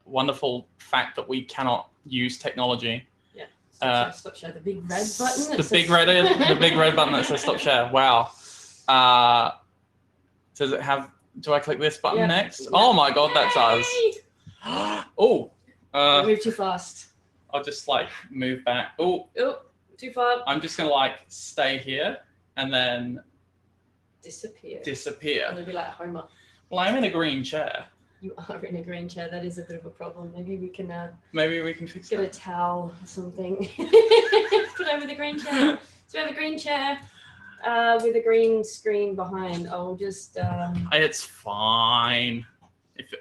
wonderful fact that we cannot use technology. Yeah. Stop share. The big red button. The big red button that says stop share. Wow. Does it have? Do I click this button next? Yeah. Oh my God, that does. Oh. Move too fast. I'll just like move back. Oh. Oh, too far. I'm just gonna like stay here and then disappear. I'm gonna be like Homer. Well, I'm in a green chair. You are in a green chair. That is a bit of a problem. Maybe we can. Fix get that. a towel or something. Put over the green chair. So we have a green chair with a green screen behind. I'll just. It's fine.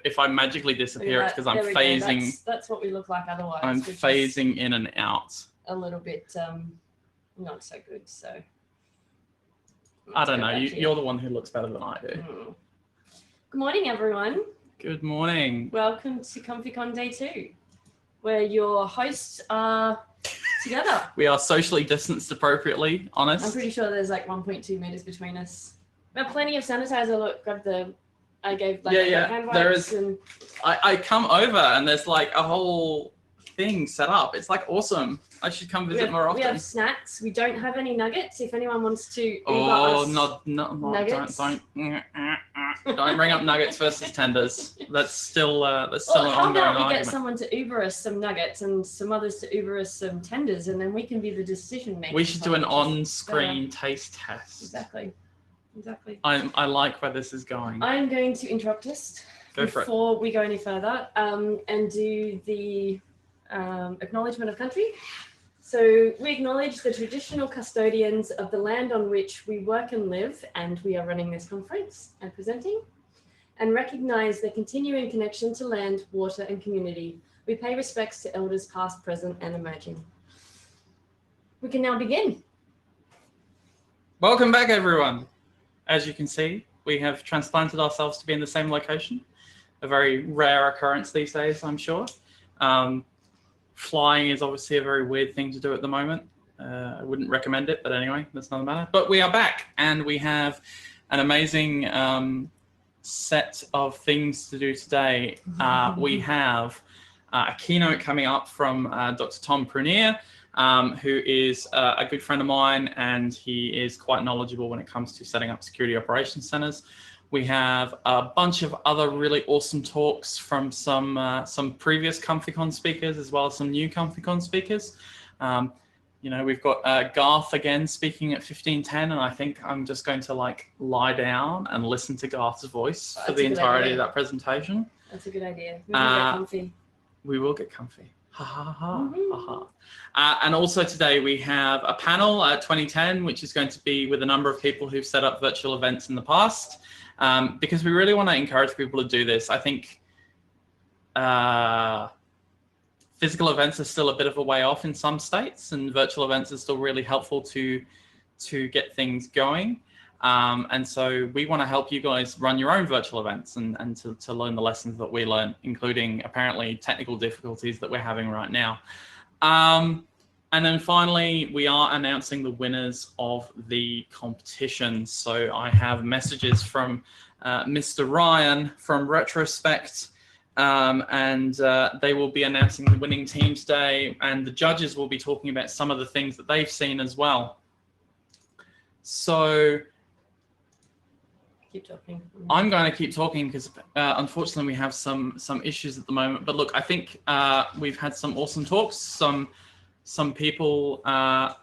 If I magically disappear, it's because I'm phasing. That's what we look like otherwise. I'm phasing in and out. A little bit not so good. So. I don't know. You're the one who looks better than I do. Good morning, everyone. Good morning. Welcome to ComfyCon Day 2, where your hosts are together. We are socially distanced appropriately, honest. I'm pretty sure there's like 1.2 meters between us. We have plenty of sanitizer. Look, I gave like hand wipes. There is. I come over and there's like a whole thing set up. It's like awesome. I should come visit more often. We have snacks. We don't have any nuggets. If anyone wants to Uber us nuggets. Don't bring up nuggets versus tenders. That's still an ongoing how about we argument. get someone to Uber us some nuggets and some others to Uber us some tenders, and then we can be the decision maker. We should do an on-screen taste test. Exactly. I like where this is going. I'm going to interrupt us before we go any further and do the acknowledgement of country. So we acknowledge the traditional custodians of the land on which we work and live, and we are running this conference and presenting, and recognise their continuing connection to land, water and community. We pay respects to elders past, present and emerging. We can now begin. Welcome back, everyone. As you can see, we have transplanted ourselves to be in the same location. A very rare occurrence these days, I'm sure. Flying is obviously a very weird thing to do at the moment. I wouldn't recommend it, but anyway, that's another matter. But we are back and we have an amazing set of things to do today. We have a keynote coming up from Dr. Tom Prunier, who is a good friend of mine, and he is quite knowledgeable when it comes to setting up security operations centers. We have a bunch of other really awesome talks from some previous ComfyCon speakers, as well as some new ComfyCon speakers. We've got Garth again speaking at 15:10, and I think I'm just going to like lie down and listen to Garth's voice for the entirety of that presentation. That's a good idea. We will get comfy. We will get comfy. Ha ha ha ha ha. And also today we have a panel at 2010, which is going to be with a number of people who've set up virtual events in the past. Because we really want to encourage people to do this. I think physical events are still a bit of a way off in some states, and virtual events are still really helpful to get things going. And so we want to help you guys run your own virtual events and to learn the lessons that we learned, including apparently technical difficulties that we're having right now. And then finally, we are announcing the winners of the competition. So I have messages from Mr. Ryan from Retrospect, and they will be announcing the winning team today, and the judges will be talking about some of the things that they've seen as well. So keep talking. I'm going to keep talking because unfortunately we have some issues at the moment. But look, I think we've had some awesome talks. Some people, so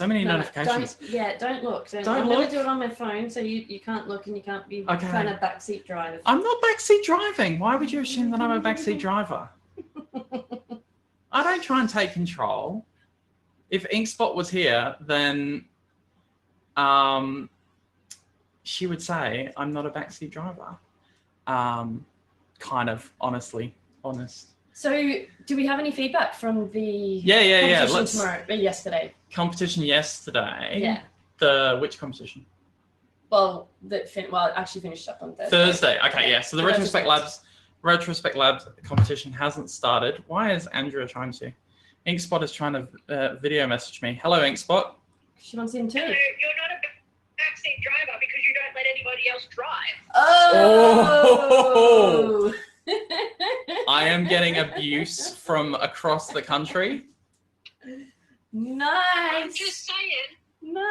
many notifications. Don't look. I'm look. going to do it on my phone, so you can't look and you can't be trying to backseat drive. I'm not backseat driving. Why would you assume that I'm a backseat driver? I don't try and take control. If Inkspot was here, then she would say I'm not a backseat driver. Kind of, honest. So, do we have any feedback from the competition yesterday? Competition yesterday. Yeah. Which competition? Well, it actually finished up on Thursday. Okay, yeah. So the Retrospect Labs competition hasn't started. Why is Andrea trying to? Inkspot is trying to video message me. Hello, Inkspot. She wants in too. So you're not a backseat driver because you don't let anybody else drive. Oh! I am getting abuse from across the country. Nice. I'm just saying. Nice.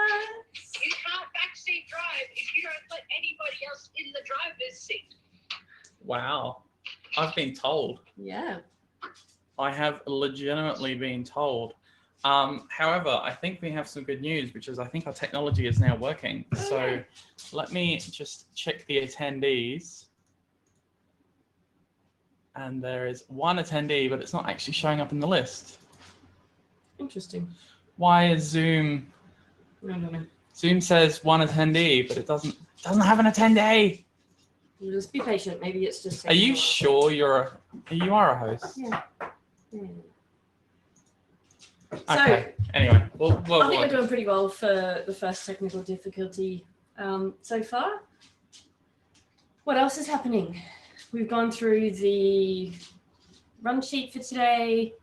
You can't backseat drive if you don't let anybody else in the driver's seat. Wow. I've been told. Yeah. I have legitimately been told. However, I think we have some good news, which is I think our technology is now working. So let me just check the attendees. And there is one attendee, but it's not actually showing up in the list. Interesting. Why is Zoom? I don't know. Zoom says one attendee, but it doesn't have an attendee. Just be patient. Maybe it's just. Are you sure you are a host? Yeah. Okay. Anyway, I think we're doing pretty well for the first technical difficulty so far. What else is happening? We've gone through the run sheet for today.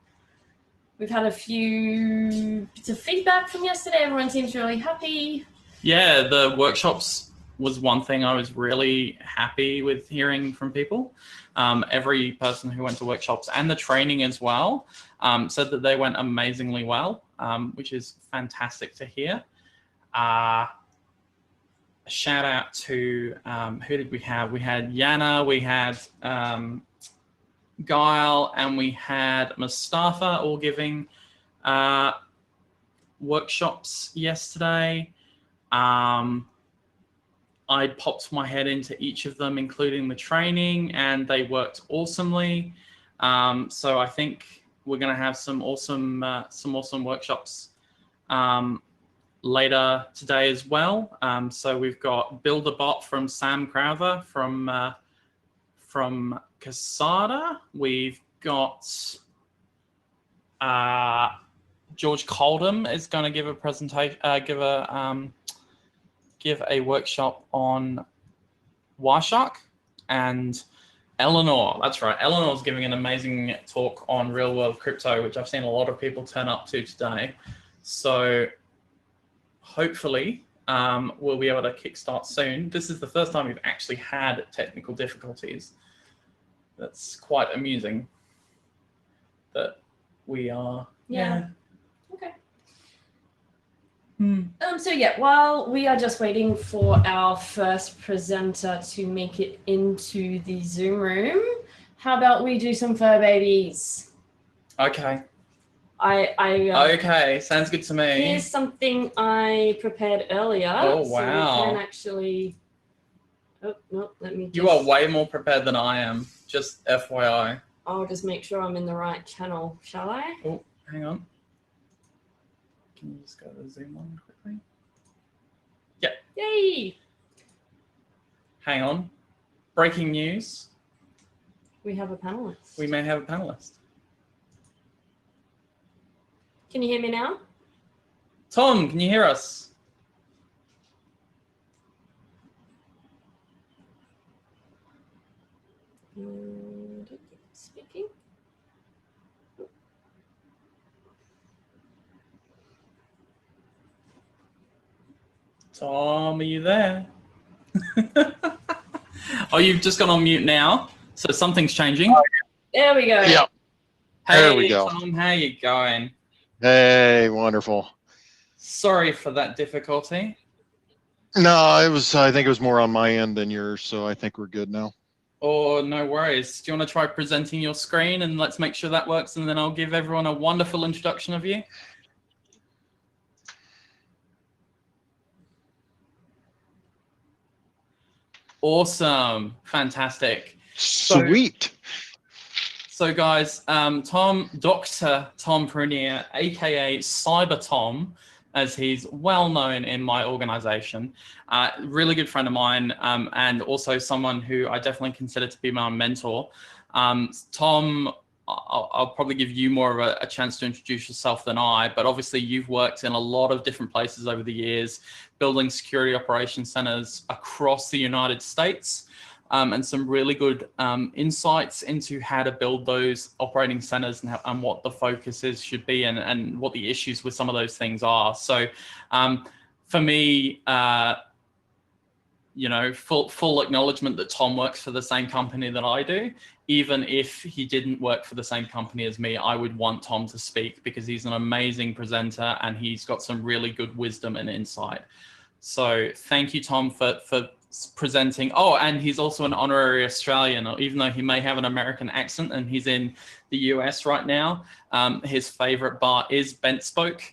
We've had a few bits of feedback from yesterday. Everyone seems really happy. Yeah, the workshops was one thing I was really happy with hearing from people. Every person who went to workshops and the training as well said that they went amazingly well, which is fantastic to hear. A shout out to, who did we have? We had Yana, we had Guile, and we had Mustafa all giving workshops yesterday. I popped my head into each of them, including the training, and they worked awesomely. So I think we're going to have some awesome workshops later today as well. So we've got Build a Bot from Sam Crowther from Casada. We've got George Coldham is going to give a presentation, give a workshop on Wireshark, and Eleanor, that's right, Eleanor's giving an amazing talk on real world crypto, which I've seen a lot of people turn up to today. So hopefully we'll be able to kickstart soon. This is the first time we've actually had technical difficulties. That's quite amusing that we are. Yeah. Okay. So yeah, while we are just waiting for our first presenter to make it into the Zoom room, how about we do some fur babies? Okay. Okay, sounds good to me. Here's something I prepared earlier. Oh, wow. So we can actually. Oh no, let me. You are way more prepared than I am. Just FYI. I'll just make sure I'm in the right channel, shall I? Oh, hang on. Can you just go to the Zoom one quickly? Yeah. Yay! Hang on. Breaking news. We have a panelist. We may have a panelist. Can you hear me now? Tom, can you hear us? Speaking. Tom, are you there? Oh, you've just gone on mute now, so something's changing. There we go. Yeah. Hey, There we go. Tom, how you going? Hey, wonderful. Sorry for that difficulty. No, it was. I think it was more on my end than yours, so I think we're good now. Oh, no worries. Do you want to try presenting your screen and let's make sure that works, and then I'll give everyone a wonderful introduction of you. Awesome. Fantastic. Sweet. So guys, Dr. Tom Prunier, aka Cyber Tom, as he's well known in my organization, really good friend of mine, and also someone who I definitely consider to be my mentor. Tom, I'll probably give you more of a chance to introduce yourself than I, but obviously you've worked in a lot of different places over the years, building security operations centers across the United States. And some really good insights into how to build those operating centers and what the focuses should be and what the issues with some of those things are. So for me, full acknowledgement that Tom works for the same company that I do. Even if he didn't work for the same company as me, I would want Tom to speak because he's an amazing presenter and he's got some really good wisdom and insight. So thank you, Tom, for presenting. Oh, and he's also an honorary Australian, even though he may have an American accent and he's in the US right now. His favorite bar is Bent Spoke.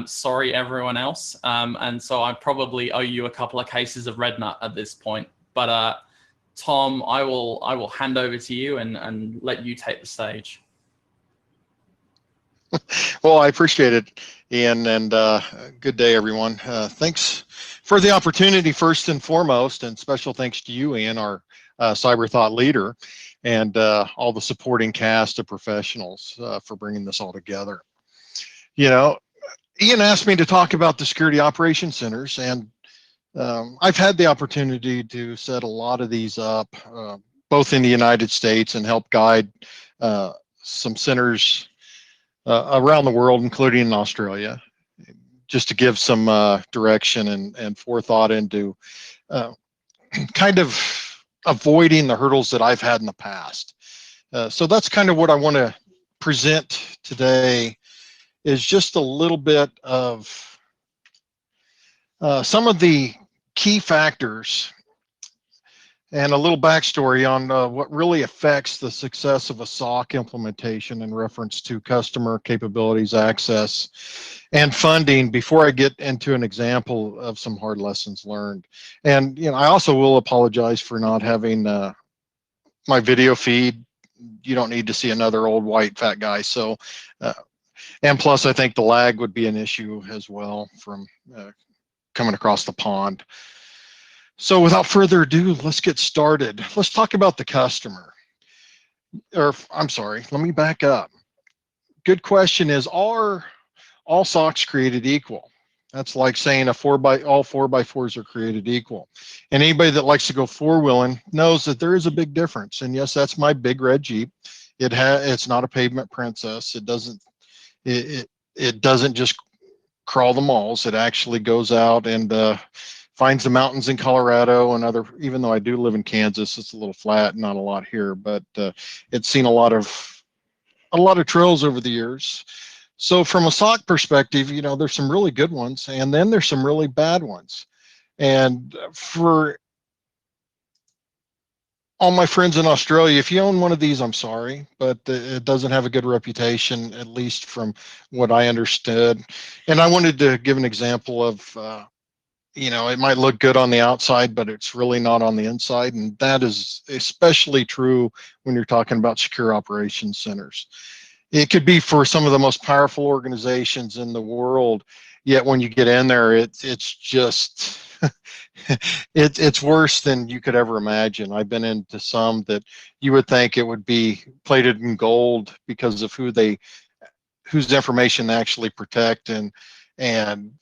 Sorry, everyone else. And so I probably owe you a couple of cases of Red Nut at this point. But Tom, I will hand over to you and let you take the stage. Well, I appreciate it, Ian, and good day, everyone. Thanks for the opportunity, first and foremost, and special thanks to you, Ian, our cyber thought leader, and all the supporting cast of professionals for bringing this all together. Ian asked me to talk about the security operations centers, and I've had the opportunity to set a lot of these up, both in the United States and help guide some centers around the world, including in Australia, just to give some direction and forethought into kind of avoiding the hurdles that I've had in the past. So that's kind of what I want to present today, is just a little bit of some of the key factors and a little backstory on what really affects the success of a SOC implementation in reference to customer capabilities, access, and funding before I get into an example of some hard lessons learned. And I also will apologize for not having my video feed. You don't need to see another old white fat guy. So, and plus I think the lag would be an issue as well from coming across the pond. So without further ado, let's get started. Let's talk about the customer. Or I'm sorry, let me back up. Good question is, are all SOCs created equal? That's like saying all 4x4s are created equal. And anybody that likes to go four-wheeling knows that there is a big difference. And yes, that's my big red Jeep. It's not a pavement princess. It doesn't just crawl the malls. It actually goes out and finds the mountains in Colorado and even though I do live in Kansas, it's a little flat, not a lot here, but it's seen a lot of trails over the years. So from a SOC perspective, there's some really good ones, and then there's some really bad ones. And for all my friends in Australia, if you own one of these, I'm sorry, but it doesn't have a good reputation, at least from what I understood. And I wanted to give an example of it might look good on the outside, but it's really not on the inside. And that is especially true when you're talking about secure operations centers. It could be for some of the most powerful organizations in the world, yet when you get in there, it's just, it's worse than you could ever imagine. I've been into some that you would think it would be plated in gold because of whose information they actually protect, and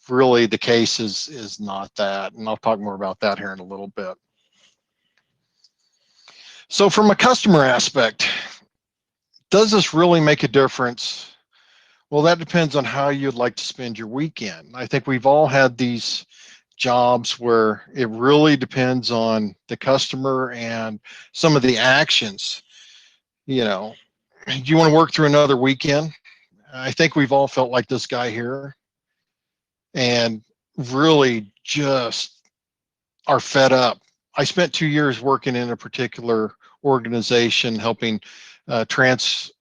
really the case is not that, and I'll talk more about that here in a little bit. So from a customer aspect, does this really make a difference? Well, that depends on how you'd like to spend your weekend. I think we've all had these jobs where it really depends on the customer and some of the actions. Do you want to work through another weekend? I think we've all felt like this guy here, and really just are fed up. I spent 2 years working in a particular organization, helping transform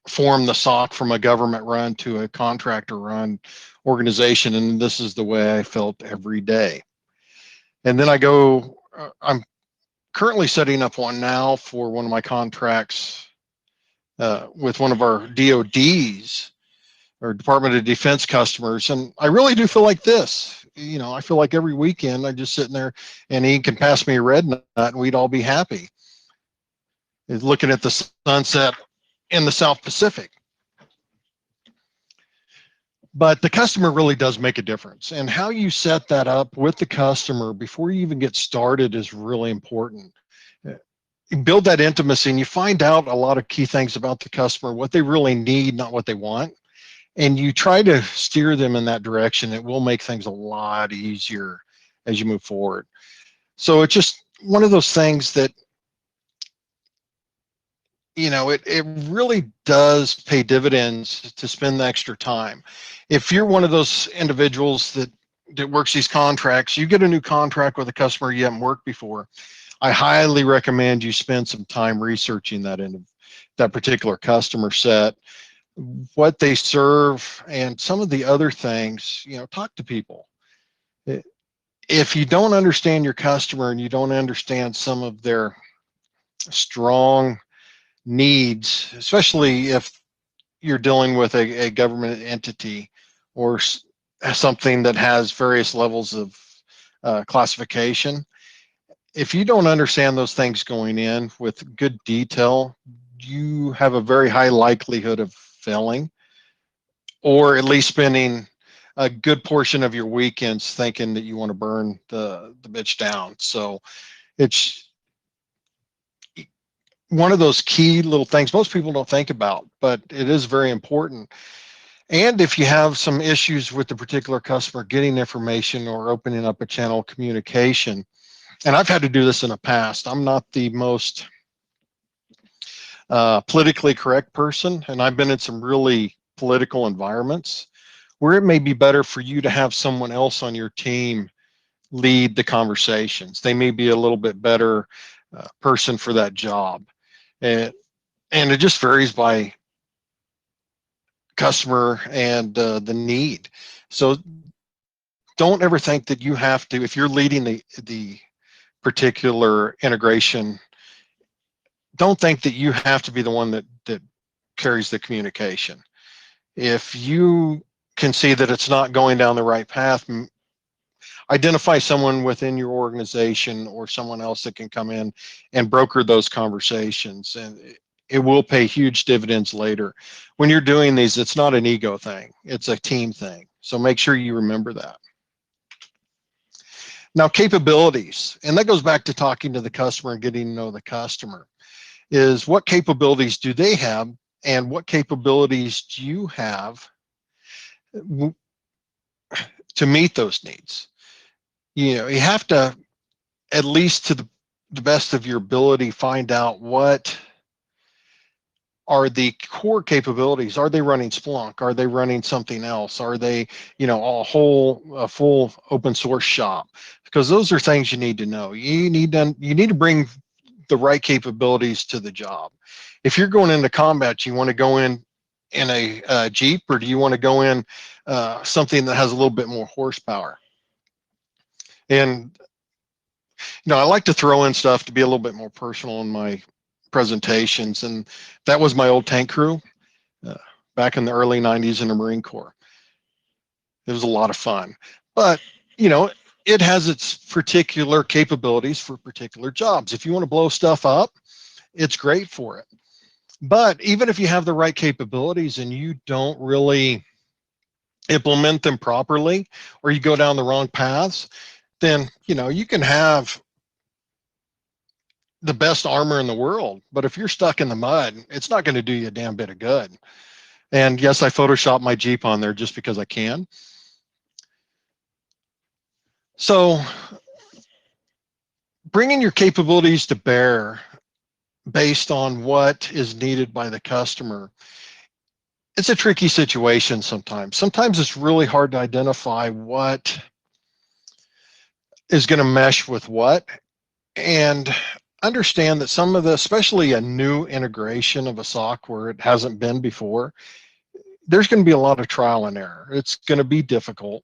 the SOC from a government run to a contractor run organization. And this is the way I felt every day. And then I'm currently setting up one now for one of my contracts with one of our DODs, or Department of Defense customers. And I really do feel like this. I feel like every weekend I'm just sitting there and he can pass me a red nut and we'd all be happy. Looking at the sunset in the South Pacific. But the customer really does make a difference. And how you set that up with the customer before you even get started is really important. You build that intimacy and you find out a lot of key things about the customer, what they really need, not what they want. And you try to steer them in that direction. It will make things a lot easier as you move forward. So it's just one of those things that, you know, it really does pay dividends to spend the extra time. If you're one of those individuals that works these contracts, you get a new contract with a customer you haven't worked before, I highly recommend you spend some time researching that particular customer set, what they serve, and some of the other things. You know, talk to people. If you don't understand your customer and you don't understand some of their strong needs, especially if you're dealing with a government entity or something that has various levels of classification, if you don't understand those things going in with good detail, you have a very high likelihood of failing, or at least spending a good portion of your weekends thinking that you want to burn the bitch down. So it's one of those key little things most people don't think about, but it is very important. And if you have some issues with the particular customer getting information or opening up a channel of communication, and I've had to do this in the past, I'm not the most politically correct person, and I've been in some really political environments where it may be better for you to have someone else on your team lead the conversations. They may be a little bit better person for that job. And it just varies by customer and the need. So don't ever think that you have to, if you're leading the particular integration, don't think that you have to be the one that carries the communication. If you can see that it's not going down the right path, identify someone within your organization or someone else that can come in and broker those conversations, and it will pay huge dividends later. When you're doing these, it's not an ego thing, it's a team thing. So make sure you remember that. Now, capabilities, and that goes back to talking to the customer and getting to know the customer, is what capabilities do they have and what capabilities do you have to meet those needs? You know, you have to, at least to the best of your ability, find out what are the core capabilities. Are they running Splunk? Are they running something else? Are they, you know, a full open source shop? Because those are things you need to know. You need to bring the right capabilities to the job. If you're going into combat, you want to go in a Jeep, or do you want to go in something that has a little bit more horsepower? And you know, I like to throw in stuff to be a little bit more personal in my presentations, and that was my old tank crew back in the early 90s in the Marine Corps. It was a lot of fun, but you know, it has its particular capabilities for particular jobs. If you want to blow stuff up, it's great for it. But even if you have the right capabilities and you don't really implement them properly, or you go down the wrong paths, then you know, you can have the best armor in the world, but if you're stuck in the mud, it's not going to do you a damn bit of good. And yes, I photoshopped my Jeep on there just because I can. So bringing your capabilities to bear based on what is needed by the customer, it's a tricky situation sometimes. Sometimes it's really hard to identify what is going to mesh with what, and understand that some of the, especially a new integration of a SOC where it hasn't been before, there's going to be a lot of trial and error. It's going to be difficult,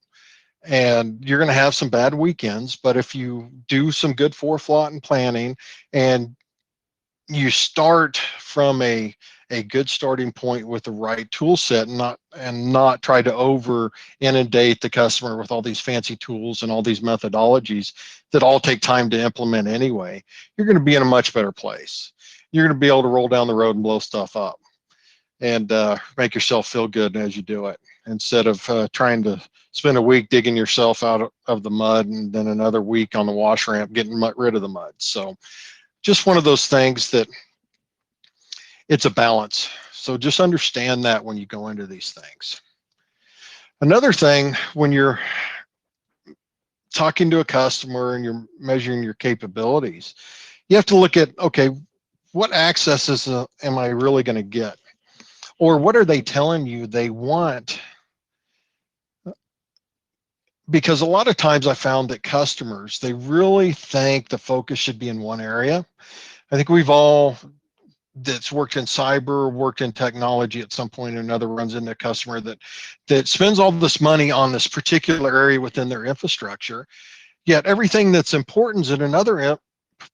and you're going to have some bad weekends. But if you do some good forethought and planning, and you start from a good starting point with the right tool set, and not try to over inundate the customer with all these fancy tools and all these methodologies that all take time to implement anyway, you're going to be in a much better place. You're going to be able to roll down the road and blow stuff up, and make yourself feel good as you do it, instead of trying to spend a week digging yourself out of the mud and then another week on the wash ramp getting rid of the mud. So just one of those things that it's a balance. So just understand that when you go into these things. Another thing, when you're talking to a customer and you're measuring your capabilities, you have to look at, okay, what accesses am I really going to get? Or what are they telling you they want? Because a lot of times I found that customers, they really think the focus should be in one area. I think we've all that's worked in cyber, worked in technology at some point or another, runs into a customer that spends all this money on this particular area within their infrastructure, yet everything that's important is in another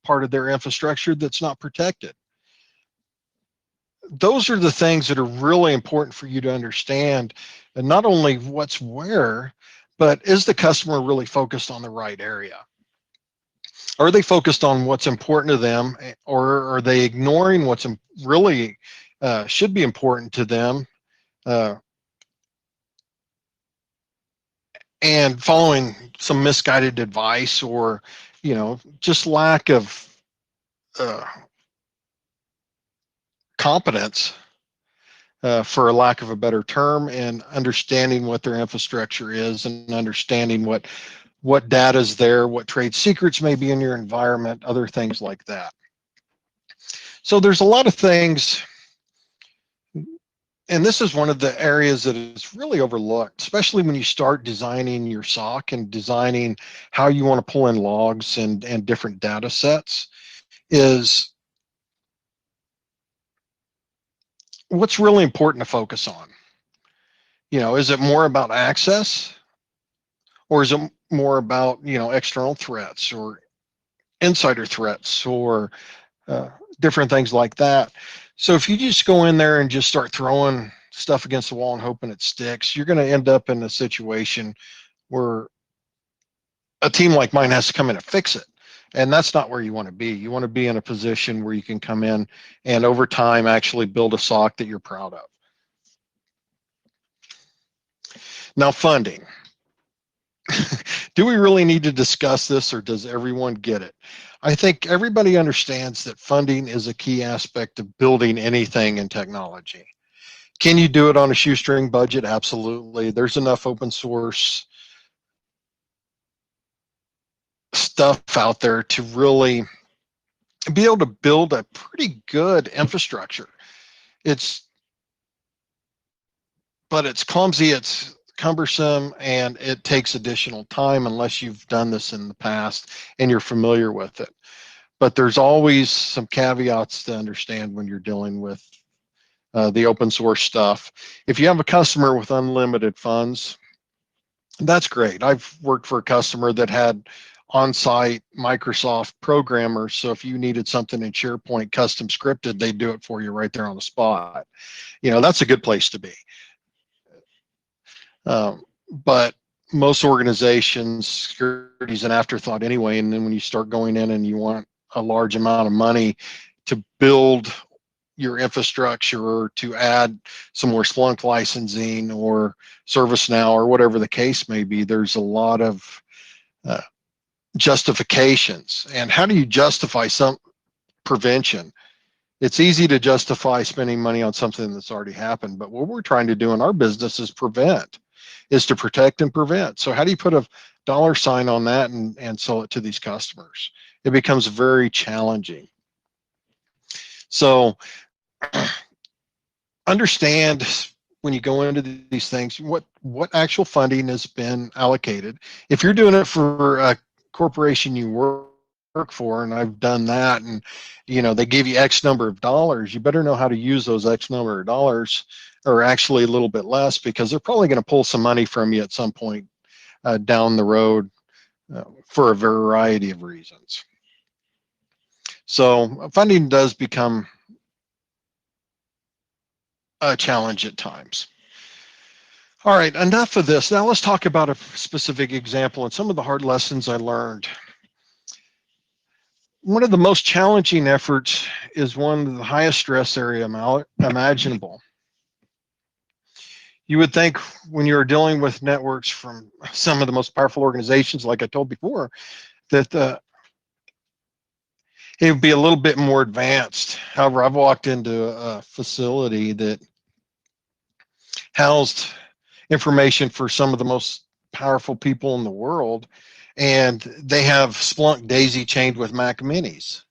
part of their infrastructure that's not protected. Those are the things that are really important for you to understand, and not only what's where, but is the customer really focused on the right area? Are they focused on what's important to them, or are they ignoring what's really should be important to them, and following some misguided advice, or just lack of competence, for a lack of a better term, and understanding what their infrastructure is, and understanding what data is there, what trade secrets may be in your environment, other things like that. So there's a lot of things, and this is one of the areas that is really overlooked, especially when you start designing your SOC and designing how you want to pull in logs and different data sets, is what's really important to focus on. Is it more about access, or is it more about external threats or insider threats, or different things like that? So if you just go in there and just start throwing stuff against the wall and hoping it sticks, you're going to end up in a situation where a team like mine has to come in and fix it. And that's not where you want to be. You want to be in a position where you can come in and over time actually build a SOC that you're proud of. Now, funding. Do we really need to discuss this, or does everyone get it? I think everybody understands that funding is a key aspect of building anything in technology. Can you do it on a shoestring budget? Absolutely. There's enough open source stuff out there to really be able to build a pretty good infrastructure. But it's clumsy, it's cumbersome, and it takes additional time unless you've done this in the past and you're familiar with it. But there's always some caveats to understand when you're dealing with the open source stuff. If you have a customer with unlimited funds, that's great. I've worked for a customer that had on-site Microsoft programmers, so if you needed something in SharePoint custom scripted, they'd do it for you right there on the spot. That's a good place to be. But most organizations, security is an afterthought anyway, and then when you start going in and you want a large amount of money to build your infrastructure, or to add some more Splunk licensing or ServiceNow or whatever the case may be, there's a lot of justifications. And how do you justify some prevention? It's easy to justify spending money on something that's already happened, but what we're trying to do in our business is to protect and prevent. So how do you put a dollar sign on that and sell it to these customers? It becomes very challenging. So understand when you go into these things, what actual funding has been allocated. If you're doing it for a corporation you work for, and I've done that, and they give you X number of dollars, you better know how to use those X number of dollars, or actually a little bit less, because they're probably going to pull some money from you at some point down the road for a variety of reasons. So funding does become a challenge at times. All right, enough of this. Now let's talk about a specific example and some of the hard lessons I learned. One of the most challenging efforts is one of the highest stress area imaginable. You would think when you're dealing with networks from some of the most powerful organizations, like I told before, that it would be a little bit more advanced. However, I've walked into a facility that housed information for some of the most powerful people in the world, and they have Splunk daisy chained with Mac Minis.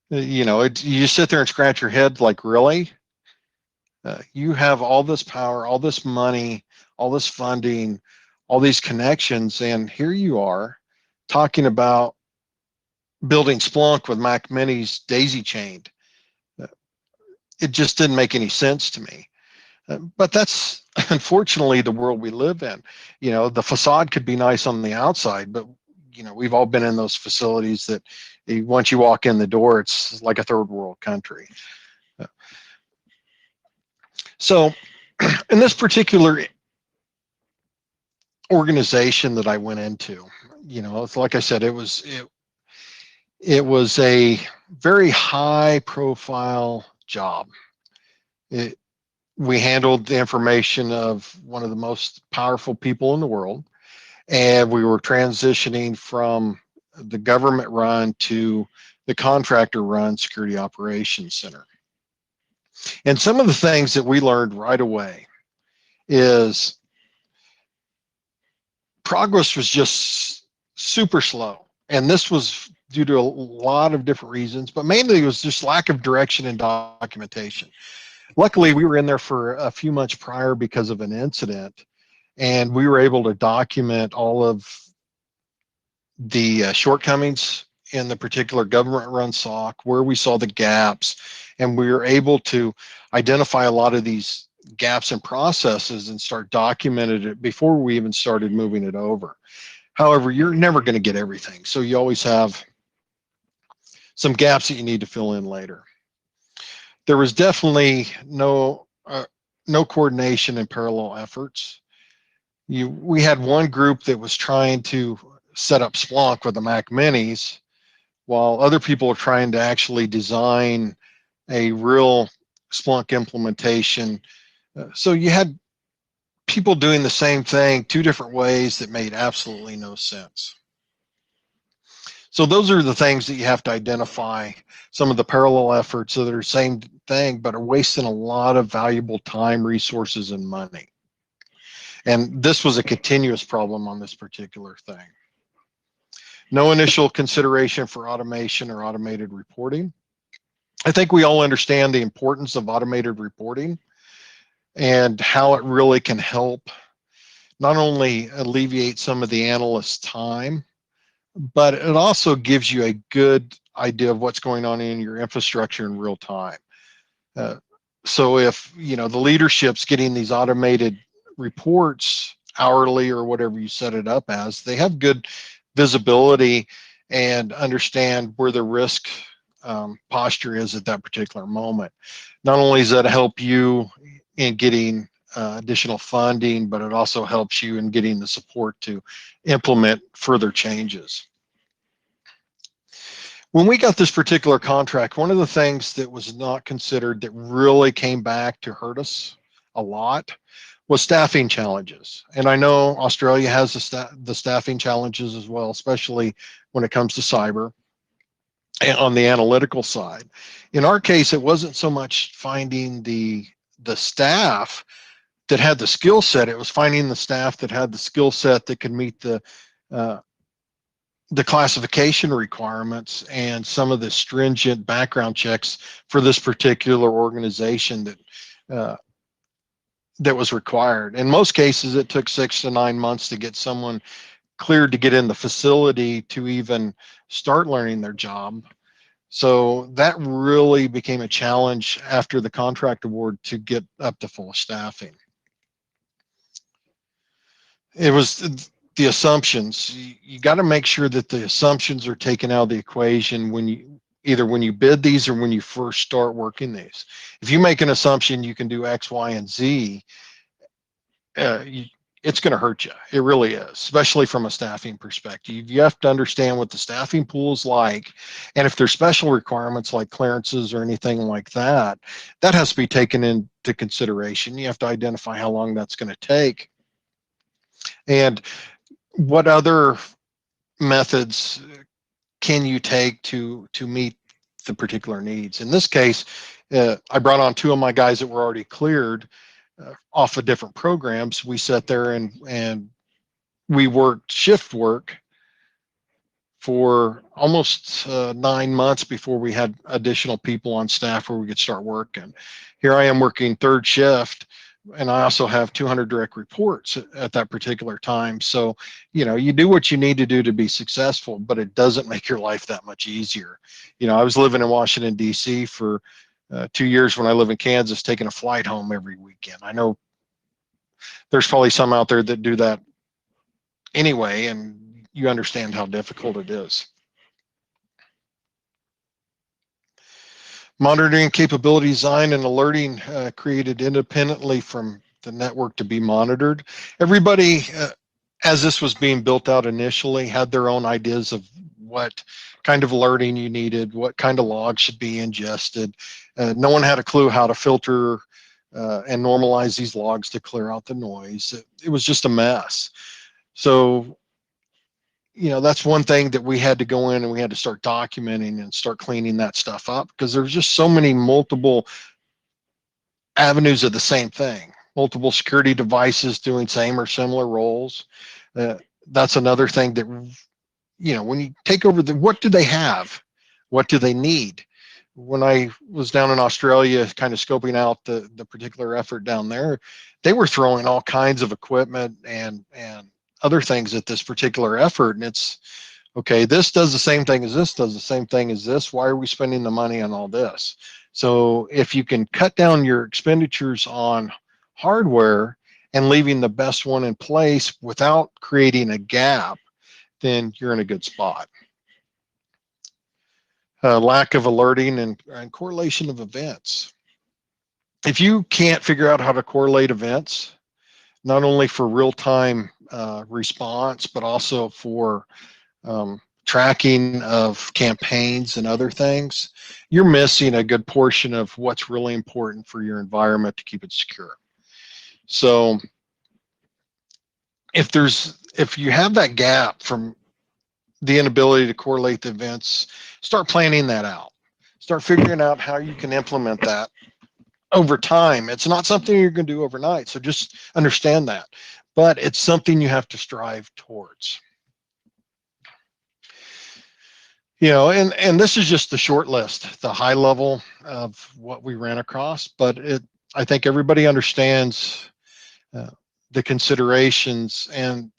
You know, you sit there and scratch your head like, really? You have all this power, all this money, all this funding, all these connections, and here you are talking about building Splunk with Mac Minis daisy chained. It just didn't make any sense to me. But that's unfortunately the world we live in. You know, the facade could be nice on the outside, but you know, we've all been in those facilities that once you walk in the door, it's like a third world country. So in this particular organization that I went into, you know, it's like I said, it was a very high profile job. We handled the information of one of the most powerful people in the world, and we were transitioning from the government run to the contractor run security operations center. And some of the things that we learned right away is progress was just super slow. And this was due to a lot of different reasons, but mainly it was just lack of direction and documentation. Luckily, we were in there for a few months prior because of an incident, and we were able to document all of the shortcomings in the particular government-run SOC, where we saw the gaps, and we were able to identify a lot of these gaps in processes and start documenting it before we even started moving it over. However, you're never going to get everything, so you always have some gaps that you need to fill in later. There was definitely no coordination and parallel efforts. We had one group that was trying to set up Splunk with the Mac Minis, while other people are trying to actually design a real Splunk implementation. So you had people doing the same thing 2 different ways that made absolutely no sense. So those are the things that you have to identify, some of the parallel efforts that are the same thing, but are wasting a lot of valuable time, resources, and money. And this was a continuous problem on this particular thing. No initial consideration for automation or automated reporting. I think we all understand the importance of automated reporting and how it really can help not only alleviate some of the analyst's time, but it also gives you a good idea of what's going on in your infrastructure in real time. So if you know the leadership's getting these automated reports hourly or whatever you set it up as, they have good visibility and understand where the risk posture is at that particular moment. Not only does that help you in getting additional funding, but it also helps you in getting the support to implement further changes. When we got this particular contract, one of the things that was not considered that really came back to hurt us a lot was staffing challenges. And I know Australia has the staffing challenges as well, especially when it comes to cyber and on the analytical side. In our case, it wasn't so much finding the staff that had the skill set, it was finding the staff that had the skill set that could meet the classification requirements and some of the stringent background checks for this particular organization that was required. In most cases, it took 6 to 9 months to get someone cleared to get in the facility to even start learning their job. So that really became a challenge after the contract award to get up to full staffing. It was the assumptions. You got to make sure that the assumptions are taken out of the equation when you bid these or when you first start working these. If you make an assumption you can do X, Y, and Z, it's going to hurt you. It really is, especially from a staffing perspective. You have to understand what the staffing pool is like, and if there's special requirements like clearances or anything like that, that has to be taken into consideration. You have to identify how long that's going to take, and what other methods can you take to meet the particular needs. In this case, I brought on 2 of my guys that were already cleared off of different programs. We sat there and we worked shift work for almost 9 months before we had additional people on staff where we could start working. Here I am working third shift, and I also have 200 direct reports at that particular time. So, you do what you need to do to be successful, but it doesn't make your life that much easier. I was living in Washington, D.C. for 2 years when I live in Kansas, taking a flight home every weekend. I know there's probably some out there that do that anyway, and you understand how difficult it is. Monitoring capability design and alerting created independently from the network to be monitored. Everybody, as this was being built out initially, had their own ideas of what kind of alerting you needed, what kind of logs should be ingested. No one had a clue how to filter and normalize these logs to clear out the noise. It was just a mess. So, that's one thing that we had to go in and we had to start documenting and start cleaning that stuff up, because there's just so many multiple avenues of the same thing, multiple security devices doing same or similar roles. That's another thing that, when you take over what do they have? What do they need? When I was down in Australia, kind of scoping out the particular effort down there, they were throwing all kinds of equipment and other things at this particular effort. And it's, okay, this does the same thing as this, does the same thing as this. Why are we spending the money on all this? So if you can cut down your expenditures on hardware and leaving the best one in place without creating a gap, then you're in a good spot. Lack of alerting and correlation of events. If you can't figure out how to correlate events, not only for real-time response, but also for tracking of campaigns and other things, you're missing a good portion of what's really important for your environment to keep it secure. So if you have that gap from the inability to correlate the events, start planning that out. Start figuring out how you can implement that over time. It's not something you're going to do overnight, so just understand that. But it's something you have to strive towards. And this is just the short list, the high level of what we ran across, but I think everybody understands the considerations. And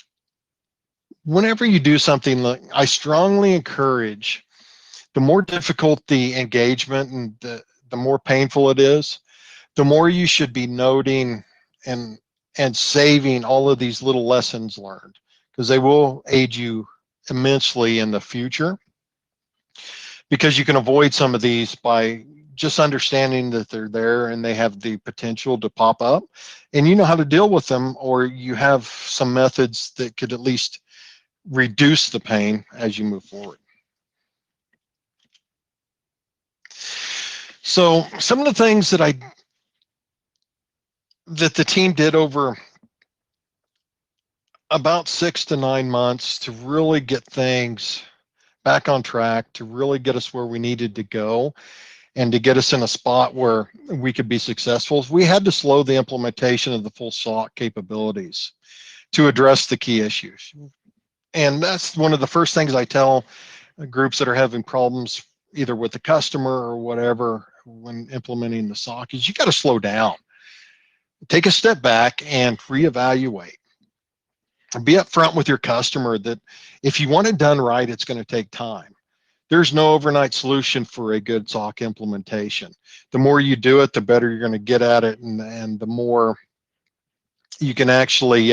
whenever you do something, I strongly encourage, the more difficult the engagement and the more painful it is, the more you should be noting and saving all of these little lessons learned, because they will aid you immensely in the future, because you can avoid some of these by just understanding that they're there and they have the potential to pop up, and you know how to deal with them, or you have some methods that could at least reduce the pain as you move forward. So some of the things that the team did over about 6 to 9 months to really get things back on track, to really get us where we needed to go, and to get us in a spot where we could be successful, we had to slow the implementation of the full SOC capabilities to address the key issues. And that's one of the first things I tell groups that are having problems either with the customer or whatever when implementing the SOC is, you got to slow down. Take a step back and reevaluate. Be upfront with your customer that if you want it done right, it's going to take time. There's no overnight solution for a good SOC implementation. The more you do it, the better you're going to get at it, and the more you can actually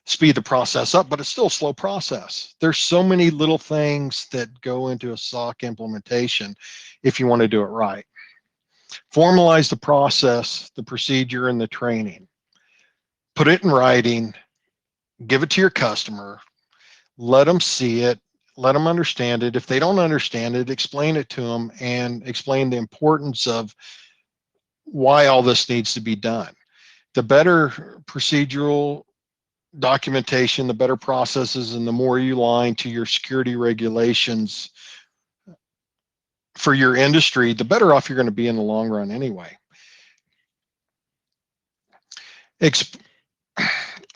speed the process up, but it's still a slow process. There's so many little things that go into a SOC implementation if you want to do it right. Formalize the process, the procedure, and the training. Put it in writing, give it to your customer, let them see it, let them understand it. If they don't understand it, explain it to them and explain the importance of why all this needs to be done. The better procedural documentation, the better processes, and the more you align to your security regulations for your industry, the better off you're going to be in the long run anyway.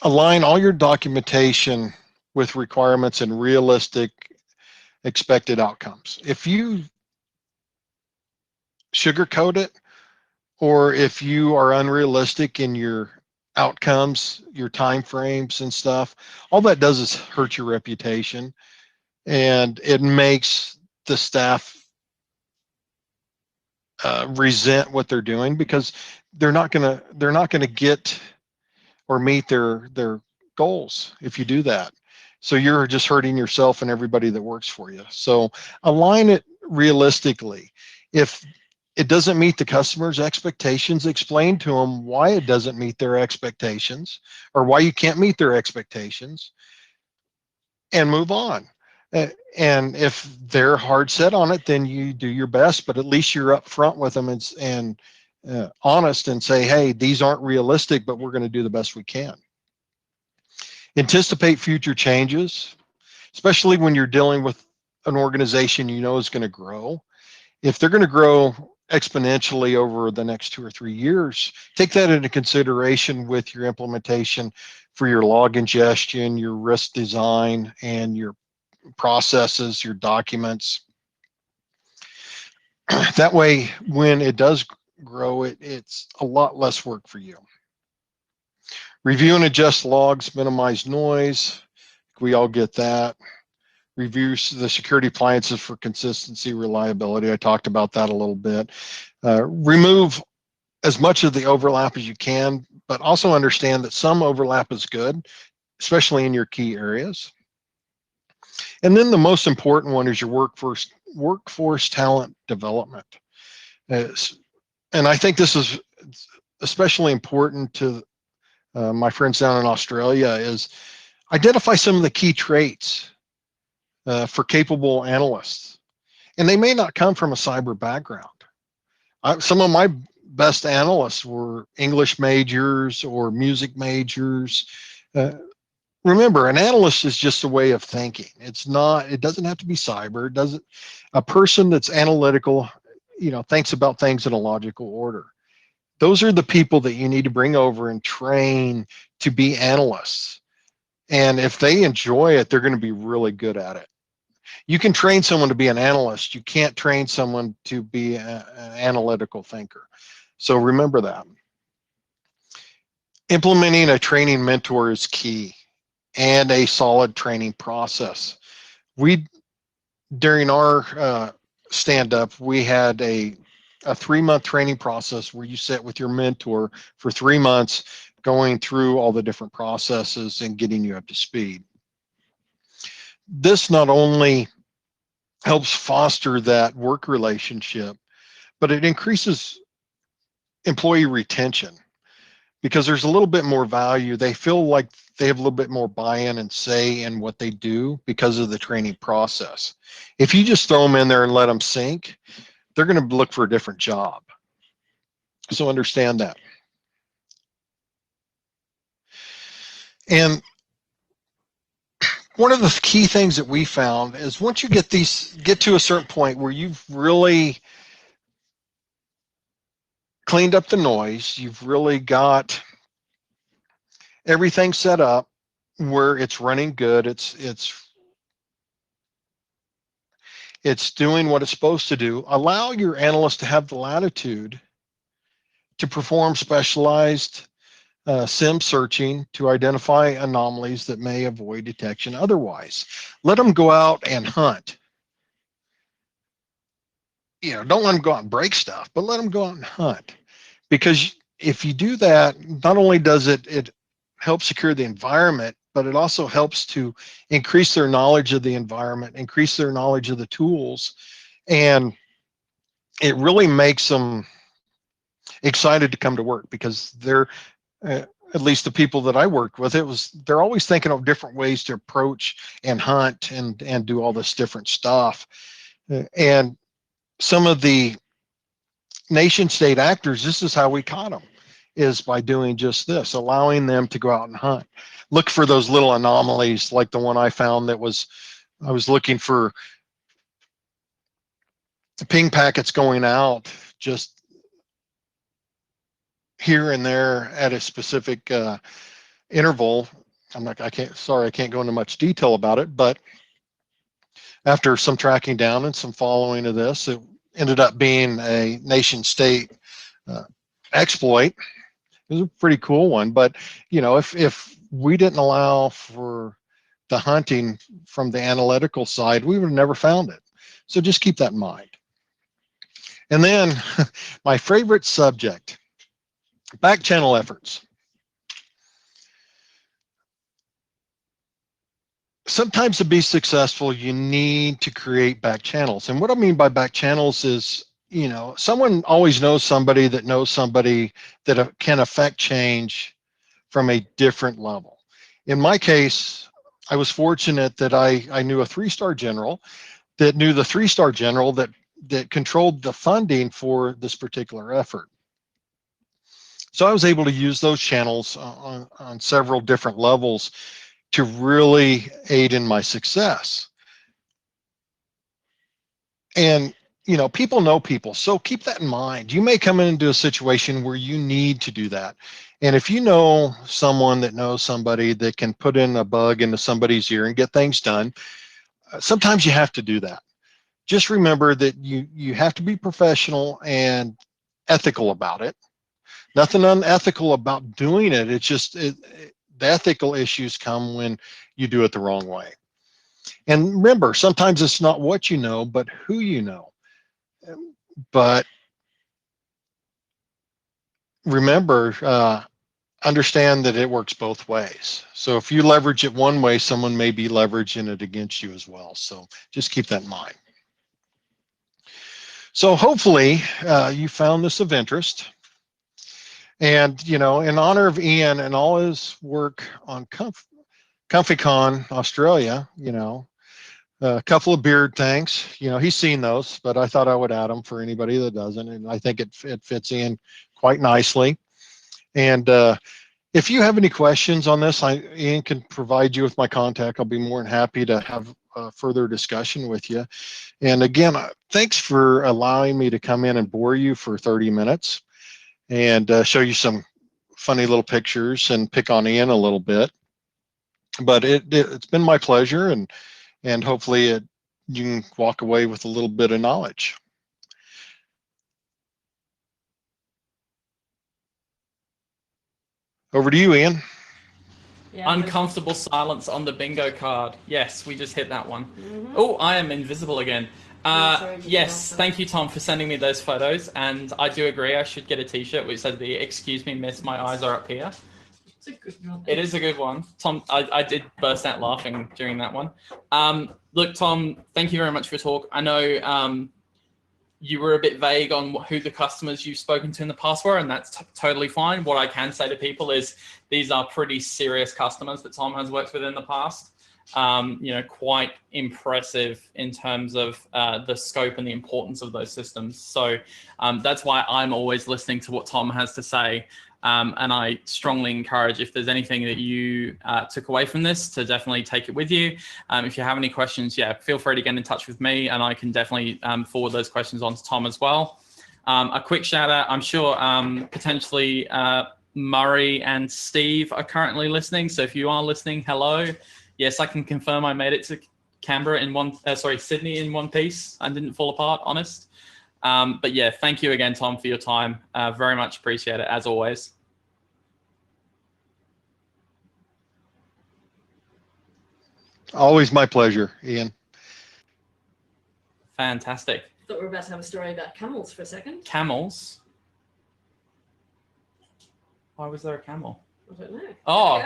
Align all your documentation with requirements and realistic expected outcomes. If you sugarcoat it, or if you are unrealistic in your outcomes, your time frames and stuff, all that does is hurt your reputation, and it makes the staff resent what they're doing, because they're not gonna get or meet their goals if you do that. So you're just hurting yourself and everybody that works for you. So align it realistically. If it doesn't meet the customer's expectations, explain to them why it doesn't meet their expectations, or why you can't meet their expectations, and move on. And if they're hard set on it, then you do your best, but at least you're up front with them and honest, and say, hey, these aren't realistic, but we're going to do the best we can. Anticipate future changes, especially when you're dealing with an organization you know is going to grow. If they're going to grow exponentially over the next 2 or 3 years, take that into consideration with your implementation for your log ingestion, your risk design, and your processes, your documents. That way, when it does grow, it's a lot less work for you. Review and adjust logs, minimize noise. We all get that. Review the security appliances for consistency, reliability. I talked about that a little bit. Remove as much of the overlap as you can, but also understand that some overlap is good, especially in your key areas. And then the most important one is your workforce talent development. And I think this is especially important to my friends down in Australia, is identify some of the key traits for capable analysts. And they may not come from a cyber background. Some of my best analysts were English majors or music majors. Remember, an analyst is just a way of thinking. It doesn't have to be cyber. A person that's analytical, thinks about things in a logical order. Those are the people that you need to bring over and train to be analysts. And if they enjoy it, they're going to be really good at it. You can train someone to be an analyst. You can't train someone to be an analytical thinker. So remember that. Implementing a training mentor is key, and a solid training process. During our stand-up, we had a 3-month training process where you sit with your mentor for 3 months, going through all the different processes and getting you up to speed. This not only helps foster that work relationship, but it increases employee retention, because there's a little bit more value. They feel like they have a little bit more buy-in and say in what they do because of the training process. If you just throw them in there and let them sink, they're going to look for a different job. So understand that. And one of the key things that we found is once you get to a certain point where you've really cleaned up the noise, you've really got everything set up where it's running good, it's doing what it's supposed to do. Allow your analyst to have the latitude to perform specialized SIM searching to identify anomalies that may avoid detection otherwise. Let them go out and hunt. Don't let them go out and break stuff, but let them go out and hunt. Because if you do that, not only does it help secure the environment, but it also helps to increase their knowledge of the environment, increase their knowledge of the tools, and it really makes them excited to come to work, because they're at least the people that I worked with, they're always thinking of different ways to approach and hunt and do all this different stuff. And some of the nation state actors, this is how we caught them, is by doing just this, allowing them to go out and hunt. Look for those little anomalies, like the one I found I was looking for ping packets going out just here and there at a specific interval. I can't go into much detail about it, but After some tracking down and some following of this, it ended up being a nation state exploit. It was a pretty cool one, but if we didn't allow for the hunting from the analytical side, we would have never found it. So just keep that in mind. And then my favorite subject, back channel efforts. Sometimes to be successful, you need to create back channels. And what I mean by back channels is, someone always knows somebody that can affect change from a different level. In my case, I was fortunate that I knew a 3-star general that knew the 3-star general that controlled the funding for this particular effort. So I was able to use those channels on several different levels to really aid in my success. And people know people, so keep that in mind. You may come into a situation where you need to do that. And if you know someone that knows somebody that can put in a bug into somebody's ear and get things done, sometimes you have to do that. Just remember that you have to be professional and ethical about it. Nothing unethical about doing it. It's just the ethical issues come when you do it the wrong way. And remember, sometimes it's not what you know, but who you know. But remember, understand that it works both ways. So if you leverage it one way, someone may be leveraging it against you as well. So just keep that in mind. So hopefully you found this of interest. And, in honor of Ian and all his work on ComfyCon Australia, a couple of beard things, he's seen those, but I thought I would add them for anybody that doesn't. And I think it fits in quite nicely. And if you have any questions on this, Ian can provide you with my contact. I'll be more than happy to have a further discussion with you. And again, thanks for allowing me to come in and bore you for 30 minutes and show you some funny little pictures and pick on Ian a little bit. But it's been my pleasure, and hopefully you can walk away with a little bit of knowledge. Over to you, Ian. Yeah, uncomfortable silence on the bingo card. Yes, we just hit that one. Oh, I am invisible again. Yes, thank you, Tom, for sending me those photos. And I do agree, I should get a t-shirt which says "Excuse me, miss, my eyes are up here." It's a good one. It is a good one. Tom, I did burst out laughing during that one. Look, Tom, thank you very much for your talk. I know you were a bit vague on who the customers you've spoken to in the past were, and that's totally fine. What I can say to people is these are pretty serious customers that Tom has worked with in the past. Quite impressive in terms of the scope and the importance of those systems. So that's why I'm always listening to what Tom has to say. And I strongly encourage, if there's anything that you took away from this, to definitely take it with you. If you have any questions, feel free to get in touch with me, and I can definitely forward those questions on to Tom as well. A quick shout out, I'm sure potentially Murray and Steve are currently listening. So if you are listening, hello. Yes, I can confirm I made it to Canberra in Sydney in one piece and didn't fall apart, honest. But yeah, thank you again, Tom, for your time. Very much appreciate it, as always. Always my pleasure, Ian. Fantastic. I thought we were about to have a story about camels for a second. Camels? Why was there a camel? I don't know. Oh.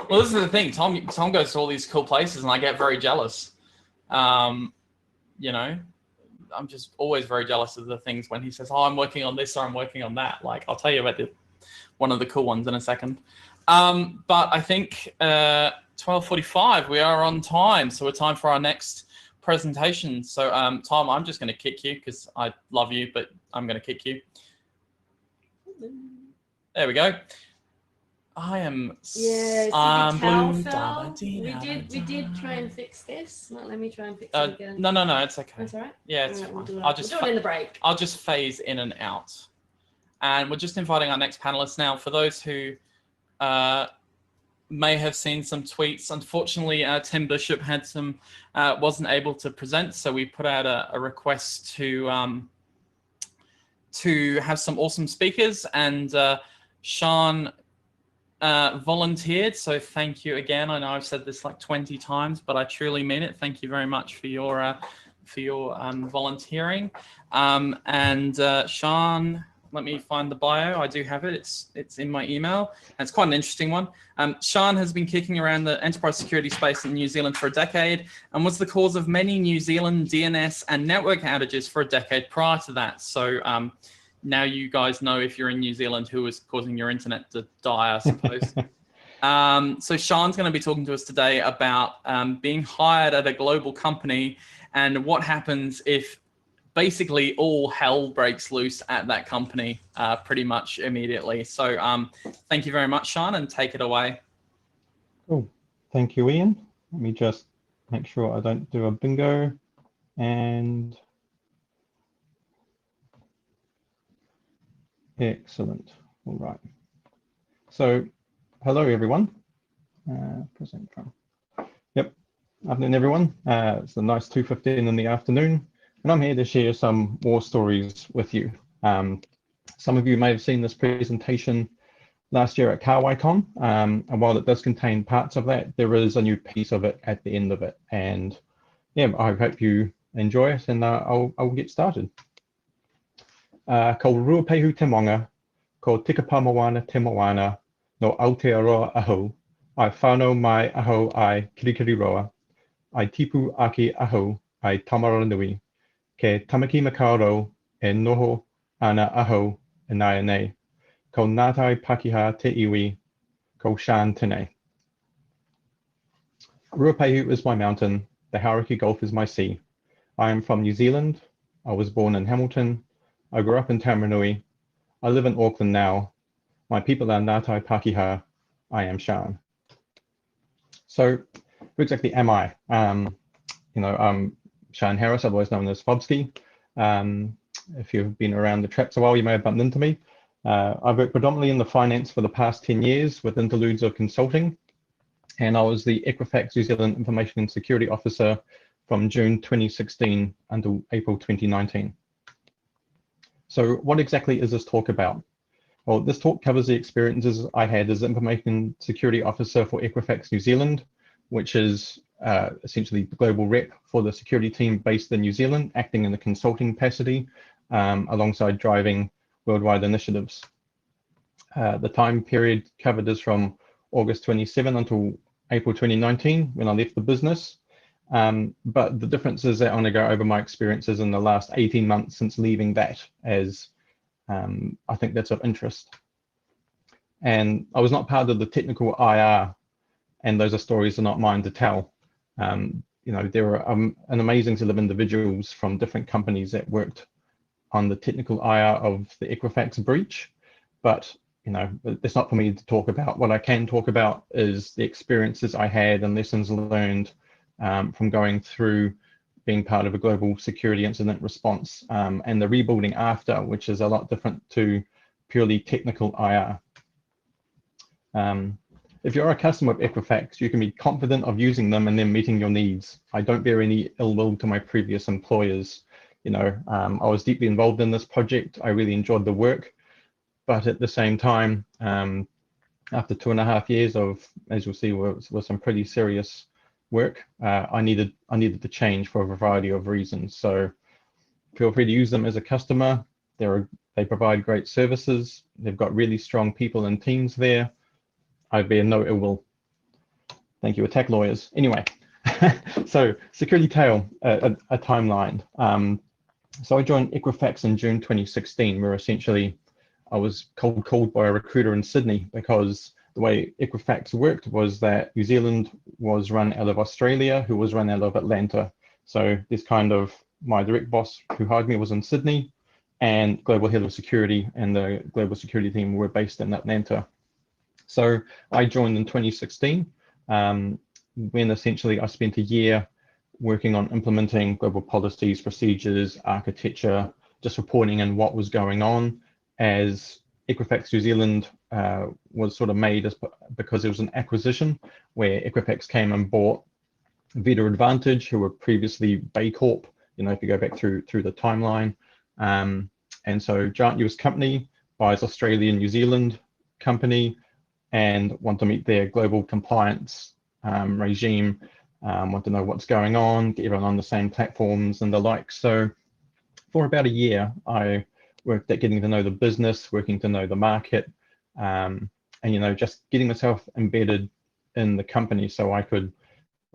Well, this is the thing. Tom goes to all these cool places, and I get very jealous. I'm just always very jealous of the things when he says, "Oh, I'm working on this or I'm working on that." Like, I'll tell you about one of the cool ones in a second. But I think 12:45, we are on time. So we're time for our next presentation. So Tom, I'm just going to kick you because I love you, but I'm going to kick you. There we go. I am. Yeah, we did try and fix this. Let me try and fix it again. No, it's okay. That's all right. Yeah, it's fine. We'll do it in the break. I'll just phase in and out. And we're just inviting our next panelists now. For those who may have seen some tweets. Unfortunately, Tim Bishop had some wasn't able to present, so we put out a request to have some awesome speakers, and Sean volunteered. So thank you again. I know I've said this like 20 times, but I truly mean it. Thank you very much for your volunteering. And Sean, let me find the bio. I do have it. It's in my email. And it's quite an interesting one. Sean has been kicking around the enterprise security space in New Zealand for a decade and was the cause of many New Zealand DNS and network outages for a decade prior to that. So now you guys know, if you're in New Zealand, who is causing your internet to die, I suppose. So Sean's going to be talking to us today about being hired at a global company and what happens if basically all hell breaks loose at that company pretty much immediately. So thank you very much, Sean, and take it away. Cool. Thank you, Ian. Let me just make sure I don't do a bingo. And excellent. All right. So hello, everyone. Present from. Yep. Afternoon, everyone. It's a nice 2:15 in the afternoon. And I'm here to share some war stories with you. Some of you may have seen this presentation last year at ComfyCon, and while it does contain parts of that, there is a new piece of it at the end of it. And yeah, I hope you enjoy it, and I'll get started. Ko Ruapehu te Monga, ko Tikapamawana te Moana, no Aotearoa aho, ai whanau mai aho ai Kirikiriroa, ai tipu aki aho ai Tamaranui, ke tamaki makaro e noho ana aho e nai nei, ko Ngātai Pakiha te iwi, ko Shan tene. Ruapehu is my mountain, the Hauraki Gulf is my sea. I am from New Zealand. I was born in Hamilton. I grew up in Tamaranui. I live in Auckland now. My people are Ngātai Pakiha. I am Shan. So who exactly am I? Shan Harris, otherwise known as Fobsky. If you've been around the traps a while, you may have bumped into me. I've worked predominantly in the finance for the past 10 years with interludes of consulting. And I was the Equifax New Zealand Information and Security Officer from June 2016 until April 2019. So what exactly is this talk about? Well, this talk covers the experiences I had as Information Security Officer for Equifax New Zealand, which is essentially the global rep for the security team based in New Zealand, acting in a consulting capacity alongside driving worldwide initiatives. The time period covered is from August 27 until April 2019 when I left the business. But the difference is that I want to go over my experiences in the last 18 months since leaving that, as I think that's of interest. And I was not part of the technical IR, and those are stories that are not mine to tell. There were an amazing set of individuals from different companies that worked on the technical IR of the Equifax breach, but it's not for me to talk about. What I can talk about is the experiences I had and lessons learned from going through being part of a global security incident response and the rebuilding after, which is a lot different to purely technical IR. If you're a customer of Equifax, you can be confident of using them and then meeting your needs. I don't bear any ill will to my previous employers. I was deeply involved in this project. I really enjoyed the work, but at the same time, after 2.5 years of, as you'll see, was some pretty serious work, I needed to change for a variety of reasons. So feel free to use them as a customer. They provide great services. They've got really strong people and teams there. I bear no ill will. Thank you, attack lawyers. Anyway, so security tale, a timeline. So I joined Equifax in June 2016, where essentially I was cold called by a recruiter in Sydney because the way Equifax worked was that New Zealand was run out of Australia, who was run out of Atlanta. So this kind of, my direct boss who hired me was in Sydney, and global head of security and the global security team were based in Atlanta. So I joined in 2016, when essentially I spent a year working on implementing global policies, procedures, architecture, just reporting in what was going on as Equifax New Zealand was sort of made because it was an acquisition where Equifax came and bought Vita Advantage, who were previously Bay Corp, you know, if you go back through the timeline. And so giant US company buys Australian New Zealand company and want to meet their global compliance regime, want to know what's going on, get everyone on the same platforms and the like. So for about a year, I worked at getting to know the business, working to know the market, and, you know, just getting myself embedded in the company so I could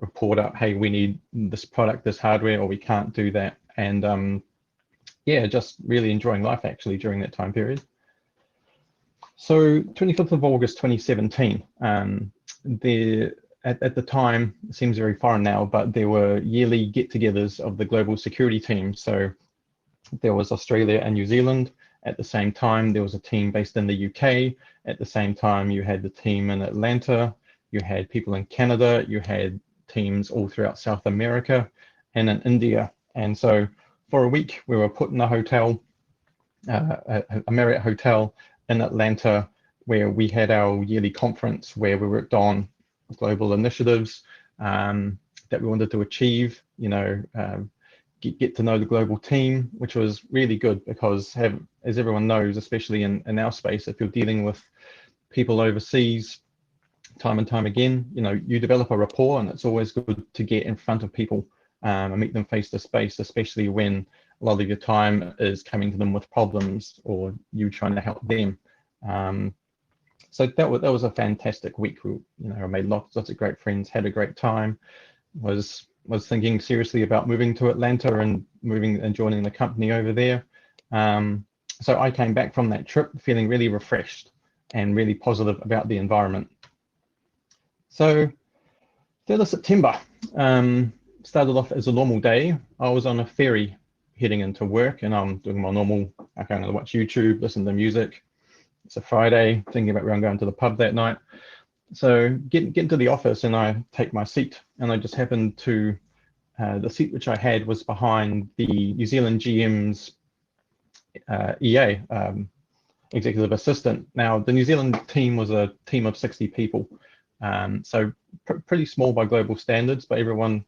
report up, hey, we need this product, this hardware, or we can't do that. And yeah, just really enjoying life actually during that time period. So 25th of August 2017, at the time, it seems very foreign now, but there were yearly get-togethers of the global security team. So there was Australia and New Zealand. At the same time, there was a team based in the UK. At the same time, you had the team in Atlanta. You had people in Canada. You had teams all throughout South America and in India. And so for a week, we were put in a hotel, a Marriott hotel in Atlanta, where we had our yearly conference where we worked on global initiatives that we wanted to achieve, you know, get to know the global team, which was really good because, as everyone knows, especially in our space, if you're dealing with people overseas time and time again, you know, you develop a rapport, and it's always good to get in front of people and meet them face to face, especially when a lot of your time is coming to them with problems or you trying to help them. So that was a fantastic week. You know, I made lots of great friends, had a great time, was thinking seriously about moving to Atlanta and moving and joining the company over there. So I came back from that trip feeling really refreshed and really positive about the environment. So 3rd of September started off as a normal day. I was on a ferry heading into work, and I'm doing my normal, I'm going to watch YouTube, listen to music. It's a Friday, thinking about where I'm going to the pub that night. So get into the office and I take my seat, and I just happened to, the seat which I had was behind the New Zealand GM's EA, executive assistant. Now, the New Zealand team was a team of 60 people. So pretty small by global standards, but everyone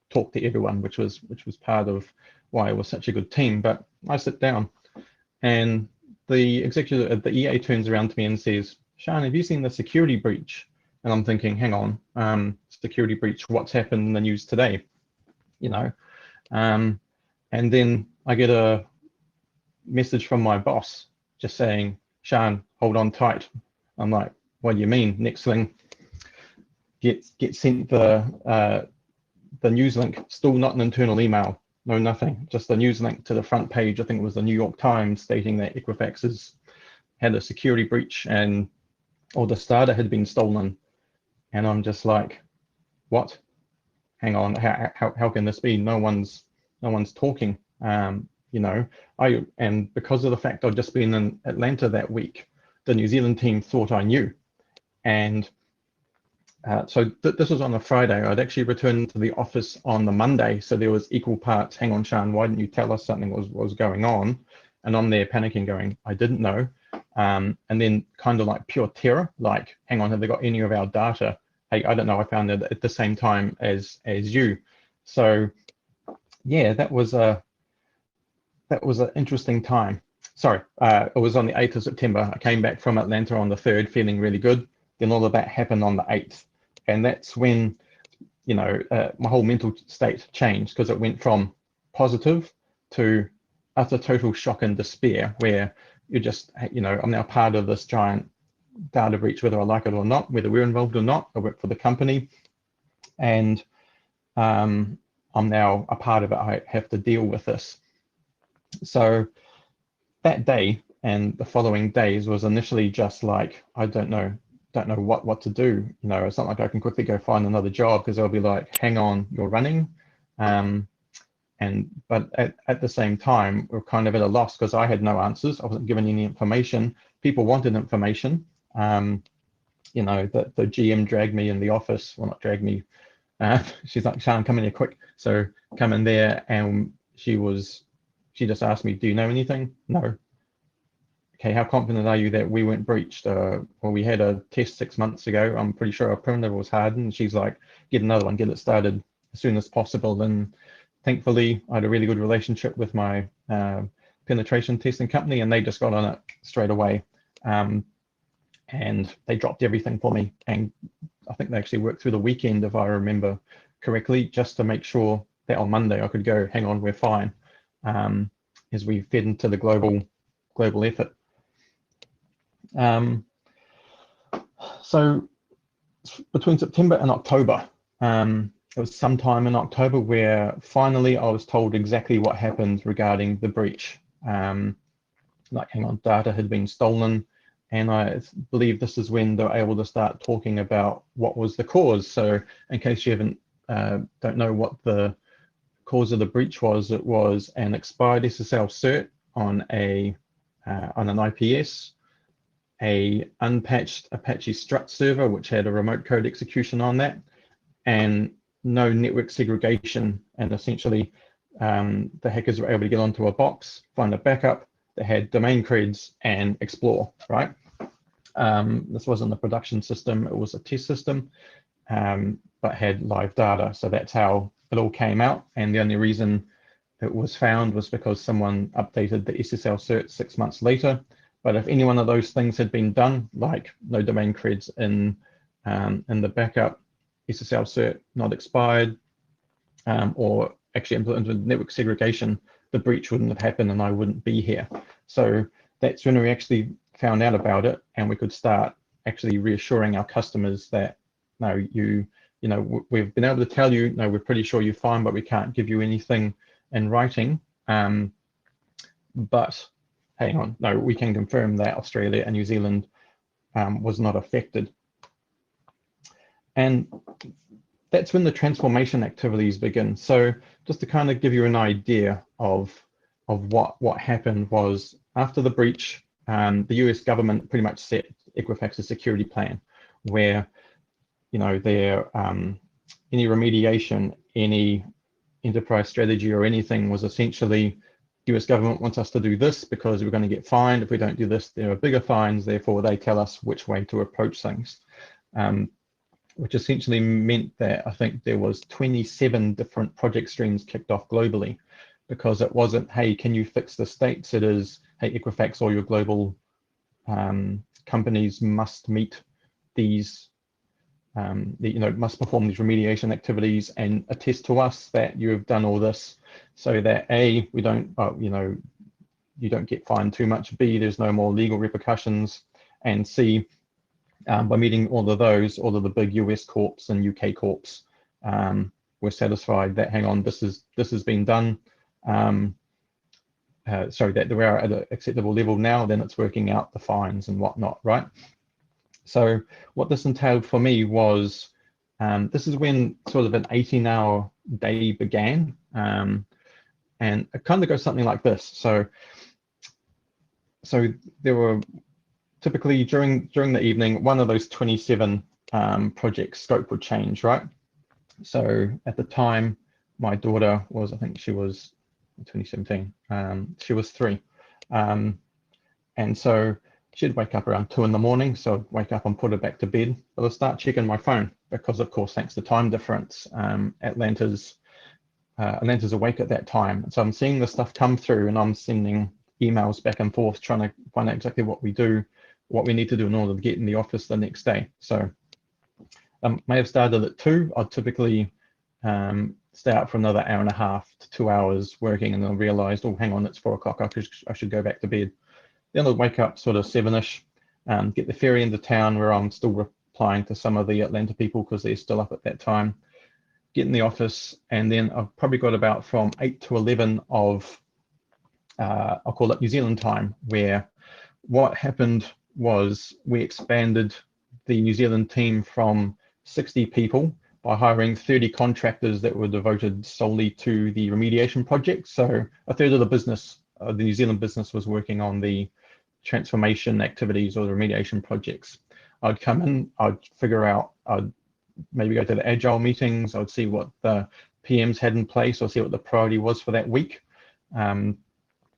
talked to everyone, which was part of why it was such a good team. But I sit down, and the executive at the EA turns around to me and says, "Sean, have you seen the security breach?" And I'm thinking, hang on, security breach, what's happened in the news today? You know, and then I get a message from my boss just saying, "Sean, hold on tight." I'm like, "What do you mean?" Next thing, get sent the news link, still not an internal email, no nothing, just a news link to the front page. I think it was the New York Times stating that Equifax had a security breach or the starter had been stolen. And I'm just like, what? Hang on, how can this be? No one's talking. You know, and because of the fact I'd just been in Atlanta that week, the New Zealand team thought I knew. And so this was on a Friday. I'd actually returned to the office on the Monday, so there was equal parts, hang on, Sean, why didn't you tell us something was going on? And I'm there panicking, going, I didn't know. And then kind of like pure terror, like, hang on, have they got any of our data? Hey, I don't know, I found it at the same time as you. So yeah, that was an interesting time. Sorry, it was on the 8th of September. I came back from Atlanta on the 3rd, feeling really good. Then all of that happened on the 8th. And that's when, you know, my whole mental state changed, because it went from positive to utter total shock and despair, where you're just, you know, I'm now part of this giant data breach, whether I like it or not, whether we're involved or not. I work for the company, and I'm now a part of it. I have to deal with this. So that day and the following days was initially just like, I don't know what to do. You know, it's not like I can quickly go find another job, because they'll be like, hang on, you're running. But at the same time, we're kind of at a loss, because I had no answers. I wasn't given any information. People wanted information. You know, the GM dragged me in the office. Well, not dragged me. She's like, Sean, come in here quick. So come in there, and she just asked me, do you know anything? No. okay, how confident are you that we weren't breached? Or we had a test 6 months ago. I'm pretty sure our perimeter was hardened. And she's like, get another one, get it started as soon as possible. And thankfully, I had a really good relationship with my penetration testing company, and they just got on it straight away. And they dropped everything for me. And I think they actually worked through the weekend, if I remember correctly, just to make sure that on Monday I could go, hang on, we're fine, as we fed into the global effort. So between September and October, it was sometime in October where finally I was told exactly what happened regarding the breach. Like, hang on, data had been stolen. And I believe this is when they're able to start talking about what was the cause. So in case you don't know what the cause of the breach was, it was an expired SSL cert on an IPS, a unpatched Apache Strut server, which had a remote code execution on that, and no network segregation. And essentially, the hackers were able to get onto a box, find a backup that had domain creds and explore, right? This wasn't a production system, it was a test system, but had live data. So that's how it all came out. And the only reason it was found was because someone updated the SSL cert 6 months later. But if any one of those things had been done, like no domain creds in the backup, SSL cert not expired, or actually implemented network segregation, the breach wouldn't have happened and I wouldn't be here. So that's when we actually found out about it, and we could start actually reassuring our customers that, no, you know, we've been able to tell you, no, we're pretty sure you're fine, but we can't give you anything in writing. But hang on, no, we can confirm that Australia and New Zealand was not affected. And that's when the transformation activities begin. So just to kind of give you an idea of what happened was, after the breach, the US government pretty much set Equifax's security plan, where, you know, their any remediation, any enterprise strategy or anything was essentially, US government wants us to do this because we're going to get fined. If we don't do this, there are bigger fines. Therefore, they tell us which way to approach things, which essentially meant that I think there was 27 different project streams kicked off globally, because it wasn't, hey, can you fix the states? It is, hey, Equifax, all your global companies must meet these, must perform these remediation activities and attest to us that you have done all this, so that A, we don't, you don't get fined too much. B, there's no more legal repercussions, and C, by meeting all of those, all of the big US corps and UK corps were satisfied that, hang on, this has been done. So that we are at an acceptable level now, then it's working out the fines and whatnot, right? So what this entailed for me was, this is when sort of an 18-hour day began, and it kind of goes something like this. So there were typically during the evening, one of those 27 project scope would change, right? So at the time, my daughter was, I think she was 2017, she was 3. And so she'd wake up around 2 in the morning. So I'd wake up and put her back to bed. But I'd start checking my phone because, of course, thanks to time difference, Atlanta's awake at that time. So I'm seeing the stuff come through, and I'm sending emails back and forth trying to find out exactly what we need to do in order to get in the office the next day. So may have started at 2. I'd typically stay out for another hour and a half to 2 hours working, and then I realized, oh, hang on, it's 4 o'clock. I should go back to bed. Then I'd wake up sort of 7-ish, get the ferry into town where I'm still replying to some of the Atlanta people because they're still up at that time, get in the office, and then I've probably got about from 8 to 11 of, I'll call it New Zealand time, where what happened was we expanded the New Zealand team from 60 people by hiring 30 contractors that were devoted solely to the remediation project. So a third of the business, the New Zealand business, was working on the transformation activities or the remediation projects. I'd come in, I'd figure out, I'd maybe go to the agile meetings, I'd see what the PMs had in place, or see what the priority was for that week.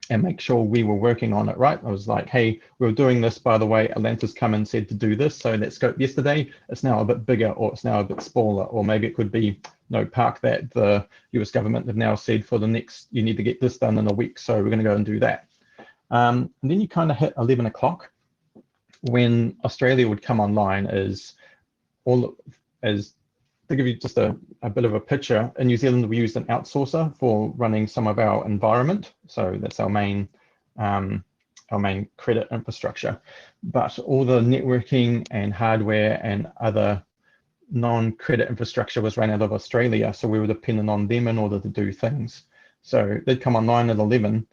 and make sure we were working on it right. I was like, hey, we were doing this, by the way, Atlanta's come and said to do this. So that scope yesterday, it's now a bit bigger, or it's now a bit smaller, or maybe it could be no park that the US government have now said for the next, you need to get this done in a week. So we're going to go and do that. And then you kind of hit 11 o'clock when Australia would come online to give you just a bit of a picture. In New Zealand, we used an outsourcer for running some of our environment. So that's our main credit infrastructure. But all the networking and hardware and other non-credit infrastructure was run out of Australia. So we were dependent on them in order to do things. So they'd come online at 11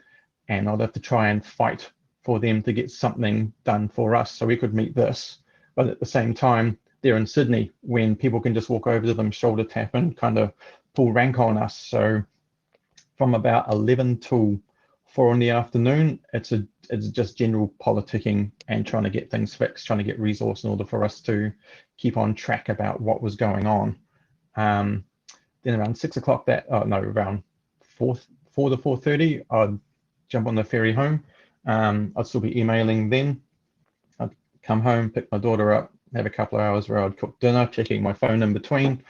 and I'd have to try and fight for them to get something done for us so we could meet this. But at the same time, they're in Sydney when people can just walk over to them, shoulder tap and kind of pull rank on us. So from about 11 till 4 in the afternoon, it's just general politicking and trying to get things fixed, trying to get resource in order for us to keep on track about what was going on. Then around 6 o'clock around 4 to 4:30, I'd jump on the ferry home. I'd still be emailing then. I'd come home, pick my daughter up, have a couple of hours where I'd cook dinner, checking my phone in between.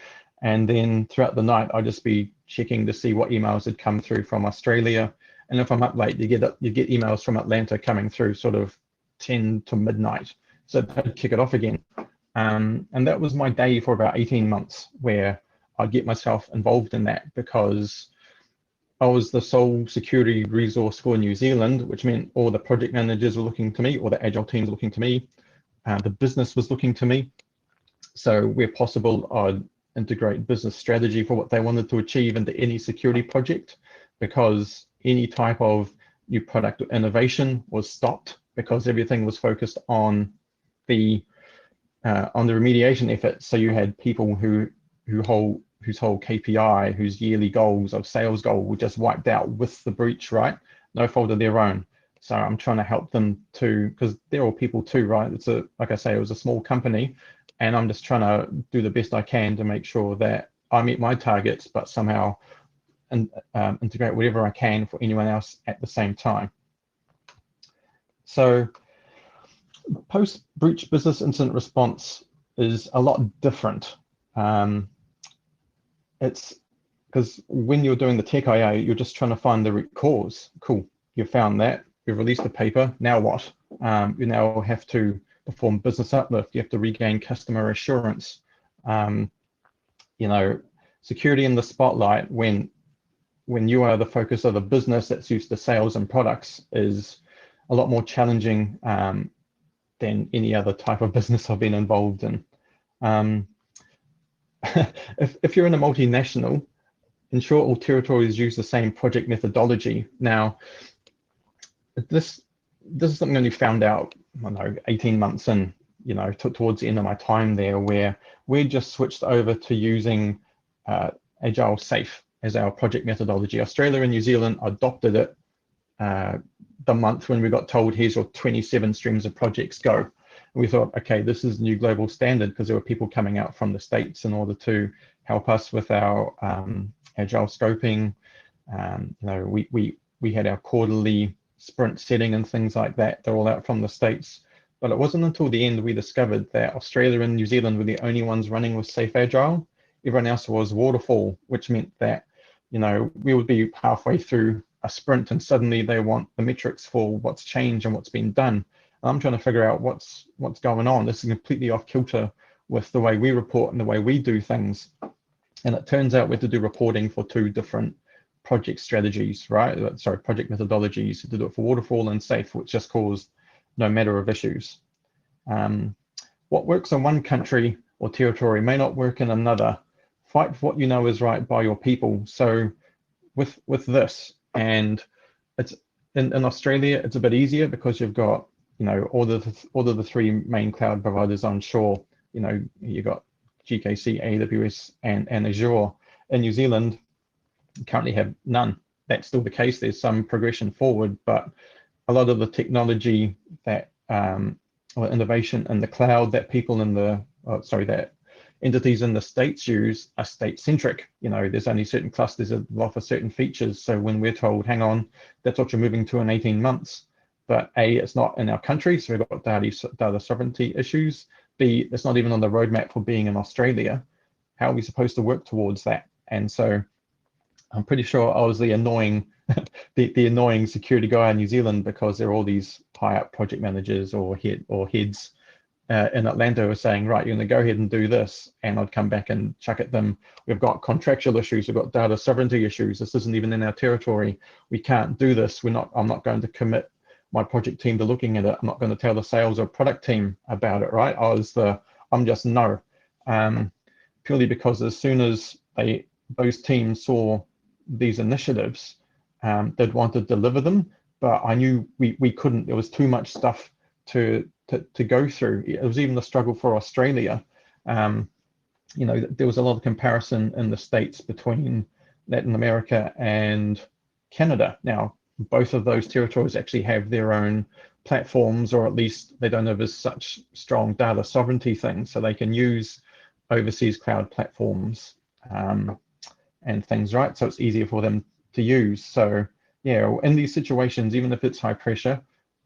And then throughout the night, I'd just be checking to see what emails had come through from Australia. And if I'm up late, you get emails from Atlanta coming through sort of 10 to midnight. So I'd kick it off again. And that was my day for about 18 months where I'd get myself involved in that because I was the sole security resource for New Zealand, which meant all the project managers were looking to me, or the agile teams were looking to me. The business was looking to me. So where possible, I'd integrate business strategy for what they wanted to achieve into any security project, because any type of new product or innovation was stopped because everything was focused on the remediation effort. So you had people whose whole KPI, whose yearly goals of sales goal were just wiped out with the breach, right? No fault of their own. So I'm trying to help them too, because they're all people too, right? Like I say, it was a small company, and I'm just trying to do the best I can to make sure that I meet my targets, but somehow integrate whatever I can for anyone else at the same time. So post-breach business incident response is a lot different. It's because when you're doing the tech IA, you're just trying to find the root cause. Cool, you found that. You've released the paper. Now what? You now have to perform business uplift. You have to regain customer assurance. Security in the spotlight when you are the focus of the business that's used to sales and products is a lot more challenging than any other type of business I've been involved in. If you're in a multinational, ensure all territories use the same project methodology. Now, this is something I only found out, I don't know, 18 months in, towards the end of my time there, where we just switched over to using Agile Safe as our project methodology. Australia and New Zealand adopted it the month when we got told, here's your 27 streams of projects, go. And we thought, okay, this is new global standard, because there were people coming out from the States in order to help us with our Agile scoping. We had our quarterly sprint setting and things like that. They're all out from the States. But it wasn't until the end we discovered that Australia and New Zealand were the only ones running with Safe Agile. Everyone else was waterfall, which meant that, we would be halfway through a sprint and suddenly they want the metrics for what's changed and what's been done. And I'm trying to figure out what's going on. This is completely off kilter with the way we report and the way we do things. And it turns out we have to do reporting for two different project strategies, right? Sorry, project methodologies, to do it for waterfall and safe, which just caused no matter of issues. What works in one country or territory may not work in another. Fight for what you know is right by your people. So with this, and it's in Australia, it's a bit easier because you've got, all of the three main cloud providers on shore. You've got GKC, AWS, and Azure. In New Zealand, you currently have none. That's still the case. There's some progression forward, but a lot of the technology that or innovation in the cloud that people in the that entities in the States use are state-centric. You know, there's only certain clusters that offer certain features. So when we're told, hang on, that's what you're moving to in 18 months, but A, it's not in our country, so we've got data sovereignty issues. B, it's not even on the roadmap for being in Australia. How are we supposed to work towards that? And so I'm pretty sure I was the annoying the annoying security guy in New Zealand, because there are all these high-up project managers or heads in Atlanta who are saying, right, you're going to go ahead and do this, and I'd come back and chuck at them, we've got contractual issues, we've got data sovereignty issues, this isn't even in our territory, we can't do this, I'm not going to commit my project team to looking at it, I'm not going to tell the sales or product team about it, right? I'm just no, purely because as soon as those teams saw these initiatives, they'd want to deliver them, but I knew we couldn't. There was too much stuff to go through. It was even a struggle for Australia. You know, there was a lot of comparison in the States between Latin America and Canada. Now, both of those territories actually have their own platforms, or at least they don't have as such strong data sovereignty things, so they can use overseas cloud platforms and things, right? So it's easier for them to use. So yeah, in these situations, even if it's high pressure,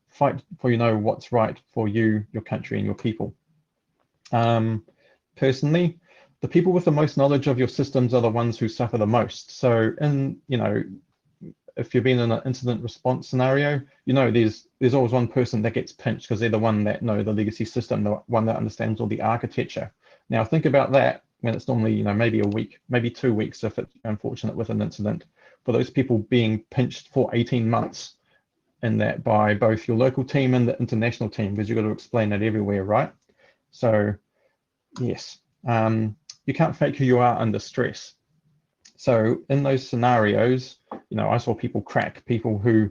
fight for what's right for you, your country, and your people. Personally, the people with the most knowledge of your systems are the ones who suffer the most. So if you've been in an incident response scenario, there's always one person that gets pinched because they're the one that know the legacy system, the one that understands all the architecture. Now think about that when it's normally maybe a week, maybe 2 weeks if it's unfortunate with an incident. For those people being pinched for 18 months in that by both your local team and the international team, because you've got to explain it everywhere, right? So yes, you can't fake who you are under stress. So in those scenarios, I saw people crack, people who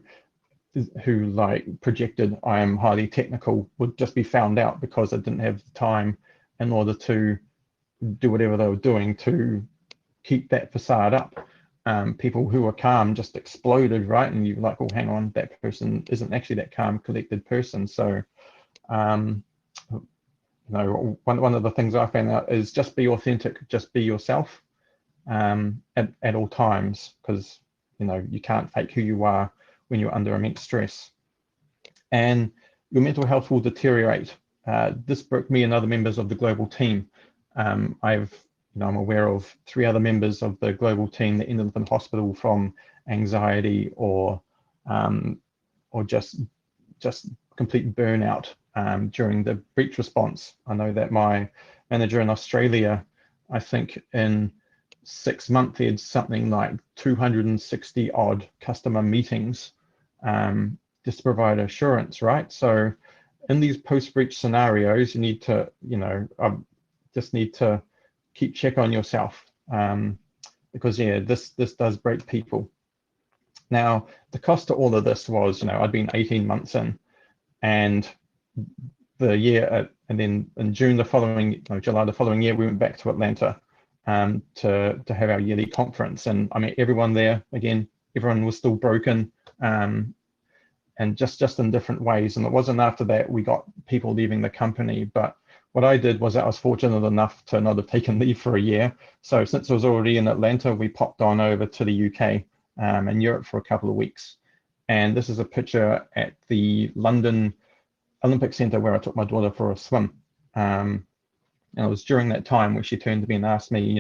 like projected I am highly technical would just be found out because they didn't have the time in order to do whatever they were doing to keep that facade up. People who were calm just exploded, right? And you're like, oh, hang on, that person isn't actually that calm, collected person. So, one of the things I found out is just be authentic, just be yourself at all times, because you can't fake who you are when you're under immense stress, and your mental health will deteriorate. This broke me and other members of the global team. I'm aware of 3 other members of the global team that ended up in hospital from anxiety or just complete burnout during the breach response. I know that my manager in Australia, I think in 6 months, he had something like 260 odd customer meetings just to provide assurance, right? So in these post-breach scenarios, you need to, just need to keep check on yourself, because this does break people. Now, the cost to all of this was, I'd been 18 months in, and the year, and then in June the following, July the following year, we went back to Atlanta to have our yearly conference. And I mean, everyone there, again, everyone was still broken, and just in different ways. And it wasn't after that we got people leaving the company, but what I did was that I was fortunate enough to not have taken leave for a year. So since I was already in Atlanta, we popped on over to the UK and Europe for a couple of weeks. And this is a picture at the London Olympic Centre where I took my daughter for a swim. And it was during that time where she turned to me and asked me,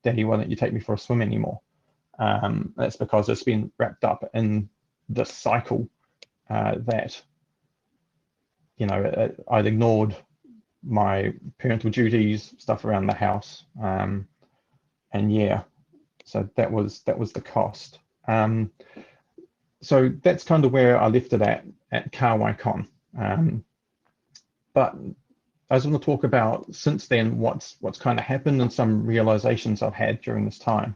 Daddy, why don't you take me for a swim anymore? That's because it's been wrapped up in this cycle that, I'd ignored my parental duties, stuff around the house, and yeah, so that was the cost. So that's kind of where I left it at ComfyCon. But I just want to talk about since then what's kind of happened and some realizations I've had during this time.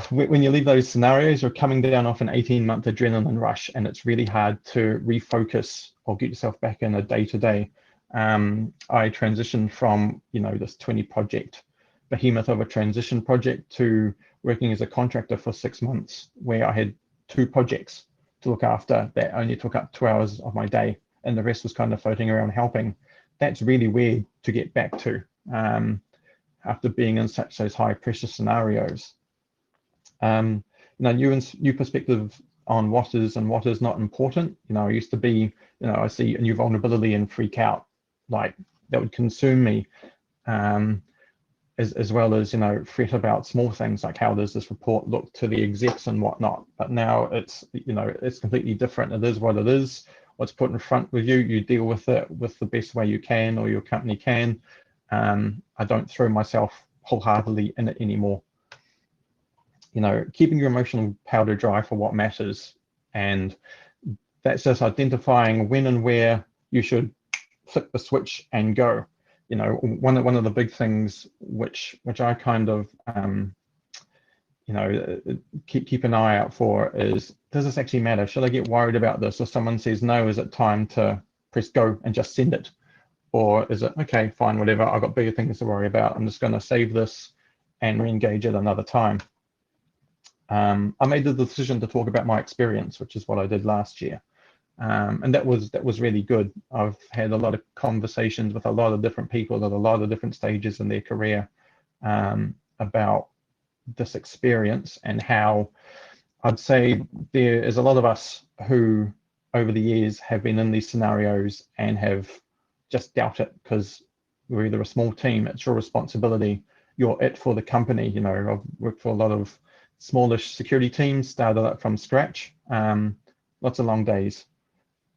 When you leave those scenarios, you're coming down off an 18-month adrenaline rush, and it's really hard to refocus or get yourself back in a day-to-day. I transitioned from this 20-project behemoth of a transition project to working as a contractor for 6 months, where I had 2 projects to look after that only took up 2 hours of my day, and the rest was kind of floating around helping. that's really weird to get back to after being in such those high pressure scenarios. New perspective on what is and what is not important. I used to be, I see a new vulnerability and freak out, like that would consume me, as well as, fret about small things like how does this report look to the execs and whatnot. But now it's, it's completely different. It is what it is. What's put in front of you, you deal with it with the best way you can, or your company can. I don't throw myself wholeheartedly in it anymore. Keeping your emotional powder dry for what matters. And that's just identifying when and where you should flip the switch and go. One of the big things which I kind of, keep an eye out for is, does this actually matter? Should I get worried about this? If someone says no, is it time to press go and just send it? Or is it, okay, fine, whatever, I've got bigger things to worry about. I'm just going to save this and re-engage it another time. I made the decision to talk about my experience, which is what I did last year. And that was really good. I've had a lot of conversations with a lot of different people at a lot of different stages in their career about this experience, and how I'd say there is a lot of us who over the years have been in these scenarios and have just doubt it because we're either a small team, it's your responsibility, you're it for the company. I've worked for a lot of smallish security teams, started up from scratch, lots of long days.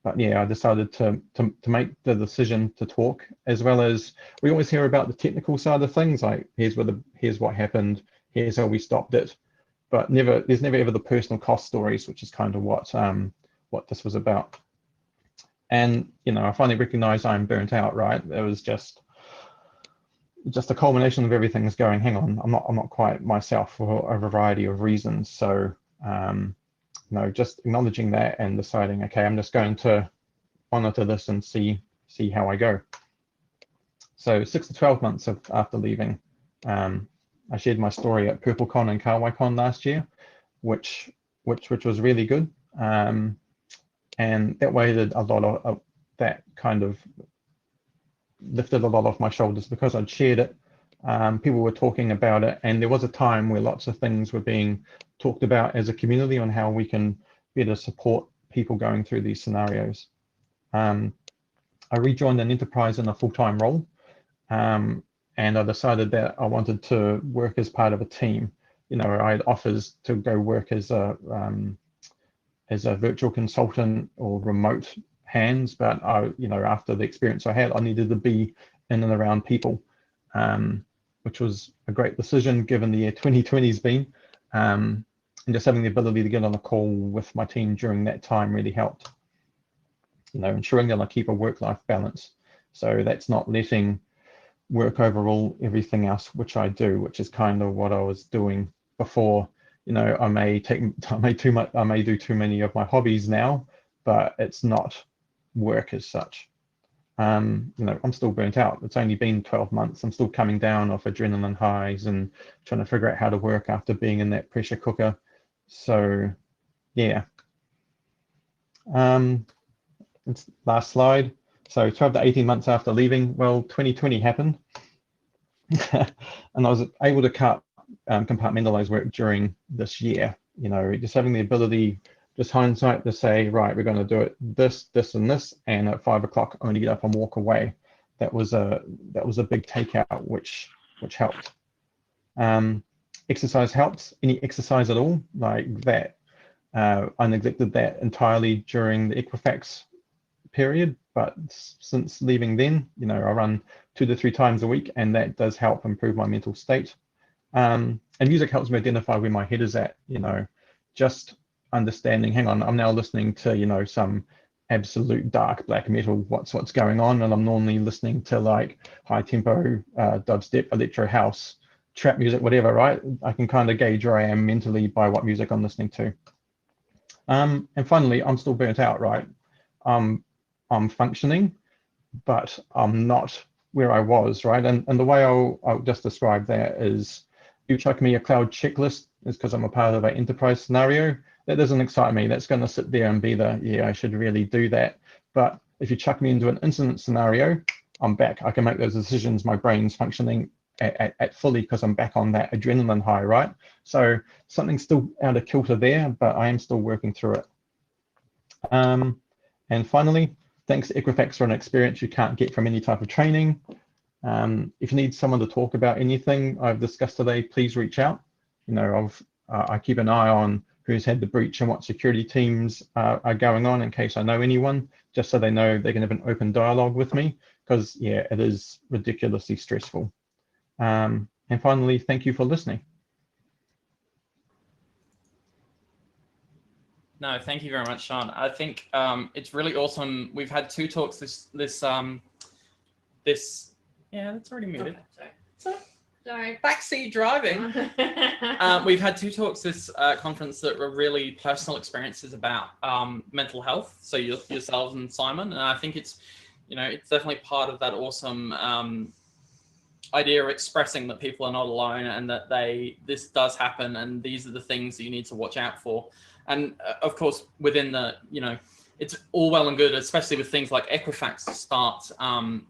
But yeah, I decided to make the decision to talk, as well as we always hear about the technical side of things, like here's what happened, here's how we stopped it, but there's never ever the personal cost stories, which is kind of what this was about. And I finally recognized I'm burnt out, right? It was just a culmination of everything is going, hang on, I'm not quite myself for a variety of reasons. So just acknowledging that and deciding, okay, I'm just going to monitor this and see how I go. So 6 to 12 months after leaving, I shared my story at ComfyCon and ComfyCon last year, which was really good. And that weighted a lot of that, kind of lifted a lot off my shoulders because I'd shared it. People were talking about it, and there was a time where lots of things were being talked about as a community on how we can better support people going through these scenarios. I rejoined an enterprise in a full-time role, and I decided that I wanted to work as part of a team. I had offers to go work as a virtual consultant or remote hands, but after the experience I had, I needed to be in and around people, which was a great decision given the year 2020's been. And just having the ability to get on a call with my team during that time really helped. Ensuring that I keep a work-life balance. So that's not letting work overall everything else, which I do, which is kind of what I was doing before. I may do too many of my hobbies now, but it's not work as such. I'm still burnt out. It's only been 12 months. I'm still coming down off adrenaline highs and trying to figure out how to work after being in that pressure cooker. So yeah. It's last slide. So 12 to 18 months after leaving, well, 2020 happened. And I was able to compartmentalize work during this year, just having the ability, just hindsight, to say, right, we're going to do it this, and this, and at 5 o'clock only get up and walk away. That was a big takeout, which helped. Exercise helps. Any exercise at all, like that. I neglected that entirely during the Equifax period, but since leaving then, I run 2 to 3 times a week, and that does help improve my mental state. And music helps me identify where my head is at, just understanding, hang on, I'm now listening to, some absolute dark black metal, what's going on, and I'm normally listening to like high tempo dubstep, electro house, trap music, whatever, right? I can kind of gauge where I am mentally by what music I'm listening to. And finally, I'm still burnt out, right? I'm functioning, but I'm not where I was, right? And the way I'll just describe that is, you chuck me a cloud checklist is because I'm a part of an enterprise scenario. That doesn't excite me. That's going to sit there and be the, yeah, I should really do that. But if you chuck me into an incident scenario, I'm back. I can make those decisions. My brain's functioning at fully because I'm back on that adrenaline high, right? So something's still out of kilter there, but I am still working through it. And finally, thanks to Equifax for an experience you can't get from any type of training. If you need someone to talk about anything I've discussed today, please reach out. You know, I keep an eye on who's had the breach and what security teams are going on in case I know anyone, just so they know they can have an open dialogue with me, because yeah, it is ridiculously stressful. And finally, thank you for listening. No, thank you very much, Sean. I think it's really awesome. We've had 2 talks this yeah, that's already muted. Okay, sorry. Backseat driving. We've had 2 talks this conference that were really personal experiences about mental health. So yourselves and Simon, and I think it's, you know, it's definitely part of that awesome idea of expressing that people are not alone and that this does happen and these are the things that you need to watch out for. And of course, within the, you know, it's all well and good, especially with things like Equifax, to start,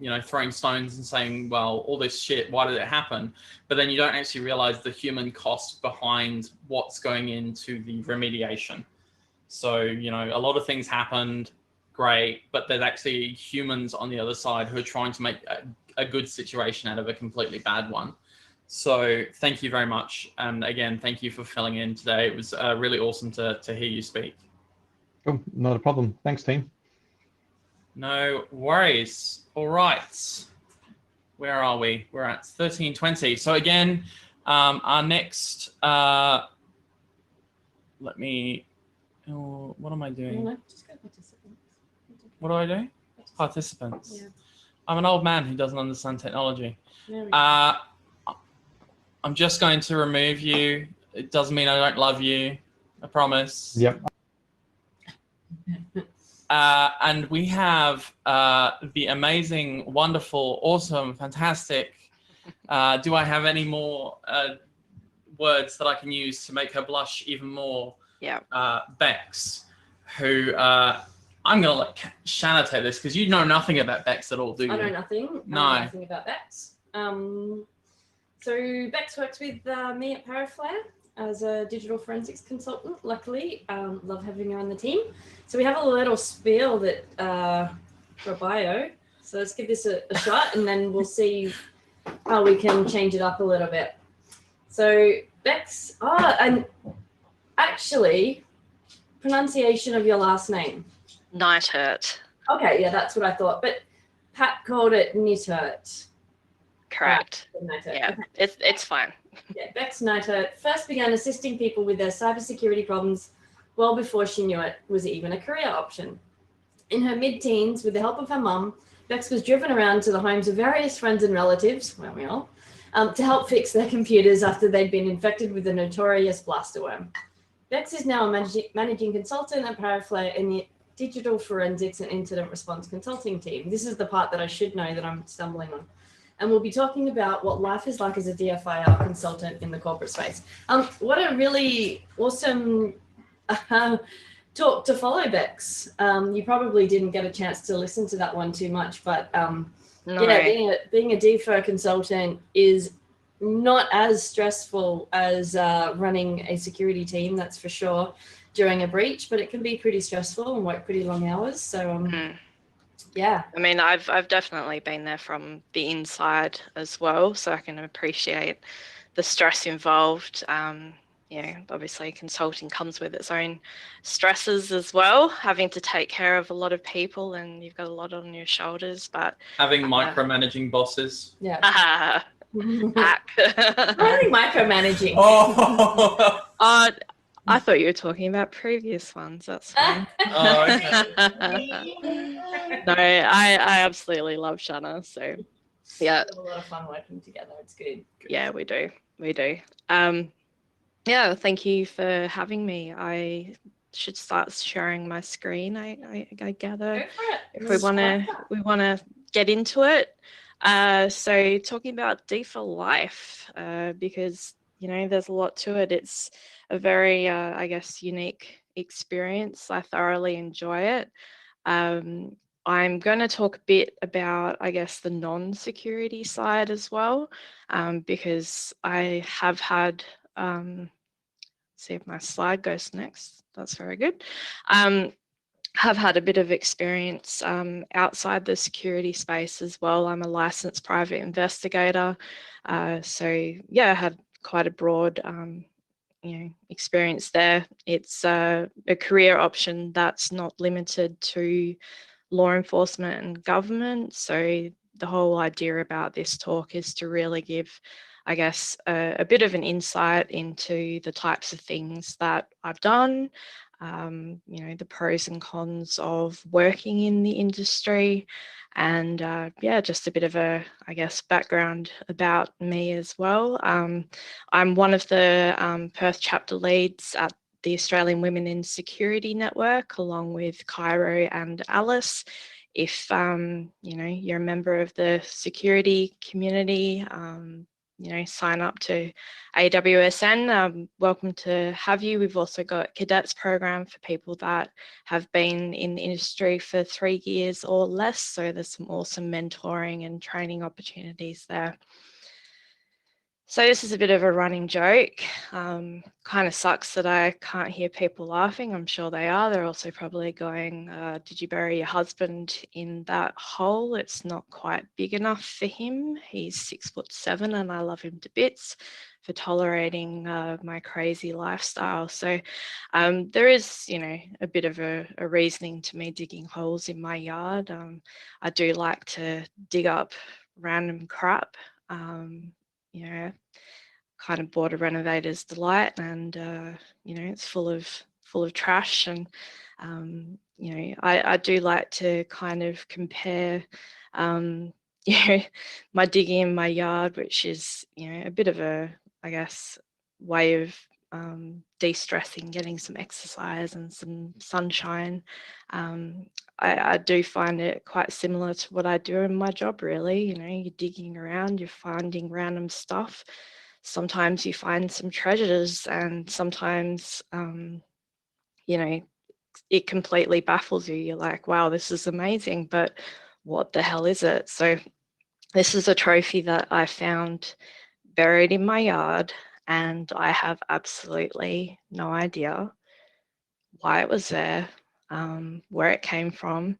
you know, throwing stones and saying, well, all this shit, why did it happen? But then you don't actually realize the human cost behind what's going into the remediation. So, you know, a lot of things happened, great, but there's actually humans on the other side who are trying to make a good situation out of a completely bad one. So thank you very much. And again, thank you for filling in today. It was really awesome to hear you speak. Oh, not a problem. Thanks, team. No worries. All right. Where are we? We're at 13:20. So again, our next, let me, what am I doing? No, just go participants. What do I do? Participants. Yeah. I'm an old man who doesn't understand technology. There we go. I'm just going to remove you. It doesn't mean I don't love you. I promise. Yep. And we have the amazing, wonderful, awesome, fantastic. Do I have any more words that I can use to make her blush even more? Yeah. Bex, who I'm going to let Shanna take this because you know nothing about Bex at all, do you? I know nothing. No. I know nothing about Bex. So Bex works with me at Paraflare as a digital forensics consultant. Luckily, love having her on the team. So we have a little spiel that for bio. So let's give this a shot, and then we'll see how we can change it up a little bit. So Bex, and actually, pronunciation of your last name. Neithert. Okay, yeah, that's what I thought. But Pat called it Neithert. Correct. Neithert. Yeah, Okay. it's fine. Yeah, Bex Neithert first began assisting people with their cybersecurity problems well before she knew it was even a career option. In her mid-teens, with the help of her mum, Bex was driven around to the homes of various friends and relatives, well, we all, to help fix their computers after they'd been infected with the notorious blasterworm. Bex is now a managing consultant at Paraflare in the Digital Forensics and Incident Response Consulting team. This is the part that I should know that I'm stumbling on. And we'll be talking about what life is like as a DFIR consultant in the corporate space. What a really awesome talk to follow, Bex. You probably didn't get a chance to listen to that one too much, but No. yeah, being a DFIR consultant is not as stressful as running a security team, that's for sure, during a breach, but it can be pretty stressful and work pretty long hours. So yeah. I mean, I've definitely been there from the inside as well, so I can appreciate the stress involved. You know, obviously consulting comes with its own stresses as well, having to take care of a lot of people and you've got a lot on your shoulders, but Having micromanaging bosses. Yeah. hack. Really micromanaging. Oh. I thought you were talking about previous ones. That's fine. Oh, okay. No, I absolutely love Shanna. So yeah. We have a lot of fun working together. It's good. Yeah, we do. Yeah, thank you for having me. I should start sharing my screen. I gather Go for it. if we wanna get into it. So talking about D for life, because you know there's a lot to it. It's a very I guess unique experience. I thoroughly enjoy it. I'm going to talk a bit about, I guess, the non-security side as well, because I have had, see if my slide goes next. That's very good. Have had a bit of experience outside the security space as well. I'm a licensed private investigator. So yeah, I had quite a broad experience there. It's a career option that's not limited to law enforcement and government. So the whole idea about this talk is to really give, I guess, a bit of an insight into the types of things that I've done, the pros and cons of working in the industry, and yeah, just a bit of a, I guess, background about me as well. I'm one of the Perth chapter leads at the Australian Women in Security Network, along with Cairo and Alice. If you're a member of the security community, sign up to AWSN. Welcome to have you. We've also got cadets program for people that have been in the industry for 3 years or less. So there's some awesome mentoring and training opportunities there. So this is a bit of a running joke. Kind of sucks that I can't hear people laughing. I'm sure they are. They're also probably going, did you bury your husband in that hole? It's not quite big enough for him. He's 6'7" and I love him to bits for tolerating my crazy lifestyle. So there is, a bit of a reasoning to me digging holes in my yard. I do like to dig up random crap. Kind of bought a renovator's delight, and it's full of trash, and I do like to kind of compare my digging in my yard, which is a bit of a, I guess, way of de-stressing, getting some exercise and some sunshine. I do find it quite similar to what I do in my job, really. You're digging around, you're finding random stuff. Sometimes you find some treasures, and sometimes, it completely baffles you. You're like, wow, this is amazing, but what the hell is it? So this is a trophy that I found buried in my yard, and I have absolutely no idea why it was there, where it came from.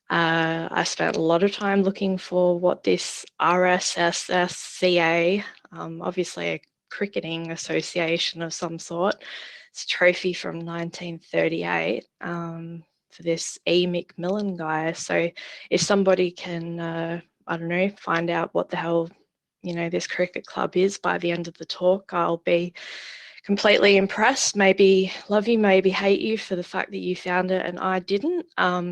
I spent a lot of time looking for what this RSSSCA, obviously a cricketing association of some sort. It's a trophy from 1938 for this E. McMillan guy. So if somebody can, I don't know, find out what the hell, this cricket club is by the end of the talk, I'll be completely impressed. Maybe love you, maybe hate you for the fact that you found it and I didn't.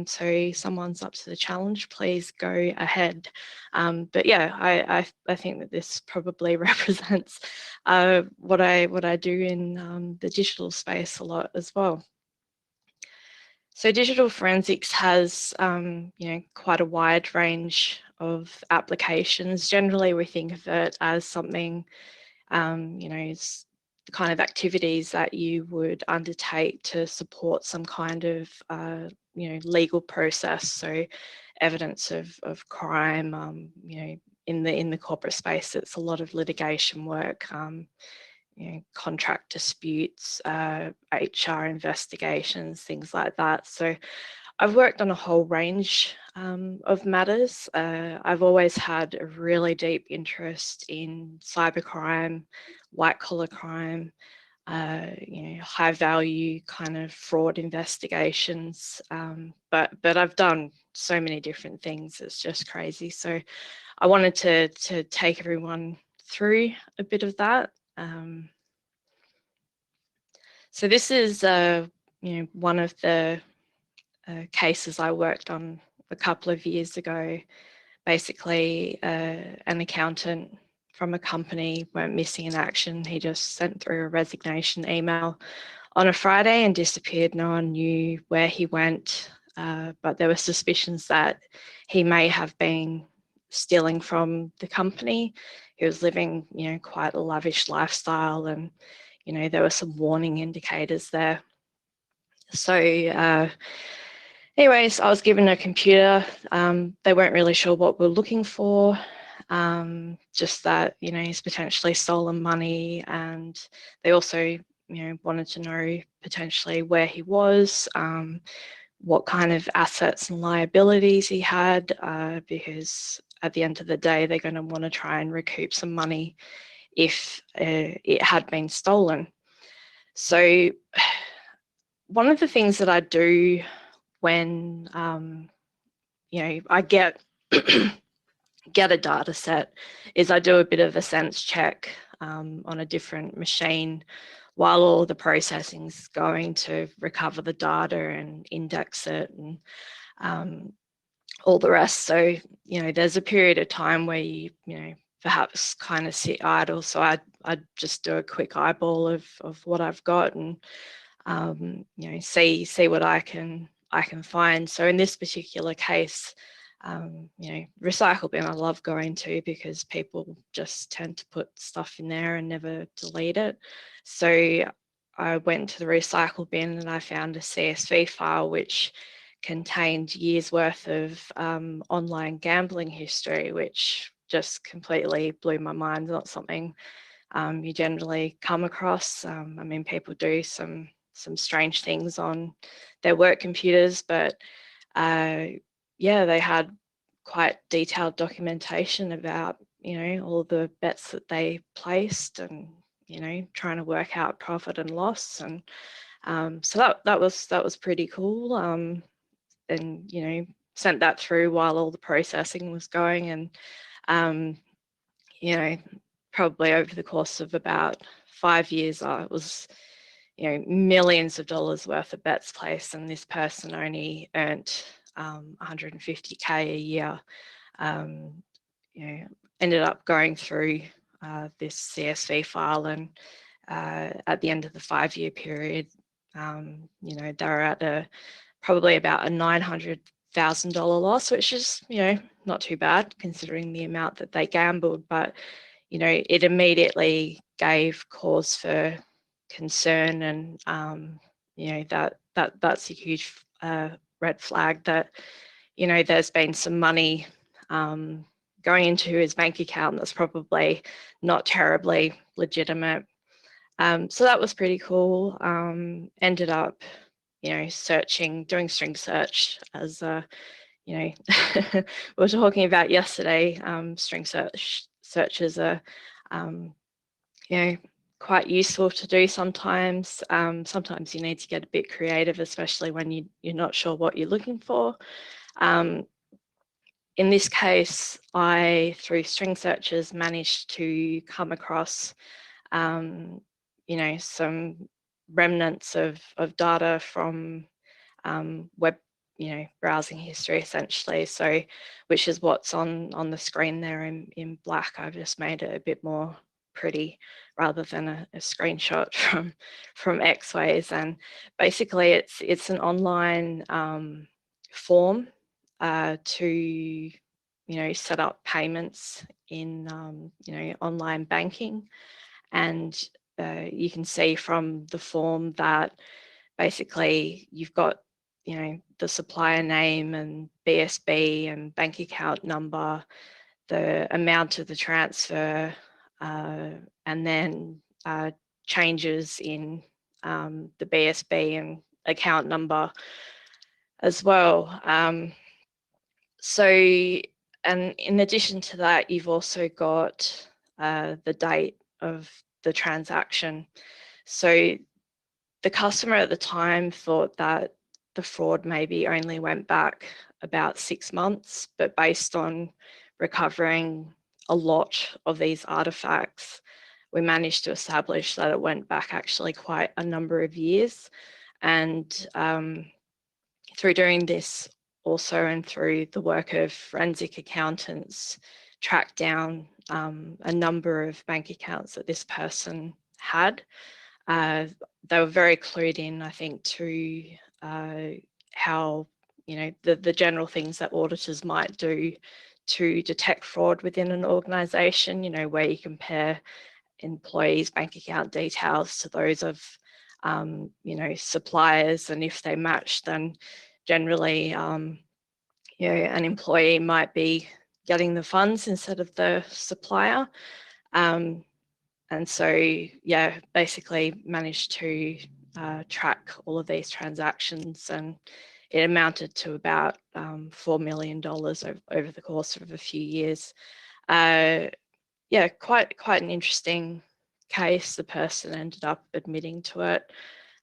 So someone's up to the challenge, please go ahead. But yeah, I think that this probably represents what I do in the digital space a lot as well. So digital forensics has quite a wide range of applications. Generally, we think of it as something it's the kind of activities that you would undertake to support some kind of legal process. So evidence of crime, in the corporate space, it's a lot of litigation work, contract disputes, HR investigations, things like that. So I've worked on a whole range of matters. I've always had a really deep interest in cybercrime, white collar crime, high value kind of fraud investigations. But I've done so many different things. It's just crazy. So I wanted to take everyone through a bit of that. So this is one of the cases I worked on a couple of years ago. Basically, an accountant from a company went missing in action. He just sent through a resignation email on a Friday and disappeared. No one knew where he went, but there were suspicions that he may have been stealing from the company. He was living, quite a lavish lifestyle, and there were some warning indicators there. So Anyways, I was given a computer. They weren't really sure what we're looking for. Just that, he's potentially stolen money, and they also, wanted to know potentially where he was, what kind of assets and liabilities he had, because at the end of the day, they're going to want to try and recoup some money if it had been stolen. So one of the things that I do when, I get get a data set is I do a bit of a sense check on a different machine while all the processing's going to recover the data and index it and all the rest. So, there's a period of time where you perhaps kind of sit idle. So I just do a quick eyeball of what I've got and, see what I can find. So in this particular case, recycle bin I love going to because people just tend to put stuff in there and never delete it. So I went to the recycle bin and I found a CSV file which contained years worth of online gambling history, which just completely blew my mind. Not something you generally come across. I mean, people do some strange things on their work computers, but yeah, they had quite detailed documentation about, all the bets that they placed and, trying to work out profit and loss. And so that was pretty cool. And, sent that through while all the processing was going. And, probably over the course of about 5 years, it was, millions of dollars worth of bets placed, and this person only earned 150K a year. Ended up going through this CSV file, and at the end of the 5-year period, they're at probably about a $900,000 loss, which is, not too bad considering the amount that they gambled. But, it immediately gave cause for concern, and that's a huge red flag that there's been some money going into his bank account that's probably not terribly legitimate. So that was pretty cool. Ended up searching, doing string search as we were talking about yesterday. String searches are quite useful to do sometimes. Sometimes you need to get a bit creative, especially when you're not sure what you're looking for. In this case, I, through string searches, managed to come across, some remnants of data from web, browsing history, essentially. So, which is what's on the screen there in black. I've just made it a bit more pretty rather than a screenshot from X-Ways. And basically, it's an online form to set up payments in online banking, and you can see from the form that basically you've got the supplier name and BSB and bank account number, the amount of the transfer, and then changes in the BSB and account number as well. So, and in addition to that, you've also got the date of the transaction. So the customer at the time thought that the fraud maybe only went back about 6 months, but based on recovering a lot of these artifacts, we managed to establish that it went back actually quite a number of years. And through doing this also, and through the work of forensic accountants, tracked down a number of bank accounts that this person had. They were very clued in, I think, to how, the general things that auditors might do to detect fraud within an organisation, where you compare employees' bank account details to those of, suppliers, and if they match, then generally, you know, an employee might be getting the funds instead of the supplier. And so, yeah, basically managed to track all of these transactions, and it amounted to about $4 million over the course of a few years. Yeah, quite an interesting case. The person ended up admitting to it.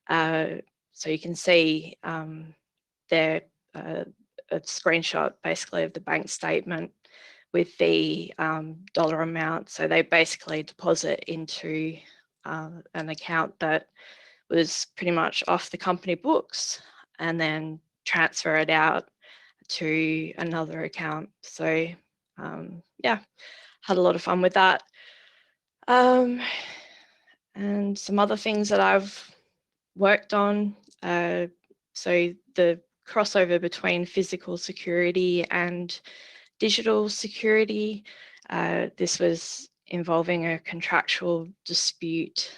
So you can see there a screenshot basically of the bank statement with the dollar amount. So they basically deposit into an account that was pretty much off the company books and then transfer it out to another account. So yeah, had a lot of fun with that. And some other things that I've worked on. So the crossover between physical security and digital security. This was involving a contractual dispute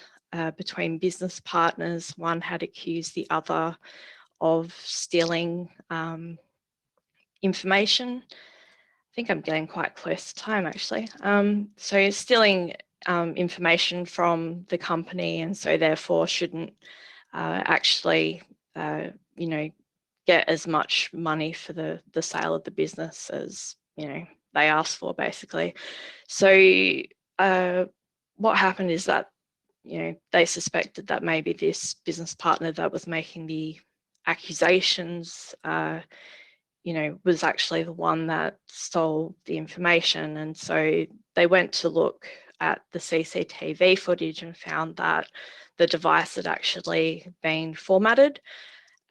between business partners. One had accused the other of stealing information. I think I'm getting quite close to time actually. So stealing information from the company, and so therefore shouldn't actually, you know, get as much money for the sale of the business as, you know, they asked for basically. So what happened is that, you know, they suspected that maybe this business partner that was making the accusations, you know, was actually the one that stole the information. And so they went to look at the CCTV footage and found that the device had actually been formatted.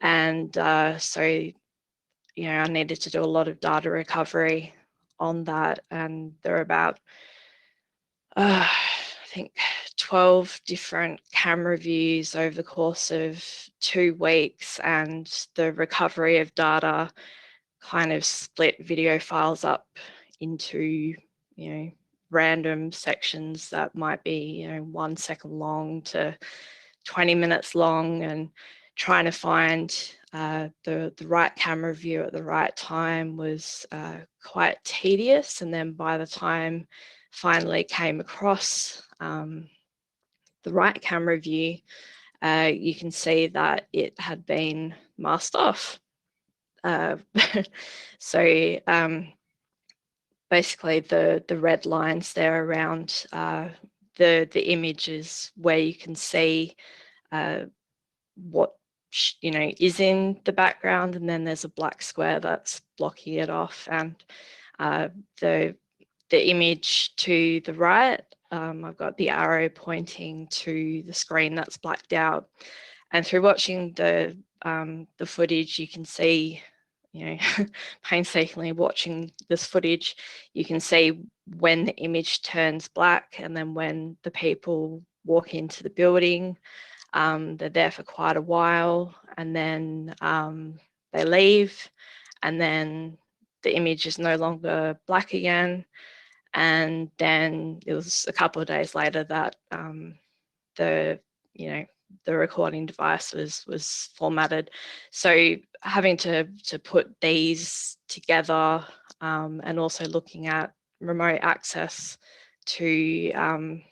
And so, you know, I needed to do a lot of data recovery on that. And there are about, I think, 12 different camera views over the course of 2 weeks. And the recovery of data kind of split video files up into, you know, random sections that might be, you know, 1 second long to 20 minutes long, and trying to find the right camera view at the right time was quite tedious. And then by the time finally came across the right camera view, you can see that it had been masked off. So basically the red lines there around the images where you can see what, you know, is in the background, and then there's a black square that's blocking it off. And the image to the right, I've got the arrow pointing to the screen that's blacked out. And through watching the footage, you can see, you know, painstakingly watching this footage, you can see when the image turns black, and then when the people walk into the building, they're there for quite a while, and then they leave, and then the image is no longer black again. And then it was a couple of days later that the, you know, the recording device was formatted. So having to put these together, and also looking at remote access to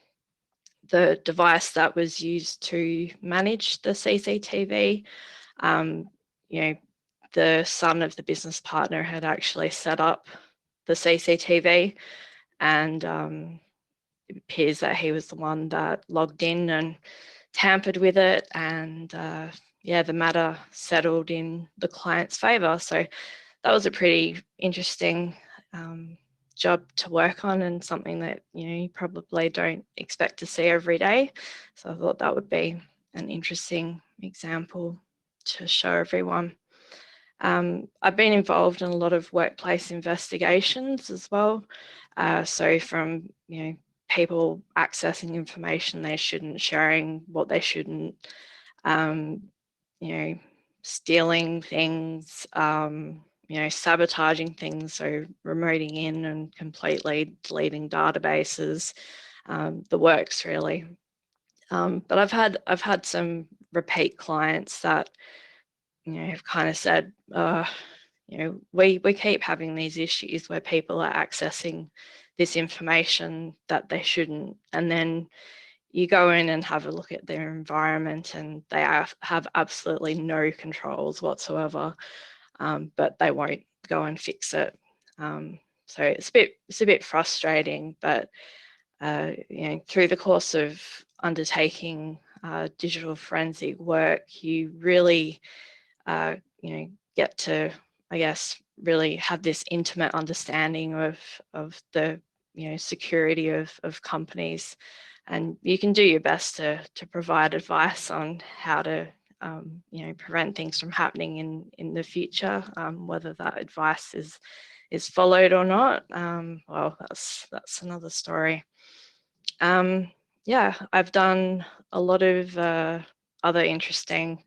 the device that was used to manage the CCTV. You know, the son of the business partner had actually set up the CCTV, and it appears that he was the one that logged in and tampered with it. And yeah, the matter settled in the client's favour. So that was a pretty interesting job to work on, and something that, you know, you probably don't expect to see every day. So I thought that would be an interesting example to show everyone. I've been involved in a lot of workplace investigations as well. So from, you know, people accessing information they shouldn't, sharing what they shouldn't, you know, stealing things, you know, sabotaging things, so remoting in and completely deleting databases, the works really. But I've had some repeat clients that have kind of said, we keep having these issues where people are accessing this information that they shouldn't, and then you go in and have a look at their environment and they have absolutely no controls whatsoever, but they won't go and fix it. So it's a bit frustrating, but through the course of undertaking digital forensic work, you really get to, I guess, really have this intimate understanding of the security of companies, and you can do your best to provide advice on how to prevent things from happening in the future. Whether that advice is followed or not, well, that's another story. Yeah, I've done a lot of other interesting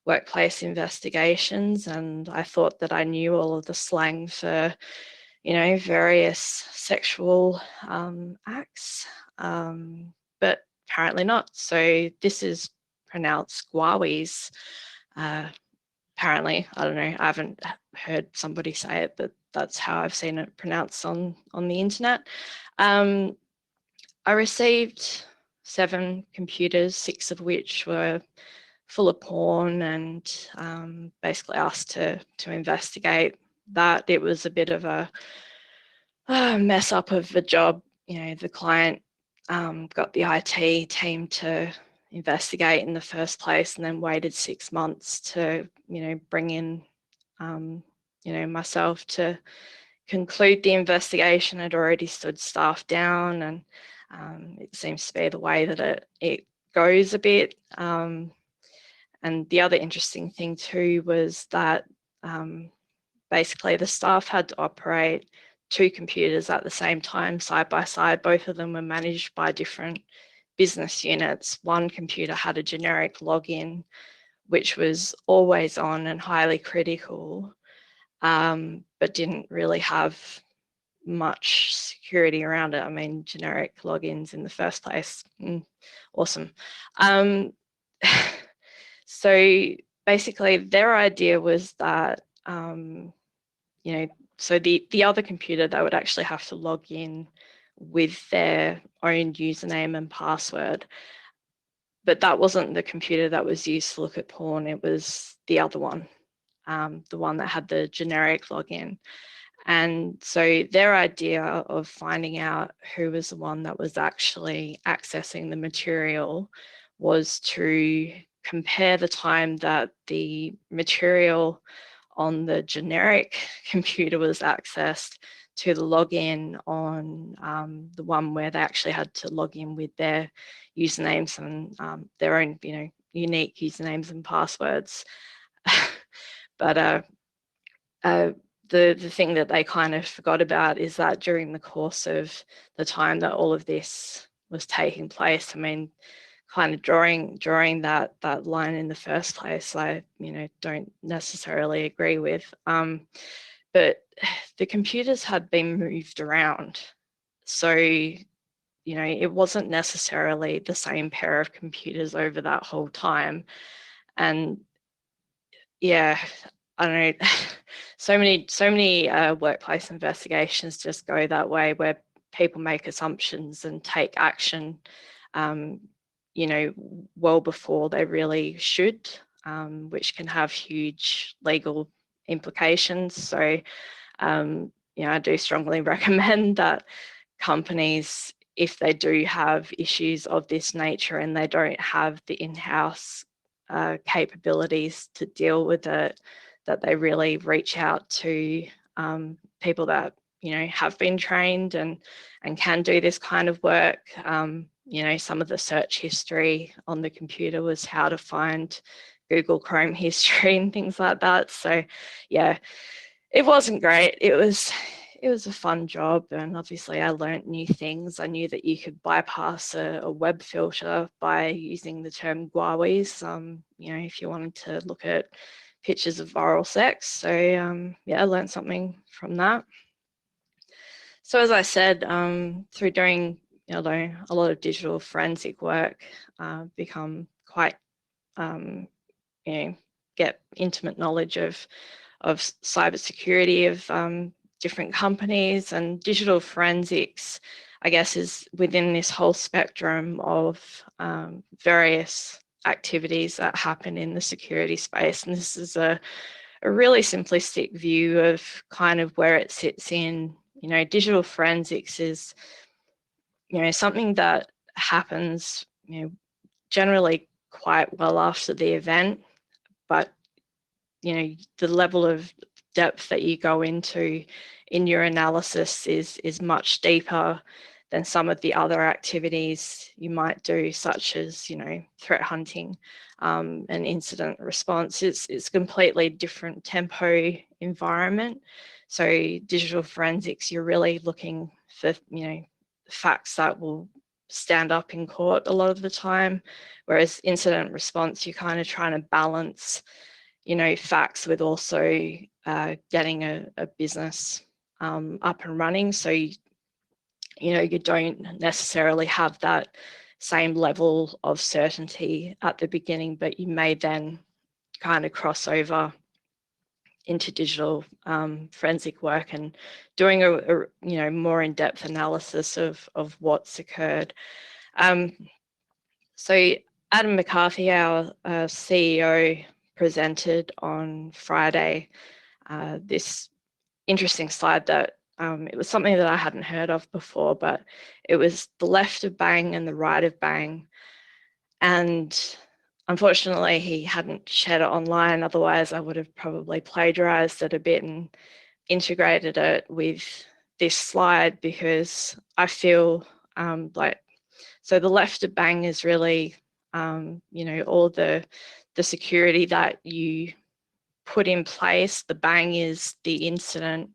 workplace investigations, and I thought that I knew all of the slang for, various sexual acts, but apparently not. So this is pronounced guawies. Apparently, I don't know, I haven't heard somebody say it, but that's how I've seen it pronounced on the internet. I received 7 computers, 6 of which were full of porn, and basically asked to investigate that. It was a bit of a mess up of the job. The client got the IT team to investigate in the first place, and then waited 6 months to bring in myself to conclude the investigation. Had already stood staff down, and it seems to be the way that it goes a bit. And the other interesting thing too was that basically the staff had to operate 2 computers at the same time, side by side. Both of them were managed by different business units. One computer had a generic login, which was always on and highly critical, but didn't really have much security around it. I mean, generic logins in the first place. Awesome. So basically their idea was that, so the other computer, they would actually have to log in with their own username and password. But that wasn't the computer that was used to look at porn. It was the other one, the one that had the generic login. And so their idea of finding out who was the one that was actually accessing the material was to compare the time that the material on the generic computer was accessed to the login on the one where they actually had to log in with their usernames and their own, unique usernames and passwords. But the thing that they kind of forgot about is that during the course of the time that all of this was taking place, I mean, kind of drawing that line in the first place, I don't necessarily agree with. But the computers had been moved around, so it wasn't necessarily the same pair of computers over that whole time. And yeah, I don't know, so many workplace investigations just go that way, where people make assumptions and take action well before they really should, which can have huge legal implications. So I do strongly recommend that companies, if they do have issues of this nature and they don't have the in-house capabilities to deal with it, that they really reach out to people that have been trained and can do this kind of work. Some of the search history on the computer was how to find Google Chrome history and things like that. So yeah, it wasn't great. It was a fun job, and obviously I learned new things. I knew that you could bypass a web filter by using the term guawies, if you wanted to look at pictures of oral sex. So yeah, I learned something from that. So as I said, through doing a lot of digital forensic work, become quite get intimate knowledge of cybersecurity of different companies, and digital forensics, I guess, is within this whole spectrum of various activities that happen in the security space. And this is a really simplistic view of kind of where it sits in. Digital forensics is, something that happens, generally quite well after the event, but the level of depth that you go into in your analysis is much deeper than some of the other activities you might do, such as threat hunting and incident response. It's completely different tempo environment. So digital forensics, you're really looking for facts that will stand up in court a lot of the time, whereas incident response, you're kind of trying to balance facts with also getting a business up and running. So you don't necessarily have that same level of certainty at the beginning, but you may then kind of cross over into digital forensic work and doing a more in-depth analysis of what's occurred. So Adam McCarthy, our CEO, presented on Friday this interesting slide that it was something that I hadn't heard of before, but it was the left of bang and the right of bang. And unfortunately, he hadn't shared it online. Otherwise, I would have probably plagiarized it a bit and integrated it with this slide, because I feel so the left of bang is really, all the security that you put in place. The bang is the incident,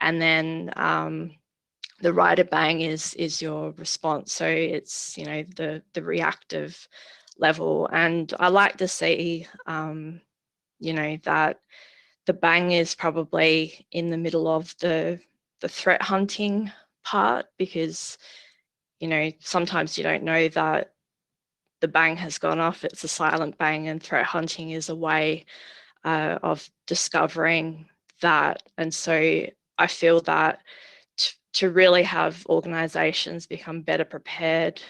and then the right of bang is your response. So it's the reactive level. And I like to see that the bang is probably in the middle of the threat hunting part, because sometimes you don't know that the bang has gone off. It's a silent bang, and threat hunting is a way of discovering that. And so I feel that to really have organizations become better prepared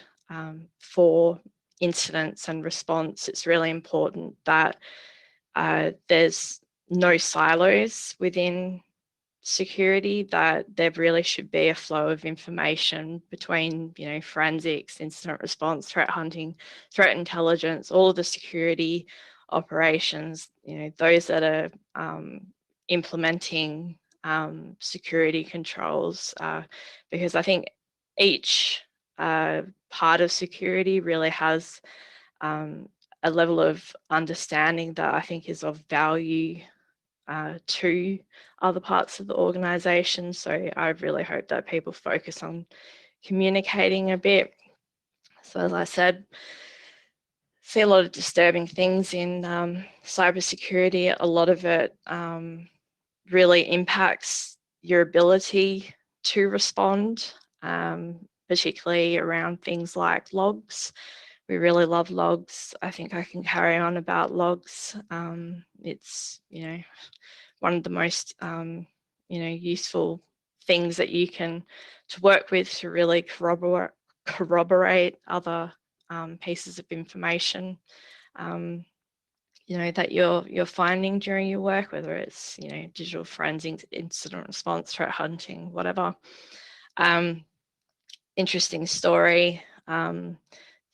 for incidents and response, it's really important that there's no silos within security, that there really should be a flow of information between forensics, incident response, threat hunting, threat intelligence, all of the security operations, those that are implementing security controls, because I think each part of security really has a level of understanding that I think is of value to other parts of the organization. So I really hope that people focus on communicating a bit. So as I said, see a lot of disturbing things in cybersecurity. A lot of it really impacts your ability to respond, particularly around things like logs. We really love logs. I think I can carry on about logs. It's one of the most useful things that you can to work with to really corroborate other pieces of information that you're finding during your work, whether it's digital forensics, incident response, threat hunting, whatever. Interesting story.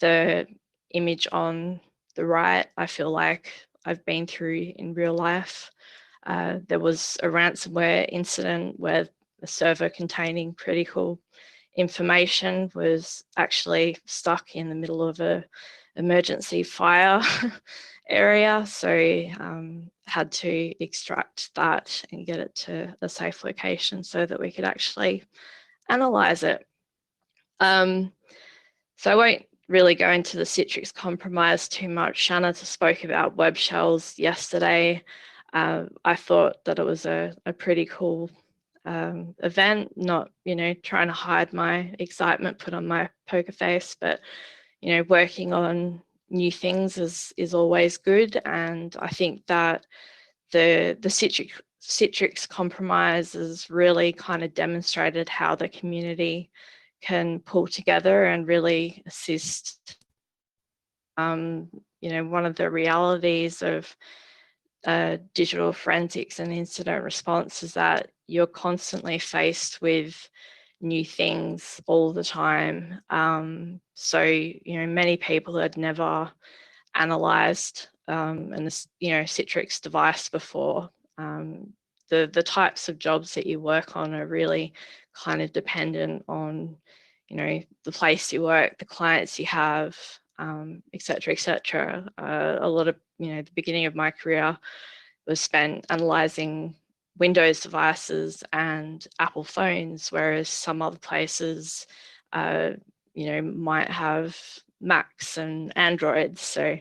The image on the right, I feel like I've been through in real life. There was a ransomware incident where a server containing critical information was actually stuck in the middle of a emergency fire area. So had to extract that and get it to a safe location so that we could actually analyze it. So I won't really go into the Citrix compromise too much. Shanna spoke about web shells yesterday. I thought that it was a pretty cool event, not trying to hide my excitement, put on my poker face, but working on new things is always good, and I think that the Citrix compromise has really kind of demonstrated how the community can pull together and really assist. You know, one of the realities of digital forensics and incident response is that you're constantly faced with new things all the time. So, you know, many people had never analyzed and this, you know, Citrix device before. The types of jobs that you work on are really kind of dependent on, you know, the place you work, the clients you have, et cetera, et cetera. A lot of, you know, the beginning of my career was spent analyzing Windows devices and Apple phones, whereas some other places, you know, might have Macs and Androids. So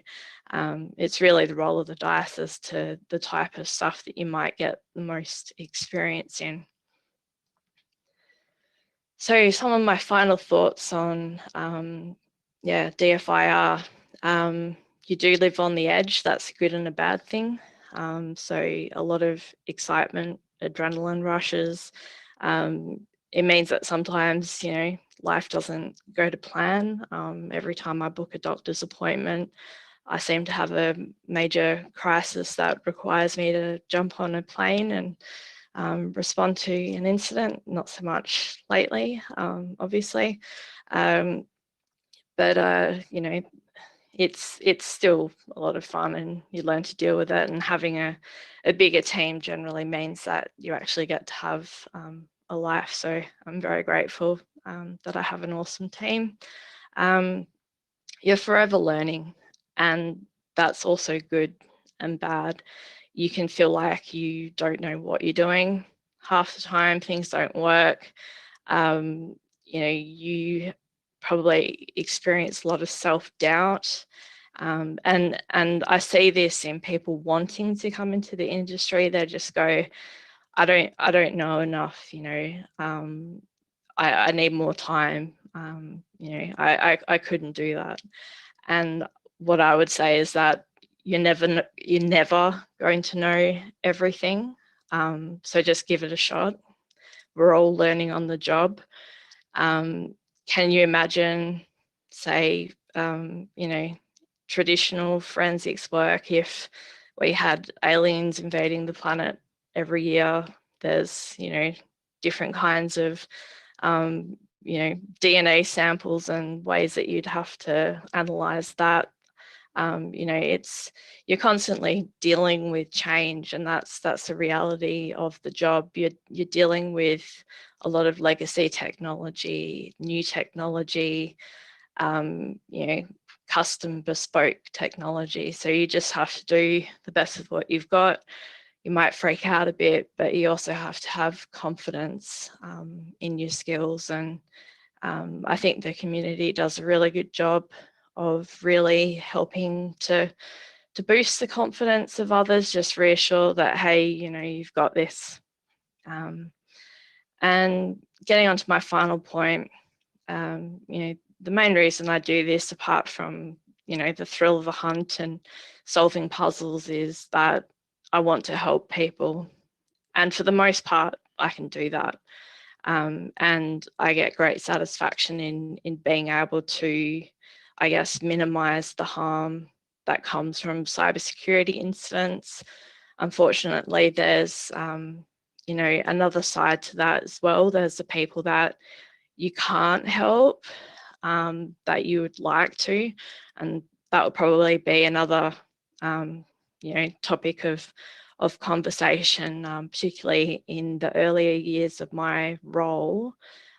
it's really the roll of the dice as to the type of stuff that you might get the most experience in. So some of my final thoughts on, yeah, DFIR. You do live on the edge. That's a good and a bad thing. So a lot of excitement, adrenaline rushes. It means that sometimes, you know, life doesn't go to plan. Every time I book a doctor's appointment, I seem to have a major crisis that requires me to jump on a plane and respond to an incident. Not so much lately, obviously. But you know, it's still a lot of fun, and you learn to deal with it, and having a bigger team generally means that you actually get to have a life. So I'm very grateful that I have an awesome team. You're forever learning, and that's also good and bad. You can feel like you don't know what you're doing. Half the time things don't work. You know, you probably experience a lot of self-doubt. And I see this in people wanting to come into the industry. They just go, I don't know enough, you know, I need more time. You know, I couldn't do that. And what I would say is that you're never going to know everything. So just give it a shot. We're all learning on the job. Can you imagine, say, you know, traditional forensics work if we had aliens invading the planet every year? There's, you know, different kinds of, you know, DNA samples and ways that you'd have to analyze that. You know, you're constantly dealing with change, and that's the reality of the job. You're dealing with a lot of legacy technology, new technology, you know, custom bespoke technology. So you just have to do the best of what you've got. You might freak out a bit, but you also have to have confidence in your skills. And I think the community does a really good job of really helping to boost the confidence of others, just reassure that, hey, you know, you've got this. And getting on to my final point, you know, the main reason I do this, apart from, you know, the thrill of the hunt and solving puzzles, is that I want to help people. And for the most part, I can do that. And I get great satisfaction in being able to, I guess, minimize the harm that comes from cybersecurity incidents. Unfortunately, there's, you know, another side to that as well. There's the people that you can't help, that you would like to, and that would probably be another, you know, topic of conversation, particularly in the earlier years of my role.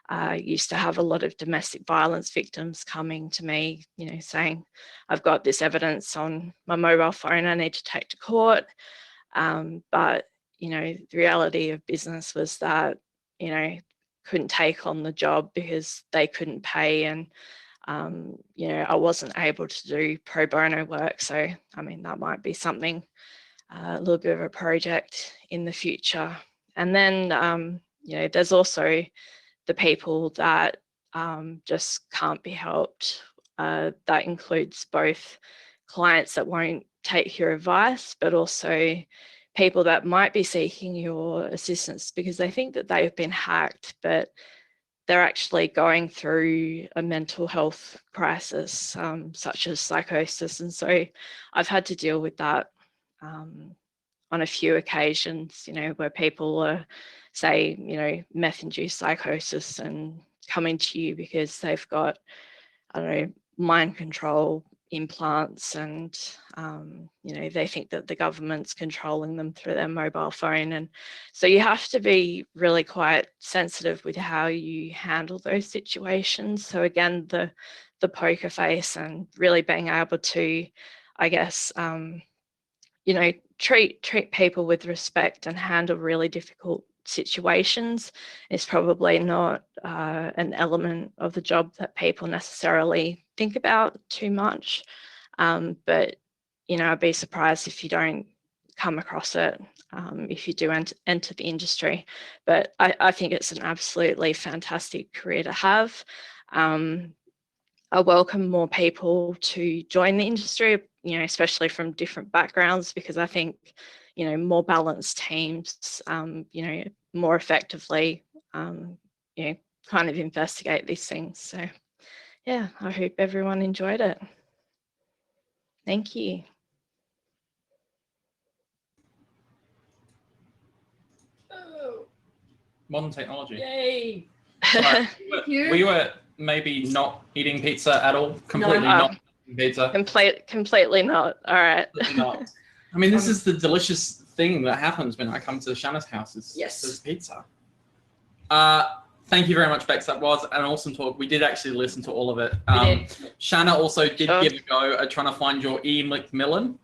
I used to have a lot of domestic violence victims coming to me, you know, saying, I've got this evidence on my mobile phone I need to take to court. But, you know, the reality of business was that, you know, couldn't take on the job because they couldn't pay, and you know, I wasn't able to do pro bono work. So, I mean, that might be something, a little bit of a project in the future. And then, you know, there's also the people that just can't be helped. that includes both clients that won't take your advice, but also people that might be seeking your assistance because they think that they've been hacked, but they're actually going through a mental health crisis, such as psychosis. And so I've had to deal with that on a few occasions, where people are, say, meth-induced psychosis and coming to you because they've got, I don't know, mind control implants and, they think that the government's controlling them through their mobile phone. And so you have to be really quite sensitive with how you handle those situations. So again, the poker face and really being able to, I guess, treat people with respect and handle really difficult situations is probably not an element of the job that people necessarily think about too much. But, I'd be surprised if you don't come across it if you do enter the industry. But I think it's an absolutely fantastic career to have. I welcome more people to join the industry, especially from different backgrounds, because I think, more balanced teams, more effectively, kind of investigate these things. So, yeah, I hope everyone enjoyed it. Thank you. Oh, Modern technology. yay. Sorry, You? we were maybe not eating pizza at all. Completely not eating pizza. Completely not. All right. Completely not. I mean, this is the delicious thing that happens when I come to Shanna's house. Is pizza. Thank you very much, Bex. That was an awesome talk. We did actually listen to all of it. We did. Shanna also did give a go at trying to find your E. McMillan.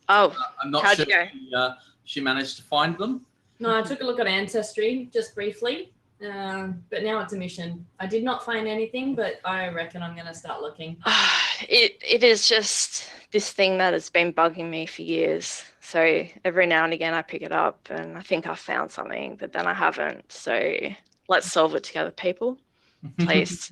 Oh, I'm not sure if she managed to find them. No, I took a look at Ancestry just briefly, but now it's a mission. I did not find anything, but I reckon I'm going to start looking. It is just this thing that has been bugging me for years. So every now and again I pick it up and I think I've found something, but then I haven't. So let's solve it together, people, please.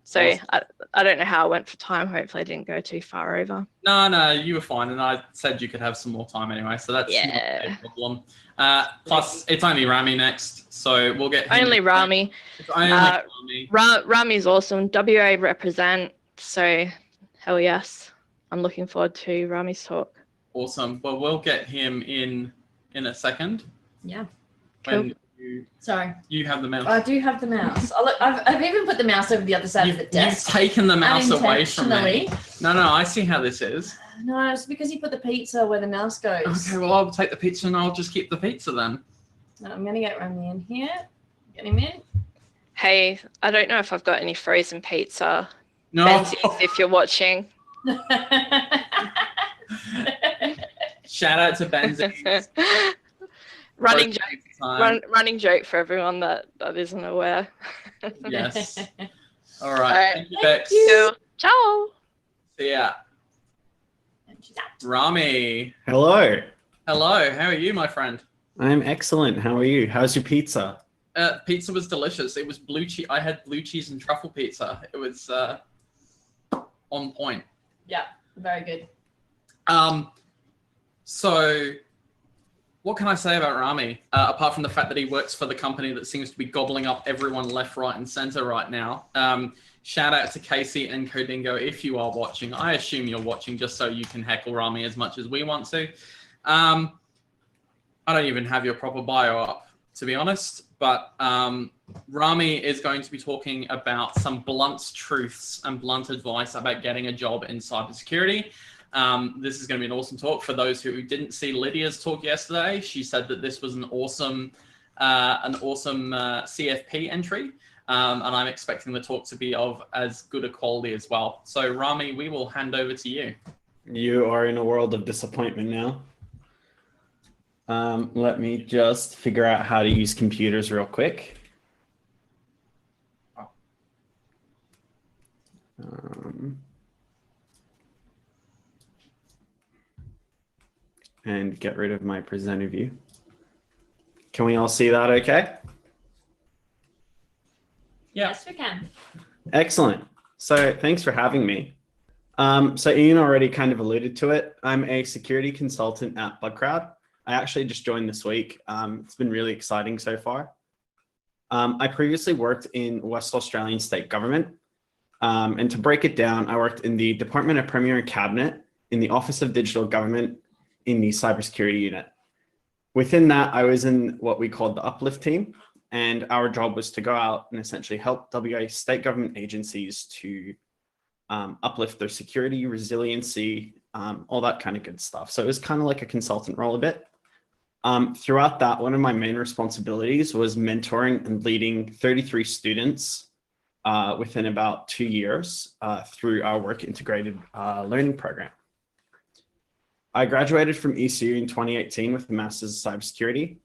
So awesome. I don't know how I went for time. Hopefully I didn't go too far over. No, you were fine. And I said you could have some more time anyway. So that's not a problem. Plus, it's only Rami next. So we'll get him. Only Rami. It's only Rami. Rami's awesome. WA represent. So hell yes. I'm looking forward to Rami's talk. Awesome. Well, we'll get him in a second. Yeah. When cool. Sorry. You have the mouse. I do have the mouse. I've even put the mouse over the other side of the desk. You've taken the mouse away from me. No, I see how this is. No, it's because you put the pizza where the mouse goes. Okay, well, I'll take the pizza and I'll just keep the pizza then. I'm going to get Rami in here. Get him in. Hey, I don't know if I've got any frozen pizza. No. Benzies, if you're watching. Shout out to Benzies. Running joke for everyone that isn't aware. Yes. All right. Thank you, Bex. Ciao. See ya. Rami. Hello. Hello. How are you, my friend? I'm excellent. How are you? How's your pizza? Pizza was delicious. It was blue cheese. I had blue cheese and truffle pizza. It was on point. Yeah, very good. So what can I say about Rami, apart from the fact that he works for the company that seems to be gobbling up everyone left, right, and center right now? Shout out to Casey and Codingo if you are watching. I assume you're watching just so you can heckle Rami as much as we want to. I don't even have your proper bio up, to be honest, but Rami is going to be talking about some blunt truths and blunt advice about getting a job in cybersecurity. This is going to be an awesome talk. For those who didn't see Lydia's talk yesterday, she said that this was an awesome CFP entry, and I'm expecting the talk to be of as good a quality as well. So Rami, we will hand over to you. You are in a world of disappointment now. Let me just figure out how to use computers real quick. And get rid of my presenter view. Can we all see that okay? Yeah. Yes, we can. Excellent. So thanks for having me. So Ian already kind of alluded to it. I'm a security consultant at BugCrowd. I actually just joined this week. It's been really exciting so far. I previously worked in West Australian state government. And to break it down, I worked in the Department of Premier and Cabinet, in the Office of Digital Government, in the cybersecurity unit. Within that, I was in what we called the Uplift team, and our job was to go out and essentially help WA state government agencies to uplift their security, resiliency, all that kind of good stuff. So it was kind of like a consultant role a bit. Throughout that, one of my main responsibilities was mentoring and leading 33 students within about 2 years through our work integrated learning program. I graduated from ECU in 2018 with a Master's of Cybersecurity.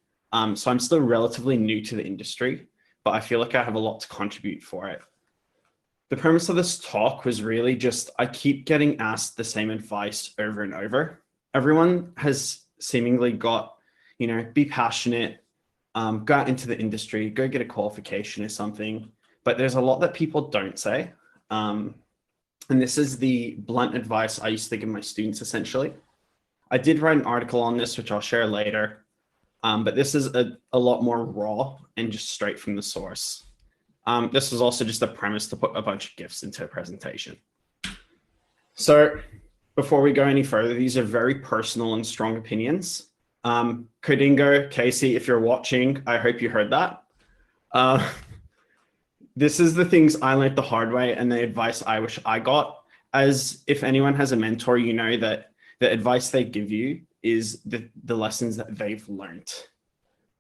So I'm still relatively new to the industry, but I feel like I have a lot to contribute for it. The premise of this talk was really just, I keep getting asked the same advice over and over. Everyone has seemingly got, you know, be passionate, go out into the industry, go get a qualification or something. But there's a lot that people don't say. And this is the blunt advice I used to give my students essentially. I did write an article on this, which I'll share later. But this is a lot more raw and just straight from the source. This was also just a premise to put a bunch of GIFs into a presentation. So before we go any further, these are very personal and strong opinions. Kodingo, Casey, if you're watching, I hope you heard that. This is the things I learned the hard way and the advice I wish I got. As if anyone has a mentor, you know that the advice they give you is the lessons that they've learned.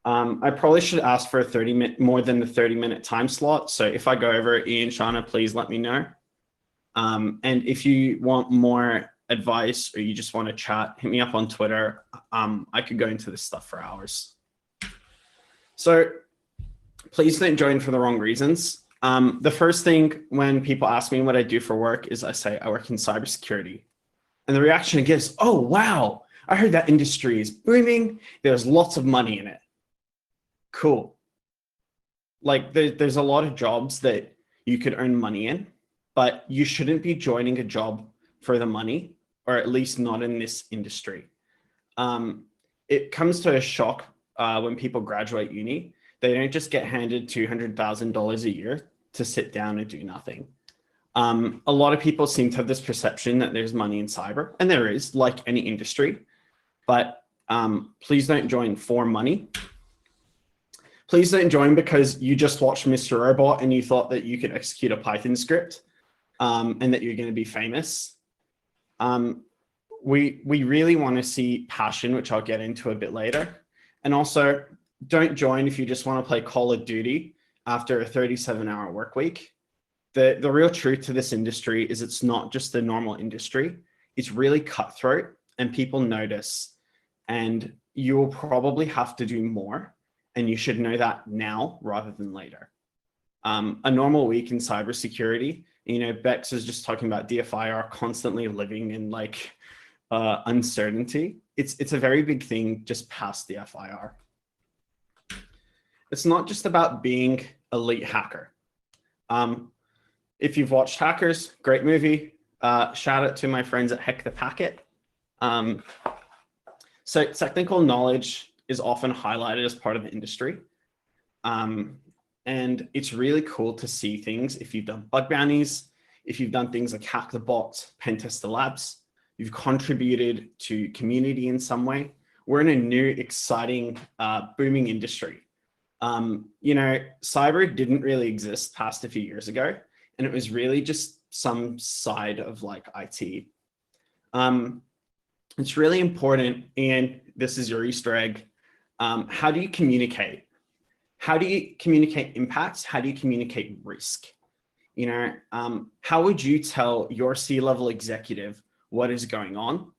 I probably should ask for a more than the 30-minute time slot. So if I go over, Ian, Shauna, please let me know. And if you want more advice or you just want to chat, hit me up on Twitter. I could go into this stuff for hours. So please don't join for the wrong reasons. The first thing when people ask me what I do for work is I say I work in cybersecurity. And the reaction I get is, oh, wow, I heard that industry is booming. There's lots of money in it. Cool. Like there's a lot of jobs that you could earn money in, but you shouldn't be joining a job for the money, or at least not in this industry. It comes to a shock when people graduate uni. They don't just get handed $200,000 a year to sit down and do nothing. A lot of people seem to have this perception that there's money in cyber, and there is, like any industry, but please don't join for money. Please don't join because you just watched Mr. Robot and you thought that you could execute a Python script and that you're going to be famous. We really want to see passion, which I'll get into a bit later. And also, don't join if you just want to play Call of Duty after a 37-hour work week. The real truth to this industry is it's not just a normal industry. It's really cutthroat and people notice, and you will probably have to do more, and you should know that now rather than later. A normal week in cybersecurity, you know, Bex is just talking about DFIR constantly living in like uncertainty. It's a very big thing just past DFIR. It's not just about being elite hacker. If you've watched Hackers, great movie. Shout out to my friends at Heck the Packet. So technical knowledge is often highlighted as part of the industry. And it's really cool to see things if you've done bug bounties, if you've done things like Hack the Bots, Pen Test the Labs, you've contributed to community in some way. We're in a new, exciting, booming industry. You know, cyber didn't really exist past a few years ago, and it was really just some side of like IT. It's really important, and this is your Easter egg. How do you communicate? How do you communicate impacts? How do you communicate risk? You know, how would you tell your C-level executive what is going on?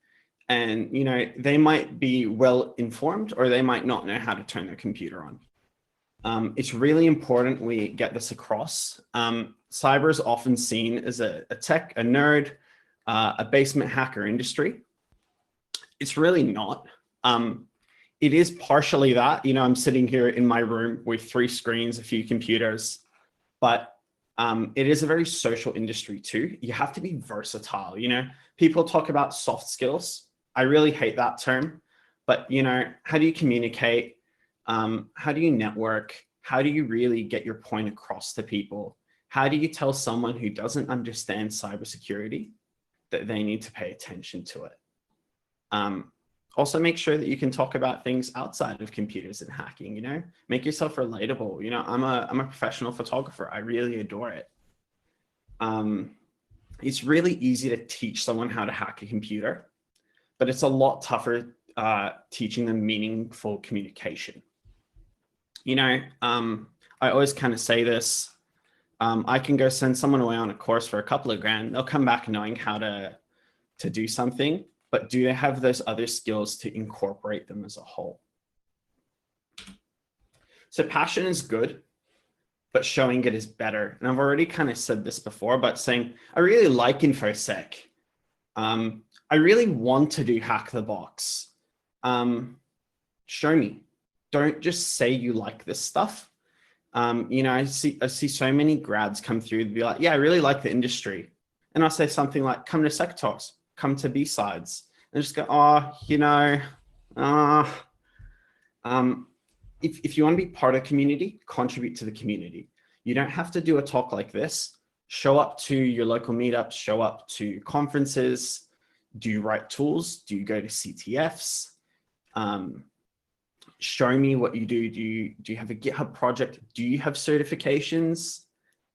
And, you know, they might be well informed or they might not know how to turn their computer on. It's really important we get this across. Cyber is often seen as a tech, a nerd, a basement hacker industry. It's really not. It is partially that. You know, I'm sitting here in my room with 3 screens, a few computers, but It is a very social industry too. You have to be versatile. You know, people talk about soft skills. I really hate that term, but you know, how do you communicate? How do you network? How do you really get your point across to people? How do you tell someone who doesn't understand cybersecurity that they need to pay attention to it? Also make sure that you can talk about things outside of computers and hacking, you know, make yourself relatable. You know, I'm a professional photographer. I really adore it. It's really easy to teach someone how to hack a computer, but it's a lot tougher teaching them meaningful communication. You know, I always kind of say this, I can go send someone away on a course for a couple of grand. They'll come back knowing how to do something, but do they have those other skills to incorporate them as a whole? So passion is good, but showing it is better. And I've already kind of said this before, but saying, I really like InfoSec. I really want to do Hack the Box. Show me. Don't just say you like this stuff. You know, I see so many grads come through and be like, yeah, I really like the industry. And I'll say something like, come to Sec Talks, come to B-Sides. And just go, oh, you know, if you want to be part of the community, contribute to the community. You don't have to do a talk like this. Show up to your local meetups, show up to conferences. Do you write tools? Do you go to CTFs? Show me what you do. Do you have a GitHub project? Do you have certifications?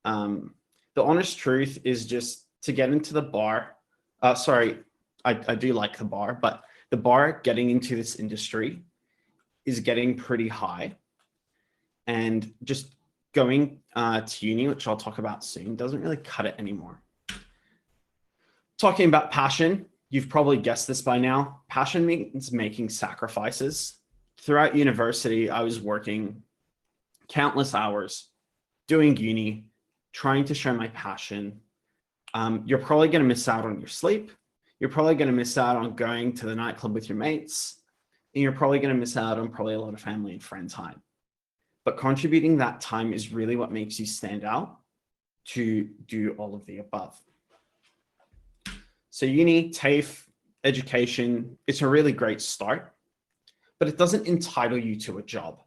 The honest truth is just to get into the bar. Sorry, I do like the bar, but the bar getting into this industry is getting pretty high. And just going to uni, which I'll talk about soon, doesn't really cut it anymore. Talking about passion, you've probably guessed this by now. Passion means making sacrifices. Throughout university, I was working countless hours, doing uni, trying to show my passion. You're probably going to miss out on your sleep. You're probably going to miss out on going to the nightclub with your mates. And you're probably going to miss out on probably a lot of family and friend time. But contributing that time is really what makes you stand out to do all of the above. So uni, TAFE, education, it's a really great start, but it doesn't entitle you to a job.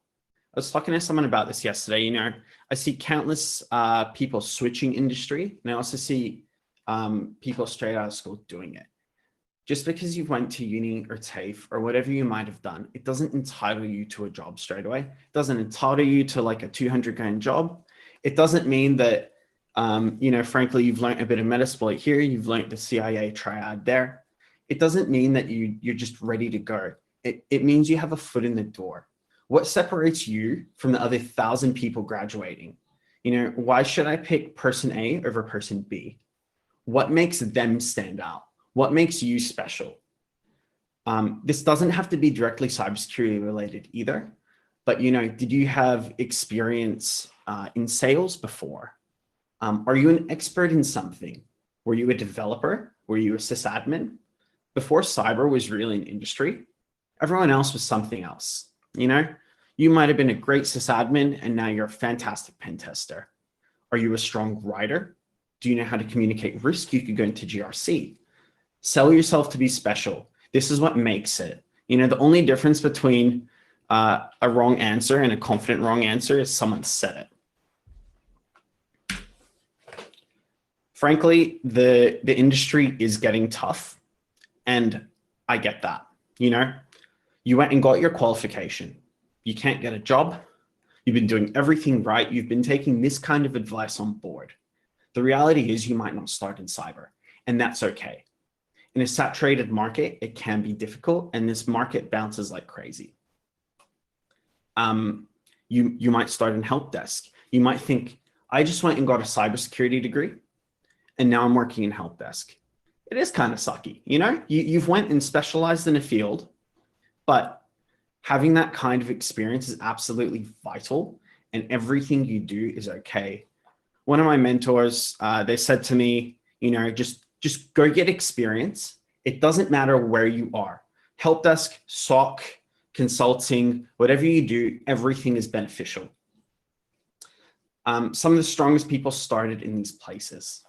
I was talking to someone about this yesterday. You know, I see countless people switching industry, and I also see people straight out of school doing it. Just because you went to uni or TAFE or whatever you might have done, it doesn't entitle you to a job straight away. It doesn't entitle you to like a 200 grand job. It doesn't mean that, you know, frankly, you've learned a bit of Metasploit here, you've learned the CIA triad there. It doesn't mean that you're just ready to go. It means you have a foot in the door. What separates you from the other 1,000 people graduating? You know, why should I pick person A over person B? What makes them stand out? What makes you special? This doesn't have to be directly cybersecurity related either, but you know, did you have experience in sales before? Are you an expert in something? Were you a developer? Were you a sysadmin? Before cyber was really an industry, everyone else was something else. You know, you might have been a great sysadmin and now you're a fantastic pen tester. Are you a strong writer? Do you know how to communicate risk? You could go into GRC. Sell yourself to be special. This is what makes it. You know, the only difference between a wrong answer and a confident wrong answer is someone said it. Frankly, the industry is getting tough, and I get that. You know, you went and got your qualification. You can't get a job. You've been doing everything right. You've been taking this kind of advice on board. The reality is you might not start in cyber, and that's okay. In a saturated market, it can be difficult, and this market bounces like crazy. You might start in help desk. You might think, I just went and got a cybersecurity degree, and now I'm working in help desk. It is kind of sucky, you know? You've went and specialized in a field, but having that kind of experience is absolutely vital, and everything you do is okay. One of my mentors, they said to me, you know, just go get experience. It doesn't matter where you are. Help desk, SOC, consulting, whatever you do, everything is beneficial. Some of the strongest people started in these places.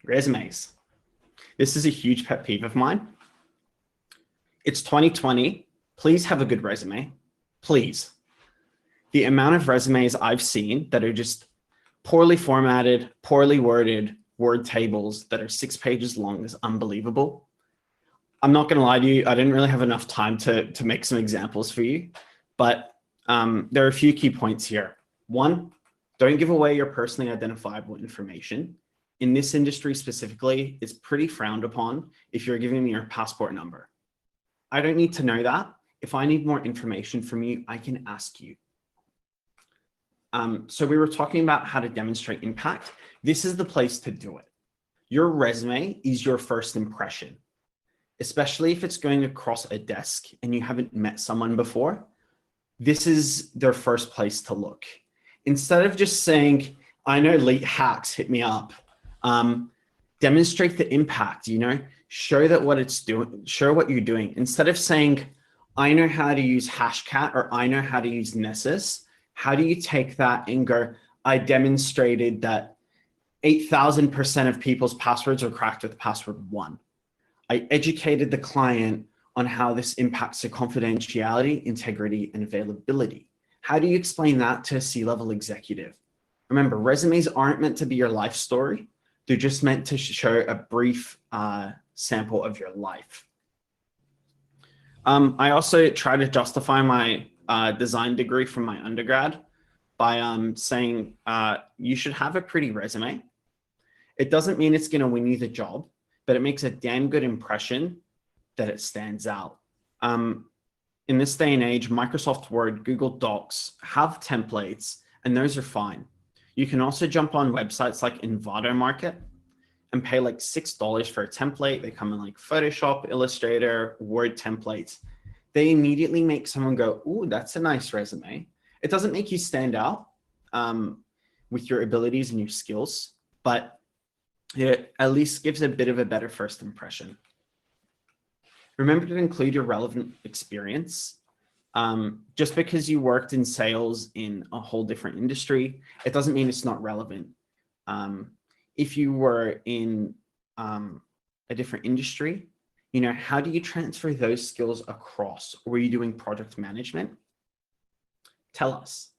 Resumes. This is a huge pet peeve of mine. It's 2020. Please have a good resume. Please. The amount of resumes I've seen that are just poorly formatted, poorly worded, word tables that are 6 pages long is unbelievable. I'm not going to lie to you. I didn't really have enough time to make some examples for you, but there are a few key points here. One, don't give away your personally identifiable information. In this industry specifically, it's pretty frowned upon if you're giving me your passport number. I don't need to know that. If I need more information from you, I can ask you. So we were talking about how to demonstrate impact. This is the place to do it. Your resume is your first impression, especially if it's going across a desk and you haven't met someone before. This is their first place to look. Instead of just saying, I know elite hacks, hit me up. Demonstrate the impact, show that what it's doing, show what you're doing. Instead of saying, I know how to use Hashcat or I know how to use Nessus, how do you take that and go, I demonstrated that 8,000% of people's passwords are cracked with password 1. I educated the client on how this impacts their confidentiality, integrity, and availability. How do you explain that to a C-level executive? Remember, resumes aren't meant to be your life story. They're just meant to show a brief sample of your life. I also try to justify my design degree from my undergrad by saying you should have a pretty resume. It doesn't mean it's going to win you the job, but it makes a damn good impression that it stands out. In this day and age, Microsoft Word, Google Docs have templates, and those are fine. You can also jump on websites like Envato Market and pay like $6 for a template. They come in like Photoshop, Illustrator, Word templates. They immediately make someone go, ooh, that's a nice resume. It doesn't make you stand out with your abilities and your skills, but it at least gives a bit of a better first impression. Remember to include your relevant experience. Just because you worked in sales in a whole different industry, it doesn't mean it's not relevant. If you were in a different industry, how do you transfer those skills across? Were you doing project management? Tell us.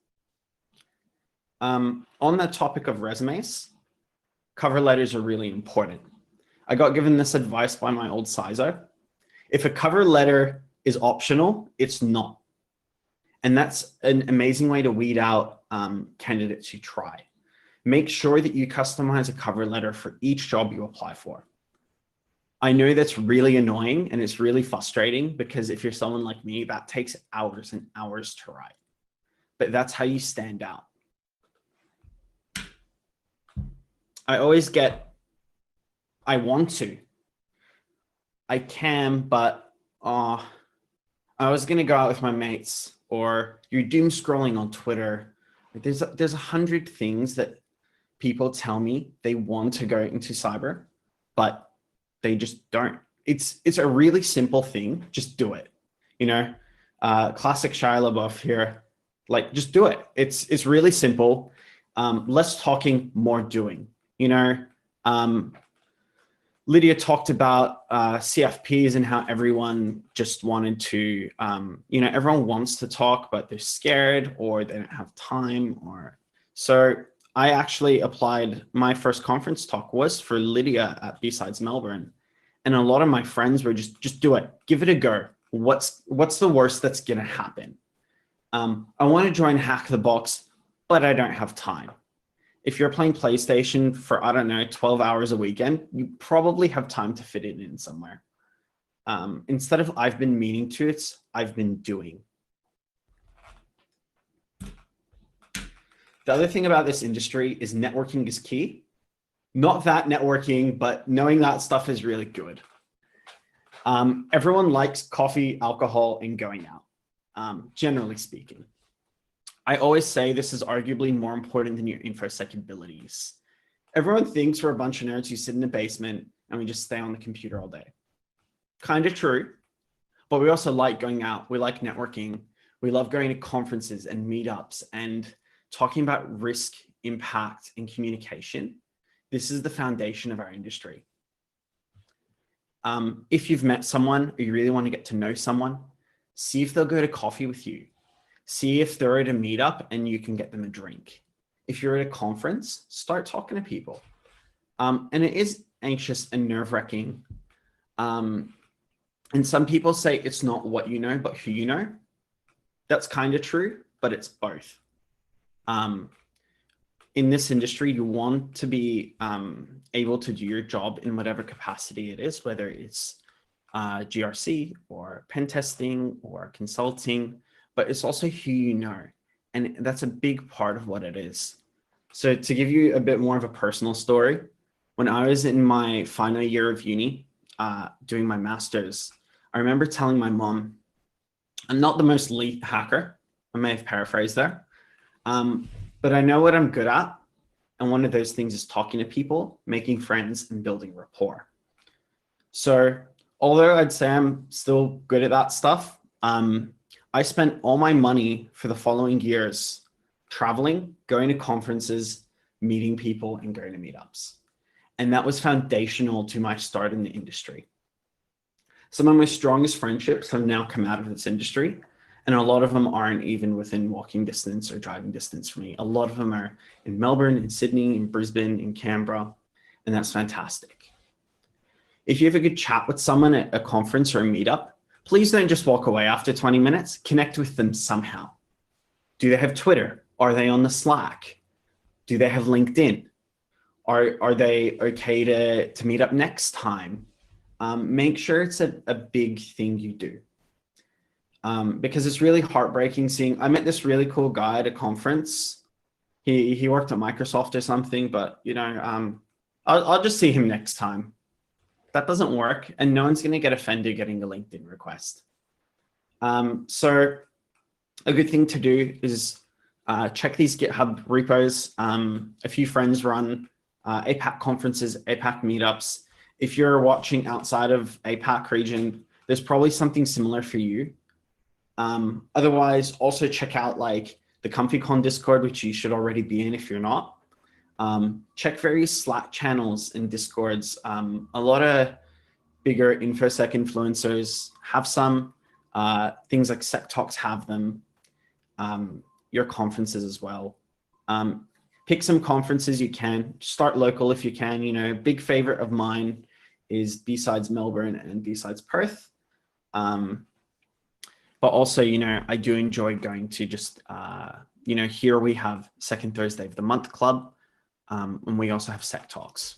On the topic of resumes, cover letters are really important. I got given this advice by my old CISO. If a cover letter is optional, it's not. And that's an amazing way to weed out candidates who try. Make sure that you customize a cover letter for each job you apply for. I know that's really annoying and it's really frustrating because if you're someone like me, that takes hours and hours to write. But that's how you stand out. I always get, I want to. I can, but I was gonna go out with my mates, or you're doom scrolling on Twitter. There's 100 things that people tell me they want to go into cyber, but they just don't. It's a really simple thing. Just do it. Classic Shia LaBeouf here. Like, just do it. It's really simple. Less talking, more doing. Lydia talked about CFPs and how everyone just wanted to, everyone wants to talk, but they're scared or they don't have time. So I actually applied, my first conference talk was for Lydia at B-Sides Melbourne. And a lot of my friends were just do it, give it a go. What's the worst that's gonna happen? I wanna join Hack the Box, but I don't have time. If you're playing PlayStation for, 12 hours a weekend, you probably have time to fit it in somewhere. Instead of I've been meaning to, it's I've been doing. The other thing about this industry is networking is key. Not that networking, but knowing that stuff is really good. Everyone likes coffee, alcohol, and going out, generally speaking. I always say this is arguably more important than your InfoSec abilities. Everyone thinks we're a bunch of nerds who sit in the basement and we just stay on the computer all day. Kind of true, but we also like going out. We like networking. We love going to conferences and meetups and talking about risk, impact, and communication. This is the foundation of our industry. If you've met someone or you really want to get to know someone, see if they'll go to coffee with you. See if they're at a meetup and you can get them a drink. If you're at a conference, start talking to people. And it is anxious and nerve-wracking. And some people say it's not what you know, but who you know. That's kind of true, but it's both. In this industry, you want to be able to do your job in whatever capacity it is, whether it's GRC or pen testing or consulting, but it's also who you know. And that's a big part of what it is. So to give you a bit more of a personal story, when I was in my final year of uni, doing my master's, I remember telling my mom, I'm not the most elite hacker. I may have paraphrased there, but I know what I'm good at. And one of those things is talking to people, making friends, and building rapport. So although I'd say I'm still good at that stuff, I spent all my money for the following years traveling, going to conferences, meeting people, and going to meetups. And that was foundational to my start in the industry. Some of my strongest friendships have now come out of this industry, and a lot of them aren't even within walking distance or driving distance for me. A lot of them are in Melbourne, in Sydney, in Brisbane, in Canberra, and that's fantastic. If you have a good chat with someone at a conference or a meetup, please don't just walk away after 20 minutes. Connect with them somehow. Do they have Twitter? Are they on the Slack? Do they have LinkedIn? Are they okay to meet up next time? Make sure it's a big thing you do. Because it's really heartbreaking seeing, I met this really cool guy at a conference. He worked at Microsoft or something, but you know, I'll just see him next time. That doesn't work, and no one's going to get offended getting a LinkedIn request. So a good thing to do is check these GitHub repos. A few friends run APAC conferences, APAC meetups. If you're watching outside of APAC region, there's probably something similar for you. Otherwise, also check out like the ComfyCon Discord, which you should already be in if you're not. Check various Slack channels and Discords. A lot of bigger InfoSec influencers have some. Things like Sec Talks have them. Your conferences as well. Pick some conferences you can. Start local if you can. You know, big favorite of mine is B-Sides Melbourne and B-Sides Perth. But also, you know, I do enjoy going to just, you know, here we have Second Thursday of the Month Club, and we also have Sec Talks.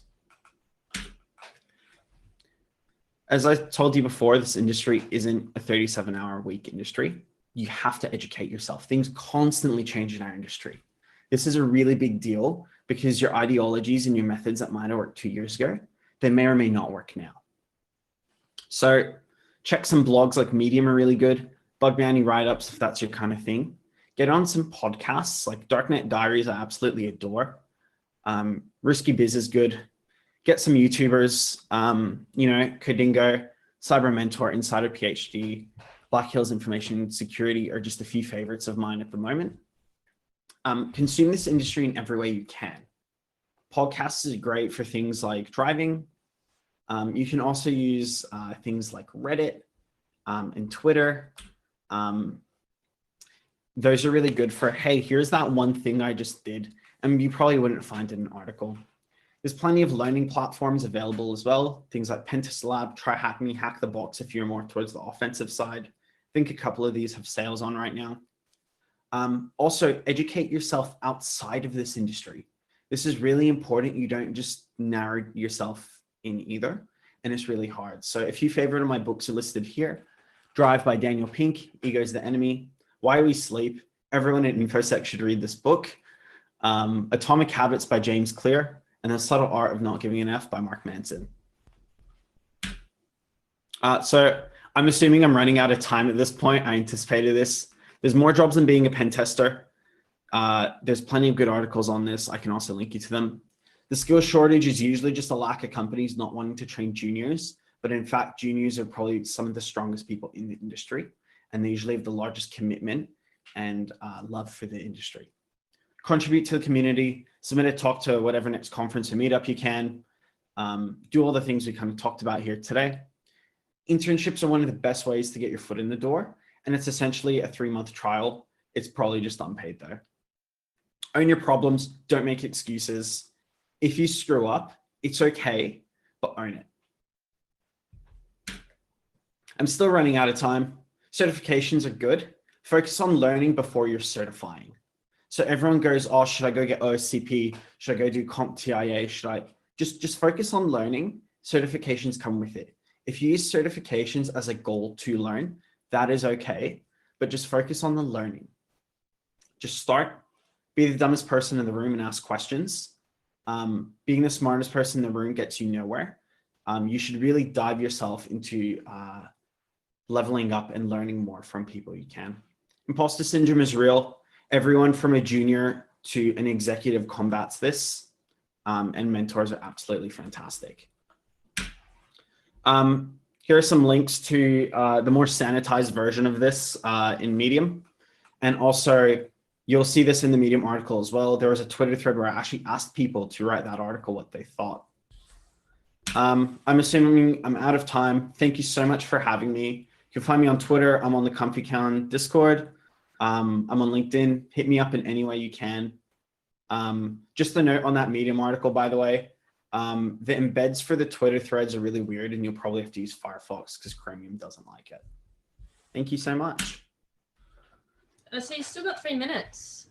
As I told you before, this industry isn't a 37-hour-a-week industry. You have to educate yourself. Things constantly change in our industry. This is a really big deal because your ideologies and your methods that might have worked 2 years ago, they may or may not work now. So check some blogs like Medium are really good. Bug bounty write-ups if that's your kind of thing. Get on some podcasts like Darknet Diaries I absolutely adore. Risky Biz is good. Get some YouTubers, you know, Codingo, Cyber Mentor, Insider PhD, Black Hills Information Security are just a few favorites of mine at the moment. Consume this industry in every way you can. Podcasts is great for things like driving. You can also use things like Reddit and Twitter. Those are really good for, hey, here's that one thing I just did. And you probably wouldn't find in an article. There's plenty of learning platforms available as well. Things like Pentest Lab, Try Hack Me, Hack the Box if you're more towards the offensive side. I think a couple of these have sales on right now. Also, educate yourself outside of this industry. This is really important. You don't just narrow yourself in either, and it's really hard. So a few favorite of my books are listed here. Drive by Daniel Pink, Ego's the Enemy, Why We Sleep. Everyone at InfoSec should read this book. Atomic Habits by James Clear, and The Subtle Art of Not Giving an F by Mark Manson. So I'm assuming I'm running out of time at this point. I anticipated this. There's more jobs than being a pen tester. There's plenty of good articles on this. I can also link you to them. The skill shortage is usually just a lack of companies not wanting to train juniors, but in fact, juniors are probably some of the strongest people in the industry. and they usually have the largest commitment and love for the industry. Contribute to the community, submit a talk to whatever next conference or meetup you can, do all the things we kind of talked about here today. Internships are one of the best ways to get your foot in the door, and it's essentially a 3-month trial. It's probably just unpaid though. Own your problems, don't make excuses. If you screw up, it's okay, but own it. I'm still running out of time. Certifications are good. Focus on learning before you're certifying. So everyone goes, oh, should I go get OSCP? Should I go do CompTIA? Should I just focus on learning? Certifications come with it. If you use certifications as a goal to learn, that is okay, but just focus on the learning. Just start, be the dumbest person in the room and ask questions. Being the smartest person in the room gets you nowhere. You should really dive yourself into leveling up and learning more from people you can. Imposter syndrome is real. Everyone from a junior to an executive combats this, and mentors are absolutely fantastic. Here are some links to the more sanitized version of this in Medium. And also, you'll see this in the Medium article as well. There was a Twitter thread where I actually asked people to write that article what they thought. I'm assuming I'm out of time. Thank you so much for having me. You can find me on Twitter. I'm on the ComfyCon Discord. I'm on LinkedIn. Hit me up in any way you can. Just a note on that Medium article, by the way, the embeds for the Twitter threads are really weird, and you'll probably have to use Firefox because Chromium doesn't like it. Thank you so much. So you still got 3 minutes.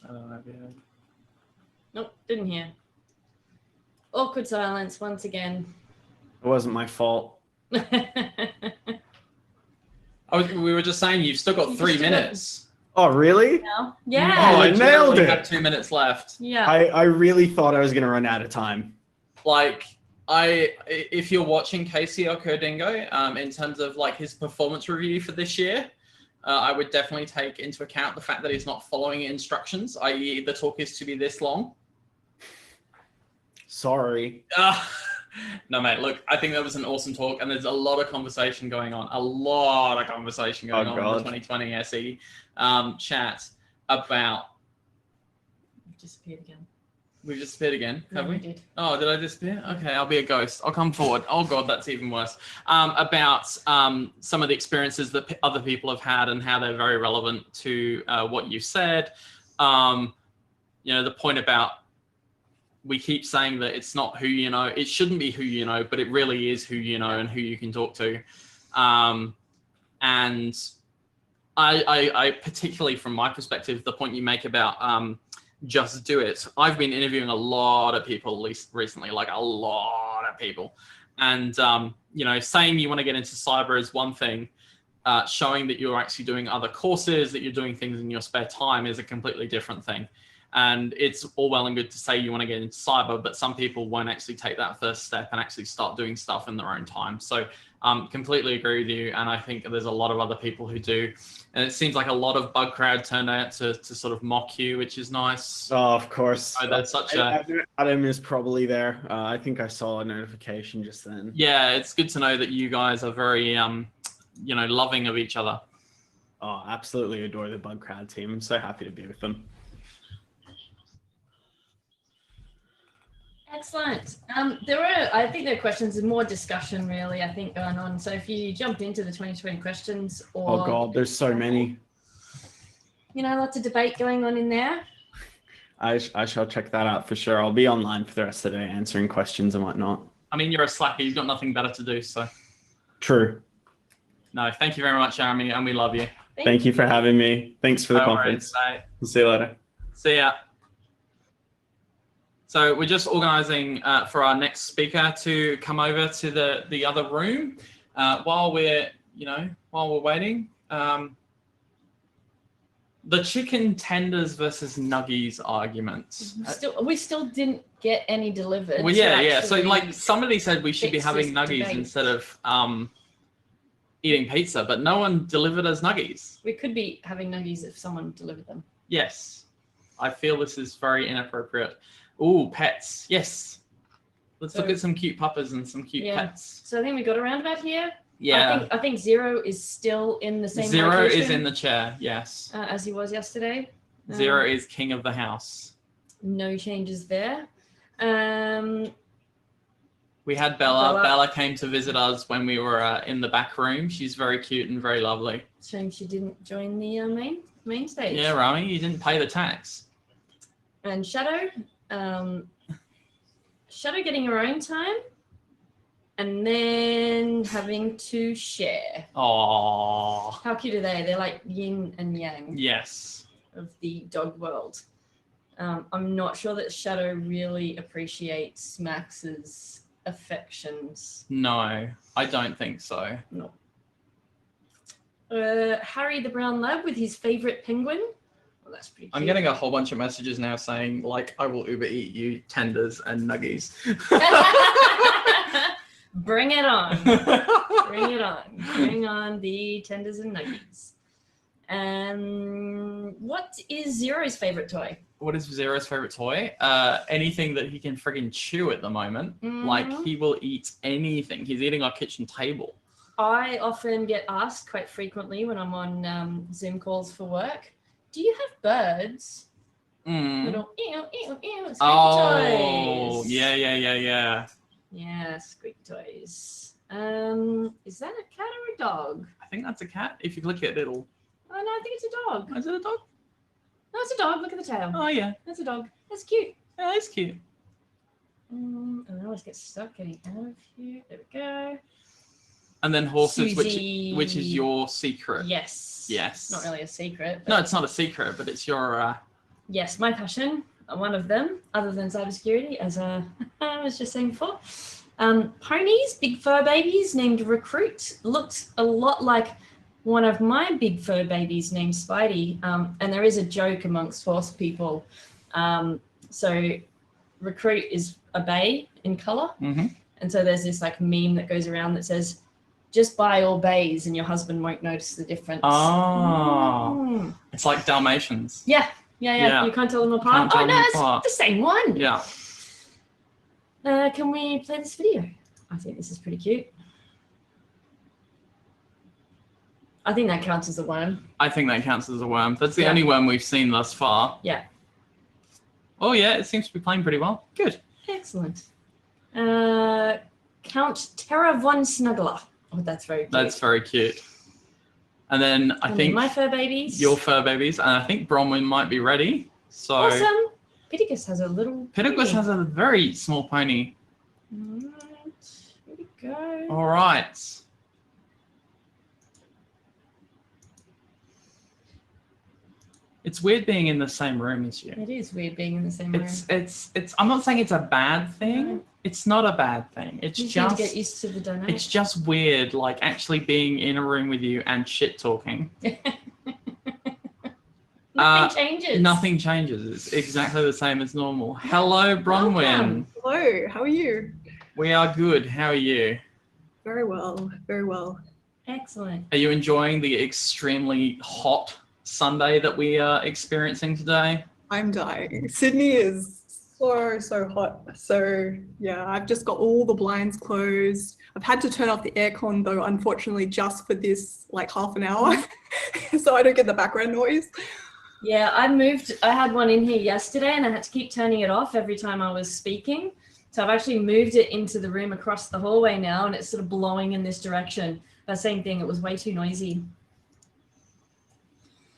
I don't know if you heard. Nope, didn't hear. Awkward silence once again. It wasn't my fault. We were just saying you've still got 3 minutes. Oh, really? Yeah. Oh, I nailed it. Have 2 minutes left. Yeah. I really thought I was going to run out of time. Like, if you're watching Casey or Kurdingo, in terms of like his performance review for this year, I would definitely take into account the fact that he's not following instructions, i.e. the talk is to be this long. Sorry. No, mate, look, I think that was an awesome talk, and there's a lot of conversation going on, in the 2020 SE chat about... Disappeared again. We've disappeared again, have we? Did. Oh, did I disappear? Okay, I'll be a ghost. I'll come forward. Oh God, that's even worse. About some of the experiences that other people have had and how they're very relevant to what you said. You know, the point about we keep saying that it's not who you know. It shouldn't be who you know, but it really is who you know and who you can talk to. And I particularly from my perspective, the point you make about just do it. I've been interviewing a lot of people recently, like a lot of people. And, you know, saying you want to get into cyber is one thing. Showing that you're actually doing other courses, that you're doing things in your spare time is a completely different thing. And it's all well and good to say you want to get into cyber, but some people won't actually take that first step and actually start doing stuff in their own time. So completely agree with you. And I think there's a lot of other people who do. And it seems like a lot of bug crowd turned out to sort of mock you, which is nice. Oh, of course. So that's such Adam is probably there. I think I saw a notification just then. Yeah, it's good to know that you guys are very, you know, loving of each other. Oh, absolutely adore the bug crowd team. I'm so happy to be with them. Excellent. I think there are questions and more discussion really, I think, going on. So if you jumped into the 2020 questions or... Oh God, there's so many. You know, lots of debate going on in there. I shall check that out for sure. I'll be online for the rest of the day answering questions and whatnot. I mean, you're a slacker. You've got nothing better to do, so... True. No, thank you very much, Jeremy, and we love you. Thank you for having me. Thanks for the conference. We'll see you later. See ya. So we're just organising for our next speaker to come over to the other room while we're waiting. The chicken tenders versus nuggies argument. We still didn't get any delivered. Well, yeah. So like somebody said we should be having nuggies instead of eating pizza, but no one delivered us nuggies. We could be having nuggies if someone delivered them. Yes. I feel this is very inappropriate. Ooh, pets. Yes. Let's look at some cute puppas and some cute Yeah. pets. So I think we got around about here. Yeah. I think Zero is still in the same Zero location, is in the chair, yes. as he was yesterday. Zero is king of the house. No changes there. We had Bella. Bella. Bella came to visit us when we were in the back room. She's very cute and very lovely. Shame she didn't join the main stage. Yeah, Rami, you didn't pay the tax. And Shadow, Shadow getting her own time, and then having to share. Oh. How cute are they? They're like yin and yang Yes. of the dog world. I'm not sure that Shadow really appreciates Max's affections. No, I don't think so. No. Harry the Brown Lab with his favorite penguin. Well, that's pretty cute. I'm getting a whole bunch of messages now saying, like, I will Uber eat you tenders and nuggies. Bring it on. Bring it on. Bring on the tenders and nuggies. What is Zero's favorite toy? What is Zero's favorite toy? Anything that he can friggin' chew at the moment. Like, he will eat anything. He's eating our kitchen table. I often get asked quite frequently when I'm on Zoom calls for work, do you have birds? Little squeaky toys. Yeah. Yeah, squeaky toys. Is that a cat or a dog? I think that's a cat. If you click it, it'll... Oh, no, I think it's a dog. Is it a dog? No, it's a dog. Look at the tail. Oh, yeah. That's a dog. That's cute. Yeah, it's cute. And I always get stuck getting out of here. There we go. And then horses, Susie. which is your secret. Yes. Yes. Not really a secret. But No, it's not a secret, but it's your... yes, my passion, one of them, other than cybersecurity, as I was just saying before. Ponies, big fur babies named Recruit, looked a lot like one of my big fur babies named Spidey. And there is a joke amongst horse people. So Recruit is a bay in color. Mm-hmm. And so there's this like meme that goes around that says, just buy all bays and your husband won't notice the difference. Oh. It's like Dalmatians. Yeah. Yeah. You can't tell them apart. Can't tell Oh, no, them it's apart. the same one. Yeah. Can we play this video? I think this is pretty cute. I think that counts as a worm. I think that counts as a worm. That's the Yeah. only worm we've seen thus far. Yeah. Oh, yeah, it seems to be playing pretty well. Good. Excellent. Count Terra von Snuggler. Oh, that's very cute. That's very cute. And then I And think my fur babies. your fur babies, and I think Bronwyn might be ready. So Awesome. Pittacus has a little. Pittacus has a very small pony. Alright, here we go. All right. It's weird being in the same room as you. It is weird being in the same room. It's I'm not saying it's a bad thing. No. It's not a bad thing. It's You need just to get used to the dynamic. it's just weird, like actually being in a room with you and shit talking. Nothing changes. Nothing changes. It's exactly the same as normal. Hello, Bronwyn. Welcome. Hello, how are you? We are good. How are you? Very well, very well. Excellent. Are you enjoying the extremely hot Sunday that we are experiencing today? I'm dying. Sydney is so hot. So yeah, I've just got all the blinds closed. I've had to turn off the aircon though, unfortunately, just for this like half an hour, so I don't get the background noise. Yeah, I had one in here yesterday and I had to keep turning it off every time I was speaking. So I've actually moved it into the room across the hallway now and it's sort of blowing in this direction. That same thing, it was way too noisy.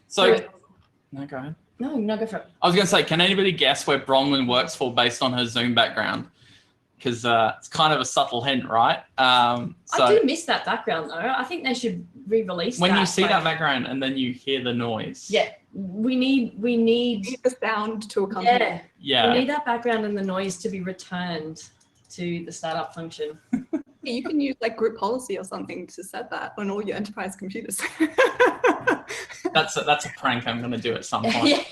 So, no, go ahead. No, go for it. I was going to say, can anybody guess where Bronwyn works for based on her Zoom background? Because it's kind of a subtle hint, right? I do miss that background though. I think they should re-release when that. you see that background and then you hear the noise. Yeah, we need The sound to accompany. Yeah. We need that background and the noise to be returned to the startup function. You can use like group policy or something to set that on all your enterprise computers. That's a prank I'm going to do at some point.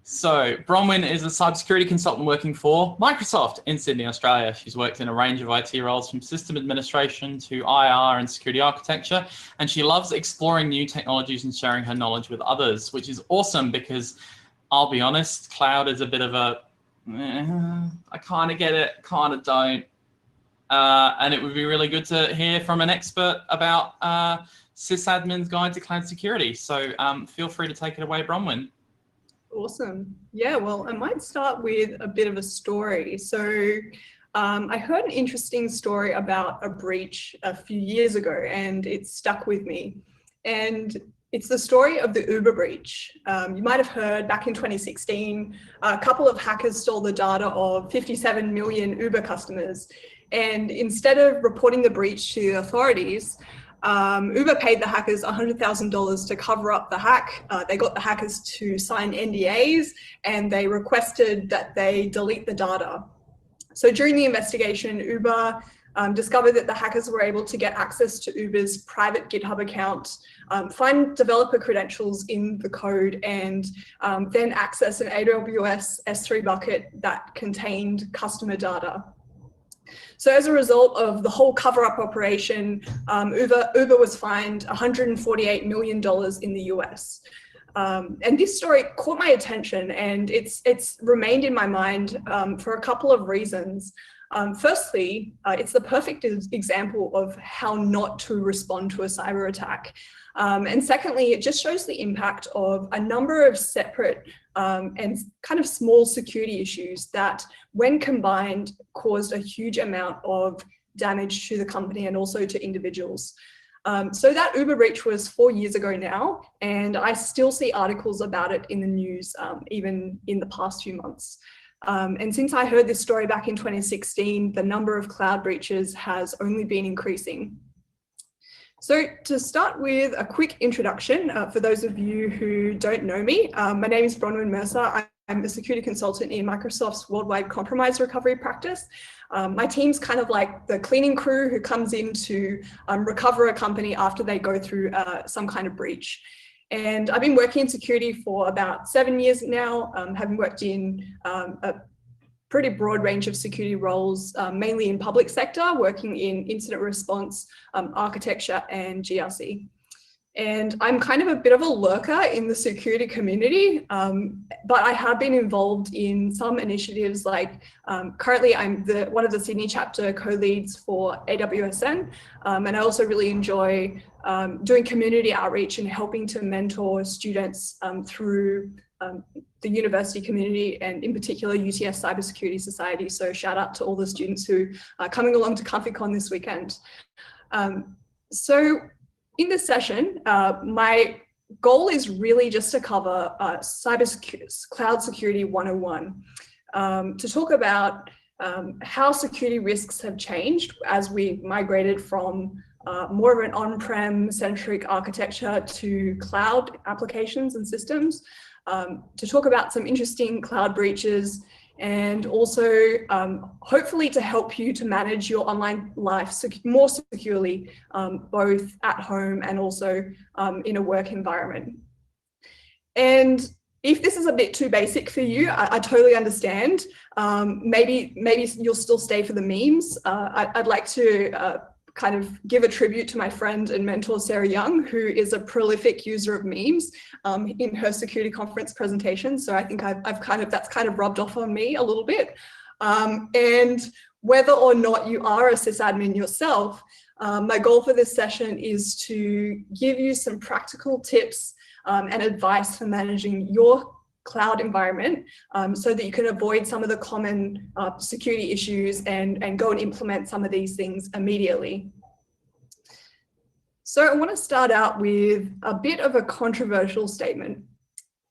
So Bronwyn is a cybersecurity consultant working for Microsoft in Sydney, Australia. She's worked in a range of IT roles from system administration to IR and security architecture. And she loves exploring new technologies and sharing her knowledge with others, which is awesome because I'll be honest, cloud is a bit of a I kind of get it, kind of don't. And it would be really good to hear from an expert about sysadmin's guide to cloud security. So feel free to take it away, Bronwyn. Awesome. Yeah, well, I might start with a bit of a story. So I heard an interesting story about a breach a few years ago, and it stuck with me. And it's the story of the Uber breach. You might have heard back in 2016, a couple of hackers stole the data of 57 million Uber customers. And instead of reporting the breach to the authorities, Uber paid the hackers $100,000 to cover up the hack. They got the hackers to sign NDAs, and they requested that they delete the data. So during the investigation, Uber discovered that the hackers were able to get access to Uber's private GitHub account, find developer credentials in the code, and then access an AWS S3 bucket that contained customer data. So as a result of the whole cover-up operation, Uber was fined $148 million in the US. And this story caught my attention, and it's remained in my mind for a couple of reasons. Firstly, it's the perfect example of how not to respond to a cyber attack. And secondly, it just shows the impact of a number of separate and kind of small security issues that, when combined, caused a huge amount of damage to the company and also to individuals. So that Uber breach was 4 years ago now, and I still see articles about it in the news, even in the past few months. And since I heard this story back in 2016, the number of cloud breaches has only been increasing. So to start with a quick introduction, for those of you who don't know me, my name is Bronwyn Mercer. I'm a security consultant in Microsoft's worldwide compromise recovery practice. My team's kind of like the cleaning crew who comes in to recover a company after they go through some kind of breach. And I've been working in security for about 7 years now, having worked in a pretty broad range of security roles, mainly in public sector, working in incident response, architecture, and GRC. And I'm kind of a bit of a lurker in the security community, but I have been involved in some initiatives like, currently I'm one of the Sydney chapter co-leads for AWSN, and I also really enjoy doing community outreach and helping to mentor students through the university community, and in particular UTS Cybersecurity Society. So shout out to all the students who are coming along to ComfyCon this weekend. So in this session, my goal is really just to cover Cloud Security 101, to talk about how security risks have changed as we migrated from more of an on-prem centric architecture to cloud applications and systems, to talk about some interesting cloud breaches, and also hopefully to help you to manage your online life more securely, both at home and also in a work environment. And if this is a bit too basic for you, I totally understand. Maybe you'll still stay for the memes. I'd like to kind of give a tribute to my friend and mentor, Sarah Young, who is a prolific user of memes in her security conference presentation. So I think that's kind of rubbed off on me a little bit. And whether or not you are a sysadmin yourself, my goal for this session is to give you some practical tips and advice for managing your cloud environment, so that you can avoid some of the common security issues and go and implement some of these things immediately. So I want to start out with a bit of a controversial statement,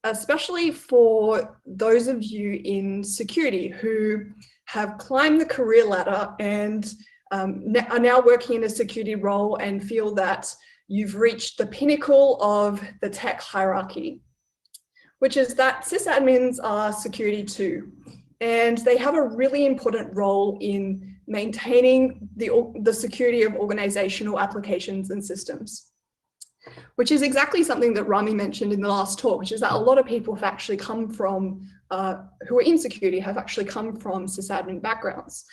especially for those of you in security who have climbed the career ladder and are now working in a security role and feel that you've reached the pinnacle of the tech hierarchy, which is that sysadmins are security too. And they have a really important role in maintaining the security of organizational applications and systems, which is exactly something that Rami mentioned in the last talk, which is that a lot of people have actually come from, who are in security, have actually come from sysadmin backgrounds.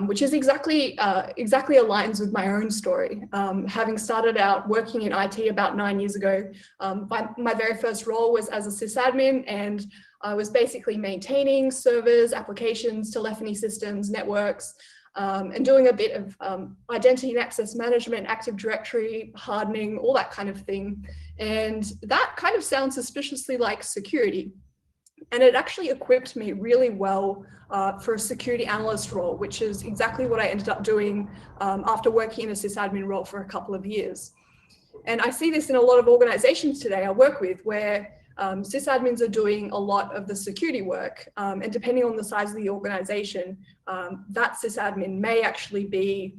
which is exactly aligns with my own story. Having started out working in IT about 9 years ago, my very first role was as a sysadmin, and I was basically maintaining servers, applications, telephony systems, networks, and doing a bit of identity and access management, Active Directory, hardening, all that kind of thing. And that kind of sounds suspiciously like security. And it actually equipped me really well for a security analyst role, which is exactly what I ended up doing after working in a sysadmin role for a couple of years. And I see this in a lot of organizations today I work with, where sysadmins are doing a lot of the security work. And depending on the size of the organization, that sysadmin may actually be,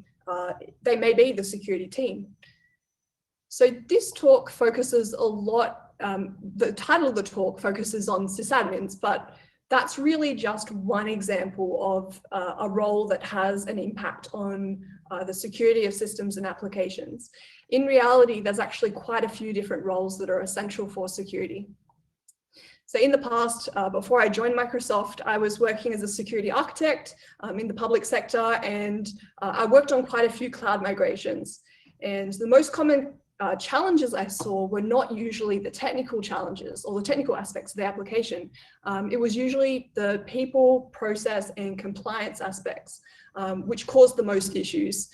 they may be the security team. So this talk focuses a lot, the title of the talk focuses on sysadmins, but that's really just one example of a role that has an impact on the security of systems and applications. In reality, there's actually quite a few different roles that are essential for security. So in the past, before I joined Microsoft, I was working as a security architect in the public sector, and I worked on quite a few cloud migrations. And the most common challenges I saw were not usually the technical challenges or the technical aspects of the application. It was usually the people, process, and compliance aspects, which caused the most issues.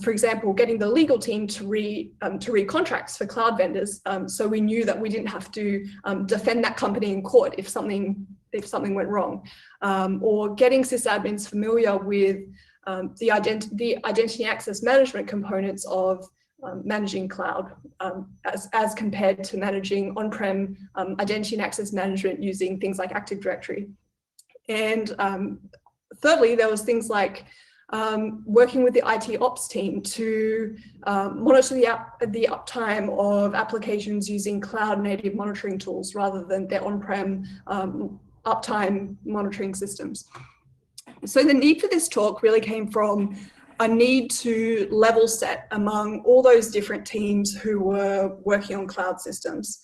For example, getting the legal team to read contracts for cloud vendors, so we knew that we didn't have to defend that company in court if something went wrong, or getting sysadmins familiar with the identity access management components of managing cloud as compared to managing on-prem identity and access management using things like Active Directory. And thirdly, there was things like working with the IT ops team to monitor the uptime of applications using cloud native monitoring tools rather than their on-prem uptime monitoring systems. So the need for this talk really came from a need to level set among all those different teams who were working on cloud systems.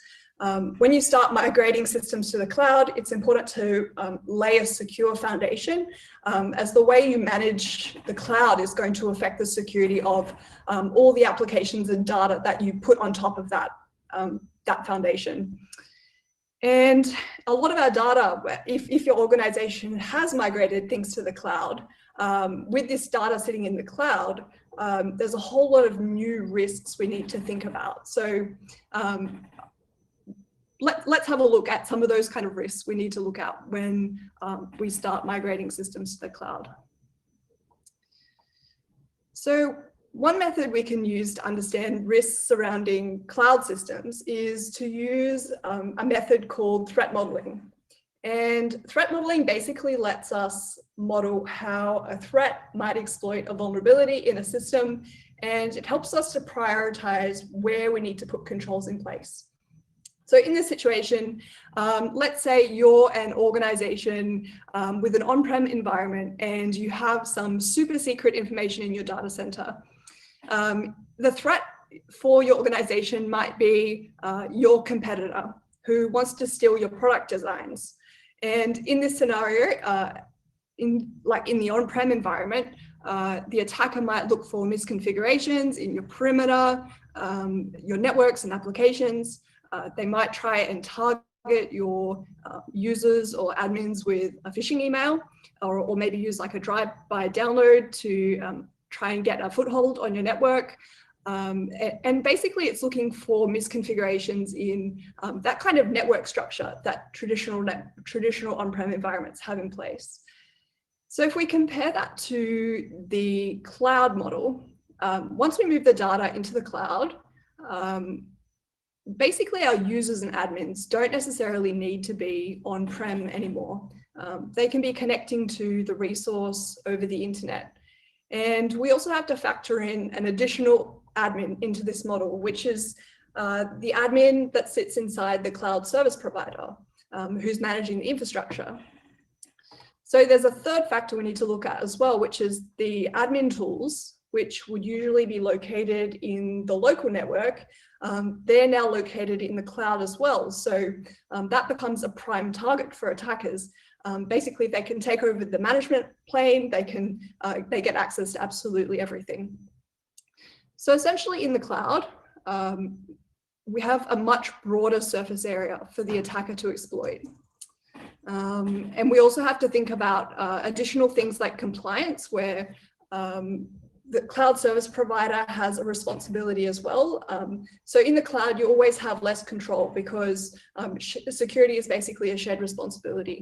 When you start migrating systems to the cloud, it's important to lay a secure foundation, as the way you manage the cloud is going to affect the security of all the applications and data that you put on top of that, that foundation. And a lot of our data, if your organization has migrated things to the cloud, with this data sitting in the cloud, there's a whole lot of new risks we need to think about. So let's have a look at some of those kind of risks we need to look at when we start migrating systems to the cloud. So one method we can use to understand risks surrounding cloud systems is to use a method called threat modeling. And threat modeling basically lets us model how a threat might exploit a vulnerability in a system, and it helps us to prioritize where we need to put controls in place. So in this situation, let's say you're an organization with an on-prem environment and you have some super secret information in your data center. The threat for your organization might be your competitor who wants to steal your product designs. And in this scenario, in the on-prem environment, the attacker might look for misconfigurations in your perimeter, your networks and applications. They might try and target your users or admins with a phishing email, or maybe use like a drive-by download to try and get a foothold on your network. And basically it's looking for misconfigurations in that kind of network structure that traditional on-prem environments have in place. So if we compare that to the cloud model, once we move the data into the cloud, basically our users and admins don't necessarily need to be on-prem anymore. They can be connecting to the resource over the internet. And we also have to factor in an additional admin into this model, which is the admin that sits inside the cloud service provider, who's managing the infrastructure. So there's a third factor we need to look at as well, which is the admin tools which would usually be located in the local network, they're now located in the cloud as well. So that becomes a prime target for attackers. Basically, they can take over the management plane, they get access to absolutely everything. So essentially in the cloud, we have a much broader surface area for the attacker to exploit. And we also have to think about additional things like compliance, where the cloud service provider has a responsibility as well. So in the cloud, you always have less control because security is basically a shared responsibility.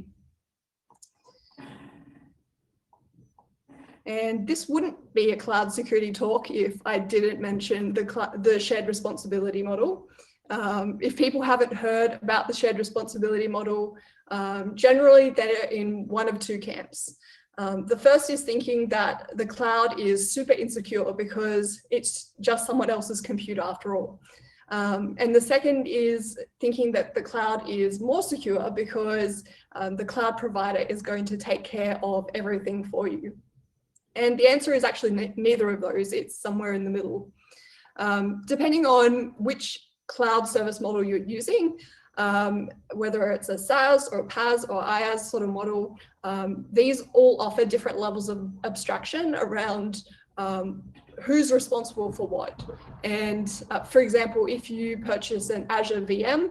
And this wouldn't be a cloud security talk if I didn't mention the shared responsibility model. If people haven't heard about the shared responsibility model, generally they're in one of two camps. The first is thinking that the cloud is super insecure because it's just someone else's computer after all. And the second is thinking that the cloud is more secure because the cloud provider is going to take care of everything for you. And the answer is actually neither of those. It's somewhere in the middle. Depending on which cloud service model you're using, whether it's a SaaS or a PaaS or IaaS sort of model, these all offer different levels of abstraction around who's responsible for what. And for example, if you purchase an Azure VM,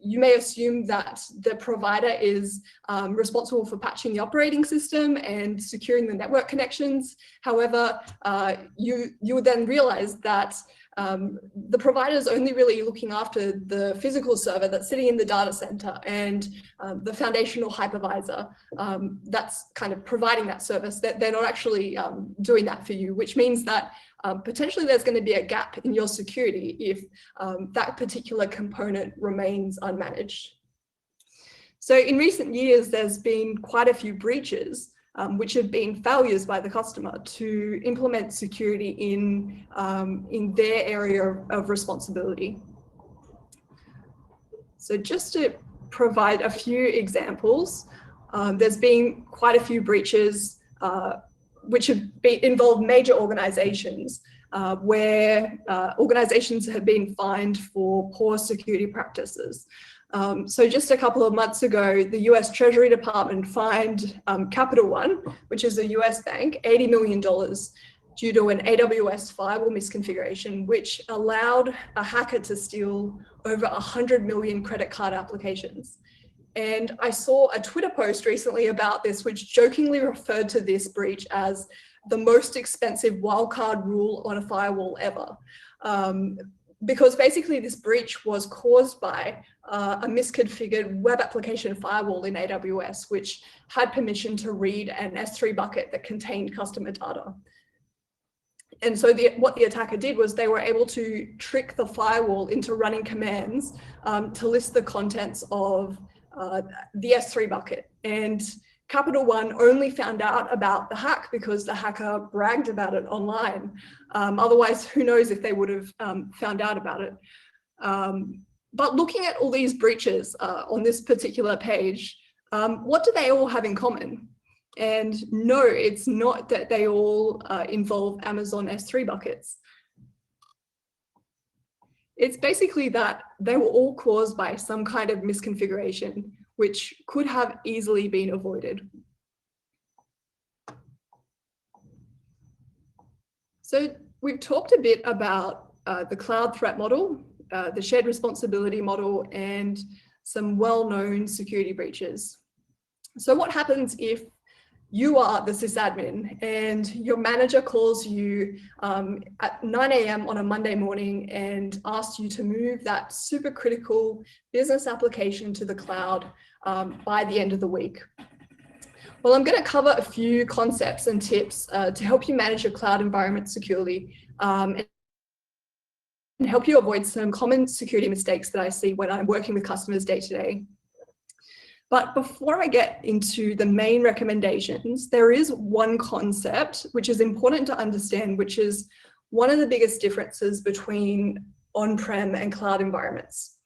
you may assume that the provider is responsible for patching the operating system and securing the network connections. However, you would then realize that the provider is only really looking after the physical server that's sitting in the data center and the foundational hypervisor that's kind of providing that service. That they're not actually doing that for you, which means that potentially there's going to be a gap in your security if that particular component remains unmanaged. So in recent years, there's been quite a few breaches which have been failures by the customer to implement security in their area of responsibility. So just to provide a few examples, there's been quite a few breaches which have involved major organizations where organizations have been fined for poor security practices. So just a couple of months ago, the US Treasury Department fined Capital One, which is a US bank, $80 million due to an AWS firewall misconfiguration, which allowed a hacker to steal over 100 million credit card applications. And I saw a Twitter post recently about this, which jokingly referred to this breach as the most expensive wildcard rule on a firewall ever. Because basically this breach was caused by a misconfigured web application firewall in AWS, which had permission to read an S3 bucket that contained customer data. And so what the attacker did was they were able to trick the firewall into running commands to list the contents of the S3 bucket. And Capital One only found out about the hack because the hacker bragged about it online. Otherwise, who knows if they would have found out about it. But looking at all these breaches on this particular page, what do they all have in common? And no, it's not that they all involve Amazon S3 buckets. It's basically that they were all caused by some kind of misconfiguration, which could have easily been avoided. So we've talked a bit about the cloud threat model, the shared responsibility model, and some well-known security breaches. So what happens if you are the sysadmin and your manager calls you at 9 a.m. on a Monday morning and asks you to move that super critical business application to the cloud by the end of the week? Well, I'm going to cover a few concepts and tips to help you manage your cloud environment securely and help you avoid some common security mistakes that I see when I'm working with customers day to day. But before I get into the main recommendations, there is one concept which is important to understand, which is one of the biggest differences between on-prem and cloud environments.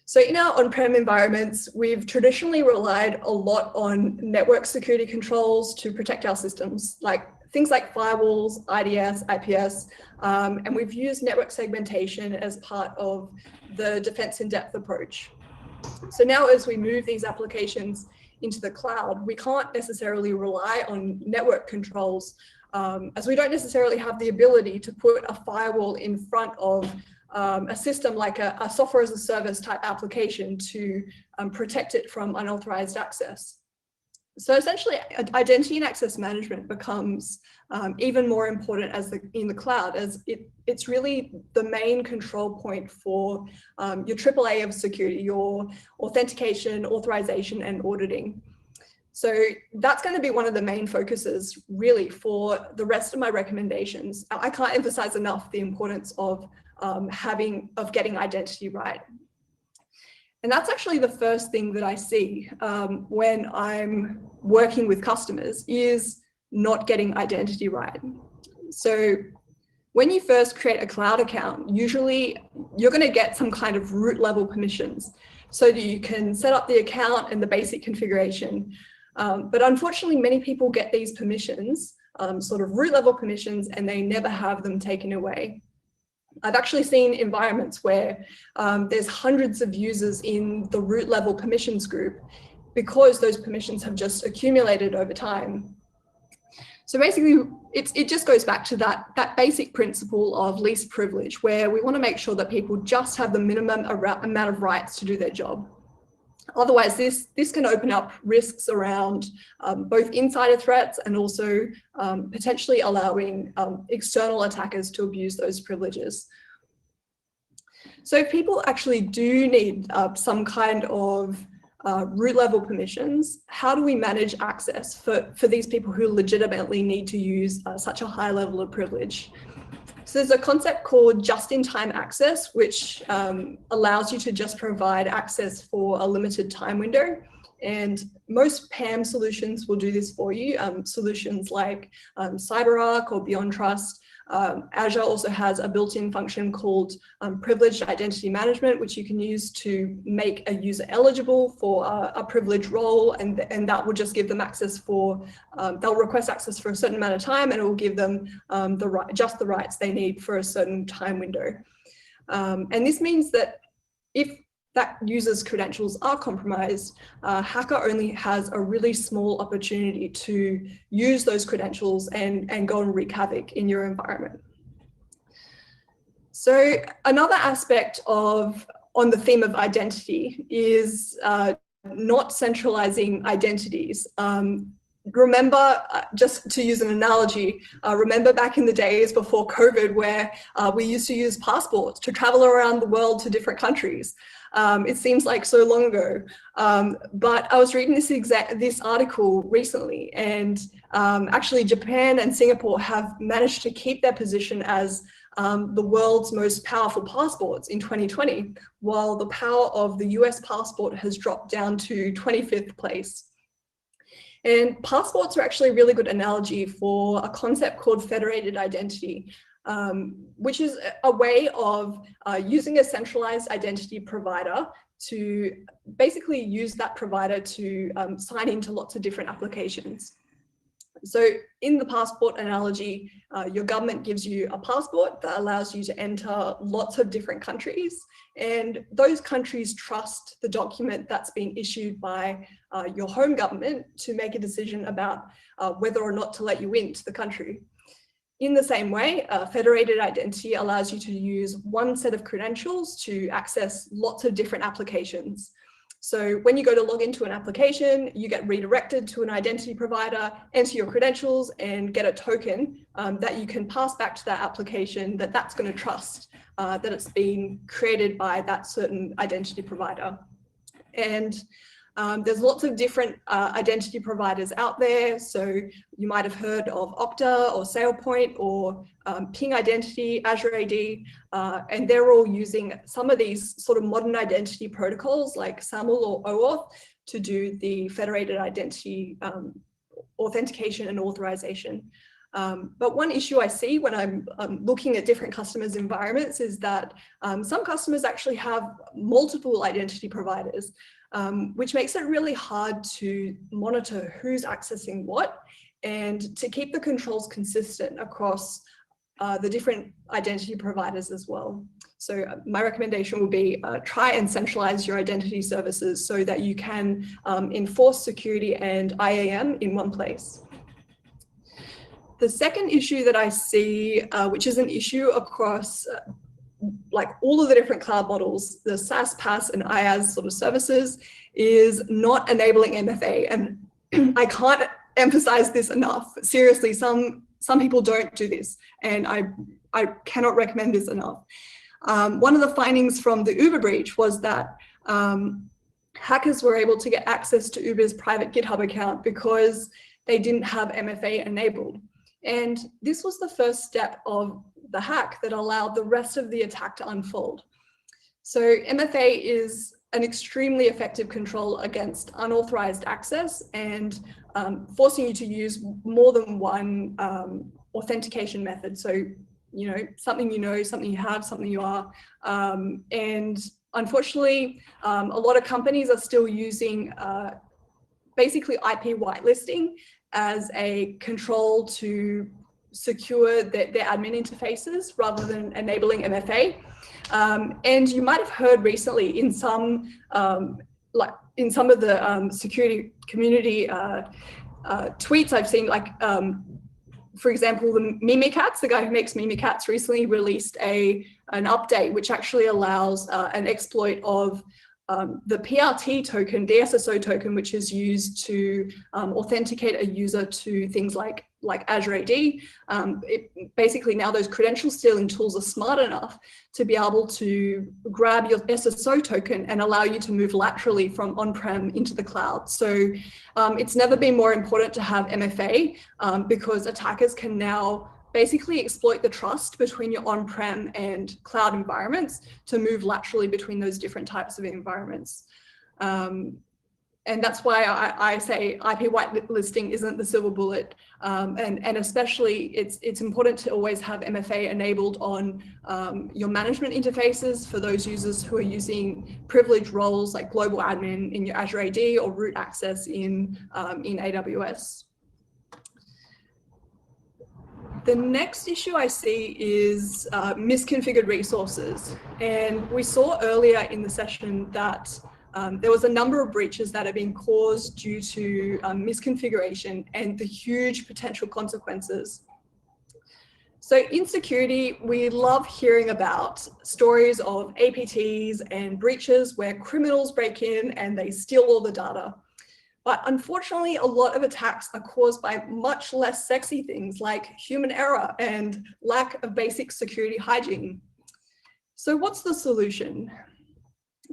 So in our on-prem environments, we've traditionally relied a lot on network security controls to protect our systems, like things like firewalls, IDS, IPS, and we've used network segmentation as part of the defense in depth approach. So now as we move these applications into the cloud, we can't necessarily rely on network controls as we don't necessarily have the ability to put a firewall in front of a system like a software as a service type application to protect it from unauthorized access. So essentially, identity and access management becomes even more important in the cloud, as it's really the main control point for your AAA of security, your authentication, authorization, and auditing. So that's going to be one of the main focuses really for the rest of my recommendations. I can't emphasize enough the importance of getting identity right. And that's actually the first thing that I see when I'm working with customers is not getting identity right. So when you first create a cloud account, usually you're going to get some kind of root level permissions so that you can set up the account and the basic configuration. But unfortunately, many people get these permissions, sort of root level permissions, and they never have them taken away. I've actually seen environments where there's hundreds of users in the root level permissions group because those permissions have just accumulated over time. So basically, it just goes back to that basic principle of least privilege, where we want to make sure that people just have the minimum amount of rights to do their job. Otherwise, this can open up risks around both insider threats and also potentially allowing external attackers to abuse those privileges. So if people actually do need some kind of root level permissions, how do we manage access for these people who legitimately need to use such a high level of privilege? So there's a concept called just-in-time access, which allows you to just provide access for a limited time window. And most PAM solutions will do this for you. Solutions like CyberArk or BeyondTrust. Azure also has a built-in function called privileged identity management, which you can use to make a user eligible for a privileged role, and that will just give them access for, they'll request access for a certain amount of time, and it will give them just the rights they need for a certain time window. And this means that if that user's credentials are compromised, hacker only has a really small opportunity to use those credentials and go and wreak havoc in your environment. So another aspect on the theme of identity is not centralizing identities. Remember, just to use an analogy, remember back in the days before COVID where we used to use passports to travel around the world to different countries. It seems like so long ago, but I was reading this article recently, and actually Japan and Singapore have managed to keep their position as the world's most powerful passports in 2020, while the power of the US passport has dropped down to 25th place. And passports are actually a really good analogy for a concept called federated identity, which is a way of using a centralized identity provider to basically use that provider to sign into lots of different applications. So in the passport analogy, your government gives you a passport that allows you to enter lots of different countries, and those countries trust the document that's being issued by your home government to make a decision about whether or not to let you into the country. In the same way, federated identity allows you to use one set of credentials to access lots of different applications. So when you go to log into an application, you get redirected to an identity provider, enter your credentials, and get a token that you can pass back to that application that's going to trust that it's been created by that certain identity provider. And there's lots of different identity providers out there. So you might have heard of Okta or SailPoint or Ping Identity, Azure AD, and they're all using some of these sort of modern identity protocols like SAML or OAuth to do the federated identity authentication and authorization. But one issue I see when I'm looking at different customers' environments is that some customers actually have multiple identity providers, which makes it really hard to monitor who's accessing what and to keep the controls consistent across the different identity providers as well. So my recommendation will be try and centralize your identity services so that you can enforce security and IAM in one place. The second issue that I see, which is an issue across like all of the different cloud models, the SaaS, PaaS, and IaaS sort of services, is not enabling MFA. And I can't emphasize this enough. Seriously, some people don't do this, and I cannot recommend this enough. One of the findings from the Uber breach was that hackers were able to get access to Uber's private GitHub account because they didn't have MFA enabled. And this was the first step of the hack that allowed the rest of the attack to unfold. So MFA is an extremely effective control against unauthorized access and forcing you to use more than one authentication method. So, you know, something you have, something you are. And unfortunately, a lot of companies are still using basically IP whitelisting as a control to secure their admin interfaces rather than enabling MFA. And you might have heard recently in some of the security community tweets I've seen, like, for example, the Mimikatz, the guy who makes Mimikatz, recently released an update which actually allows an exploit of the PRT token, the SSO token, which is used to authenticate a user to things like Azure AD. Basically now those credential stealing tools are smart enough to be able to grab your SSO token and allow you to move laterally from on-prem into the cloud. So it's never been more important to have MFA because attackers can now basically exploit the trust between your on-prem and cloud environments to move laterally between those different types of environments. And that's why I say IP whitelisting isn't the silver bullet. And especially it's important to always have MFA enabled on your management interfaces for those users who are using privileged roles like global admin in your Azure AD or root access in AWS. The next issue I see is misconfigured resources. And we saw earlier in the session that there was a number of breaches that have been caused due to misconfiguration and the huge potential consequences. So in security, we love hearing about stories of APTs and breaches where criminals break in and they steal all the data. But unfortunately, a lot of attacks are caused by much less sexy things like human error and lack of basic security hygiene. So what's the solution?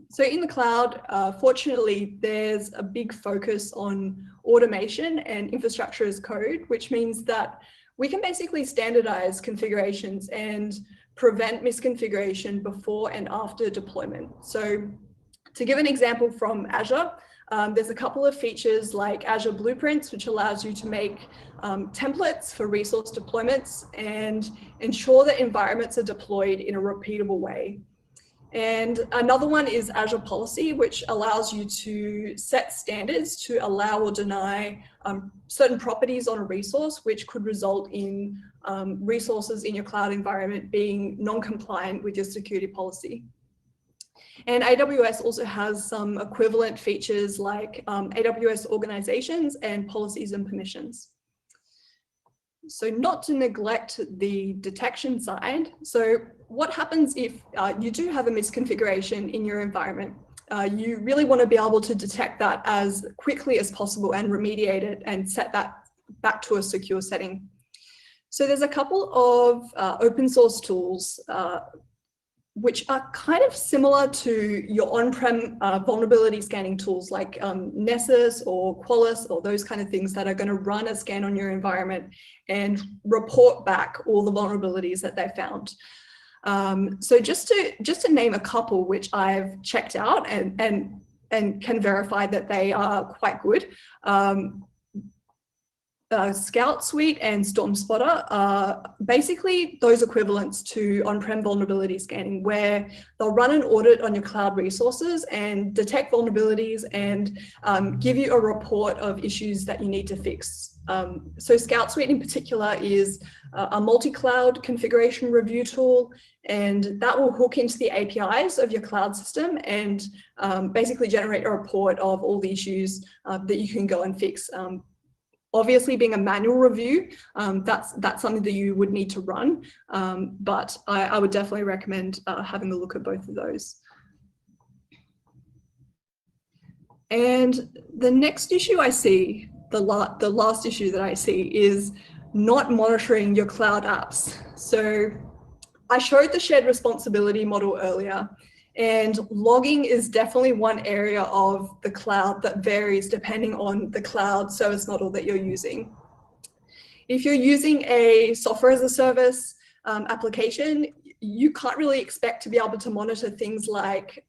So in the cloud, fortunately, there's a big focus on automation and infrastructure as code, which means that we can basically standardize configurations and prevent misconfiguration before and after deployment. So to give an example from Azure, there's a couple of features like Azure Blueprints, which allows you to make templates for resource deployments and ensure that environments are deployed in a repeatable way. And another one is Azure Policy, which allows you to set standards to allow or deny certain properties on a resource, which could result in resources in your cloud environment being non-compliant with your security policy. And AWS also has some equivalent features like AWS organizations and policies and permissions. So not to neglect the detection side. So what happens if you do have a misconfiguration in your environment? You really want to be able to detect that as quickly as possible and remediate it and set that back to a secure setting. So there's a couple of open source tools which are kind of similar to your on-prem vulnerability scanning tools like Nessus or Qualys or those kind of things that are going to run a scan on your environment and report back all the vulnerabilities that they found. So just to name a couple which I've checked out and can verify that they are quite good. Scout Suite and Storm Spotter are basically those equivalents to on-prem vulnerability scanning, where they'll run an audit on your cloud resources and detect vulnerabilities and give you a report of issues that you need to fix. So Scout Suite in particular is a multi-cloud configuration review tool, and that will hook into the APIs of your cloud system and basically generate a report of all the issues that you can go and fix. Obviously, being a manual review, that's something that you would need to run, but I would definitely recommend having a look at both of those. And the next issue I see, the last issue that I see, is not monitoring your cloud apps. So I showed the shared responsibility model earlier, and logging is definitely one area of the cloud that varies depending on the cloud service model that you're using. If you're using a software as a service application, you can't really expect to be able to monitor things like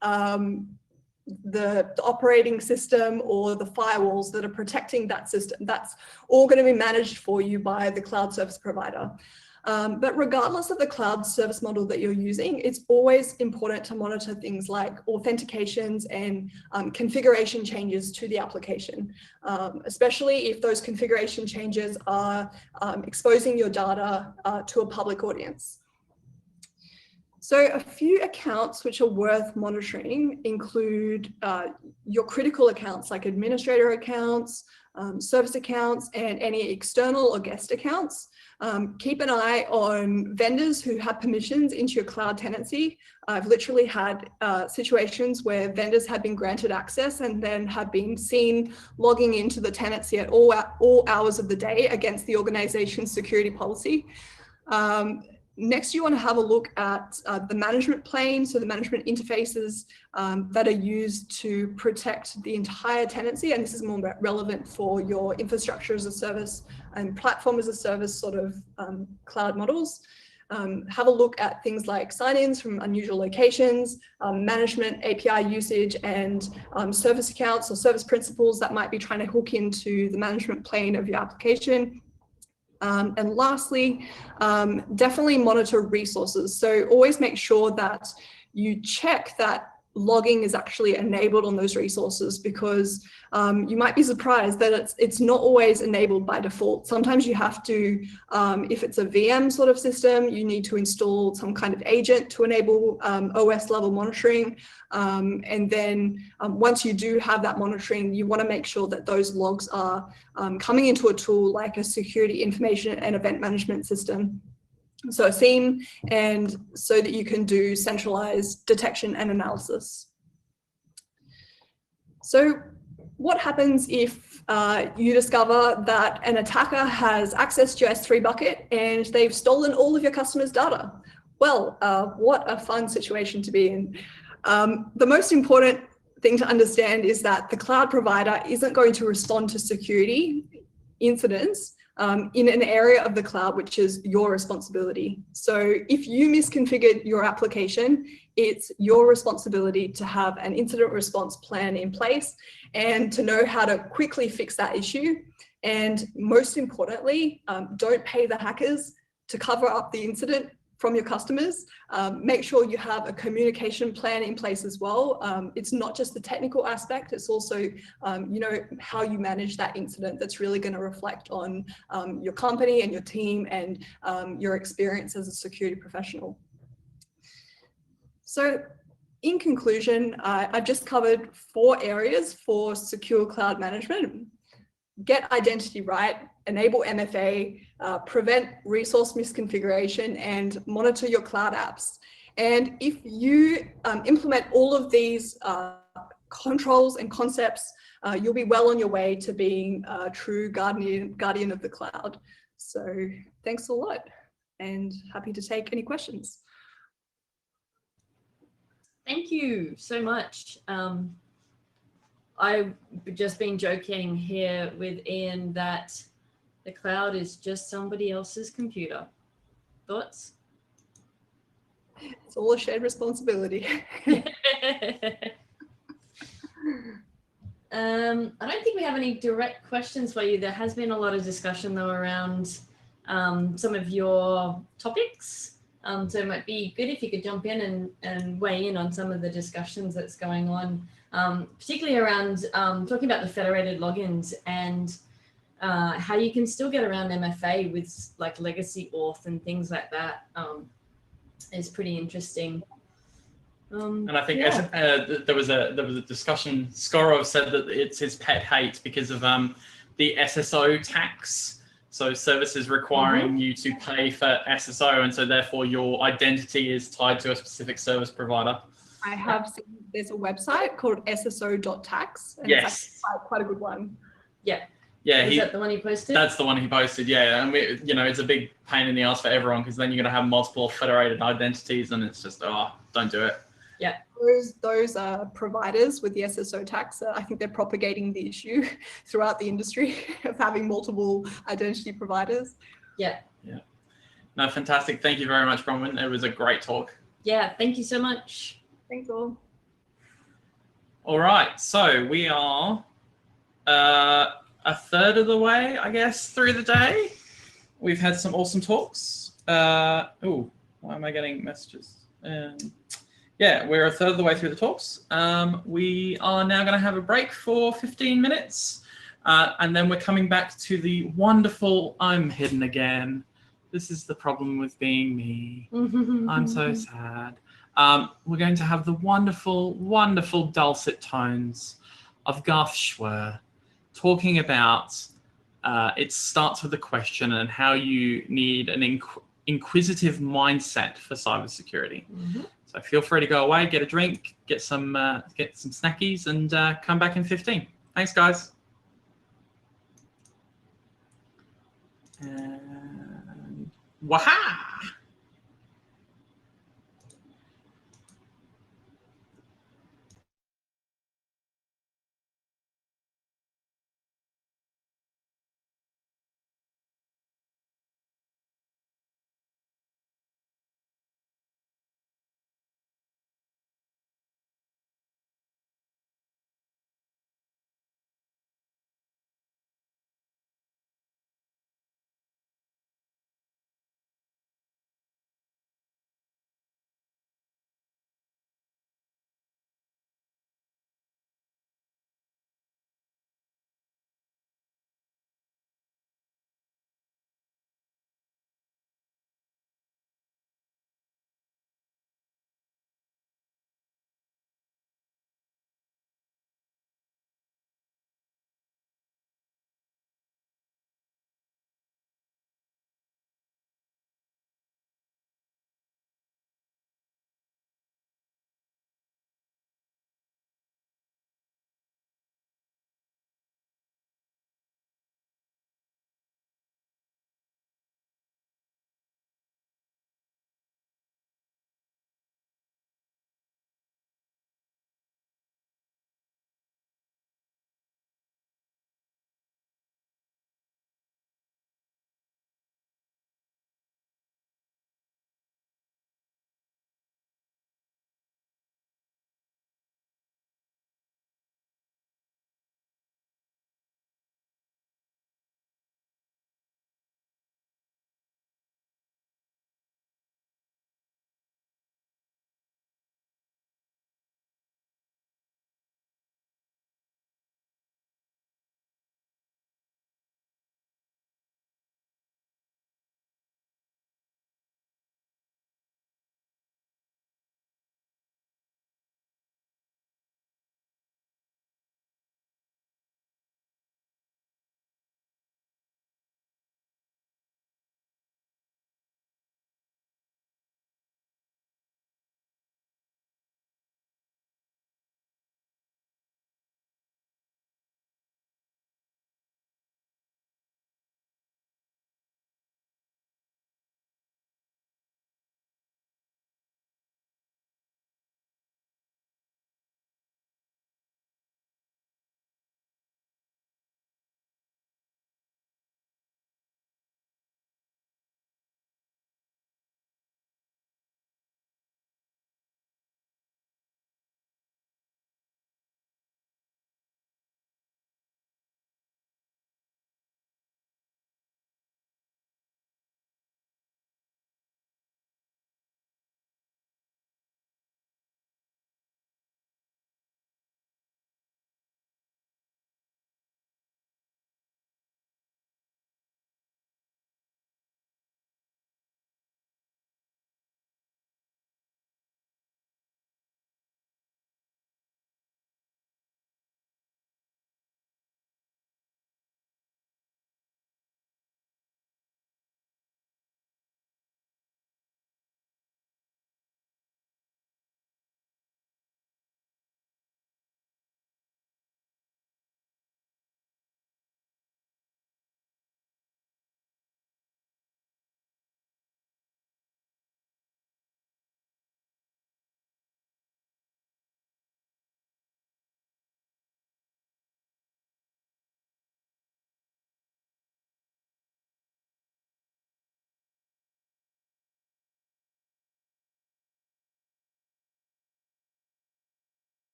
the operating system or the firewalls that are protecting that system. That's all going to be managed for you by the cloud service provider. But regardless of the cloud service model that you're using, it's always important to monitor things like authentications and configuration changes to the application, especially if those configuration changes are exposing your data to a public audience. So a few accounts which are worth monitoring include your critical accounts like administrator accounts, service accounts, and any external or guest accounts. Keep an eye on vendors who have permissions into your cloud tenancy. I've literally had situations where vendors have been granted access and then have been seen logging into the tenancy at all hours of the day against the organization's security policy. Next, you want to have a look at the management plane, so the management interfaces that are used to protect the entire tenancy, and this is more relevant for your infrastructure as a service and platform as a service sort of cloud models. Have a look at things like sign-ins from unusual locations, management API usage, and service accounts or service principals that might be trying to hook into the management plane of your application. And lastly, definitely monitor resources. So always make sure that you check that logging is actually enabled on those resources, because you might be surprised that it's not always enabled by default. Sometimes you have to, if it's a VM sort of system, you need to install some kind of agent to enable OS level monitoring. And then once you do have that monitoring, you want to make sure that those logs are coming into a tool like a security information and event management system. So a SIEM, and so that you can do centralized detection and analysis. So what happens if you discover that an attacker has access to your S3 bucket and they've stolen all of your customers' data? Well, what a fun situation to be in. The most important thing to understand is that the cloud provider isn't going to respond to security incidents in an area of the cloud which is your responsibility. So if you misconfigured your application, it's your responsibility to have an incident response plan in place and to know how to quickly fix that issue. And most importantly, don't pay the hackers to cover up the incident from your customers. Make sure you have a communication plan in place as well. It's not just the technical aspect, it's also you know, how you manage that incident that's really going to reflect on your company and your team and your experience as a security professional. So in conclusion, I've just covered 4 areas for secure cloud management. Get identity right, enable MFA, prevent resource misconfiguration, and monitor your cloud apps. And if you implement all of these controls and concepts, you'll be well on your way to being a true guardian of the cloud. So thanks a lot, and happy to take any questions. Thank you so much. I've just been joking here with Ian that the cloud is just somebody else's computer. Thoughts? It's all a shared responsibility. I don't think we have any direct questions for you. There has been a lot of discussion though around some of your topics. So it might be good if you could jump in and weigh in on some of the discussions that's going on, particularly around talking about the federated logins and how you can still get around MFA with like legacy auth and things like that. Is pretty interesting. And I think yeah. there was a discussion. Skorov said that it's his pet hate because of the SSO tax. So services requiring you to pay for SSO, and so therefore your identity is tied to a specific service provider. I have seen there's a website called sso.tax, and Yes. it's actually quite a good one. Yeah. Yeah, Is that the one he posted? That's the one he posted. Yeah, and it's a big pain in the ass for everyone because then you're going to have multiple federated identities, and it's just don't do it. Yeah. Those providers with the SSO tax, I think they're propagating the issue throughout the industry of having multiple identity providers. Yeah. Yeah. No, fantastic. Thank you very much, Bronwyn. It was a great talk. Yeah, thank you so much. Thanks all. All right, so we are a third of the way, I guess, through the day. We've had some awesome talks. Why am I getting messages? Yeah, we're a third of the way through the talks. We are now going to have a break for 15 minutes. And then we're coming back to the wonderful, I'm hidden again. This is the problem with being me. I'm so sad. We're going to have the wonderful, wonderful dulcet tones of Garth Schwer talking about it starts with a question and how you need an inquisitive mindset for cybersecurity. So feel free to go away, get a drink, get some snackies, and come back in 15. Thanks, guys. And waha!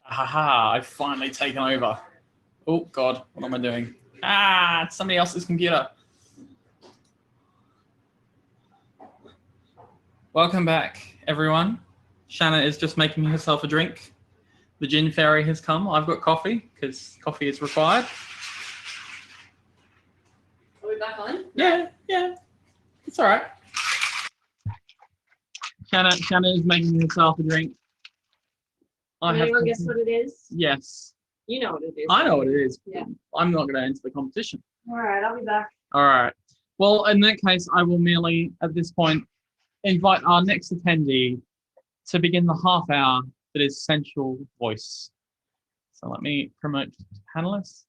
Haha, I've finally taken over. Oh God, what am I doing? It's somebody else's computer. Welcome back, everyone. Shanna is just making herself a drink. The gin fairy has come. I've got coffee, because coffee is required. Are we back on? Yeah. It's all right. Shanna is making herself a drink. Can anyone guess what it is? Yes. You know what it is. I know what it is. Yeah. I'm not going to enter the competition. All right, I'll be back. All right. Well, in that case, I will merely, at this point, invite our next attendee to begin the half hour that is Central Voice. So let me promote panelists.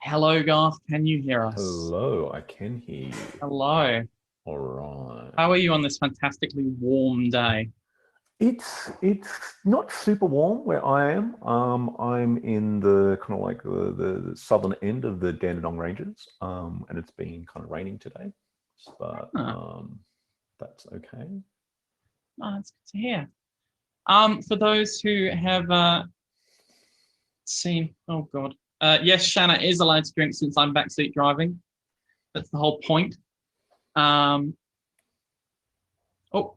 Hello, Garth. Can you hear us? Hello, I can hear you. Hello. All right. How are you on this fantastically warm day? It's not super warm where I am. I'm in the kind of like the southern end of the Dandenong Ranges, and it's been kind of raining today, but that's okay. Oh, that's good to hear. For those who have seen, oh God, yes, Shanna is allowed to drink since I'm backseat driving. That's the whole point. Oh,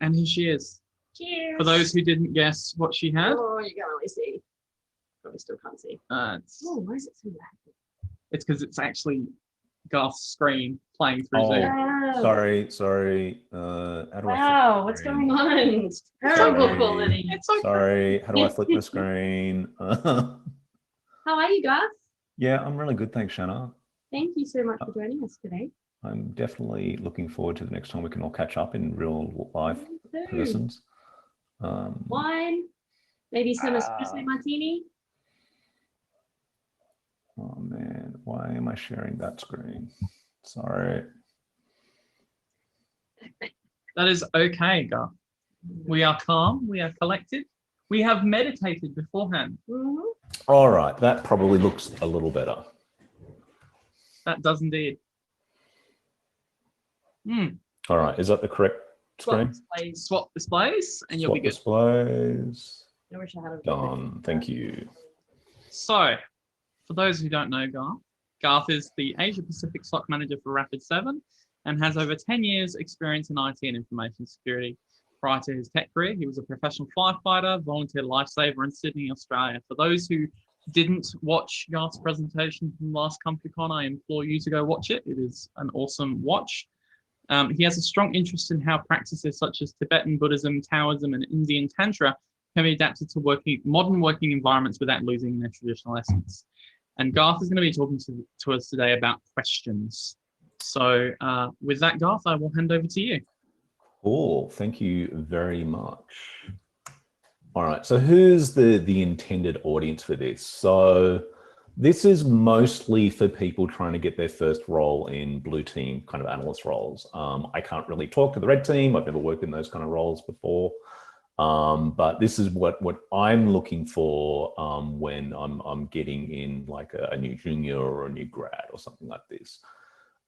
and here she is. Cheers. For those who didn't guess what she had. Oh, you can only see. Probably still can't see. Oh, why is it so loud? It's because it's actually Garth's screen playing through Zoom. Wow. Sorry. How do Wow, what's going on? Terrible quality. It's okay. Sorry, how do I flip the screen? How are you, Garth? Yeah, I'm really good, thanks, Shanna. Thank you so much for joining us today. I'm definitely looking forward to the next time we can all catch up in real life persons. Wine, maybe some espresso martini. Oh man, why am I sharing that screen? Sorry. That is okay, Garth. We are calm, we are collected. We have meditated beforehand. All right, that probably looks a little better. That does indeed. All right, is that the correct screen? Swap displays, and you'll be good. Displays. I wish I had a Done. Thank you. So, for those who don't know Garth, Garth is the Asia Pacific SOC Manager for Rapid7 and has over 10 years experience in IT and information security. Prior to his tech career, he was a professional firefighter, volunteer lifesaver in Sydney, Australia. For those who didn't watch Garth's presentation from last ComfyCon, I implore you to go watch it. It is an awesome watch. He has a strong interest in how practices such as Tibetan Buddhism, Taoism, and Indian Tantra can be adapted to modern working environments without losing their traditional essence. And Garth is going to be talking to us today about questions. So with that, Garth, I will hand over to you. Cool. Thank you very much. All right. So who's the intended audience for this? So this is mostly for people trying to get their first role in blue team kind of analyst roles. I can't really talk to the red team. I've never worked in those kind of roles before. But this is what I'm looking for when I'm getting in like a new junior or a new grad or something like this.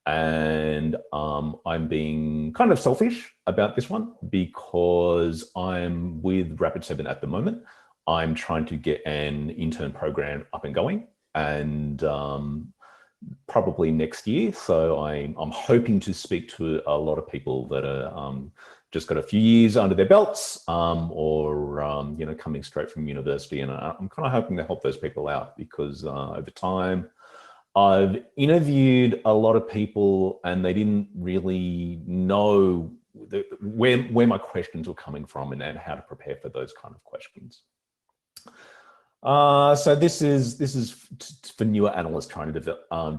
And I'm being kind of selfish about this one because I'm with Rapid7 at the moment. I'm trying to get an intern program up and going, and probably next year. So I'm hoping to speak to a lot of people that are just got a few years under their belts, or you know, coming straight from university, and I'm kind of hoping to help those people out because over time I've interviewed a lot of people and they didn't really know where my questions were coming from and how to prepare for those kind of questions. So this is for newer analysts trying to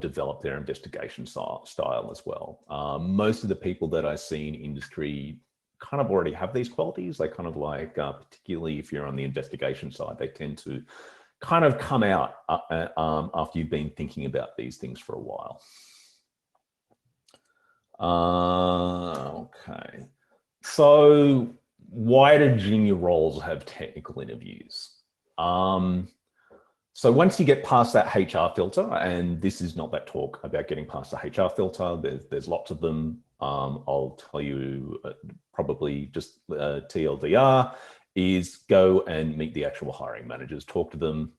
develop their investigation style as well. Most of the people that I see in industry kind of already have these qualities. They kind of like, particularly if you're on the investigation side, they tend to kind of come out after you've been thinking about these things for a while. Okay, so why do junior roles have technical interviews? So once you get past that HR filter, and this is not that talk about getting past the HR filter, there's lots of them I'll tell you probably just TLDR is go and meet the actual hiring managers, talk to them.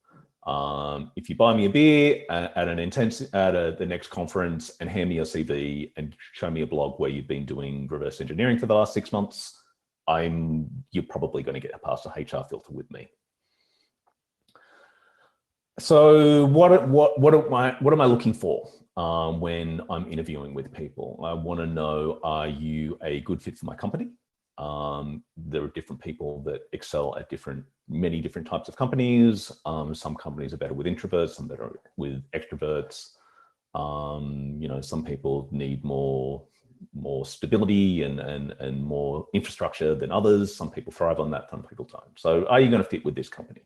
If you buy me a beer at the next conference and hand me your CV and show me a blog where you've been doing reverse engineering for the last 6 months, you're probably going to get past a HR filter with me. So what am I looking for when I'm interviewing with people? I want to know, are you a good fit for my company? There are different people that excel at many different types of companies. Some companies are better with introverts, some better with extroverts. Some people need more stability and more infrastructure than others. Some people thrive on that, some people don't. So are you going to fit with this company?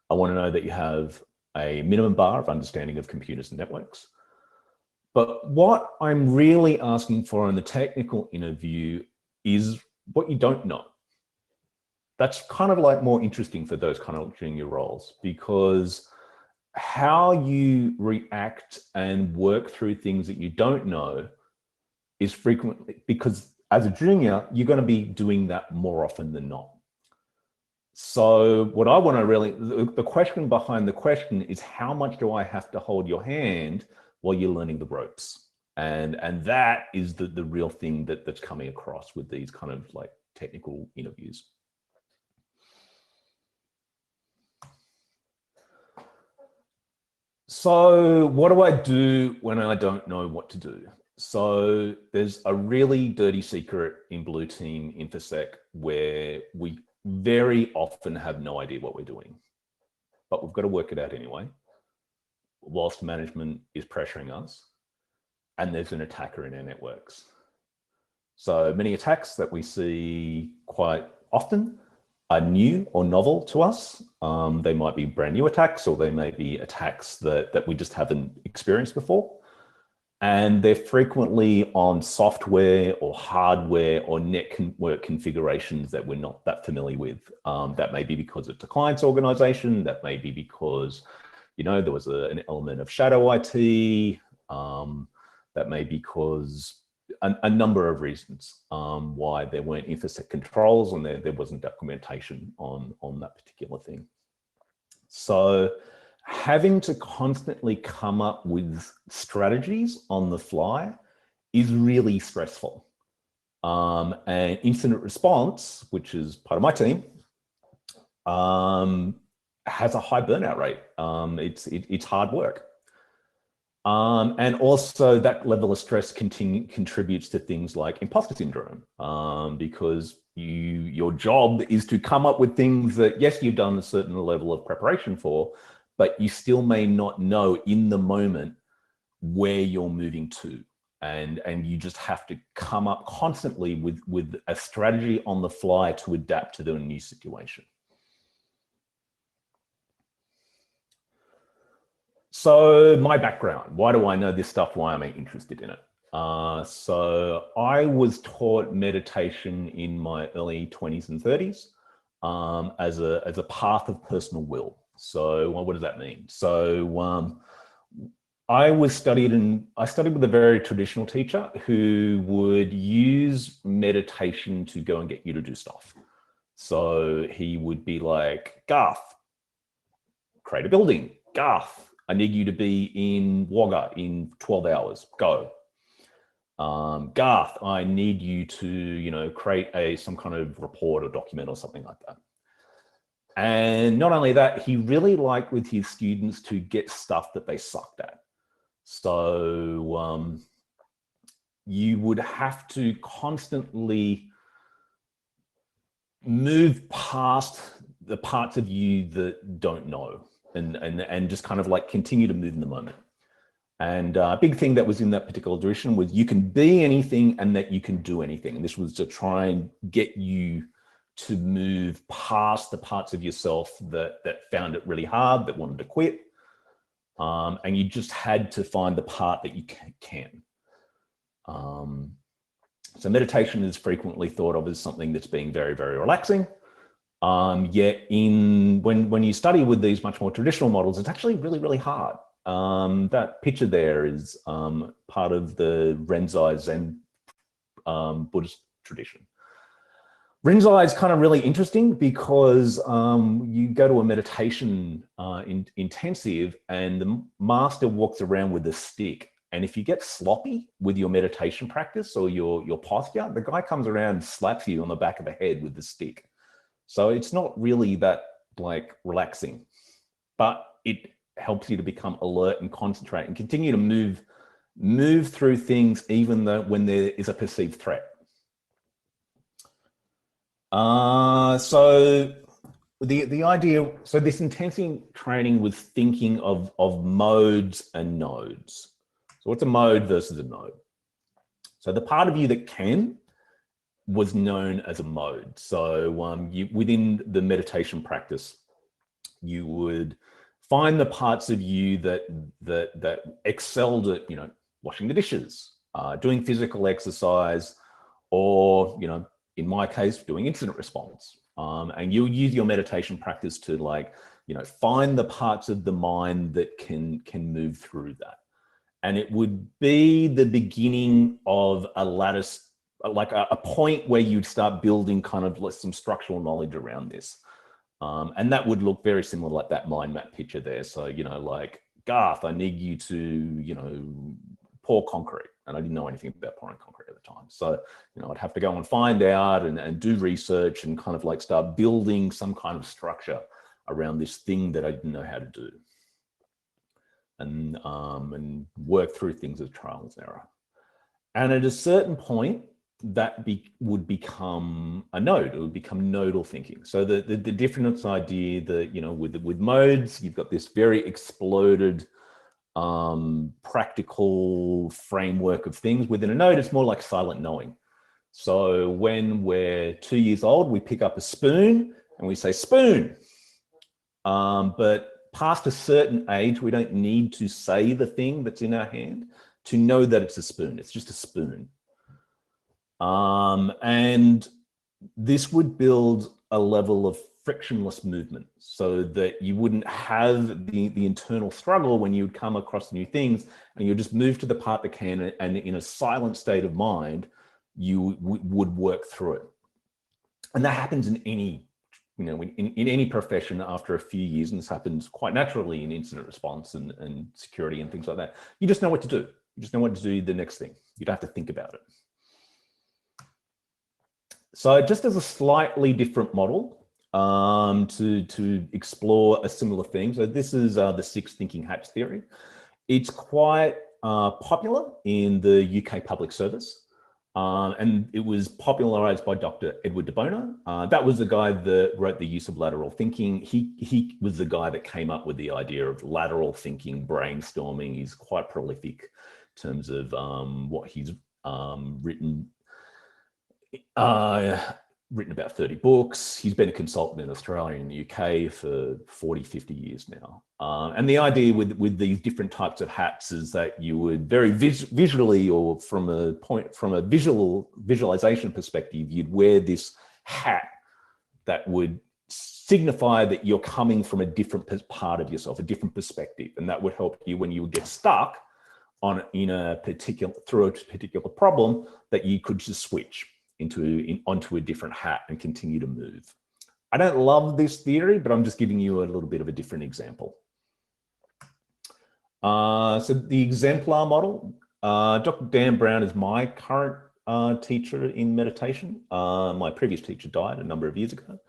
I want to know that you have a minimum bar of understanding of computers and networks. But what I'm really asking for in the technical interview is what you don't know. That's kind of like more interesting for those kind of junior roles, because how you react and work through things that you don't know is frequently, because as a junior, you're going to be doing that more often than not. So what I want to really, the question behind the question is, how much do I have to hold your hand while you're learning the ropes? And that is the real thing that's coming across with these kind of like technical interviews. So what do I do when I don't know what to do? So there's a really dirty secret in Blue Team InfoSec where we very often have no idea what we're doing, but we've got to work it out anyway, whilst management is pressuring us and there's an attacker in our networks. So many attacks that we see quite often are new or novel to us. They might be brand new attacks, or they may be attacks that we just haven't experienced before. And they're frequently on software or hardware or network configurations that we're not that familiar with. That may be because it's a client's organization. That may be because, there was an element of shadow IT. That may be because a number of reasons why there weren't InfoSec controls and there wasn't documentation on that particular thing. So having to constantly come up with strategies on the fly is really stressful. And incident response, which is part of my team, has a high burnout rate. It's hard work. And also that level of stress contributes to things like imposter syndrome, because your job is to come up with things that, yes, you've done a certain level of preparation for, but you still may not know in the moment where you're moving to. And you just have to come up constantly with a strategy on the fly to adapt to the new situation. So my background, why do I know this stuff? Why am I interested in it? So I was taught meditation in my early 20s and 30s as a path of personal will. So what does that mean? So I studied with a very traditional teacher who would use meditation to go and get you to do stuff. So he would be like, Garth, create a building. Garth, I need you to be in Wagga in 12 hours, go. Garth, I need you to, create some kind of report or document or something like that. And not only that, he really liked with his students to get stuff that they sucked at. So you would have to constantly move past the parts of you that don't know and just kind of like continue to move in the moment. And a big thing that was in that particular tradition was you can be anything and that you can do anything. And this was to try and get you to move past the parts of yourself that found it really hard, that wanted to quit. And you just had to find the part that you can. So meditation is frequently thought of as something that's being very, very relaxing. Yet when you study with these much more traditional models, it's actually really, really hard. That picture there is part of the Renzai Zen Buddhist tradition. Rinzai is kind of really interesting because you go to a meditation intensive and the master walks around with a stick. And if you get sloppy with your meditation practice or your posture, the guy comes around and slaps you on the back of the head with the stick. So it's not really that like relaxing, but it helps you to become alert and concentrate and continue to move through things even though when there is a perceived threat. So the idea, so this intensive training was thinking of modes and nodes. So what's a mode versus a node? So the part of you that can was known as a mode. So within the meditation practice, you would find the parts of you that excelled at, washing the dishes, doing physical exercise, or, in my case, doing incident response. And you'll use your meditation practice to find the parts of the mind that can move through that. And it would be the beginning of a lattice, like a point where you'd start building kind of some structural knowledge around this. And that would look very similar like that mind map picture there. So, like, Garth, I need you to, pour concrete. And I didn't know anything about pouring concrete at the time. So, I'd have to go and find out and do research and kind of like start building some kind of structure around this thing that I didn't know how to do. And work through things as trial and error. And at a certain point, that would become a node. It would become nodal thinking. So the difference idea that, with modes, you've got this very exploded practical framework of things. Within a node, it's more like silent knowing. So when we're 2 years old, we pick up a spoon and we say spoon. But past a certain age, we don't need to say the thing that's in our hand to know that it's a spoon. It's just a spoon. And this would build a level of frictionless movement so that you wouldn't have the internal struggle when you would come across new things, and you just move to the part that can, and in a silent state of mind, you would work through it. And that happens in any in any profession after a few years, and this happens quite naturally in incident response and security and things like that. You just know what to do. You just know what to do the next thing. You don't have to think about it. So just as a slightly different model to explore a similar thing. So this is the 6 thinking hats theory. It's quite popular in the UK public service. And it was popularized by Dr. Edward de Bono. That was the guy that wrote The Use of Lateral Thinking. He was the guy that came up with the idea of lateral thinking, brainstorming. He's quite prolific in terms of what he's written about 30 books. He's been a consultant in Australia and the UK for 40, 50 years now. And the idea with these different types of hats is that you would very visually, or from a visualization perspective, you'd wear this hat that would signify that you're coming from a different part of yourself, a different perspective. And that would help you when you would get stuck through a particular problem, that you could just switch onto a different hat and continue to move. I don't love this theory, but I'm just giving you a little bit of a different example. So the exemplar model, Dr. Dan Brown is my current teacher in meditation. My previous teacher died a number of years ago.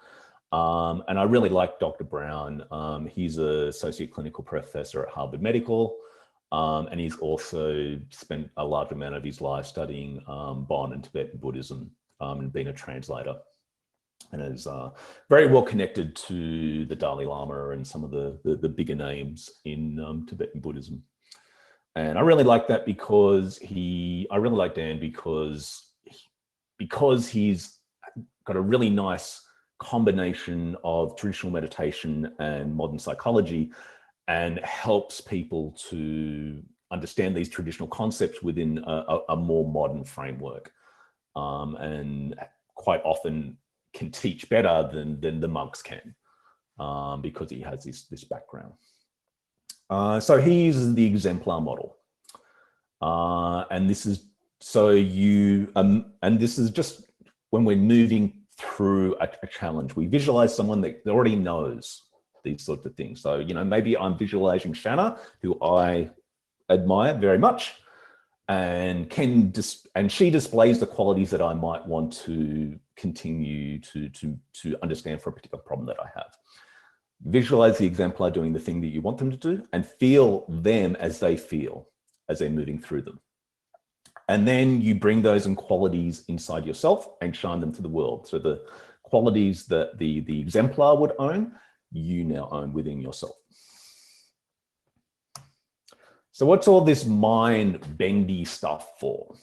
And I really like Dr. Brown. He's an associate clinical professor at Harvard Medical. And he's also spent a large amount of his life studying Bon and Tibetan Buddhism and being a translator, and is very well connected to the Dalai Lama and some of the bigger names in Tibetan Buddhism. And I really like that because I really like Dan because he's got a really nice combination of traditional meditation and modern psychology, and helps people to understand these traditional concepts within a more modern framework, and quite often can teach better than the monks can, because he has this background. So he uses the exemplar model, and this is So you, and this is just when we're moving through a challenge, we visualize someone that already knows these sorts of things. So, you know, maybe I'm visualizing Shanna, who I admire very much, and she displays the qualities that I might want to continue to understand for a particular problem that I have. Visualize the exemplar doing the thing that you want them to do, and feel them as they feel as they're moving through them. And then you bring those in qualities inside yourself and shine them to the world. So the qualities that the exemplar would own, you now own within yourself. So what's all this mind-bendy stuff for?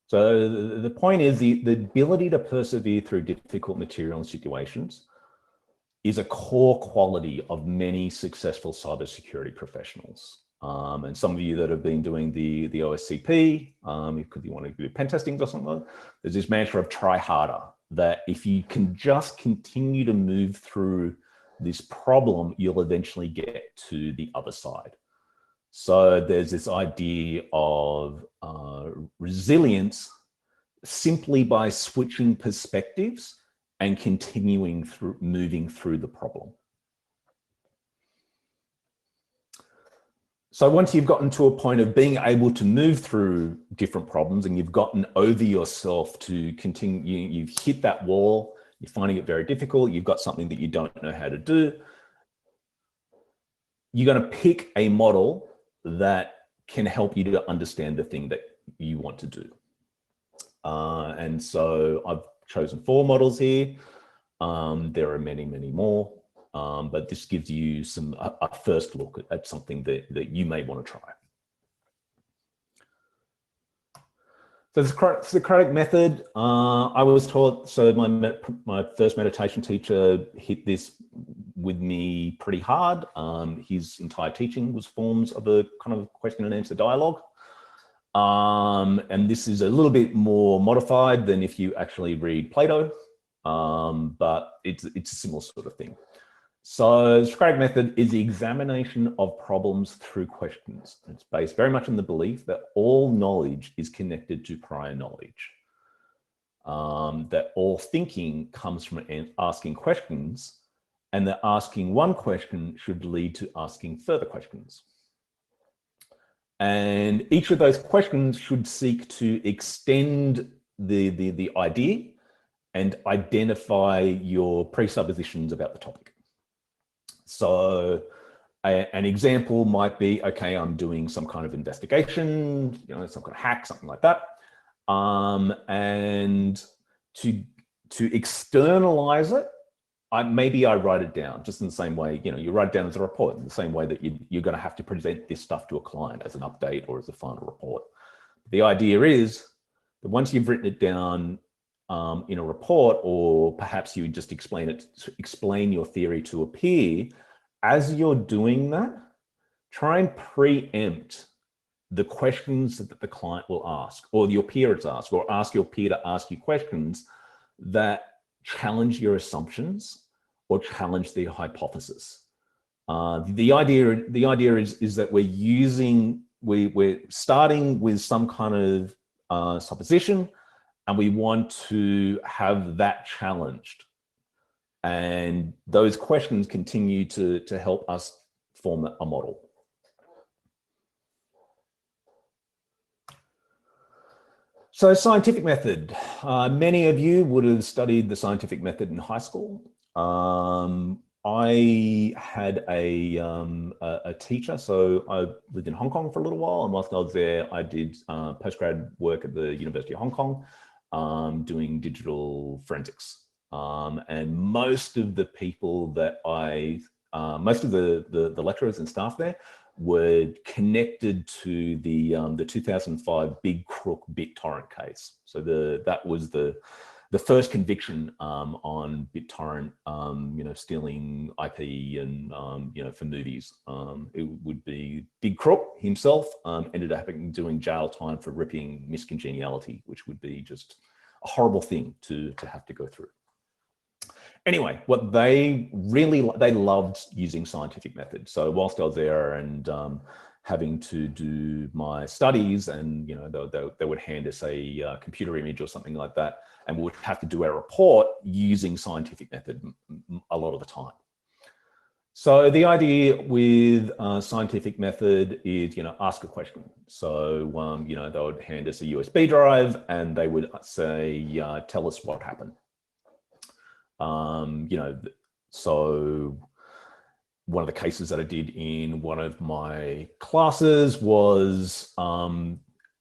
So the point is the ability to persevere through difficult material and situations is a core quality of many successful cybersecurity professionals. And some of you that have been doing the OSCP, because you want to do pen testing or something, there's this mantra of try harder, that if you can just continue to move through this problem, you'll eventually get to the other side. So there's this idea of resilience simply by switching perspectives and continuing through, moving through the problem. So once you've gotten to a point of being able to move through different problems and you've gotten over yourself to continue, you've hit that wall, you're finding it very difficult, you've got something that you don't know how to do, you're going to pick a model that can help you to understand the thing that you want to do. And so I've chosen 4 models here. There are many, many more. But this gives you a first look at something that you may want to try. So the Socratic method, I was taught, so my first meditation teacher hit this with me pretty hard. His entire teaching was forms of a kind of question and answer dialogue. And this is a little bit more modified than if you actually read Plato, but it's a similar sort of thing. So the Socratic method is the examination of problems through questions. It's based very much on the belief that all knowledge is connected to prior knowledge, that all thinking comes from asking questions, and that asking one question should lead to asking further questions. And each of those questions should seek to extend the idea and identify your presuppositions about the topic. So an example might be, okay, I'm doing some kind of investigation, you know, some kind of hack, something like that. And to externalize it, maybe I write it down just in the same way, you know, you write it down as a report in the same way that you're going to have to present this stuff to a client as an update or as a final report. The idea is that once you've written it down in a report, or perhaps you just explain your theory to a peer, as you're doing that, try and preempt the questions that the client will ask, or your peer has asked, or ask your peer to ask you questions that challenge your assumptions or challenge the hypothesis. The idea is that we're starting with some kind of supposition, and we want to have that challenged. And those questions continue to help us form a model. So scientific method. Many of you would have studied the scientific method in high school. I had a teacher, so I lived in Hong Kong for a little while, and whilst I was there, I did postgrad work at the University of Hong Kong, doing digital forensics. And most of the people that most of the lecturers and staff there were connected to the 2005 Big Crook BitTorrent case. So that was the first conviction on BitTorrent, you know, stealing IP and you know, for movies. It would be Big Crook himself ended up doing jail time for ripping Miss Congeniality, which would be just a horrible thing to have to go through. Anyway, what they loved using scientific method. So whilst I was there, and having to do my studies, and they would hand us a computer image or something like that, and we would have to do our report using scientific method a lot of the time. So the idea with scientific method is, ask a question. So, they would hand us a USB drive and they would say, tell us what happened. So one of the cases that I did in one of my classes was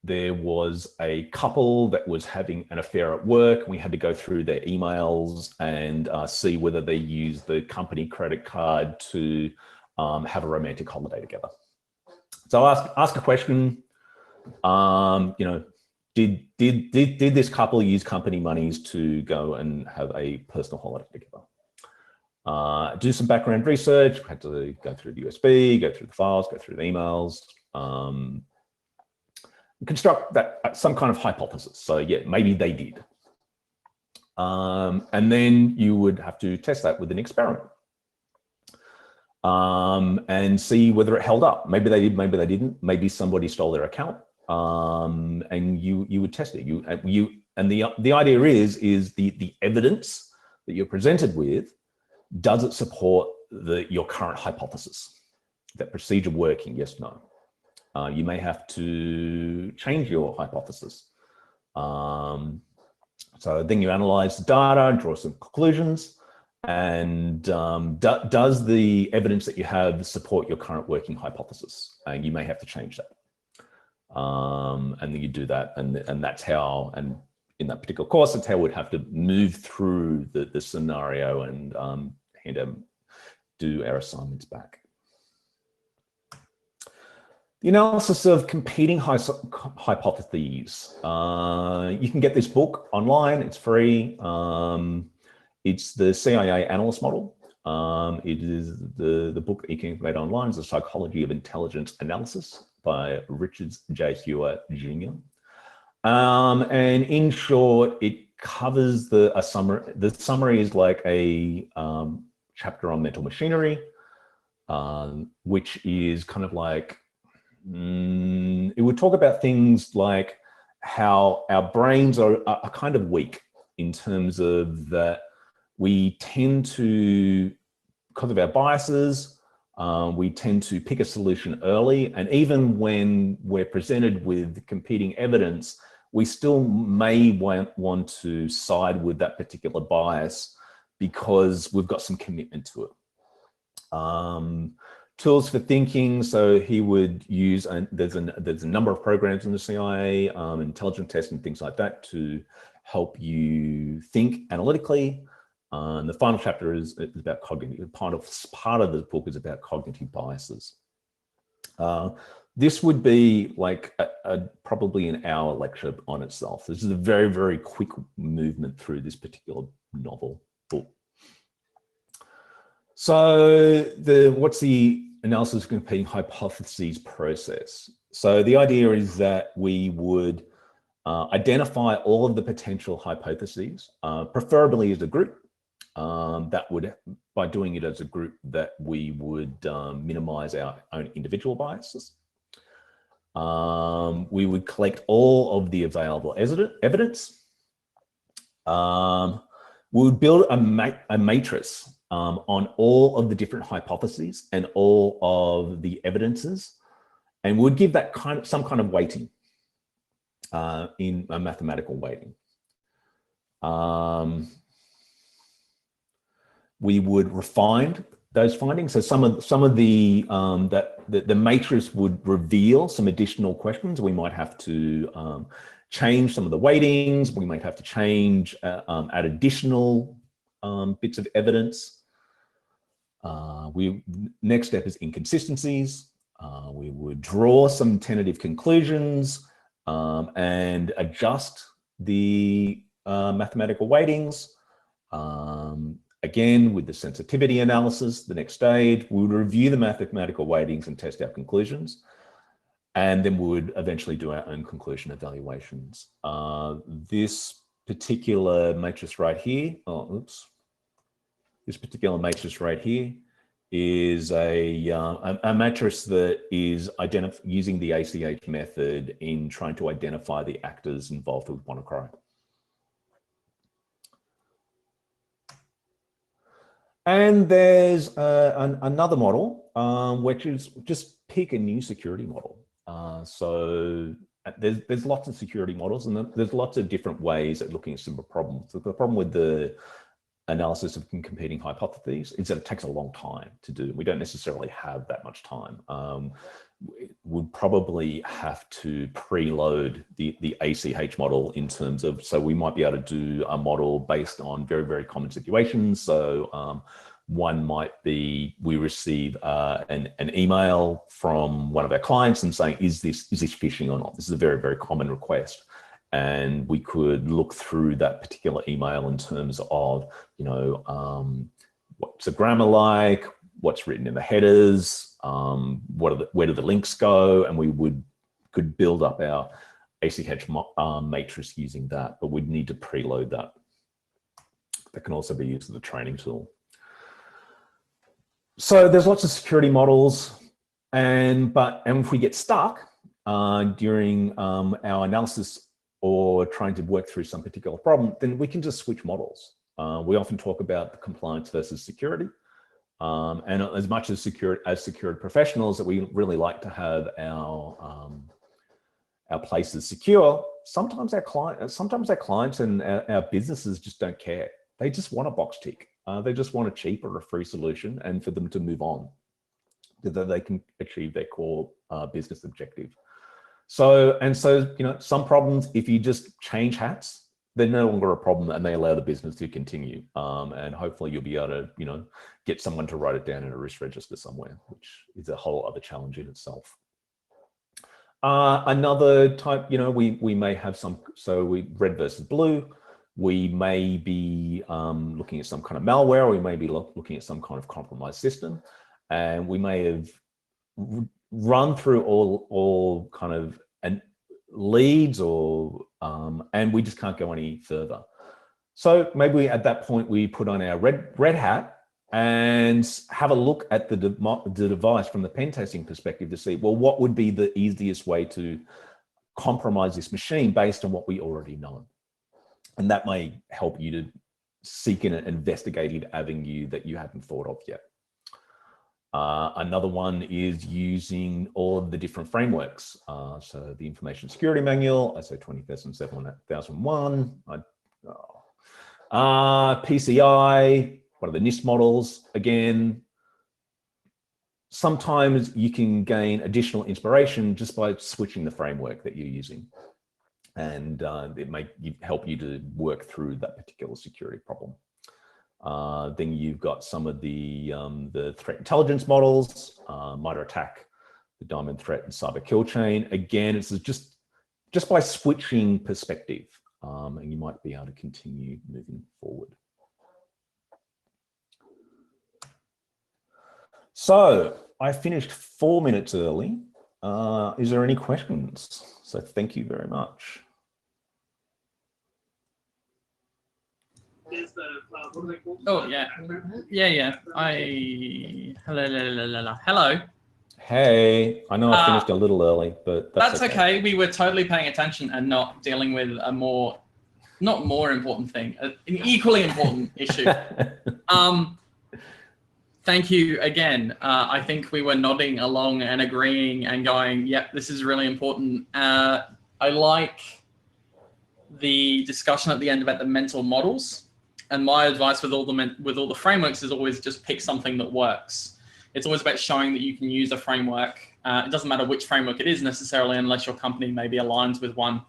there was a couple that was having an affair at work. We had to go through their emails and see whether they used the company credit card to have a romantic holiday together. So ask a question. Did this couple use company monies to go and have a personal holiday together? Do some background research. Had to go through the USB, go through the files, go through the emails. Construct that some kind of hypothesis. So yeah, maybe they did. And then you would have to test that with an experiment and see whether it held up. Maybe they did, maybe they didn't. Maybe somebody stole their account, and you would test it. And the idea is the evidence that you're presented with, does it support your current hypothesis? Is that procedure working? Yes, no. You may have to change your hypothesis. So then you analyze the data, draw some conclusions, and does the evidence that you have support your current working hypothesis? And you may have to change that. And then you do that, and that's how, and in that particular course, that's how we'd have to move through the scenario and do our assignments back. The analysis of competing hypotheses. You can get this book online. It's free. It's the CIA analyst model. It is the book that you can get online. It's The Psychology of Intelligence Analysis by Richard J. Hewer Jr. And in short, it covers a summary. The summary is like a chapter on mental machinery, which is kind of like, it would talk about things like how our brains are kind of weak in terms of that we tend to, because of our biases, we tend to pick a solution early. And even when we're presented with competing evidence, we still may want to side with that particular bias because we've got some commitment to it. Tools for thinking. So he would use, and there's a number of programs in the CIA, intelligence tests and things like that to help you think analytically. And the final chapter is about cognitive. Part of the book is about cognitive biases. This would be like probably an hour lecture on itself. This is a very, very quick movement through this particular novel book. So what's the analysis of competing hypotheses process? So the idea is that we would identify all of the potential hypotheses, preferably as a group. That would, by doing it as a group, that we would minimize our own individual biases. We would collect all of the available evidence. We would build a matrix on all of the different hypotheses and all of the evidences, and would give that some kind of weighting in a mathematical weighting. We would refine those findings. So some of the matrix would reveal some additional questions. We might have to change some of the weightings. We might have to change, add additional bits of evidence. Next step is inconsistencies. We would draw some tentative conclusions and adjust the mathematical weightings. Again, with the sensitivity analysis, the next stage, we would review the mathematical weightings and test our conclusions. And then we would eventually do our own conclusion evaluations. This particular matrix right here, this particular matrix right here is a mattress that is using the ACH method in trying to identify the actors involved with WannaCry. And there's another model, which is just pick a new security model. So there's lots of security models, and there's lots of different ways at looking at similar problems. So the problem with the analysis of competing hypotheses is that it takes a long time to do. We don't necessarily have that much time. We'd probably have to preload the ACH model in terms of, so we might be able to do a model based on very, very common situations. So one might be, we receive an email from one of our clients and saying, is this phishing or not? This is a very, very common request. And we could look through that particular email in terms of, you know, what's the grammar like, what's written in the headers, where do the links go, and we could build up our ACH matrix using that, but we'd need to preload that. That can also be used as a training tool. So there's lots of security models, and if we get stuck during our analysis or trying to work through some particular problem, then we can just switch models. We often talk about the compliance versus security. And as much as security professionals that we really like to have our places secure, sometimes our clients and our businesses just don't care. They just want a box tick. They just want a cheap or a free solution, and for them to move on, so that they can achieve their core business objective. So, you know, some problems, if you just change hats, they're no longer a problem, and they allow the business to continue. And hopefully you'll be able to, you know, get someone to write it down in a risk register somewhere, which is a whole other challenge in itself. Another type, you know, we may have some, so red versus blue. We may be looking at some kind of malware, or we may be looking at some kind of compromised system. And we may have run through all kind of leads, or and we just can't go any further. So maybe at that point we put on our red hat and have a look at the device from the pen testing perspective to see, well, what would be the easiest way to compromise this machine based on what we already know. And that may help you to seek an investigative avenue that you hadn't thought of yet. Another one is using all of the different frameworks. So the Information Security Manual, ISO 20001, PCI, what are the NIST models? Again, sometimes you can gain additional inspiration just by switching the framework that you're using. And it may help you to work through that particular security problem. Then you've got some of the threat intelligence models, MITRE ATT&CK, the Diamond Threat and Cyber Kill Chain. Again, it's just by switching perspective, and you might be able to continue moving forward. So I finished 4 minutes early. Is there any questions? So thank you very much. Oh yeah, yeah. Hello. Hey, I know I finished a little early, but that's okay. We were totally paying attention and not dealing with a not more important thing, an equally important issue. Thank you again. I think we were nodding along and agreeing and going, yep, this is really important. I like the discussion at the end about the mental models. And my advice with all the frameworks is always just pick something that works. It's always about showing that you can use a framework. It doesn't matter which framework it is necessarily, unless your company maybe aligns with one.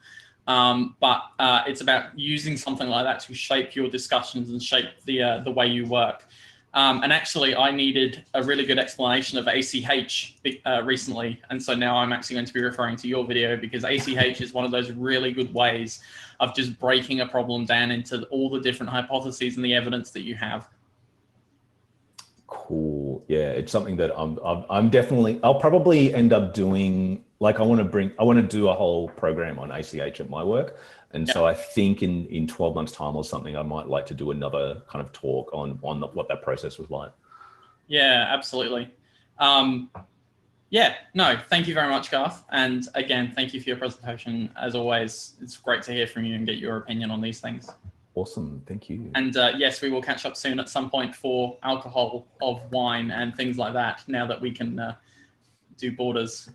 But it's about using something like that to shape your discussions and shape the way you work. And actually, I needed a really good explanation of ACH recently. And so now I'm actually going to be referring to your video, because ACH is one of those really good ways of just breaking a problem down into all the different hypotheses and the evidence that you have. Cool. Yeah, it's something that I'm definitely, I'll probably end up doing, like I want to do a whole program on ACH at my work. And so I think in 12 months time or something, I might like to do another kind of talk on what that process was like. Yeah, absolutely. Yeah, no, thank you very much, Garth. And again, thank you for your presentation. As always, it's great to hear from you and get your opinion on these things. Awesome, thank you. And yes, we will catch up soon at some point for alcohol of wine and things like that, now that we can do borders.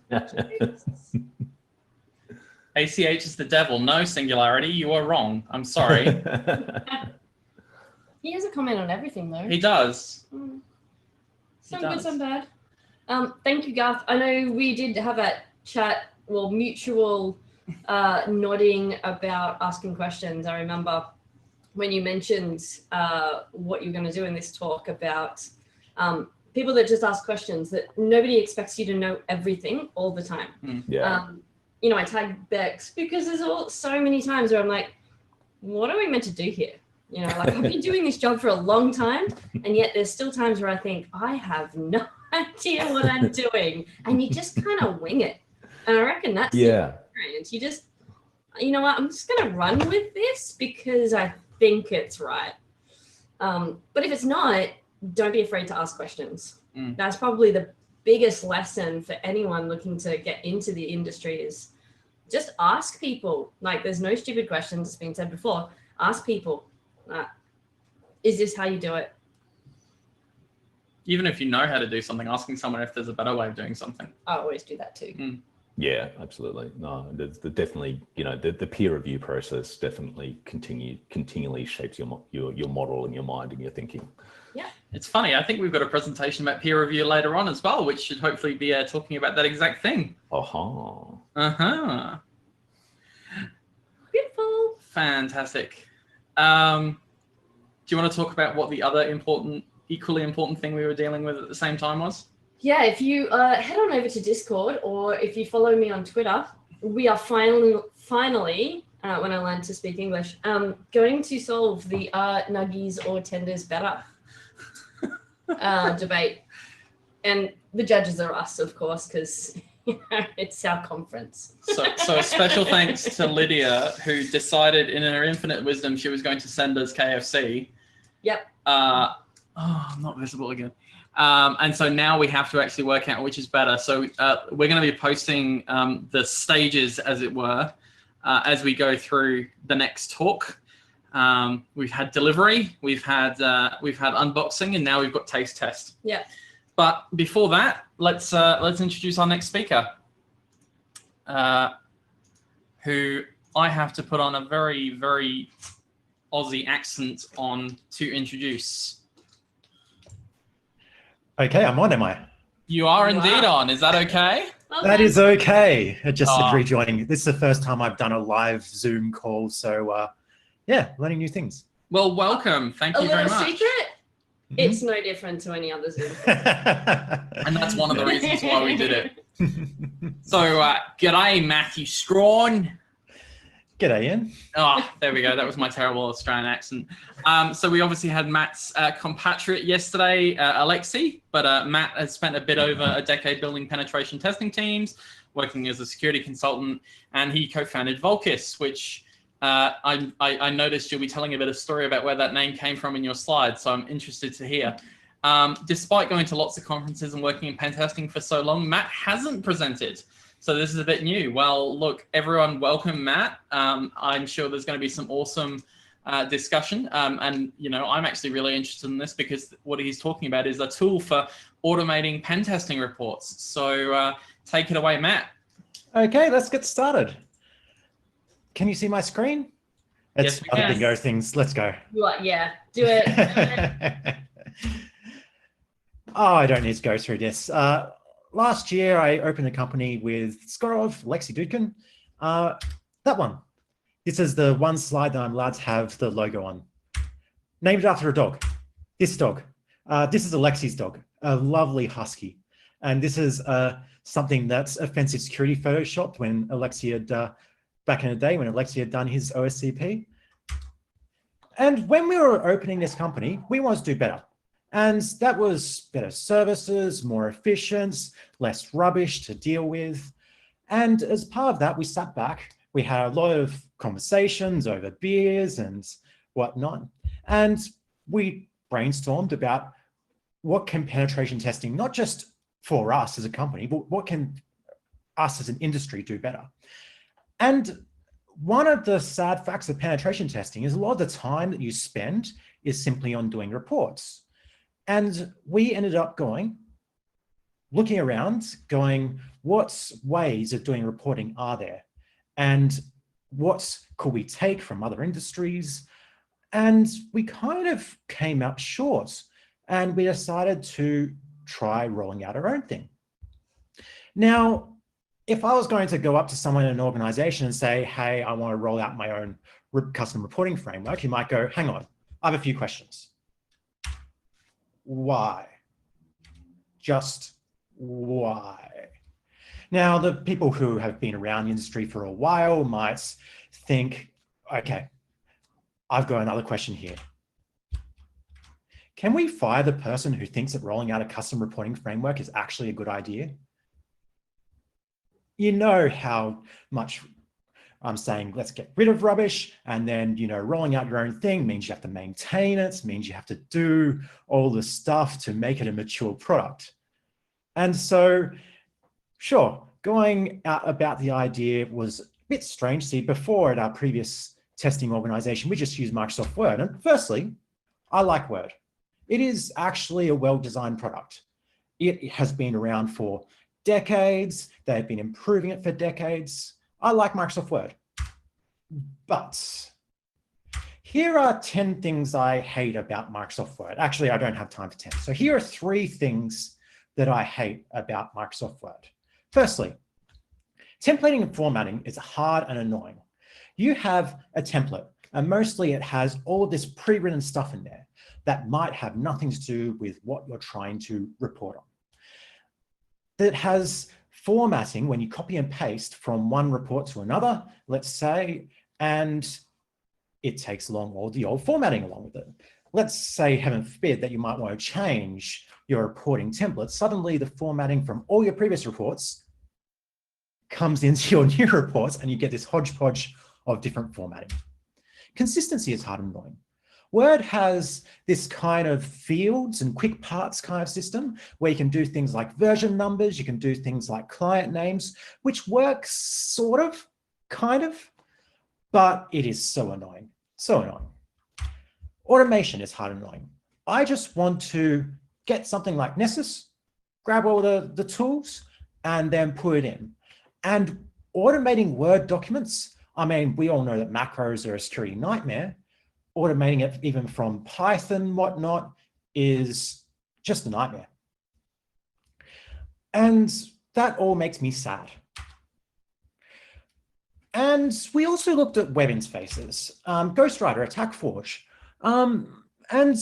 ACH is the devil. No, Singularity, you are wrong. I'm sorry. He has a comment on everything, though. He does. Some good, some bad. Thank you, Garth. I know we did have a chat, well, mutual nodding about asking questions. I remember when you mentioned what you're going to do in this talk about people that just ask questions, that nobody expects you to know everything all the time. Yeah. You know, I tagged Bex because there's so many times where I'm like, what are we meant to do here? You know, like I've been doing this job for a long time, and yet there's still times where I think I have no idea what I'm doing, and you just kind of wing it. And I reckon that's the experience. You just, you know what, I'm just going to run with this because I think it's right. But if it's not, don't be afraid to ask questions. That's probably the biggest lesson for anyone looking to get into the industry is just ask people. Like, there's no stupid questions. It's been said before. Ask people. Is this how you do it? Even if you know how to do something, asking someone if there's a better way of doing something. I always do that too. Yeah, absolutely. No, there's definitely, you know, the peer review process definitely continually shapes your model and your mind and your thinking. Yeah. It's funny. I think we've got a presentation about peer review later on as well, which should hopefully be talking about that exact thing. Beautiful. Fantastic. Do you want to talk about what the other equally important thing we were dealing with at the same time was? Yeah, if you head on over to Discord, or if you follow me on Twitter, we are finally, when I learned to speak English, going to solve the nuggies or tenders better debate. And the judges are us, of course, because it's our conference. So a special thanks to Lydia, who decided in her infinite wisdom she was going to send us KFC. Yep. Oh, I'm not visible again. And so now we have to actually work out which is better. So we're going to be posting the stages, as it were, as we go through the next talk. We've had delivery, we've had unboxing, and now we've got taste test. Yeah. But before that, let's introduce our next speaker, who I have to put on a very, very Aussie accent on to introduce. Okay, I'm on, am I? You are indeed on. Is that okay? Well, that is okay. Just rejoining. This is the first time I've done a live Zoom call, so yeah, learning new things. Well, welcome. Thank you very much. A little secret? It's no different to any other Zoom. And that's one of the reasons why we did it. So, g'day, Matthew Strawn. G'day, Ian. Oh, there we go. That was my terrible Australian accent. So we obviously had Matt's compatriot yesterday, Alexi, but Matt has spent a bit over a decade building penetration testing teams, working as a security consultant, and he co-founded Volkis, which I noticed you'll be telling a bit of story about where that name came from in your slides, so I'm interested to hear. Despite going to lots of conferences and working in pen testing for so long, Matt hasn't presented. So this is a bit new. Well, look, everyone, welcome Matt. I'm sure there's going to be some awesome discussion. And, you know, I'm actually really interested in this because what he's talking about is a tool for automating pen testing reports. So take it away, Matt. Okay, let's get started. Can you see my screen? It's yes, bingo things. Let's go. Yeah, do it. Oh, I don't need to go through this. Last year, I opened a company with Skorov, Lexi Dudkin. That one. This is the one slide that I'm allowed to have the logo on. Named after a dog. This dog. This is Alexi's dog, a lovely husky. And this is something that's offensive security photoshopped when Alexi had, back in the day, when Alexi had done his OSCP. And when we were opening this company, we wanted to do better. And that was better services, more efficient, less rubbish to deal with. And as part of that, we sat back. We had a lot of conversations over beers and whatnot. And we brainstormed about what can penetration testing, not just for us as a company, but what can us as an industry do better? And one of the sad facts of penetration testing is a lot of the time that you spend is simply on doing reports. And we ended up looking around, going, what ways of doing reporting are there? And what could we take from other industries? And we kind of came up short, and we decided to try rolling out our own thing. Now, if I was going to go up to someone in an organization and say, hey, I want to roll out my own custom reporting framework, you might go, hang on, I have a few questions. Why? Just why? Now, the people who have been around the industry for a while might think, okay, I've got another question here. Can we fire the person who thinks that rolling out a custom reporting framework is actually a good idea? You know how much I'm saying, let's get rid of rubbish. And then, rolling out your own thing means you have to maintain it, means you have to do all the stuff to make it a mature product. And so, sure, going out about the idea was a bit strange. See, before at our previous testing organization, we just used Microsoft Word. And firstly, I like Word. It is actually a well-designed product. It has been around for decades. They've been improving it for decades. I like Microsoft Word. But here are 10 things I hate about Microsoft Word. Actually, I don't have time for 10. So here are 3 things that I hate about Microsoft Word. Firstly, templating and formatting is hard and annoying. You have a template, and mostly it has all of this pre-written stuff in there that might have nothing to do with what you're trying to report on. That has formatting when you copy and paste from one report to another, let's say, and it takes along all the old formatting along with it. Let's say, heaven forbid, that you might want to change your reporting template. Suddenly the formatting from all your previous reports comes into your new reports, and you get this hodgepodge of different formatting. Consistency is hard and annoying. Word has this kind of fields and quick parts kind of system where you can do things like version numbers, you can do things like client names, which works sort of, kind of, but it is so annoying, so annoying. Automation is hard and annoying. I just want to get something like Nessus, grab all the tools, and then put it in. And automating Word documents, I mean, we all know that macros are a security nightmare. Automating it even from Python, whatnot, is just a nightmare. And that all makes me sad. And we also looked at web interfaces, Ghostwriter, AttackForge. And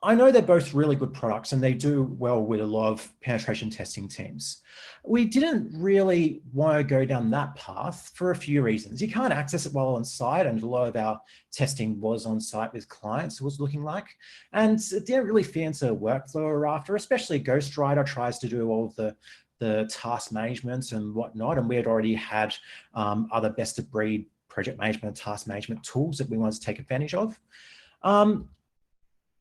I know they're both really good products and they do well with a lot of penetration testing teams. We didn't really want to go down that path for a few reasons. You can't access it while on site, and a lot of our testing was on site with clients, it was looking like. And it didn't really fit into the workflow we're after, especially Ghostwriter tries to do all of the task management and whatnot. And we had already had other best of breed project management and task management tools that we wanted to take advantage of.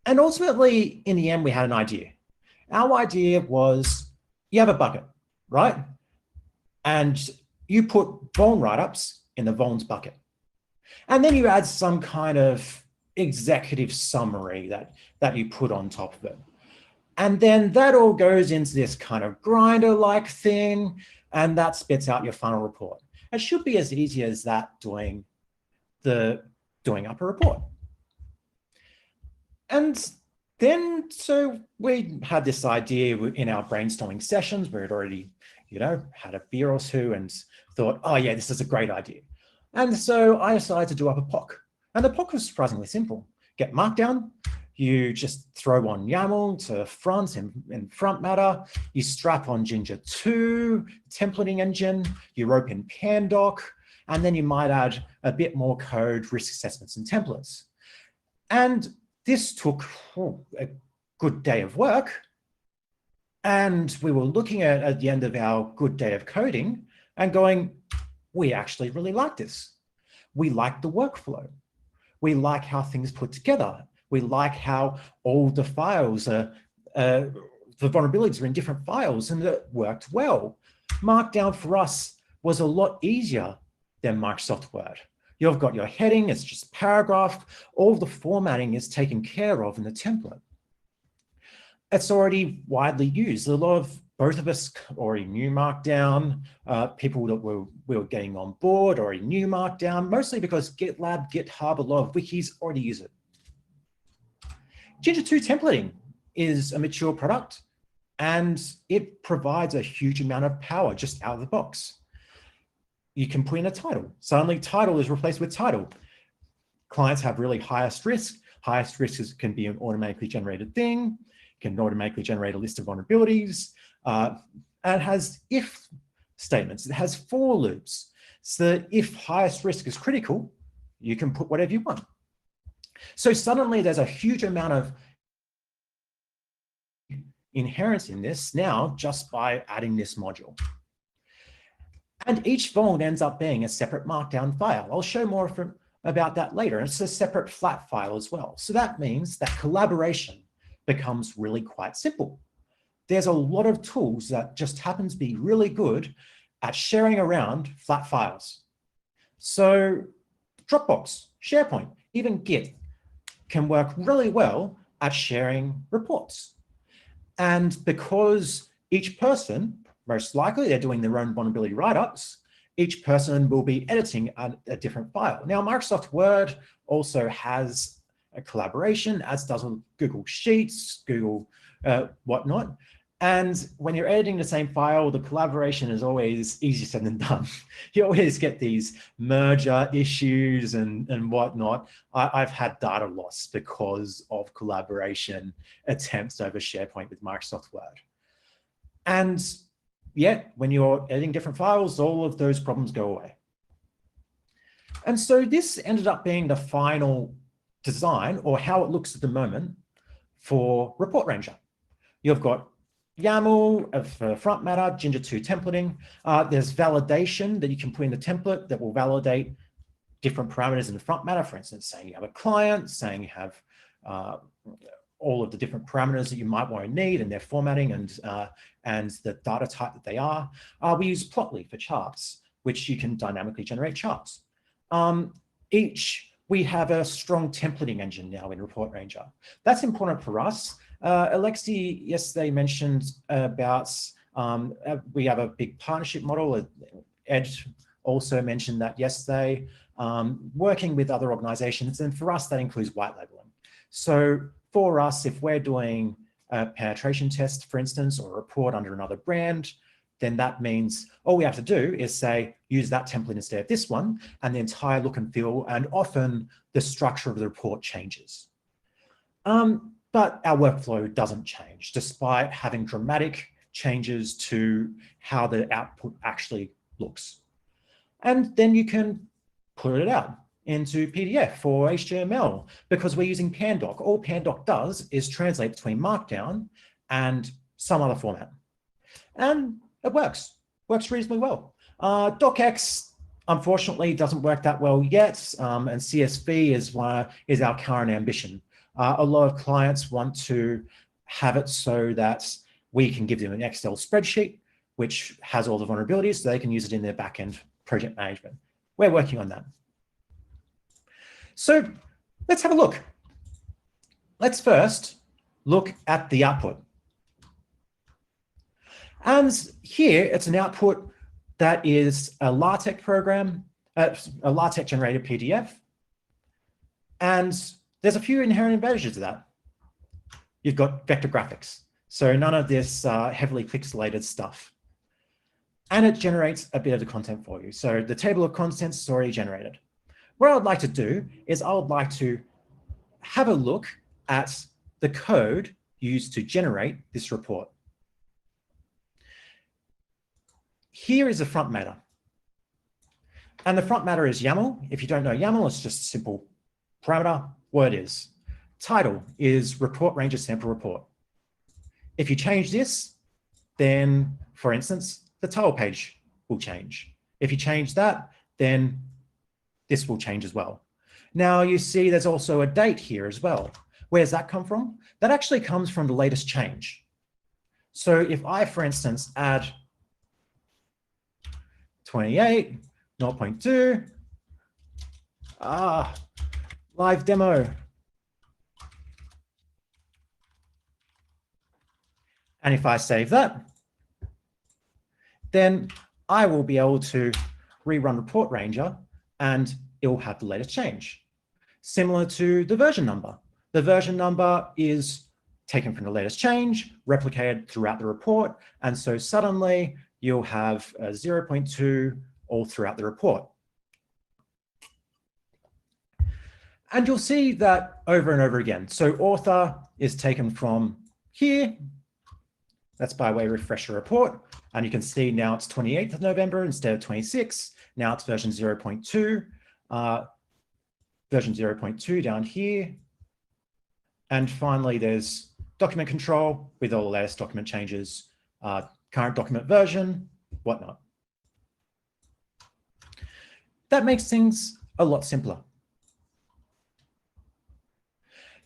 And ultimately, in the end, we had an idea. Our idea was, you have a bucket, right? And you put Vuln write-ups in the Vulns bucket. And then you add some kind of executive summary that you put on top of it. And then that all goes into this kind of grinder-like thing, and that spits out your final report. It should be as easy as that doing up a report. And then, so we had this idea in our brainstorming sessions where it already, had a beer or two and thought, oh yeah, this is a great idea. And so I decided to do up a POC. And the POC was surprisingly simple. Get Markdown, you just throw on YAML to front in front matter, you strap on Ginger 2, templating engine, you rope in Pandoc, and then you might add a bit more code, risk assessments and templates. And this took a good day of work. And we were looking at the end of our good day of coding and going, we actually really like this. We like the workflow. We like how things put together. We like how all the files are the vulnerabilities are in different files, and it worked well. Markdown for us was a lot easier than Microsoft Word. You've got your heading, it's just paragraph, all the formatting is taken care of in the template. It's already widely used. A lot of both of us already knew Markdown. People that we were getting on board already knew Markdown, mostly because GitLab, GitHub, a lot of wikis already use it. Ginger 2 templating is a mature product, and it provides a huge amount of power just out of the box. You can put in a title. Suddenly title is replaced with title. Clients have really highest risk. Highest risk can be an automatically generated thing, can automatically generate a list of vulnerabilities, and it has if statements. It has for loops. So that if highest risk is critical, you can put whatever you want. So suddenly there's a huge amount of inherent in this now just by adding this module. And each vault ends up being a separate markdown file. I'll show more about that later. It's a separate flat file as well. So that means that collaboration becomes really quite simple. There's a lot of tools that just happen to be really good at sharing around flat files. So Dropbox, SharePoint, even Git can work really well at sharing reports. And because each person, most likely they're doing their own vulnerability write-ups, each person will be editing a different file. Now, Microsoft Word also has a collaboration, as does with Google Sheets, Google whatnot. And when you're editing the same file, the collaboration is always easier said than done. You always get these merger issues and whatnot. I've had data loss because of collaboration attempts over SharePoint with Microsoft Word. And yet, when you're editing different files, all of those problems go away. And so this ended up being the final design, or how it looks at the moment, for Report Ranger. You've got YAML for front matter, Ginger 2 templating. There's validation that you can put in the template that will validate different parameters in the front matter. For instance, saying you have a client, saying you have all of the different parameters that you might want to need and their formatting and the data type that they are. We use Plotly for charts, which you can dynamically generate charts. We have a strong templating engine now in Report Ranger. That's important for us. Alexi yesterday mentioned about we have a big partnership model. Ed also mentioned that yesterday, working with other organizations, and for us that includes white labeling. So for us, if we're doing a penetration test, for instance, or a report under another brand, then that means all we have to do is say, use that template instead of this one, and the entire look and feel, and often the structure of the report changes. But our workflow doesn't change, despite having dramatic changes to how the output actually looks. And then you can put it out into PDF or HTML, because we're using Pandoc. All Pandoc does is translate between Markdown and some other format. And it works reasonably well. DocX, unfortunately, doesn't work that well yet, and CSV is our current ambition. A lot of clients want to have it so that we can give them an Excel spreadsheet, which has all the vulnerabilities, so they can use it in their backend project management. We're working on that. So let's have a look. Let's first look at the output. And here it's an output that is a LaTeX program, a LaTeX generated PDF. And there's a few inherent advantages to that. You've got vector graphics, so none of this heavily pixelated stuff. And it generates a bit of the content for you. So the table of contents is already generated. What I would like to do is I would like to have a look at the code used to generate this report. Here is the front matter. And the front matter is YAML. If you don't know YAML, it's just a simple parameter, what it is. Title is Report Ranger Sample Report. If you change this, then, for instance, the title page will change. If you change that, then this will change as well. Now you see there's also a date here as well. Where's that come from? That actually comes from the latest change. So if I, for instance, add 28, 0.2, live demo. And if I save that, then I will be able to rerun Report Ranger and it will have the latest change. Similar to the version number. The version number is taken from the latest change, replicated throughout the report, and so suddenly you'll have a 0.2 all throughout the report. And you'll see that over and over again. So author is taken from here. That's by way of refresh the report. And you can see now it's 28th of November instead of 26. Now it's version 0.2. Version 0.2 down here. And finally, there's document control with all the latest document changes, current document version, whatnot. That makes things a lot simpler.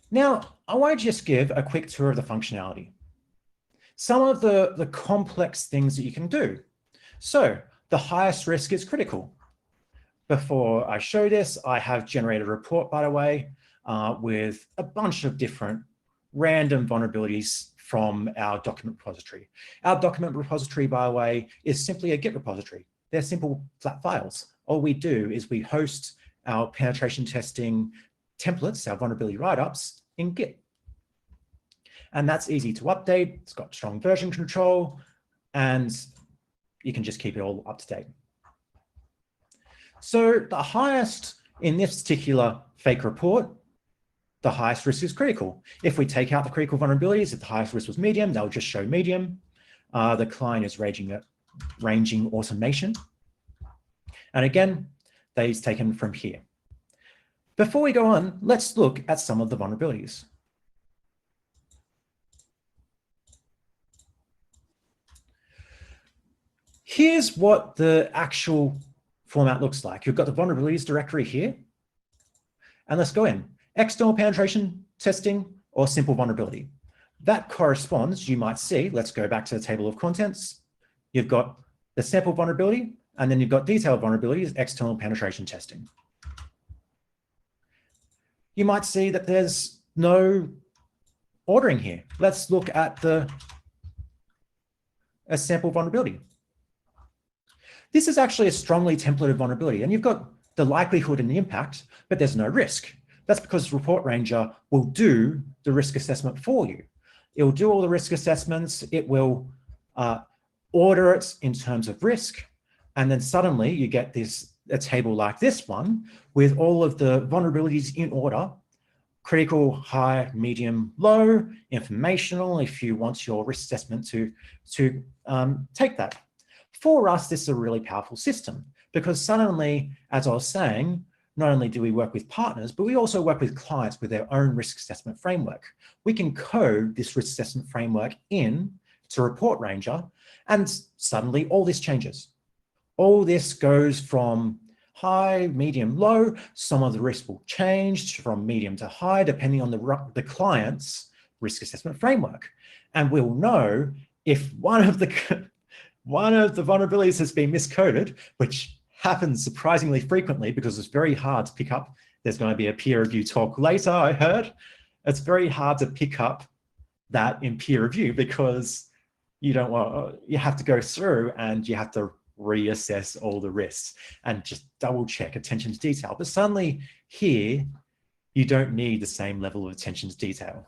Now, I want to just give a quick tour of the functionality. Some of the complex things that you can do. So the highest risk is critical. Before I show this, I have generated a report, by the way, with a bunch of different random vulnerabilities from our document repository. Our document repository, by the way, is simply a Git repository. They're simple flat files. All we do is we host our penetration testing templates, our vulnerability write-ups in Git. And that's easy to update. It's got strong version control, and you can just keep it all up to date. So the highest in this particular fake report, the highest risk is critical. If we take out the critical vulnerabilities, if the highest risk was medium, they'll just show medium. The client is ranging automation. And again, they's taken from here. Before we go on, let's look at some of the vulnerabilities. Here's what the actual format looks like. You've got the vulnerabilities directory here. And let's go in. External penetration testing or simple vulnerability. That corresponds, you might see, let's go back to the table of contents. You've got the sample vulnerability, and then you've got detailed vulnerabilities, external penetration testing. You might see that there's no ordering here. Let's look at a sample vulnerability. This is actually a strongly templated vulnerability, and you've got the likelihood and the impact, but there's no risk. That's because Report Ranger will do the risk assessment for you. It will do all the risk assessments. It will order it in terms of risk. And then suddenly you get a table like this one with all of the vulnerabilities in order: critical, high, medium, low, informational, if you want your risk assessment to take that. For us, this is a really powerful system because suddenly, as I was saying, not only do we work with partners, but we also work with clients with their own risk assessment framework. We can code this risk assessment framework in to Report Ranger, and suddenly all this changes. All this goes from high, medium, low. Some of the risk will change from medium to high, depending on the client's risk assessment framework. And we'll know if one of the vulnerabilities has been miscoded, which happens surprisingly frequently because it's very hard to pick up. There's going to be a peer review talk later, I heard. It's very hard to pick up that in peer review because you have to go through and you have to reassess all the risks and just double check attention to detail. But suddenly here, you don't need the same level of attention to detail.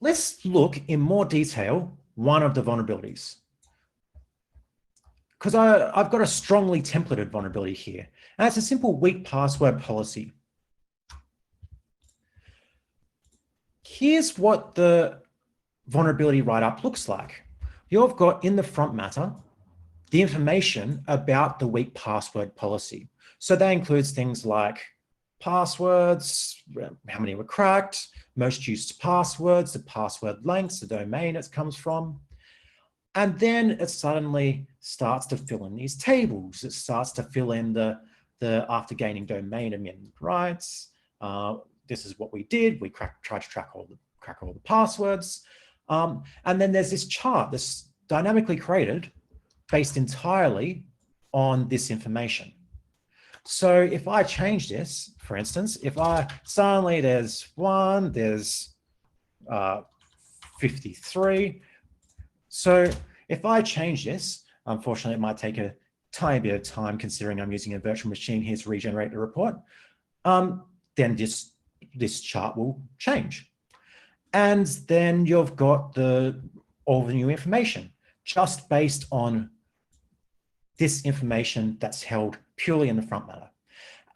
Let's look in more detail one of the vulnerabilities, because I've got a strongly templated vulnerability here, and it's a simple weak password policy. Here's what the vulnerability write-up looks like. You've got in the front matter the information about the weak password policy. So that includes things like passwords, how many were cracked, most used passwords, the password lengths, the domain it comes from. And then it suddenly starts to fill in these tables. It starts to fill in the after gaining domain amendment rights, this is what we did. We tried to crack all the passwords. And then there's this chart that's dynamically created based entirely on this information. So if I change this, for instance, if suddenly there's 1, there's 53. So if I change this, unfortunately, it might take a tiny bit of time considering I'm using a virtual machine here to regenerate the report. Then this chart will change. And then you've got all the new information just based on this information that's held purely in the front matter.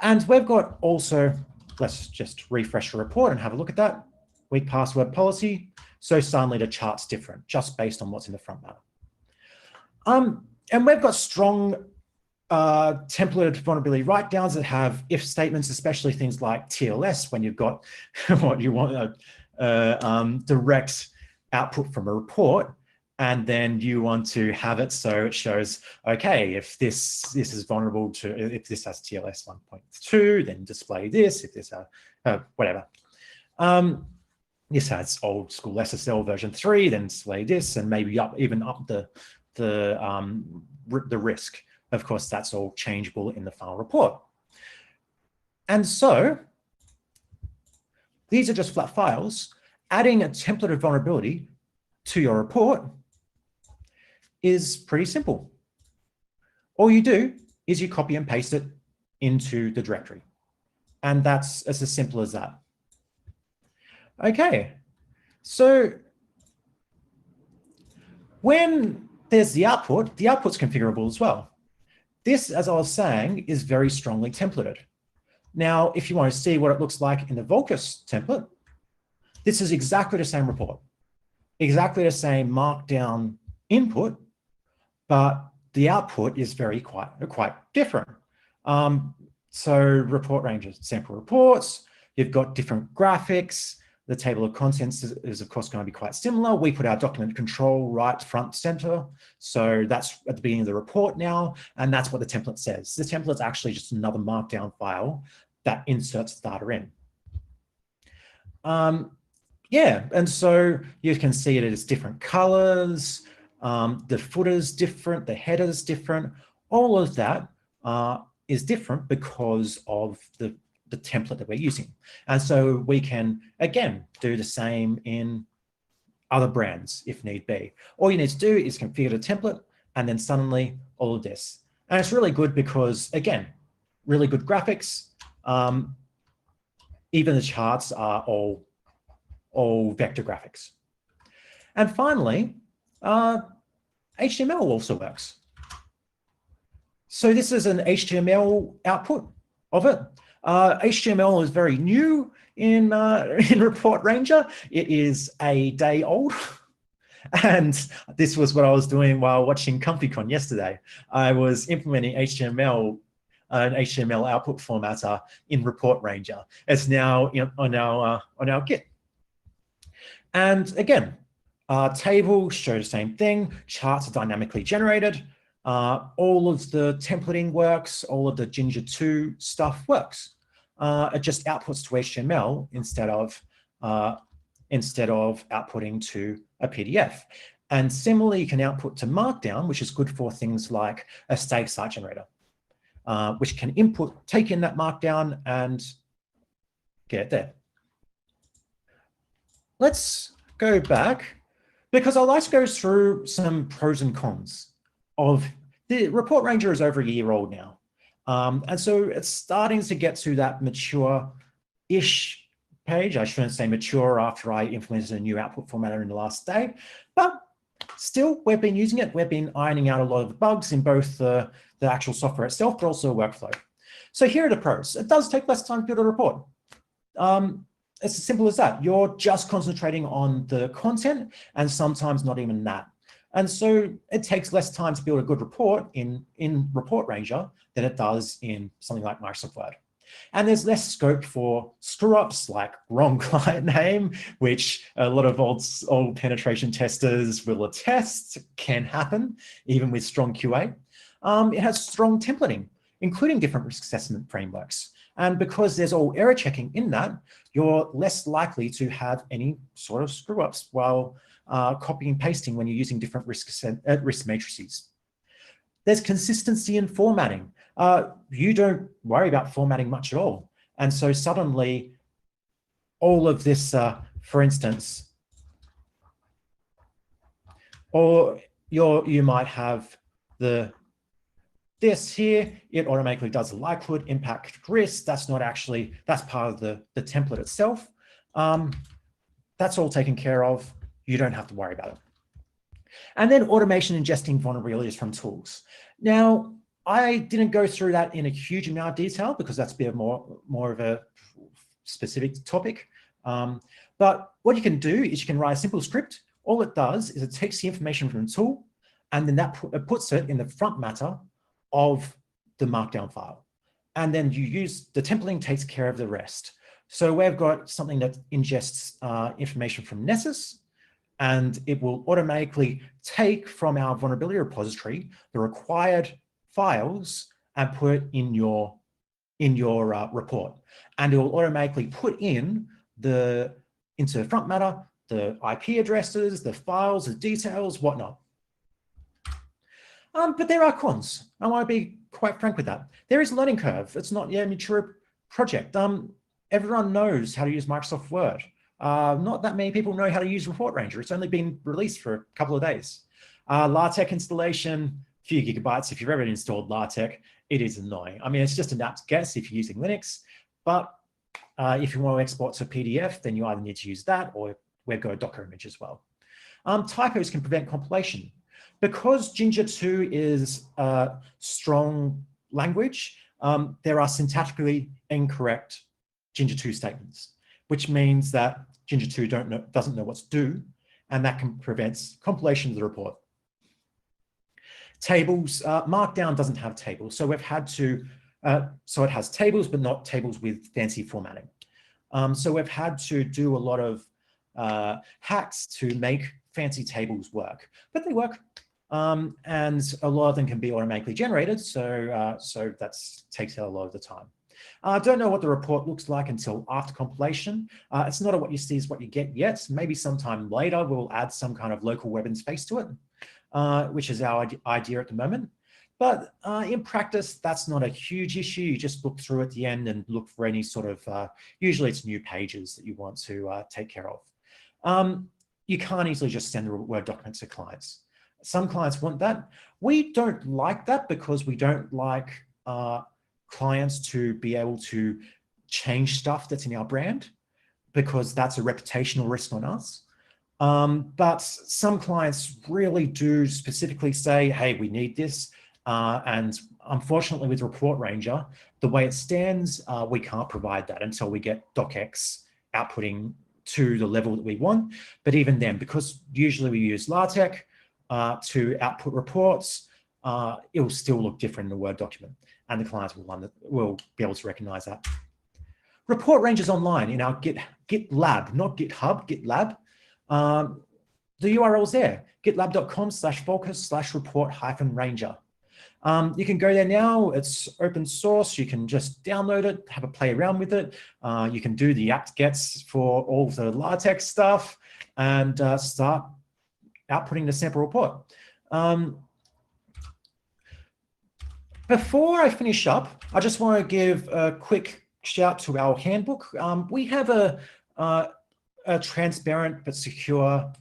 And we've got also, let's just refresh the report and have a look at that. Weak password policy. So suddenly the chart's different just based on what's in the front matter. And we've got strong templated vulnerability write-downs that have if statements, especially things like TLS, when you've got what you want direct output from a report, and then you want to have it so it shows, okay, if this is vulnerable to, if this has TLS 1.2, then display this, if this whatever. This has old school SSL version 3, then display this, and maybe even up the risk. Of course, that's all changeable in the final report. And so these are just flat files. Adding a templated vulnerability to your report is pretty simple. All you do is you copy and paste it into the directory. And that's as simple as that. Okay, so when there's the output's configurable as well. This, as I was saying, is very strongly templated. Now, if you want to see what it looks like in the Volcus template, this is exactly the same report, exactly the same markdown input, but the output is quite different. So report ranges, sample reports, you've got different graphics. The table of contents is of course going to be quite similar. We put our document control right front center. So that's at the beginning of the report now, and that's what the template says. The template's actually just another markdown file that inserts the data in. Yeah, and so you can see it as different colors, the footer's different, the header's different. All of that is different because of the template that we're using. And so we can, again, do the same in other brands if need be. All you need to do is configure the template and then suddenly all of this. And it's really good because, again, really good graphics. Even the charts are all vector graphics. And finally, HTML also works. So this is an HTML output of it. HTML is very new in Report Ranger. It is a day old. And this was what I was doing while watching ComfyCon yesterday. I was implementing HTML, an HTML output formatter in Report Ranger. It's now on our Git. And again, tables show the same thing. Charts are dynamically generated. All of the templating works, all of the Ginger 2 stuff works. It just outputs to HTML instead of outputting to a PDF. And similarly, you can output to Markdown, which is good for things like a static site generator, which can take in that Markdown and get it there. Let's go back because I'd like to go through some pros and cons of the Report Ranger is over a year old now. And so it's starting to get to that mature-ish page. I shouldn't say mature after I implemented a new output formatter in the last day, but still we've been using it. We've been ironing out a lot of the bugs in both the actual software itself, but also workflow. So here are the pros. It does take less time to build a report. It's as simple as that. You're just concentrating on the content and sometimes not even that. And so it takes less time to build a good report in Report Ranger than it does in something like Microsoft Word. And there's less scope for screw-ups like wrong client name, which a lot of old penetration testers will attest can happen, even with strong QA. It has strong templating. including different risk assessment frameworks. And because there's all error checking in that, you're less likely to have any sort of screw ups while copying and pasting when you're using different risk matrices. There's consistency in formatting. You don't worry about formatting much at all. And so suddenly all of this, for instance, or you might have this here, it automatically does the likelihood, impact, risk. That's not actually, that's part of the template itself. That's all taken care of. You don't have to worry about it. And then automation ingesting vulnerabilities from tools. Now, I didn't go through that in a huge amount of detail because that's a bit more of a specific topic. But what you can do is you can write a simple script. All it does is it takes the information from the tool and then it puts it in the front matter of the markdown file. And then you use, the templating takes care of the rest. So we've got something that ingests information from Nessus, and it will automatically take from our vulnerability repository the required files and put it in your report. And it will automatically put in into the front matter, the IP addresses, the files, the details, whatnot. But there are cons. I want to be quite frank with that. There is a learning curve. It's not yet a mature project. Everyone knows how to use Microsoft Word. Not that many people know how to use Report Ranger. It's only been released for a couple of days. LaTeX installation, a few gigabytes. If you've ever installed LaTeX, it is annoying. I mean, it's just an apt guess if you're using Linux, but if you want to export to PDF, then you either need to use that or we've got a Docker image as well. Typos can prevent compilation. Because Ginger 2 is a strong language, there are syntactically incorrect Ginger 2 statements, which means that Ginger 2 doesn't know what to do, and that can prevent compilation of the report. Tables, Markdown doesn't have tables, so we've had to, so it has tables, but not tables with fancy formatting. So we've had to do a lot of hacks to make fancy tables work, but they work. And a lot of them can be automatically generated, so that takes out a lot of the time. I don't know what the report looks like until after compilation. It's not a what you see is what you get yet. Maybe sometime later we'll add some kind of local web interface to it, which is our idea at the moment. But in practice, that's not a huge issue. You just look through at the end and look for any sort of, usually it's new pages that you want to take care of. You can't easily just send the Word documents to clients. Some clients want that. We don't like that because we don't like clients to be able to change stuff that's in our brand because that's a reputational risk on us. But some clients really do specifically say, hey, we need this. And unfortunately with Report Ranger, the way it stands, we can't provide that until we get docx outputting to the level that we want. But even then, because usually we use LaTeX, to output reports, it will still look different in the Word document, and the clients will be able to recognize that. Report Ranger's online in our GitLab, not GitHub, GitLab. The URL's there, gitlab.com/focus/report-ranger. You can go there now. It's open source. You can just download it, have a play around with it. You can do the apt-gets for all the LaTeX stuff and start outputting the sample report. Before I finish up, I just want to give a quick shout to our handbook. We have a transparent but secure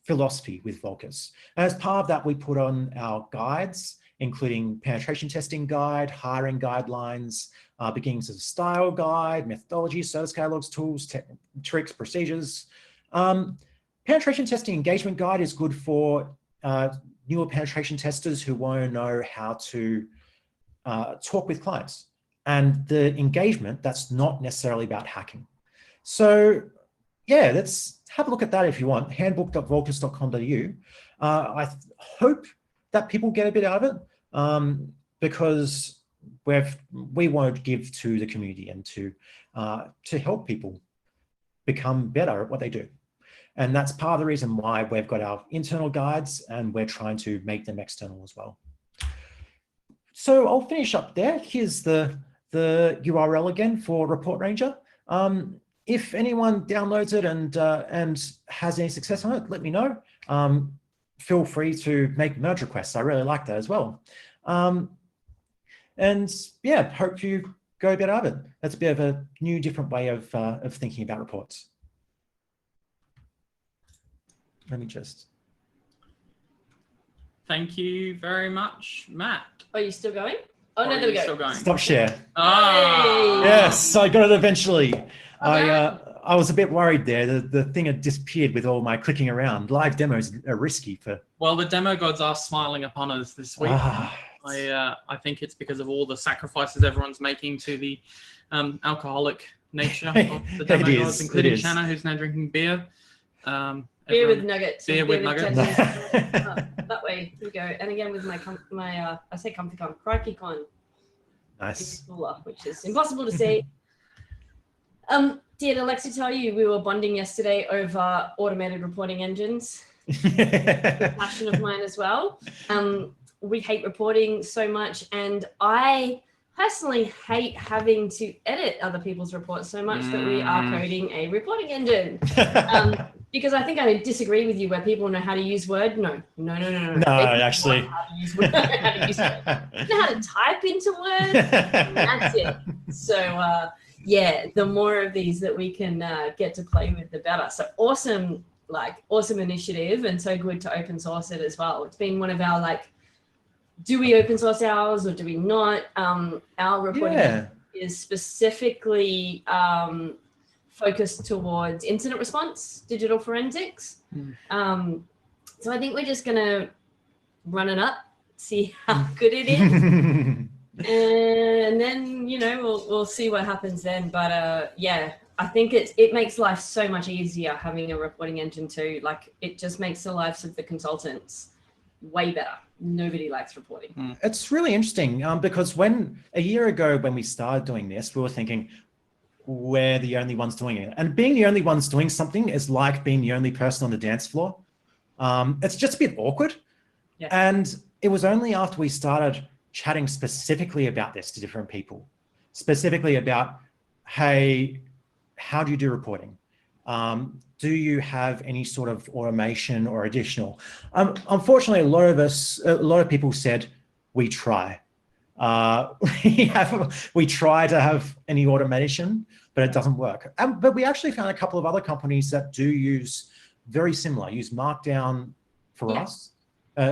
philosophy with Volcus. And as part of that, we put on our guides, including penetration testing guide, hiring guidelines, beginnings of style guide, methodology, service catalogs, tools, tricks, procedures. Penetration testing engagement guide is good for newer penetration testers who want to know how to talk with clients. And the engagement, that's not necessarily about hacking. So yeah, let's have a look at that if you want, handbook.volcus.com.au. I hope that people get a bit out of it because we want to give to the community and to help people become better at what they do. And that's part of the reason why we've got our internal guides and we're trying to make them external as well. So I'll finish up there. Here's the URL again for Report Ranger. If anyone downloads it and has any success on it, let me know. Feel free to make merge requests. I really like that as well. And yeah, hope you go a bit of it. That's a bit of a new, different way of thinking about reports. Let me just. Thank you very much, Matt. Are you still going? Oh, no, there we go. Still going? Stop share. Ah. Yes, I got it eventually. Okay. I was a bit worried there. The thing had disappeared with all my clicking around. Live demos are risky for. Well, the demo gods are smiling upon us this week. Ah. I think it's because of all the sacrifices everyone's making to the alcoholic nature of the demo gods, including Shanna, who's now drinking beer. Beer with nuggets. Beer with nuggets. That way we go. And again with my I say ComfyCon, ComfyCon. Nice. Which is impossible to see. Did Alexa tell you we were bonding yesterday over automated reporting engines? A passion of mine as well. We hate reporting so much, and I personally hate having to edit other people's reports so much that we are coding a reporting engine. Because I think I disagree with you where people know how to use Word. No, actually. How to use Word. Know how to type into Word. That's it. So yeah, the more of these that we can get to play with, the better. So awesome initiative, and so good to open source it as well. It's been one of our do we open source ours or do we not? Our reporting is specifically focused towards incident response, digital forensics. So I think we're just gonna run it up, see how good it is, and then we'll see what happens then. But yeah, I think it makes life so much easier having a reporting engine too. It just makes the lives of the consultants way better. Nobody likes reporting. It's really interesting because a year ago when we started doing this, we were thinking, we're the only ones doing it. And being the only ones doing something is like being the only person on the dance floor. It's just a bit awkward. Yeah. And it was only after we started chatting specifically about this to different people, specifically about, hey, how do you do reporting? Do you have any sort of automation or additional? Unfortunately, a lot of people said, we try. We try to have any automation, but it doesn't work. But we actually found a couple of other companies that do use Markdown for us,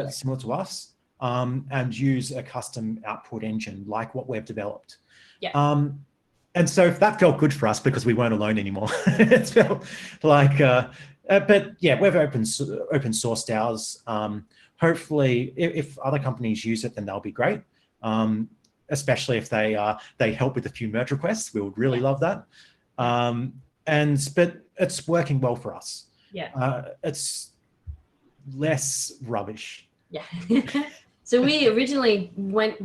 similar to us, and use a custom output engine like what we've developed. Yeah. And so that felt good for us because we weren't alone anymore. It felt like, but yeah, we've open sourced ours. Hopefully, if other companies use it, then they'll be great. Especially if they help with a few merge requests, we would really love that. But it's working well for us. Yeah. It's less rubbish. Yeah. So we originally went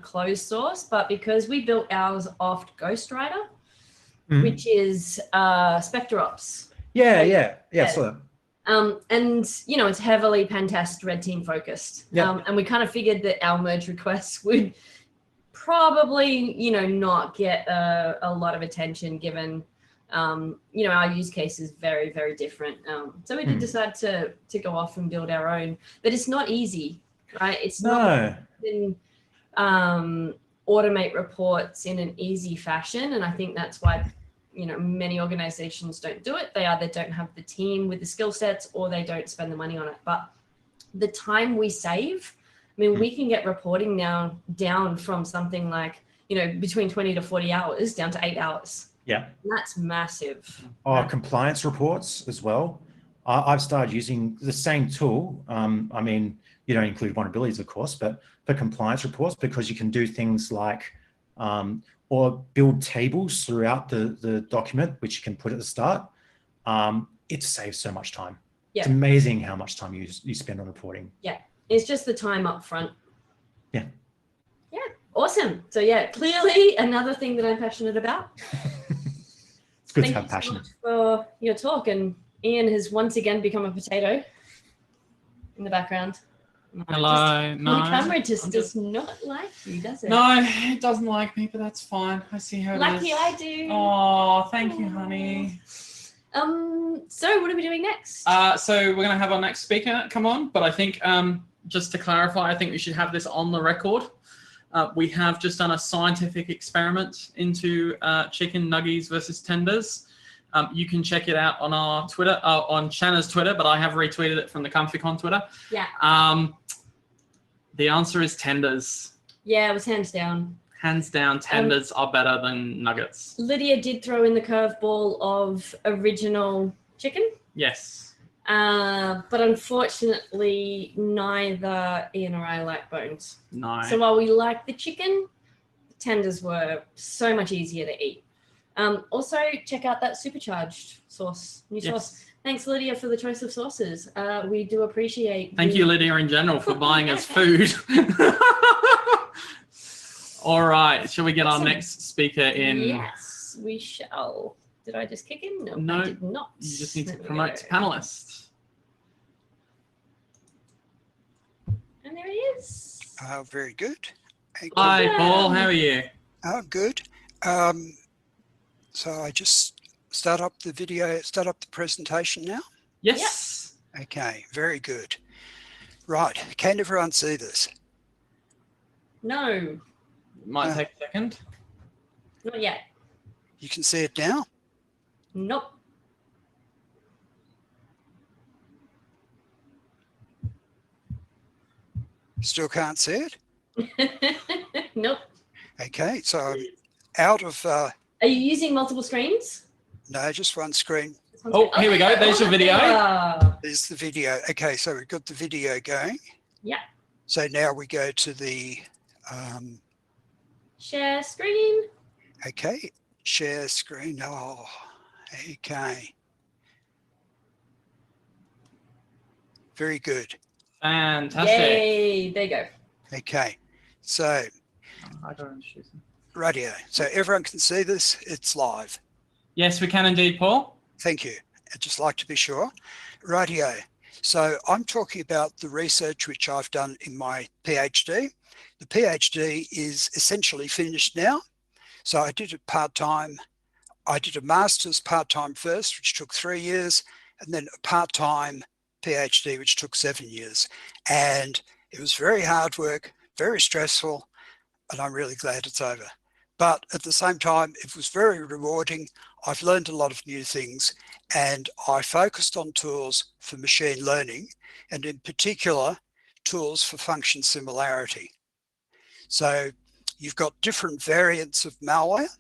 closed source, but because we built ours off Ghostwriter, which is SpectreOps. Yeah. So. And it's heavily pen test red team focused. And we kind of figured that our merge requests would probably, not get a lot of attention given, our use case is very, very different. So we did decide to go off and build our own, but it's not easy, right? It's not automate reports in an easy fashion. And I think that's why many organizations don't do it. They either don't have the team with the skill sets or they don't spend the money on it. But the time we save, we can get reporting now down from something like, between 20 to 40 hours down to 8 hours. Yeah. And that's massive. Compliance reports as well. I've started using the same tool. You don't include vulnerabilities, of course, but for compliance reports, because you can do things like, or build tables throughout the document, which you can put at the start. It saves so much time. Yeah. It's amazing how much time you spend on reporting. Yeah, it's just the time up front. Yeah. Yeah, awesome. So yeah, clearly another thing that I'm passionate about. It's good to have passion. Thank you so much for your talk. And Ian has once again become a potato in the background. Hello. No. My camera just does not like you, does it? No, it doesn't like me, but that's fine. I see how it Lucky is. I do. Oh, thank you, honey. So what are we doing next? So we're going to have our next speaker come on, but I think just to clarify, I think we should have this on the record. We have just done a scientific experiment into chicken nuggies versus tenders. You can check it out on our Twitter, on Shanna's Twitter, but I have retweeted it from the ComfyCon Twitter. Yeah. The answer is tenders. Yeah, it was hands down. Hands down, tenders are better than nuggets. Lydia did throw in the curveball of original chicken. Yes. But unfortunately, neither Ian or I like bones. No. So while we like the chicken, the tenders were so much easier to eat. Also, check out that supercharged sauce, new sauce. Thanks, Lydia, for the choice of sauces. We do appreciate. Thank you, Lydia, in general, for buying us food. All right, shall we get our next speaker in? Yes, we shall. Did I just kick in? No, I did not. You just need to promote to panelist. And there he is. Very good. Hey, Hi, Paul. How are you? Oh, good. So I just start up the video, start up the presentation now? Yes. Yep. Okay, very good. Right, can everyone see this? No. Might take a second. Not yet. You can see it now? Nope. Still can't see it? Nope. Okay, so I'm out of... Are you using multiple screens? No, just one screen. Oh, here we go. There's your video. There's the video. Okay, so we've got the video going. Yeah. So now we go to the... share screen. Okay, share screen. Oh, okay. Very good. Fantastic. Yay, there you go. Okay, so radio. So everyone can see this. It's live. Yes, we can indeed, Paul. Thank you. I'd just like to be sure. Radio. So I'm talking about the research which I've done in my PhD. The PhD is essentially finished now. So I did it part-time. I did a master's part-time first, which took 3 years, and then a part-time PhD, which took 7 years. And it was very hard work, very stressful, and I'm really glad it's over. But at the same time, it was very rewarding. I've learned a lot of new things, and I focused on tools for machine learning, and in particular, tools for function similarity. So you've got different variants of malware,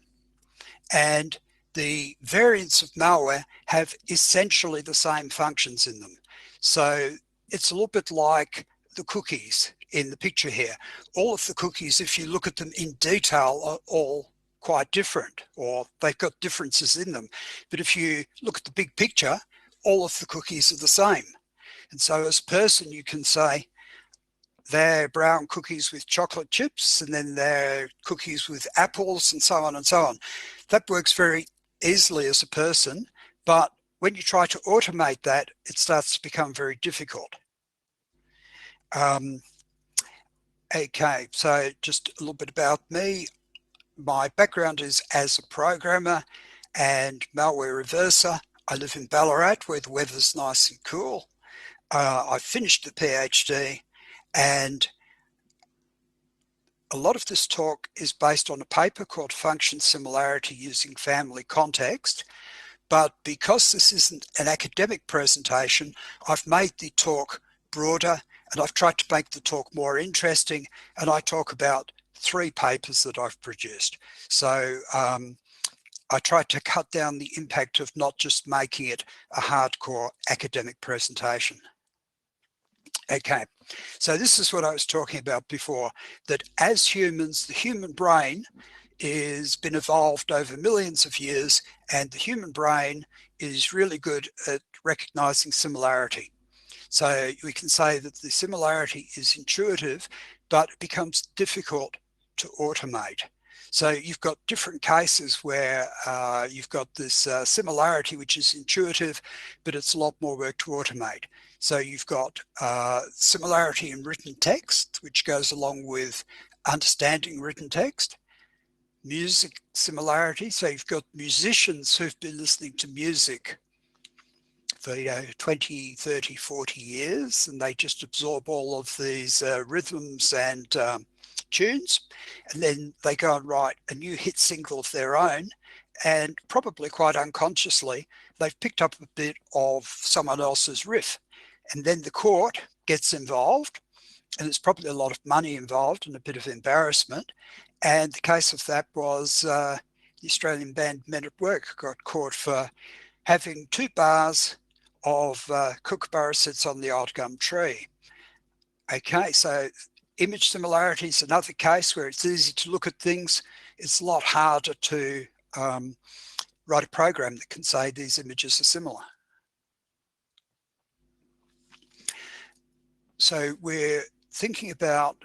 and the variants of malware have essentially the same functions in them. So it's a little bit like the cookies in the picture here. All of the cookies, if you look at them in detail, are all quite different, or they've got differences in them. But if you look at the big picture, all of the cookies are the same. And so as a person, you can say, they're brown cookies with chocolate chips, and then they're cookies with apples, and so on and so on. That works very easily as a person, but when you try to automate that, it starts to become very difficult. Okay, so just a little bit about me. My background is as a programmer and malware reverser. I live in Ballarat, where the weather's nice and cool. I finished the PhD, and a lot of this talk is based on a paper called Function Similarity Using Family Context. But because this isn't an academic presentation, I've made the talk broader, and I've tried to make the talk more interesting, and I talk about 3 papers that I've produced. So I tried to cut down the impact of not just making it a hardcore academic presentation. Okay, so this is what I was talking about before, that as humans, the human brain has been evolved over millions of years, and the human brain is really good at recognizing similarity. So we can say that the similarity is intuitive, but it becomes difficult to automate. So you've got different cases where you've got this similarity, which is intuitive, but it's a lot more work to automate. So you've got similarity in written text, which goes along with understanding written text. Music similarity, so you've got musicians who've been listening to music for 20, 30, 40 years, and they just absorb all of these rhythms and tunes, and then they go and write a new hit single of their own, and probably quite unconsciously they've picked up a bit of someone else's riff, and then the court gets involved, and there's probably a lot of money involved and a bit of embarrassment. And the case of that was the Australian band Men at Work got caught for having 2 bars of Kookaburra Sits on the Old Gum Tree. Okay, so image similarity is another case where it's easy to look at things. It's a lot harder to write a program that can say these images are similar. So we're thinking about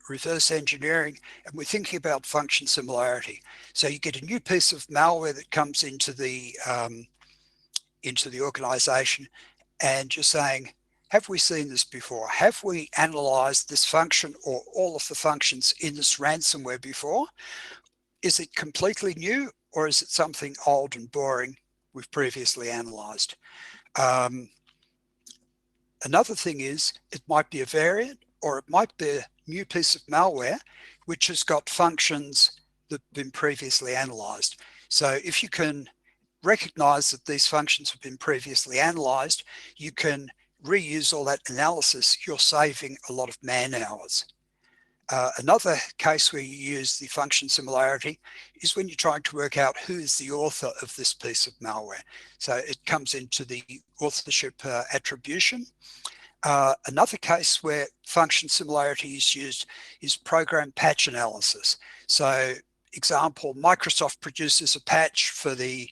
reverse engineering, and we're thinking about function similarity. So you get a new piece of malware that comes into the organization, and you're saying, have we seen this before? Have we analyzed this function or all of the functions in this ransomware before? Is it completely new, or is it something old and boring we've previously analyzed? Another thing is, it might be a variant, or it might be a new piece of malware which has got functions that have been previously analyzed. So if you can recognize that these functions have been previously analyzed, you can reuse all that analysis. You're saving a lot of man hours. Another case where you use the function similarity is when you're trying to work out who is the author of this piece of malware. So it comes into the authorship attribution. Another case where function similarity is used is program patch analysis. So example, Microsoft produces a patch for the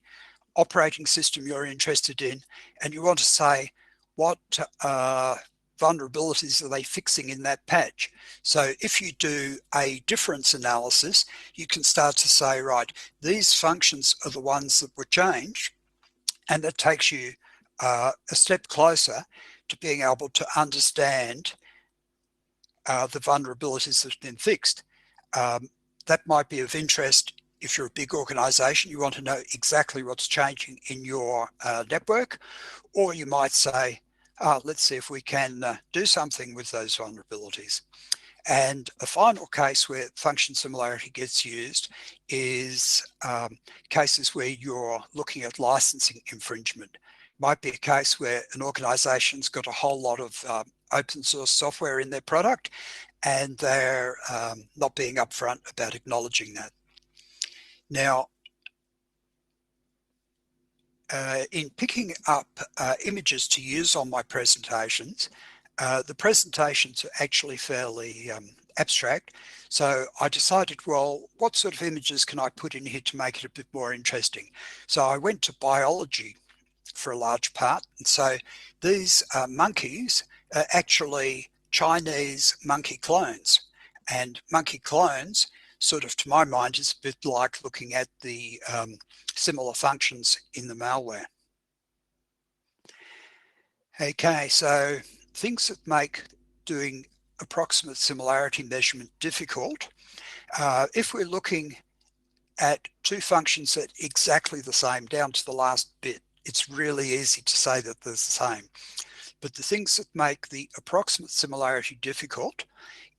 operating system you're interested in, and you want to say, what vulnerabilities are they fixing in that patch? So if you do a difference analysis, you can start to say, right, these functions are the ones that were changed, and that takes you a step closer to being able to understand the vulnerabilities that have been fixed. That might be of interest if you're a big organization. You want to know exactly what's changing in your network, or you might say, let's see if we can do something with those vulnerabilities. And a final case where function similarity gets used is cases where you're looking at licensing infringement. Might be a case where an organization's got a whole lot of open source software in their product, and they're not being upfront about acknowledging that. Now, in picking up images to use on my presentations, the presentations are actually fairly abstract. So I decided, well, what sort of images can I put in here to make it a bit more interesting? So I went to biology for a large part. And so these monkeys are actually Chinese monkey clones. And monkey clones, sort of to my mind, is a bit like looking at the similar functions in the malware. Okay, so things that make doing approximate similarity measurement difficult. If we're looking at 2 functions that are exactly the same down to the last bit, it's really easy to say that they're the same. But the things that make the approximate similarity difficult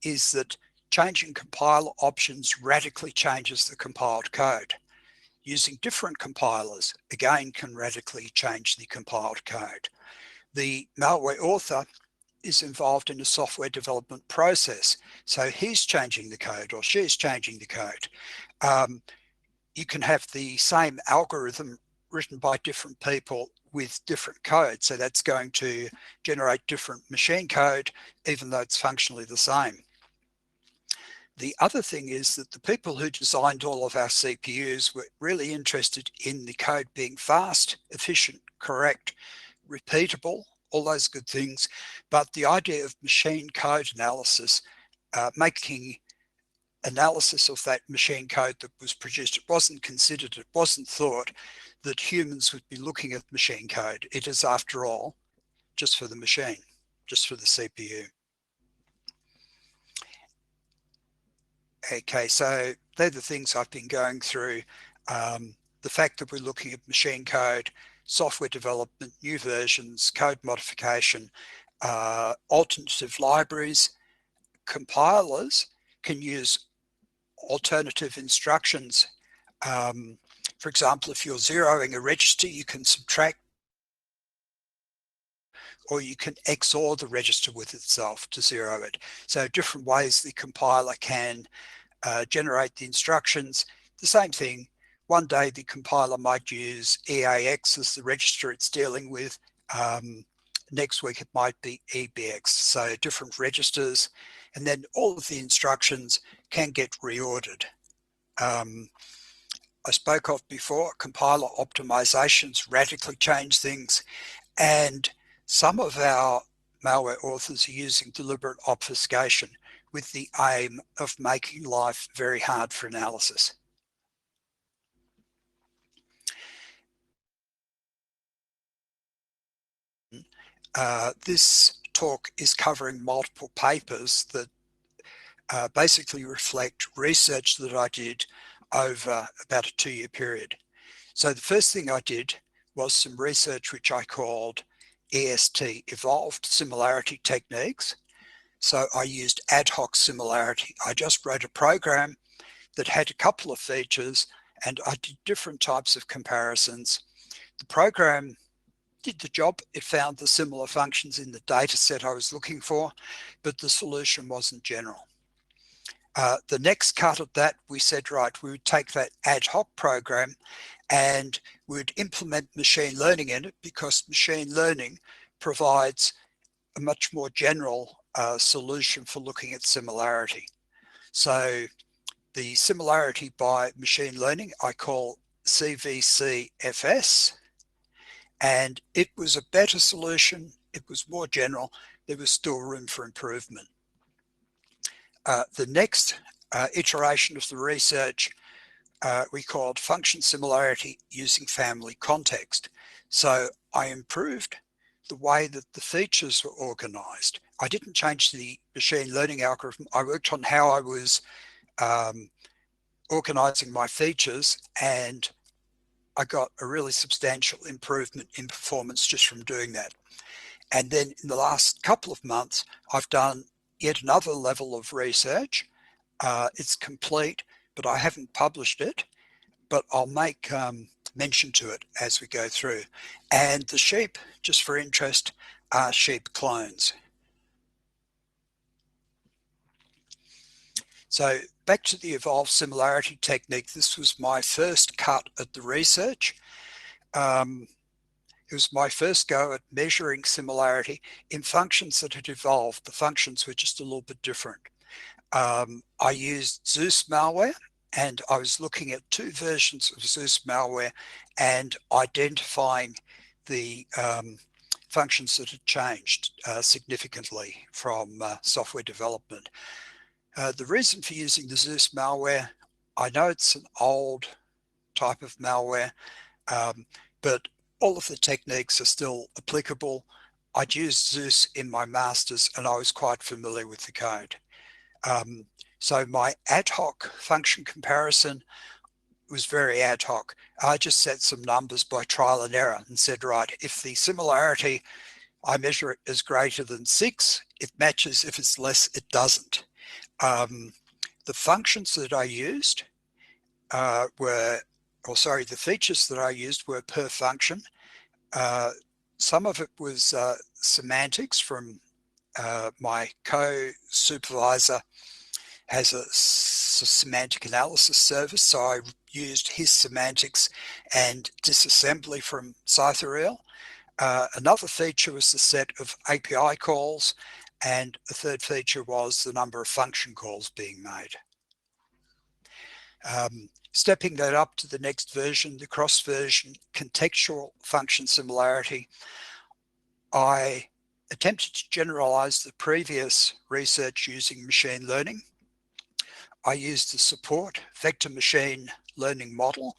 is that changing compiler options radically changes the compiled code. Using different compilers, again, can radically change the compiled code. The malware author is involved in a software development process. So he's changing the code, or she's changing the code. You can have the same algorithm written by different people with different code. So that's going to generate different machine code, even though it's functionally the same. The other thing is that the people who designed all of our CPUs were really interested in the code being fast, efficient, correct, repeatable, all those good things. But the idea of machine code analysis, making analysis of that machine code that was produced. It wasn't considered, it wasn't thought that humans would be looking at machine code. It is, after all, just for the machine, just for the CPU. Okay, so they're the things I've been going through. The fact that we're looking at machine code, software development, new versions, code modification, alternative libraries, compilers can use alternative instructions. For example, if you're zeroing a register, you can subtract or you can XOR the register with itself to zero it. So different ways the compiler can generate the instructions. The same thing, one day the compiler might use EAX as the register it's dealing with. Next week it might be EBX, so different registers, and then all of the instructions can get reordered. I spoke of before, compiler optimizations radically change things, and some of our malware authors are using deliberate obfuscation with the aim of making life very hard for analysis. This talk is covering multiple papers that basically reflect research that I did over about a 2-year period. So the first thing I did was some research which I called EST, Evolved Similarity Techniques. So I used ad hoc similarity. I just wrote a program that had a couple of features and I did different types of comparisons. The program did the job. It found the similar functions in the data set I was looking for, but the solution wasn't general. The next cut of that, we said, right, we would take that ad hoc program and we would implement machine learning in it, because machine learning provides a much more general solution for looking at similarity. So the similarity by machine learning I call CVCFS, and it was a better solution. It was more general. There was still room for improvement. The next iteration of the research we called function similarity using family context. So I improved the way that the features were organized. I didn't change the machine learning algorithm. I worked on how I was organizing my features, and I got a really substantial improvement in performance just from doing that. And then in the last couple of months, I've done yet another level of research. It's complete, but I haven't published it, but I'll make mention to it as we go through. And the sheep, just for interest, are sheep clones. So back to the evolved similarity technique. This was my first cut at the research. It was my first go at measuring similarity in functions that had evolved. The functions were just a little bit different. I used Zeus malware, and I was looking at 2 versions of Zeus malware and identifying the functions that had changed significantly from software development. The reason for using the Zeus malware, I know it's an old type of malware, but all of the techniques are still applicable. I'd used Zeus in my master's and I was quite familiar with the code. So my ad hoc function comparison was very ad hoc. I just set some numbers by trial and error and said, right, if the similarity I measure it as greater than 6, it matches. If it's less, it doesn't. The functions that I used the features that I used were per function. Some of it was semantics from my co-supervisor has a semantic analysis service, so I used his semantics and disassembly from Cythereal. Another feature was the set of API calls, and a third feature was the number of function calls being made. Stepping that up to the next version, the cross version, contextual function similarity, I attempted to generalize the previous research using machine learning. I used the support vector machine learning model.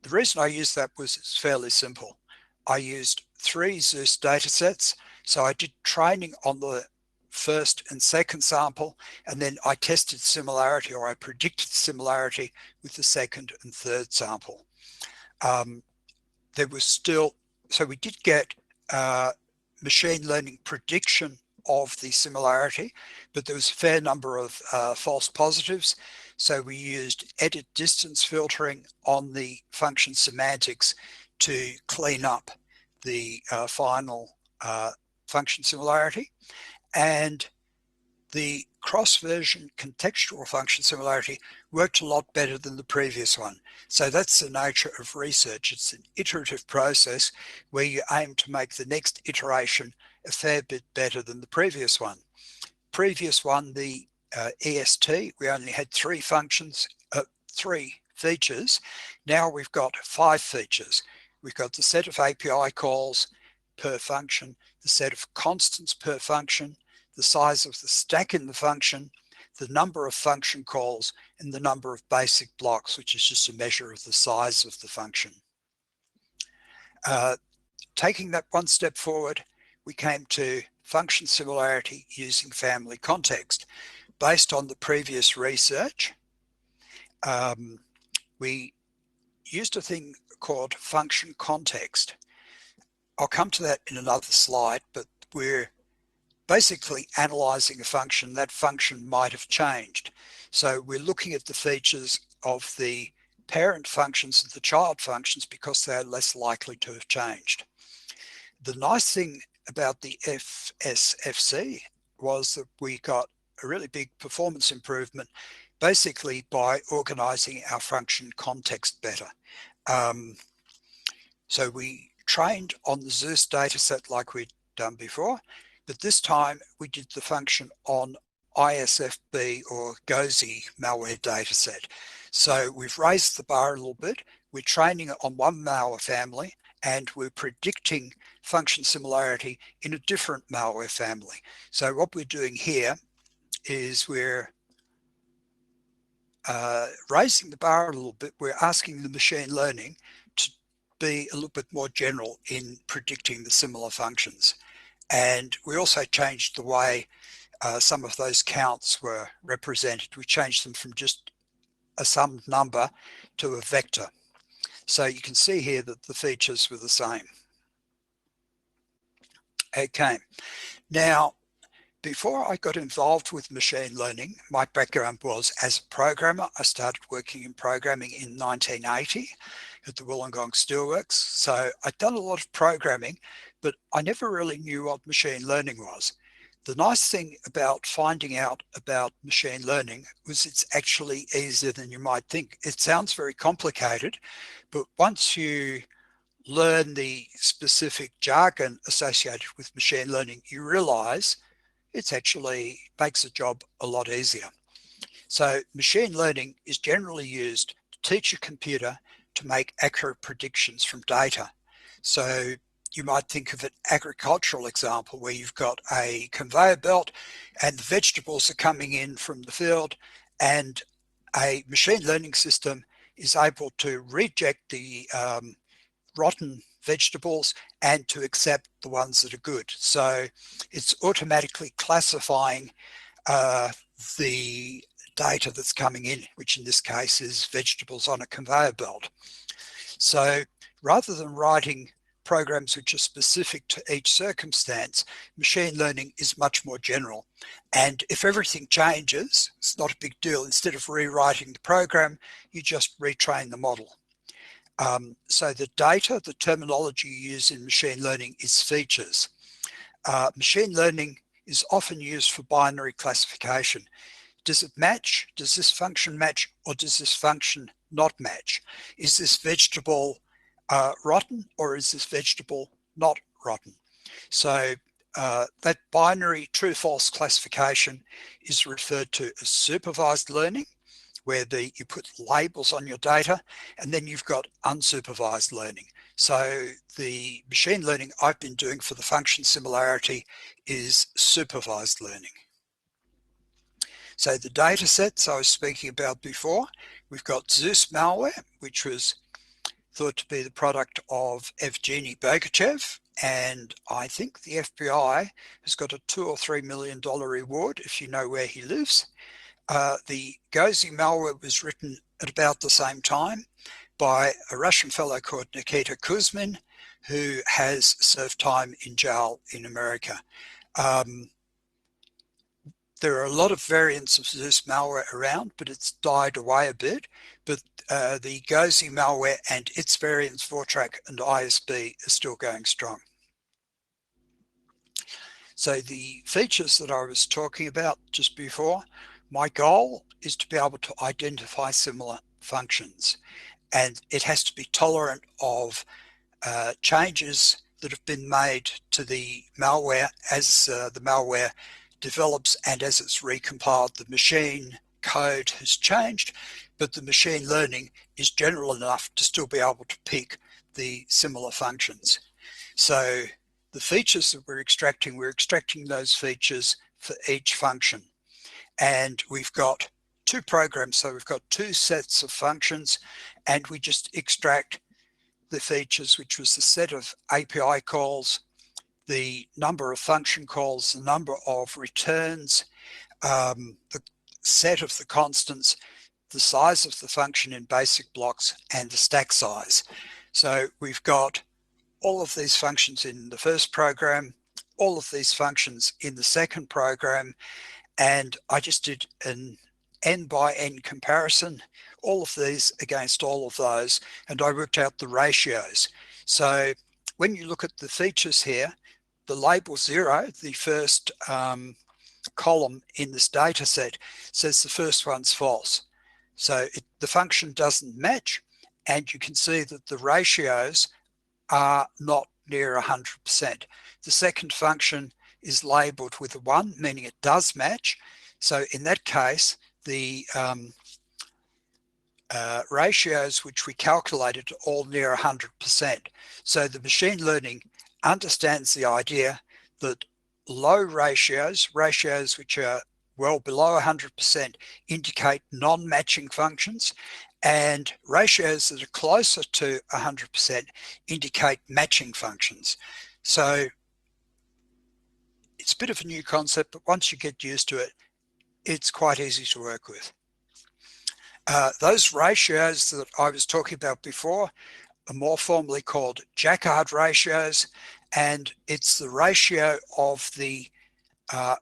The reason I used that was it's fairly simple. I used 3 Zeus data sets. So I did training on the first and second sample, and then I tested similarity, or I predicted similarity with the second and third sample. There was still, so we did get machine learning prediction of the similarity, but there was a fair number of false positives. So we used edit distance filtering on the function semantics to clean up the final function similarity. And the cross-version contextual function similarity worked a lot better than the previous one. So that's the nature of research. It's an iterative process where you aim to make the next iteration a fair bit better than the previous one. Previous one, the EST, we only had 3 functions, 3 features. Now we've got 5 features. We've got the set of API calls per function, the set of constants per function, the size of the stack in the function, the number of function calls, and the number of basic blocks, which is just a measure of the size of the function. Taking that one step forward, we came to function similarity using family context. Based on the previous research, we used a thing called function context. I'll come to that in another slide, but we're basically analyzing a function. That function might have changed. So we're looking at the features of the parent functions and the child functions because they're less likely to have changed. The nice thing about the FSFC was that we got a really big performance improvement basically by organizing our function context better. So we trained on the Zeus dataset like we'd done before, but this time we did the function on ISFB or GOSI malware dataset. So we've raised the bar a little bit. We're training it on one malware family, and we're predicting function similarity in a different malware family. So what we're doing here is we're raising the bar a little bit. We're asking the machine learning to be a little bit more general in predicting the similar functions. And we also changed the way some of those counts were represented. We changed them from just a summed number to a vector. So you can see here that the features were the same. Okay, now before I got involved with machine learning, my background was as a programmer. I started working in programming in 1980 at the Wollongong Steelworks. So I'd done a lot of programming, but I never really knew what machine learning was. The nice thing about finding out about machine learning was it's actually easier than you might think. It sounds very complicated, but once you learn the specific jargon associated with machine learning, you realize it actually makes the job a lot easier. So machine learning is generally used to teach a computer to make accurate predictions from data. So you might think of an agricultural example where you've got a conveyor belt and the vegetables are coming in from the field, and a machine learning system is able to reject the rotten vegetables and to accept the ones that are good. So it's automatically classifying the data that's coming in, which in this case is vegetables on a conveyor belt. So rather than writing programs which are specific to each circumstance, machine learning is much more general. And if everything changes, it's not a big deal. Instead of rewriting the program, you just retrain the model. So the data, the terminology you use in machine learning is features. Machine learning is often used for binary classification. Does it match? Does this function match, or does this function not match? Is this vegetable rotten, or is this vegetable not rotten? So that binary true-false classification is referred to as supervised learning, where you put labels on your data, and then you've got unsupervised learning. So the machine learning I've been doing for the function similarity is supervised learning. So the data sets I was speaking about before, we've got Zeus malware, which was thought to be the product of Evgeny Bogachev, and I think the FBI has got a $2 or $3 million reward if you know where he lives. The Gozi malware was written at about the same time by a Russian fellow called Nikita Kuzmin, who has served time in jail in America. There are a lot of variants of Zeus malware around, but it's died away a bit. But the Gozi malware and its variants, Vortrack and ISB, are still going strong. So the features that I was talking about just before, my goal is to be able to identify similar functions. And it has to be tolerant of changes that have been made to the malware as the malware develops and as it's recompiled. The machine code has changed, but the machine learning is general enough to still be able to pick the similar functions. So the features that we're extracting those features for each function. And we've got two programs, so we've got two sets of functions, and we just extract the features, which was the set of API calls, the number of function calls, the number of returns, the set of the constants, the size of the function in basic blocks, and the stack size. So we've got all of these functions in the first program, all of these functions in the second program, and I just did an n by n comparison, all of these against all of those, and I worked out the ratios. So when you look at the features here, the label 0, the first column in this data set, says the first one's false. So the function doesn't match, and you can see that the ratios are not near 100%. The second function is labeled with a 1, meaning it does match. So in that case, the ratios which we calculated are all near 100%. So the machine learning understands the idea that low ratios which are well below 100%, indicate non-matching functions, and ratios that are closer to 100% indicate matching functions. So it's a bit of a new concept, but once you get used to it, it's quite easy to work with. Those ratios that I was talking about before are more formally called Jacquard ratios, and it's the ratio of the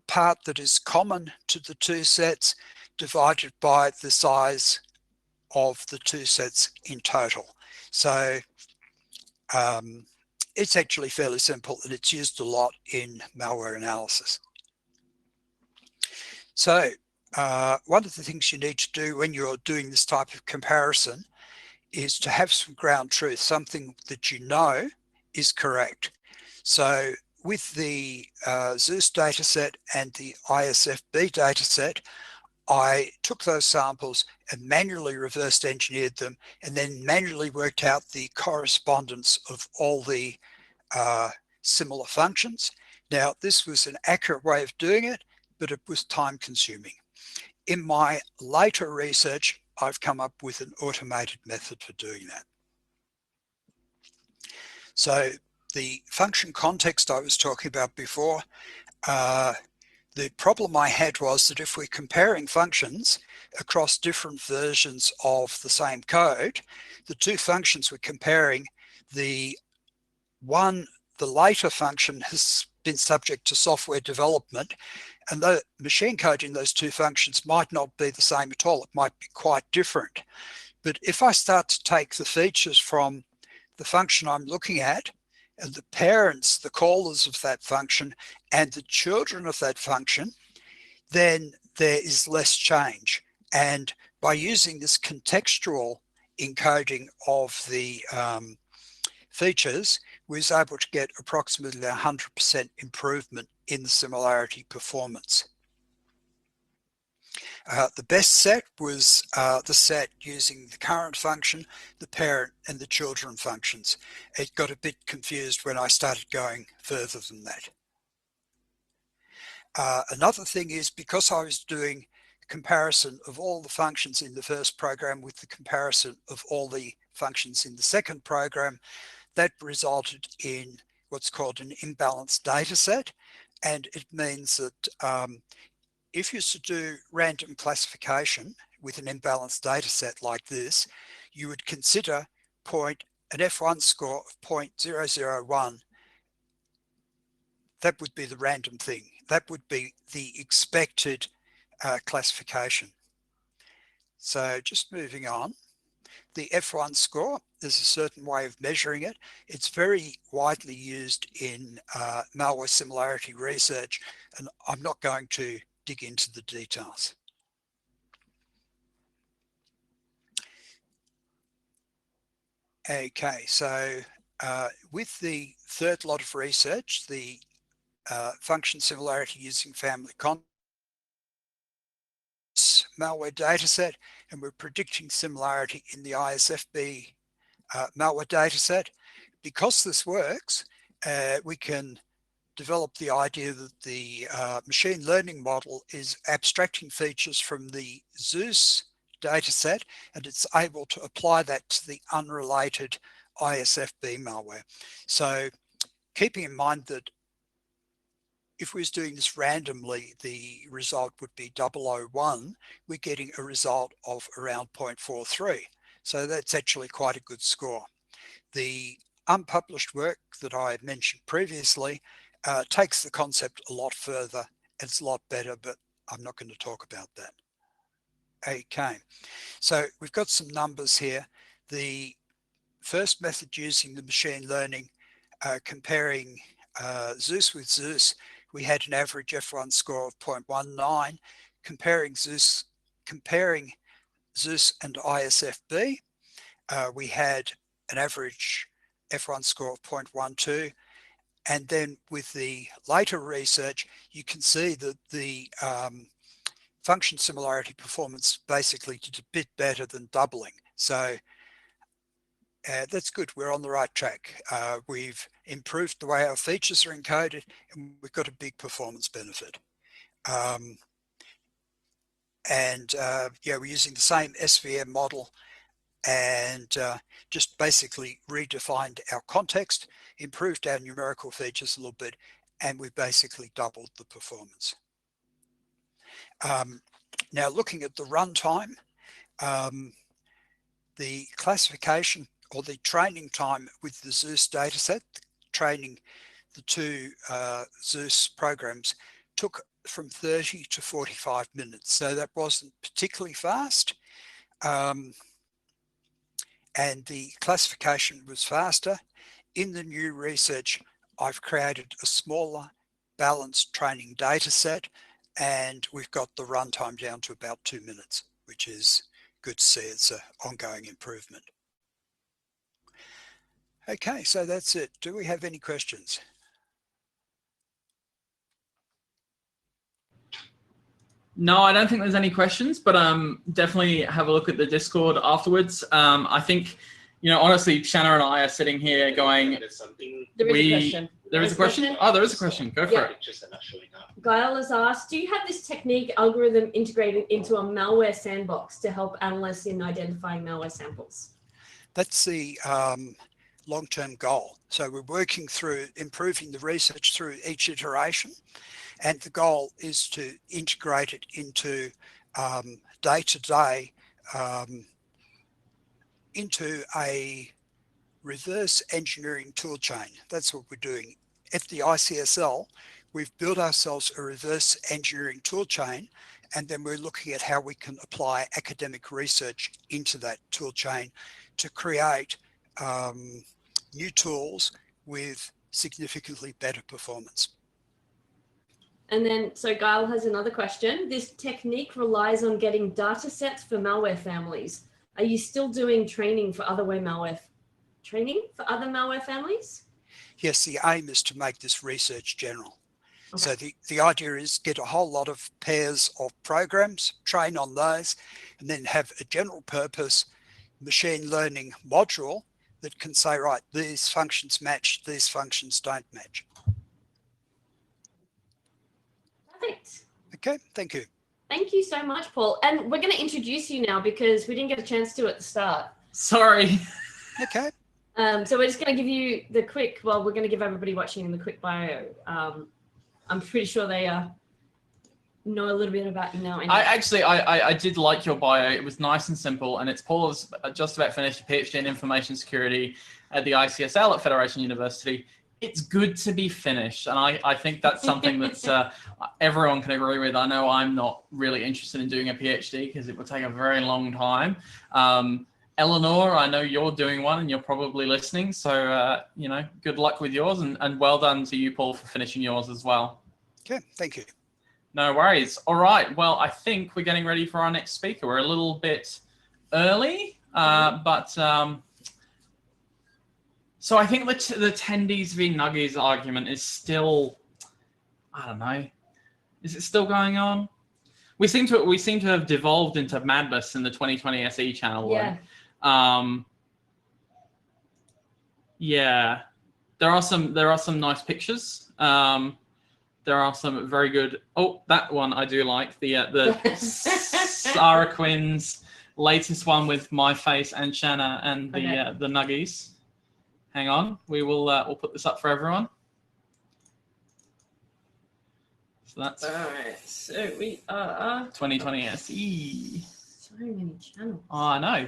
part that is common to the two sets divided by the size of the two sets in total. So it's actually fairly simple, and it's used a lot in malware analysis. So one of the things you need to do when you're doing this type of comparison is to have some ground truth, something that you know is correct. So with the Zeus dataset and the ISFB dataset, I took those samples and manually reversed engineered them, and then manually worked out the correspondence of all the similar functions. Now, this was an accurate way of doing it, but it was time consuming. In my later research, I've come up with an automated method for doing that. So the function context I was talking about before, the problem I had was that if we're comparing functions across different versions of the same code, the two functions we're comparing, the later function has been subject to software development, and the machine code in those two functions might not be the same at all. It might be quite different. But if I start to take the features from the function I'm looking at, and the parents, the callers of that function, and the children of that function, then there is less change. And by using this contextual encoding of the features, we was able to get approximately 100% improvement in the similarity performance. The best set was the set using the current function, the parent, and the children functions. It got a bit confused when I started going further than that. Another thing is, because I was doing comparison of all the functions in the first program with the comparison of all the functions in the second program. That resulted in what's called an imbalanced data set. And it means that if you used to do random classification with an imbalanced data set like this, you would consider an F1 score of 0.001. That would be the random thing. That would be the expected classification. So just moving on, the F1 score, there's a certain way of measuring it. It's very widely used in malware similarity research, and I'm not going to dig into the details. Okay, so with the third lot of research, the function similarity using family concepts malware dataset, and we're predicting similarity in the ISFB malware dataset. Because this works, we can develop the idea that the machine learning model is abstracting features from the Zeus dataset, and it's able to apply that to the unrelated ISFB malware. So keeping in mind that if we was doing this randomly, the result would be 001, we're getting a result of around 0.43. So that's actually quite a good score. The unpublished work that I mentioned previously takes the concept a lot further. It's a lot better, but I'm not going to talk about that. Okay, so we've got some numbers here. The first method using the machine learning, comparing Zeus with Zeus, we had an average F1 score of 0.19. Comparing Zeus and ISFB, we had an average F1 score of 0.12. And then with the later research, you can see that the function similarity performance basically did a bit better than doubling. So that's good. We're on the right track. We've improved the way our features are encoded, and we've got a big performance benefit. Yeah, we're using the same SVM model and just basically redefined our context, improved our numerical features a little bit, and we basically doubled the performance. Now looking at the runtime, the classification or the training time with the Zeus dataset, training the two Zeus programs took from 30 to 45 minutes. So that wasn't particularly fast. And the classification was faster. In the new research, I've created a smaller balanced training data set, and we've got the runtime down to about 2 minutes, which is good to see. It's an ongoing improvement. Okay, so that's it. Do we have any questions? No, I don't think there's any questions, but definitely have a look at the Discord afterwards. I think, you know, honestly, Shanna and I are sitting here going, there is a question. There is a question? Oh, there is a question. Go for it. Gail has asked, do you have this technique algorithm integrated into a malware sandbox to help analysts in identifying malware samples? That's the long-term goal. So we're working through improving the research through each iteration, and the goal is to integrate it into day-to-day into a reverse engineering tool chain. That's what we're doing. At the ICSL, we've built ourselves a reverse engineering tool chain, and then we're looking at how we can apply academic research into that tool chain to create new tools with significantly better performance. And then, so Gail has another question. This technique relies on getting data sets for malware families. Are you still doing training for other malware families? Yes, the aim is to make this research general. Okay. So the idea is get a whole lot of pairs of programs, train on those, and then have a general purpose machine learning module that can say, right, these functions match, these functions don't match. Perfect. Okay, thank you. Thank you so much, Paul. And we're going to introduce you now because we didn't get a chance to at the start. Sorry. Okay. So we're just going to give you the quick, well, we're going to give everybody watching the quick bio. I'm pretty sure they know a little bit about you now. Anyway. I did like your bio. It was nice and simple, and it's Paul's just about finished a PhD in information security at the ICSL at Federation University. It's good to be finished, and I think that's something that's everyone can agree with. I know I'm not really interested in doing a PhD because it would take a very long time. Eleanor, I know you're doing one and you're probably listening, so you know, good luck with yours, and well done to you, Paul, for finishing yours as well. Okay, thank you. No worries. All right, well, I think we're getting ready for our next speaker. We're a little bit early, but so I think the attendees v Nuggies argument is still, I don't know, is it still going on? We seem to have devolved into madness in the 2020 SE channel. Yeah. Yeah, there are some nice pictures. There are some very good. Oh, that one I do like, the Sarah Quinn's latest one with my face and Shanna and the Nuggies. Hang on, we'll put this up for everyone. So that's all right. So we are 2020 SE. So many channels. Oh, I know.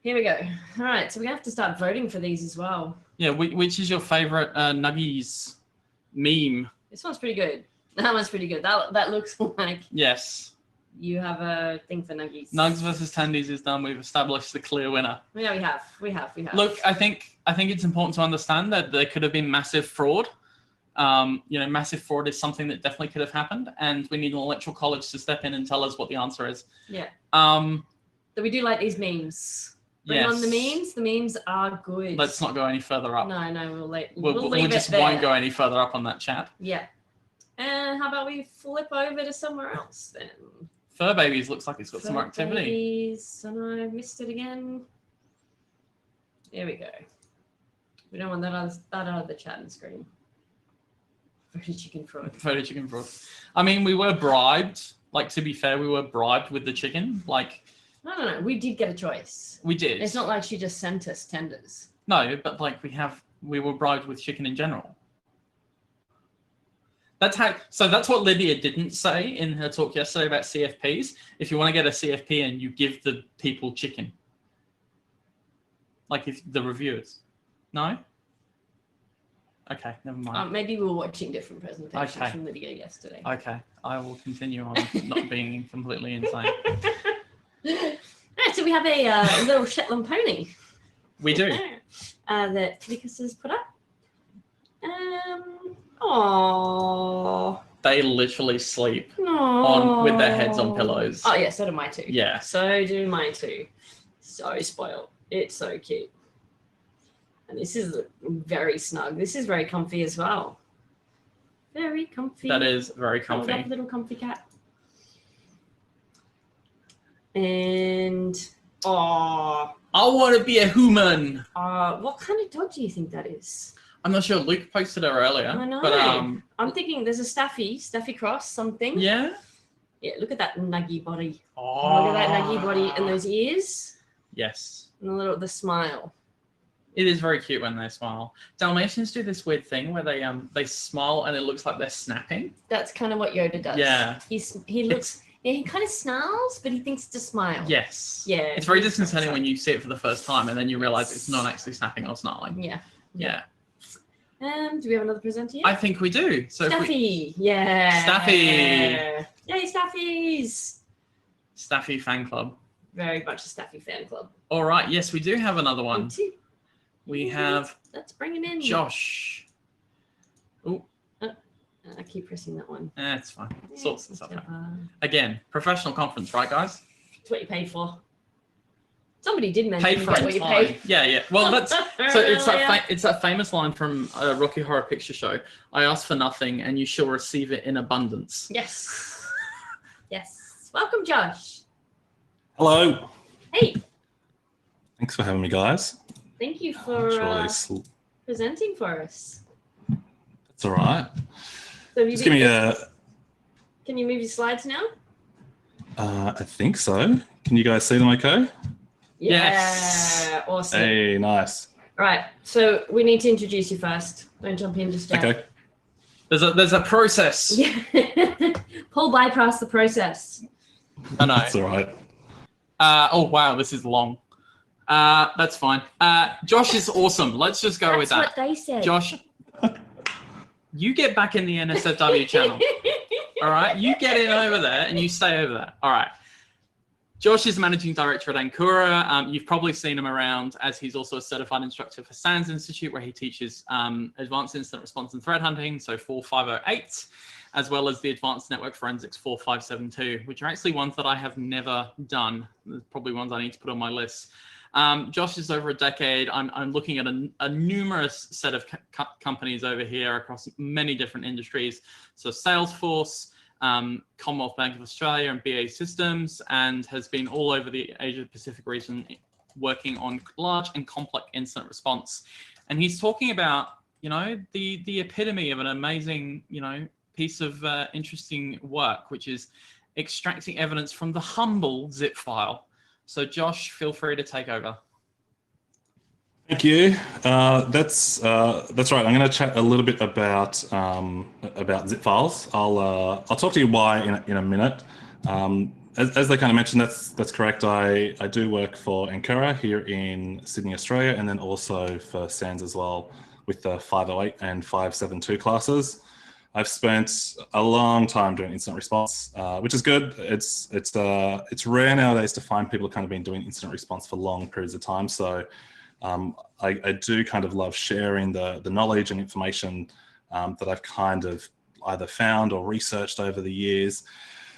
Here we go. All right, so we have to start voting for these as well. Yeah, which is your favorite Nuggies meme? This one's pretty good. That one's pretty good. That looks like yes. You have a thing for Nuggies. Nugs versus Tendies is done. We've established the clear winner. Yeah, we have. Look, I think it's important to understand that there could have been massive fraud. You know, massive fraud is something that definitely could have happened, and we need an electoral college to step in and tell us what the answer is. Yeah. So we do like these memes. Bring on the memes. The memes are good. Let's not go any further up. No, we'll just won't go any further up on that chat. Yeah. And how about we flip over to somewhere else then? Fur Babies looks like it's got some more activity. Babies, and I missed it again. There we go. We don't want that out of the chat screen. Photo chicken fraud. Photo chicken fraud. I mean, we were bribed. Like, to be fair, we were bribed with the chicken. Like, no. We did get a choice. We did. It's not like she just sent us tenders. No, but like we were bribed with chicken in general. So that's what Lydia didn't say in her talk yesterday about CFPs. If you want to get a CFP and you give the people chicken. Like if the reviewers. No? Okay, never mind. Maybe we were watching different presentations from Lydia yesterday. Okay, I will continue on not being completely insane. Right, so we have a little Shetland pony. We do. That Tickus has put up. Aww. They literally sleep with their heads on pillows. Oh yeah, so do mine too. Yeah. So do mine too. So spoiled. It's so cute. And this is very snug. This is very comfy as well. Very comfy. That is very comfy. Up, little comfy cat. And I want to be a human. What kind of dog do you think that is? I'm not sure. Luke posted it earlier. I know. But I'm thinking there's a Staffy cross something. Yeah. Yeah. Look at that nuggy body. Look at that nuggy body and those ears. Yes. And the smile. It is very cute when they smile. Dalmatians do this weird thing where they smile and it looks like they're snapping. That's kind of what Yoda does. Yeah. He looks. Yeah, he kind of snarls, but he thinks it's a smile. Yes. Yeah. It's very disconcerting when you see it for the first time and then you realize it's not actually snapping or snarling. Yeah. Yeah. Do we have another presenter yet? I think we do. So Staffy. Yeah. Staffy. Yay, Staffies. Staffy fan club. Very much a Staffy fan club. All right. Yes, we do have another one. We have. Let's bring him in. Josh. Oh. I keep pressing that one. That's fine. Sorts of stuff out. Again, professional conference, right, guys? It's what you paid for. Somebody did mention paid for what you paid. Yeah. Well, that's so. It's that famous line from a Rocky Horror Picture Show. I ask for nothing, and you shall receive it in abundance. Yes. Yes. Welcome, Josh. Hello. Hey. Thanks for having me, guys. Thank you for presenting for us. That's all right. So just give me a. Can you move your slides now? I think so. Can you guys see them okay? Yes. Yeah, awesome. Hey, nice. Right, so we need to introduce you first. Don't jump in just yet. Okay. There's a process. Yeah. Paul bypassed the process. I know. That's all right. Oh wow, this is long. That's fine. Josh is awesome. Let's just go with that. That's what they said. Josh, you get back in the NSFW channel. All right, you get in over there and you stay over there. All right. Josh is managing director at Ancora. You've probably seen him around as he's also a certified instructor for SANS Institute, where he teaches advanced incident response and threat hunting, so 4508, as well as the advanced network forensics 4572, which are actually ones that I have never done. There's probably ones I need to put on my list. Josh is over a decade. I'm looking at a numerous set of companies over here across many different industries. So Salesforce, Commonwealth Bank of Australia and BAE Systems, and has been all over the Asia Pacific region working on large and complex incident response. And he's talking about, you know, the epitome of an amazing, you know, piece of interesting work, which is extracting evidence from the humble zip file. So Josh, feel free to take over. Thank you. That's right. I'm going to chat a little bit about zip files. I'll talk to you why in a minute. As they kind of mentioned, that's correct. I do work for Ancora here in Sydney, Australia, and then also for SANS as well with the 508 and 572 classes. I've spent a long time doing incident response, which is good. It's rare nowadays to find people who kind of been doing incident response for long periods of time. So I do kind of love sharing the knowledge and information that I've kind of either found or researched over the years.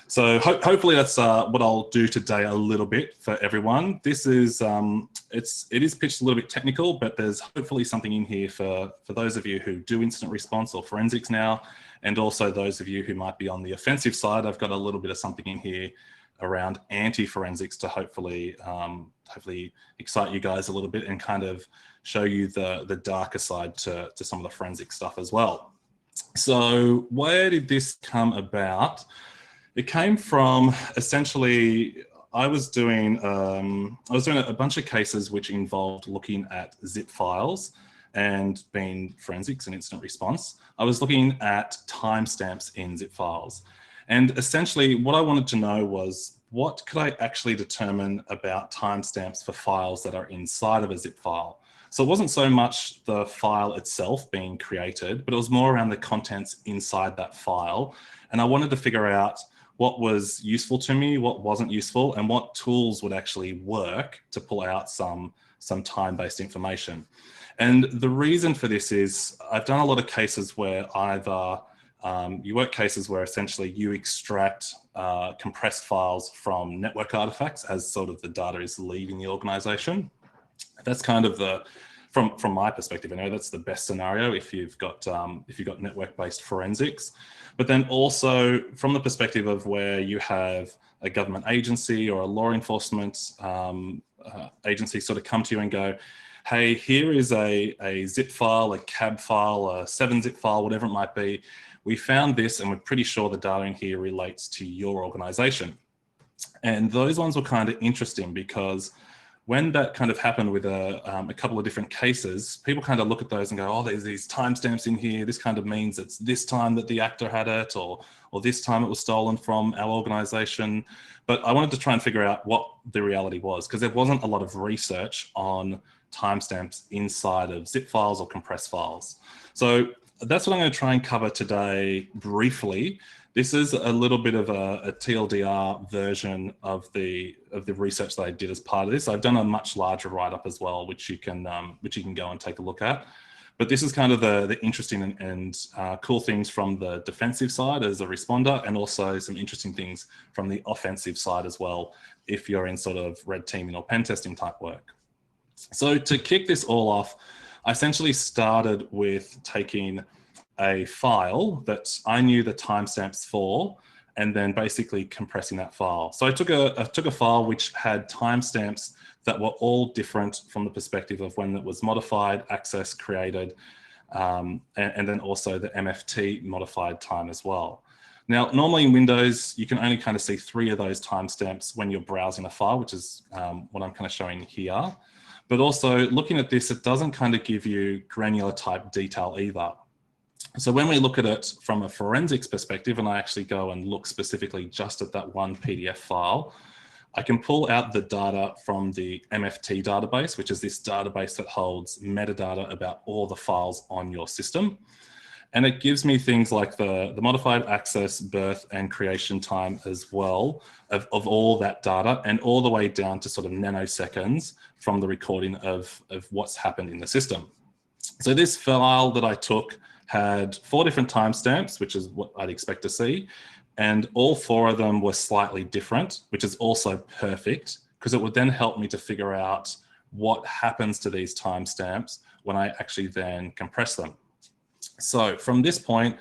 So hopefully that's what I'll do today a little bit for everyone. This is, it is pitched a little bit technical, but there's hopefully something in here for those of you who do incident response or forensics now, and also those of you who might be on the offensive side. I've got a little bit of something in here around anti-forensics to hopefully excite you guys a little bit and kind of show you the darker side to some of the forensic stuff as well. So where did this come about? It came from essentially, I was doing a bunch of cases which involved looking at zip files, and being forensics and incident response, I was looking at timestamps in zip files. And essentially what I wanted to know was, what could I actually determine about timestamps for files that are inside of a zip file? So it wasn't so much the file itself being created, but it was more around the contents inside that file. And I wanted to figure out what was useful to me, what wasn't useful, and what tools would actually work to pull out some time-based information. And the reason for this is I've done a lot of cases where either you work cases where essentially you extract compressed files from network artifacts as sort of the data is leaving the organization. That's kind of from my perspective, I know that's the best scenario if you've got network-based forensics. But then also from the perspective of where you have a government agency or a law enforcement agency sort of come to you and go, hey, here is a zip file, a cab file, a 7-zip file, whatever it might be. We found this and we're pretty sure the data in here relates to your organization. And those ones were kind of interesting because when that kind of happened with a couple of different cases, people kind of look at those and go, oh, there's these timestamps in here. This kind of means it's this time that the actor had it, or this time it was stolen from our organization. But I wanted to try and figure out what the reality was, because there wasn't a lot of research on timestamps inside of zip files or compressed files. So that's what I'm going to try and cover today briefly. This is a little bit of a TLDR version of the research that I did as part of this. I've done a much larger write-up as well, which you can go and take a look at. But this is kind of the interesting and cool things from the defensive side as a responder, and also some interesting things from the offensive side as well, if you're in sort of red teaming or pen testing type work. So to kick this all off, I essentially started with taking a file that I knew the timestamps for, and then basically compressing that file. So I took a file which had timestamps that were all different from the perspective of when it was modified, accessed, created, and then also the MFT modified time as well. Now, normally in Windows, you can only kind of see 3 of those timestamps when you're browsing a file, which is what I'm kind of showing here. But also looking at this, it doesn't kind of give you granular type detail either. So when we look at it from a forensics perspective, and I actually go and look specifically just at that one PDF file, I can pull out the data from the MFT database, which is this database that holds metadata about all the files on your system. And it gives me things like the modified access, birth, and creation time as well of all that data, and all the way down to sort of nanoseconds from the recording of what's happened in the system. So this file that I took had 4 different timestamps, which is what I'd expect to see. And all 4 of them were slightly different, which is also perfect, because it would then help me to figure out what happens to these timestamps when I actually then compress them. So from this point,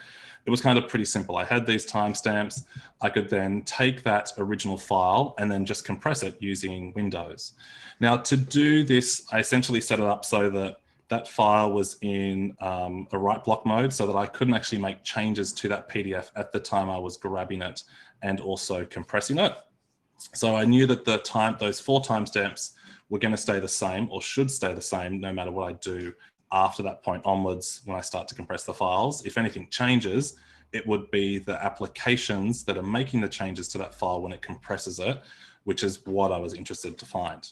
it was kind of pretty simple. I had these timestamps. I could then take that original file and then just compress it using Windows. Now, to do this, I essentially set it up so that that file was in a write block mode, so that I couldn't actually make changes to that PDF at the time I was grabbing it and also compressing it. So I knew that those 4 timestamps were going to stay the same, or should stay the same, no matter what I do after that point onwards when I start to compress the files. If anything changes, it would be the applications that are making the changes to that file when it compresses it, which is what I was interested to find.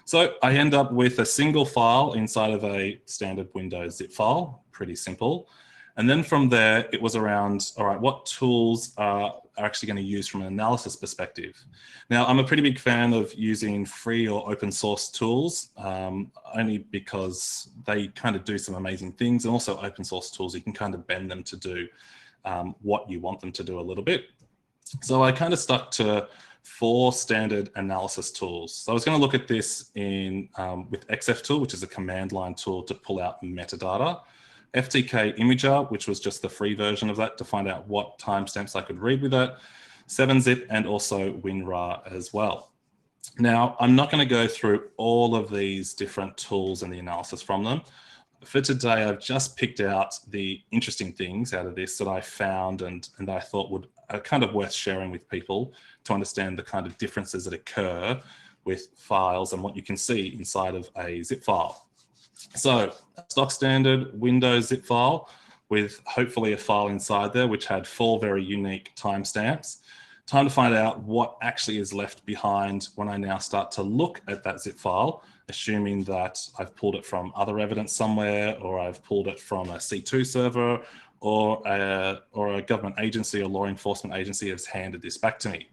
So I end up with a single file inside of a standard Windows zip file, pretty simple. And then from there, it was around, all right, what tools are actually going to use from an analysis perspective? Now, I'm a pretty big fan of using free or open source tools, only because they kind of do some amazing things, and also open source tools, you can kind of bend them to do what you want them to do a little bit. So I kind of stuck to 4 standard analysis tools. So I was going to look at this in with XFTool, which is a command line tool to pull out metadata. FTK Imager, which was just the free version of that to find out what timestamps I could read with it, 7-zip, and also WinRAR as well. Now, I'm not going to go through all of these different tools and the analysis from them. For today, I've just picked out the interesting things out of this that I found and I thought are kind of worth sharing with people to understand the kind of differences that occur with files and what you can see inside of a zip file. So stock standard Windows zip file with hopefully a file inside there which had 4 very unique timestamps. Time to find out what actually is left behind when I now start to look at that zip file, assuming that I've pulled it from other evidence somewhere, or I've pulled it from a C2 server, or a government agency or law enforcement agency has handed this back to me.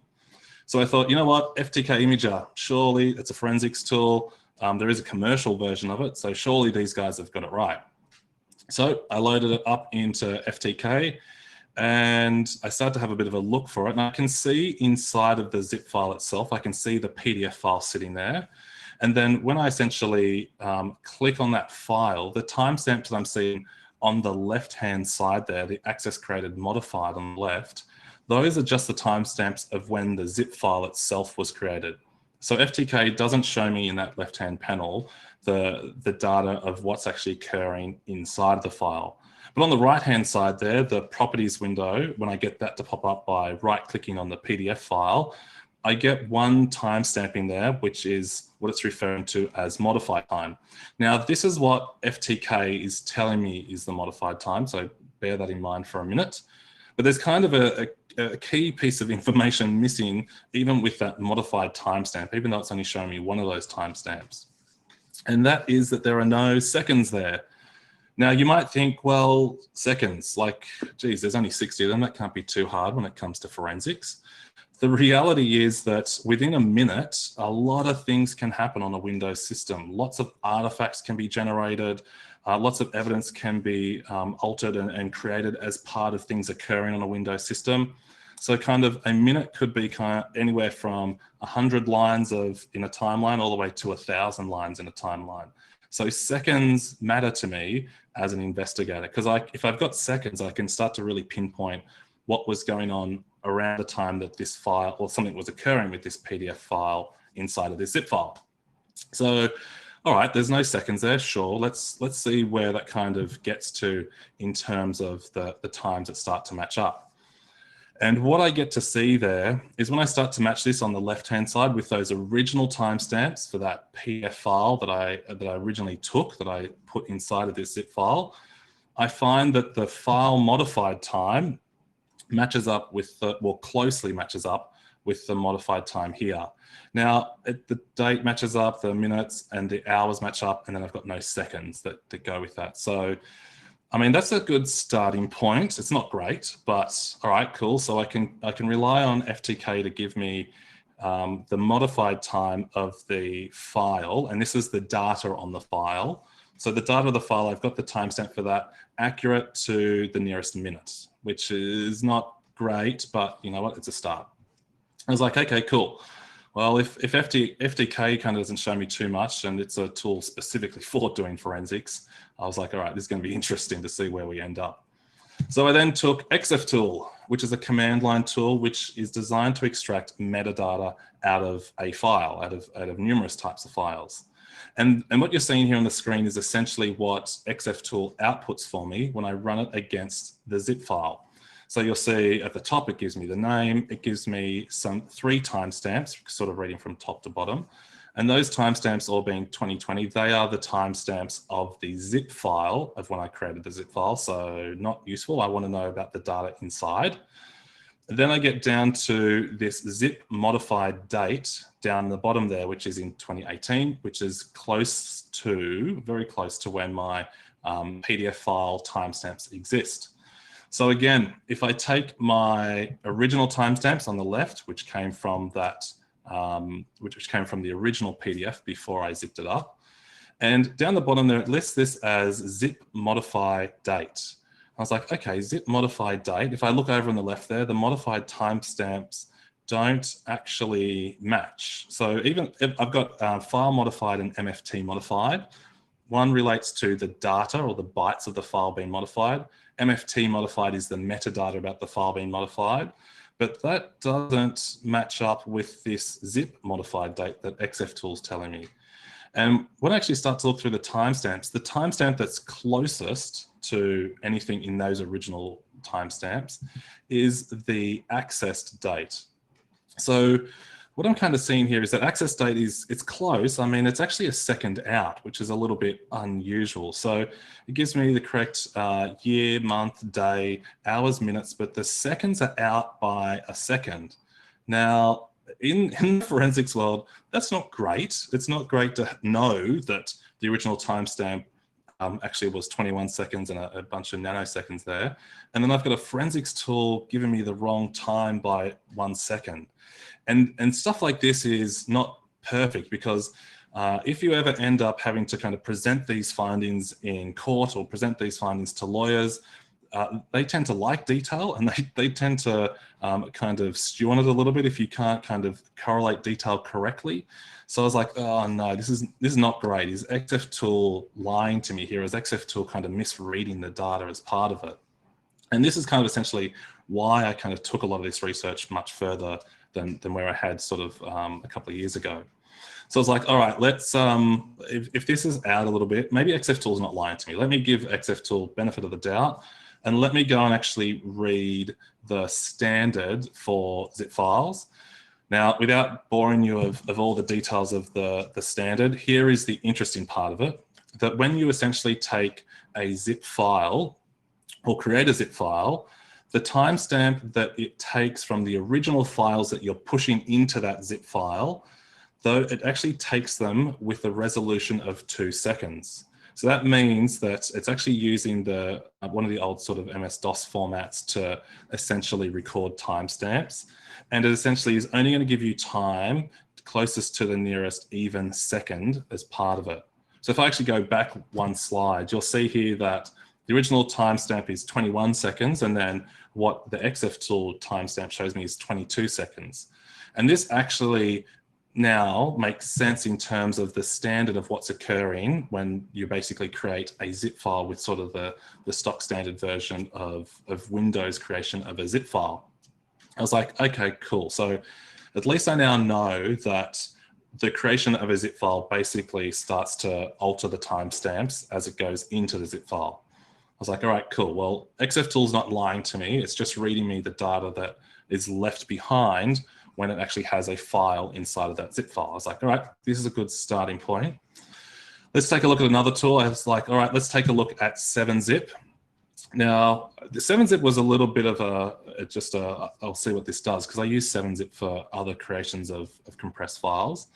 So I thought, you know what, FTK Imager, surely it's a forensics tool. There is a commercial version of it, so surely these guys have got it right. So I loaded it up into FTK and I started to have a bit of a look for it. And I can see inside of the zip file itself, I can see the PDF file sitting there. And then when I essentially click on that file, the timestamps that I'm seeing on the left-hand side there, the access created modified on the left, those are just the timestamps of when the zip file itself was created. So FTK doesn't show me in that left-hand panel the data of what's actually occurring inside the file. But on the right-hand side there, the properties window, when I get that to pop up by right-clicking on the PDF file, I get one timestamp in there, which is what it's referring to as modified time. Now, this is what FTK is telling me is the modified time, so bear that in mind for a minute. But there's kind of a key piece of information missing, even with that modified timestamp, even though it's only showing me one of those timestamps. And that is that there are no seconds there. Now, you might think, well, seconds, like, geez, there's only 60 of them. That can't be too hard when it comes to forensics. The reality is that within a minute, a lot of things can happen on a Windows system. Lots of artifacts can be generated. Lots of evidence can be altered and created as part of things occurring on a Windows system. So kind of a minute could be kind of anywhere from 100 lines in a timeline all the way to 1,000 lines in a timeline. So seconds matter to me as an investigator, because if I've got seconds, I can start to really pinpoint what was going on around the time that this file or something was occurring with this PDF file inside of this zip file. So, all right, there's no seconds there, sure. Let's see where that kind of gets to in terms of the times that start to match up. And what I get to see there is when I start to match this on the left-hand side with those original timestamps for that PDF file that I originally took, that I put inside of this zip file, I find that the file modified time matches up with the, well, closely matches up with the modified time here. Now, the date matches up, the minutes and the hours match up, and then I've got no seconds that go with that. So, I mean, that's a good starting point. It's not great, but all right, cool. So I can rely on FTK to give me the modified time of the file, and this is the data on the file. So the data of the file, I've got the timestamp for that accurate to the nearest minute, which is not great, but you know what, it's a start. I was like, okay, cool. Well, if FTK kind of doesn't show me too much, and it's a tool specifically for doing forensics, I was like, all right, this is going to be interesting to see where we end up. So I then took xftool, which is a command line tool, which is designed to extract metadata out of a file, out of numerous types of files. And what you're seeing here on the screen is essentially what xftool outputs for me when I run it against the zip file. So you'll see at the top, it gives me the name, it gives me 3 timestamps, sort of reading from top to bottom. And those timestamps all being 2020, they are the timestamps of the zip file of when I created the zip file. So not useful. I want to know about the data inside. Then I get down to this zip modified date down the bottom there, which is in 2018, which is close to, very close to when my PDF file timestamps exist. So again, if I take my original timestamps on the left, which came from that, which came from the original PDF before I zipped it up, and down the bottom there, it lists this as zip modify date. I was like, okay, zip modify date. If I look over on the left there, the modified timestamps don't actually match. So even if I've got file modified and MFT modified, one relates to the data or the bytes of the file being modified. MFT modified is the metadata about the file being modified, but that doesn't match up with this zip modified date that xftool is telling me. And when I actually start to look through the timestamp that's closest to anything in those original timestamps is the accessed date. So what I'm kind of seeing here is that access date it's close. I mean, it's actually a second out, which is a little bit unusual. So it gives me the correct year, month, day, hours, minutes, but the seconds are out by a second. Now, in the forensics world, that's not great. It's not great to know that the original timestamp actually was 21 seconds and a bunch of nanoseconds there. And then I've got a forensics tool giving me the wrong time by 1 second. And stuff like this is not perfect because if you ever end up having to kind of present these findings in court or present these findings to lawyers, they tend to like detail and they tend to kind of stew on it a little bit if you can't kind of correlate detail correctly. So I was like, oh no, this is not great. Is xftool lying to me here? Is xftool kind of misreading the data as part of it? And this is kind of essentially why I kind of took a lot of this research much further than where I had sort of a couple of years ago. So I was like, all right, let's, if this is out a little bit, maybe xftool is not lying to me. Let me give xftool benefit of the doubt and let me go and actually read the standard for zip files. Now, without boring you of all the details of the standard, here is the interesting part of it, that when you essentially take a zip file or create a zip file, the timestamp that it takes from the original files that you're pushing into that zip file, though it actually takes them with a resolution of 2 seconds. So that means that it's actually using the one of the old sort of MS-DOS formats to essentially record timestamps. And it essentially is only going to give you time closest to the nearest even second as part of it. So if I actually go back 1 slide, you'll see here that the original timestamp is 21 seconds, and then what the xftool timestamp shows me is 22 seconds. And this actually now makes sense in terms of the standard of what's occurring when you basically create a zip file with sort of the stock standard version of Windows creation of a zip file. I was like, okay, cool. So at least I now know that the creation of a zip file basically starts to alter the timestamps as it goes into the zip file. was like, all right, cool. Well, XFTool's not lying to me. It's just reading me the data that is left behind when it actually has a file inside of that zip file. I was like, all right, this is a good starting point. Let's take a look at another tool. I was like, all right, let's take a look at 7-zip. Now, the 7-zip was a little bit of I'll see what this does, because I use 7-zip for other creations of compressed files.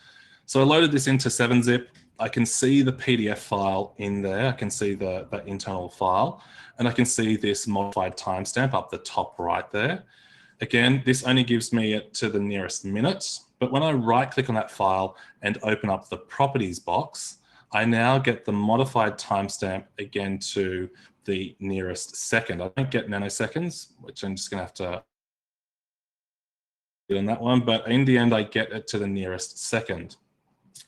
So I loaded this into 7-zip. I can see the PDF file in there. I can see that internal file, and I can see this modified timestamp up the top right there. Again, this only gives me it to the nearest minute, but when I right click on that file and open up the properties box, I now get the modified timestamp again to the nearest second. I don't get nanoseconds, which I'm just gonna have to do on that one, but in the end, I get it to the nearest second.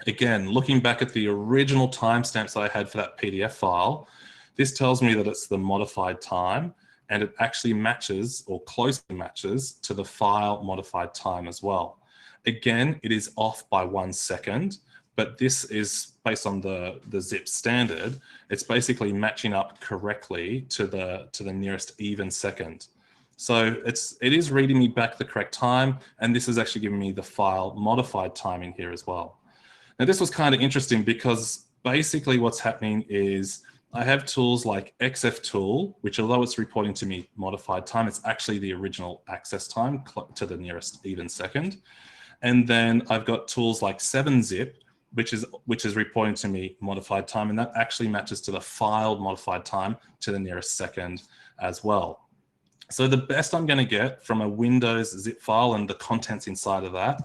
Again, looking back at the original timestamps I had for that PDF file, this tells me that it's the modified time, and it actually matches or closely matches to the file modified time as well. Again, it is off by 1 second, but this is based on the zip standard. It's basically matching up correctly to the nearest even second. So it is reading me back the correct time, and this is actually giving me the file modified time in here as well. Now this was kind of interesting because basically what's happening is I have tools like XFTool, which although it's reporting to me modified time, it's actually the original access time to the nearest even second. And then I've got tools like 7-zip, which is reporting to me modified time, and that actually matches to the file modified time to the nearest second as well. So the best I'm going to get from a Windows zip file and the contents inside of that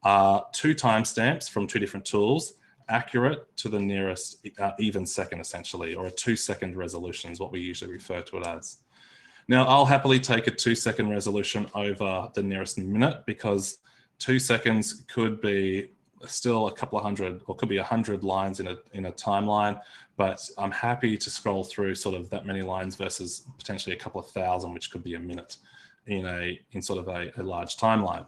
are 2 timestamps from 2 different tools, accurate to the nearest even second, essentially, or a 2-second resolution is what we usually refer to it as. Now, I'll happily take a 2-second resolution over the nearest minute, because 2 seconds could be still a couple of hundred, or could be 100 lines in a timeline, but I'm happy to scroll through sort of that many lines versus potentially a couple of thousand, which could be a minute in sort of a large timeline.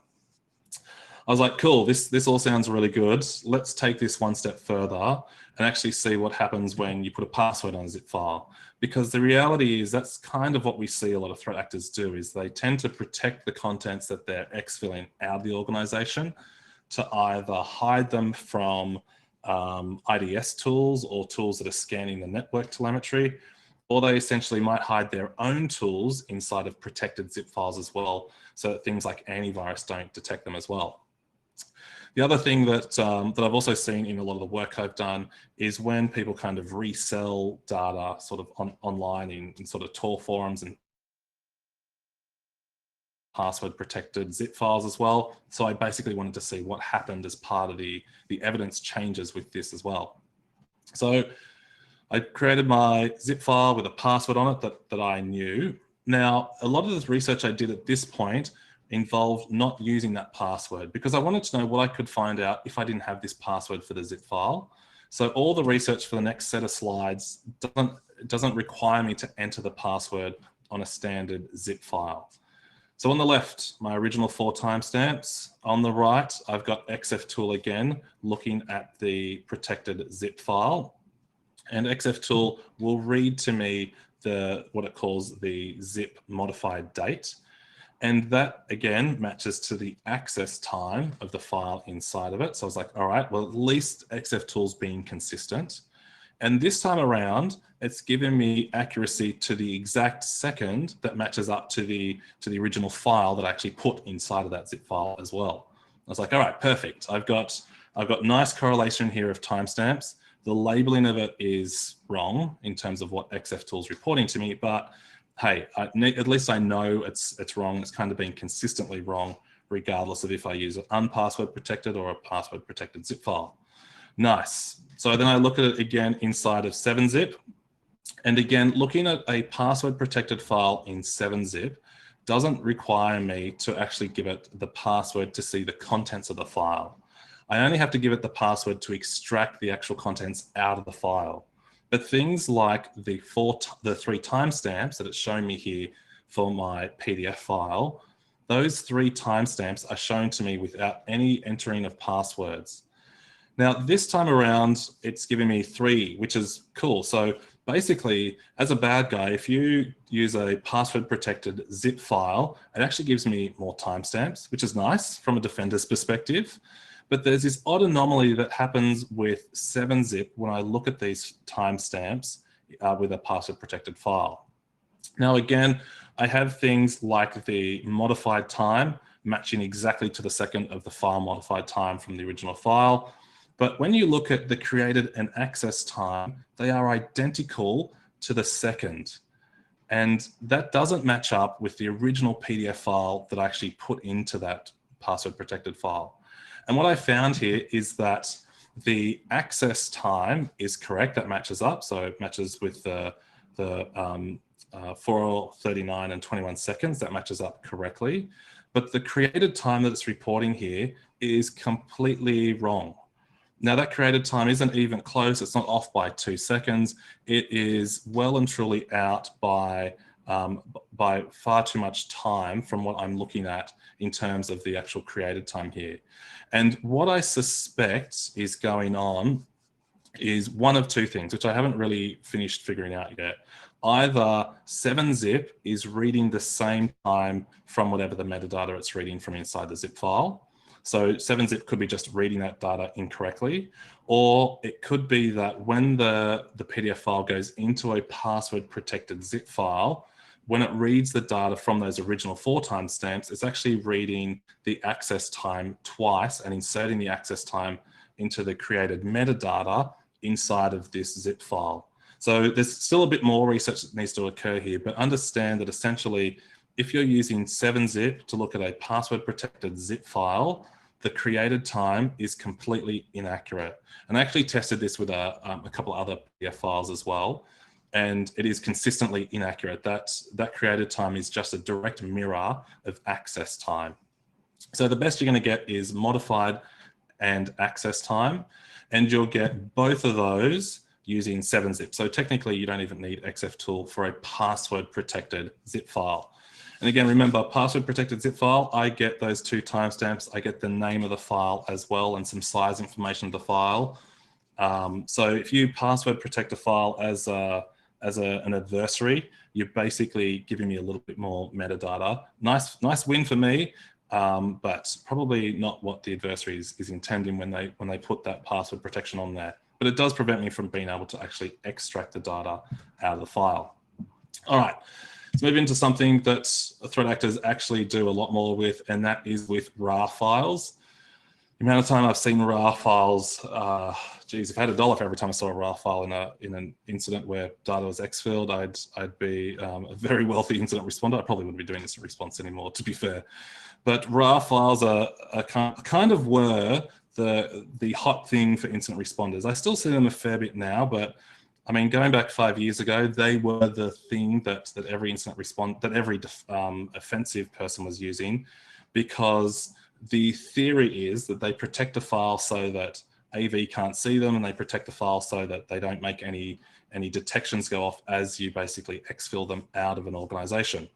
I was like, cool, this all sounds really good. Let's take this one step further and actually see what happens when you put a password on a zip file. Because the reality is that's kind of what we see a lot of threat actors do, is they tend to protect the contents that they're exfilling out of the organization to either hide them from IDS tools or tools that are scanning the network telemetry, or they essentially might hide their own tools inside of protected zip files as well, so that things like antivirus don't detect them as well. The other thing that I've also seen in a lot of the work I've done is when people kind of resell data sort of online in sort of Tor forums and password protected zip files as well. So I basically wanted to see what happened as part of the evidence changes with this as well. So I created my zip file with a password on it that I knew. Now, a lot of the research I did at this point involved not using that password, because I wanted to know what I could find out if I didn't have this password for the zip file. So all the research for the next set of slides doesn't require me to enter the password on a standard zip file. So on the left, my original 4 timestamps. On the right, I've got XFTool again, looking at the protected zip file. And XFTool will read to me what it calls the zip modified date. And that, again, matches to the access time of the file inside of it. So I was like, all right, well, at least XFTool's being consistent. And this time around, it's given me accuracy to the exact second that matches up to the original file that I actually put inside of that zip file as well. I was like, all right, perfect. I've got nice correlation here of timestamps. The labeling of it is wrong in terms of what XFTool's reporting to me, but hey, at least I know it's wrong. It's kind of been consistently wrong, regardless of if I use an unpassword protected or a password protected zip file. Nice. So then I look at it again inside of 7-zip. And again, looking at a password protected file in 7-zip doesn't require me to actually give it the password to see the contents of the file. I only have to give it the password to extract the actual contents out of the file. But things like the 3 timestamps that it's showing me here for my PDF file, those 3 timestamps are shown to me without any entering of passwords. Now, this time around, it's giving me 3, which is cool. So basically, as a bad guy, if you use a password protected zip file, it actually gives me more timestamps, which is nice from a defender's perspective. But there's this odd anomaly that happens with 7-zip when I look at these timestamps with a password protected file. Now, again, I have things like the modified time matching exactly to the second of the file modified time from the original file. But when you look at the created and access time, they are identical to the second. And that doesn't match up with the original PDF file that I actually put into that password protected file. And what I found here is that the access time is correct. That matches up. So it matches with the 4:39 and 21 seconds. That matches up correctly. But the created time that it's reporting here is completely wrong. Now that created time isn't even close. It's not off by 2 seconds. It is well and truly out by far too much time from what I'm looking at in terms of the actual created time here. And what I suspect is going on is one of two things, which I haven't really finished figuring out yet. Either 7-zip is reading the same time from whatever the metadata it's reading from inside the zip file. So 7-zip could be just reading that data incorrectly, or it could be that when the PDF file goes into a password protected zip file, when it reads the data from those original 4 timestamps, it's actually reading the access time twice and inserting the access time into the created metadata inside of this zip file. So there's still a bit more research that needs to occur here, but understand that essentially, if you're using 7-zip to look at a password protected zip file, the created time is completely inaccurate. And I actually tested this with a couple of other PDF files as well, and it is consistently inaccurate. That created time is just a direct mirror of access time. So the best you're going to get is modified and access time, and you'll get both of those using 7-zip. So technically, you don't even need xftool for a password protected zip file. And again, remember, password protected zip file, I get those 2 timestamps. I get the name of the file as well and some size information of the file. So if you password protect a file as an adversary, you're basically giving me a little bit more metadata. Nice win for me, but probably not what the adversary is intending when they put that password protection on there. But it does prevent me from being able to actually extract the data out of the file. All right. Let's move into something that threat actors actually do a lot more with, and that is with RAR files. The amount of time I've seen RAR files, geez, if I had $1 for every time I saw a RAR file in an incident where data was exfilled, I'd be a very wealthy incident responder. I probably wouldn't be doing incident response anymore, to be fair. But RAR files are kind of were the hot thing for incident responders. I still see them a fair bit now, but I mean, going back 5 years ago, they were the thing that every offensive person was using, because the theory is that they protect a file so that AV can't see them, and they protect the file so that they don't make any detections go off as you basically exfil them out of an organization.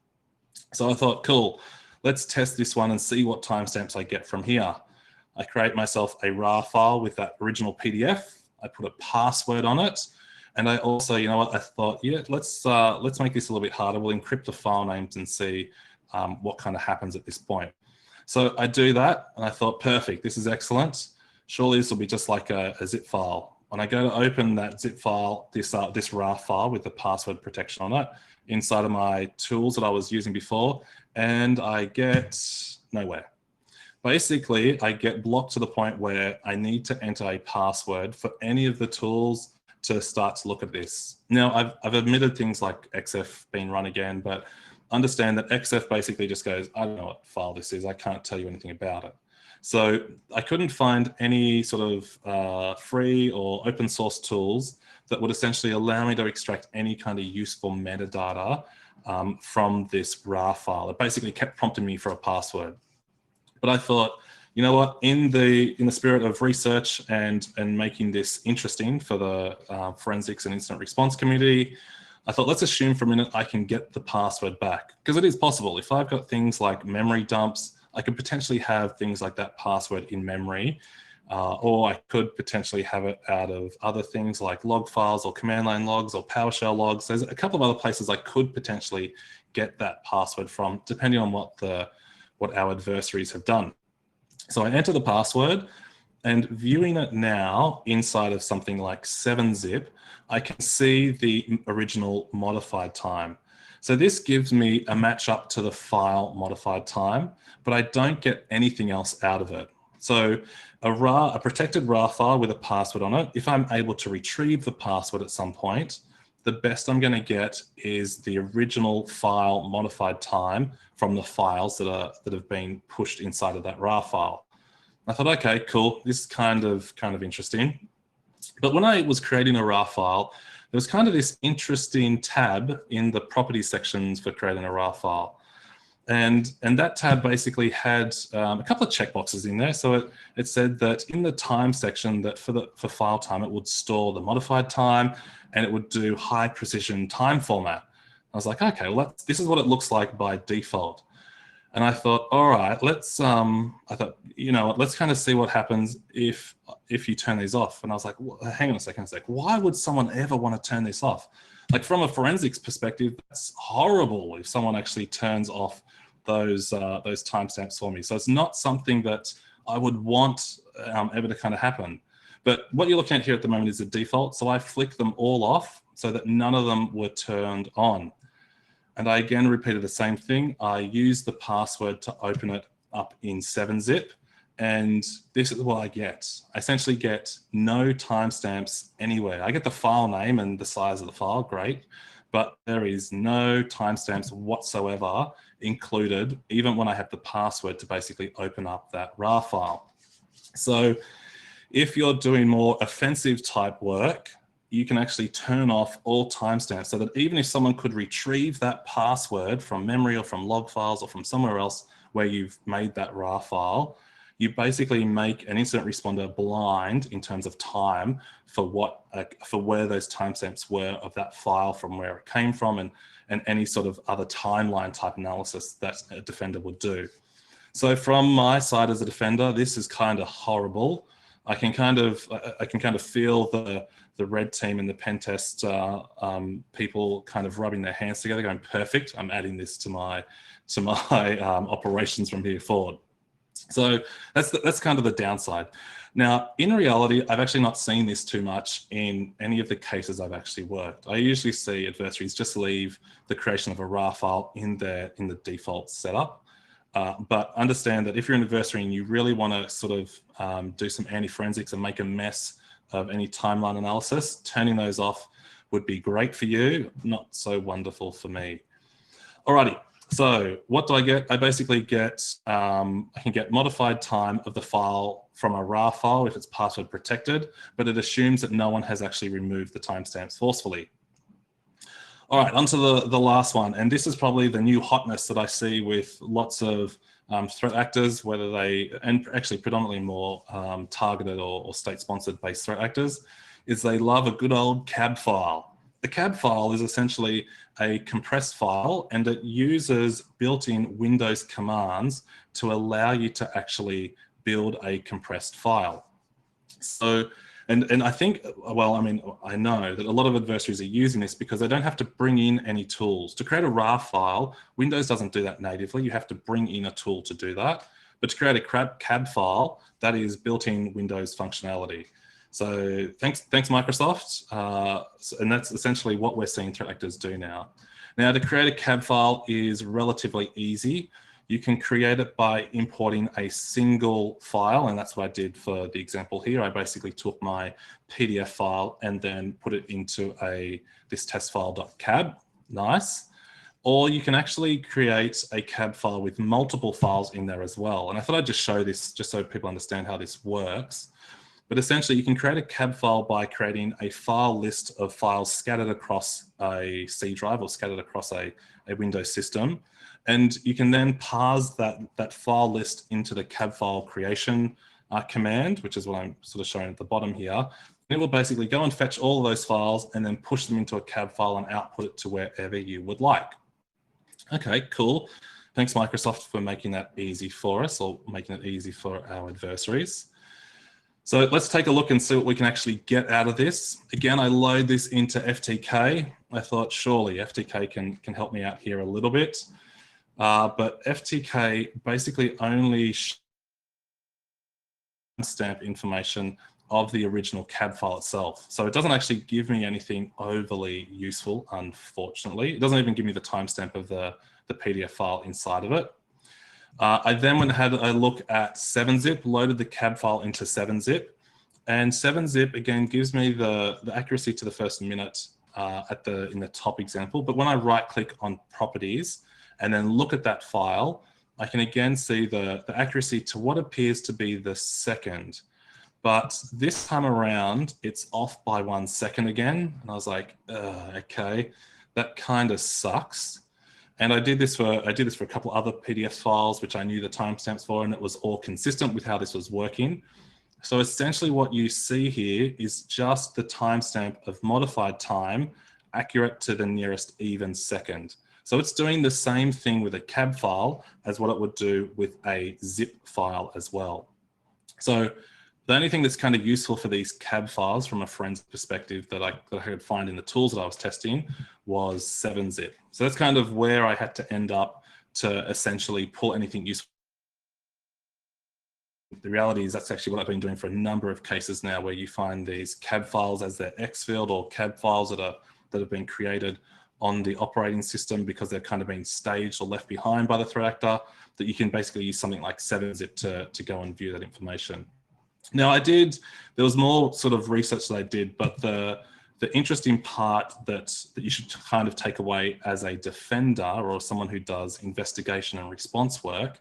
So I thought, cool, let's test this one and see what timestamps I get from here. I create myself a RAR file with that original PDF. I put a password on it. And I also, you know what, I thought, yeah, let's make this a little bit harder. We'll encrypt the file names and see what kind of happens at this point. So I do that, and I thought, perfect, this is excellent. Surely this will be just like a zip file. When I go to open that zip file, this RAR file with the password protection on it, inside of my tools that I was using before, and I get nowhere. Basically, I get blocked to the point where I need to enter a password for any of the tools to start to look at this. Now, I've admitted things like XF being run again, but understand that XF basically just goes, I don't know what file this is. I can't tell you anything about it. So I couldn't find any sort of free or open source tools that would essentially allow me to extract any kind of useful metadata from this RAR file. It basically kept prompting me for a password. But I thought, you know what, in the spirit of research and making this interesting for the forensics and incident response community, I thought, let's assume for a minute I can get the password back, because it is possible. If I've got things like memory dumps, I could potentially have things like that password in memory or I could potentially have it out of other things like log files or command line logs or PowerShell logs. There's a couple of other places I could potentially get that password from, depending on what our adversaries have done. So I enter the password, and viewing it now inside of something like 7-zip, I can see the original modified time. So this gives me a match up to the file modified time, but I don't get anything else out of it. So a protected RAR file with a password on it, if I'm able to retrieve the password at some point, the best I'm going to get is the original file modified time from the files that have been pushed inside of that RAR file. I thought, okay, cool. This is kind of interesting. But when I was creating a RAR file, there was kind of this interesting tab in the properties sections for creating a RAR file. And that tab basically had a couple of checkboxes in there. So it said that in the time section that for file time, it would store the modified time and it would do high precision time format. I was like, okay, well, this is what it looks like by default. And I thought, all right, let's kind of see what happens if you turn these off. And I was like, well, hang on a second, why would someone ever want to turn this off? Like from a forensics perspective, that's horrible if someone actually turns off those timestamps for me. So it's not something that I would want ever to kind of happen. But what you're looking at here at the moment is the default. So I flicked them all off so that none of them were turned on. And I again repeated the same thing. I used the password to open it up in 7-zip. And this is what I get. I essentially get no timestamps anywhere. I get the file name and the size of the file, great. But there is no timestamps whatsoever included, even when I have the password to basically open up that RAR file. So if you're doing more offensive type work, you can actually turn off all timestamps so that even if someone could retrieve that password from memory or from log files or from somewhere else where you've made that RAR file, you basically make an incident responder blind in terms of time for where those timestamps were of that file from where it came from and any sort of other timeline type analysis that a defender would do. So from my side as a defender, this is kind of horrible. I can kind of feel the red team and the pen test people kind of rubbing their hands together, going, perfect. I'm adding this to my operations from here forward. So that's kind of the downside. Now, in reality, I've actually not seen this too much in any of the cases I've actually worked. I usually see adversaries just leave the creation of a RAR file in the default setup. But understand that if you're an adversary and you really want to sort of do some anti-forensics and make a mess of any timeline analysis, turning those off would be great for you, not so wonderful for me. Alrighty, so what do I get? I basically get, I can get modified time of the file from a RAR file if it's password protected, but it assumes that no one has actually removed the timestamps forcefully. All right, on to the last one. And this is probably the new hotness that I see with lots of threat actors, whether they, and actually predominantly more targeted or state-sponsored based threat actors, is they love a good old CAB file. The CAB file is essentially a compressed file, and it uses built-in Windows commands to allow you to actually build a compressed file. So, and I think, well, I mean, I know that a lot of adversaries are using this because they don't have to bring in any tools. To create a RAR file, Windows doesn't do that natively. You have to bring in a tool to do that. But to create a CAB file, that is built-in Windows functionality. So thanks Microsoft. And that's essentially what we're seeing threat actors do now. Now, to create a CAB file is relatively easy. You can create it by importing a single file, and that's what I did for the example here. I basically took my PDF file and then put it into this test file.cab. Nice. Or you can actually create a CAB file with multiple files in there as well. And I thought I'd just show this just so people understand how this works. But essentially, you can create a CAB file by creating a file list of files scattered across a C drive or scattered across a Windows system. And you can then parse that file list into the CAB file creation command, which is what I'm sort of showing at the bottom here. And it will basically go and fetch all of those files and then push them into a CAB file and output it to wherever you would like. Okay, cool. Thanks, Microsoft, for making that easy for us, or making it easy for our adversaries. So let's take a look and see what we can actually get out of this. Again, I load this into FTK. I thought surely FTK can help me out here a little bit. But FTK basically only stamp information of the original CAD file itself. So it doesn't actually give me anything overly useful, unfortunately. It doesn't even give me the timestamp of the PDF file inside of it. I then went and had a look at 7-zip, loaded the CAD file into 7-zip, and 7-zip again gives me the accuracy to the first minute in the top example. But when I right click on properties and then look at that file, I can again see the accuracy to what appears to be the second. But this time around, it's off by 1 second again. And I was like, okay, that kind of sucks. And I did this for a couple other PDF files, which I knew the timestamps for, and it was all consistent with how this was working. So essentially what you see here is just the timestamp of modified time accurate to the nearest even second. So it's doing the same thing with a CAD file as what it would do with a zip file as well. So the only thing that's kind of useful for these CAD files from a forensic perspective that I could find in the tools that I was testing was 7-zip. So that's kind of where I had to end up to essentially pull anything useful. The reality is that's actually what I've been doing for a number of cases now, where you find these CAD files as their exfilled, or CAD files that have been created on the operating system because they've kind of been staged or left behind by the threat actor, that you can basically use something like 7-zip to go and view that information. Now there was more sort of research that I did, but the interesting part that you should kind of take away as a defender or someone who does investigation and response work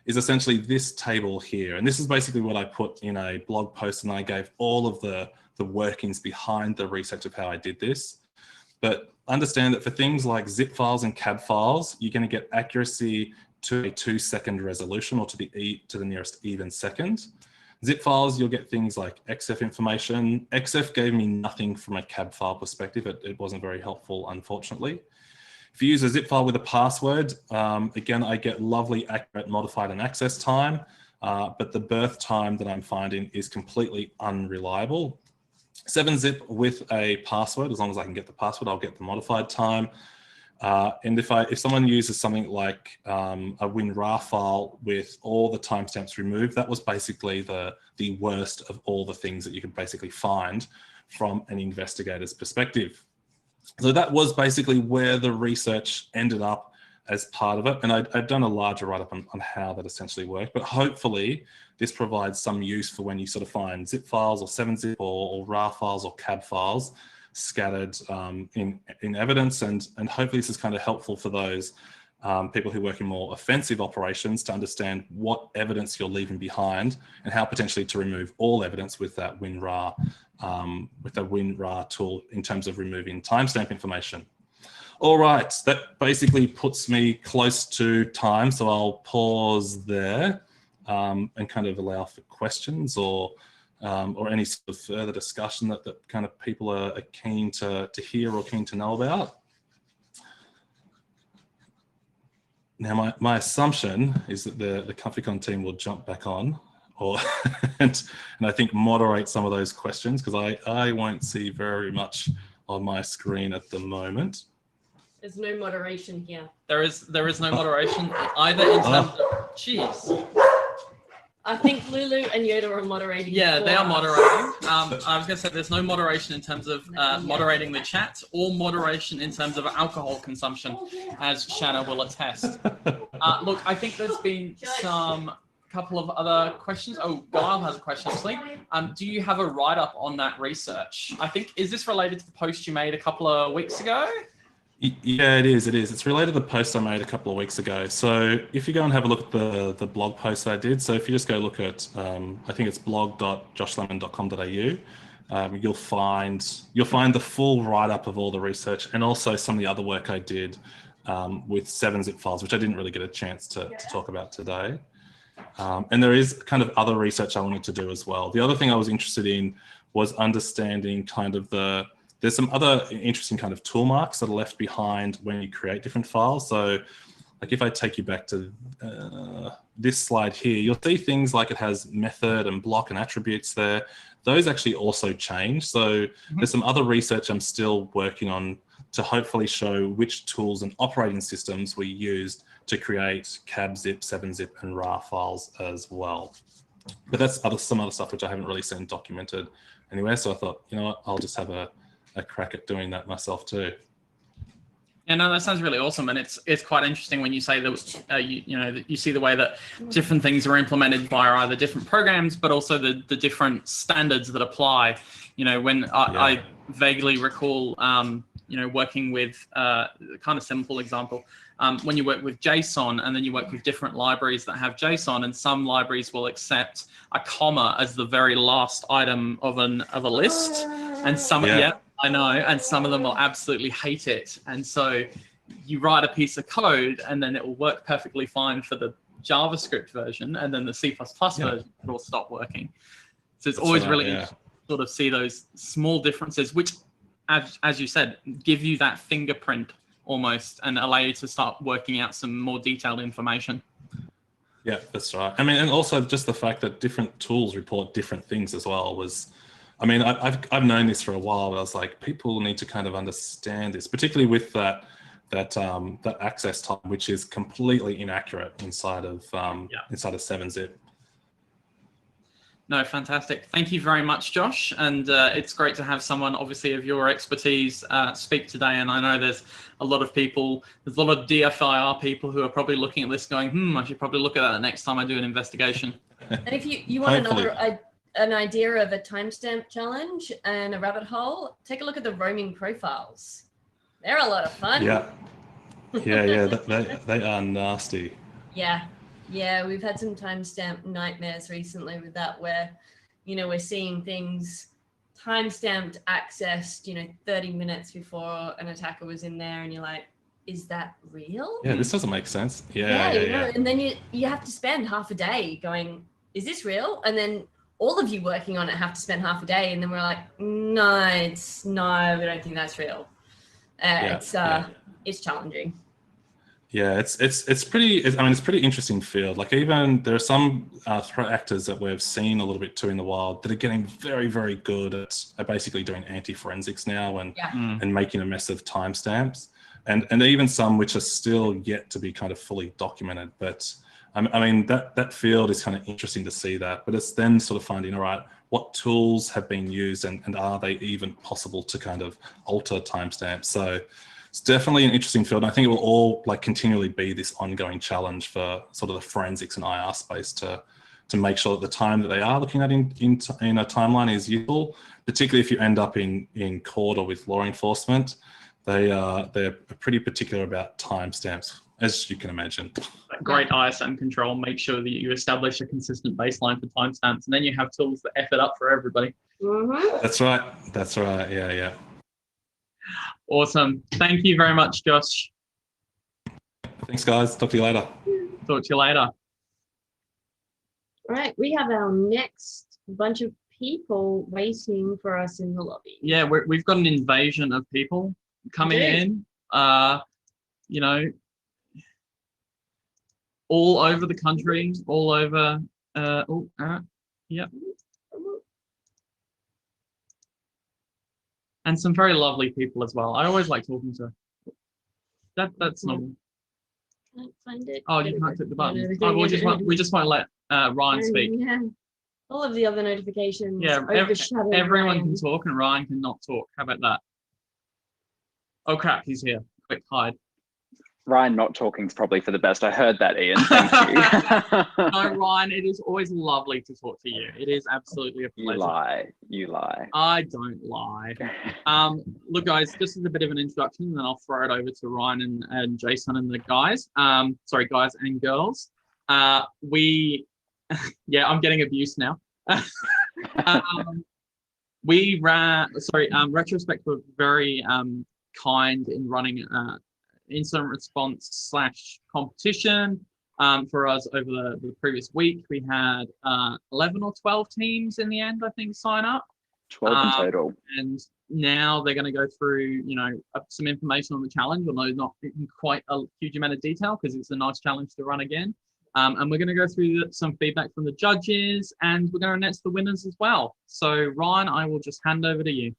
is essentially this table here. And this is basically what I put in a blog post, and I gave all of the workings behind the research of how I did this. But understand that for things like zip files and CAD files, you're going to get accuracy to a 2-second resolution, or to the nearest even second. Zip files, you'll get things like XF information. XF gave me nothing from a CAD file perspective. It wasn't very helpful, unfortunately. If you use a zip file with a password, again, I get lovely, accurate, modified, and access time, but the birth time that I'm finding is completely unreliable. 7-zip with a password, as long as I can get the password, I'll get the modified time. And if someone uses something like a WinRAR file with all the timestamps removed, that was basically the worst of all the things that you could basically find from an investigator's perspective. So that was basically where the research ended up as part of it. And I've done a larger write-up on how that essentially worked, but hopefully this provides some use for when you sort of find zip files or 7-zip or RAR files or CAD files scattered in evidence, and hopefully this is kind of helpful for those people who work in more offensive operations to understand what evidence you're leaving behind and how potentially to remove all evidence with that WinRAR tool in terms of removing timestamp information. All right, that basically puts me close to time, so I'll pause there and kind of allow for questions or any sort of further discussion that kind of people are keen to hear or keen to know about. Now, my assumption is that the ComfyCon team will jump back on and I think moderate some of those questions, because I won't see very much on my screen at the moment. There's no moderation here. There is no moderation either in terms of... Jeez. I think Lulu and Yoda are moderating. Yeah, they are moderating. I was going to say there's no moderation in terms of moderating the chat, or moderation in terms of alcohol consumption, as Shanna will attest. Look, I think there's been some couple of other questions. Oh, Guile has a question, actually. Do you have a write-up on that research? I think, is this related to the post you made a couple of weeks ago? Yeah, it is. It's related to the post I made a couple of weeks ago. So if you go and have a look at the blog post I did, so if you just go look at, I think it's blog.joshlemon.com.au, you'll find the full write-up of all the research, and also some of the other work I did with 7-zip files, which I didn't really get a chance to talk about today. And there is kind of other research I wanted to do as well. The other thing I was interested in was understanding kind of there's some other interesting kind of tool marks that are left behind when you create different files. So like if I take you back to this slide here, you'll see things like it has method and block and attributes there. Those actually also change. So there's some other research I'm still working on to hopefully show which tools and operating systems we used to create CAB-zip, 7-zip, and RAR files as well. But that's some other stuff which I haven't really seen documented anywhere. So I thought, you know what, I'll just have a crack at doing that myself too. Yeah, no, that sounds really awesome, and it's quite interesting when you say that you see the way that different things are implemented via either different programs, but also the different standards that apply. You know, when I vaguely recall, working with kind of simple example, when you work with JSON and then you work with different libraries that have JSON, and some libraries will accept a comma as the very last item of a list, and some I know, and some of them will absolutely hate it. And so you write a piece of code and then it will work perfectly fine for the JavaScript version, and then the C++ version will stop working. So it's always really interesting to sort of see those small differences, which, as you said, give you that fingerprint almost and allow you to start working out some more detailed information. Yeah, that's right. I mean, and also just the fact that different tools report different things as well was, I mean, I've known this for a while, but I was like, people need to kind of understand this, particularly with that access time, which is completely inaccurate inside of 7-zip. No, fantastic. Thank you very much, Josh. And it's great to have someone, obviously, of your expertise speak today. And I know there's a lot of people, there's a lot of DFIR people who are probably looking at this going, I should probably look at that the next time I do an investigation. And if you want an idea of a timestamp challenge and a rabbit hole, take a look at the roaming profiles. They're a lot of fun. Yeah. They are nasty. Yeah, we've had some timestamp nightmares recently with that, where, we're seeing things timestamped, accessed, 30 minutes before an attacker was in there, and you're like, is that real? Yeah, this doesn't make sense. Yeah. And then you have to spend half a day going, is this real? And then all of you working on it have to spend half a day, and then we're like, no, we don't think that's real. It's challenging. Yeah, it's pretty interesting field. Like, even there are some threat actors that we've seen a little bit too in the wild that are getting very, very good at basically doing anti-forensics now and making a mess of timestamps, and even some which are still yet to be kind of fully documented. But I mean, that field is kind of interesting to see that, but it's then sort of finding, all right, what tools have been used and are they even possible to kind of alter timestamps? So it's definitely an interesting field. And I think it will all continually be this ongoing challenge for sort of the forensics and IR space to make sure that the time that they are looking at in a timeline is useful, particularly if you end up in court or with law enforcement. They're pretty particular about timestamps, as you can imagine. Great ISM control. Make sure that you establish a consistent baseline for timestamps, and then you have tools that F it up for everybody. Mm-hmm. That's right. Yeah. Awesome. Thank you very much, Josh. Thanks, guys. Talk to you later. Talk to you later. All right, we have our next bunch of people waiting for us in the lobby. Yeah, we've got an invasion of people coming in. All over the country, all over. Yep. And some very lovely people as well. I always like talking to. That's normal. Can't find it. Oh, you can't click the button. We just won't let Ryan speak. Yeah. All of the other notifications. Yeah, overshadow everyone Ryan. can talk and Ryan cannot talk. How about that? Oh crap, he's here. Quick, hide. Ryan not talking is probably for the best. I heard that, Ian. Thank you. No, Ryan, it is always lovely to talk to you. It is absolutely a pleasure. You lie. I don't lie. Look, guys, just as a bit of an introduction, and then I'll throw it over to Ryan and Jason and the guys. Sorry, guys and girls. I'm getting abused now. Retrospect were very kind in running incident response / competition for us over the previous week. We had 11 or 12 teams in the end, I think, sign up. 12 in total. And now they're going to go through, some information on the challenge, although not in quite a huge amount of detail because it's a nice challenge to run again. And we're going to go through some feedback from the judges, and we're going to announce the winners as well. So Ryan, I will just hand over to you.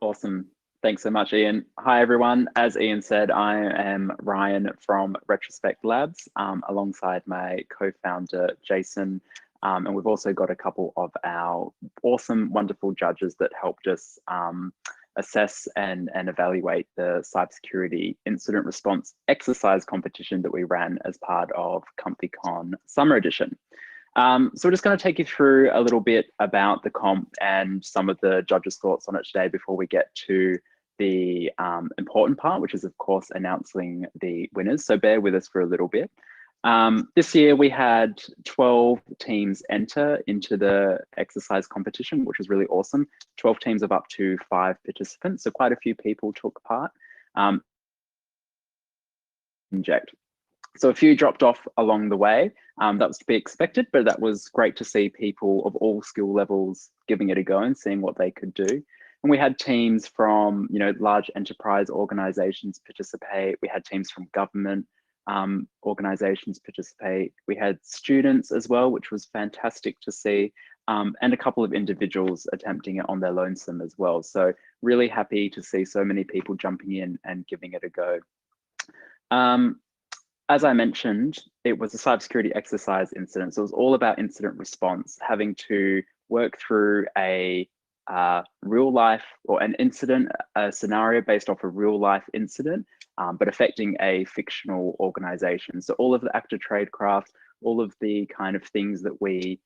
Awesome. Thanks so much, Ian. Hi, everyone. As Ian said, I am Ryan from Retrospect Labs, alongside my co-founder, Jason. And we've also got a couple of our awesome, wonderful judges that helped us assess and evaluate the cybersecurity incident response exercise competition that we ran as part of ComfyCon Summer Edition. So we're just going to take you through a little bit about the comp and some of the judges' thoughts on it today before we get to the important part, which is, of course, announcing the winners. So bear with us for a little bit. This year we had 12 teams enter into the exercise competition, which was really awesome. 12 teams of up to 5 participants, so quite a few people took part. So a few dropped off along the way. That was to be expected, but that was great to see people of all skill levels giving it a go and seeing what they could do. And we had teams from, large enterprise organizations participate. We had teams from government organizations participate. We had students as well, which was fantastic to see, and a couple of individuals attempting it on their lonesome as well. So really happy to see so many people jumping in and giving it a go. As I mentioned, it was a cybersecurity exercise incident. So it was all about incident response, having to work through a real life or an incident, a scenario based off a real life incident, but affecting a fictional organization. So all of the actor tradecraft, all of the kind of things that we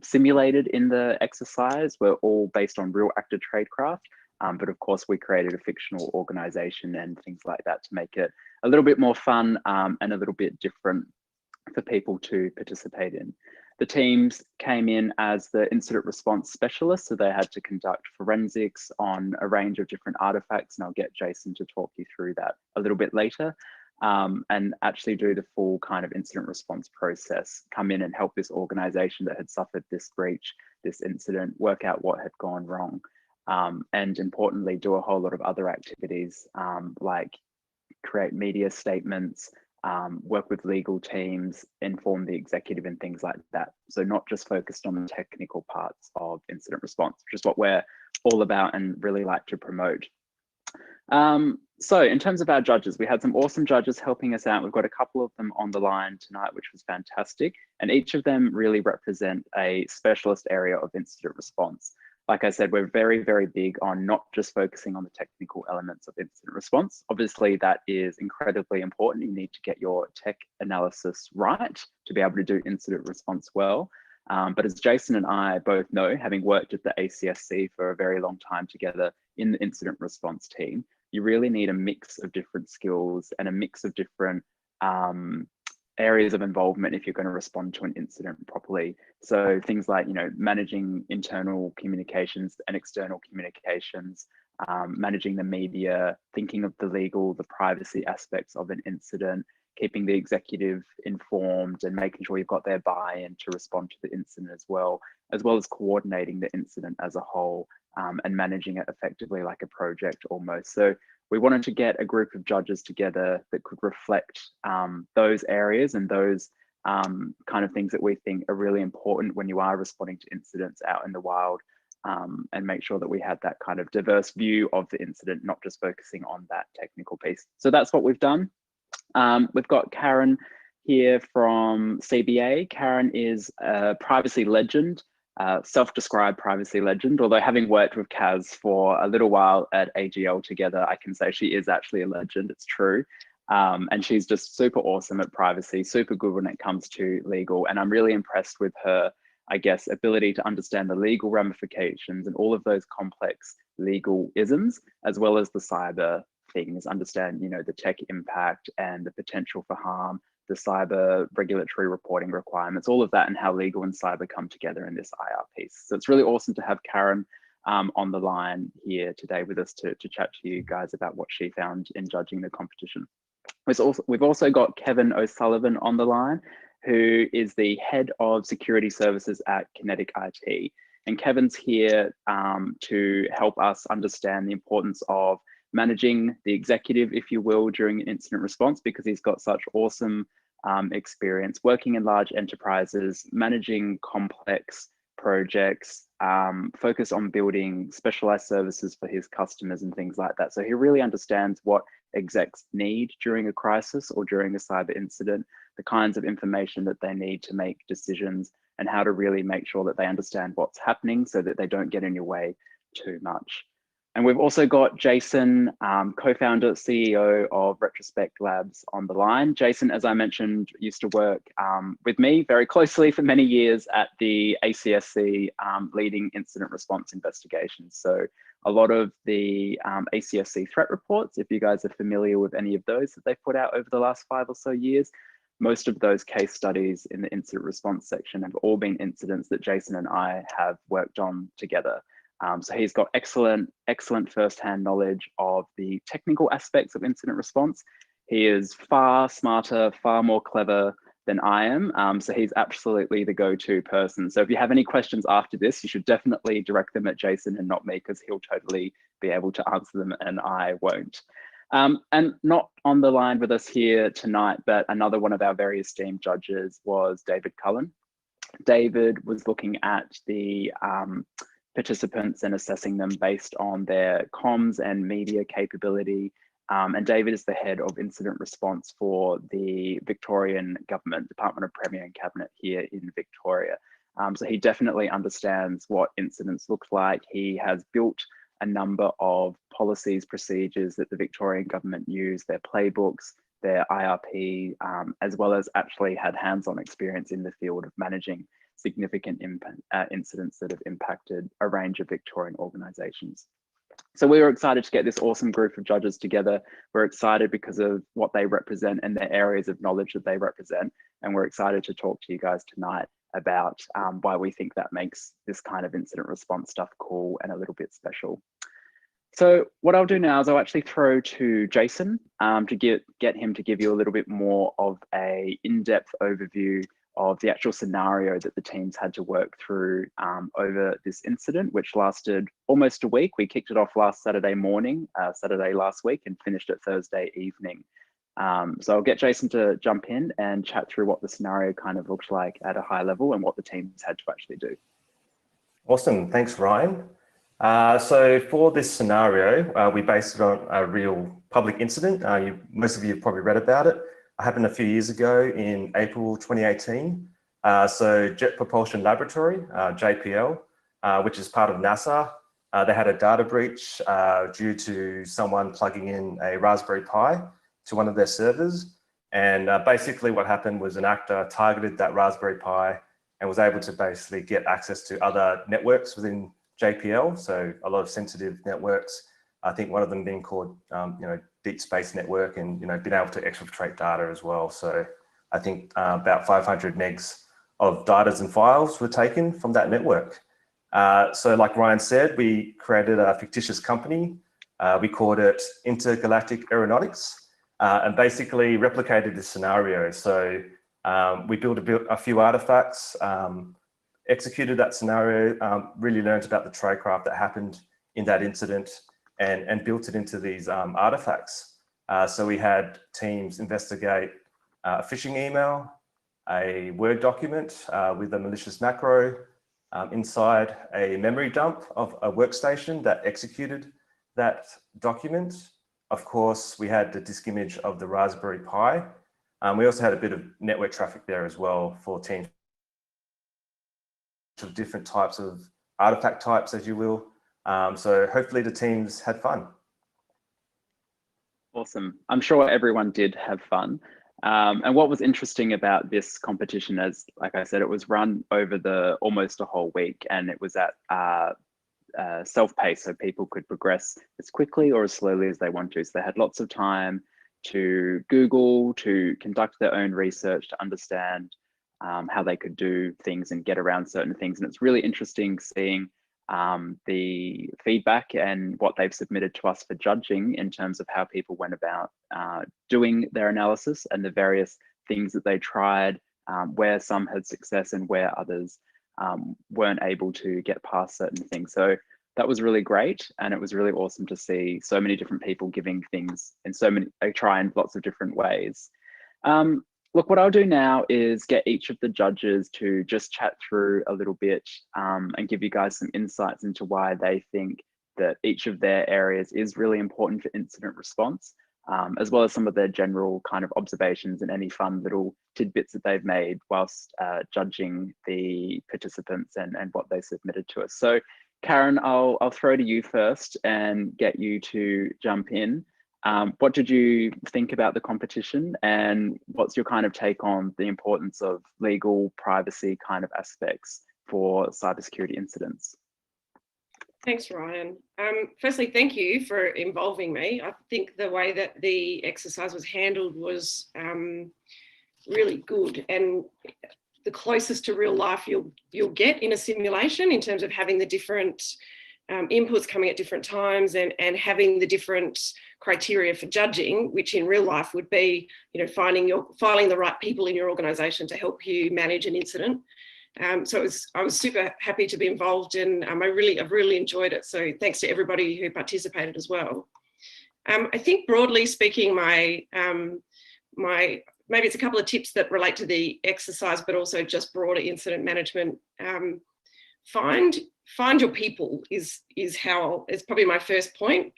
simulated in the exercise were all based on real actor tradecraft. But of course, we created a fictional organization and things like that to make it a little bit more fun and a little bit different for people to participate in. The teams came in as the incident response specialists, so they had to conduct forensics on a range of different artifacts, and I'll get Jason to talk you through that a little bit later, and actually do the full kind of incident response process, come in and help this organization that had suffered this breach, this incident, work out what had gone wrong, and importantly, do a whole lot of other activities like create media statements, work with legal teams, inform the executive and things like that. So not just focused on the technical parts of incident response, which is what we're all about and really like to promote. So in terms of our judges, we had some awesome judges helping us out. We've got a couple of them on the line tonight, which was fantastic. And each of them really represent a specialist area of incident response. Like I said, we're very, very big on not just focusing on the technical elements of incident response. Obviously, that is incredibly important. You need to get your tech analysis right to be able to do incident response well. But as Jason and I both know, having worked at the ACSC for a very long time together in the incident response team, you really need a mix of different skills and a mix of different areas of involvement if you're going to respond to an incident properly. So things like, managing internal communications and external communications, managing the media, thinking of the legal, the privacy aspects of an incident, keeping the executive informed and making sure you've got their buy-in to respond to the incident as well as coordinating the incident as a whole, and managing it effectively like a project almost. So we wanted to get a group of judges together that could reflect those areas and those kind of things that we think are really important when you are responding to incidents out in the wild, and make sure that we had that kind of diverse view of the incident, not just focusing on that technical piece. So that's what we've done. We've got Karen here from CBA. Karen is a privacy legend, self-described privacy legend, although having worked with Kaz for a little while at AGL together, I can say she is actually a legend, it's true. And she's just super awesome at privacy, super good when it comes to legal. And I'm really impressed with her, I guess, ability to understand the legal ramifications and all of those complex legal isms, as well as the cyber things, understand, the tech impact and the potential for harm, the cyber regulatory reporting requirements, all of that, and how legal and cyber come together in this IR piece. So it's really awesome to have Karen on the line here today with us to chat to you guys about what she found in judging the competition. We've also got Kevin O'Sullivan on the line, who is the head of security services at Kinetic IT. And Kevin's here to help us understand the importance of managing the executive, if you will, during an incident response, because he's got such awesome experience working in large enterprises, managing complex projects, focus on building specialized services for his customers and things like that. So he really understands what execs need during a crisis or during a cyber incident, the kinds of information that they need to make decisions, and how to really make sure that they understand what's happening so that they don't get in your way too much. And we've also got Jason, co-founder, CEO of Retrospect Labs on the line. Jason, as I mentioned, used to work with me very closely for many years at the ACSC leading incident response investigations. So a lot of the ACSC threat reports, if you guys are familiar with any of those that they've put out over the last 5 or so years, most of those case studies in the incident response section have all been incidents that Jason and I have worked on together. So he's got excellent firsthand knowledge of the technical aspects of incident response. He is far smarter, far more clever than I am. So he's absolutely the go-to person. So if you have any questions after this, you should definitely direct them at Jason and not me, because he'll totally be able to answer them and I won't. And not on the line with us here tonight, but another one of our very esteemed judges was David Cullen. David was looking at the participants and assessing them based on their comms and media capability. And David is the head of incident response for the Victorian Government, Department of Premier and Cabinet here in Victoria. So he definitely understands what incidents look like. He has built a number of policies, procedures that the Victorian Government use, their playbooks, their IRP, as well as actually had hands-on experience in the field of managing significant incidents that have impacted a range of Victorian organisations. So we were excited to get this awesome group of judges together. We're excited because of what they represent and the areas of knowledge that they represent. And we're excited to talk to you guys tonight about why we think that makes this kind of incident response stuff cool and a little bit special. So what I'll do now is I'll actually throw to Jason to get him to give you a little bit more of a in-depth overview of the actual scenario that the teams had to work through over this incident, which lasted almost a week. We kicked it off last Saturday morning, Saturday last week, and finished it Thursday evening. So I'll get Jason to jump in and chat through what the scenario kind of looks like at a high level and what the teams had to actually do. Awesome, thanks Ryan. So for this scenario, we based it on a real public incident. Most of you have probably read about it. It happened a few years ago in April 2018. So Jet Propulsion Laboratory, JPL, which is part of NASA, they had a data breach due to someone plugging in a Raspberry Pi to one of their servers. And basically what happened was an actor targeted that Raspberry Pi and was able to basically get access to other networks within JPL. So a lot of sensitive networks. I think one of them being called, Deep Space Network, and being able to exfiltrate data as well. So I think about 500 megs of data and files were taken from that network. So like Ryan said, we created a fictitious company. We called it Intergalactic Aeronautics, and basically replicated this scenario. So we built a few artifacts, executed that scenario, really learned about the tradecraft that happened in that incident, and built it into these artifacts. So we had teams investigate a phishing email, a Word document with a malicious macro, inside a memory dump of a workstation that executed that document. Of course, we had the disk image of the Raspberry Pi. We also had a bit of network traffic there as well for teams of different types of artifact types, as you will. So hopefully the teams had fun. Awesome. I'm sure everyone did have fun. And what was interesting about this competition, as like I said, it was run over almost a whole week, and it was at self-paced, so people could progress as quickly or as slowly as they want to. So they had lots of time to Google, to conduct their own research, to understand how they could do things and get around certain things. And it's really interesting seeing the feedback and what they've submitted to us for judging in terms of how people went about doing their analysis and the various things that they tried, where some had success and where others weren't able to get past certain things. So that was really great, and it was really awesome to see so many different people giving things in trying lots of different ways. Look, what I'll do now is get each of the judges to just chat through a little bit and give you guys some insights into why they think that each of their areas is really important for incident response, as well as some of their general kind of observations and any fun little tidbits that they've made whilst judging the participants and what they submitted to us. So Karen, I'll throw to you first and get you to jump in. What did you think about the competition, and what's your kind of take on the importance of legal privacy kind of aspects for cybersecurity incidents? Thanks, Ryan. Firstly, thank you for involving me. I think the way that the exercise was handled was really good, and the closest to real life you'll get in a simulation in terms of having the different inputs coming at different times and having the different criteria for judging, which in real life would be, finding the right people in your organisation to help you manage an incident. So I was super happy to be involved, and I've really enjoyed it. So thanks to everybody who participated as well. I think broadly speaking, maybe it's a couple of tips that relate to the exercise, but also just broader incident management. Find your people is probably my first point.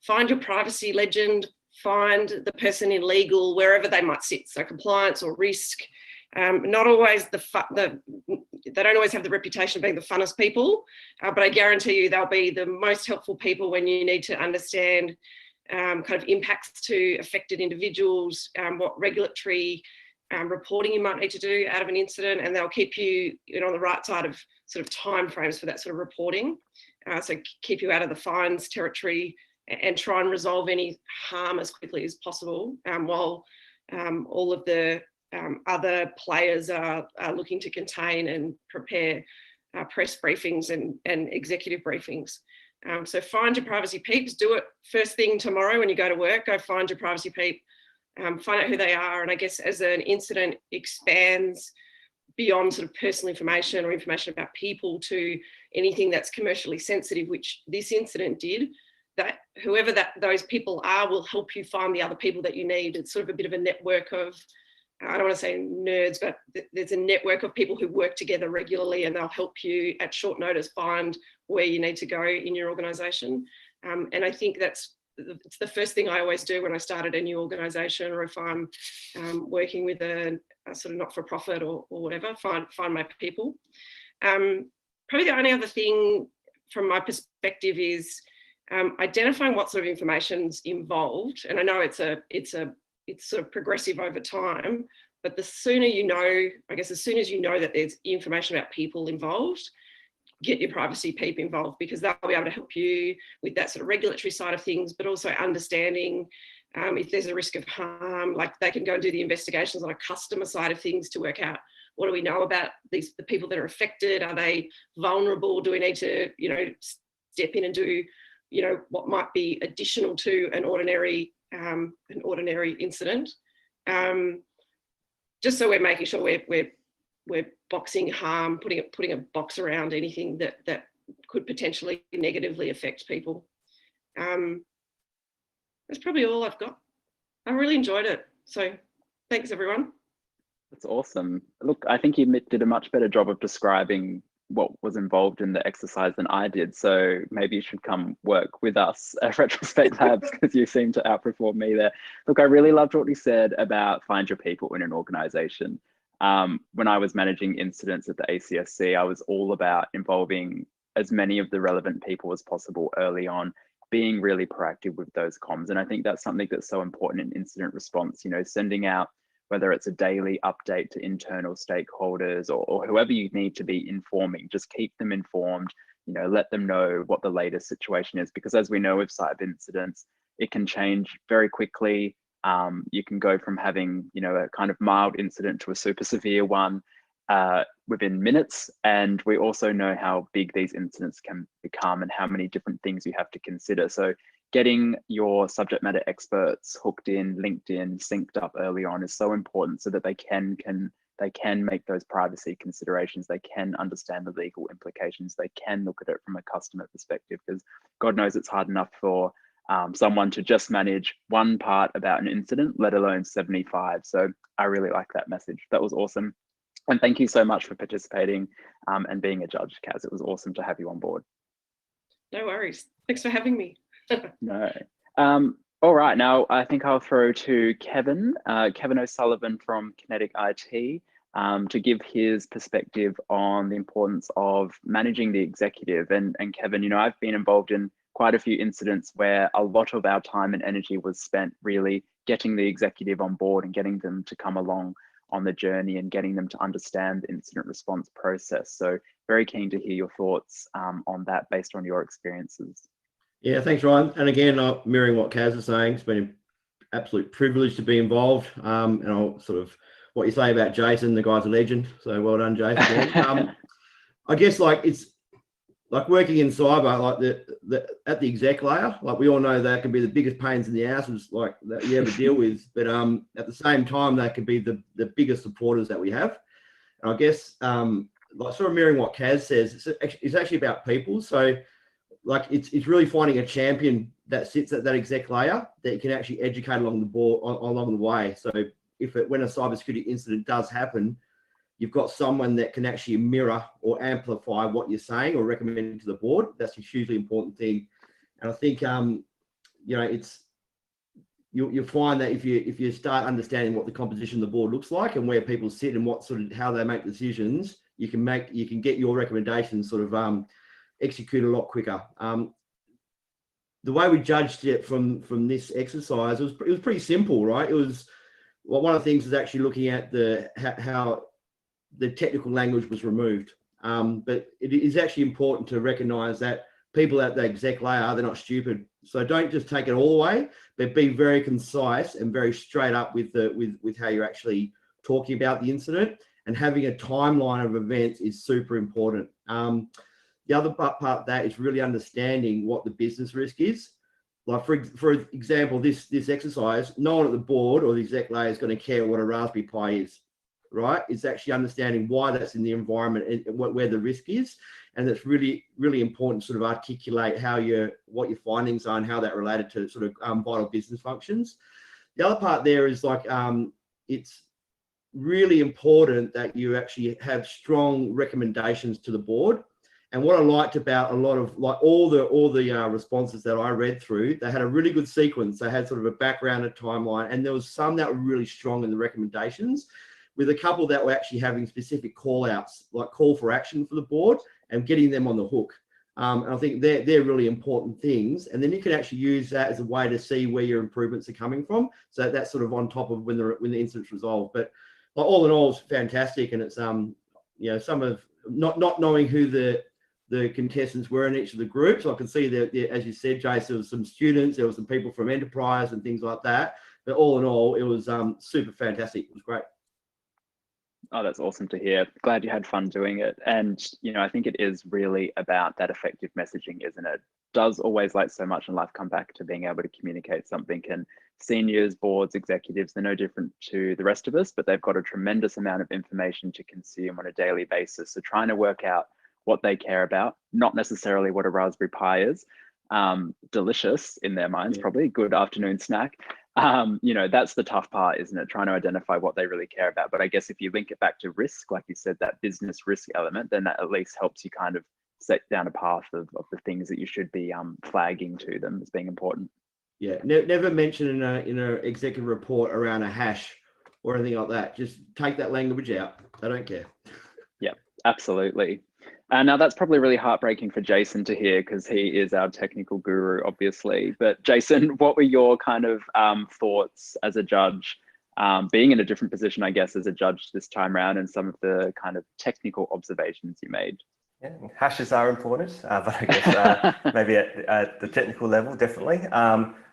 Find your privacy legend, find the person in legal, wherever they might sit, so compliance or risk. Not always they don't always have the reputation of being the funnest people, but I guarantee you they'll be the most helpful people when you need to understand kind of impacts to affected individuals, what regulatory reporting you might need to do out of an incident, and they'll keep you, on the right side of sort of timeframes for that sort of reporting. So keep you out of the fines territory and try and resolve any harm as quickly as possible, while all of the other players are looking to contain and prepare press briefings and executive briefings. So find your privacy peeps, do it first thing tomorrow when you go to work, go find your privacy peep, find out who they are. And I guess as an incident expands beyond sort of personal information or information about people to anything that's commercially sensitive, which this incident did, that whoever those people are will help you find the other people that you need. It's sort of a bit of a network of, I don't want to say nerds, but there's a network of people who work together regularly, and they'll help you at short notice find where you need to go in your organisation. And I think it's the first thing I always do when I started a new organisation, or if I'm working with a sort of not-for-profit or whatever, find my people. Probably the only other thing from my perspective is identifying what sort of information's involved. And I know it's sort of progressive over time, but the sooner you know, I guess as soon as you know that there's information about people involved, get your privacy peep involved, because they'll be able to help you with that sort of regulatory side of things, but also understanding if there's a risk of harm. Like they can go and do the investigations on a customer side of things to work out, what do we know about the people that are affected? Are they vulnerable? Do we need to, step in and do, what might be additional to an ordinary incident? Just so we're making sure we're boxing harm, putting a box around anything that could potentially negatively affect people. That's probably all I've got. I really enjoyed it. So thanks, everyone. That's awesome. Look, I think you did a much better job of describing what was involved in the exercise than I did. So maybe you should come work with us at Retrospect Labs, because you seem to outperform me there. Look, I really loved what you said about find your people in an organization. When I was managing incidents at the ACSC, I was all about involving as many of the relevant people as possible early on, being really proactive with those comms. And I think that's something that's so important in incident response, sending out, whether it's a daily update to internal stakeholders or whoever you need to be informing, just keep them informed, let them know what the latest situation is. Because as we know with cyber incidents, it can change very quickly. You can go from having, a kind of mild incident to a super severe one within minutes. And we also know how big these incidents can become and how many different things you have to consider. So getting your subject matter experts hooked in, linked in, synced up early on is so important, so that they can make those privacy considerations. They can understand the legal implications. They can look at it from a customer perspective, because God knows it's hard enough for someone to just manage one part about an incident, let alone 75. So I really like that message. That was awesome. And thank you so much for participating and being a judge, Kaz. It was awesome to have you on board. No worries. Thanks for having me. No. All right, now I think I'll throw to Kevin, Kevin O'Sullivan from Kinetic IT, to give his perspective on the importance of managing the executive. And Kevin, you know, I've been involved in quite a few incidents where a lot of our time and energy was spent really getting the executive on board and getting them to come along on the journey and getting them to understand the incident response process. So very keen to hear your thoughts on that based on your experiences. Yeah, thanks, Ryan. And again, mirroring what Kaz is saying, it's been an absolute privilege to be involved. And I'll sort of, what you say about Jason, the guy's a legend. So well done, Jason. I guess like it's like working in cyber, like at the exec layer, like we all know that can be the biggest pains in the asses like that you ever deal with. But at the same time, that can be the biggest supporters that we have. And I guess like sort of mirroring what Kaz says, it's actually about people. So like it's really finding a champion that sits at that exec layer that you can actually educate along the board along the way. So when a cybersecurity incident does happen, you've got someone that can actually mirror or amplify what you're saying or recommend to the board. That's a hugely important thing. And I think you know, you'll find that if you start understanding what the composition of the board looks like and where people sit and what sort of how they make decisions, you can get your recommendations sort of execute a lot quicker. The way we judged it from this exercise, it was pretty simple, right? It was one of the things is actually looking at how the technical language was removed. But it is actually important to recognize that people at the exec layer, they're not stupid. So don't just take it all the way, but be very concise and very straight up with how you're actually talking about the incident, and having a timeline of events is super important. The other part of that is really understanding what the business risk is. Like for example, this exercise, no one at the board or the exec layer is going to care what a Raspberry Pi is, right? It's actually understanding why that's in the environment and where the risk is. And it's really, really important to sort of articulate what your findings are and how that related to sort of vital business functions. The other part there is like, it's really important that you actually have strong recommendations to the board. And what I liked about a lot of like all the responses that I read through, they had a really good sequence. They had sort of a background, a timeline, and there was some that were really strong in the recommendations, with a couple that were actually having specific call outs, like call for action for the board and getting them on the hook. And I think they're really important things. And then you can actually use that as a way to see where your improvements are coming from. So that's sort of on top of when the incident's resolved. But all in all, it's fantastic. And it's you know, some of not knowing who the contestants were in each of the groups. I can see that, as you said, Jace, there was some students, there was some people from enterprise and things like that. But all in all, it was super fantastic. It was great. Oh, that's awesome to hear. Glad you had fun doing it. And, you know, I think it is really about that effective messaging, isn't it? Does always, like so much in life, come back to being able to communicate something. And seniors, boards, executives, they're no different to the rest of us, but they've got a tremendous amount of information to consume on a daily basis. So trying to work out what they care about, not necessarily what a Raspberry Pi is, delicious in their minds, probably good afternoon snack. You know, that's the tough part, isn't it? Trying to identify what they really care about. But I guess if you link it back to risk, like you said, that business risk element, then that at least helps you kind of set down a path of the things that you should be flagging to them as being important. Yeah, never mention in a executive report around a hash or anything like that. Just take that language out. I don't care. Yeah, absolutely. Now that's probably really heartbreaking for Jason to hear, because he is our technical guru, obviously. But Jason, what were your kind of thoughts as a judge, being in a different position, I guess, as a judge this time around, and some of the kind of technical observations you made? Yeah, hashes are important, but I guess maybe at the technical level, definitely.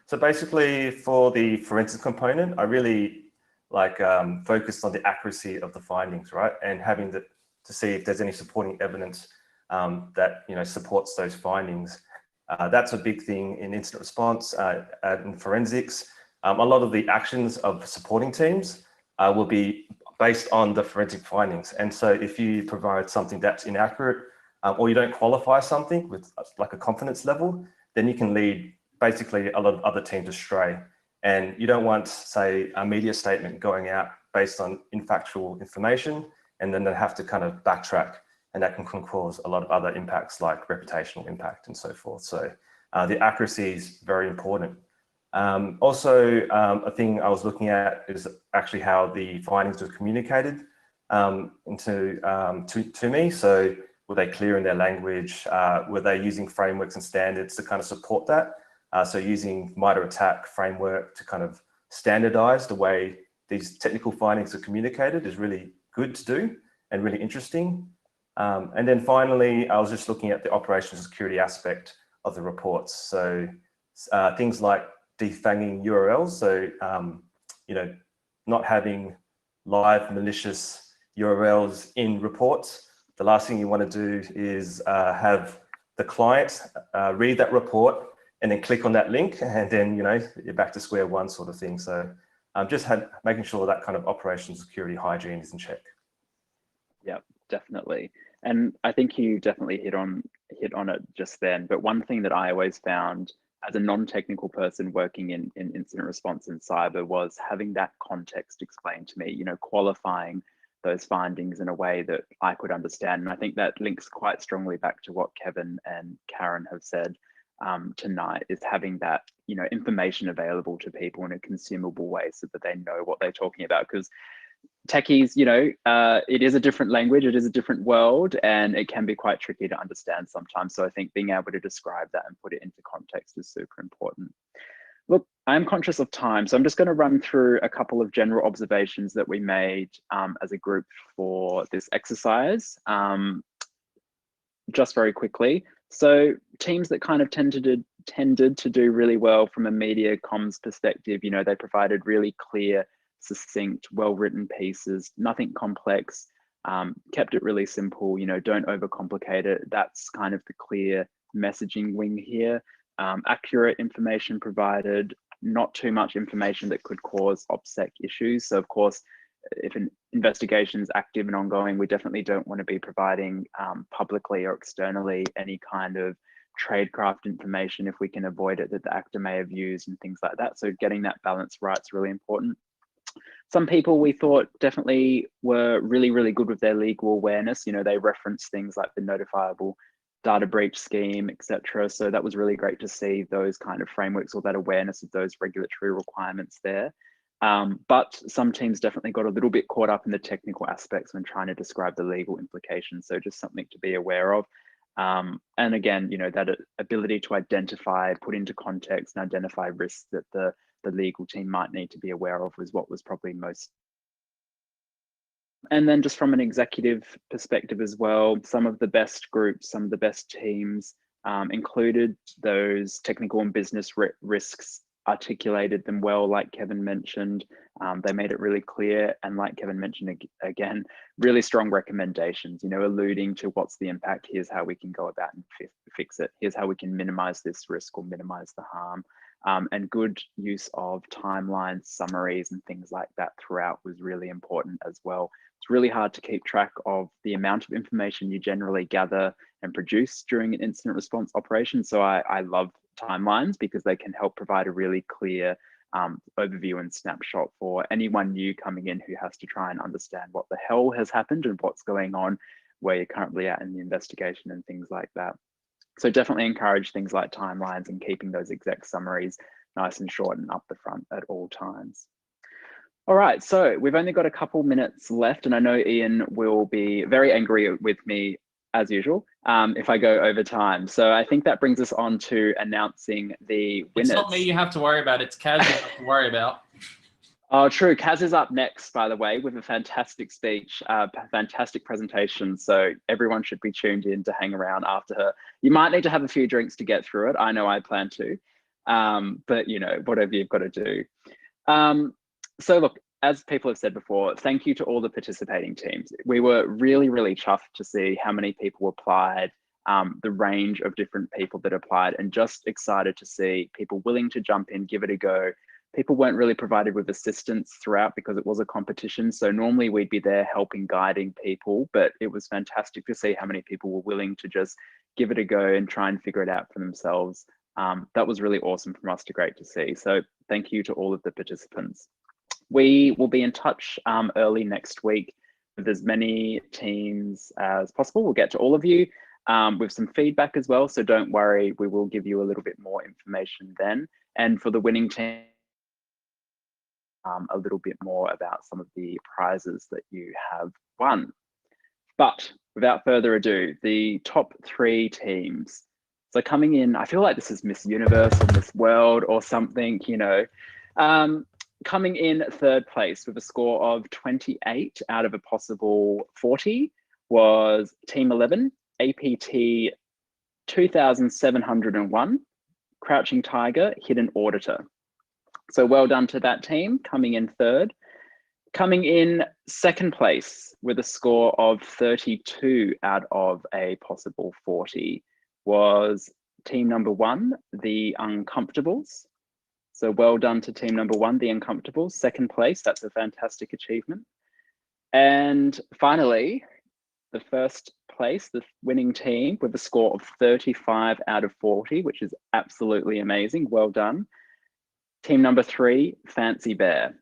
So basically, for the forensic component, I really focused on the accuracy of the findings, right, and having to see if there's any supporting evidence that supports those findings. That's a big thing in incident response in forensics. A lot of the actions of supporting teams will be based on the forensic findings. And so if you provide something that's inaccurate or you don't qualify something with like a confidence level, then you can lead basically a lot of other teams astray. And you don't want, say, a media statement going out based on infactual information, and then they have to kind of backtrack, and that can cause a lot of other impacts like reputational impact and so forth. So the accuracy is very important. Also, a thing I was looking at is actually how the findings were communicated to me. So were they clear in their language? Were they using frameworks and standards to kind of support that? So using MITRE ATT&CK framework to kind of standardize the way these technical findings are communicated is really good to do and really interesting. And then finally, I was just looking at the operational security aspect of the reports. So things like defanging URLs. So, you know, not having live malicious URLs in reports. The last thing you want to do is have the client read that report and then click on that link, and then, you know, you're back to square one sort of thing. So just making sure that kind of operational security hygiene is in check. Yeah, definitely. And I think you definitely hit on it just then. But one thing that I always found as a non-technical person working in incident response in cyber was having that context explained to me, you know, qualifying those findings in a way that I could understand. And I think that links quite strongly back to what Kevin and Karen have said tonight, is having that, you know, information available to people in a consumable way so that they know what they're talking about. Because techies, you know, it is a different language, it is a different world, and it can be quite tricky to understand sometimes. So I think being able to describe that and put it into context is super important. Look, I'm conscious of time, so I'm just going to run through a couple of general observations that we made as a group for this exercise, just very quickly. So teams that kind of tended to do really well from a media comms perspective, you know, they provided really clear, succinct, well-written pieces, nothing complex, kept it really simple, you know, don't overcomplicate it. That's kind of the clear messaging wing here. Accurate information provided, not too much information that could cause OPSEC issues. So of course, if an investigation is active and ongoing, we definitely don't want to be providing publicly or externally any kind of tradecraft information if we can avoid it that the actor may have used and things like that. So getting that balance right is really important. Some people we thought definitely were really, really good with their legal awareness. You know, they referenced things like the notifiable data breach scheme, etc. So that was really great to see those kind of frameworks or that awareness of those regulatory requirements there. But some teams definitely got a little bit caught up in the technical aspects when trying to describe the legal implications. So just something to be aware of. And again, you know, that ability to identify, put into context and identify risks that the legal team might need to be aware of was what was probably most. And then just from an executive perspective as well, some of the best groups, some of the best teams included those technical and business risks, articulated them well, like Kevin mentioned. They made it really clear, and like Kevin mentioned again, really strong recommendations, you know, alluding to what's the impact, here's how we can go about and fix it, here's how we can minimize this risk or minimize the harm. And good use of timelines, summaries, and things like that throughout was really important as well. It's really hard to keep track of the amount of information you generally gather and produce during an incident response operation. So I love timelines because they can help provide a really clear overview and snapshot for anyone new coming in who has to try and understand what the hell has happened and what's going on, where you're currently at in the investigation and things like that. So definitely encourage things like timelines and keeping those exec summaries nice and short and up the front at all times. All right, so we've only got a couple minutes left, and I know Ian will be very angry with me as usual if I go over time. So I think that brings us on to announcing the winners. It's not me you have to worry about, it's Kaz you have to worry about. Oh, true. Kaz is up next, by the way, with a fantastic speech, fantastic presentation. So everyone should be tuned in to hang around after her. You might need to have a few drinks to get through it. I know I plan to, but you know, whatever you've got to do. So look, as people have said before, thank you to all the participating teams. We were really, really chuffed to see how many people applied, the range of different people that applied, and just excited to see people willing to jump in, give it a go. People weren't really provided with assistance throughout because it was a competition. So normally we'd be there helping, guiding people, but it was fantastic to see how many people were willing to just give it a go and try and figure it out for themselves. That was really awesome from us, great to see. So thank you to all of the participants. We will be in touch early next week with as many teams as possible. We'll get to all of you with some feedback as well. So don't worry, we will give you a little bit more information then. And for the winning team, a little bit more about some of the prizes that you have won. But without further ado, the top 3 teams. So coming in, I feel like this is Miss Universe or Miss World or something, you know. Coming in 3rd place with a score of 28 out of a possible 40 was Team 11, APT 2701, Crouching Tiger, Hidden Auditor. So well done to that team, coming in 3rd. Coming in 2nd place with a score of 32 out of a possible 40 was team number 1, the Uncomfortables. So well done to team number 1, the Uncomfortables, 2nd place. That's a fantastic achievement. And finally, the 1st place, the winning team with a score of 35 out of 40, which is absolutely amazing. Well done. Team number 3, Fancy Bear.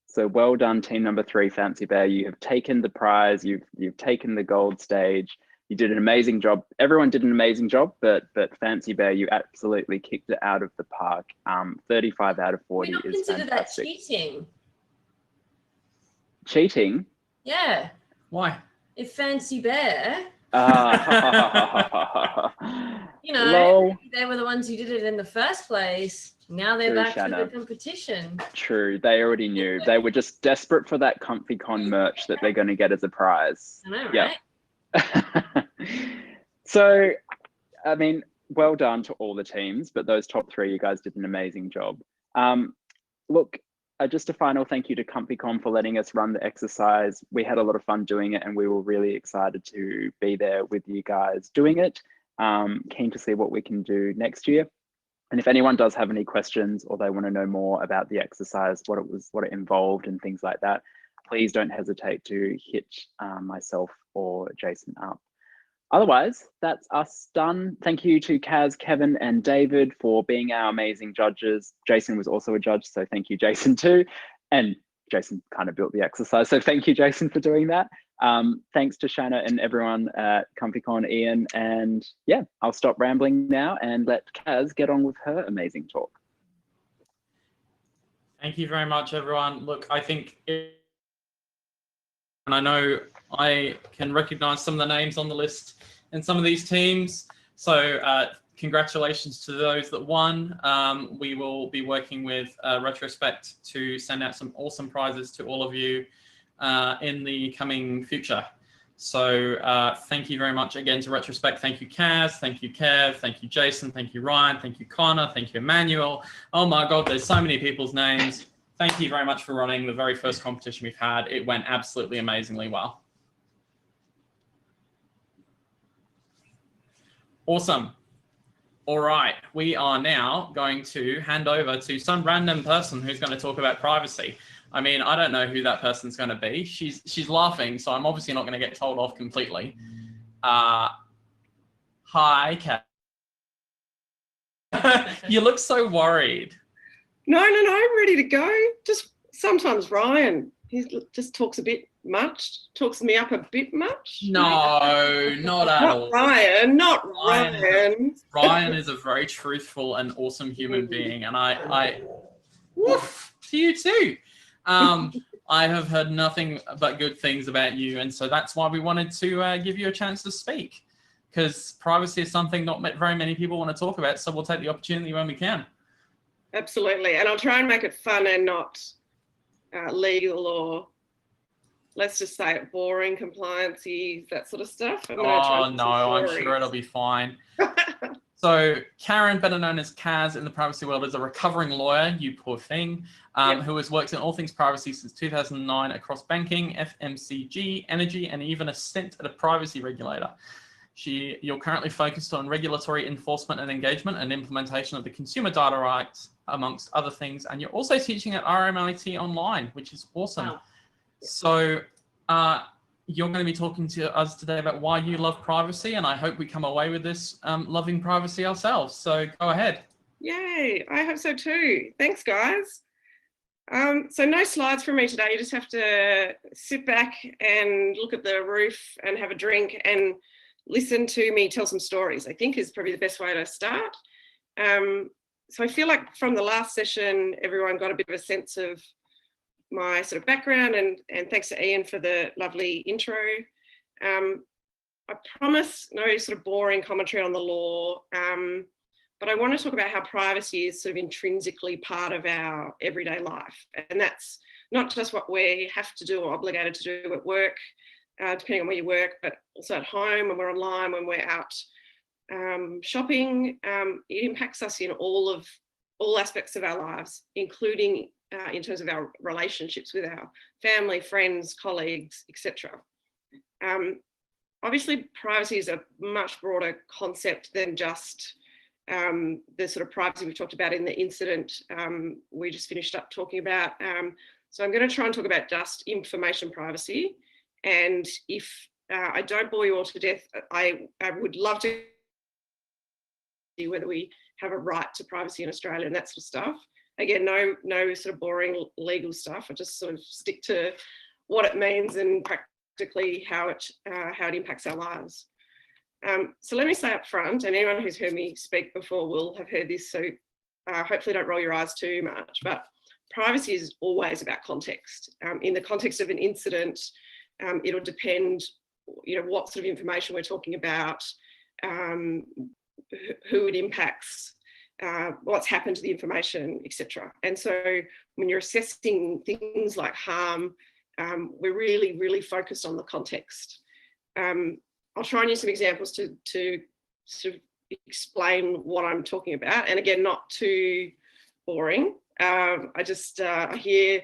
So well done, team number 3, Fancy Bear. You have taken the prize. You've taken the gold stage. You did an amazing job. Everyone did an amazing job, but Fancy Bear, you absolutely kicked it out of the park. 35 out of 40 is consider fantastic. that cheating. Cheating? Yeah. Why? If Fancy Bear, you know, Lol. they were the ones who did it in the first place. Now they're True, back Shanna. to the competition. True, they already knew. They were just desperate for that ComfyCon merch that they're going to get as a prize. I know, Yeah. right? So, I mean, well done to all the teams, but those top 3, you guys did an amazing job. Look, just a final thank you to ComfyCon for letting us run the exercise. We had a lot of fun doing it and we were really excited to be there with you guys doing it. Keen to see what we can do next year. And if anyone does have any questions or they want to know more about the exercise, what it involved and things like that, please don't hesitate to hit myself or Jason up. Otherwise, that's us done. Thank you to Kaz, Kevin, and David for being our amazing judges. Jason was also a judge, so thank you, Jason, too. And Jason kind of built the exercise, so thank you, Jason, for doing that. Thanks to Shanna and everyone at ComfyCon, Ian, and yeah, I'll stop rambling now and let Kaz get on with her amazing talk. Thank you very much, everyone. Look, I think, and I know I can recognize some of the names on the list in some of these teams. So congratulations to those that won. We will be working with Retrospect to send out some awesome prizes to all of you in the coming future. So thank you very much again to Retrospect. Thank you, Kaz. Thank you, Kev. Thank you, Jason. Thank you, Ryan. Thank you, Connor. Thank you, Emmanuel. Oh my God, there's so many people's names. Thank you very much for running the very first competition we've had. It went absolutely amazingly well. Awesome. All right, we are now going to hand over to some random person who's going to talk about privacy. I mean, I don't know who that person's going to be. She's laughing, so I'm obviously not going to get told off completely. Hi, Kat. You look so worried. No, I'm ready to go. Just sometimes Ryan, he just talks a bit much, talks me up a bit much. No, not at all. Ryan, not Ryan. Ryan is a very truthful and awesome human being, and I woof to you too. I have heard nothing but good things about you, and so that's why we wanted to give you a chance to speak, because privacy is something not very many people want to talk about, so we'll take the opportunity when we can. Absolutely, and I'll try and make it fun and not legal or, let's just say it, boring, compliance-y, that sort of stuff. Oh no, I'm sure it'll be fine. So Karen, better known as Kaz in the privacy world, is a recovering lawyer, you poor thing, who has worked in all things privacy since 2009 across banking, FMCG, energy, and even a stint at a privacy regulator. You're currently focused on regulatory enforcement and engagement and implementation of the consumer data rights, amongst other things. And you're also teaching at RMIT Online, which is awesome. Wow. So you're going to be talking to us today about why you love privacy, and I hope we come away with this loving privacy ourselves. So go ahead. Yay, I hope so too. Thanks, guys. So no slides from me today. You just have to sit back and look at the roof and have a drink and listen to me tell some stories, I think is probably the best way to start. So I feel like from the last session, everyone got a bit of a sense of my sort of background, and thanks to Ian for the lovely intro. I promise no sort of boring commentary on the law, but I want to talk about how privacy is sort of intrinsically part of our everyday life. And that's not just what we have to do or obligated to do at work, depending on where you work, but also at home, when we're online, when we're out shopping. It impacts us in all aspects of our lives, including in terms of our relationships with our family, friends, colleagues, etc. Obviously, privacy is a much broader concept than just the sort of privacy we talked about in the incident we just finished up talking about. So I'm going to try and talk about just information privacy. And if I don't bore you all to death, I would love to see whether we have a right to privacy in Australia and that sort of stuff. Again, no sort of boring legal stuff. I just sort of stick to what it means and practically how it impacts our lives. So let me say up front, and anyone who's heard me speak before will have heard this, so hopefully don't roll your eyes too much, but privacy is always about context. In the context of an incident, it'll depend, what sort of information we're talking about, who it impacts, what's happened to the information, etc. And so when you're assessing things like harm, we're really, really focused on the context. I'll try and use some examples to sort of explain what I'm talking about. And again, not too boring. I hear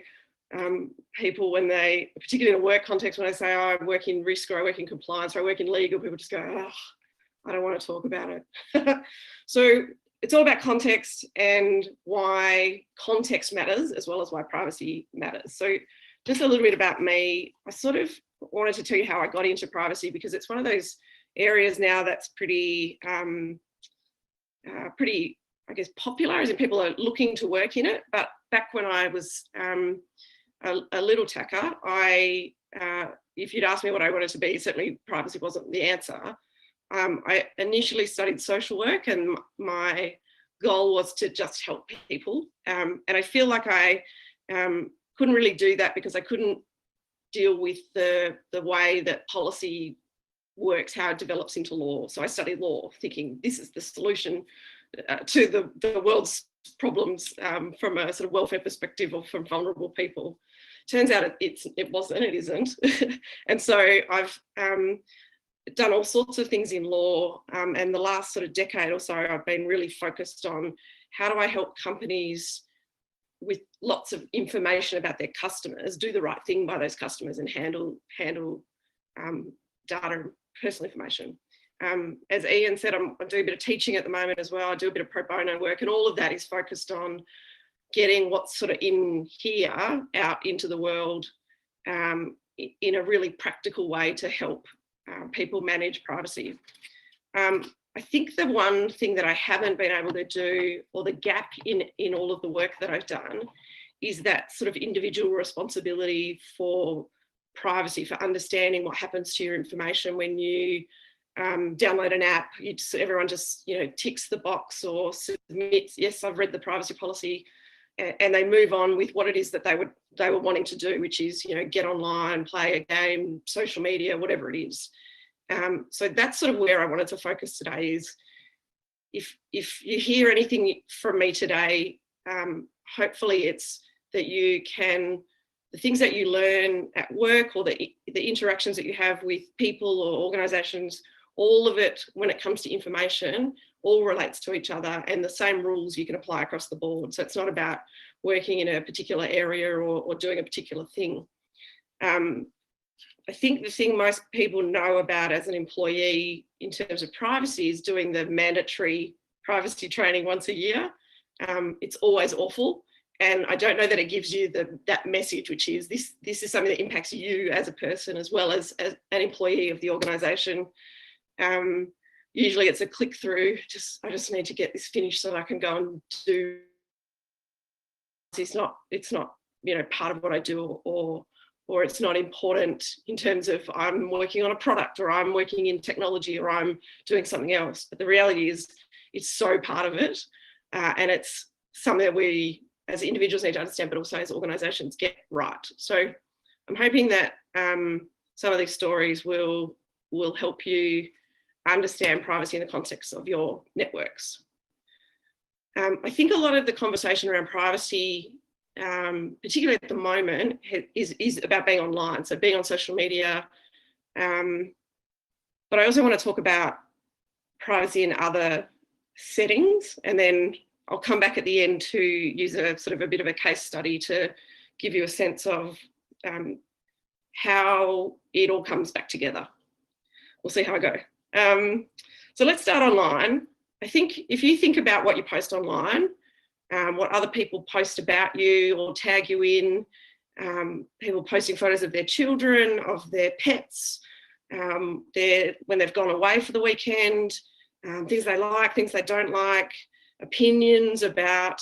people when they, particularly in a work context, when I say, oh, I work in risk or I work in compliance or I work in legal, people just go, oh, I don't want to talk about it. So it's all about context and why context matters as well as why privacy matters. So just a little bit about me. I sort of wanted to tell you how I got into privacy because it's one of those areas now that's pretty, I guess, popular, as in people are looking to work in it. But back when I was a little tacker, if you'd asked me what I wanted to be, certainly privacy wasn't the answer. I initially studied social work and my goal was to just help people. And I feel like I couldn't really do that because I couldn't deal with the way that policy works, how it develops into law. So I studied law thinking this is the solution to the world's problems from a sort of welfare perspective or from vulnerable people. Turns out it wasn't, it isn't. And so I've done all sorts of things in law, and the last sort of decade or so I've been really focused on how do I help companies with lots of information about their customers do the right thing by those customers and handle data and personal information. As Ian said, I do a bit of teaching at the moment as well. I do a bit of pro bono work, and all of that is focused on getting what's sort of in here out into the world in a really practical way to help people manage privacy. I think the one thing that I haven't been able to do, or the gap in all of the work that I've done, is that sort of individual responsibility for privacy, for understanding what happens to your information when you download an app. Everyone just ticks the box or submits, yes, I've read the privacy policy, and they move on with what it is that they were wanting to do, which is get online, play a game, social media, whatever it is. So that's sort of where I wanted to focus today. Is if you hear anything from me today, hopefully it's that the things that you learn at work or the interactions that you have with people or organisations, all of it when it comes to information all relates to each other, and the same rules you can apply across the board. So it's not about working in a particular area or doing a particular thing. I think the thing most people know about as an employee in terms of privacy is doing the mandatory privacy training once a year. It's always awful. And I don't know that it gives you that message, which is this is something that impacts you as a person as well as an employee of the organisation. usually it's a click through. I just need to get this finished so that I can go and do. It's not part of what I do, or it's not important in terms of I'm working on a product, or I'm working in technology, or I'm doing something else. But the reality is it's so part of it, and it's something that we as individuals need to understand, but also as organizations get right. So I'm hoping that some of these stories will help you understand privacy in the context of your networks. I think a lot of the conversation around privacy, particularly at the moment, is about being online, so being on social media. But I also want to talk about privacy in other settings, and then I'll come back at the end to use a sort of a bit of a case study to give you a sense of how it all comes back together. We'll see how I go. So let's start online. I think if you think about what you post online, what other people post about you or tag you in, people posting photos of their children, of their pets, when they've gone away for the weekend, things they like, things they don't like, opinions about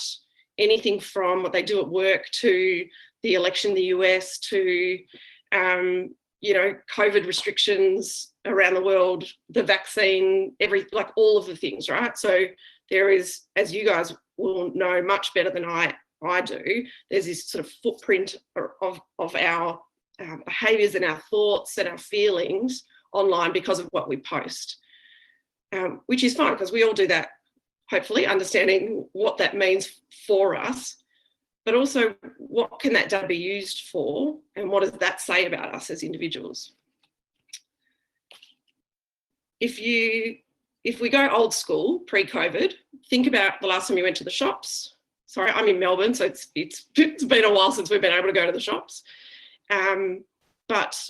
anything from what they do at work to the election in the US to, COVID restrictions around the world, the vaccine, all of the things, right? So there is, as you guys will know much better than I do, there's this sort of footprint of our behaviours and our thoughts and our feelings online because of what we post, which is fine because we all do that, hopefully, understanding what that means for us, but also what can that data be used for and what does that say about us as individuals? If we go old school, pre-COVID, think about the last time you went to the shops. Sorry, I'm in Melbourne, so it's been a while since we've been able to go to the shops. But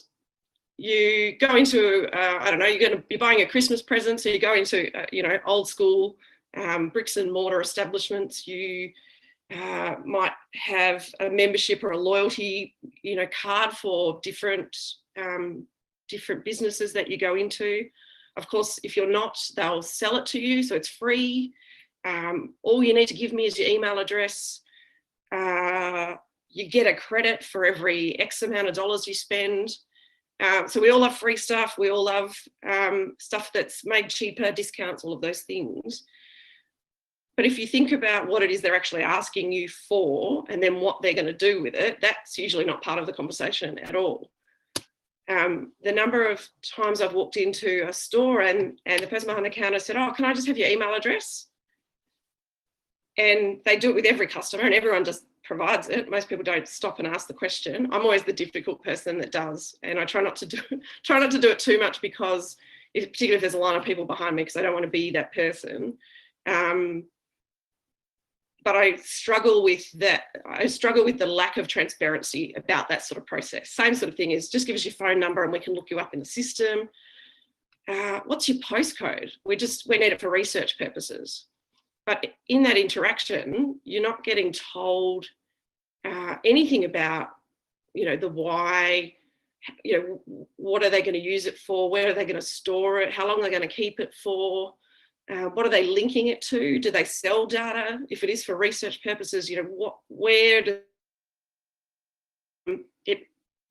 you go into, I don't know, you're going to be buying a Christmas present, so you go into, old school bricks and mortar establishments. You might have a membership or a loyalty, card for different businesses that you go into. Of course, if you're not, they'll sell it to you, so it's free. All you need to give me is your email address. You get a credit for every X amount of dollars you spend. So we all love free stuff. We all love stuff that's made cheaper, discounts, all of those things. But if you think about what it is they're actually asking you for and then what they're going to do with it, that's usually not part of the conversation at all. The number of times I've walked into a store and the person behind the counter said, "Oh, can I just have your email address?" And they do it with every customer and everyone just provides it. Most people don't stop and ask the question. I'm always the difficult person that does. And I try not to do it too much because particularly if there's a line of people behind me, because I don't want to be that person. But I struggle with that. I struggle with the lack of transparency about that sort of process. Same sort of thing is just give us your phone number and we can look you up in the system. What's your postcode? We need it for research purposes. But in that interaction, you're not getting told anything about, the why, what are they going to use it for? Where are they going to store it? How long are they going to keep it for? What are they linking it to? Do they sell data? If it is for research purposes, it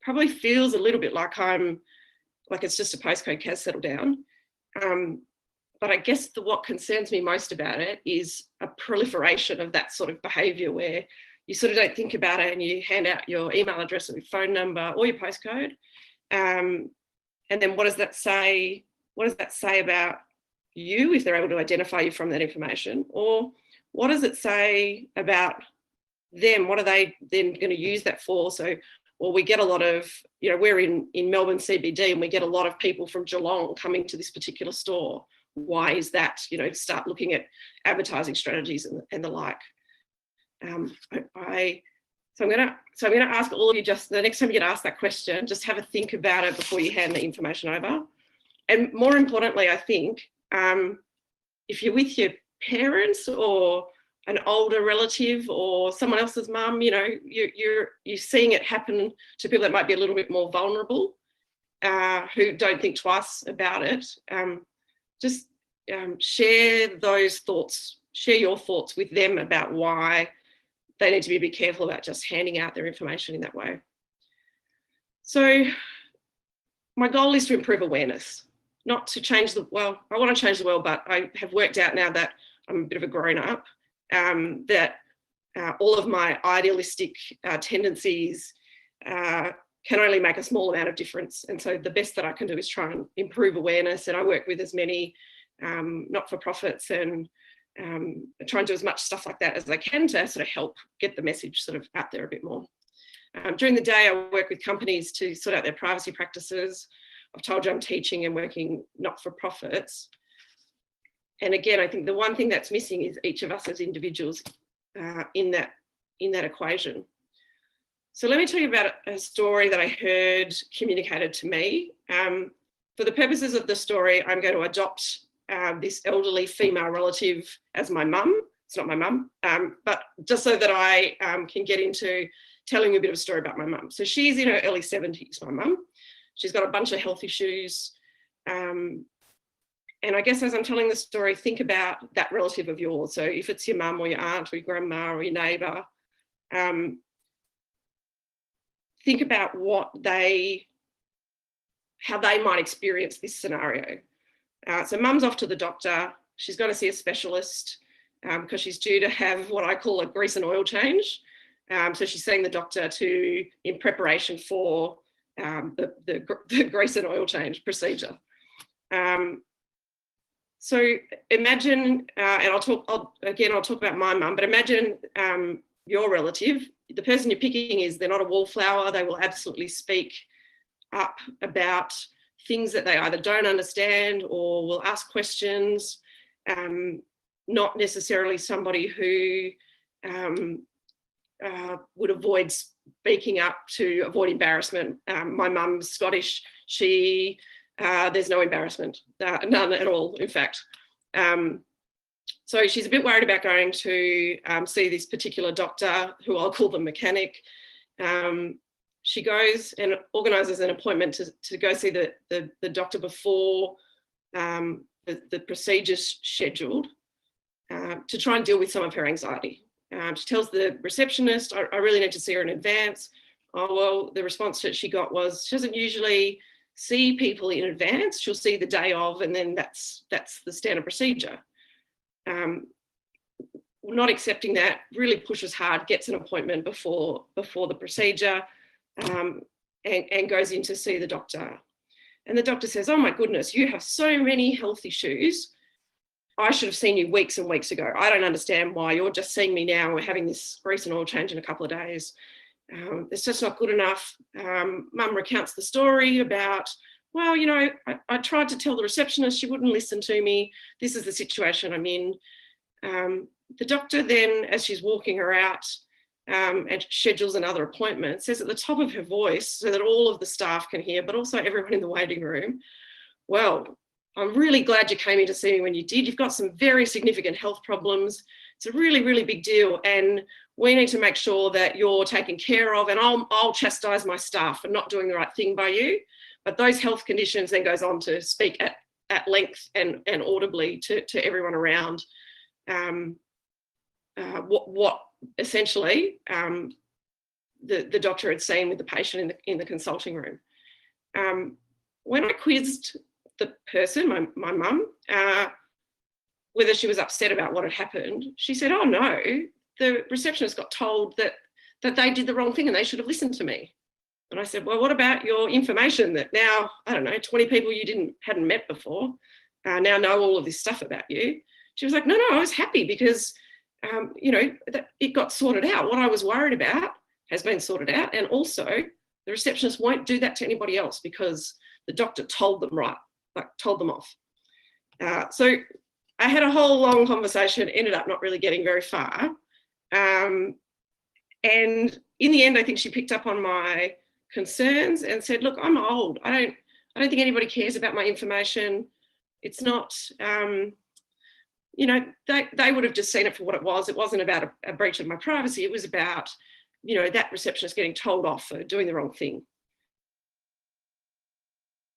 probably feels a little bit like it's just a postcode, Kaz, settle down. But I guess what concerns me most about it is a proliferation of that sort of behaviour where you sort of don't think about it and you hand out your email address or your phone number or your postcode. And then what does that say? What does that say about you if they're able to identify you from that information? Or what does it say about them? What are they then going to use that for? So, we get a lot of, we're in Melbourne CBD and we get a lot of people from Geelong coming to this particular store. Why is that? Start looking at advertising strategies and the like. So I'm going to ask all of you, just the next time you get asked that question, just have a think about it before you hand the information over. And more importantly, I think, if you're with your parents or an older relative or someone else's mum, you're seeing it happen to people that might be a little bit more vulnerable, who don't think twice about it. Just share those thoughts, share your thoughts with them about why they need to be a bit careful about just handing out their information in that way. So my goal is to improve awareness, not to change the, well, I want to change the world, but I have worked out now that I'm a bit of a grown up, that all of my idealistic tendencies can only make a small amount of difference. And so the best that I can do is try and improve awareness. And I work with as many not-for-profits and try and do as much stuff like that as I can to sort of help get the message sort of out there a bit more. During the day, I work with companies to sort out their privacy practices. I've told you I'm teaching and working not-for-profits. And again, I think the one thing that's missing is each of us as individuals in that equation. So let me tell you about a story that I heard communicated to me. For the purposes of the story, I'm going to adopt this elderly female relative as my mum. It's not my mum, but just so that I can get into telling you a bit of a story about my mum. So she's in her early 70s, my mum. She's got a bunch of health issues. And I guess as I'm telling the story, think about that relative of yours. So if it's your mum or your aunt or your grandma or your neighbour, think about how they might experience this scenario. So mum's off to the doctor. She's going to see a specialist because she's due to have what I call a grease and oil change. So she's seeing the doctor in preparation for the grease and oil change procedure. So imagine, and I'll talk about my mum, but imagine your relative. The person you're picking they're not a wallflower. They will absolutely speak up about things that they either don't understand or will ask questions. Not necessarily somebody who would avoid speaking up to avoid embarrassment. My mum's Scottish. There's no embarrassment, none at all, in fact. So she's a bit worried about going to see this particular doctor, who I'll call the mechanic. She goes and organises an appointment to go see the doctor before the procedure's scheduled to try and deal with some of her anxiety. She tells the receptionist, I really need to see her in advance. Oh, well, the response that she got was she doesn't usually see people in advance. She'll see the day of, and then that's the standard procedure. Not accepting that, really pushes hard, gets an appointment before the procedure, and goes in to see the doctor. And the doctor says, oh my goodness, you have so many health issues. I should have seen you weeks and weeks ago. I don't understand why you're just seeing me now. We're having this grease and oil change in a couple of days. It's just not good enough. Mum recounts the story about, well, you know, I tried to tell the receptionist, she wouldn't listen to me. This is the situation I'm in. The doctor then, as she's walking her out and schedules another appointment, says at the top of her voice so that all of the staff can hear, but also everyone in the waiting room, well, I'm really glad you came in to see me when you did. You've got some very significant health problems. It's a really, really big deal. And we need to make sure that you're taken care of, and I'll chastise my staff for not doing the right thing by you. But those health conditions, then goes on to speak at length and audibly to everyone around what essentially the doctor had seen with the patient in the consulting room. When I quizzed the person, my mum, whether she was upset about what had happened, she said, oh no, the receptionist got told that they did the wrong thing and they should have listened to me. And I said, well, what about your information that now, I don't know, 20 people you hadn't met before now know all of this stuff about you? She was like, no, I was happy because, you know, it got sorted out. What I was worried about has been sorted out. And also the receptionist won't do that to anybody else because the doctor told them told them off. So I had a whole long conversation, ended up not really getting very far. And in the end, I think she picked up on my concerns and said, look, I'm old. I don't think anybody cares about my information. It's not, you know, they would have just seen it for what it was. It wasn't about a breach of my privacy. It was about, you know, that receptionist getting told off for doing the wrong thing.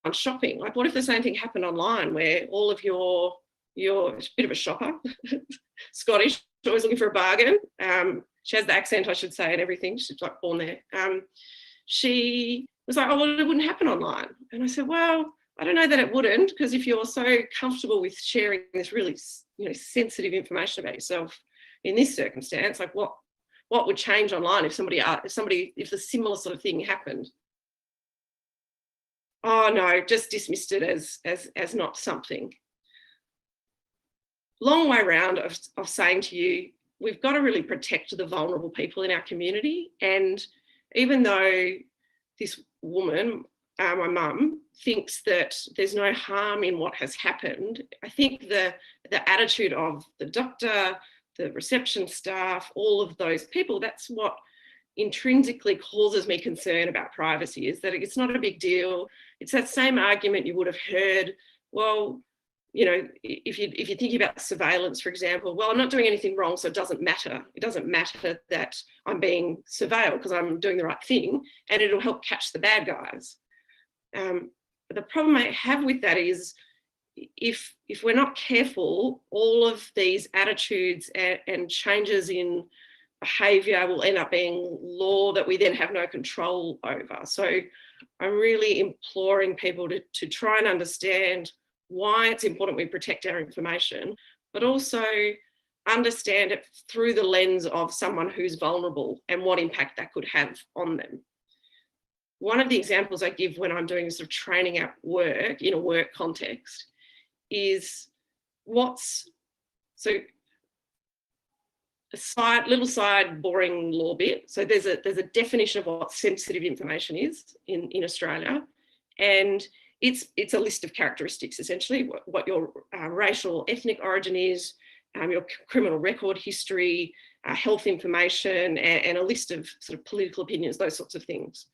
On shopping, like what if the same thing happened online where all of your you're a bit of a shopper, Scottish, always looking for a bargain. She has the accent, I should say, and everything. She's like born there. She was like, oh, well, it wouldn't happen online. And I said, well, I don't know that it wouldn't, because if you're so comfortable with sharing this really, sensitive information about yourself in this circumstance, like what would change online if if the similar sort of thing happened? Oh no, just dismissed it as not something. Long way round of saying to you, we've got to really protect the vulnerable people in our community. And even though this woman, my mum, thinks that there's no harm in what has happened, I think the attitude of the doctor, the reception staff, all of those people, that's what intrinsically causes me concern about privacy, is that it's not a big deal. It's that same argument you would have heard, well, if you're thinking about surveillance, for example, well, I'm not doing anything wrong, so it doesn't matter. It doesn't matter that I'm being surveilled because I'm doing the right thing, and it'll help catch the bad guys. But the problem I have with that is if we're not careful, all of these attitudes and changes in behaviour will end up being law that we then have no control over. So I'm really imploring people to try and understand why it's important we protect our information, but also understand it through the lens of someone who's vulnerable and what impact that could have on them. One of the examples I give when I'm doing sort of training at work, in a work context, is a little side boring law bit. So there's a definition of what sensitive information is in Australia, and it's a list of characteristics, essentially, what your racial, ethnic origin is, your criminal record history, health information, and a list of sort of political opinions, those sorts of things.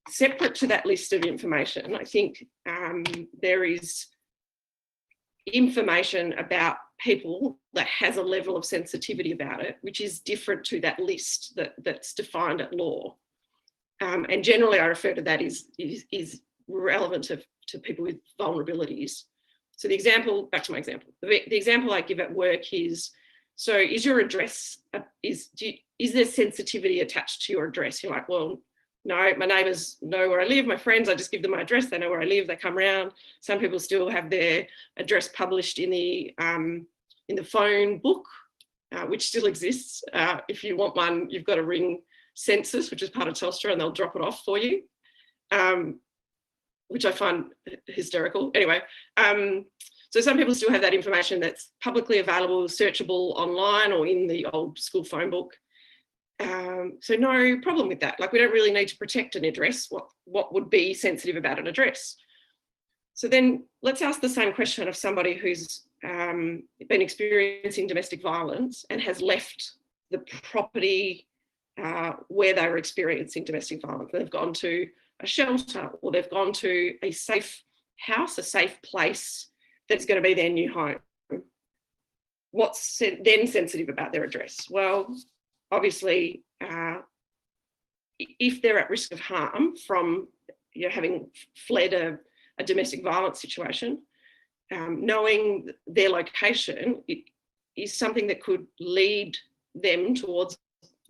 Separate to that list of information, I think there is information about people that has a level of sensitivity about it, which is different to that list that's defined at law. And generally I refer to that is relevant to people with vulnerabilities. So back to my example, the example I give at work is, so is your address, is there sensitivity attached to your address? You're like, well, no, my neighbours know where I live, my friends, I just give them my address, they know where I live, they come round. Some people still have their address published in the phone book, which still exists. If you want one, you've got to ring Census, which is part of Telstra, and they'll drop it off for you, which I find hysterical. Anyway, so some people still have that information that's publicly available, searchable online or in the old school phone book. So no problem with that. Like, we don't really need to protect an address. What would be sensitive about an address? So then let's ask the same question of somebody who's been experiencing domestic violence and has left the property where they were experiencing domestic violence. They've gone to a shelter, or they've gone to a safe house, a safe place that's going to be their new home. What's then sensitive about their address? Well, obviously, if they're at risk of harm from having fled a domestic violence situation, knowing their location is something that could lead them towards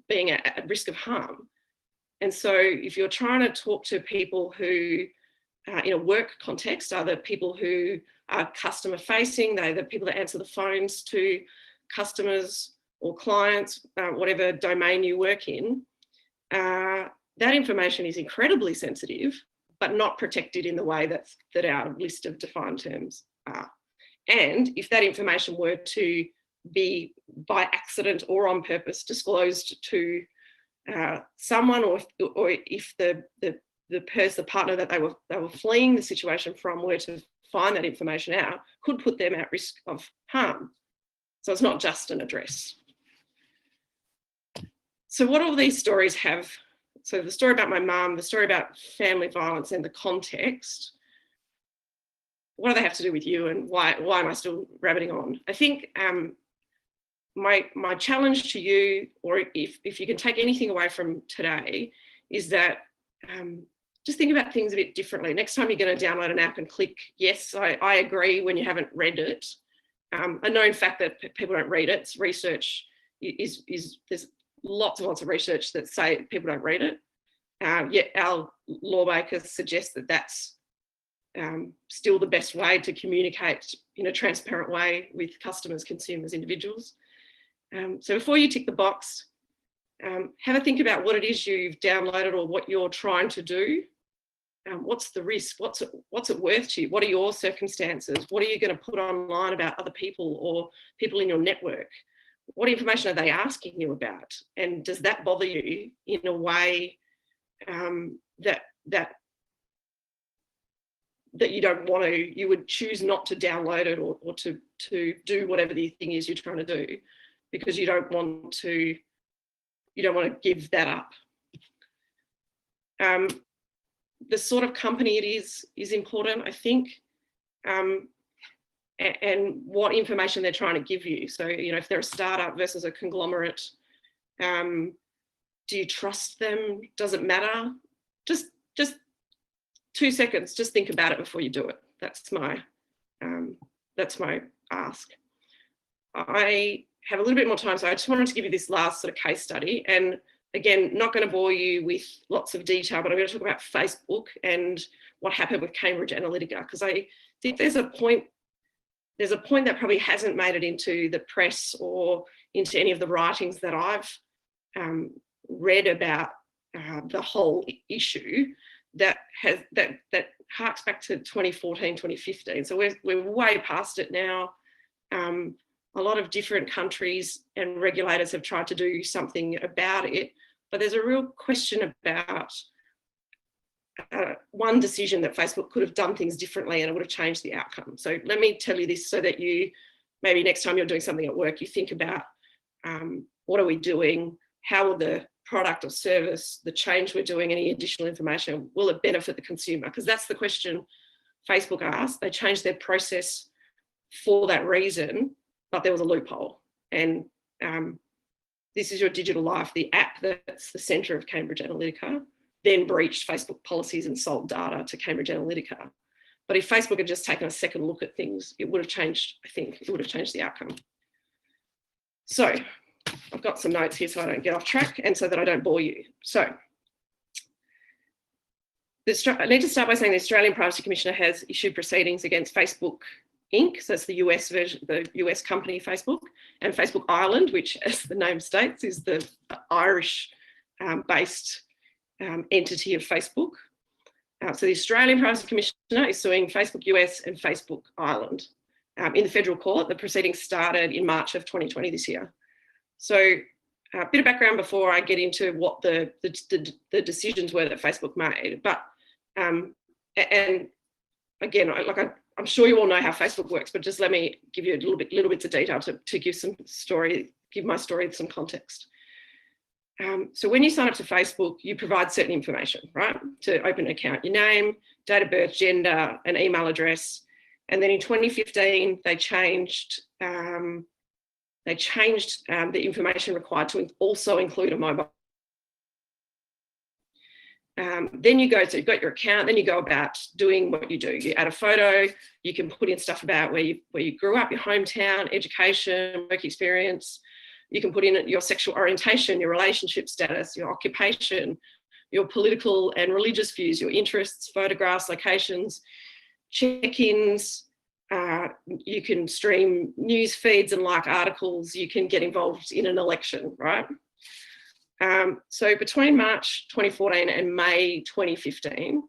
being at risk of harm. And so if you're trying to talk to people who, in a work context, are the people who are customer facing, they're the people that answer the phones to customers or clients, whatever domain you work in, that information is incredibly sensitive, but not protected in the way that our list of defined terms are. And if that information were to be by accident or on purpose disclosed to someone, or if the partner that they were fleeing the situation from were to find that information out, could put them at risk of harm. So it's not just an address. So what all these stories have, so the story about my mum, the story about family violence and the context, what do they have to do with you, and why am I still rabbiting on? I think my challenge to you, or if you can take anything away from today, is that just think about things a bit differently. Next time you're going to download an app and click yes, I agree when you haven't read it. A known fact that people don't read it. It's research is there's lots and lots of research that say people don't read it. Yet our lawmakers suggest that that's still the best way to communicate in a transparent way with customers, consumers, individuals. So before you tick the box, have a think about what it is you've downloaded or what you're trying to do. What's the risk? What's it worth to you? What are your circumstances? What are you going to put online about other people or people in your network? What information are they asking you about? And does that bother you in a way that you don't want to, you would choose not to download it or to do whatever the thing is you're trying to do, because you don't want to give that up. The sort of company it is important, I think, and what information they're trying to give you. So, if they're a startup versus a conglomerate, do you trust them? Does it matter? Just 2 seconds, just think about it before you do it. That's my ask. I have a little bit more time, so I just wanted to give you this last sort of case study. And again, not going to bore you with lots of detail, but I'm going to talk about Facebook and what happened with Cambridge Analytica, because I think there's a point that probably hasn't made it into the press or into any of the writings that I've read about the whole issue that harks back to 2014, 2015. So we're way past it now. A lot of different countries and regulators have tried to do something about it, but there's a real question about one decision that Facebook could have done things differently and it would have changed the outcome. So let me tell you this so that you, maybe next time you're doing something at work, you think about what are we doing? How will the product or service, the change we're doing, any additional information, will it benefit the consumer? Because that's the question Facebook asked. They changed their process for that reason, but there was a loophole. And This Is Your Digital Life, the app that's the centre of Cambridge Analytica, then breached Facebook policies and sold data to Cambridge Analytica. But if Facebook had just taken a second look at things, it would have changed, I think, it would have changed the outcome. So I've got some notes here so I don't get off track and so that I don't bore you. So I need to start by saying the Australian Privacy Commissioner has issued proceedings against Facebook Inc. So that's the US version, the US company Facebook, and Facebook Ireland, which, as the name states, is the Irish based entity of Facebook. So the Australian Privacy Commissioner is suing Facebook US and Facebook Ireland in the federal court. The proceedings started in March of 2020 this year. So a bit of background before I get into what the decisions were that Facebook made. But and again, I'm sure you all know how Facebook works, but just let me give you little bits of detail to give my story some context. So when you sign up to Facebook, you provide certain information, right? To open an account, your name, date of birth, gender, an email address. And then in 2015, they changed the information required to also include a mobile. Then you've got your account, then you go about doing what you do. You add a photo, you can put in stuff about where you grew up, your hometown, education, work experience. You can put in your sexual orientation, your relationship status, your occupation, your political and religious views, your interests, photographs, locations, check-ins. You can stream news feeds and like articles. You can get involved in an election, right? So between March 2014 and May 2015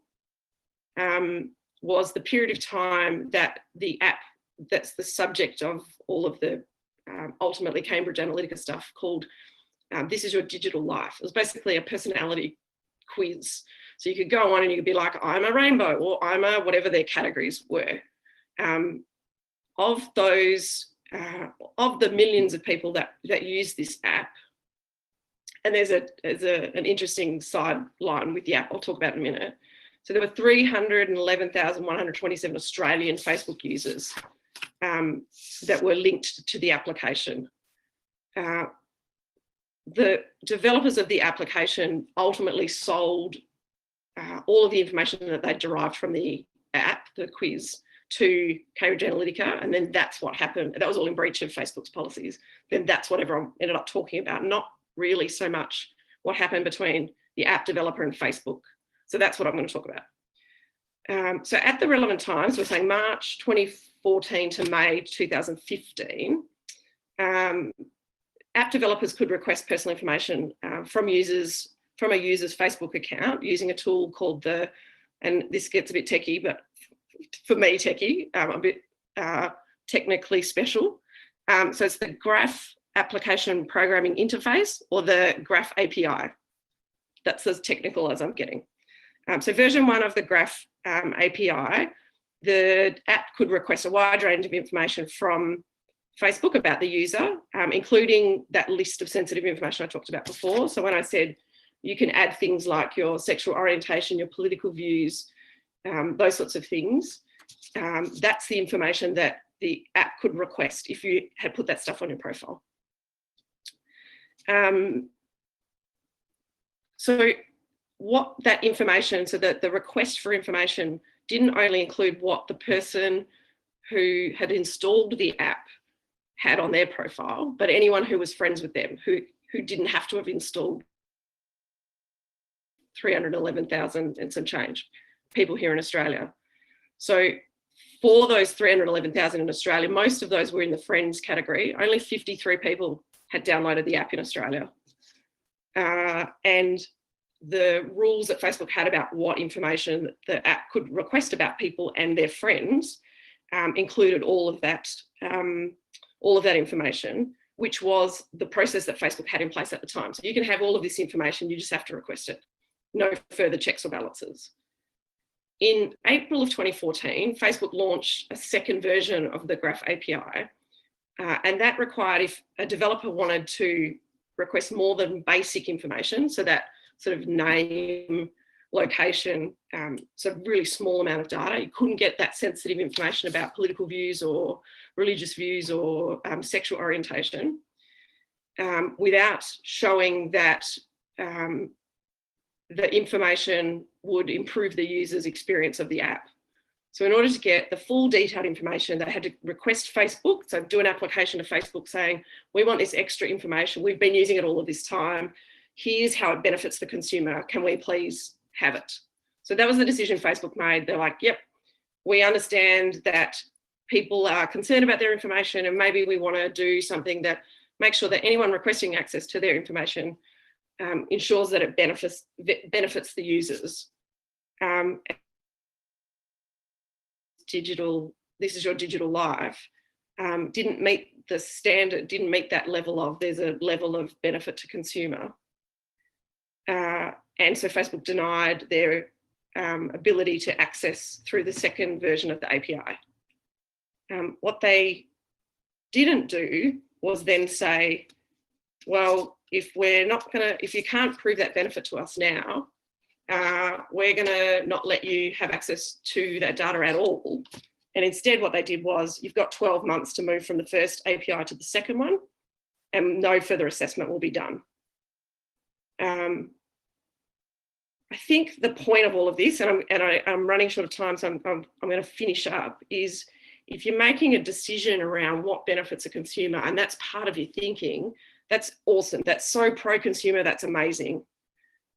was the period of time that the app that's the subject of all of the ultimately Cambridge Analytica stuff called This Is Your Digital Life. It was basically a personality quiz. So you could go on and you could be like, I'm a rainbow, or I'm a whatever their categories were. Of those, of the millions of people that use this app, and there's an interesting sideline with the app I'll talk about in a minute. So there were 311,127 Australian Facebook users that were linked to the application. The developers of the application ultimately sold all of the information that they derived from the app, the quiz, to Cambridge Analytica, and then that's what happened. That was all in breach of Facebook's policies. Then that's what everyone ended up talking about, not really so much what happened between the app developer and Facebook. So that's what I'm going to talk about. So at the relevant times, we're saying March 2014 to May 2015, app developers could request personal information from a user's Facebook account using a tool called and this gets a bit techie, but for me techie, a bit technically special. So it's the Graph Application Programming Interface, or the Graph API. That's as technical as I'm getting. So version 1 of the Graph API, the app could request a wide range of information from Facebook about the user, including that list of sensitive information I talked about before. So when I said you can add things like your sexual orientation, your political views, those sorts of things, that's the information that the app could request if you had put that stuff on your profile. So what that information, so that the request for information didn't only include what the person who had installed the app had on their profile, but anyone who was friends with them, who didn't have to have installed 311,000 and some change people here in Australia. So for those 311,000 in Australia, most of those were in the friends category. Only 53 people had downloaded the app in Australia. And the rules that Facebook had about what information the app could request about people and their friends included all of that information, which was the process that Facebook had in place at the time. So you can have all of this information, you just have to request it. No further checks or balances. In April of 2014, Facebook launched a second version of the Graph API, and that required, if a developer wanted to request more than basic information, so that sort of name, location, so really small amount of data, you couldn't get that sensitive information about political views or religious views or sexual orientation without showing that the information would improve the user's experience of the app. So in order to get the full detailed information, they had to request Facebook, so do an application to Facebook saying, we want this extra information, we've been using it all of this time, here's how it benefits the consumer, can we please have it? So that was the decision Facebook made. They're like, yep, we understand that people are concerned about their information, and maybe we want to do something that makes sure that anyone requesting access to their information ensures that it benefits the users. This is your digital life, didn't meet the standard, didn't meet that level of, there's a level of benefit to consumer. And so Facebook denied their ability to access through the second version of the API. What they didn't do was then say, well, if you can't prove that benefit to us now, we're gonna not let you have access to that data at all. And instead what they did was, you've got 12 months to move from the first API to the second one, and no further assessment will be done. I think the point of all of this, and I'm running short of time, so I'm going to finish up, is if you're making a decision around what benefits a consumer, and that's part of your thinking, that's awesome. That's so pro-consumer, that's amazing.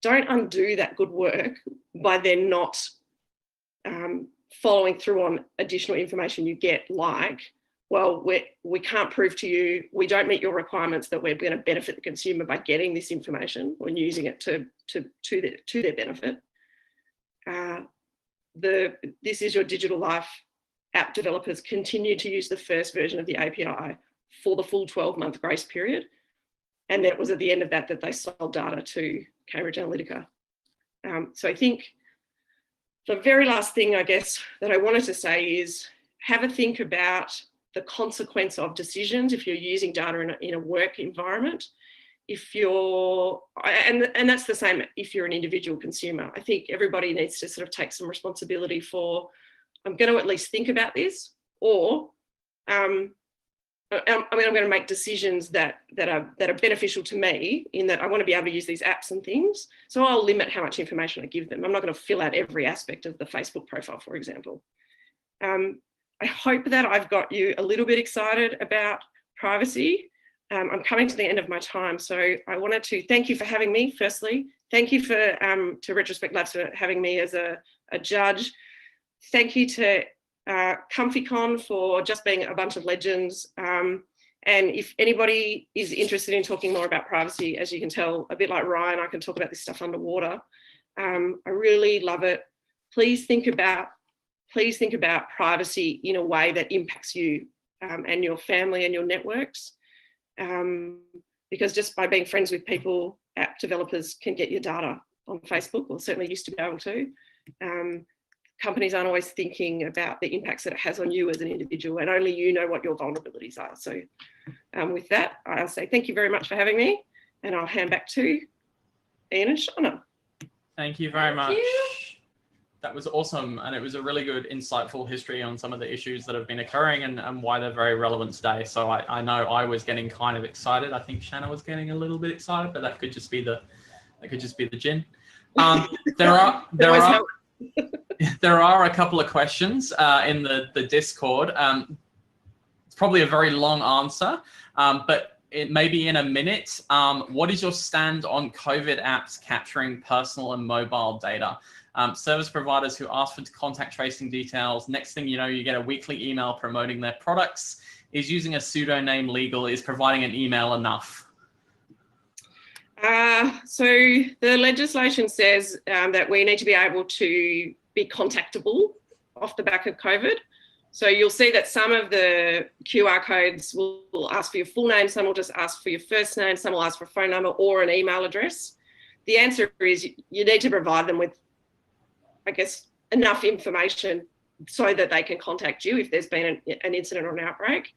Don't undo that good work by then not following through on additional information you get, like, well, we can't prove to you, we don't meet your requirements that we're going to benefit the consumer by getting this information or using it to their benefit. This is your digital life app developers continue to use the first version of the API for the full 12-month grace period. And that was at the end of that they sold data to Cambridge Analytica. So I think the very last thing, I guess, that I wanted to say is have a think about the consequence of decisions if you're using data in a work environment. If you're, and that's the same if you're an individual consumer. I think everybody needs to sort of take some responsibility for, I'm going to at least think about this, or I'm I'm going to make decisions that are beneficial to me, in that I want to be able to use these apps and things. So I'll limit how much information I give them. I'm not going to fill out every aspect of the Facebook profile, for example. I hope that I've got you a little bit excited about privacy. I'm coming to the end of my time, so I wanted to thank you for having me. Firstly, thank you to Retrospect Labs for having me as a judge. Thank you to ComfyCon for just being a bunch of legends. And if anybody is interested in talking more about privacy, as you can tell, a bit like Ryan, I can talk about this stuff underwater. I really love it. Please think about privacy in a way that impacts you and your family and your networks. Because just by being friends with people, app developers can get your data on Facebook, or certainly used to be able to. Companies aren't always thinking about the impacts that it has on you as an individual, and only you know what your vulnerabilities are. So with that, I'll say thank you very much for having me, and I'll hand back to Ian and Shauna. Thank you very much. That was awesome. And it was a really good, insightful history on some of the issues that have been occurring and why they're very relevant today. So I know I was getting kind of excited. I think Shanna was getting a little bit excited, but that could just be the gin. There are a couple of questions in the Discord. It's probably a very long answer, but it may be in a minute. What is your stand on COVID apps capturing personal and mobile data? Service providers who ask for contact tracing details. Next thing you know, you get a weekly email promoting their products. Is using a pseudonym legal? Is providing an email enough? So the legislation says that we need to be able to be contactable off the back of COVID. So you'll see that some of the QR codes will ask for your full name, some will just ask for your first name, some will ask for a phone number or an email address. The answer is you need to provide them with, I guess, enough information so that they can contact you if there's been an incident or an outbreak.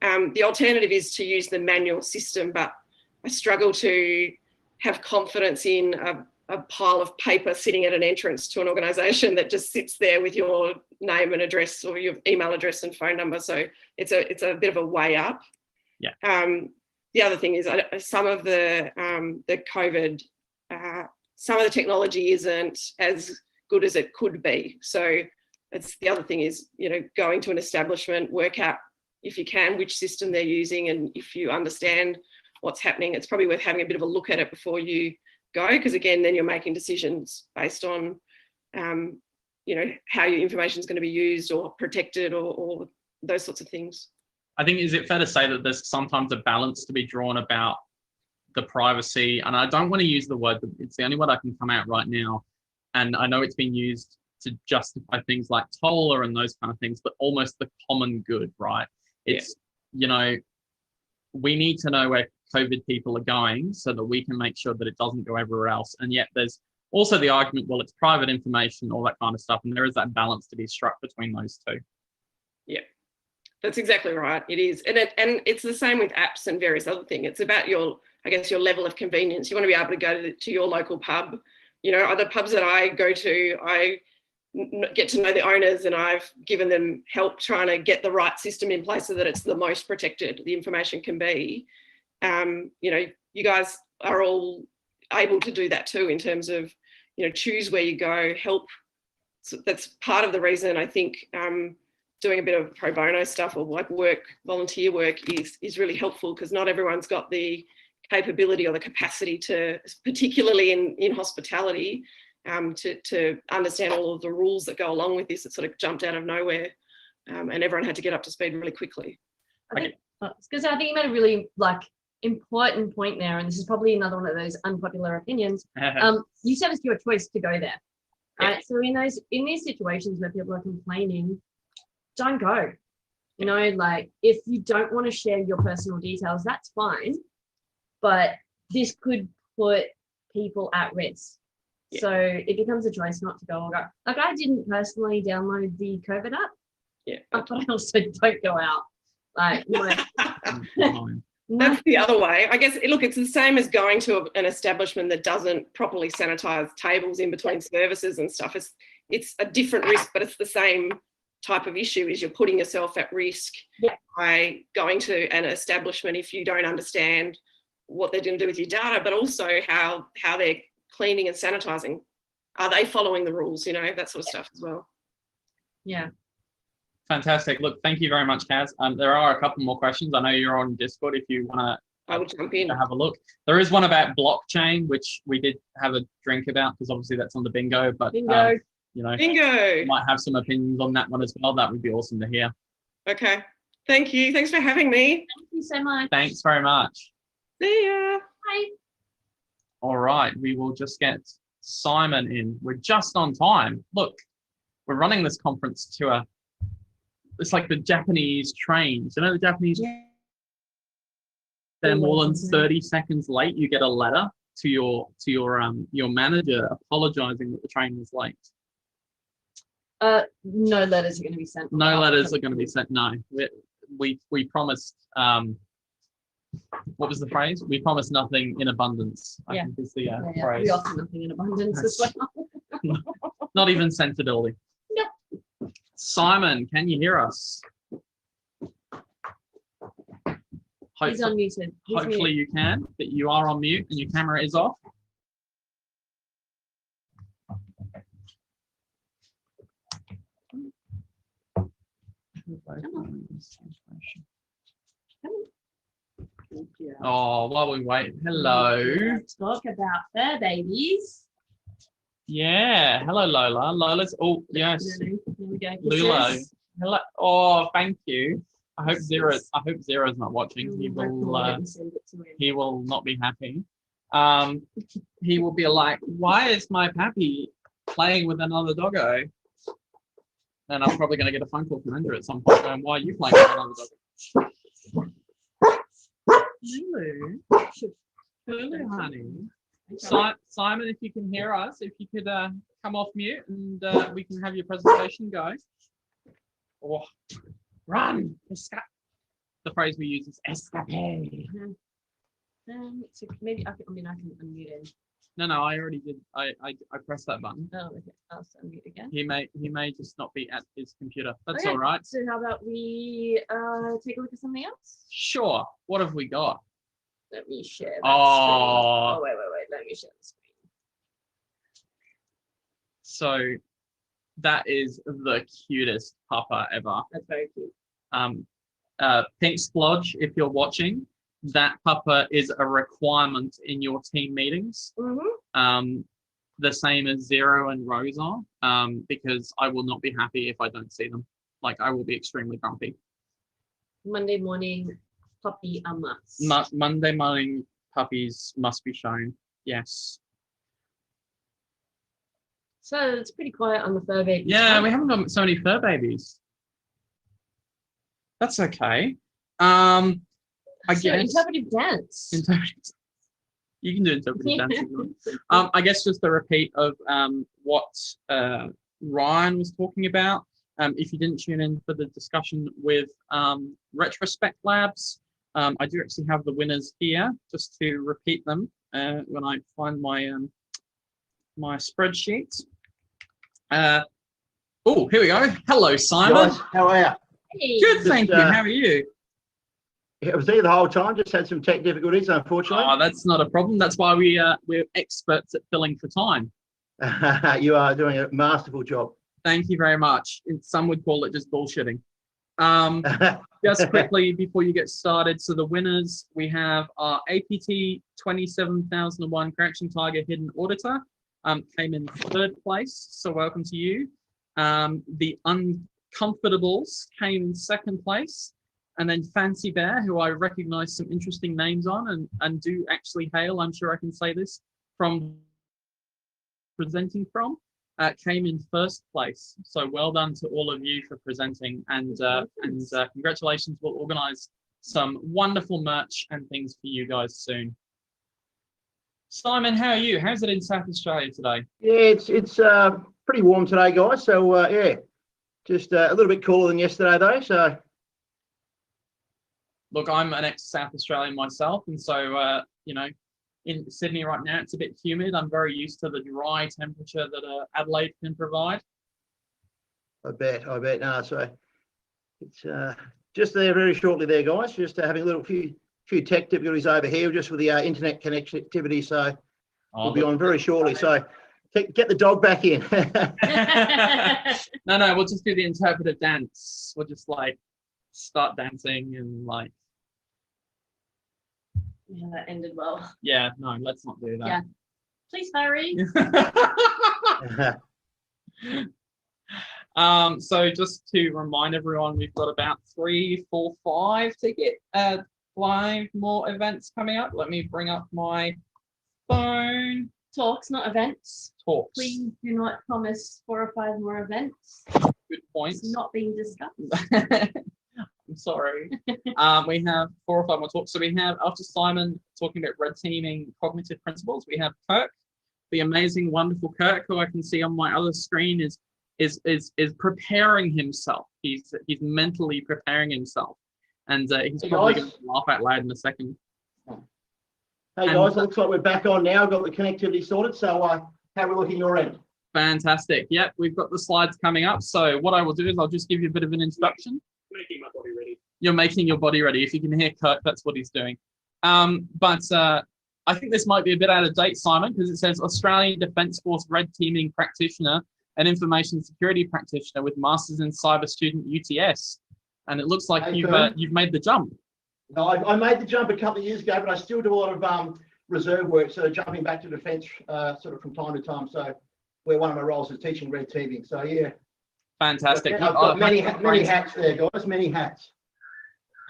The alternative is to use the manual system, but I struggle to have confidence in a pile of paper sitting at an entrance to an organisation that just sits there with your name and address, or your email address and phone number. So it's a bit of a way up. Yeah. The other thing is some of the COVID, some of the technology isn't as good as it could be. So it's the other thing is, going to an establishment, work out if you can which system they're using, and if you understand what's happening, it's probably worth having a bit of a look at it before you go, because again, then you're making decisions based on how your information is going to be used or protected or those sorts of things. I think, is it fair to say that there's sometimes a balance to be drawn about the privacy? And I don't want to use the word, it's the only word I can come out right now. And I know it's been used to justify things like Toller and those kind of things, but almost the common good, right? It's, we need to know where COVID people are going so that we can make sure that it doesn't go everywhere else. And yet there's also the argument, well, it's private information, all that kind of stuff. And there is that balance to be struck between those two. Yeah, that's exactly right. It is. And it's the same with apps and various other things. It's about your level of convenience. You want to be able to go to your local pub. Other pubs that I go to, I get to know the owners, and I've given them help trying to get the right system in place so that it's the most protected the information can be. You guys are all able to do that too, in terms of, choose where you go, help. So that's part of the reason I think doing a bit of pro bono stuff or like volunteer work is really helpful, because not everyone's got the capability or the capacity to, particularly in hospitality, to understand all of the rules that go along with this. It sort of jumped out of nowhere, and everyone had to get up to speed really quickly. Because I think you made a really important point there, and this is probably another one of those unpopular opinions. You said it's your choice to go there, right? Yeah. So in these situations where people are complaining, don't go. If you don't want to share your personal details, that's fine. But this could put people at risk. Yeah. So it becomes a choice not to go or go. I didn't personally download the COVID app. Yeah. But I also don't go out. That's the other way. I guess, look, it's the same as going to an establishment that doesn't properly sanitize tables in between services and stuff. It's a different risk, but it's the same type of issue is you're putting yourself at risk by going to an establishment if you don't understand what they're going to do with your data, but also how they're cleaning and sanitizing. Are they following the rules? You know, that sort of stuff as well. Yeah. Fantastic. Look, thank you very much, Kaz. There are a couple more questions. I know you're on Discord if you want to I will jump in. have a look. There is one about blockchain, which we did have a drink about because obviously that's on the bingo, but Bingo. you know, Bingo. might have some opinions on that one as well. That would be awesome to hear. Okay. Thank you. Thanks for having me. Thank you so much. Thanks very much. See ya. Bye. All right, we will just get Simon in. We're just on time. Look, we're running this conference to it's like the Japanese trains. You know the Japanese? Then more than 30 seconds late, you get a letter to your manager apologizing that the train was late. No letters are going to be sent. No letters are going to be sent. No, we promised. What was the phrase? We promised nothing in abundance. I think is the phrase. We offer nothing in abundance as well. Not even sensibility. Nope. Simon, can you hear us? He's unmuted. Hopefully you can, but you are on mute and your camera is off. Oh, while we wait, hello. Let's talk about fur babies. Yeah, hello Lola. Lola's, oh yes. Here we go. Lula. Hello. Oh, thank you. I hope Zero's not watching. He will not be happy. He will be like, why is my pappy playing with another doggo? And I'm probably going to get a phone call from Andrew at some point going, why are you playing with another doggo? Lulu, honey. Simon, if you can hear us, if you could come off mute and we can have your presentation go. Oh, run! The phrase we use is escape. So maybe I can unmute him. No, I already did. I pressed that button. Oh, okay. I'll unmute again. He may just not be at his computer. That's Okay. all right. So how about we take a look at something else? Sure. What have we got? Let me share that screen. Oh. Oh, wait. Let me share the screen. So that is the cutest pupper ever. That's very cute. Pink Splodge, if you're watching, that pupper is a requirement in your team meetings. Mm-hmm. The same as Zero and Rose are, because I will not be happy if I don't see them. Like, I will be extremely grumpy. Monday morning, puppy a must. Monday morning puppies must be shown. Yes. So it's pretty quiet on the fur babies. Yeah, huh? we haven't got so many fur babies. That's okay. I guess interpretive dance. You can do interpretive dance. If you want. I guess just a repeat of what Ryan was talking about. If you didn't tune in for the discussion with Retrospect Labs, I do actually have the winners here, just to repeat them when I find my my spreadsheet. Oh, here we go. Hello, Simon. Guys, how are you? Hey. Good, thank you. How are you? I was there the whole time, just had some tech difficulties, unfortunately. Oh, that's not a problem. That's why we're experts at filling for time. You are doing a masterful job. Thank you very much. Some would call it just bullshitting. Just quickly before you get started, so the winners, we have our APT 27001 Crouching Tiger Hidden Auditor, came in 3rd place, so welcome to you. The Uncomfortables came in 2nd place, and then Fancy Bear, who I recognize some interesting names on and do actually hail, I'm sure I can say this, from presenting from, came in 1st place. So well done to all of you for presenting, and congratulations. We'll organize some wonderful merch and things for you guys soon. Simon, how are you? How's it in South Australia today? Yeah, it's pretty warm today, guys. So yeah, just a little bit cooler than yesterday though. So look, I'm an ex-South Australian myself, and so you know, in Sydney right now it's a bit humid. I'm very used to the dry temperature that Adelaide can provide. I bet. No, so it's just there very shortly there, guys. Just having a little few tech difficulties over here, just with the internet connectivity. So we'll be on very shortly. So get the dog back in. No, we'll just do the interpretive dance. We'll just like start dancing and like. Yeah, that ended well. Yeah, no, let's not do that. Yeah. Please hurry. So just to remind everyone, we've got about 3, 4, 5 five more events coming up. Let me bring up my phone. Talks, not events. Talks. Please do not promise 4 or 5 more events. Good point. It's not being discussed. I'm sorry. We have 4 or 5 more talks. So we have, after Simon talking about red teaming cognitive principles, we have Kirk, the amazing, wonderful Kirk, who I can see on my other screen is preparing himself. He's mentally preparing himself, and he's probably going to laugh out loud in a second. Hey guys, looks like we're back on now. Got the connectivity sorted. So how are we looking your end? Fantastic. Yep, we've got the slides coming up. So what I will do is I'll just give you a bit of an introduction. Making my body ready. You're making your body ready. If you can hear Kirk, that's what he's doing. But I think this might be a bit out of date, Simon, because it says Australian Defence Force Red Teaming Practitioner and Information Security Practitioner with Masters in Cyber Student UTS. And it looks like you've made the jump. No, I made the jump a couple of years ago, but I still do a lot of reserve work, so jumping back to defence sort of from time to time. So where one of my roles is teaching red teaming. So yeah. Fantastic. I've got many hats there, guys, many hats.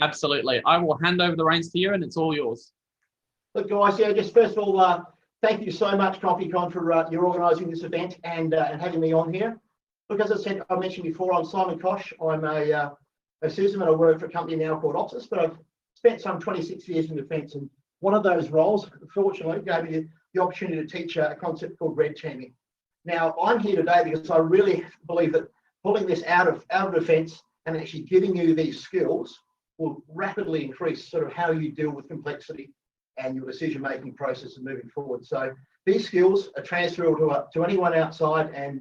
Absolutely. I will hand over the reins to you and it's all yours. Look, guys, yeah, just first of all, thank you so much, ComfyCon, for your organising this event and having me on here. Look, as I mentioned before, I'm Simon Kosh. I'm a citizen and I work for a company now called Optus, but I've spent some 26 years in defence, and one of those roles, fortunately, gave me the opportunity to teach a concept called red teaming. Now, I'm here today because I really believe that pulling this out of defence and actually giving you these skills will rapidly increase sort of how you deal with complexity and your decision-making process and moving forward. So these skills are transferable to anyone outside and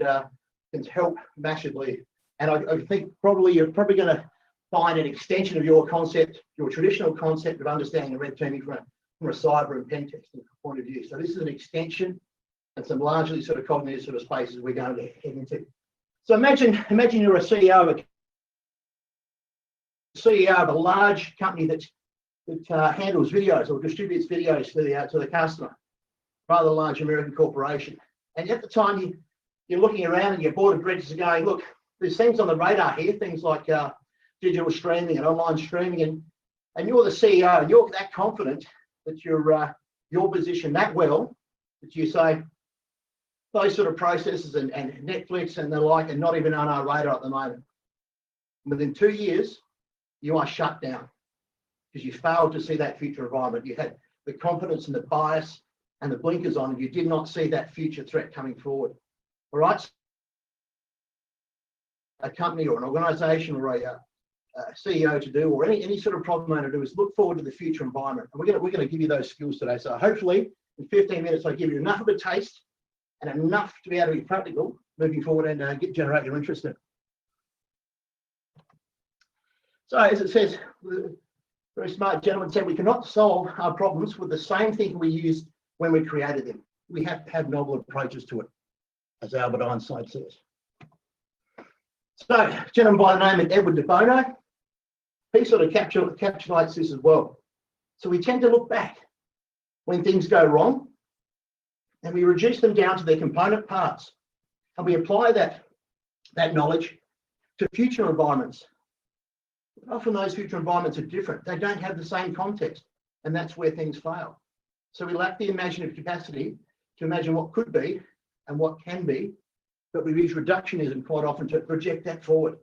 can help massively. And I think you're probably going to find an extension of your concept, your traditional concept of understanding red teaming from a cyber and pen testing point of view. So this is an extension and some largely sort of cognitive sort of spaces we're going to head into. So imagine you're a CEO of a large company that handles videos or distributes videos to the customer, rather large American corporation. And at the time you're looking around and your board of directors are going, look, there's things on the radar here, things like digital streaming and online streaming, and you're the CEO and you're that confident that you're positioned that well that you say those sort of processes and Netflix and the like are not even on our radar at the moment. Within 2 years, you are shut down because you failed to see that future environment. You had the confidence and the bias and the blinkers on, and you did not see that future threat coming forward. All right. A company or an organisation or a CEO to do, or any sort of problem owner to do, is look forward to the future environment. And we're going to give you those skills today. So hopefully in 15 minutes, I give you enough of a taste and enough to be able to be practical moving forward and generate your interest in it. So as it says, the very smart gentleman said, we cannot solve our problems with the same thinking we used when we created them. We have to have novel approaches to it, as Albert Einstein says. So, a gentleman by the name of Edward de Bono, he sort of encapsulates this as well. So we tend to look back when things go wrong and we reduce them down to their component parts, and we apply that knowledge to future environments. Often those future environments are different. They don't have the same context, and that's where things fail. So we lack the imaginative capacity to imagine what could be and what can be, but we use reductionism quite often to project that forward.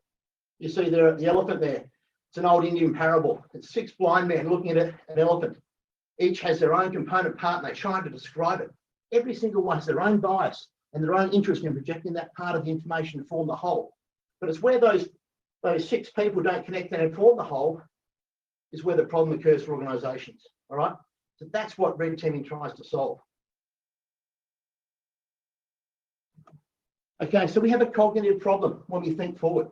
You see there, the elephant there. It's an old Indian parable. It's 6 blind men looking at an elephant. Each has their own component part, and they're trying to describe it. Every single one has their own bias and their own interest in projecting that part of the information to form the whole. But it's where those 6 people don't connect and form the whole is where the problem occurs for organisations. All right. So that's what red teaming tries to solve. Okay, so we have a cognitive problem when we think forward,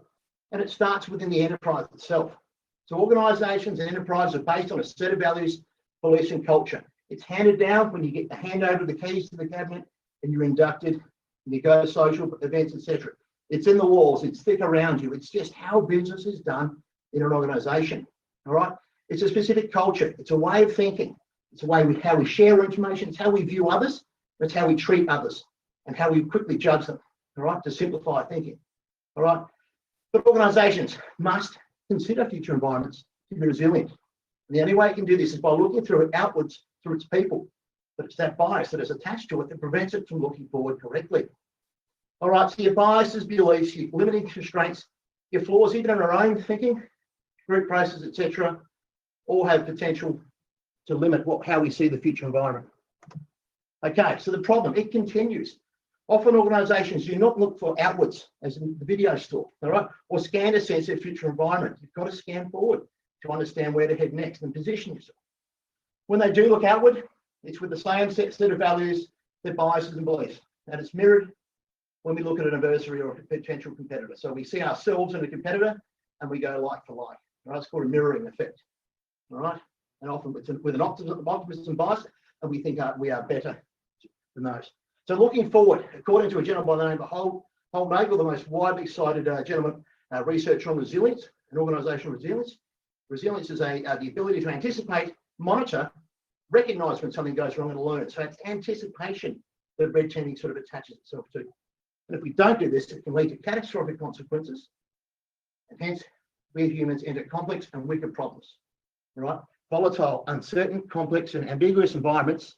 and it starts within the enterprise itself. So organisations and enterprises are based on a set of values, beliefs, and culture. It's handed down when you get the handover of the keys to the cabinet and you're inducted and you go to social events, etc. It's in the walls, it's thick around you. It's just how business is done in an organisation, all right? It's a specific culture. It's a way of thinking. It's a way with how we share information. It's how we view others. It's how we treat others and how we quickly judge them, all right, to simplify thinking, all right? But organisations must consider future environments to be resilient. And the only way it can do this is by looking through it outwards through its people. But it's that bias that is attached to it that prevents it from looking forward correctly. All right, so your biases, beliefs, your limiting constraints, your flaws, even in our own thinking, group process, etc., all have potential to limit how we see the future environment. Okay, so the problem, it continues. Often organisations do not look for outwards, as in the video store, all right, or scan to sense their future environment. You've got to scan forward to understand where to head next and position yourself. When they do look outward, it's with the same set of values, their biases and beliefs, and it's mirrored when we look at an adversary or a potential competitor. So we see ourselves in a competitor and we go like for like. Right? It's called a mirroring effect. All right, and often it's with an optimism bias, and we think we are better than those. So looking forward, according to a gentleman by the name of Holnagel, the most widely cited gentleman researcher on resilience and organisational resilience. Resilience is the ability to anticipate, monitor, recognise when something goes wrong and learn. So it's anticipation that red teaming sort of attaches itself to. And if we don't do this, it can lead to catastrophic consequences. And hence, we humans enter complex and wicked problems. Right? Volatile, uncertain, complex, and ambiguous environments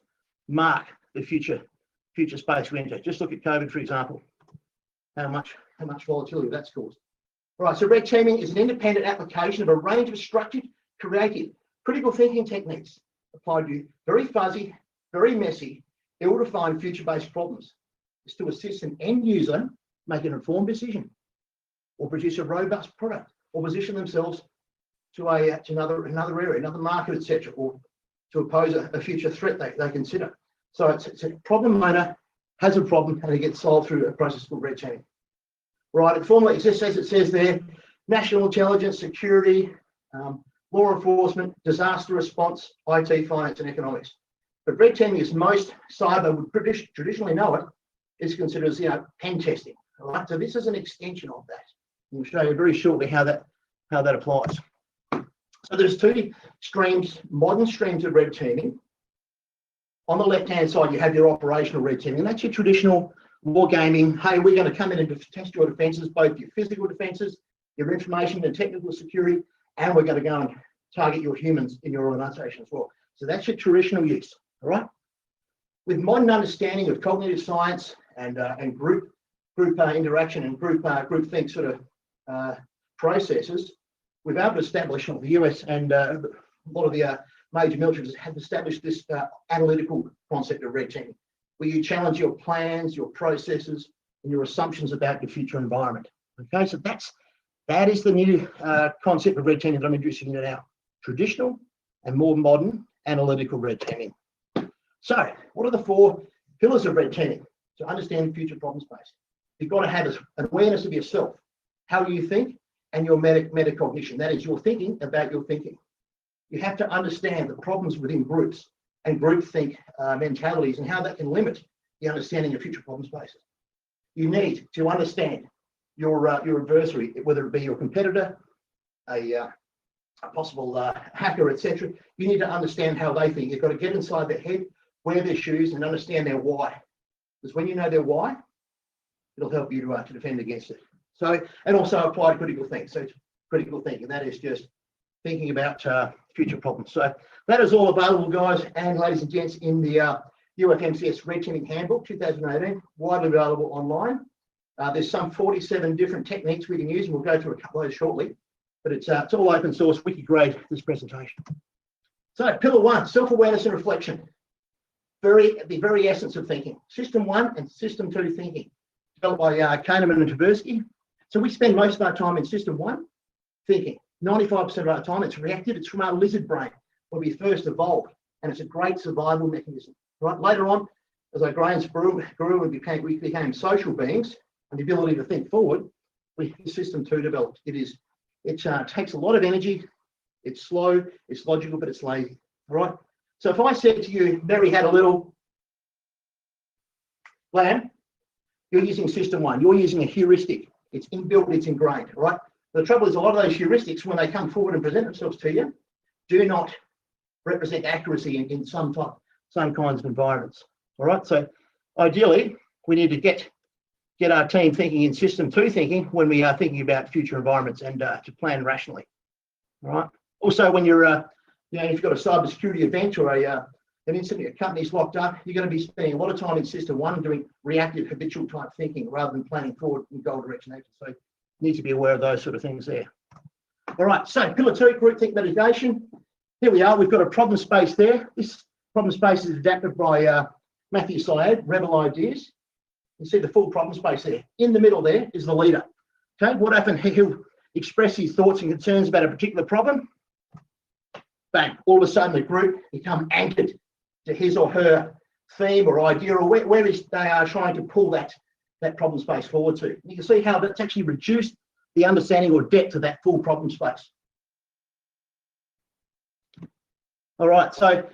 mark the future space we enter. Just look at COVID, for example. How much volatility that's caused. All right, so red teaming is an independent application of a range of structured, creative, critical thinking techniques applied to very fuzzy, very messy, ill-defined future-based problems. It's to assist an end user make an informed decision, or produce a robust product, or position themselves to another area, another market, etc., or to oppose a future threat they consider. So it's a problem owner has a problem and it gets solved through a process called red teaming. Right, it formally exists as it says there: national intelligence, security, law enforcement, disaster response, IT, finance, and economics. But red teaming, as most cyber would traditionally know it, is considered as pen testing. All right, so this is an extension of that. We'll show you very shortly how that applies. So there's two streams, modern streams of red teaming. On the left-hand side, you have your operational red teaming, and that's your traditional war gaming. Hey, we're going to come in and test your defences, both your physical defences, your information and technical security, and we're going to go and target your humans in your organisation as well. So that's your traditional use, all right? With modern understanding of cognitive science and group interaction and group think sort of processes, we've been able to establish, the US and a lot of the major militaries have established this analytical concept of red teaming, where you challenge your plans, your processes, and your assumptions about your future environment. Okay, so that is the new concept of red teaming that I'm introducing you now. Traditional and more modern analytical red teaming. So, what are the four pillars of red teaming to understand future problem space? You've got to have an awareness of yourself, how you think, and your metacognition. That is your thinking about your thinking. You have to understand the problems within groups and groupthink mentalities and how that can limit the understanding of future problem spaces. You need to understand your adversary, whether it be your competitor, a possible hacker, etc. You need to understand how they think. You've got to get inside their head, wear their shoes, and understand their why. Because when you know their why, it'll help you to defend against it. So, and also apply to critical thinking. So it's critical thinking. That is just thinking about future problems. So that is all available, guys and ladies and gents, in the UFMCS Red Teaming Handbook 2018, widely available online. There's some 47 different techniques we can use, and we'll go through a couple of those shortly. But it's all open source, wiki grade, this presentation. So pillar one, self-awareness and reflection. The very essence of thinking. System 1 and System 2 thinking, developed by Kahneman and Tversky. So we spend most of our time in System 1 thinking. 95% of our time it's reactive. It's from our lizard brain when we first evolved, and it's a great survival mechanism. Right. Later on, as our brains grew and we became social beings, and the ability to think forward, System 2 developed. It takes a lot of energy. It's slow, it's logical, but it's lazy. All right. So if I said to you, Mary had a little lamb, you're using System 1. You're using a heuristic. It's inbuilt, it's ingrained. All right. The trouble is, a lot of those heuristics, when they come forward and present themselves to you, do not represent accuracy in some kinds of environments. All right. So ideally, we need to get our team thinking in System 2 thinking when we are thinking about future environments and to plan rationally. All right. Also, when you're, if you've got a cybersecurity event or an incident, a company's locked up, you're going to be spending a lot of time in System 1 doing reactive, habitual type thinking rather than planning forward in goal direction action. So you need to be aware of those sort of things there. All right. So Pillar 2, groupthink mitigation. Here we are. We've got a problem space there. This problem space is adapted by Matthew Syed, Rebel Ideas. You see the full problem space there. In the middle there is the leader. Okay, what happened? He'll express his thoughts and concerns about a particular problem. Bang, all of a sudden the group become anchored to his or her theme or idea or where they are trying to pull that problem space forward to. And you can see how that's actually reduced the understanding or depth of that full problem space. All right, so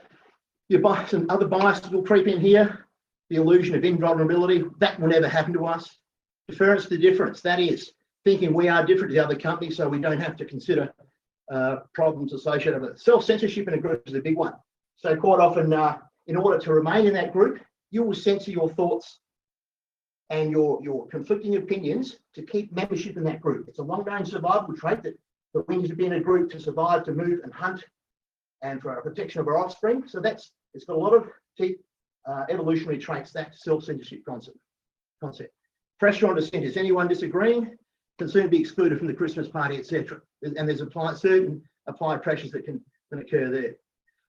some other biases will creep in here. The illusion of invulnerability, that will never happen to us. Deference to difference, that is thinking we are different to the other company so we don't have to consider problems associated with it. Self-censorship in a group is a big one. So quite often, in order to remain in that group, you will censor your thoughts and your conflicting opinions to keep membership in that group. It's a long-range survival trait that we need to be in a group to survive, to move and hunt, and for our protection of our offspring. So it's got a lot of deep evolutionary traits, that self-censorship concept. Pressure on dissent. Is anyone disagreeing? Can soon be excluded from the Christmas party, etc. And there's certain applied pressures that can occur there.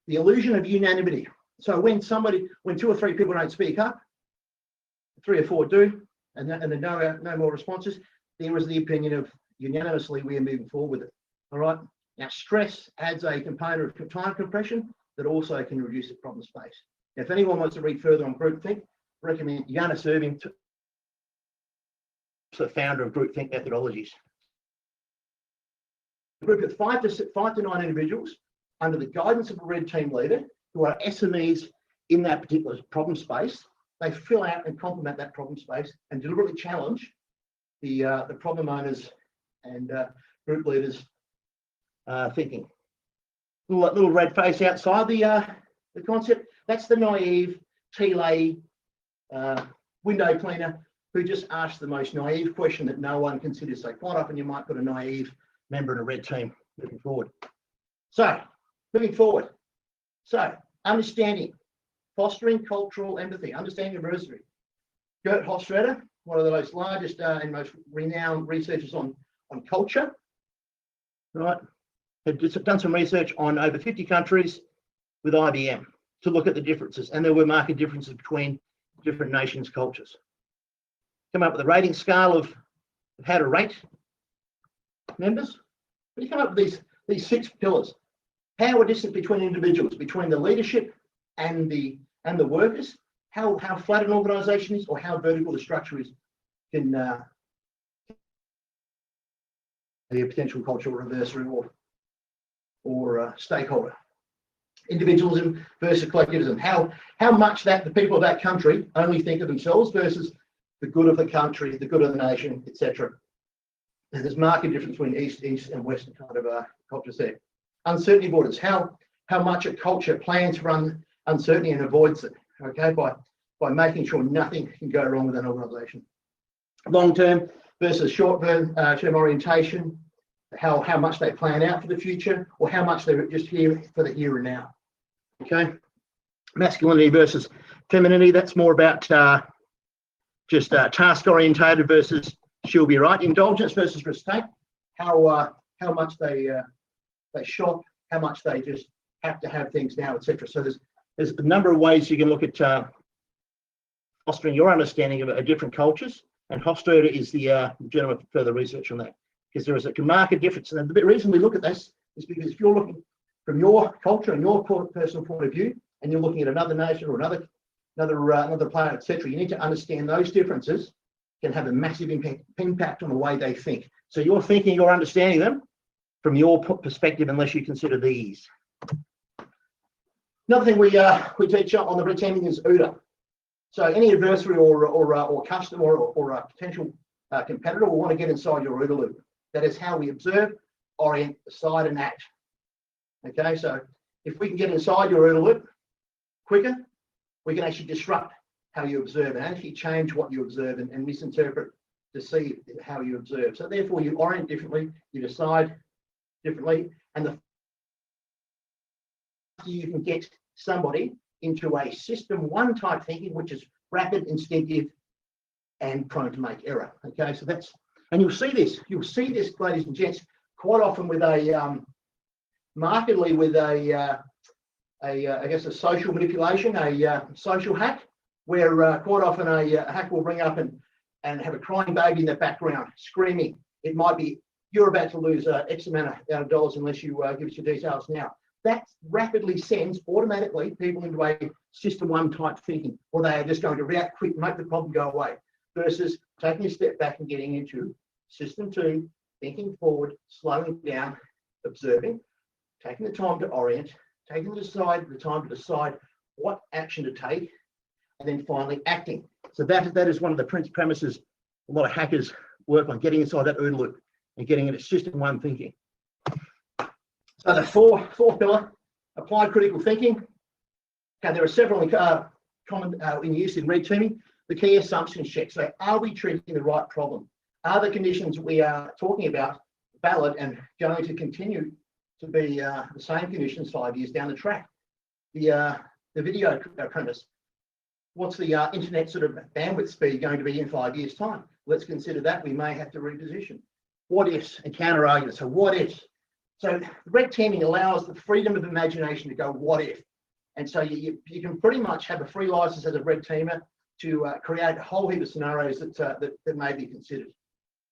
The illusion of unanimity. So when 2 or 3 people don't speak up, 3 or 4 do, and there are no more responses, there is the opinion of unanimously we are moving forward with it. All right. Now stress adds a component of time compression that also can reduce the problem space. Now, if anyone wants to read further on groupthink, I recommend Yana Serving, the founder of groupthink methodologies. A group of 5 to 9 individuals under the guidance of a red team leader who are SMEs in that particular problem space. They fill out and complement that problem space and deliberately challenge the problem owners and group leaders' thinking. Little red face outside the concept. That's the naive tea window cleaner who just asks the most naive question that no one considers. So quite often you might put a naive member in a red team moving forward. So moving forward. So understanding, fostering cultural empathy, understanding diversity. Gert Hofstadter, one of the most largest and most renowned researchers on culture, right, had done some research on over 50 countries with IBM to look at the differences, and there were marked differences between different nations' cultures. Come up with a rating scale of how to rate members. But you come up with these 6 pillars. How are distance between individuals, between the leadership and the workers? How flat an organisation is, or how vertical the structure is, can be a potential cultural adversary or stakeholder. Individualism versus collectivism. How much that the people of that country only think of themselves versus the good of the country, the good of the nation, etc. And there's marked difference between East and Western kind of cultures there. Uncertainty borders. How much a culture plans to run uncertainty and avoids it. Okay, by making sure nothing can go wrong with an organisation. Long term versus short term orientation. How much they plan out for the future, or how much they're just here for the here and now. Okay, masculinity versus femininity. That's more about just task orientated versus she'll be right. Indulgence versus risk-take. How much they shop, how much they just have to have things now, etc. So there's a number of ways you can look at fostering your understanding of different cultures, and Hofstadter is the gentleman for further research on that, because there is a marked difference. And the reason we look at this is because if you're looking from your culture and your personal point of view, and you're looking at another nation or another planet, etc., you need to understand those differences can have a massive impact on the way they think. So you're thinking, you're understanding them from your perspective, unless you consider these. Another thing we teach on the red teaming is OODA. So any adversary or customer or a potential competitor will want to get inside your OODA loop. That is how we observe, orient, decide, and act. Okay, so if we can get inside your OODA loop quicker, we can actually disrupt how you observe and actually change what you observe and misinterpret to see how you observe. So therefore you orient differently, you decide differently, and the you can get somebody into a system one type thinking, which is rapid, instinctive, and prone to make error. Okay, so that's, and you'll see this, ladies and gents, quite often with a markedly with I guess a social manipulation, a social hack, where quite often a hack will bring up and have a crying baby in the background, screaming. It might be, you're about to lose X amount of dollars unless you give us your details now. That rapidly sends automatically people into a system one type thinking, or they are just going to react quick, make the problem go away, versus taking a step back and getting into system two, thinking forward, slowing down, observing, taking the time to orient, taking the time to decide what action to take, and then finally acting. So that is one of the premises a lot of hackers work on, getting inside that OODA loop and getting into system one thinking. So the fourth pillar, applied critical thinking. Okay, there are several common in use in red teaming. The key assumptions check. So are we treating the right problem? Are the conditions we are talking about valid and going to continue to be the same conditions 5 years down the track? The video premise. What's the internet sort of bandwidth speed going to be in 5 years' time? Let's consider that. We may have to reposition. What ifs and counter arguments. So what ifs? So red teaming allows the freedom of imagination to go what if. And so you can pretty much have a free license as a red teamer to create a whole heap of scenarios that may be considered.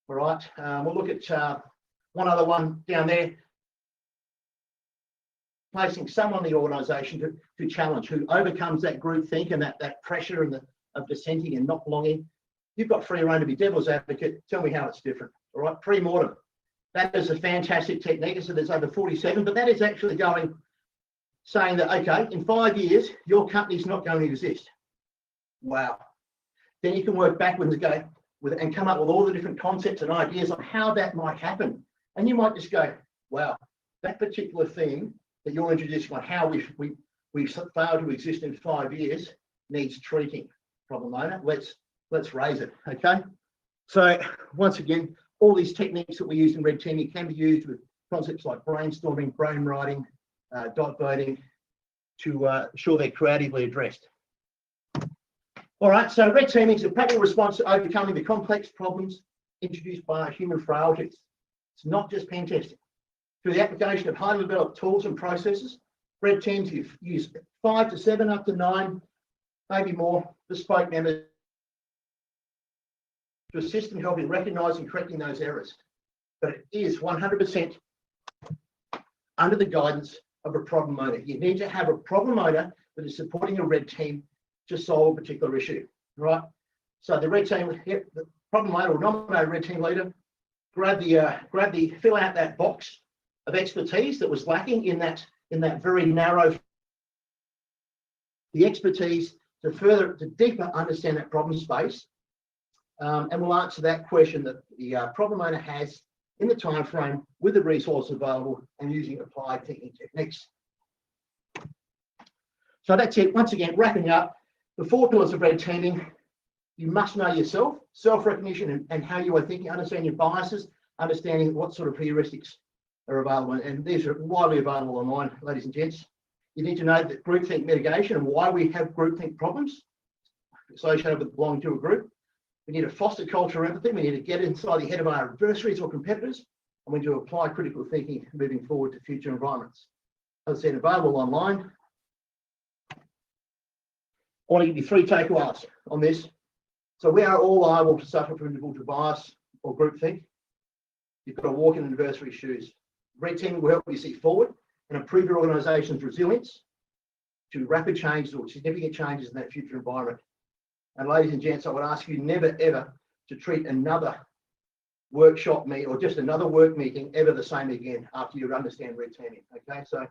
All right, we'll look at one other one down there. Placing someone in the organisation to challenge, who overcomes that group think and that pressure and of dissenting and not belonging. You've got free rein to be devil's advocate. Tell me how it's different. All right, pre-mortem. That is a fantastic technique. So there's over 47, but that is actually saying that, okay, in 5 years, your company's not going to exist. Wow. Then you can work backwards and come up with all the different concepts and ideas on how that might happen. And you might just go, wow, that particular thing that you're introducing on how we failed to exist in 5 years needs treating. Problem owner, let's raise it, okay? So once again, all these techniques that we use in red teaming can be used with concepts like brainstorming, brain writing, dot voting to ensure they're creatively addressed. All right, so red teaming is a practical response to overcoming the complex problems introduced by human frailties. It's not just pen testing. Through the application of highly developed tools and processes, red teams use 5 to 7, up to 9, maybe more bespoke members to assist in helping recognise and correcting those errors. But it is 100% under the guidance of a problem owner. You need to have a problem owner that is supporting a red team to solve a particular issue, right? So the red team, the problem owner will nominate a red team leader, fill out that box of expertise that was lacking in that very narrow, the expertise to deeper understand that problem space, and we'll answer that question that the problem owner has in the time frame with the resource available and using applied thinking techniques. So that's it. Once again, wrapping up, the 4 pillars of red teaming. You must know yourself, self-recognition and how you are thinking, understand your biases, understanding what sort of heuristics are available. And these are widely available online, ladies and gents. You need to know that groupthink mitigation and why we have groupthink problems associated with belonging to a group. We need to foster culture of empathy. We need to get inside the head of our adversaries or competitors. And we need to apply critical thinking moving forward to future environments. As I said, available online. I want to give you 3 takeaways on this. So we are all liable to suffer from individual bias or groupthink. You've got to walk in adversary shoes. Red teaming will help you see forward and improve your organisation's resilience to rapid changes or significant changes in that future environment. And ladies and gents, I would ask you never, ever to treat another workshop meeting or just another work meeting ever the same again after you understand red teaming. Okay, so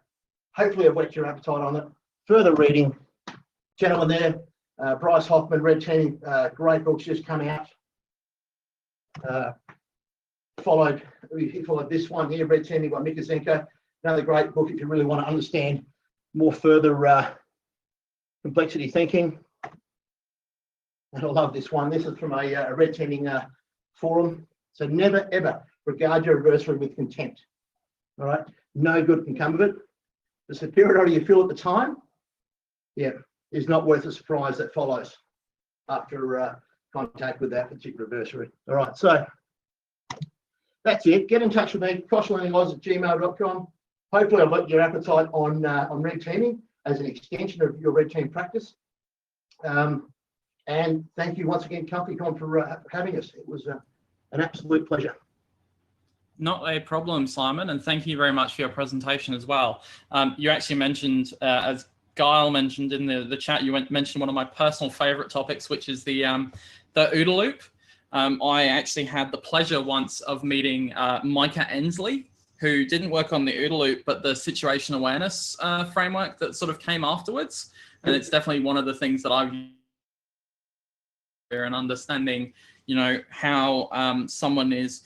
hopefully I've whet your appetite on it. Further reading, gentleman there, Bryce Hoffman, red teaming, great book's just come out. He followed this one here, red teaming by Mikazenko. Another great book if you really want to understand more further complexity thinking. And I love this one. This is from a red teaming forum. So never ever regard your adversary with contempt. All right, no good can come of it. The superiority you feel at the time, is not worth the surprise that follows after contact with that particular adversary. All right, so that's it. Get in touch with me, crosslearningoz@gmail.com. Hopefully I've got your appetite on red teaming as an extension of your red team practice. And thank you once again, ComfyCon, for having us. It was an absolute pleasure. Not a problem, Simon, and thank you very much for your presentation as well. You actually mentioned, as Guile mentioned in the chat, you mentioned one of my personal favorite topics, which is the OODA loop. I actually had the pleasure once of meeting Micah Ensley, who didn't work on the OODA loop, but the situation awareness framework that sort of came afterwards. And it's definitely one of the things that I've and understanding, how someone is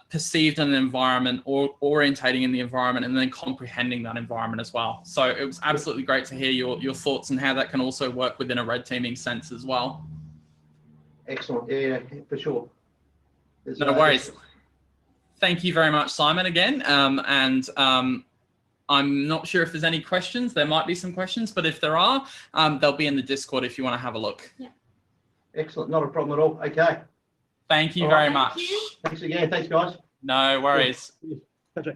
perceived in an environment or orientating in the environment and then comprehending that environment as well. So it was absolutely great to hear your thoughts and how that can also work within a red teaming sense as well. Excellent. Yeah, for sure. No worries. Thank you very much, Simon, again. I'm not sure if there's any questions. There might be some questions, but if there are, they'll be in the Discord if you want to have a look. Yeah. Excellent. Not a problem at all. Okay. Thank you very much. Thanks again. Thanks, guys. No worries. Yeah.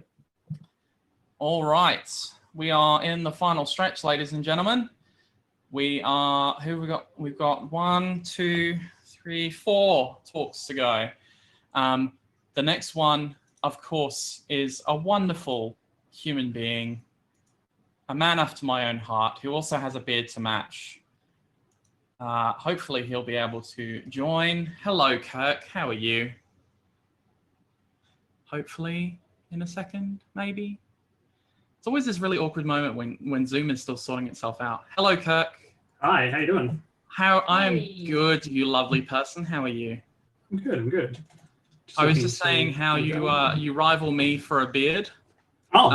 All right. We are in the final stretch, ladies and gentlemen. We are, who we got? We've got 1, 2, 3, 4 talks to go. The next one, of course, is a wonderful human being, a man after my own heart, who also has a beard to match. Hopefully he'll be able to join. Hello, Kirk. How are you? Hopefully in a second, maybe. It's always this really awkward moment when Zoom is still sorting itself out. Hello, Kirk. Hi, how you doing? I'm good, you lovely person. How are you? I'm good, I'm good. I was just saying how you rival me for a beard. Oh,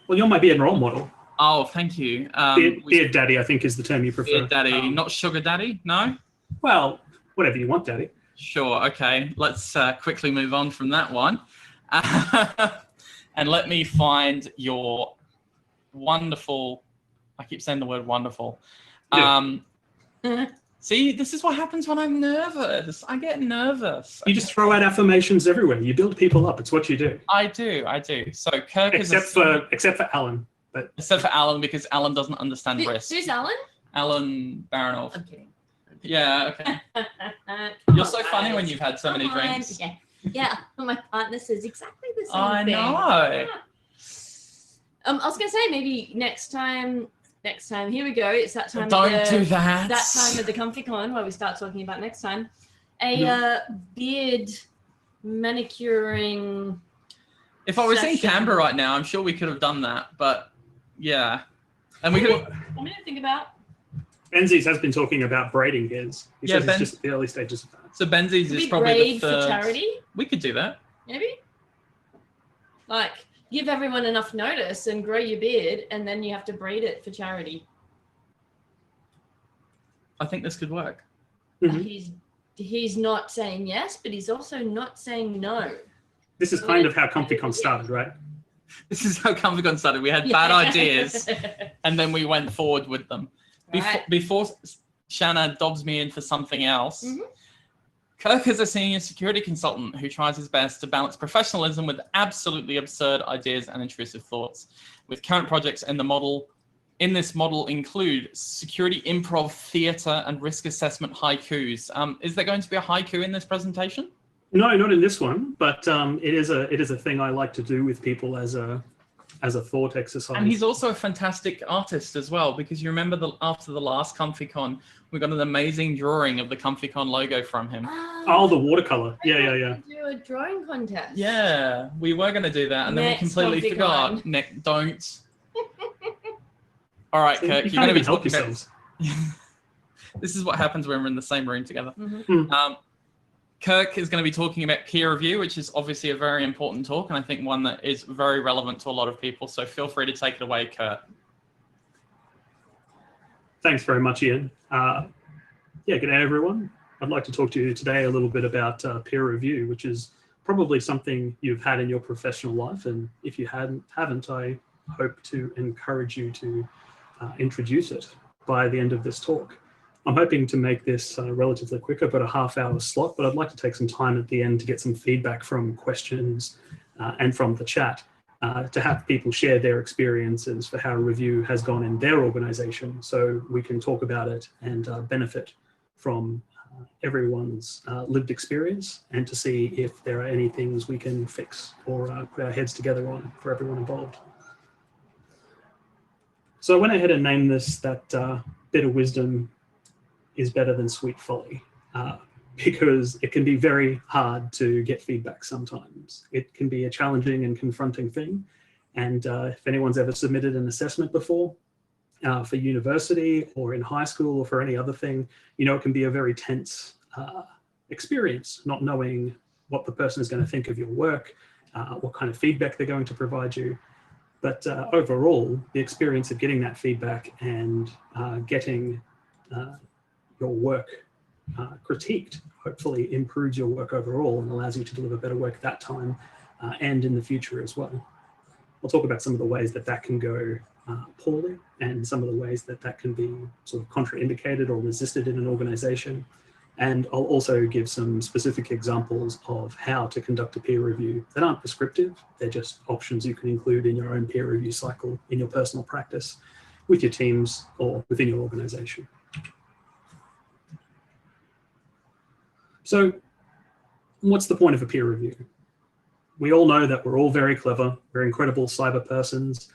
well, you're my beard role model. Oh, thank you. Beard daddy, I think, is the term you prefer. Beard daddy, not sugar daddy, no? Well, whatever you want, daddy. Sure, okay. Let's quickly move on from that one. And let me find your wonderful, I keep saying the word wonderful. See, this is what happens when I'm nervous. I get nervous. You just throw out affirmations everywhere. You build people up. It's what you do. I do. So Kirk except for Alan. But except for Alan, because Alan doesn't understand risk. Who's Alan? Alan Baranov. I'm kidding. Yeah, okay. You're so funny when you've had so many drinks. Yeah. My partner says exactly the same I thing. know. I was going to say maybe next time, here we go. It's that time. Don't do that. That time of the ComfyCon where we start talking about next time. A beard manicuring. If I was in Canberra right now, I'm sure we could have done that. But yeah, and we could. I'm going to think about. Benzies has been talking about braiding hairs. He says it's just the early stages of that. So Benzies is probably braid the third. For charity. We could do that. Maybe. Like, give everyone enough notice and grow your beard, and then you have to braid it for charity. I think this could work. He's not saying yes, but he's also not saying no. This is kind of how ComfyCon started, right? This is how ComfyCon started. We had bad ideas, and then we went forward with them. Before Shanna dobs me in for something else, Kirk is a senior security consultant who tries his best to balance professionalism with absolutely absurd ideas and intrusive thoughts. With current projects in this model include security improv theater and risk assessment haikus. Is there going to be a haiku in this presentation? No, not in this one, but it is a thing I like to do with people as a as a thought exercise. And he's also a fantastic artist as well, because you remember after the last ComfyCon, we got an amazing drawing of the ComfyCon logo from him. Oh, the watercolor. Yeah. Do a drawing contest. Yeah, we were going to do that, and then we completely forgot. Don't. All right, See, Kirk, you you're going to be help talking about... yourselves. This is what happens when we're in the same room together. Mm-hmm. Kirk is going to be talking about peer review, which is obviously a very important talk, and I think one that is very relevant to a lot of people. So feel free to take it away, Kirk. Thanks very much, Ian. Yeah, good day, everyone. I'd like to talk to you today a little bit about peer review, which is probably something you've had in your professional life. And if you haven't, I hope to encourage you to introduce it by the end of this talk. I'm hoping to make this relatively quick. I've got a half-hour slot, but I'd like to take some time at the end to get some feedback from questions and from the chat to have people share their experiences for how review has gone in their organization, so we can talk about it and benefit from everyone's lived experience, and to see if there are any things we can fix or put our heads together on for everyone involved. So I went ahead and named this that bit of wisdom is better than sweet folly, because it can be very hard to get feedback sometimes. It can be a challenging and confronting thing. And if anyone's ever submitted an assessment before for university or in high school or for any other thing, you know, it can be a very tense experience, not knowing what the person is going to think of your work, what kind of feedback they're going to provide you. But overall, the experience of getting that feedback and getting your work critiqued hopefully improves your work overall and allows you to deliver better work that time and in the future as well. I'll talk about some of the ways that that can go poorly, and some of the ways that that can be sort of contraindicated or resisted in an organization. And I'll also give some specific examples of how to conduct a peer review that aren't prescriptive. They're just options you can include in your own peer review cycle in your personal practice with your teams or within your organization. So what's the point of a peer review? We all know that we're all very clever. We're incredible cyber persons.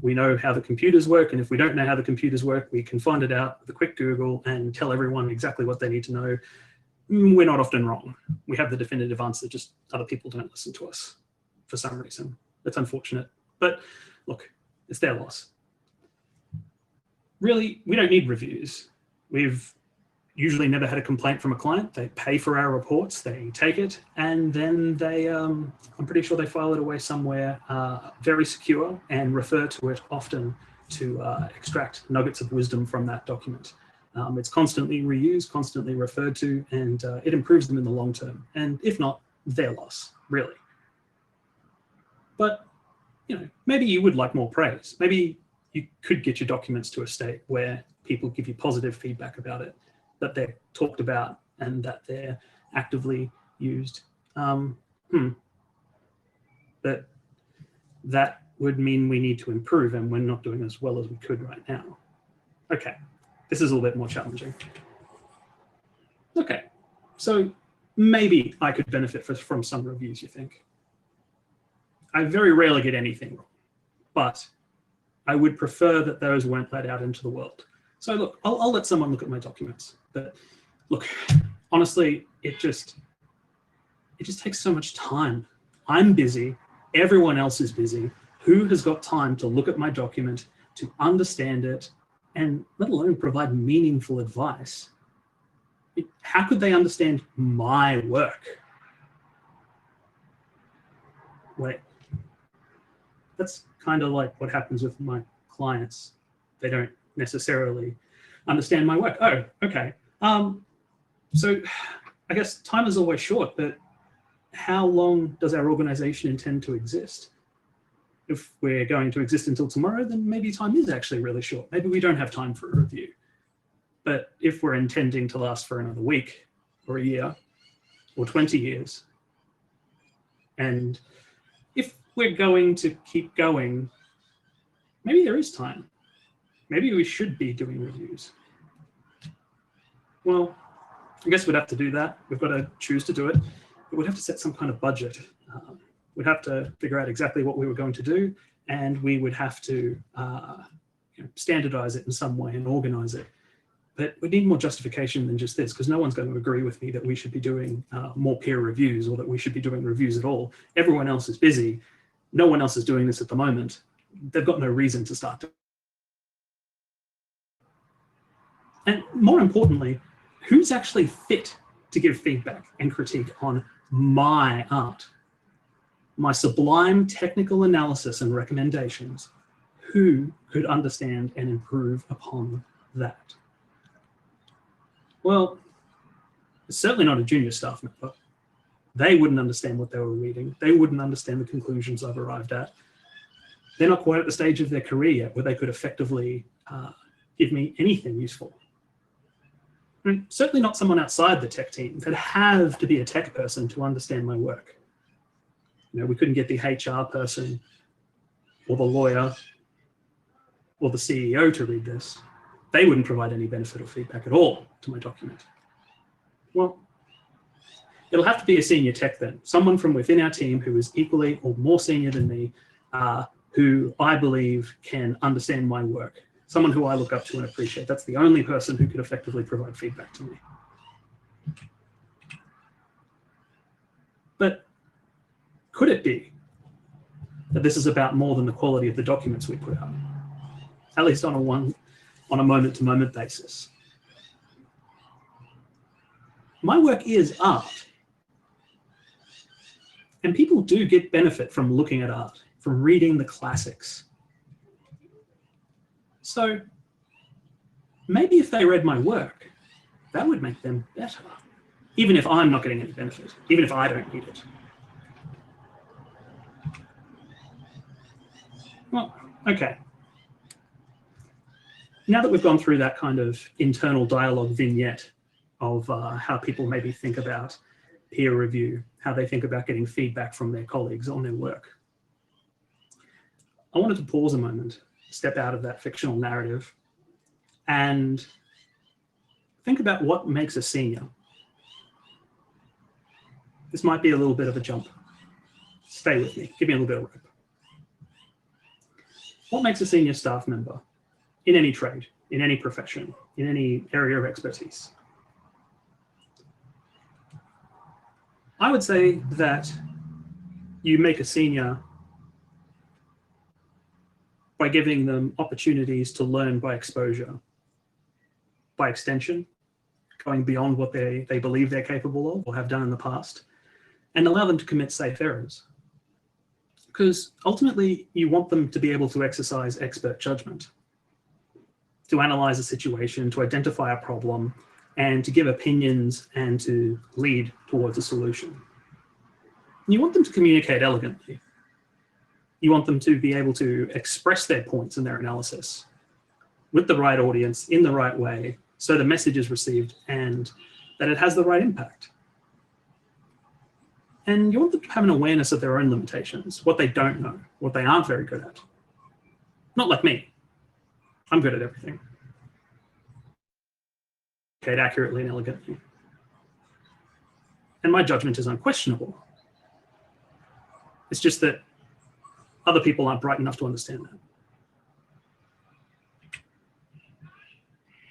We know how the computers work, and if we don't know how the computers work, we can find it out with a quick Google and tell everyone exactly what they need to know. We're not often wrong. We have the definitive answer, just other people don't listen to us for some reason. That's unfortunate, but look, it's their loss. Really, we don't need reviews. We've usually never had a complaint from a client. They pay for our reports, they take it, and then they, I'm pretty sure they file it away somewhere very secure and refer to it often to extract nuggets of wisdom from that document. It's constantly reused, constantly referred to, and it improves them in the long term. And if not, their loss, really. But, you know, maybe you would like more praise. Maybe you could get your documents to a state where people give you positive feedback about it, that they're talked about and that they're actively used. But that would mean we need to improve, and we're not doing as well as we could right now. Okay, this is a little bit more challenging. Okay, so maybe I could benefit from some reviews, you think? I very rarely get anything wrong, but I would prefer that those weren't let out into the world. So look, I'll let someone look at my documents, but look, honestly, it just takes so much time. I'm busy, everyone else is busy. Who has got time to look at my document, to understand it, and let alone provide meaningful advice? How could they understand my work? Wait, that's kind of like what happens with my clients. They don't necessarily understand my work. Oh, okay. So I guess time is always short, but how long does our organization intend to exist? If we're going to exist until tomorrow, then maybe time is actually really short. Maybe we don't have time for a review. But if we're intending to last for another week or a year or 20 years, and if we're going to keep going, maybe there is time. Maybe we should be doing reviews. Well, I guess we'd have to do that. We've got to choose to do it, but we'd have to set some kind of budget. We'd have to figure out exactly what we were going to do, and we would have to standardize it in some way and organize it. But we need more justification than just this, because no one's going to agree with me that we should be doing more peer reviews or that we should be doing reviews at all. Everyone else is busy. No one else is doing this at the moment. They've got no reason to start doing it. And more importantly, who's actually fit to give feedback and critique on my art? My sublime technical analysis and recommendations. Who could understand and improve upon that? Well, it's certainly not a junior staff member. They wouldn't understand what they were reading. They wouldn't understand the conclusions I've arrived at. They're not quite at the stage of their career yet where they could effectively give me anything useful. I mean, certainly not someone outside the tech team. They'd have to be a tech person to understand my work. You know, we couldn't get the HR person or the lawyer or the CEO to read this. They wouldn't provide any benefit or feedback at all to my document. Well, it'll have to be a senior tech then, someone from within our team who is equally or more senior than me, who I believe can understand my work, someone who I look up to and appreciate. That's the only person who could effectively provide feedback to me. But could it be that this is about more than the quality of the documents we put out, at least on a moment-to-moment basis? My work is art. And people do get benefit from looking at art, from reading the classics. So maybe if they read my work, that would make them better, even if I'm not getting any benefit, even if I don't need it. Well, okay. Now that we've gone through that kind of internal dialogue vignette of how people maybe think about peer review, how they think about getting feedback from their colleagues on their work, I wanted to pause a moment, step out of that fictional narrative, and think about what makes a senior. This might be a little bit of a jump. Stay with me, give me a little bit of rope. What makes a senior staff member in any trade, in any profession, in any area of expertise? I would say that you make a senior by giving them opportunities to learn by exposure, by extension, going beyond what they believe they're capable of or have done in the past, and allow them to commit safe errors. Because ultimately, you want them to be able to exercise expert judgment, to analyze a situation, to identify a problem, and to give opinions and to lead towards a solution. You want them to communicate elegantly. You want them to be able to express their points in their analysis with the right audience, in the right way, so the message is received and that it has the right impact. And you want them to have an awareness of their own limitations, what they don't know, what they aren't very good at. Not like me. I'm good at everything. Communicate accurately and elegantly. And my judgment is unquestionable. It's just that other people aren't bright enough to understand that.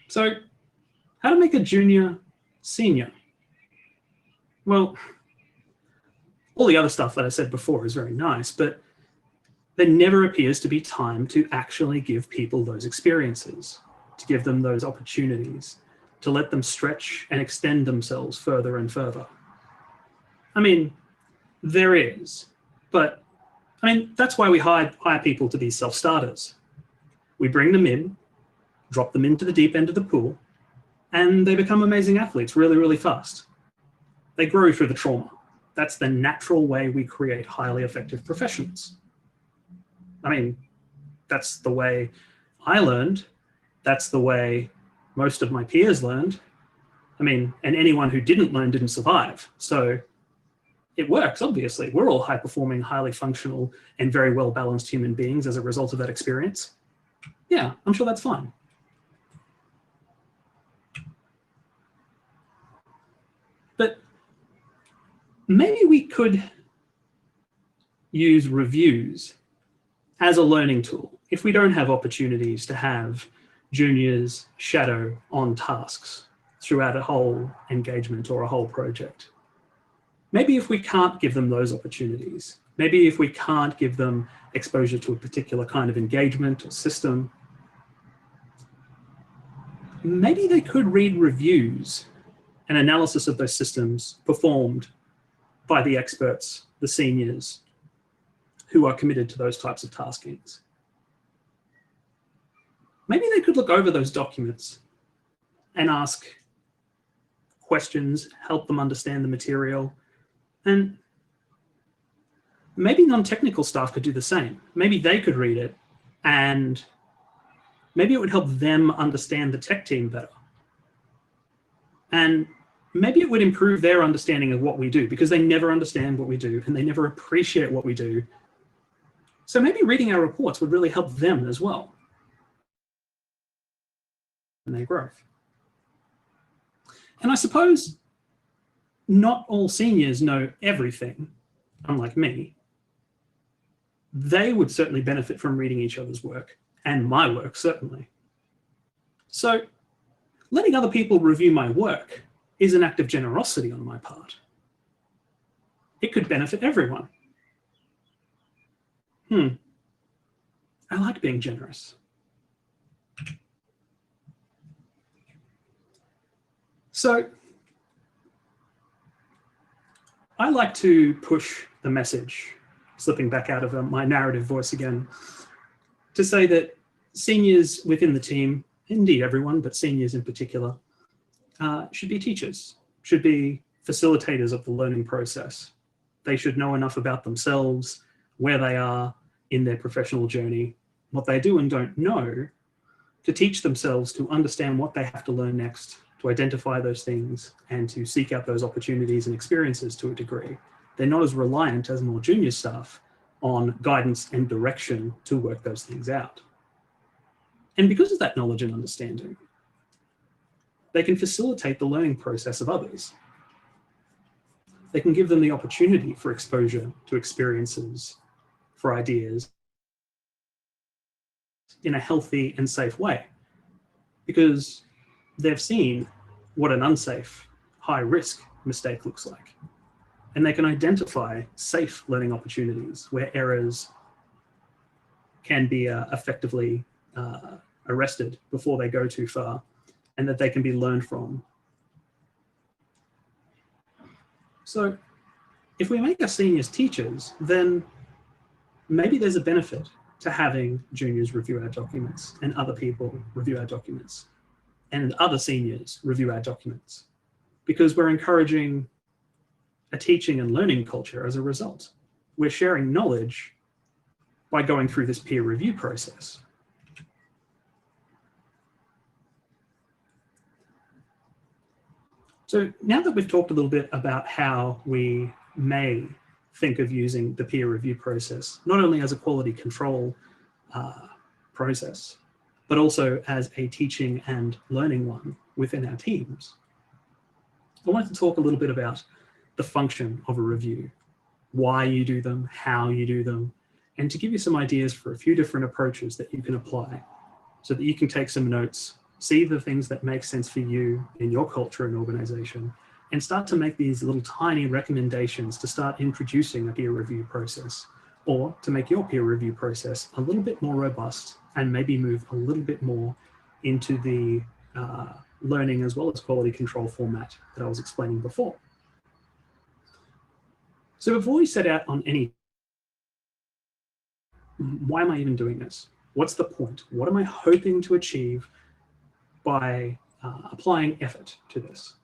So, how to make a junior senior? Well, all the other stuff that I said before is very nice, but there never appears to be time to actually give people those experiences, to give them those opportunities, to let them stretch and extend themselves further and further. I mean, there is, but I mean, that's why we hire people to be self-starters. We bring them in, drop them into the deep end of the pool, and they become amazing athletes really, really fast. They grow through the trauma. That's the natural way we create highly effective professionals. I mean, that's the way I learned. That's the way most of my peers learned. I mean, and anyone who didn't learn didn't survive. So it works, obviously. We're all high-performing, highly functional, and very well-balanced human beings as a result of that experience. Yeah, I'm sure that's fine. But maybe we could use reviews as a learning tool, if we don't have opportunities to have juniors shadow on tasks throughout a whole engagement or a whole project, maybe if we can't give them those opportunities, maybe if we can't give them exposure to a particular kind of engagement or system, maybe they could read reviews and analysis of those systems performed by the experts, the seniors, who are committed to those types of taskings. Maybe they could look over those documents and ask questions, help them understand the material, and maybe non-technical staff could do the same. Maybe they could read it, and maybe it would help them understand the tech team better. And maybe it would improve their understanding of what we do, because they never understand what we do and they never appreciate what we do. So maybe reading our reports would really help them as well in their growth. And I suppose not all seniors know everything, unlike me. They would certainly benefit from reading each other's work, and my work, certainly. So letting other people review my work is an act of generosity on my part. It could benefit everyone. I like being generous. So I like to push the message, slipping back out of my narrative voice again, to say that seniors within the team, indeed everyone, but seniors in particular, should be teachers, should be facilitators of the learning process. They should know enough about themselves, where they are in their professional journey, what they do and don't know, to teach themselves to understand what they have to learn next, to identify those things, and to seek out those opportunities and experiences to a degree. They're not as reliant as more junior staff on guidance and direction to work those things out. And because of that knowledge and understanding, they can facilitate the learning process of others. They can give them the opportunity for exposure to experiences, for ideas, in a healthy and safe way, because they've seen what an unsafe, high-risk mistake looks like. And they can identify safe learning opportunities where errors can be effectively arrested before they go too far, and that they can be learned from. So if we make our seniors teachers, then maybe there's a benefit to having juniors review our documents and other people review our documents and other seniors review our documents, because we're encouraging a teaching and learning culture as a result. We're sharing knowledge by going through this peer review process. So now that we've talked a little bit about how we may think of using the peer review process, not only as a quality control process, but also as a teaching and learning one within our teams, I wanted to talk a little bit about the function of a review, why you do them, how you do them, and to give you some ideas for a few different approaches that you can apply so that you can take some notes, see the things that make sense for you in your culture and organization, and start to make these little tiny recommendations to start introducing a peer review process, or to make your peer review process a little bit more robust and maybe move a little bit more into the learning as well as quality control format that I was explaining before. So before we set out on any, why am I even doing this? What's the point? What am I hoping to achieve by applying effort to this?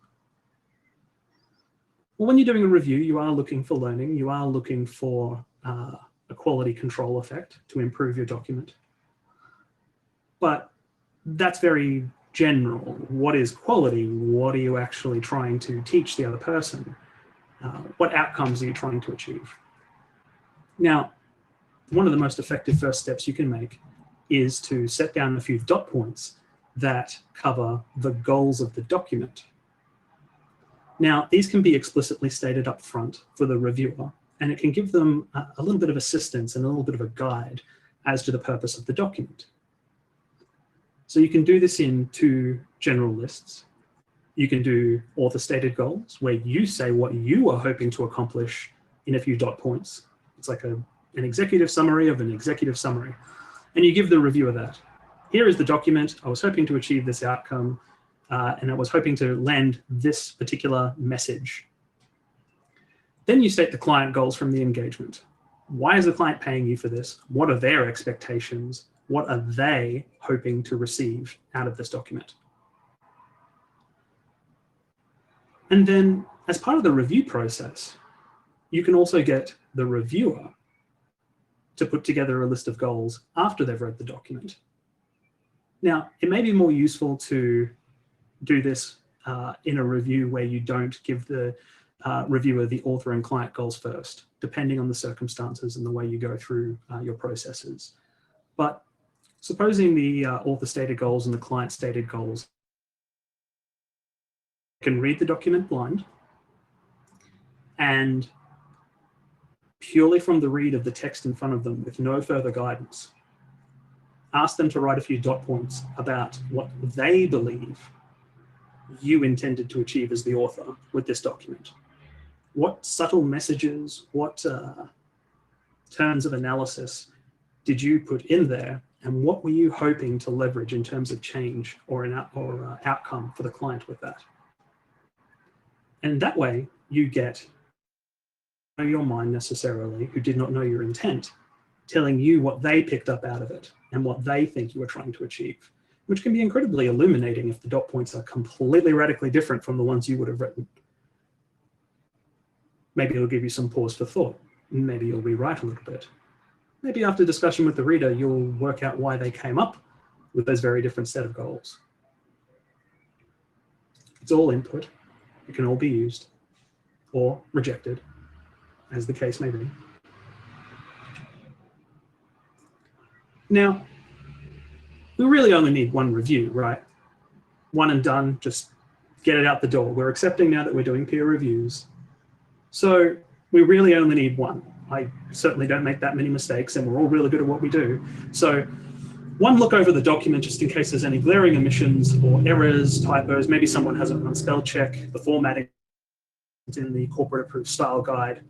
Well, when you're doing a review, you are looking for learning. You are looking for a quality control effect to improve your document. But that's very general. What is quality? What are you actually trying to teach the other person? What outcomes are you trying to achieve? Now, one of the most effective first steps you can make is to set down a few dot points that cover the goals of the document. Now, these can be explicitly stated up front for the reviewer, and it can give them a little bit of assistance and a little bit of a guide as to the purpose of the document. So you can do this in 2 general lists. You can do author stated goals, where you say what you are hoping to accomplish in a few dot points. It's like an executive summary of an executive summary. And you give the reviewer that. Here is the document. I was hoping to achieve this outcome, and I was hoping to land this particular message. Then you state the client goals from the engagement. Why is the client paying you for this? What are their expectations? What are they hoping to receive out of this document? And then as part of the review process, you can also get the reviewer to put together a list of goals after they've read the document. Now, it may be more useful to do this in a review where you don't give the reviewer the author and client goals first, depending on the circumstances and the way you go through your processes. But supposing the author stated goals and the client stated goals can read the document blind, and purely from the read of the text in front of them with no further guidance, ask them to write a few dot points about what they believe you intended to achieve as the author with this document. What subtle messages, what terms of analysis did you put in there, and what were you hoping to leverage in terms of change or outcome for the client with that? And that way you get your mind necessarily, who did not know your intent, telling you what they picked up out of it and what they think you were trying to achieve, which can be incredibly illuminating if the dot points are completely radically different from the ones you would have written. Maybe it'll give you some pause for thought. Maybe you'll rewrite a little bit. Maybe after discussion with the reader, you'll work out why they came up with those very different set of goals. It's all input. It can all be used or rejected, as the case may be. Now, we really only need one review, right? One and done, just get it out the door. We're accepting now that we're doing peer reviews. So we really only need one. I certainly don't make that many mistakes, and we're all really good at what we do. So one look over the document just in case there's any glaring omissions or errors, typos, maybe someone hasn't run spell check, the formatting is in the corporate approved style guide,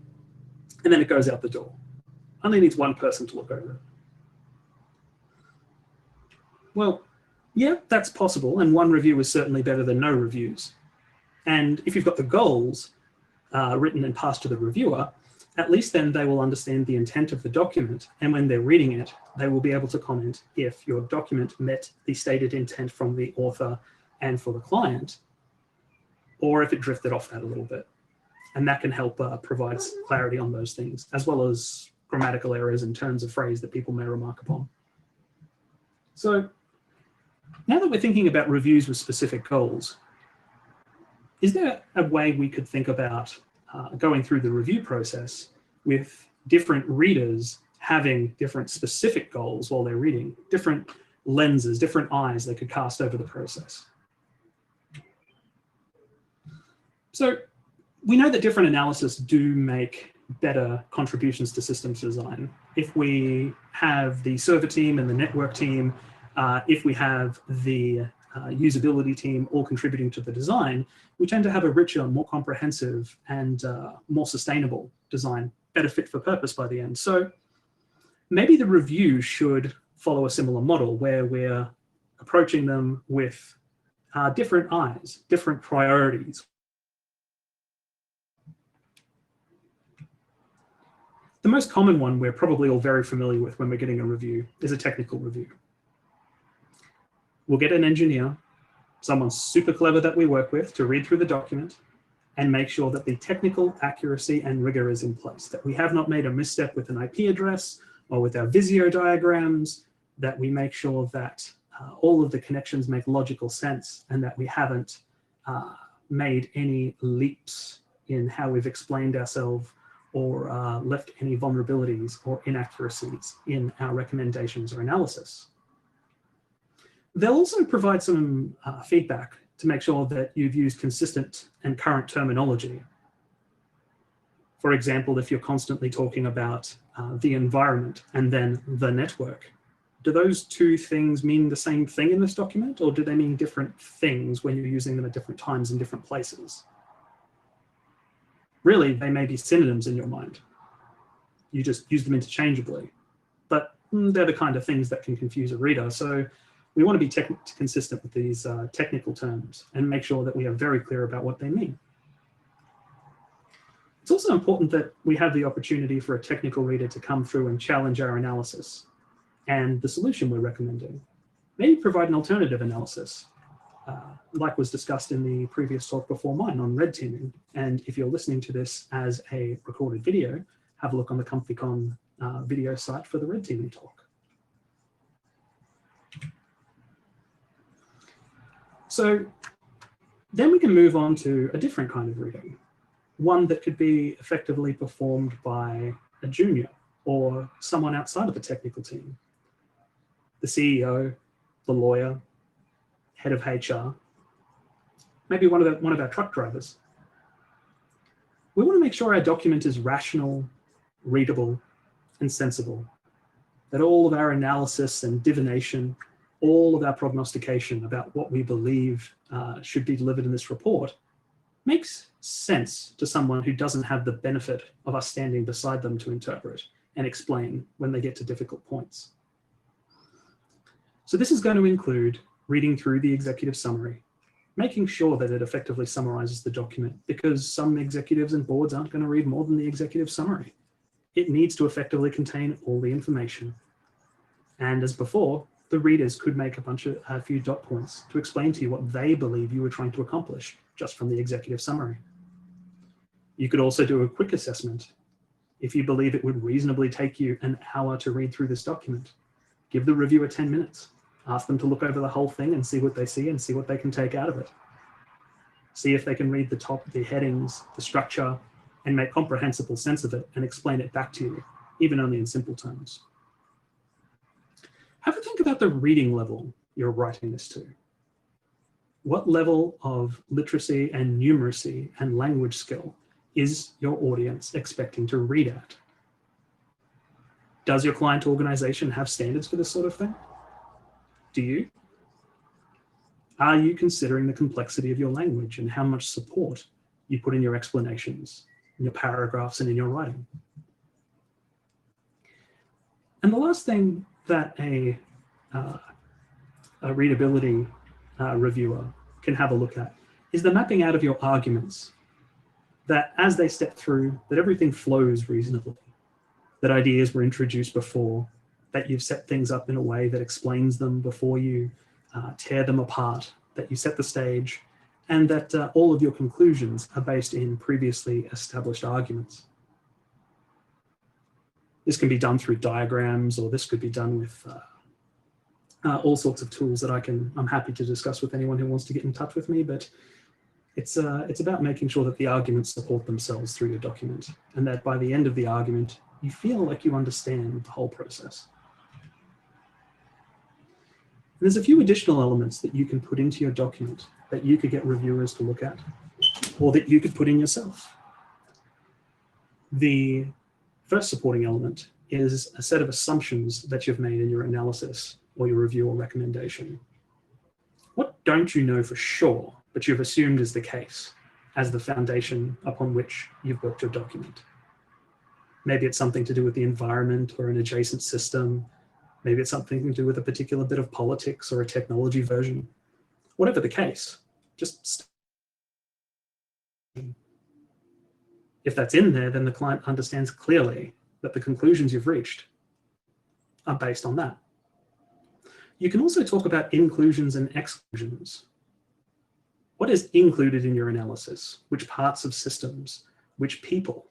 and then it goes out the door. Only needs one person to look over it. Well, yeah, that's possible, and one review is certainly better than no reviews. And if you've got the goals written and passed to the reviewer, at least then they will understand the intent of the document, and when they're reading it, they will be able to comment if your document met the stated intent from the author and for the client, or if it drifted off that a little bit. And that can help provide clarity on those things, as well as grammatical errors and turns of phrase that people may remark upon. So now that we're thinking about reviews with specific goals, is there a way we could think about going through the review process with different readers having different specific goals while they're reading, different lenses, different eyes they could cast over the process? So we know that different analysis do make better contributions to systems design. If we have the server team and the network team, if we have the usability team all contributing to the design, we tend to have a richer, more comprehensive and more sustainable design, better fit for purpose by the end. So maybe the review should follow a similar model where we're approaching them with different eyes, different priorities. The most common one we're probably all very familiar with when we're getting a review is a technical review. We'll get an engineer, someone super clever that we work with, to read through the document and make sure that the technical accuracy and rigor is in place, that we have not made a misstep with an IP address or with our Visio diagrams, that we make sure that all of the connections make logical sense and that we haven't made any leaps in how we've explained ourselves or left any vulnerabilities or inaccuracies in our recommendations or analysis. They'll also provide some feedback to make sure that you've used consistent and current terminology. For example, if you're constantly talking about the environment and then the network, do those two things mean the same thing in this document, or do they mean different things when you're using them at different times in different places? Really, they may be synonyms in your mind. You just use them interchangeably, but they're the kind of things that can confuse a reader. So we want to be consistent with these technical terms and make sure that we are very clear about what they mean. It's also important that we have the opportunity for a technical reader to come through and challenge our analysis and the solution we're recommending. Maybe provide an alternative analysis, like was discussed in the previous talk before mine on red teaming. And if you're listening to this as a recorded video, have a look on the ComfyCon video site for the red teaming talk. So then we can move on to a different kind of reading, one that could be effectively performed by a junior or someone outside of the technical team. The CEO, the lawyer, head of HR, maybe one of our truck drivers. We want to make sure our document is rational, readable, and sensible, that all of our analysis and divination, all of our prognostication about what we believe should be delivered in this report makes sense to someone who doesn't have the benefit of us standing beside them to interpret and explain when they get to difficult points. So this is going to include reading through the executive summary, making sure that it effectively summarizes the document, because some executives and boards aren't going to read more than the executive summary. It needs to effectively contain all the information. And as before, the readers could make a few dot points to explain to you what they believe you were trying to accomplish just from the executive summary. You could also do a quick assessment. If you believe it would reasonably take you an hour to read through this document, give the reviewer 10 minutes. Ask them to look over the whole thing and see what they see and see what they can take out of it. See if they can read the top, the headings, the structure, and make comprehensible sense of it and explain it back to you, even only in simple terms. Have a think about the reading level you're writing this to. What level of literacy and numeracy and language skill is your audience expecting to read at? Does your client organization have standards for this sort of thing? Do you? Are you considering the complexity of your language and how much support you put in your explanations, in your paragraphs, and in your writing? And the last thing that a readability reviewer can have a look at is the mapping out of your arguments, that as they step through, that everything flows reasonably, that ideas were introduced before, that you've set things up in a way that explains them before you tear them apart, that you set the stage, and that all of your conclusions are based in previously established arguments. This can be done through diagrams, or this could be done with all sorts of tools that I'm happy to discuss with anyone who wants to get in touch with me, but it's about making sure that the arguments support themselves through your document, and that by the end of the argument, you feel like you understand the whole process. And there's a few additional elements that you can put into your document that you could get reviewers to look at, or that you could put in yourself. The first supporting element is a set of assumptions that you've made in your analysis or your review or recommendation. What don't you know for sure, but you've assumed is the case as the foundation upon which you've built your document? Maybe it's something to do with the environment or an adjacent system. Maybe it's something to do with a particular bit of politics or a technology version. Whatever the case, just if that's in there, then the client understands clearly that the conclusions you've reached are based on that. You can also talk about inclusions and exclusions. What is included in your analysis? Which parts of systems? Which people?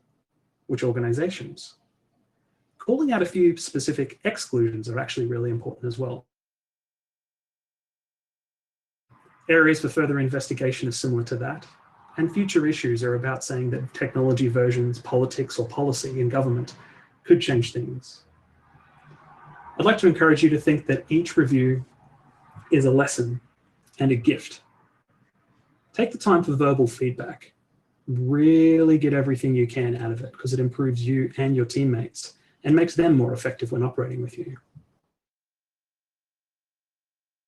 Which organizations? Calling out a few specific exclusions are actually really important as well. Areas for further investigation are similar to that. And future issues are about saying that technology versions, politics, or policy in government could change things. I'd like to encourage you to think that each review is a lesson and a gift. Take the time for verbal feedback. Really get everything you can out of it because it improves you and your teammates and makes them more effective when operating with you.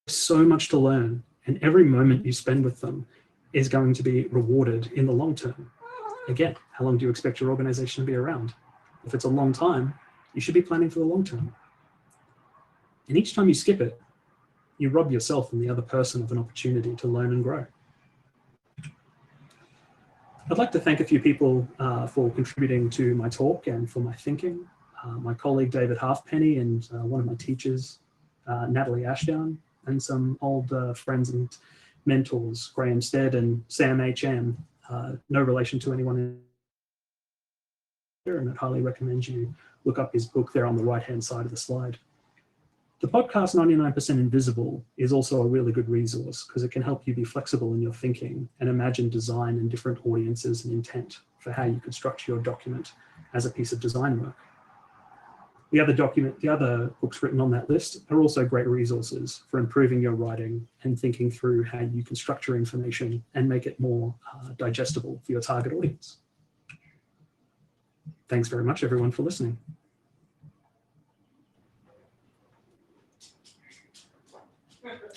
So much to learn, and every moment you spend with them is going to be rewarded in the long term. Again, how long do you expect your organization to be around? If it's a long time, you should be planning for the long term. And each time you skip it, you rob yourself and the other person of an opportunity to learn and grow. I'd like to thank a few people for contributing to my talk and for my thinking. My colleague David Halfpenny and one of my teachers, Natalie Ashdown, and some old friends and mentors, Graham Stead and Sam H.M. No relation to anyone in here, and I'd highly recommend you look up his book there on the right-hand side of the slide. The podcast 99% Invisible is also a really good resource because it can help you be flexible in your thinking and imagine design and different audiences and intent for how you could structure your document as a piece of design work. The other books written on that list are also great resources for improving your writing and thinking through how you can structure information and make it more digestible for your target audience. Thanks very much, everyone, for listening.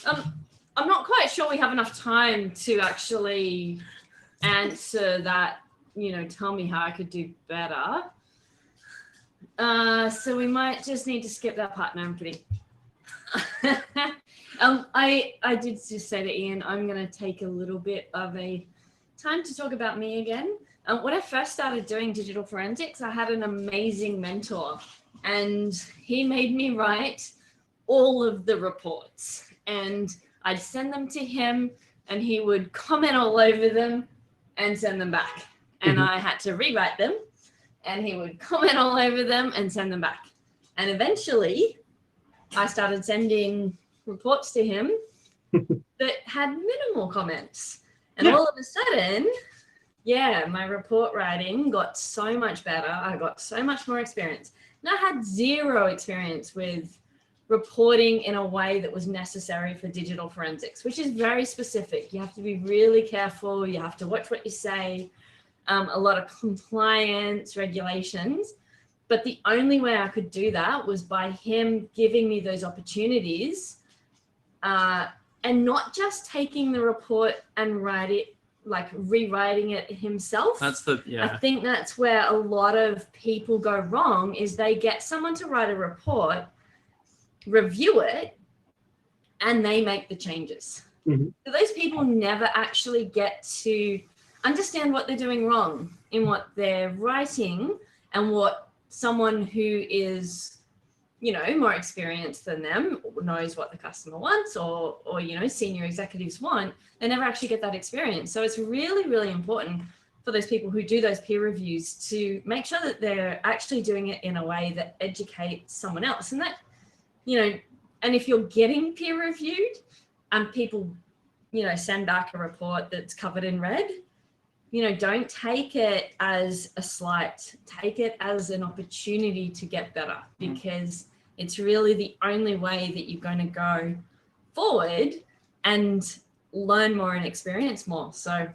I'm not quite sure we have enough time to actually answer that, tell me how I could do better. So we might just need to skip that part. No, I'm kidding. I did just say to Ian, I'm going to take a little bit of a time to talk about me again. When I first started doing digital forensics, I had an amazing mentor, and he made me write all of the reports, and I'd send them to him and he would comment all over them and send them back. And I had to rewrite them, and he would comment all over them and send them back. And eventually I started sending reports to him that had minimal comments. And all of a sudden, my report writing got so much better. I got so much more experience. And I had zero experience with reporting in a way that was necessary for digital forensics, which is very specific. You have to be really careful. You have to watch what you say. A lot of compliance regulations. But the only way I could do that was by him giving me those opportunities and not just taking the report and rewriting it himself. I think that's where a lot of people go wrong, is they get someone to write a report, review it, and they make the changes. So those people never actually get to understand what they're doing wrong in what they're writing, and what someone who is, more experienced than them knows what the customer wants, or senior executives want. They never actually get that experience. So it's really, really important for those people who do those peer reviews to make sure that they're actually doing it in a way that educates someone else. And that, and if you're getting peer reviewed and people, send back a report that's covered in red, don't take it as a slight, take it as an opportunity to get better, because it's really the only way that you're going to go forward and learn more and experience more. So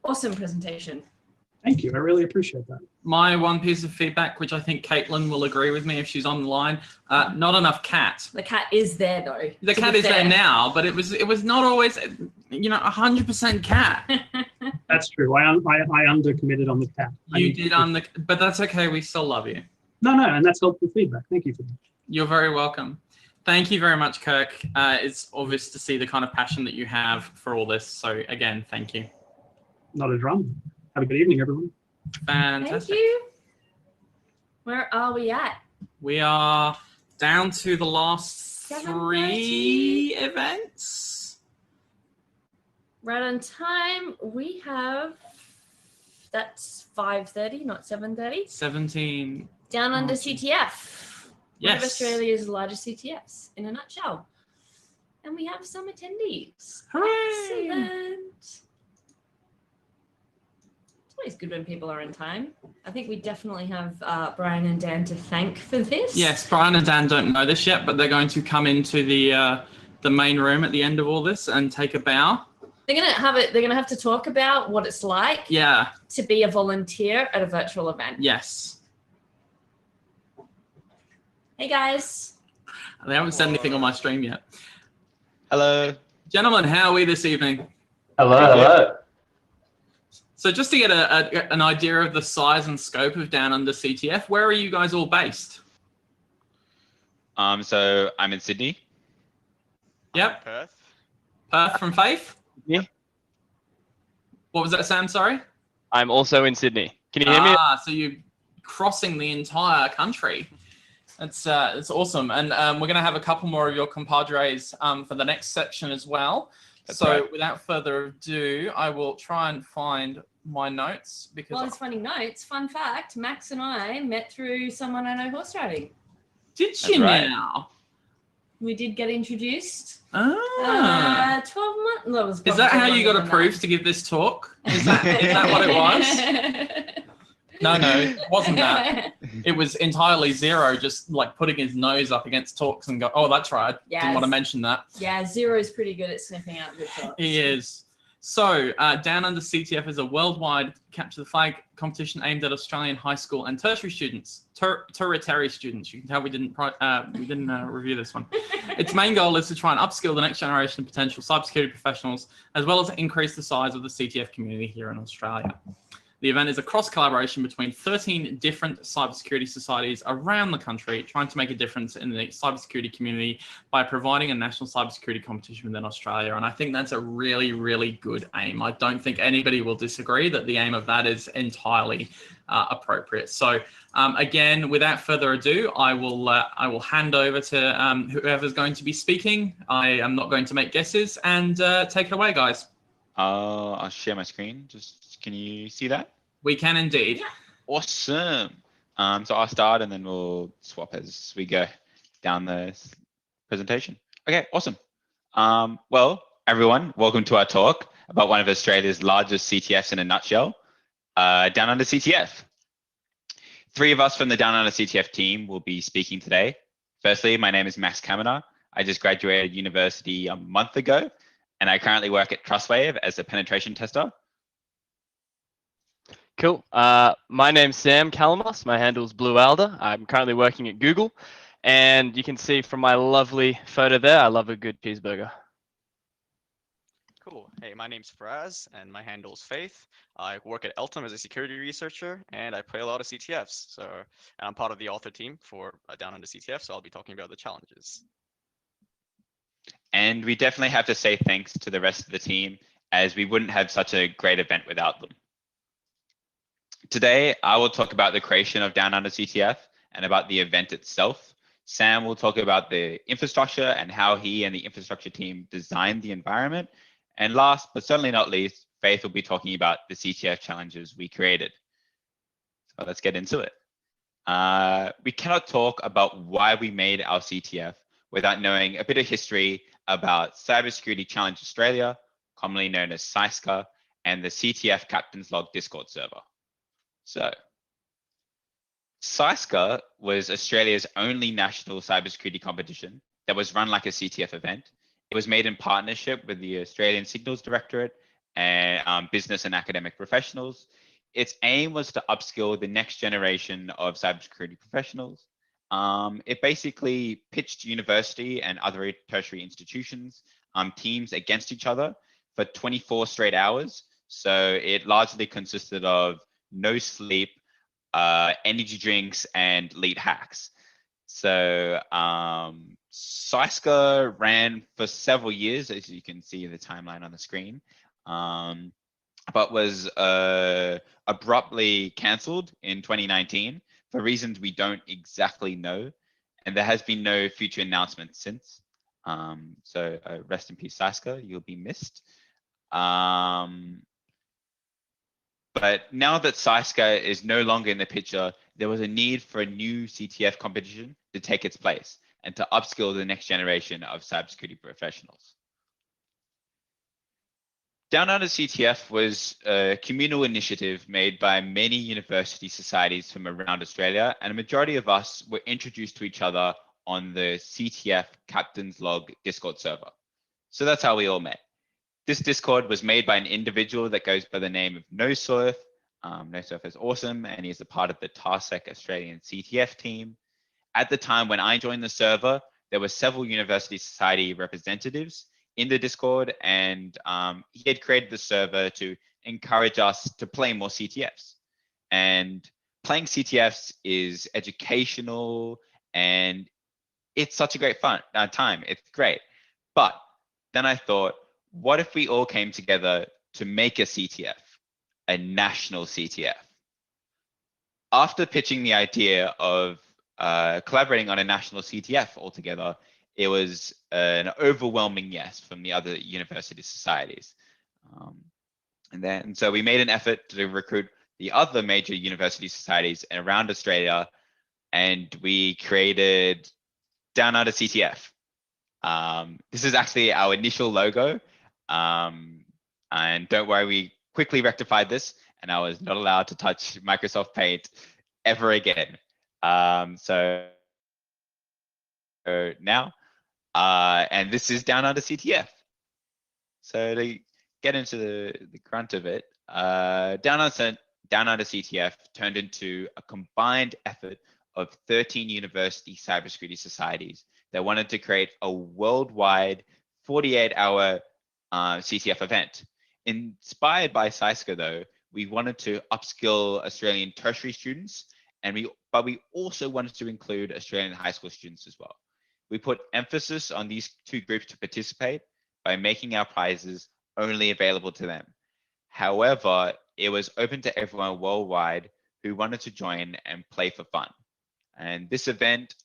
awesome presentation. Thank you. I really appreciate that. My one piece of feedback, which I think Caitlin will agree with me if she's online, not enough cat. The cat is there though. The cat is there now, but it was not always, 100% cat. That's true. I undercommitted on the cat. You did but that's okay. We still love you. No, and that's helpful feedback. Thank you for that. You're very welcome. Thank you very much, Kirk. It's obvious to see the kind of passion that you have for all this. So again, thank you. Not a drama. Have a good evening, everyone. Fantastic. Thank you. Where are we at? We are down to the last 3 7:30. events. Right on time. We have, that's 5:30, not 7:30. 17. Down under CTF. One of Yes. Australia's largest CTFs, in a nutshell. And we have some attendees. Hooray! Excellent. It's always good when people are on time. I think we definitely have Brian and Dan to thank for this. Yes, Brian and Dan don't know this yet, but they're going to come into the main room at the end of all this and take a bow. They're gonna have to talk about what it's like to be a volunteer at a virtual event. Yes. Hey guys. They haven't said anything on my stream yet. Hello. Gentlemen, how are we this evening? Hello. So just to get an idea of the size and scope of Down Under CTF, where are you guys all based? So I'm in Sydney. Yep. Perth. Perth from Faith? Yeah. What was that, Sam? Sorry? I'm also in Sydney. Can you hear me? So you're crossing the entire country. It's awesome. And we're going to have a couple more of your compadres for the next section as well. That's so right. Without further ado, I will try and find my notes because Well, it's funny notes. Fun fact, Max and I met through someone I know horse riding. Did you now? We did get introduced. 12 months. No, Is that how you got approved to give this talk? Is that what it was? No, it wasn't that. It was entirely Zero, just like putting his nose up against talks and go, oh, that's right. Yes. Didn't want to mention that. Yeah, Zero's pretty good at sniffing out good talks. He is. So, Down Under CTF is a worldwide capture the flag competition aimed at Australian high school and tertiary students, tertiary students. You can tell we didn't review this one. Its main goal is to try and upskill the next generation of potential cybersecurity professionals, as well as increase the size of the CTF community here in Australia. The event is a cross-collaboration between 13 different cybersecurity societies around the country, trying to make a difference in the cybersecurity community by providing a national cybersecurity competition within Australia. And I think that's a really, really good aim. I don't think anybody will disagree that the aim of that is entirely appropriate. So again, without further ado, I will hand over to whoever's going to be speaking. I am not going to make guesses, and take it away, guys. I'll share my screen. Can you see that? We can indeed. Yeah. Awesome. So I'll start and then we'll swap as we go down the presentation. Okay, awesome. Well, everyone, welcome to our talk about one of Australia's largest CTFs in a nutshell, Down Under CTF. 3 of us from the Down Under CTF team will be speaking today. Firstly, my name is Max Kaminer. I just graduated university a month ago, and I currently work at Trustwave as a penetration tester. Cool. My name's Sam Calamos. My handle's Blue Alder. I'm currently working at Google, and you can see from my lovely photo there, I love a good cheeseburger. Cool. Hey, my name's Faraz, and my handle's Faith. I work at Eltham as a security researcher, and I play a lot of CTFs. So I'm part of the author team for Down Under CTF, so I'll be talking about the challenges. And we definitely have to say thanks to the rest of the team, as we wouldn't have such a great event without them. Today, I will talk about the creation of Down Under CTF and about the event itself. Sam will talk about the infrastructure and how he and the infrastructure team designed the environment. And last, but certainly not least, Faith will be talking about the CTF challenges we created. So let's get into it. We cannot talk about why we made our CTF without knowing a bit of history about Cybersecurity Challenge Australia, commonly known as CySCA, and the CTF Captain's Log Discord server. So, CySCA was Australia's only national cybersecurity competition that was run like a CTF event. It was made in partnership with the Australian Signals Directorate and business and academic professionals. Its aim was to upskill the next generation of cybersecurity professionals. It basically pitched university and other tertiary institutions, teams against each other for 24 straight hours. So it largely consisted of no sleep, energy drinks, and lead hacks. So CySCA ran for several years, as you can see in the timeline on the screen, but was abruptly cancelled in 2019 for reasons we don't exactly know. And there has been no future announcement since. So rest in peace, CySCA, you'll be missed. But now that CySCA is no longer in the picture, there was a need for a new CTF competition to take its place and to upskill the next generation of cybersecurity professionals. Down Under CTF was a communal initiative made by many university societies from around Australia, and a majority of us were introduced to each other on the CTF Captain's Log Discord server. So that's how we all met. This Discord was made by an individual that goes by the name of NoSurf. NoSurf is awesome, and he's a part of the TARSEC Australian CTF team. At the time when I joined the server, there were several University Society representatives in the Discord, and he had created the server to encourage us to play more CTFs. And playing CTFs is educational, and it's such a great time. It's great. But then I thought, what if we all came together to make a CTF, a national CTF? After pitching the idea of collaborating on a national CTF altogether, it was an overwhelming yes from the other university societies. And so we made an effort to recruit the other major university societies around Australia, and we created Down Under CTF. This is actually our initial logo. And don't worry, we quickly rectified this, and I was not allowed to touch Microsoft Paint ever again. So now, and this is Down Under CTF. So to get into the grunt of it, Down Under CTF turned into a combined effort of 13 university cybersecurity societies that wanted to create a worldwide 48-hour CTF event. Inspired by CySCA, though, we wanted to upskill Australian tertiary students, but we also wanted to include Australian high school students as well. We put emphasis on these two groups to participate by making our prizes only available to them. However, it was open to everyone worldwide who wanted to join and play for fun. And this event,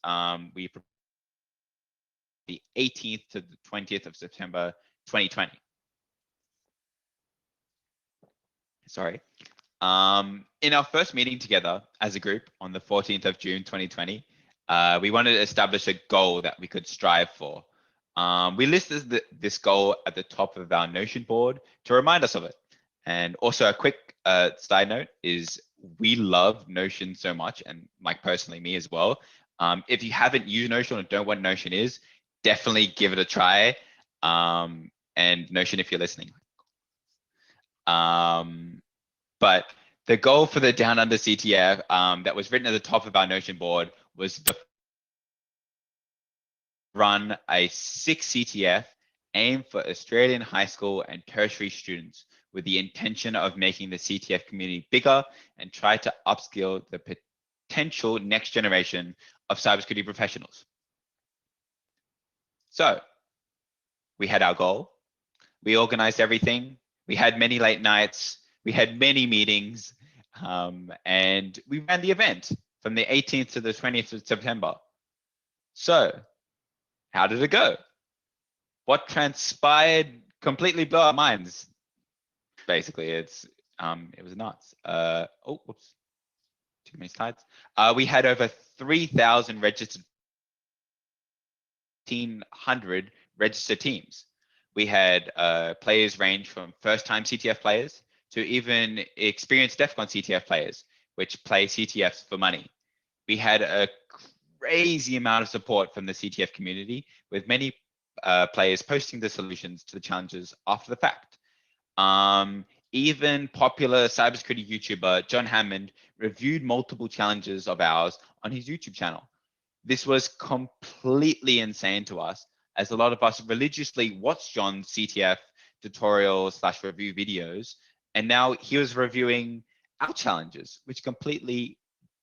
we the 18th to the 20th of September 2020. Sorry. In our first meeting together as a group on the 14th of June 2020, we wanted to establish a goal that we could strive for. We listed this goal at the top of our Notion board to remind us of it. And also a quick side note is we love Notion so much, and Mike personally, me as well. If you haven't used Notion or don't know what Notion is, definitely give it a try. And Notion, if you're listening. But the goal for the Down Under CTF that was written at the top of our Notion board was to run a 6 CTF aimed for Australian high school and tertiary students with the intention of making the CTF community bigger and try to upskill the potential next generation of cybersecurity professionals. So we had our goal, we organized everything, we had many late nights, we had many meetings, and we ran the event from the 18th to the 20th of September. So how did it go? What transpired completely blew our minds. Basically, it was nuts. Oh, whoops, too many slides. We had over 3,000 registered, 1,500 registered teams. We had players range from first-time CTF players to even experienced DEF CON CTF players, which play CTFs for money. We had a crazy amount of support from the CTF community, with many players posting the solutions to the challenges after the fact. Even popular cybersecurity YouTuber John Hammond reviewed multiple challenges of ours on his YouTube channel. This was completely insane to us, as a lot of us religiously watched John's CTF tutorial/review videos, and now he was reviewing our challenges, which completely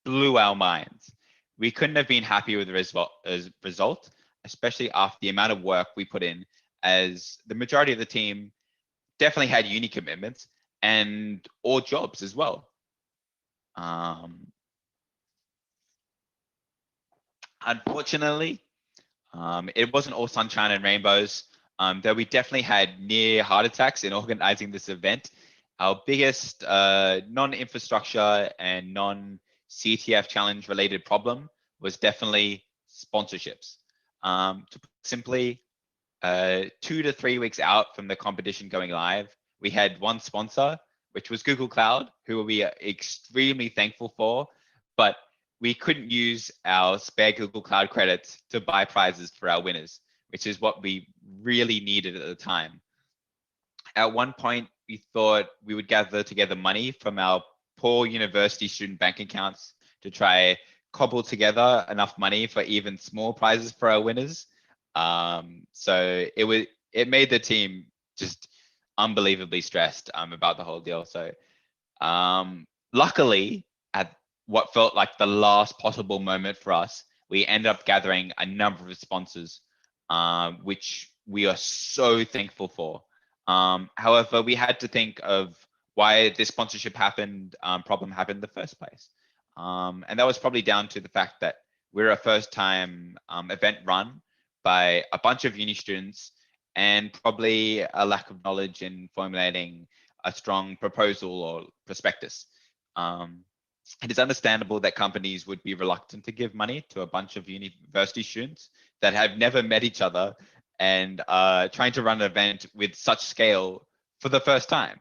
blew our minds. We couldn't have been happier with the result, especially after the amount of work we put in, as the majority of the team definitely had uni commitments and or jobs as well. Unfortunately, it wasn't all sunshine and rainbows, though we definitely had near heart attacks in organizing this event. Our biggest non-infrastructure and non-CTF challenge related problem was definitely sponsorships. To put it simply, 2 to 3 weeks out from the competition going live, we had one sponsor, which was Google Cloud, who we are extremely thankful for, but we couldn't use our spare Google Cloud credits to buy prizes for our winners, which is what we really needed at the time. at one point, we thought we would gather together money from our poor university student bank accounts to try cobble together enough money for even small prizes for our winners. So it made the team just unbelievably stressed about the whole deal. So luckily, at what felt like the last possible moment for us, we ended up gathering a number of sponsors, which we are so thankful for. However, we had to think of why this sponsorship problem happened in the first place. And that was probably down to the fact that we're a first-time event run by a bunch of uni students, and probably a lack of knowledge in formulating a strong proposal or prospectus. It is understandable that companies would be reluctant to give money to a bunch of university students that have never met each other and trying to run an event with such scale for the first time.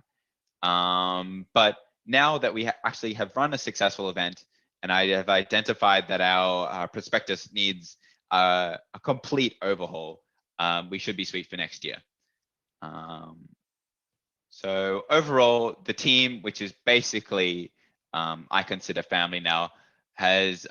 But now that we actually have run a successful event, and I have identified that our prospectus needs a complete overhaul, we should be sweet for next year. So overall, the team, which is basically I consider family now, has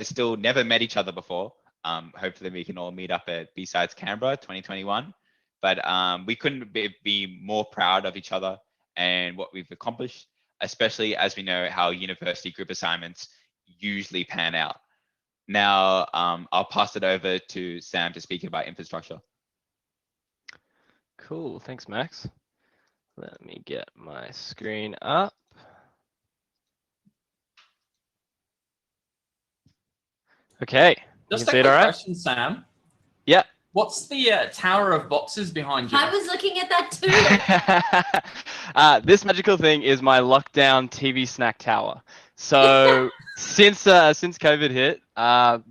still never met each other before. Hopefully we can all meet up at B-Sides Canberra 2021. But we couldn't be more proud of each other and what we've accomplished, especially as we know how university group assignments usually pan out. Now, I'll pass it over to Sam to speak about infrastructure. Cool, thanks, Max. Let me get my screen up. Okay, Just you a see it quick all right? question, Sam. Yeah. What's the tower of boxes behind you? I was looking at that too. This magical thing is my lockdown TV snack tower. So since COVID hit,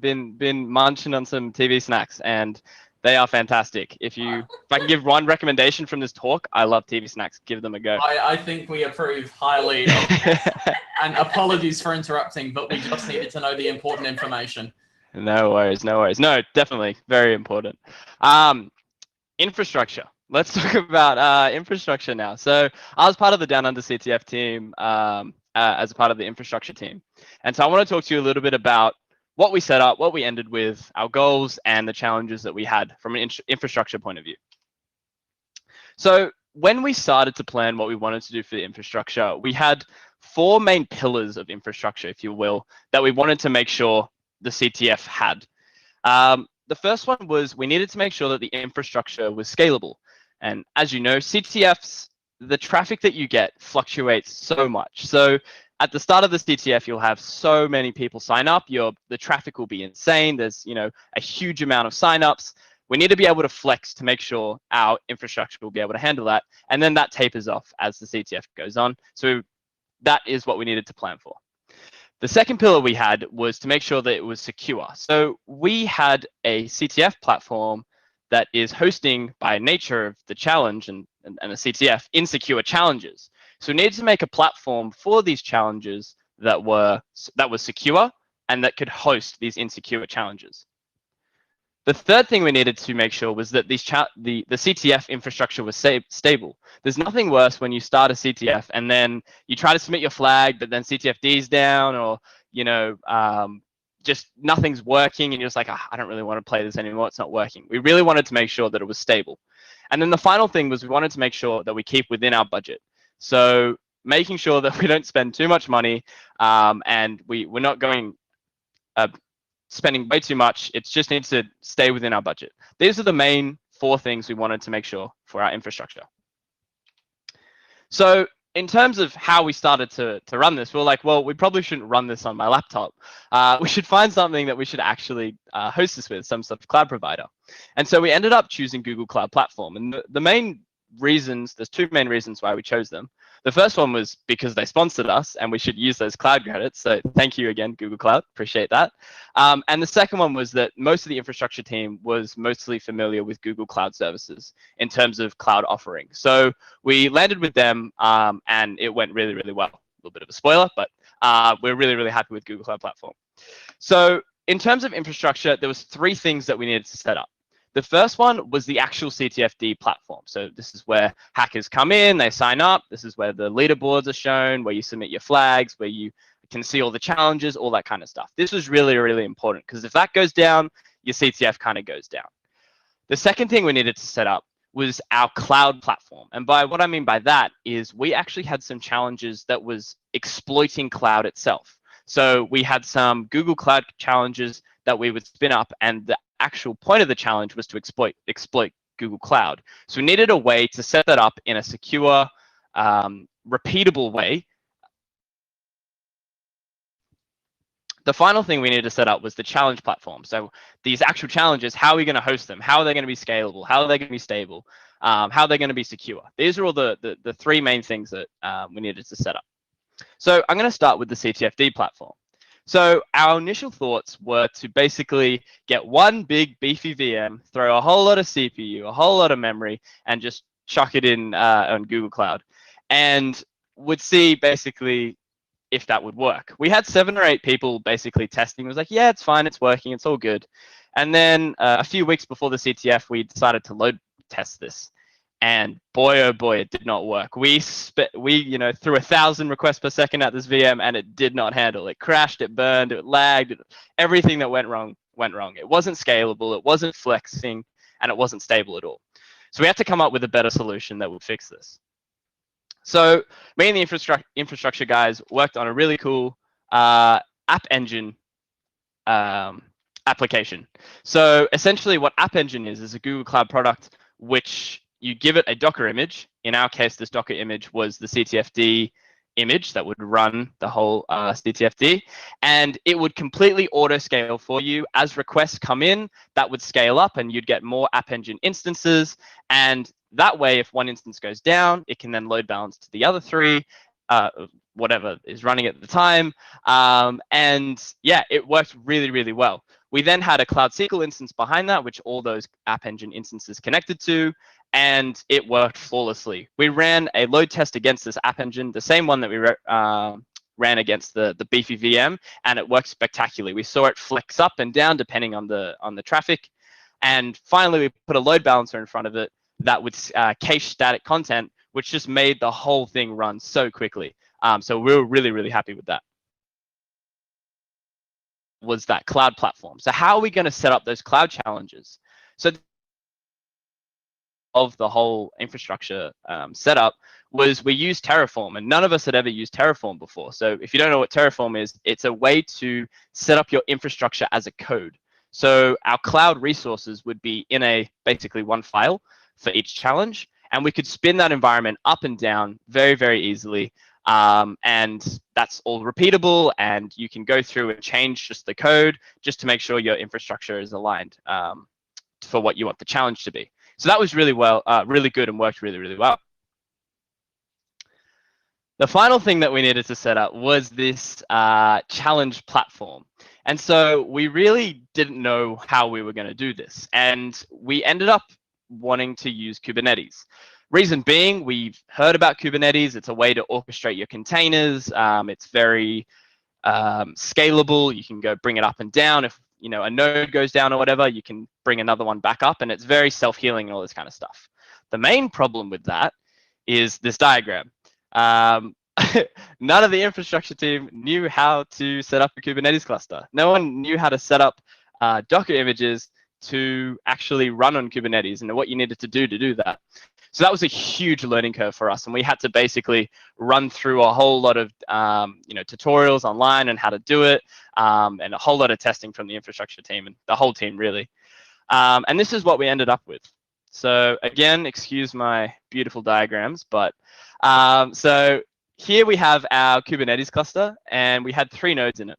been munching on some TV snacks, and they are fantastic. If I can give one recommendation from this talk, I love TV snacks. Give them a go. I think we approve highly of this. And apologies for interrupting, but we just needed to know the important information. No worries, no worries. No, definitely very important. Infrastructure. Let's talk about infrastructure now. So I was part of the Down Under CTF team as a part of the infrastructure team. And so I want to talk to you a little bit about what we set up, what we ended with, our goals, and the challenges that we had from an infrastructure point of view. So when we started to plan what we wanted to do for the infrastructure, we had 4 main pillars of infrastructure, if you will, that we wanted to make sure the CTF had. The first one was we needed to make sure that the infrastructure was scalable. And as you know, CTFs, the traffic that you get fluctuates so much. So at the start of the CTF, you'll have so many people sign up. The traffic will be insane. There's a huge amount of signups. We need to be able to flex to make sure our infrastructure will be able to handle that. And then that tapers off as the CTF goes on. So that is what we needed to plan for. The second pillar we had was to make sure that it was secure. So we had a CTF platform that is hosting, by nature of the challenge and the CTF, insecure challenges. So we needed to make a platform for these challenges that was secure and that could host these insecure challenges. The third thing we needed to make sure was that the CTF infrastructure was stable. There's nothing worse when you start a CTF and then you try to submit your flag, but then CTFD is down, or just nothing's working, and you're just like, I don't really want to play this anymore. It's not working. We really wanted to make sure that it was stable. And then the final thing was we wanted to make sure that we keep within our budget. So making sure that we don't spend too much money, and we're not going spending way too much. It just needs to stay within our budget. These are the main 4 things we wanted to make sure for our infrastructure. So in terms of how we started to run this, we were like, well, we probably shouldn't run this on my laptop. We should find something that we should actually host this with, some sort of cloud provider. And so we ended up choosing Google Cloud Platform. And the main reasons, there's 2 main reasons why we chose them. The first one was because they sponsored us and we should use those cloud credits. So thank you again, Google Cloud, appreciate that. And the second one was that most of the infrastructure team was mostly familiar with Google Cloud services in terms of cloud offering. So we landed with them and it went really, really well. A little bit of a spoiler, but we're really, really happy with Google Cloud Platform. So in terms of infrastructure, there was 3 things that we needed to set up. The first one was the actual CTFD platform. So this is where hackers come in, they sign up. This is where the leaderboards are shown, where you submit your flags, where you can see all the challenges, all that kind of stuff. This was really, really important because if that goes down, your CTF kind of goes down. The second thing we needed to set up was our cloud platform. And by what I mean by that is we actually had some challenges that was exploiting cloud itself. So we had some Google Cloud challenges that we would spin up, and the actual point of the challenge was to exploit Google Cloud. So we needed a way to set that up in a secure, repeatable way. The final thing we needed to set up was the challenge platform. So these actual challenges, how are we going to host them? How are they going to be scalable? How are they going to be stable? How are they going to be secure? These are all the three main things that we needed to set up. So I'm going to start with the CTFD platform. So our initial thoughts were to basically get one big beefy VM, throw a whole lot of CPU, a whole lot of memory, and just chuck it in on Google Cloud, and would see basically if that would work. We had 7 or 8 people basically testing. It was like, yeah, it's fine, it's working, it's all good. And then a few weeks before the CTF, we decided to load test this. And boy, oh boy, it did not work. We threw 1,000 requests per second at this VM, and it did not handle. It crashed, it burned, it lagged. Everything that went wrong went wrong. It wasn't scalable, it wasn't flexing, and it wasn't stable at all. So we had to come up with a better solution that would fix this. So me and the infrastructure guys worked on a really cool App Engine application. So essentially what App Engine is a Google Cloud product which you give it a Docker image. In our case, this Docker image was the CTFD image that would run the whole CTFD, and it would completely auto scale for you. As requests come in, that would scale up and you'd get more App Engine instances, and that way if one instance goes down, it can then load balance to the other 3, whatever is running at the time, and yeah, it worked really, really well. We then had a Cloud SQL instance behind that, which all those App Engine instances connected to, and it worked flawlessly. We ran a load test against this App Engine, the same one that we ran against the beefy VM, and it worked spectacularly. We saw it flex up and down depending on the traffic, and finally we put a load balancer in front of it that would cache static content, which just made the whole thing run so quickly. So we were really, really happy with that. Was that cloud platform. So how are we going to set up those cloud challenges? So of the whole infrastructure setup was we used Terraform, and none of us had ever used Terraform before. So if you don't know what Terraform is, it's a way to set up your infrastructure as a code. So our cloud resources would be in basically one file for each challenge, and we could spin that environment up and down very, very easily. And that's all repeatable, and you can go through and change just the code just to make sure your infrastructure is aligned for what you want the challenge to be. So that was really good and worked really, really well. The final thing that we needed to set up was this challenge platform. And so we really didn't know how we were going to do this. And we ended up wanting to use Kubernetes. Reason being, we've heard about Kubernetes. It's a way to orchestrate your containers. It's very scalable. You can go bring it up and down. If a node goes down or whatever, you can bring another one back up, and it's very self-healing and all this kind of stuff. The main problem with that is this diagram. None of the infrastructure team knew how to set up a Kubernetes cluster. No one knew how to set up Docker images to actually run on Kubernetes and what you needed to do that. So that was a huge learning curve for us, and we had to basically run through a whole lot of tutorials online on how to do it, and a whole lot of testing from the infrastructure team and the whole team really. And this is what we ended up with. So again, excuse my beautiful diagrams, but so here we have our Kubernetes cluster, and we had 3 nodes in it.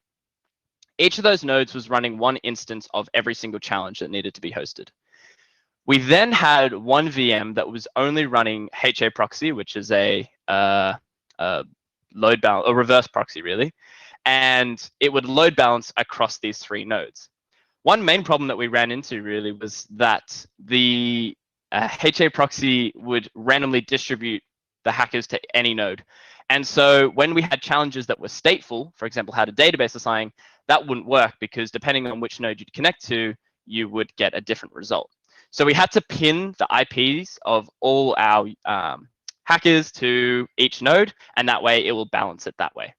Each of those nodes was running one instance of every single challenge that needed to be hosted. We then had one VM that was only running HA proxy, which is a reverse proxy really, and it would load balance across these 3 nodes. One main problem that we ran into really was that the HA proxy would randomly distribute the hackers to any node. And so when we had challenges that were stateful, for example, how to database assign, that wouldn't work because depending on which node you'd connect to, you would get a different result. So we had to pin the IPs of all our hackers to each node, and that way it will balance it that way.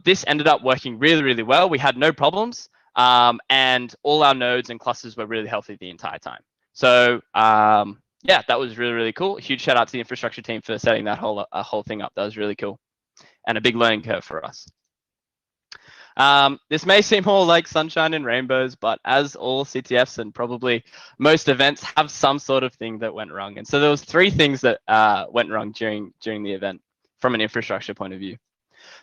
This ended up working really, really well. We had no problems, and all our nodes and clusters were really healthy the entire time. So yeah, that was really, really cool. Huge shout out to the infrastructure team for setting that whole thing up. That was really cool, and a big learning curve for us. This may seem all like sunshine and rainbows, but as all CTFs and probably most events have some sort of thing that went wrong. And so there was 3 things that went wrong during the event from an infrastructure point of view.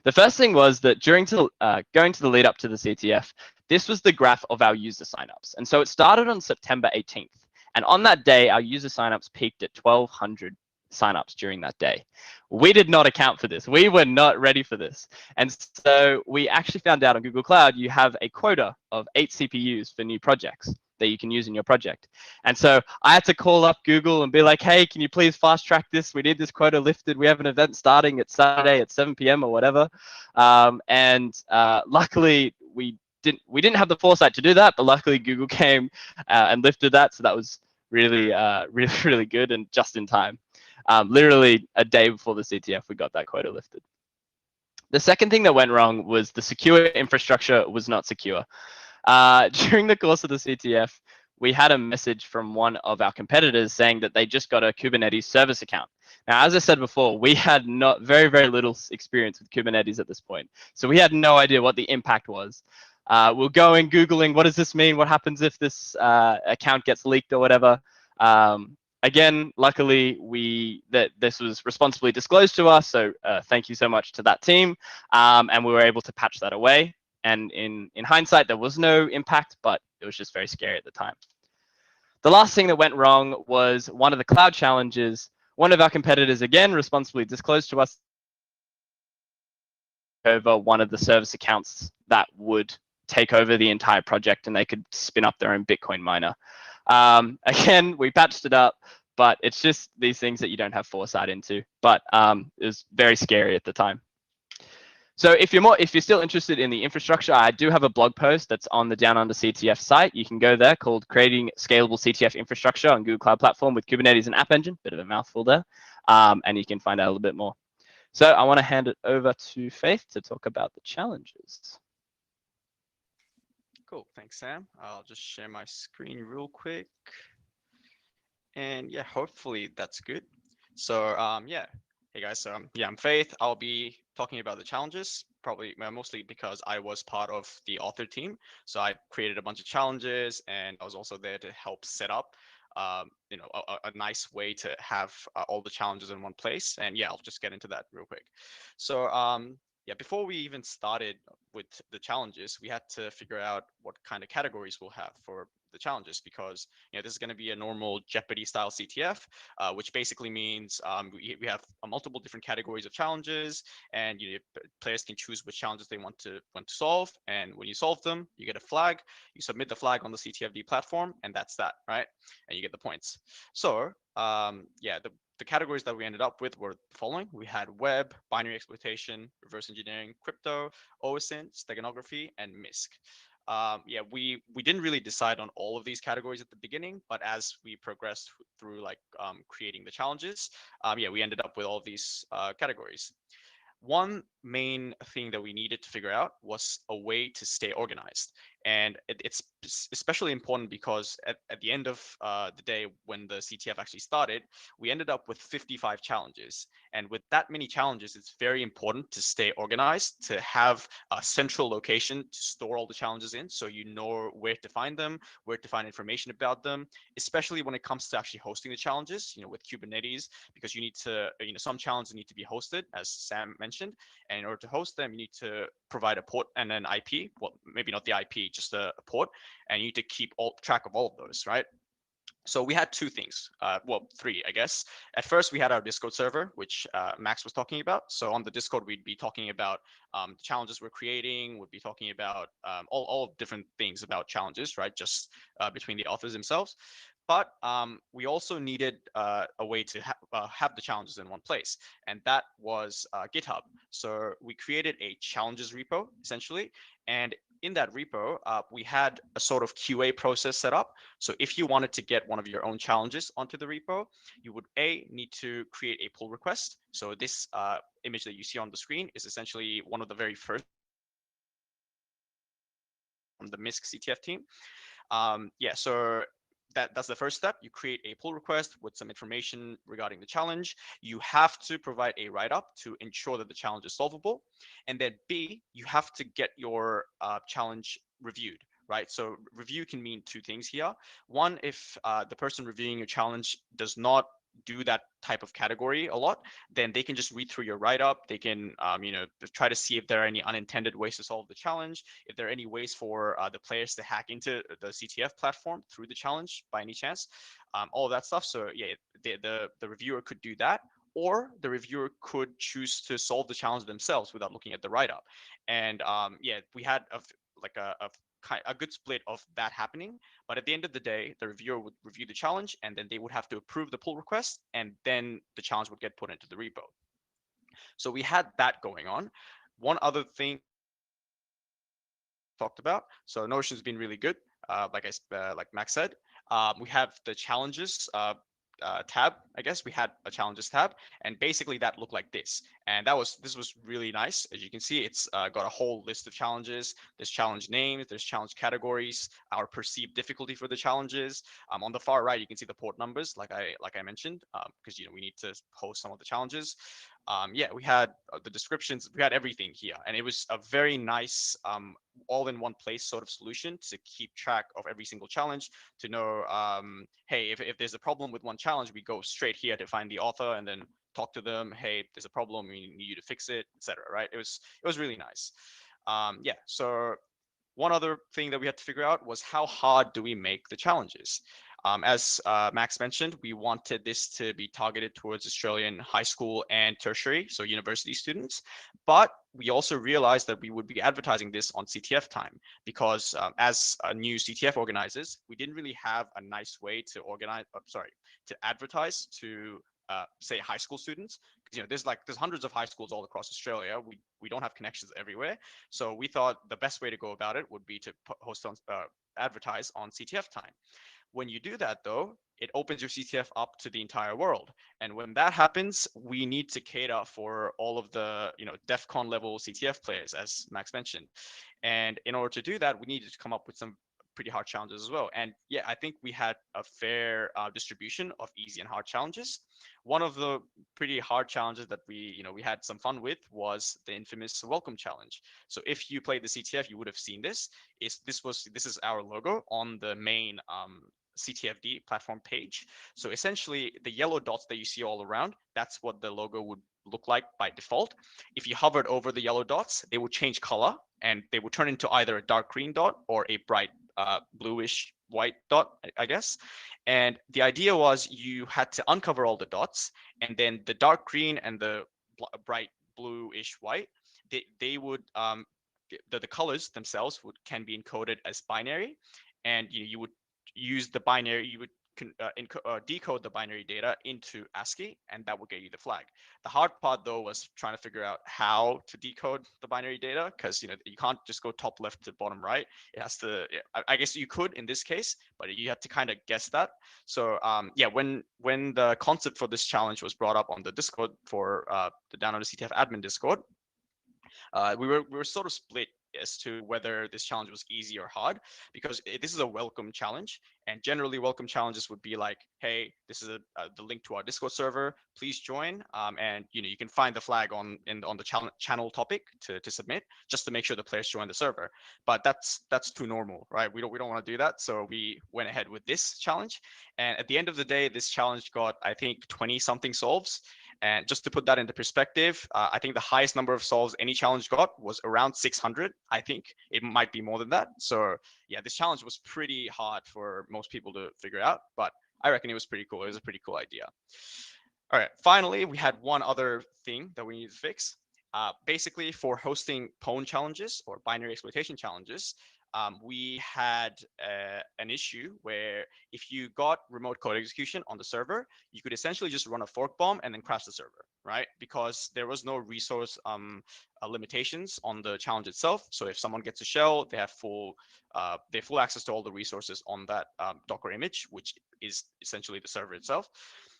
The first thing was that going to the lead up to the CTF, this was the graph of our user signups. And so it started on September 18th. And on that day, our user signups peaked at 1,200 signups during that day. We did not account for this. We were not ready for this. And so we actually found out on Google Cloud, you have a quota of 8 CPUs for new projects that you can use in your project. And so I had to call up Google and be like, hey, can you please fast track this? We need this quota lifted. We have an event starting at Saturday at 7 p.m. or whatever. Luckily, we didn't have the foresight to do that, but luckily Google came and lifted that. So that was really, really good and just in time. Literally a day before the CTF, we got that quota lifted. The second thing that went wrong was the secure infrastructure was not secure. During the course of the CTF, we had a message from one of our competitors saying that they just got a Kubernetes service account. Now, as I said before, we had very, very little experience with Kubernetes at this point. So we had no idea what the impact was. We're going Googling, what does this mean? What happens if this account gets leaked or whatever? Again, luckily, this was responsibly disclosed to us. So thank you so much to that team. And we were able to patch that away. And in hindsight, there was no impact, but it was just very scary at the time. The last thing that went wrong was one of the cloud challenges. One of our competitors, again, responsibly disclosed to us over one of the service accounts that would take over the entire project and they could spin up their own Bitcoin miner. Again, we patched it up, but it's just these things that you don't have foresight into. But it was very scary at the time. So if you're still interested in the infrastructure, I do have a blog post that's on the Down Under CTF site. You can go there called Creating Scalable CTF Infrastructure on Google Cloud Platform with Kubernetes and App Engine. Bit of a mouthful there. And you can find out a little bit more. So I want to hand it over to Faith to talk about the challenges. Cool, thanks, Sam. I'll just share my screen real quick. And yeah, hopefully that's good. So yeah, hey guys, so yeah, I'm Faith. I'll be talking about the challenges, probably mostly because I was part of the author team. So I created a bunch of challenges and I was also there to help set up a nice way to have all the challenges in one place. And yeah, I'll just get into that real quick. So yeah, before we even started with the challenges, we had to figure out what kind of categories we'll have for the challenges, because this is going to be a normal Jeopardy style CTF, which basically means we have multiple different categories of challenges, and players can choose which challenges they want to solve. And when you solve them, you get a flag. You submit the flag on the CTFD platform, and that's that, right? And you get the points. So yeah, the categories that we ended up with were the following. We had web, binary exploitation, reverse engineering, crypto, OSINT, steganography, and MISC. Yeah, we didn't really decide on all of these categories at the beginning, but as we progressed through creating the challenges, yeah, we ended up with all of these categories. One main thing that we needed to figure out was a way to stay organized. And it's especially important because at the end of the day, when the CTF actually started, we ended up with 55 challenges. And with that many challenges, it's very important to stay organized, to have a central location to store all the challenges in, so you know where to find them, where to find information about them, especially when it comes to actually hosting the challenges, with Kubernetes, because you need to, some challenges need to be hosted, as Sam mentioned. And in order to host them, you need to provide a port and an IP. Well, maybe not the IP, just a port, and you need to keep track of all of those, right? So we had two things, well, three, I guess. At first, we had our Discord server, which Max was talking about. So on the Discord, we'd be talking about the challenges we're creating. We'd be talking about all different things about challenges, right? Just between the authors themselves. But we also needed a way to have the challenges in one place, and that was GitHub. So we created a challenges repo, essentially, and in that repo, we had a sort of QA process set up. So if you wanted to get one of your own challenges onto the repo, you would need to create a pull request. So this image that you see on the screen is essentially one of the very first from the MISC CTF team. Yeah, so that's the first step. You create a pull request with some information regarding the challenge. You have to provide a write-up to ensure that the challenge is solvable. And then B, you have to get your challenge reviewed, right? So review can mean two things here. One, if the person reviewing your challenge does not do that type of category a lot, then they can just read through your write-up. They can, try to see if there are any unintended ways to solve the challenge, if there are any ways for the players to hack into the CTF platform through the challenge by any chance, all of that stuff. So yeah, the reviewer could do that, or the reviewer could choose to solve the challenge themselves without looking at the write-up. And yeah, we had a good split of that happening. But at the end of the day, the reviewer would review the challenge, and then they would have to approve the pull request, and then the challenge would get put into the repo. So we had that going on. One other thing talked about. So Notion's been really good. Like Max said, we have the challenges tab. I guess we had a challenges tab, and basically that looked like this. And this was really nice. As you can see, it's got a whole list of challenges. There's challenge names, there's challenge categories, our perceived difficulty for the challenges. On the far right, you can see the port numbers, like I mentioned, because we need to host some of the challenges. Yeah, we had the descriptions, we had everything here, and it was a very nice all in one place sort of solution to keep track of every single challenge, to know, hey, if there's a problem with one challenge, we go straight here to find the author and then talk to them. Hey, there's a problem, we need you to fix it, etc. Right? It was really nice. Yeah. So one other thing that we had to figure out was how hard do we make the challenges? As Max mentioned, we wanted this to be targeted towards Australian high school and tertiary, so university students. But we also realized that we would be advertising this on CTF time, because as new CTF organizers, we didn't really have a nice way to to advertise to say high school students, because there's hundreds of high schools all across Australia. We don't have connections everywhere, so we thought the best way to go about it would be to advertise on CTF time. When you do that, though, it opens your CTF up to the entire world. And when that happens, we need to cater for all of the DEF CON level CTF players, as Max mentioned. And in order to do that, we needed to come up with some pretty hard challenges as well. And yeah, I think we had a fair distribution of easy and hard challenges. One of the pretty hard challenges that we had some fun with was the infamous welcome challenge. So if you played the CTF, you would have seen this. This is our logo on the main CTFD platform page. So essentially, the yellow dots that you see all around, that's what the logo would look like by default. If you hovered over the yellow dots, they would change color, and they would turn into either a dark green dot or a bright bluish white dot, I guess. And the idea was you had to uncover all the dots, and then the dark green and the bright bluish white, they would the colors themselves can be encoded as binary, and you would use the binary, you would decode the binary data into ASCII, and that will get you the flag. The hard part, though, was trying to figure out how to decode the binary data, because you can't just go top left to bottom right. It has to. I guess you could in this case, but you have to kind of guess that. So yeah, when the concept for this challenge was brought up on the Discord for the Down Under CTF admin Discord, we were sort of split as to whether this challenge was easy or hard, because this is a welcome challenge, and generally welcome challenges would be like, hey, this is the link to our Discord server, please join, and you can find the flag on the channel topic to submit, just to make sure the players join the server. But that's too normal, right? We don't want to do that, so we went ahead with this challenge. And at the end of the day, this challenge got, I think, 20 something solves. And just to put that into perspective, I think the highest number of solves any challenge got was around 600. I think it might be more than that. So yeah, this challenge was pretty hard for most people to figure out, but I reckon it was pretty cool. It was a pretty cool idea. All right, finally, we had one other thing that we needed to fix. Basically, for hosting pwn challenges or binary exploitation challenges, we had an issue where if you got remote code execution on the server, you could essentially just run a fork bomb and then crash the server, right? Because there was no resource limitations on the challenge itself. So if someone gets a shell, they have full access to all the resources on that Docker image, which is essentially the server itself.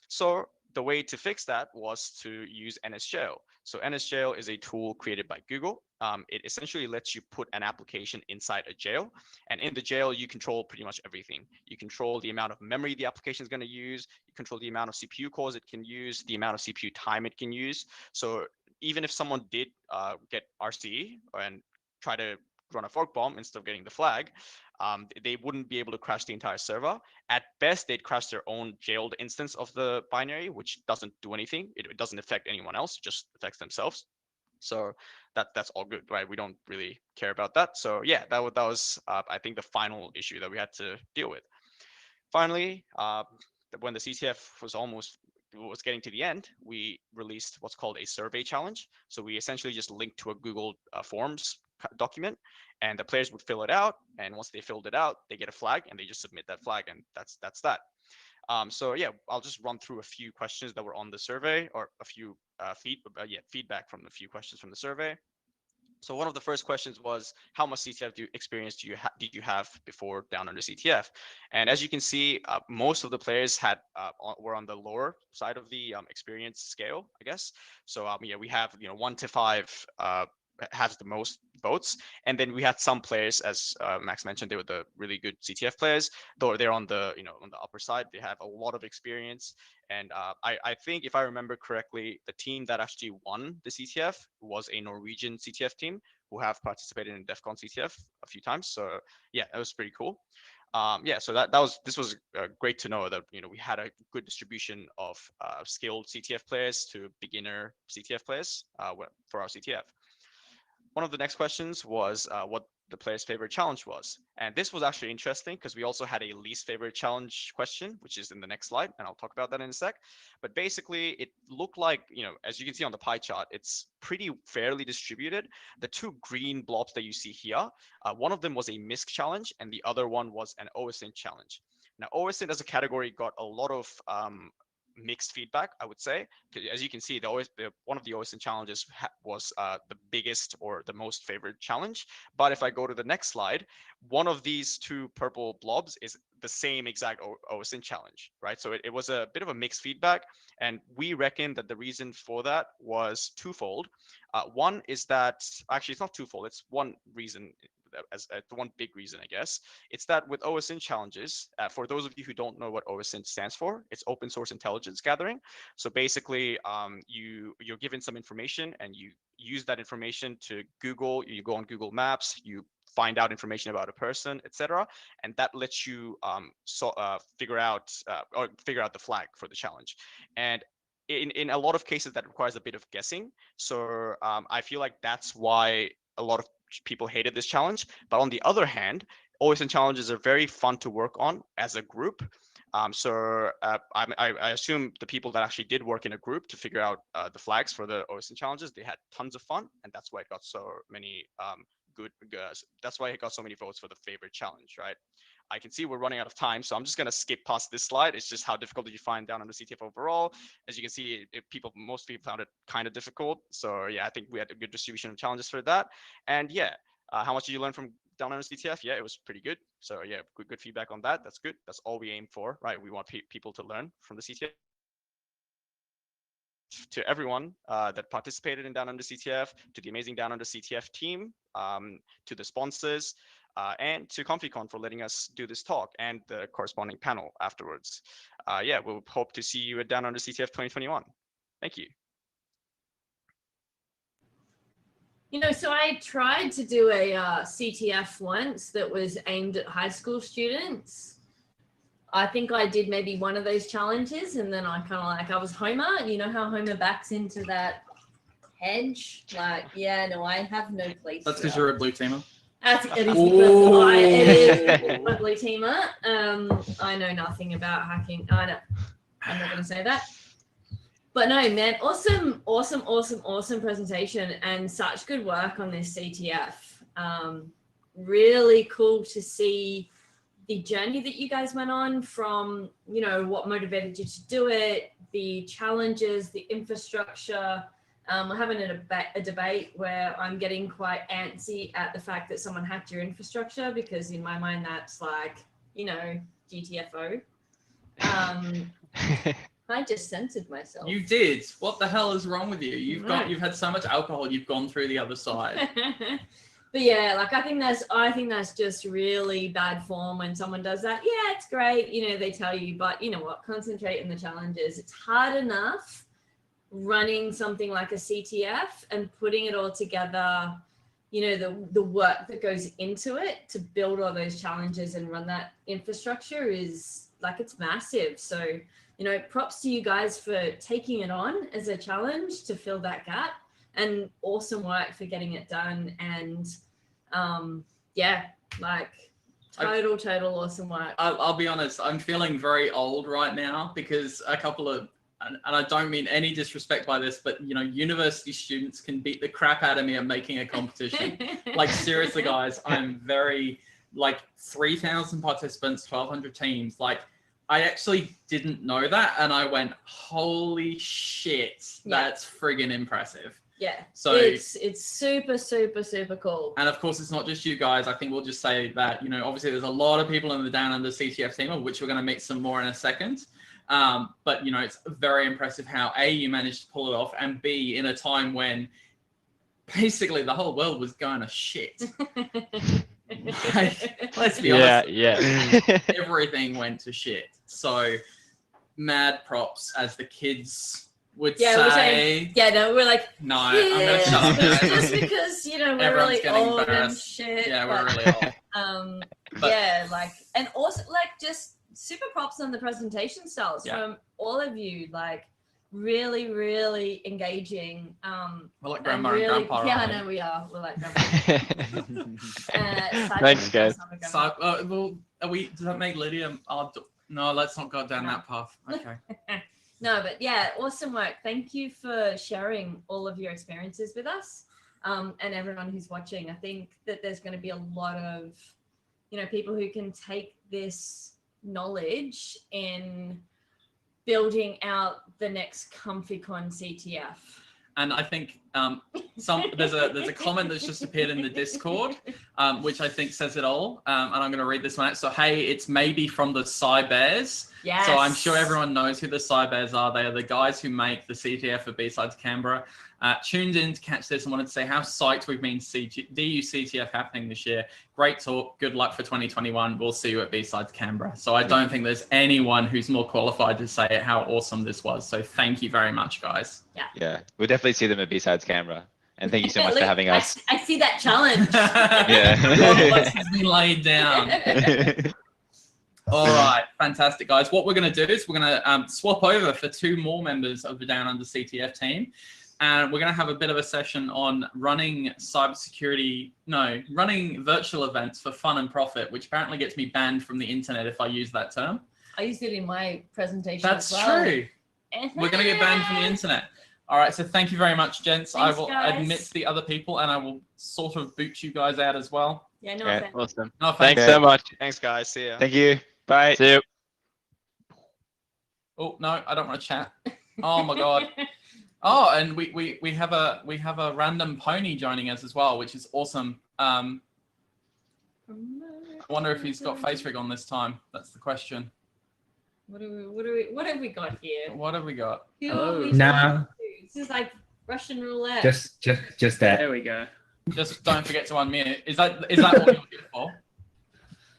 So the way to fix that was to use NSJail. So NSJail is a tool created by Google. It essentially lets you put an application inside a jail. And in the jail, you control pretty much everything. You control the amount of memory the application is going to use. You control the amount of CPU cores it can use, the amount of CPU time it can use. So even if someone did get RCE and try to run a fork bomb instead of getting the flag, they wouldn't be able to crash the entire server. At best, they'd crash their own jailed instance of the binary, which doesn't do anything. It doesn't affect anyone else, it just affects themselves. So that's all good, right? We don't really care about that. So yeah, that was I think the final issue that we had to deal with. Finally, when the CTF was getting to the end, we released what's called a survey challenge. So we essentially just linked to a Google Forms document, and the players would fill it out. And once they filled it out, they get a flag, and they just submit that flag, and that's that. So yeah, I'll just run through a few questions that were on the survey, or a few feedback from a few questions from the survey. So one of the first questions was, how much CTF experience did you have before Down Under CTF? And as you can see, most of the players were on the lower side of the experience scale, I guess. So yeah, we have 1 to 5 has the most votes, and then we had some players, as Max mentioned, they were the really good CTF players, though they're on the on the upper side. They have a lot of experience, and I think if I remember correctly, the team that actually won the CTF was a Norwegian CTF team who have participated in DEF CON CTF a few times. So yeah, that was pretty cool. Yeah, so this was great to know that we had a good distribution of skilled CTF players to beginner CTF players for our CTF. One of the next questions was what the player's favorite challenge was. And this was actually interesting because we also had a least favorite challenge question, which is in the next slide, and I'll talk about that in a sec. But basically, it looked like, as you can see on the pie chart, it's pretty fairly distributed. The 2 green blobs that you see here, one of them was a MISC challenge, and the other one was an OSINT challenge. Now, OSINT as a category got a lot of mixed feedback, I would say. As you can see, one of the OSINT challenges was the biggest or the most favorite challenge. But if I go to the next slide, one of these 2 purple blobs is the same exact OSINT challenge, right? So it was a bit of a mixed feedback, and we reckon that the reason for that was twofold. One is that, actually it's not twofold, it's one reason, as the one big reason, I guess. It's that with OSINT challenges, for those of you who don't know what OSINT stands for, it's open source intelligence gathering. So basically, you're given some information, and you use that information to Google. You go on Google Maps, you find out information about a person, etc., and that lets you figure out the flag for the challenge. And in a lot of cases, that requires a bit of guessing. So I feel like that's why a lot of people hated this challenge. But on the other hand, OSINT challenges are very fun to work on as a group. So I assume the people that actually did work in a group to figure out the flags for the OSINT challenges, they had tons of fun, and that's why it got so many that's why it got so many votes for the favorite challenge, right? I can see we're running out of time, so I'm just going to skip past this slide. It's just how difficult did you find Down Under CTF overall. As you can see, most people found it kind of difficult. So yeah, I think we had a good distribution of challenges for that. And yeah, how much did you learn from Down Under CTF? Yeah, it was pretty good. So yeah, good feedback on that. That's good. That's all we aim for, right? We want people to learn from the CTF. To everyone that participated in Down Under CTF, to the amazing Down Under CTF team, to the sponsors, and to ComfyCon for letting us do this talk and the corresponding panel afterwards. Yeah, we'll hope to see you at Down Under CTF 2021. Thank you. So I tried to do a CTF once that was aimed at high school students. I think I did maybe one of those challenges, and then I kind of I was Homer. You know how Homer backs into that hedge? Yeah, no, I have no place. That's because you're a blue teamer. It is a blue teamer. I know nothing about hacking. I know. I'm not going to say that. But no, man, awesome presentation, and such good work on this CTF. Really cool to see the journey that you guys went on from, you know, what motivated you to do it, the challenges, the infrastructure. We're having a debate where I'm getting quite antsy at the fact that someone hacked your infrastructure, because in my mind, that's like, you know, GTFO. I just censored myself. You did. What the hell is wrong with you? You've had so much alcohol. You've gone through the other side. But yeah, like I think that's just really bad form when someone does that. Yeah, it's great, you know, they tell you, but you know what? Concentrate on the challenges. It's hard enough running something like a CTF and putting it all together. You know, the work that goes into it to build all those challenges and run that infrastructure is like, it's massive. So, you know, props to you guys for taking it on as a challenge to fill that gap, and awesome work for getting it done. And yeah, like total awesome work. I'll be honest, I'm feeling very old right now, because a couple of, and I don't mean any disrespect by this, but you know, university students can beat the crap out of me at making a competition. Like seriously, guys, I'm very, like 3,000 participants, 1,200 teams. Like I actually didn't know that, and I went, holy shit, that's friggin' impressive. Yeah, so it's super cool. And of course, it's not just you guys. I think we'll just say that, you know, obviously there's a lot of people in the Down Under CTF team, of which we're going to meet some more in a second. But you know, it's very impressive how A, you managed to pull it off, and B, in a time when basically the whole world was going to shit. Like, let's be honest. Yeah. Everything went to shit. So mad props, as the kids would say. We're like, no, I'm gonna shut up. Just because, you know, we're Everyone's really old and shit. Yeah, we're really old. Yeah, like, and also like just super props on the presentation styles from all of you. Like really engaging. We're like grandma and grandpa. Yeah, right? I know we are. We're like grandma. Thanks, guys. So, well, does that make Lydia? No, let's not go down that path. Okay. No, but yeah, awesome work. Thank you for sharing all of your experiences with us, and everyone who's watching. I think that there's going to be a lot of, you know, people who can take this knowledge in building out the next ComfyCon CTF. And I think there's a comment that's just appeared in the Discord, which I think says it all. And I'm going to read this one out. So, hey, it's maybe from the Cybears. Yes. So I'm sure everyone knows who the Cybears are. They are the guys who make the CTF for B-Sides Canberra. Tuned in to catch this and wanted to say how psyched we've been to see DU CTF happening this year. Great talk. Good luck for 2021. We'll see you at B-Sides Canberra. So I don't think there's anyone who's more qualified to say how awesome this was. So thank you very much, guys. Yeah, we'll definitely see them at B-Sides Canberra. And thank you so much for having us. I see that challenge. Yeah. Has been laid down. All right, fantastic, guys. What we're going to do is we're going to swap over for 2 more members of the Down Under CTF team. And we're going to have a bit of a session on running running virtual events for fun and profit, which apparently gets me banned from the internet if I use that term. I used it in my presentation. That's as well. true. We're going to get banned from the internet. All right, so thank you very much, gents. Thanks, I will guys. admit the other people, and I will sort of boot you guys out as well. Yeah, no Yeah. offense. Awesome. No, Thanks so much. Thanks, guys. See ya. Thank you. Bye. See you. Oh no, I don't want to chat. Oh my god. Oh, and we have a random pony joining us as well, which is awesome. I wonder if he's got face rig on this time. That's the question. What have we got here? What have we got? Nah. This is like Russian roulette. Just that. There we go. Just don't forget to unmute. Is that what you're here for?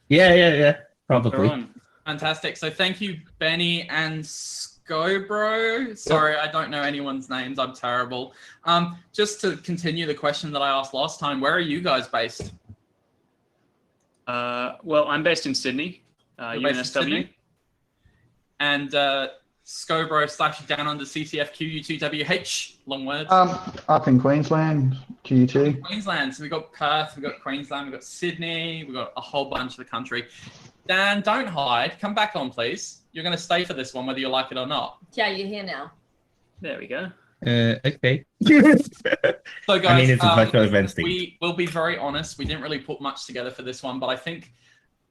Yeah. Probably. Fantastic. So thank you, Benny and Scobro. Sorry, I don't know anyone's names. I'm terrible. Just to continue the question that I asked last time, where are you guys based? Well, I'm based in Sydney, You're based in UNSW. Sydney? And Scobro / Down Under CTF QU2WH, long words. Up in Queensland, GUT. Queensland. So we've got Perth, we've got Queensland, we've got Sydney, we've got a whole bunch of the country. Dan, don't hide. Come back on, please. You're going to stay for this one, whether you like it or not. Yeah, you're here now. There we go. Okay. So, guys, I mean, it's a virtual events thing. we will be very honest. We didn't really put much together for this one, but I think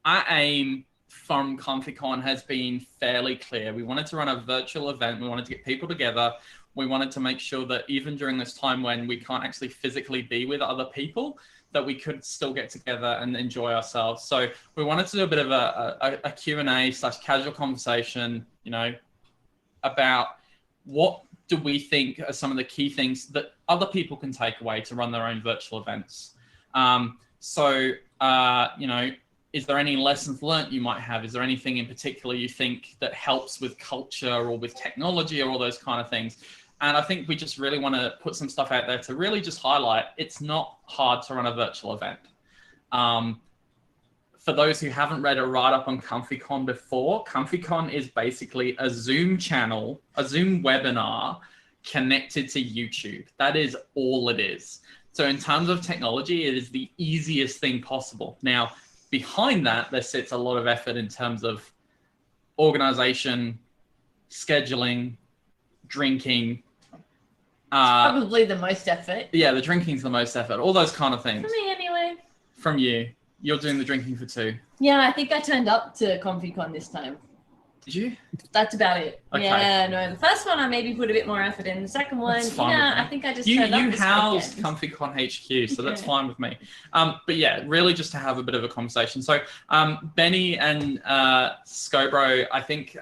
our aim from ComfyCon has been fairly clear. We wanted to run a virtual event. We wanted to get people together. We wanted to make sure that even during this time when we can't actually physically be with other people, that we could still get together and enjoy ourselves. So we wanted to do a bit of a Q&A / casual conversation, you know, about what do we think are some of the key things that other people can take away to run their own virtual events. You know, is there any lessons learned you might have? Is there anything in particular you think that helps with culture or with technology or all those kind of things? And I think we just really want to put some stuff out there to really just highlight it's not hard to run a virtual event. For those who haven't read a write-up on ComfyCon before, ComfyCon is basically a Zoom channel, a Zoom webinar connected to YouTube. That is all it is. So in terms of technology, it is the easiest thing possible. Now, behind that, there sits a lot of effort in terms of organization, scheduling, drinking. Probably the most effort. Yeah, the drinking's the most effort. All those kind of things. For me, anyway. From you. You're doing the drinking for 2. Yeah, I think I turned up to ComfyCon this time. Did you? That's about it. Okay. Yeah, no, the first one I maybe put a bit more effort in. The second one, I think I just turned up You this housed weekend. ComfyCon HQ, so that's fine with me. But yeah, really just to have a bit of a conversation. So Benny and Scobro, I think,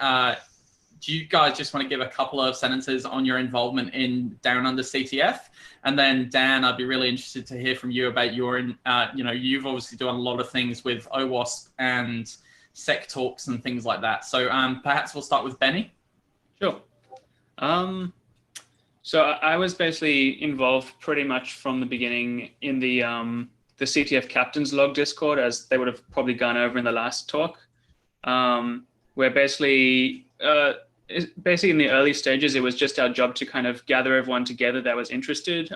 do you guys just want to give a couple of sentences on your involvement in Down Under CTF? And then Dan, I'd be really interested to hear from you about your, you know, you've obviously done a lot of things with OWASP and SEC talks and things like that. So perhaps we'll start with Benny. Sure. So I was basically involved pretty much from the beginning in the CTF Captain's Log Discord, as they would have probably gone over in the last talk, where basically in the early stages, it was just our job to kind of gather everyone together that was interested.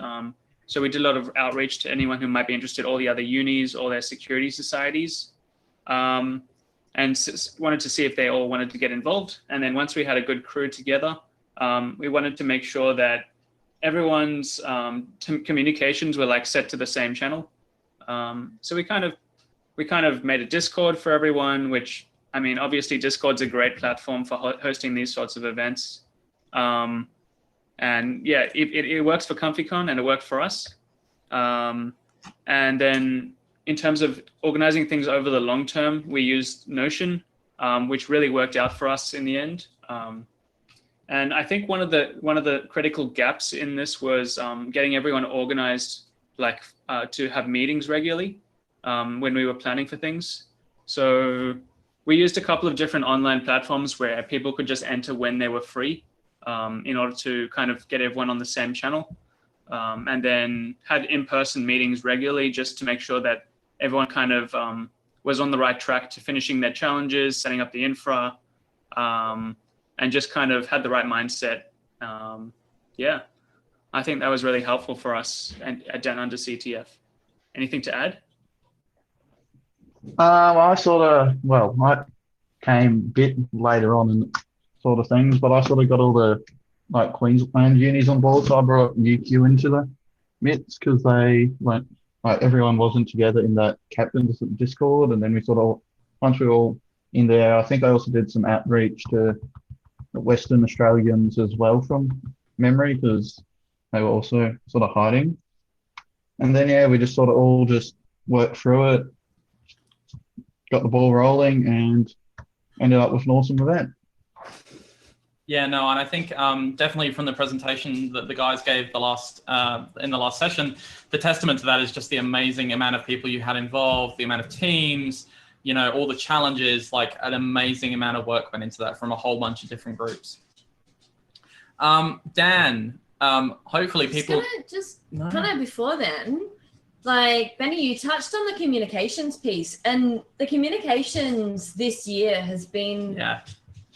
So we did a lot of outreach to anyone who might be interested, all the other unis, all their security societies, and wanted to see if they all wanted to get involved. And then once we had a good crew together, we wanted to make sure that everyone's communications were like set to the same channel. So we kind of made a Discord for everyone, which, I mean, obviously Discord's a great platform for hosting these sorts of events. And yeah, it works for ComfyCon and it worked for us. And then in terms of organizing things over the long term, we used Notion, which really worked out for us in the end. And I think one of the critical gaps in this was getting everyone organized, like to have meetings regularly when we were planning for things. So we used a couple of different online platforms where people could just enter when they were free in order to kind of get everyone on the same channel. And then had in-person meetings regularly just to make sure that everyone kind of was on the right track to finishing their challenges, setting up the infra, and just kind of had the right mindset. Yeah, I think that was really helpful for us at Down Under CTF. Anything to add? I came a bit later on in sort of things, but I sort of got all the like Queensland unis on board, so I brought UQ into the midst because they went, like everyone wasn't together in that captain's Discord, and then we sort of, once we were all in there, I think I also did some outreach to the Western Australians as well from memory because they were also sort of hiding. And then, yeah, we just sort of all just worked through it, got the ball rolling, and ended up with an awesome event. Yeah, no, and I think definitely from the presentation that the guys gave in the last session, the testament to that is just the amazing amount of people you had involved, the amount of teams, you know, all the challenges, like an amazing amount of work went into that from a whole bunch of different groups. Dan, hopefully people... Kind of before then, like Benny, you touched on the communications piece, and the communications this year has been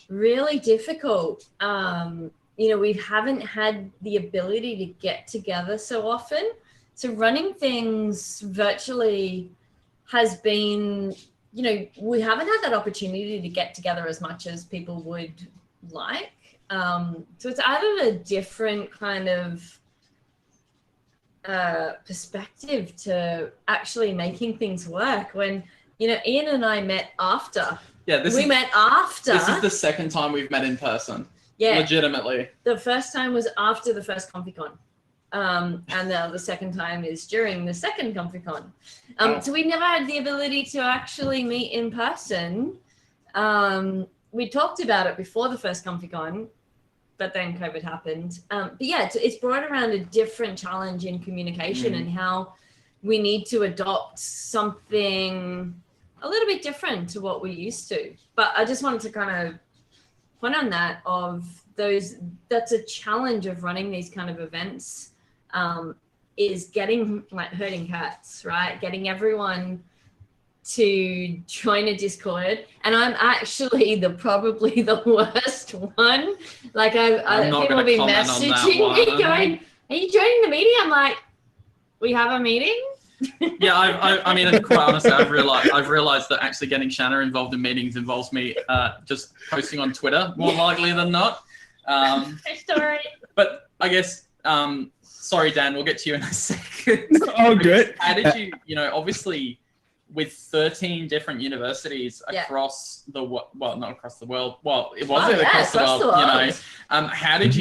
really difficult. You know, we haven't had the ability to get together so often. So running things virtually has been, you know, we haven't had that opportunity to get together as much as people would like. So it's added a different kind of perspective to actually making things work. When, you know, Ian and I met after Yeah, we met after. This is the second time we've met in person. Yeah. Legitimately. The first time was after the first ComfyCon. And the second time is during the second ComfyCon. So we never had the ability to actually meet in person. We talked about it before the first ComfyCon, but then COVID happened. But yeah, it's brought around a different challenge in communication and how we need to adopt something a little bit different to what we used to. But I just wanted to kind of point on that that's a challenge of running these kind of events, is getting like herding cats, right? Getting everyone to join a Discord. And I'm actually probably the worst one. Like people will be messaging me going, are you joining the meeting? I'm like, we have a meeting? Yeah, I mean, quite honestly, I've realized that actually getting Shanna involved in meetings involves me just posting on Twitter more likely than not. Sorry. But I guess, sorry, Dan, we'll get to you in a second. Oh, good. How did you, obviously with 13 different universities across the not across the world. Well, it wasn't across the world. How did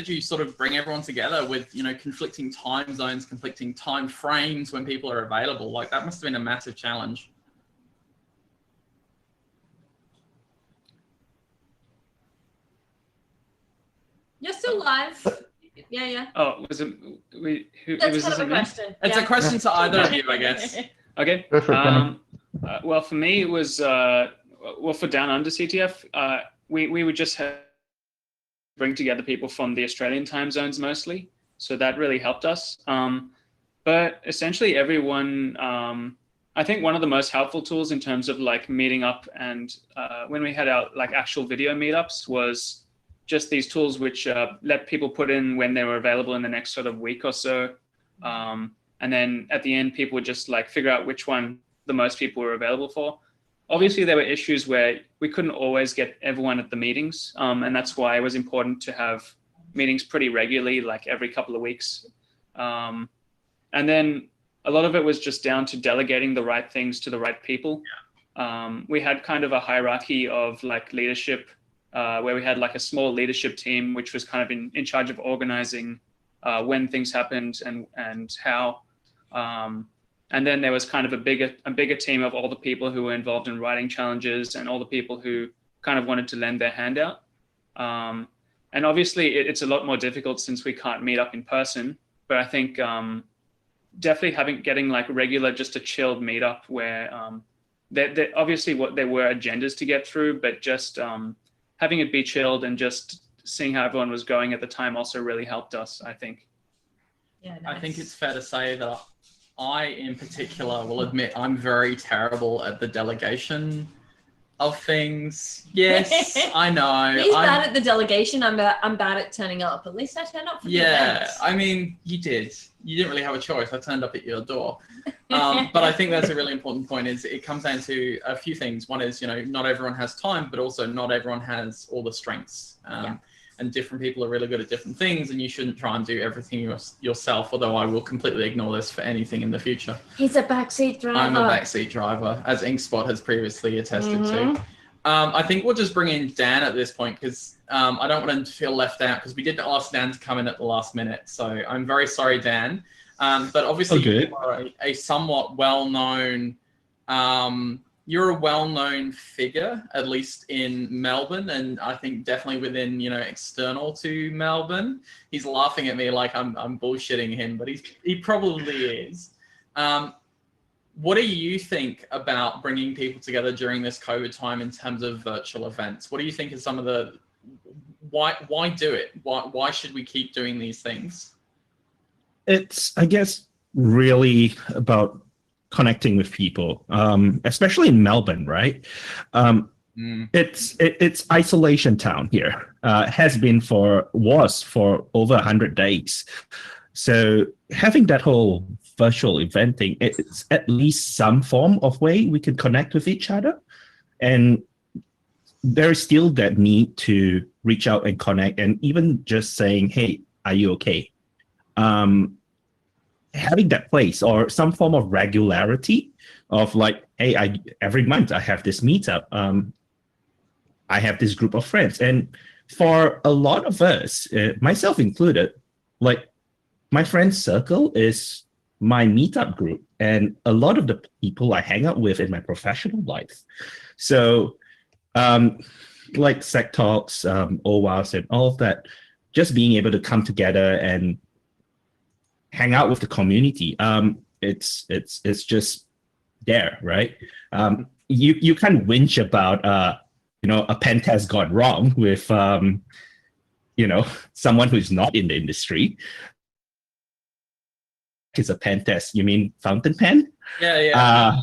you sort of bring everyone together with conflicting time zones, conflicting time frames when people are available? Like that must have been a massive challenge. You're still live. Yeah. Oh, was it? That's kind of a question. It's a question to either of you, I guess. Okay. Well, for me, it was for Down Under CTF. We would just bring together people from the Australian time zones mostly, so that really helped us. But essentially, everyone. I think one of the most helpful tools in terms of like meeting up and when we had our like actual video meetups was just these tools which let people put in when they were available in the next sort of week or so. And then at the end, people would just like figure out which one the most people were available for. Obviously, there were issues where we couldn't always get everyone at the meetings. And that's why it was important to have meetings pretty regularly, like every couple of weeks. And then a lot of it was just down to delegating the right things to the right people. We had kind of a hierarchy of like leadership where we had like a small leadership team, which was kind of in charge of organizing when things happened and how. And then there was kind of a bigger team of all the people who were involved in writing challenges and all the people who kind of wanted to lend their hand out. And obviously it's a lot more difficult since we can't meet up in person, but I think definitely getting like regular, just a chilled meetup where obviously there were agendas to get through, but just having it be chilled and just seeing how everyone was going at the time also really helped us, I think. Yeah, nice. I think it's fair to say that I, in particular, will admit I'm very terrible at the delegation of things. Yes, I know. He's bad at the delegation. I'm bad at turning up. At least I turn up for the events. I mean, you did. You didn't really have a choice. I turned up at your door. But I think that's a really important point. Is it comes down to a few things. One is, not everyone has time, but also not everyone has all the strengths. And different people are really good at different things, and you shouldn't try and do everything yourself, although I will completely ignore this for anything in the future. He's a backseat driver. I'm a backseat driver, as Inkspot has previously attested to. I think we'll just bring in Dan at this point, because I don't want him to feel left out, because we did ask Dan to come in at the last minute. So I'm very sorry, Dan. But obviously you are a somewhat well-known... you're a well-known figure, at least in Melbourne, and I think definitely within, external to Melbourne. He's laughing at me like I'm bullshitting him, but he probably is. What do you think about bringing people together during this COVID time in terms of virtual events? What do you think is some of the why do it? Why should we keep doing these things? It's, I guess, really about connecting with people, especially in Melbourne, right? It's isolation town here. Was for over 100 days. So having that whole virtual event thing, it's at least some form of way we can connect with each other. And there is still that need to reach out and connect, and even just saying, hey, are you okay? Having that place or some form of regularity of like hey, every month I have this meetup. I have this group of friends, and for a lot of us, myself included, like my friend circle is my meetup group, and a lot of the people I hang out with in my professional life. So, like Sec Talks, OWASP, and all of that, just being able to come together and hang out with the community. It's just there, right? You can't whinge about a pen test gone wrong with someone who's not in the industry. It's a pen test. You mean fountain pen? Yeah.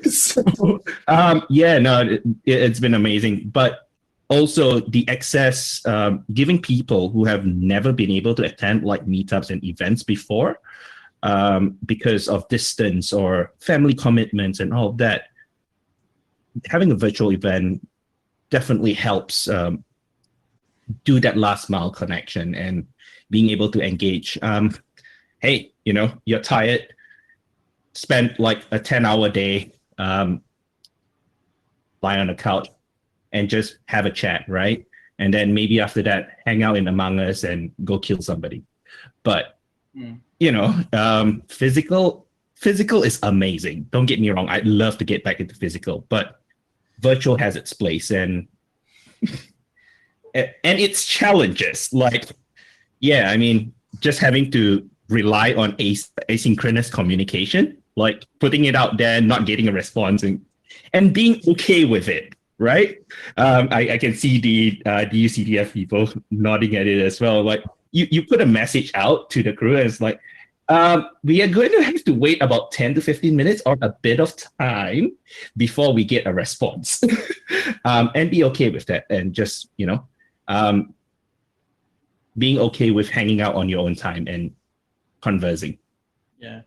So, it's been amazing. But also the access, giving people who have never been able to attend like meetups and events before, because of distance or family commitments and all of that, having a virtual event definitely helps do that last mile connection and being able to engage. Hey, you're tired, spend like a 10-hour day, lie on the couch and just have a chat, right? And then maybe after that, hang out in Among Us and go kill somebody. But, physical is amazing. Don't get me wrong. I'd love to get back into physical, but virtual has its place and its challenges. Like, just having to rely on asynchronous communication, like putting it out there, not getting a response, and being okay with it, right? I can see the DUCDF people nodding at it as well. Like you put a message out to the crew and it's like, we are going to have to wait about 10 to 15 minutes or a bit of time before we get a response. And be okay with that, and just, being okay with hanging out on your own time and conversing. Yeah.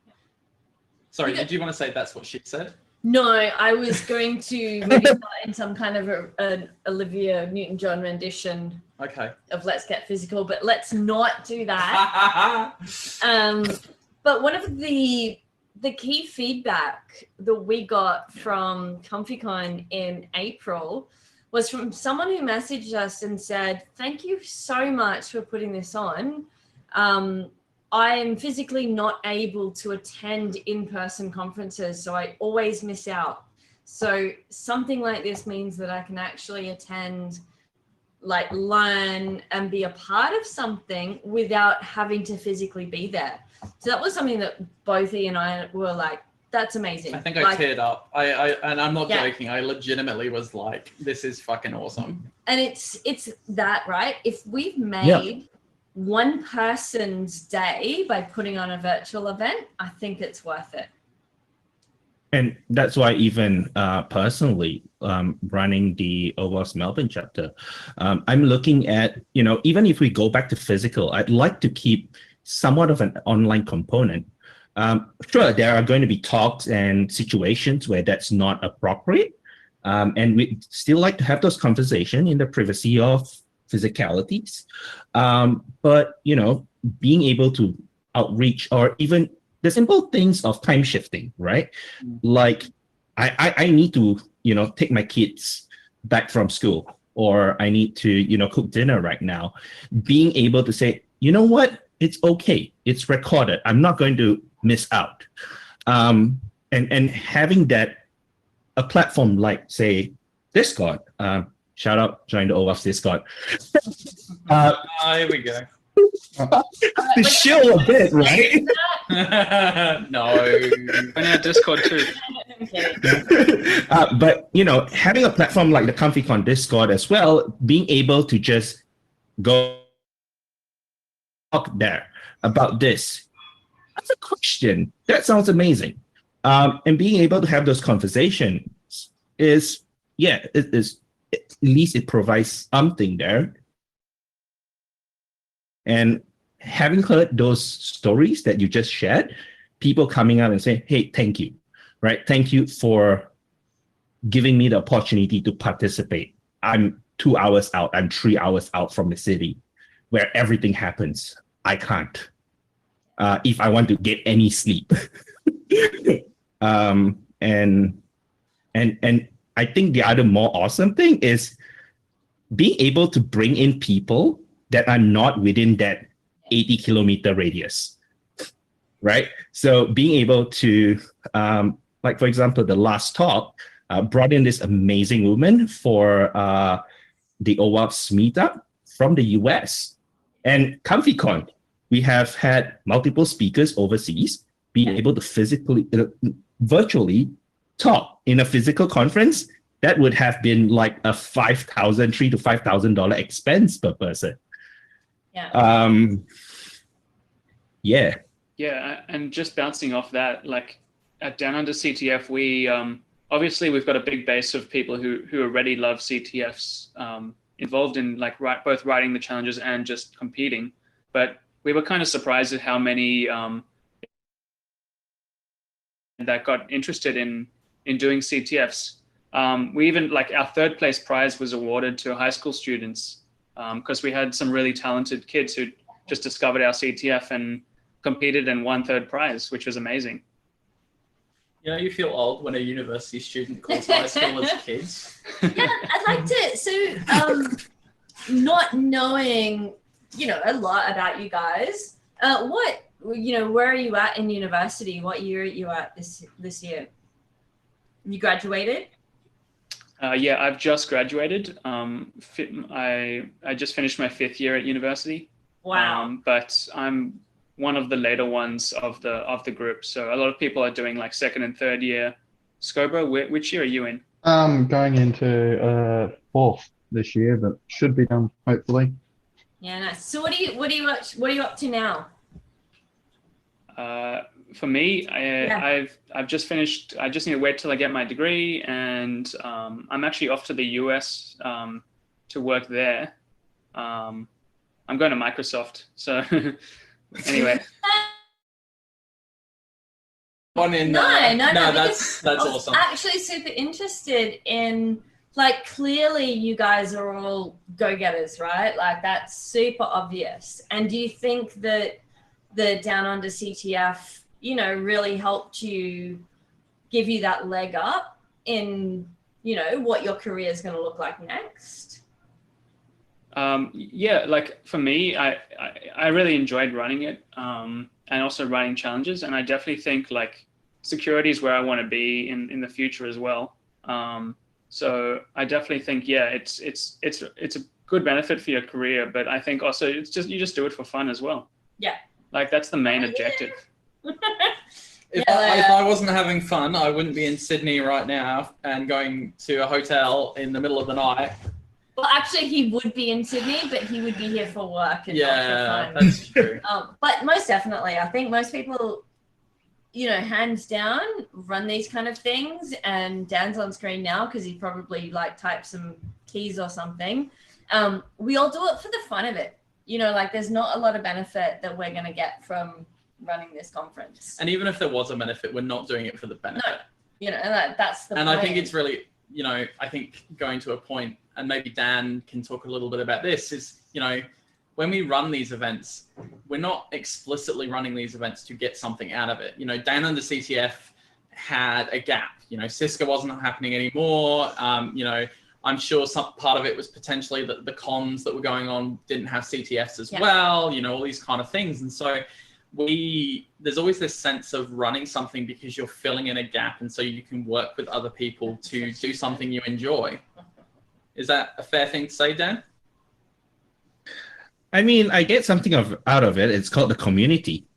Sorry, did you want to say that's what she said? No, I was going to maybe start in some kind of an Olivia Newton-John rendition of Let's Get Physical, but let's not do that. But one of the key feedback that we got from ComfyCon in April was from someone who messaged us and said, thank you so much for putting this on. I am physically not able to attend in-person conferences, so I always miss out. So something like this means that I can actually attend, like learn and be a part of something without having to physically be there. So that was something that both Ian and I were like, that's amazing. I think I teared up. And I'm not joking. I legitimately was like, this is fucking awesome. And it's that, right? If we've made one person's day by putting on a virtual event, I think it's worth it. And that's why even personally, running the OWASP Melbourne chapter, I'm looking at, even if we go back to physical, I'd like to keep somewhat of an online component. Sure, there are going to be talks and situations where that's not appropriate. And we still like to have those conversations in the privacy of physicalities. But, being able to outreach, or even the simple things of time shifting, right? Like I need to, take my kids back from school, or I need to, cook dinner right now. Being able to say, you know what? It's okay. It's recorded. I'm not going to miss out. And having a platform like, say, Discord, shout out, join the OWASP Discord. Here we go. To show a bit, right? No. On our Discord too. But, having a platform like the ComfyCon Discord as well, being able to just go talk there about this. That's a question. That sounds amazing. And being able to have those conversations is, at least it provides something there. And having heard those stories that you just shared, people coming out and saying, hey, thank you, right? Thank you for giving me the opportunity to participate. I'm 2 hours out, I'm 3 hours out from the city where everything happens. I can't. If I want to get any sleep. and I think the other more awesome thing is being able to bring in people that are not within that 80-kilometer radius, right? So being able to, like for example, the last talk brought in this amazing woman for the OWASP meetup from the US. And ComfyCon, we have had multiple speakers overseas being able to physically, virtually talk in a physical conference. That would have been like a $3,000 to $5,000 expense per person. Yeah. Yeah. Yeah, and just bouncing off that, like at Down Under CTF, we obviously we've got a big base of people who already love CTFs, involved in like both writing the challenges and just competing. But we were kind of surprised at how many that got interested in doing CTFs. We even, like, our third place prize was awarded to high school students because we had some really talented kids who just discovered our CTF and competed and won third prize, which was amazing. You know, you feel old when a university student calls high schoolers kids. Yeah, I'd like to. So, not knowing, a lot about you guys, where are you at in university? What year are you at this year? You graduated? Yeah, I've just graduated. I just finished my 5th year at university. Wow. But I'm one of the later ones of the group. So a lot of people are doing like 2nd and 3rd year. Scobro, which year are you in? Going into 4th this year, but should be done hopefully. Yeah, nice. So what are you up to now? For me, I've just finished. I just need to wait till I get my degree, and I'm actually off to the US to work there. I'm going to Microsoft. So anyway. No, that's awesome. I'm actually super interested in, like, clearly you guys are all go-getters, right? Like, that's super obvious. And do you think that the Down Under CTF, really helped you, give you that leg up in, what your career is going to look like next? Yeah, like for me, I really enjoyed running it, and also writing challenges. And I definitely think like security is where I want to be in the future as well. So I definitely think, yeah, it's a good benefit for your career, but I think also you just do it for fun as well. Yeah. Like that's the main objective. If I wasn't having fun, I wouldn't be in Sydney right now and going to a hotel in the middle of the night. Well, actually, he would be in Sydney, but he would be here for work and not for fun. That's true. But most definitely, I think most people, hands down, run these kind of things. And Dan's on screen now because he probably typed some keys or something. We all do it for the fun of it. There's not a lot of benefit that we're going to get from running this conference. And even if there was a benefit, we're not doing it for the benefit. No, that's the point. And I think it's really, I think going to a point, and maybe Dan can talk a little bit about this, is, when we run these events, we're not explicitly running these events to get something out of it. Down Under CTF had a gap. Cisco wasn't happening anymore. I'm sure some part of it was potentially that the cons that were going on didn't have CTFs as well, all these kind of things. And so there's always this sense of running something because you're filling in a gap, and so you can work with other people to do something you enjoy. Is that a fair thing to say, Dan? I mean, I get something out of it. It's called the community.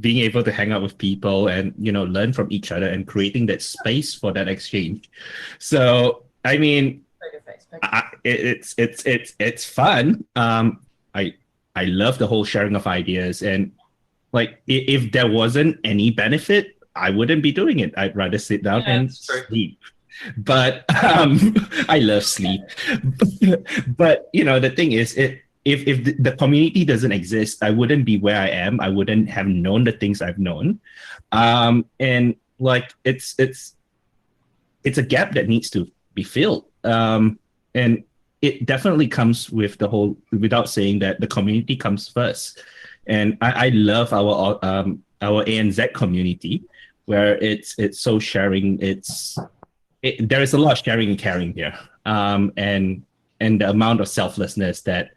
Being able to hang out with people and, learn from each other and creating that space for that exchange. So, I mean, it's fun. I love the whole sharing of ideas, and like if there wasn't any benefit, I wouldn't be doing it. I'd rather sit down and sleep. But I love sleep. But the thing is, if the community doesn't exist, I wouldn't be where I am. I wouldn't have known the things I've known. And like it's a gap that needs to be filled. And it definitely comes with the whole, without saying that, the community comes first. And I love our ANZ community, where it's so sharing. There is a lot of sharing and caring here, and the amount of selflessness that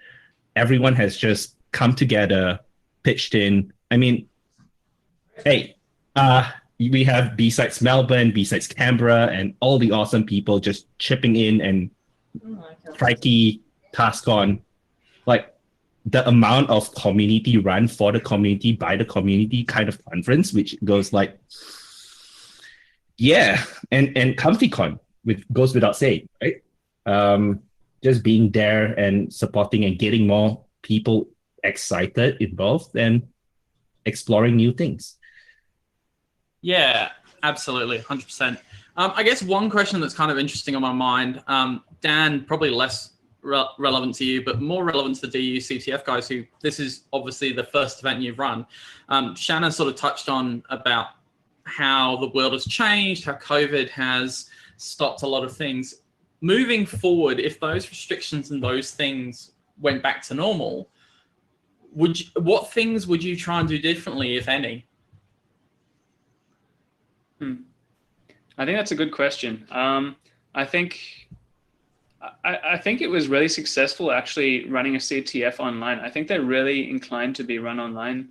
everyone has just come together, pitched in. I mean, hey, we have besides Melbourne, besides Canberra, and all the awesome people just chipping in and Crikey, TaskCon, like the amount of community run for the community by the community kind of conference, which goes like, yeah, and ComfyCon, which goes without saying, right? Just being there and supporting and getting more people excited, involved, and exploring new things. Yeah, absolutely, 100%. I guess one question that's kind of interesting on my mind, Dan, probably less relevant to you, but more relevant to the DU CTF guys who, this is obviously the first event you've run. Shannon sort of touched on about how the world has changed, how COVID has stopped a lot of things. Moving forward, if those restrictions and those things went back to normal, what things would you try and do differently, if any? I think that's a good question. I think it was really successful actually running a CTF online. I think they're really inclined to be run online.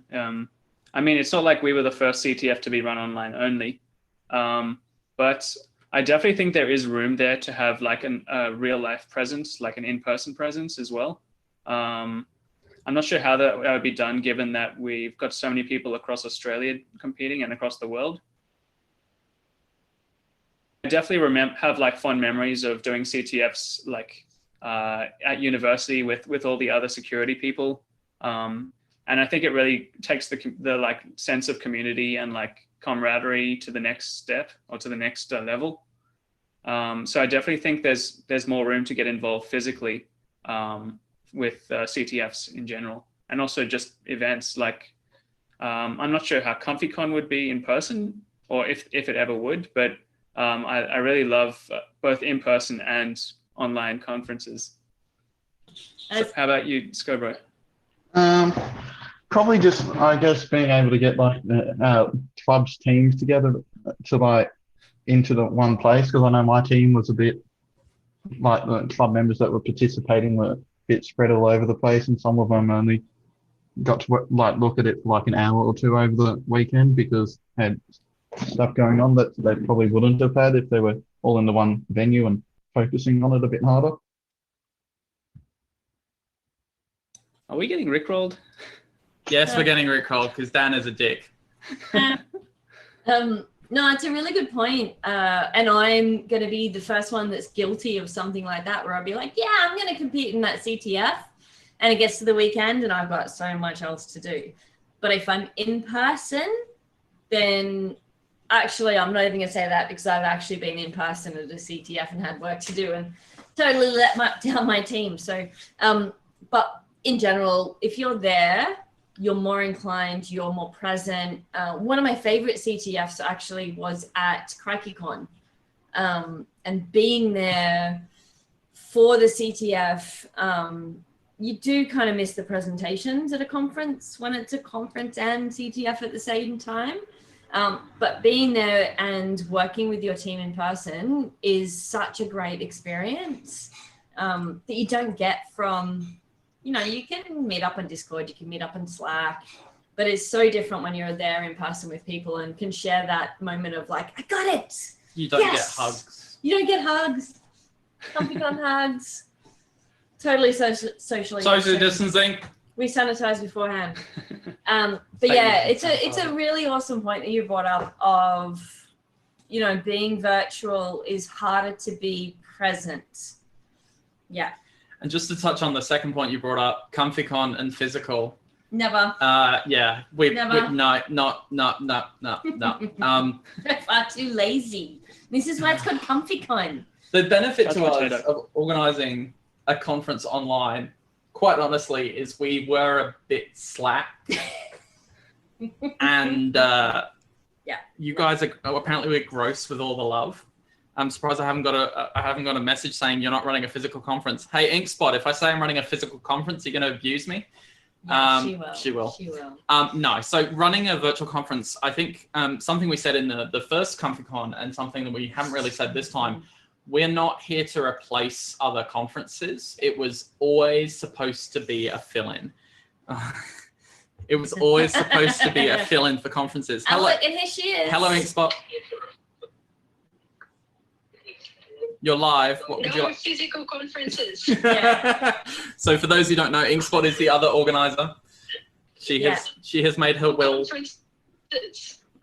I mean, it's not like we were the first CTF to be run online only, but I definitely think there is room there to have like a real life presence, like an in-person presence as well. I'm not sure how that would be done, given that we've got so many people across Australia competing and across the world. I definitely have like fond memories of doing CTFs like at university with all the other security people. And I think it really takes the like sense of community and like camaraderie to the next step or to the next level. So I definitely think there's more room to get involved physically with CTFs in general, and also just events like I'm not sure how ComfyCon would be in person or if it ever would, but I really love both in-person and online conferences. So how about you, Scobro? Probably just, I guess, being able to get like clubs teams together to like into the one place, because I know my team was a bit like the club members that were participating were a bit spread all over the place, and some of them only got to like look at it for like an hour or two over the weekend because they had stuff going on that they probably wouldn't have had if they were all in the one venue and focusing on it a bit harder. Are we getting rickrolled? Yes, we're getting rickrolled because Dan is a dick. No, it's a really good point. And I'm going to be the first one that's guilty of something like that, where I'll be like, yeah, I'm going to compete in that CTF. And it gets to the weekend and I've got so much else to do. But if I'm in person, then actually, I'm not even going to say that because I've actually been in person at a CTF and had work to do and totally let down my team. So, but in general, if you're there, you're more inclined, you're more present. One of my favorite CTFs actually was at ComfyCon, and being there for the CTF, you do kind of miss the presentations at a conference when it's a conference and CTF at the same time. But being there and working with your team in person is such a great experience that you don't get from, you can meet up on Discord, you can meet up on Slack, but it's so different when you're there in person with people and can share that moment of like, I got it. You don't get hugs. You don't get hugs. ComfyCon hugs. Totally socially. Social distancing. We sanitize beforehand. But yeah, it's a really awesome point that you brought up of, being virtual is harder to be present. Yeah. And just to touch on the second point you brought up, ComfyCon and physical. Never. Yeah. Never. No. We're far too lazy. This is why it's called ComfyCon. The benefit to us of organizing a conference online, quite honestly, is we were a bit slack. And yeah, you guys are apparently we're gross with all the love. I'm surprised I haven't got a message saying you're not running a physical conference. Hey, InkSpot, if I say I'm running a physical conference, you're going to abuse me. Yeah, she will. She will. She will. No, so running a virtual conference, I think something we said in the first ComfyCon and something that we haven't really said this time, we're not here to replace other conferences. It was always supposed to be a fill-in. It was always supposed to be a fill-in for conferences. Oh, look, and here she is. Hello, Inkspot. You're live. What would you like? Physical conferences. So for those who don't know, Inkspot is the other organizer. She has made her will.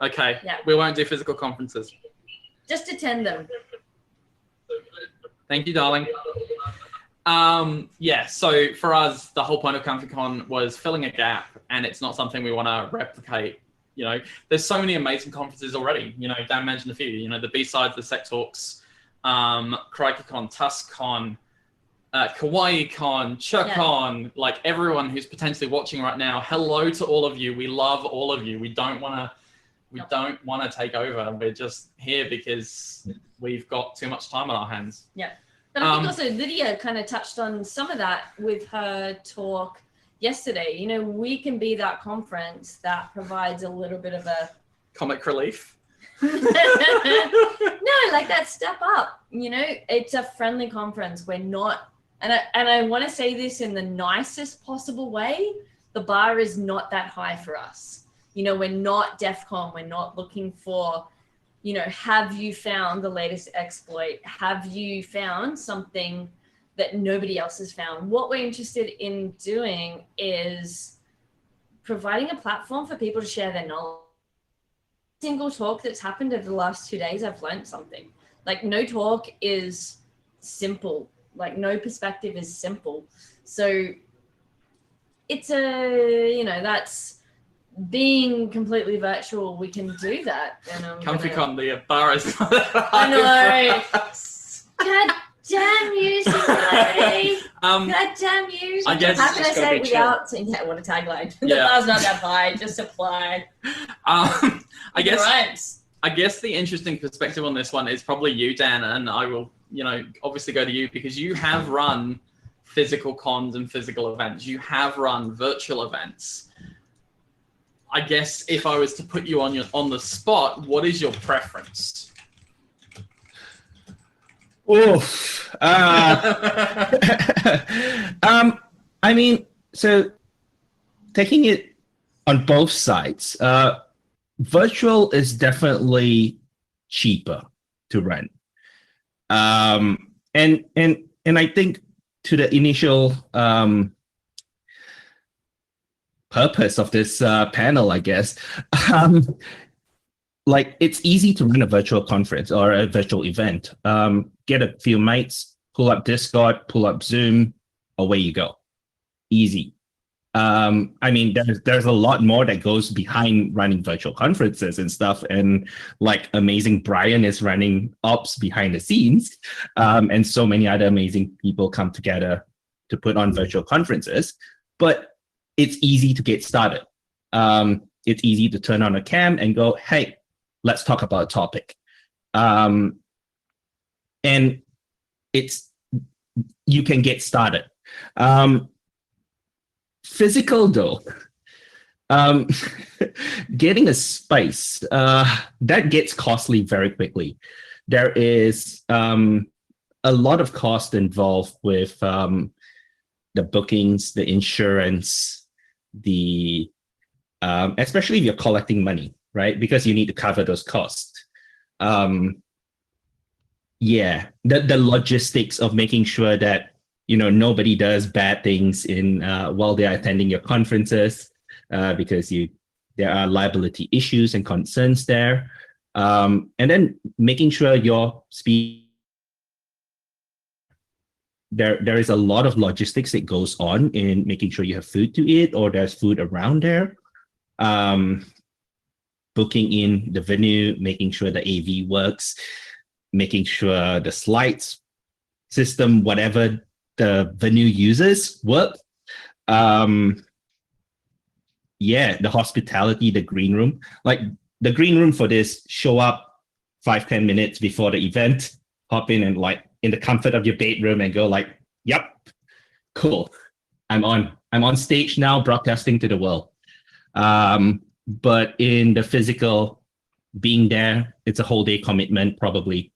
Okay. Yeah. We won't do physical conferences. Just attend them. Thank you, darling. Yeah, so for us, the whole point of ComfyCon was filling a gap, and it's not something we want to replicate. You know, there's so many amazing conferences already. You know, Dan mentioned a few. You know, the B-Sides, the Sec Talks, ComfyCon, TuskCon, KawaiiCon, ChurCon, like everyone who's potentially watching right now. Hello to all of you. We love all of you. We don't want to take over. We're just here because we've got too much time on our hands. Yeah. But I think also Lydia kind of touched on some of that with her talk yesterday. You know, we can be that conference that provides a little bit of a comic relief. No, like that step up. You know, it's a friendly conference. We're not, and I want to say this in the nicest possible way. The bar is not that high for us. You know, we're not DEF CON. We're not looking for, you know, have you found the latest exploit? Have you found something that nobody else has found? What we're interested in doing is providing a platform for people to share their knowledge. Single talk that's happened over the last 2 days, I've learned something. Like no talk is simple. Like no perspective is simple. So it's you know, that's being completely virtual. We can do that. And ComfyCon, the bar is. I know. God damn you, somebody. God damn you. I guess how can I say it's without saying, yeah, what a tagline. The Yeah. bar's not that high, just apply. I guess. Right. I guess the interesting perspective on this one is probably you, Dan, and I will, you know, obviously go to you because you have run physical cons and physical events. You have run virtual events. I guess if I was to put you on the spot, what is your preference? Oof. I mean, so taking it on both sides, virtual is definitely cheaper to run. And I think to the initial purpose of this panel, I guess, like it's easy to run a virtual conference or a virtual event. Get a few mates, pull up Discord, pull up Zoom, away you go. Easy. I mean, there's a lot more that goes behind running virtual conferences and stuff. And like amazing Brian is running ops behind the scenes. And so many other amazing people come together to put on virtual conferences. But it's easy to get started. It's easy to turn on a cam and go, hey, let's talk about a topic. And you can get started. Physical though, getting a space, that gets costly very quickly. There is a lot of cost involved with the bookings, the insurance, especially if you're collecting money, right? Because you need to cover those costs. Yeah, the logistics of making sure that nobody does bad things while they're attending your conferences, because there are liability issues and concerns there, and then making sure your speed. There is a lot of logistics that goes on in making sure you have food to eat or there's food around there. Booking in the venue, making sure the AV works, making sure the slides system, whatever the venue uses, work. Yeah, the hospitality, the green room. Like the green room for this, show up 5-10 minutes before the event, hop in and like in the comfort of your bedroom and go like, yep, cool. I'm on stage now, broadcasting to the world. But in the physical, being there, it's a whole day commitment probably.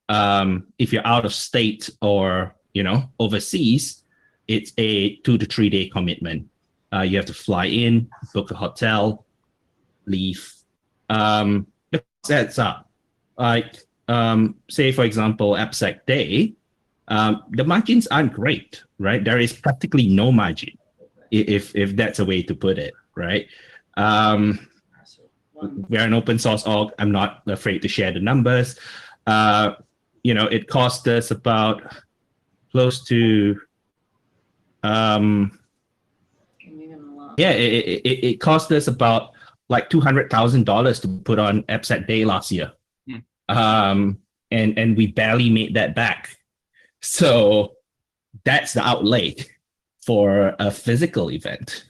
If you're out of state or overseas, it's a 2 to 3 day commitment. You have to fly in, book a hotel, leave. The cost adds up. Like say for example, AppSec Day, the margins aren't great, right? There is practically no margin, if that's a way to put it, right? We're an open source org. I'm not afraid to share the numbers. It cost us about close to it cost us about like $200,000 to put on AppSec Day last year. And we barely made that back. So that's the outlay for a physical event.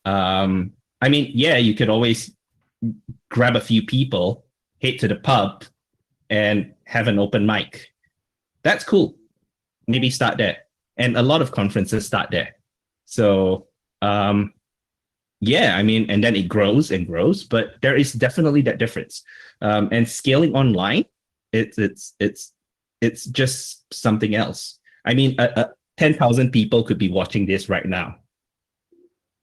I mean, yeah, you could always grab a few people, head to the pub, and have an open mic. That's cool. Maybe start there. And a lot of conferences start there. So, yeah, I mean, and then it grows and grows, but there is definitely that difference. And scaling online, it's just something else. I mean, 10,000 people could be watching this right now,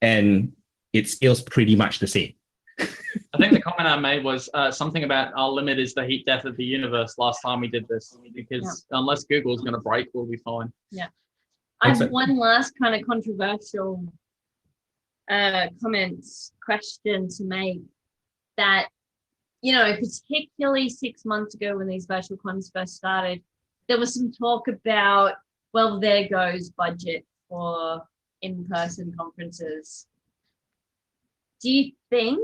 and it scales pretty much the same. I think the comment I made was something about our limit is the heat death of the universe last time we did this, because unless Google's going to break, we'll be fine. Yeah. I have one last kind of controversial question to make, that, particularly 6 months ago when these virtual cons first started, there was some talk about, well, there goes budget for in-person conferences. Do you think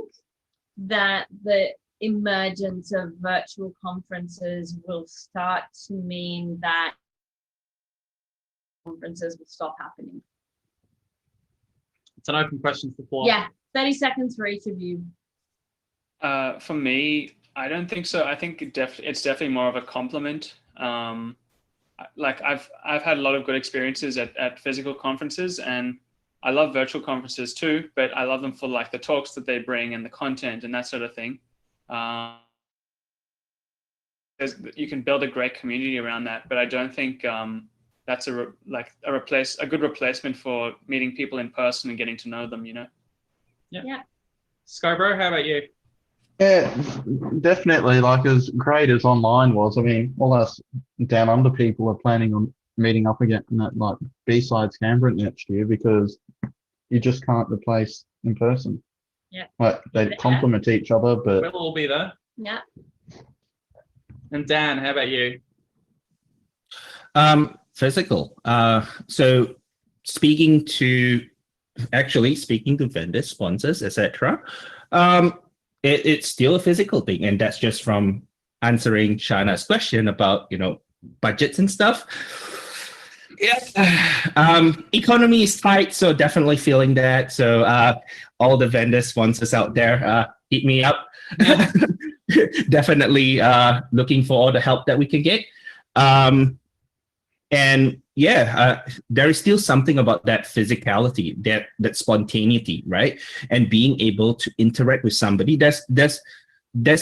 that the emergence of virtual conferences will start to mean that conferences will stop happening? It's an open question for the floor. Yeah, 30 seconds for each of you. For me, I don't think so. I think it's definitely more of a compliment. Like I've had a lot of good experiences at physical conferences, and I love virtual conferences too, but I love them for like the talks that they bring and the content and that sort of thing. You can build a great community around that, but I don't think that's a good replacement for meeting people in person and getting to know them. Yeah. Skybro, how about you? Yeah, definitely. Like, as great as online was, I mean, all us down under people are planning on meeting up again at like B-Sides Canberra next year, because you just can't replace in person. Yeah. Like, they complement each other, but We'll all be there. Yeah. And Dan, how about you? Physical. So speaking to vendors, sponsors, etc. It's still a physical thing, and that's just from answering Shana's question about budgets and stuff. Yeah, economy is tight, so definitely feeling that. So all the vendor sponsors out there, hit me up. Definitely looking for all the help that we can get. And yeah, there is still something about that physicality, that spontaneity, right? And being able to interact with somebody. There's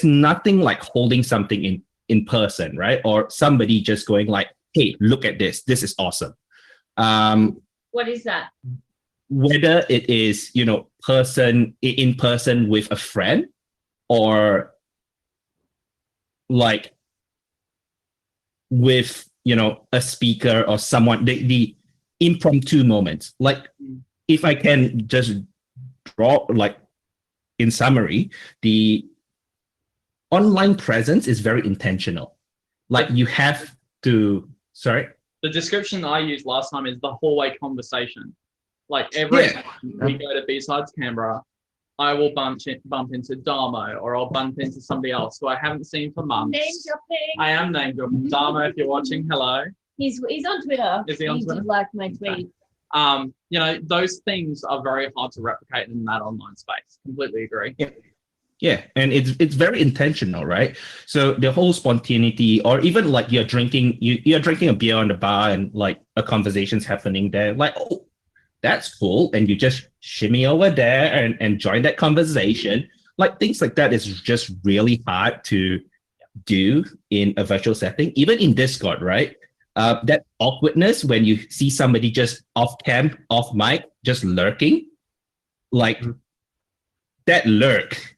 nothing like holding something in person, right? Or somebody just going like, hey, look at this. This is awesome. What is that? Whether it is, in person with a friend, or like with, a speaker or someone, the impromptu moments. Like, if I can just draw, like, in summary, the online presence is very intentional. Like, you have to, sorry? The description I used last time is the hallway conversation. Like, every time we go to B-Sides Canberra, I will bump into Damo, or I'll bump into somebody else who I haven't seen for months. Name dropping. I am name dropping. Damo, if you're watching, hello. He's on Twitter. Is he on Twitter? Did like my tweet. Those things are very hard to replicate in that online space. Completely agree. Yeah, and it's very intentional, right? So the whole spontaneity, or even like you're drinking a beer on the bar and like a conversation's happening there, like, oh, that's cool. And you just shimmy over there and join that conversation. Like things like that is just really hard to do in a virtual setting, even in Discord, right? That awkwardness when you see somebody just off cam, off mic, just lurking, like that lurk.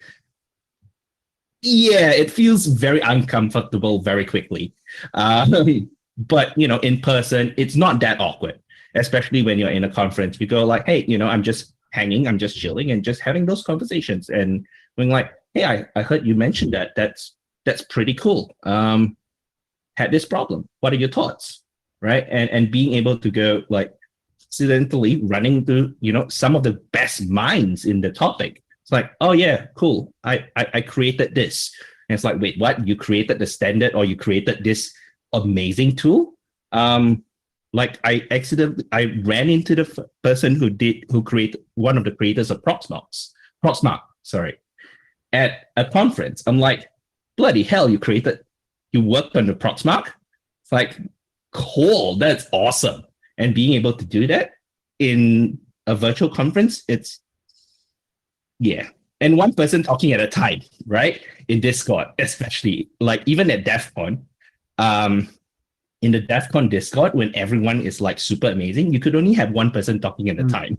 Yeah, it feels very uncomfortable very quickly. But in person, it's not that awkward, especially when you're in a conference. You go like, hey, I'm just hanging, I'm just chilling, and just having those conversations, and being like, hey, I heard you mention that. That's pretty cool. Had this problem. What are your thoughts? Right? And being able to go like accidentally running through, some of the best minds in the topic. It's like, oh yeah, cool. I created this. And it's like, wait, what? You created the standard, or you created this amazing tool? Like I ran into the person who created one of the creators of Proxmark, sorry, at a conference. I'm like, bloody hell, you worked on the Proxmark? It's like, cool, that's awesome. And being able to do that in a virtual conference, yeah. And one person talking at a time, right? In Discord, especially, like even at DEF CON, in the DEF CON Discord, when everyone is like super amazing, you could only have one person talking at a time.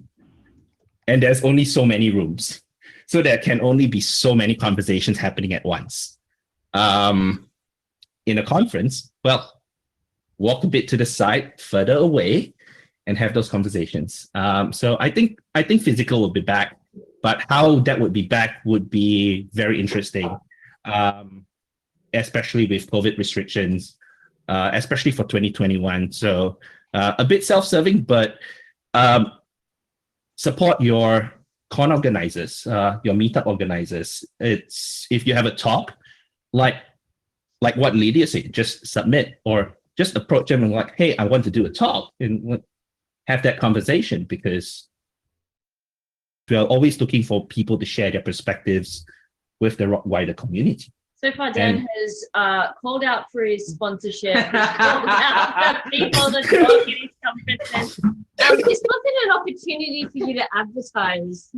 And there's only so many rooms. So there can only be so many conversations happening at once. In a conference, well, walk a bit to the side, further away, and have those conversations. So I think physical will be back, but how that would be back would be very interesting, especially with COVID restrictions, especially for 2021. So a bit self-serving, but support your con organizers, your meetup organizers. It's if you have a talk, like what Lydia said, just submit or just approach them and like, hey, I want to do a talk, and have that conversation, because we are always looking for people to share their perspectives with the wider community. So far, Dan has called out for his sponsorship. He's called out for people that talk at his conferences. This wasn't an opportunity for you to advertise.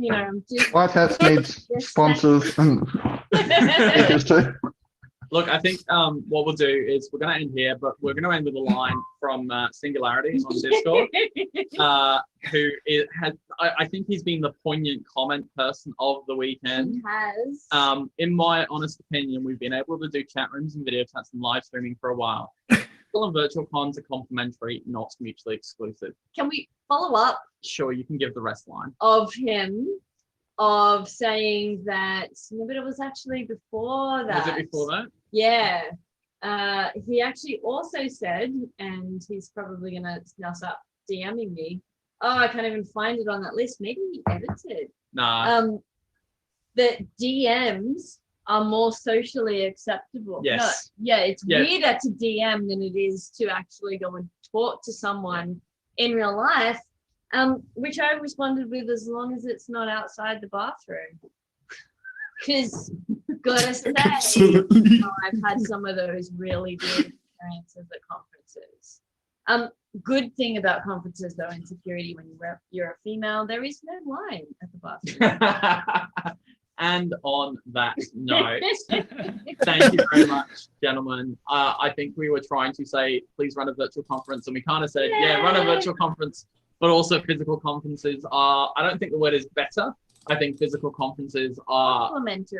White Hats needs sponsors and speakers too. Look, I think what we'll do is we're going to end here, but we're going to end with a line from Singularities on Discord, I think he's been the poignant comment person of the weekend. He has. In my honest opinion, we've been able to do chat rooms and video chats and live streaming for a while. Physical and virtual cons are complementary, not mutually exclusive. Can we follow up? Sure, you can give the rest line. Of him, of saying that, no, but it was actually before that. Was it before that? Yeah. He actually also said, and he's probably going to now start DMing me. Oh, I can't even find it on that list. Maybe he edited. Nah. That DMs are more socially acceptable. Yes. No, it's weirder to DM than it is to actually go and talk to someone in real life. Which I responded with, as long as it's not outside the bathroom. Because, gotta say, I've had some of those really weird experiences at conferences. Good thing about conferences, though, in security, when you're a female, there is no line at the bathroom. And on that note, thank you very much, gentlemen. I think we were trying to say, please run a virtual conference, and we kind of said, yeah, run a virtual conference. But also physical conferences are, I don't think the word is better. I think physical conferences are complementary.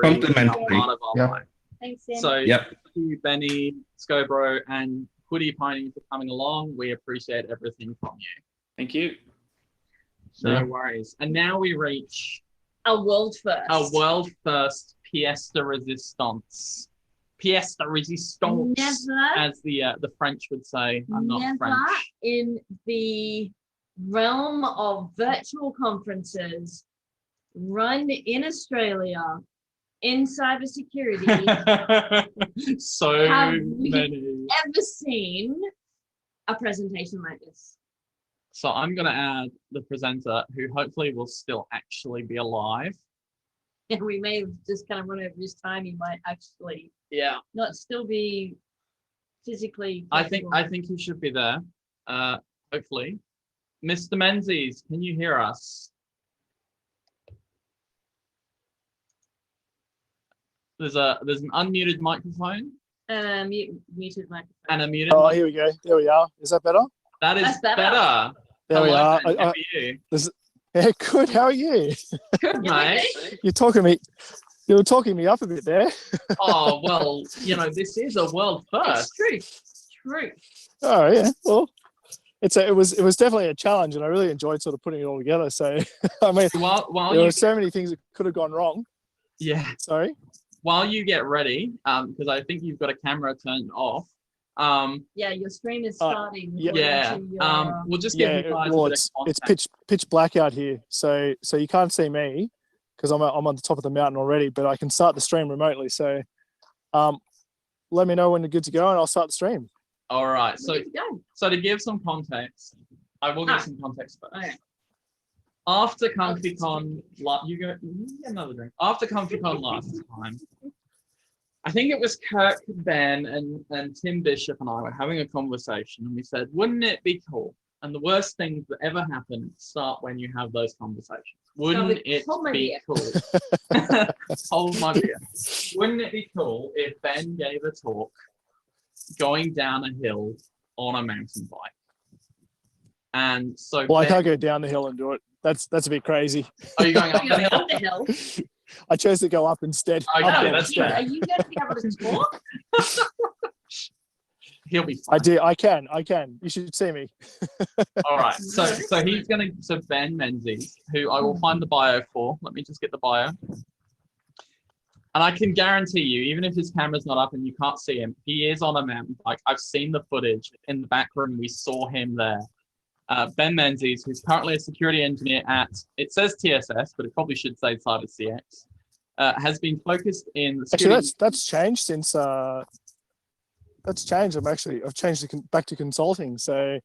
Part of our life. Thanks, Sam. So thank you, Benny, Scobro, and Hoodie Pony for coming along. We appreciate everything from you. Thank you. No worries. And now we reach a world first. A world first pièce de résistance. Pièce de résistance, as the French would say. I'm not French. In the realm of virtual conferences run in Australia in cybersecurity, so have many. we ever seen a presentation like this? So I'm going to add the presenter, who hopefully will still actually be alive. And we may have just kind of run over his time. He might actually not still be physically. I think he should be there, hopefully. Mr. Menzies, can you hear us? There's an unmuted microphone. Muted microphone. And a muted. Oh, here we go. There we are. Is that better? That is better. There we are. Ben, how are you? Yeah, good. How are you? Good, mate. You're talking me up a bit there. Oh well, this is a world first. True. Oh yeah. Well, it was definitely a challenge, and I really enjoyed sort of putting it all together. So I mean, there were so many things that could have gone wrong. Yeah. Sorry. While you get ready, because I think you've got a camera turned off. Yeah, your stream is starting. Yeah. We'll just give you guys a bit of it's context. pitch black out here, so you can't see me because I'm on the top of the mountain already, but I can start the stream remotely. So, let me know when you're good to go, and I'll start the stream. All right. So to give some context, I will give some context first. Okay. After ComfyCon, you get another drink. After ComfyCon last time, I think it was Kirk, Ben, and Tim Bishop and I were having a conversation, and we said, wouldn't it be cool? And the worst things that ever happen start when you have those conversations. Wouldn't it be cool? Hold my beer. Wouldn't it be cool if Ben gave a talk going down a hill on a mountain bike? And so I can't go down the hill and do it. That's a bit crazy. Are you going up the hill? I chose to go up instead. Okay, Are you going to be able to talk? He'll be fine. I can. You should see me. All right. So Ben Menzies, who I will find the bio for. Let me just get the bio. And I can guarantee you, even if his camera's not up and you can't see him, he is on a mountain bike. I've seen the footage in the back room. We saw him there. Ben Menzies, who's currently a security engineer at, it says TSS, but it probably should say Cyber CX, has been focused in the security. Actually, that's changed since that's changed. I've changed back to consulting. So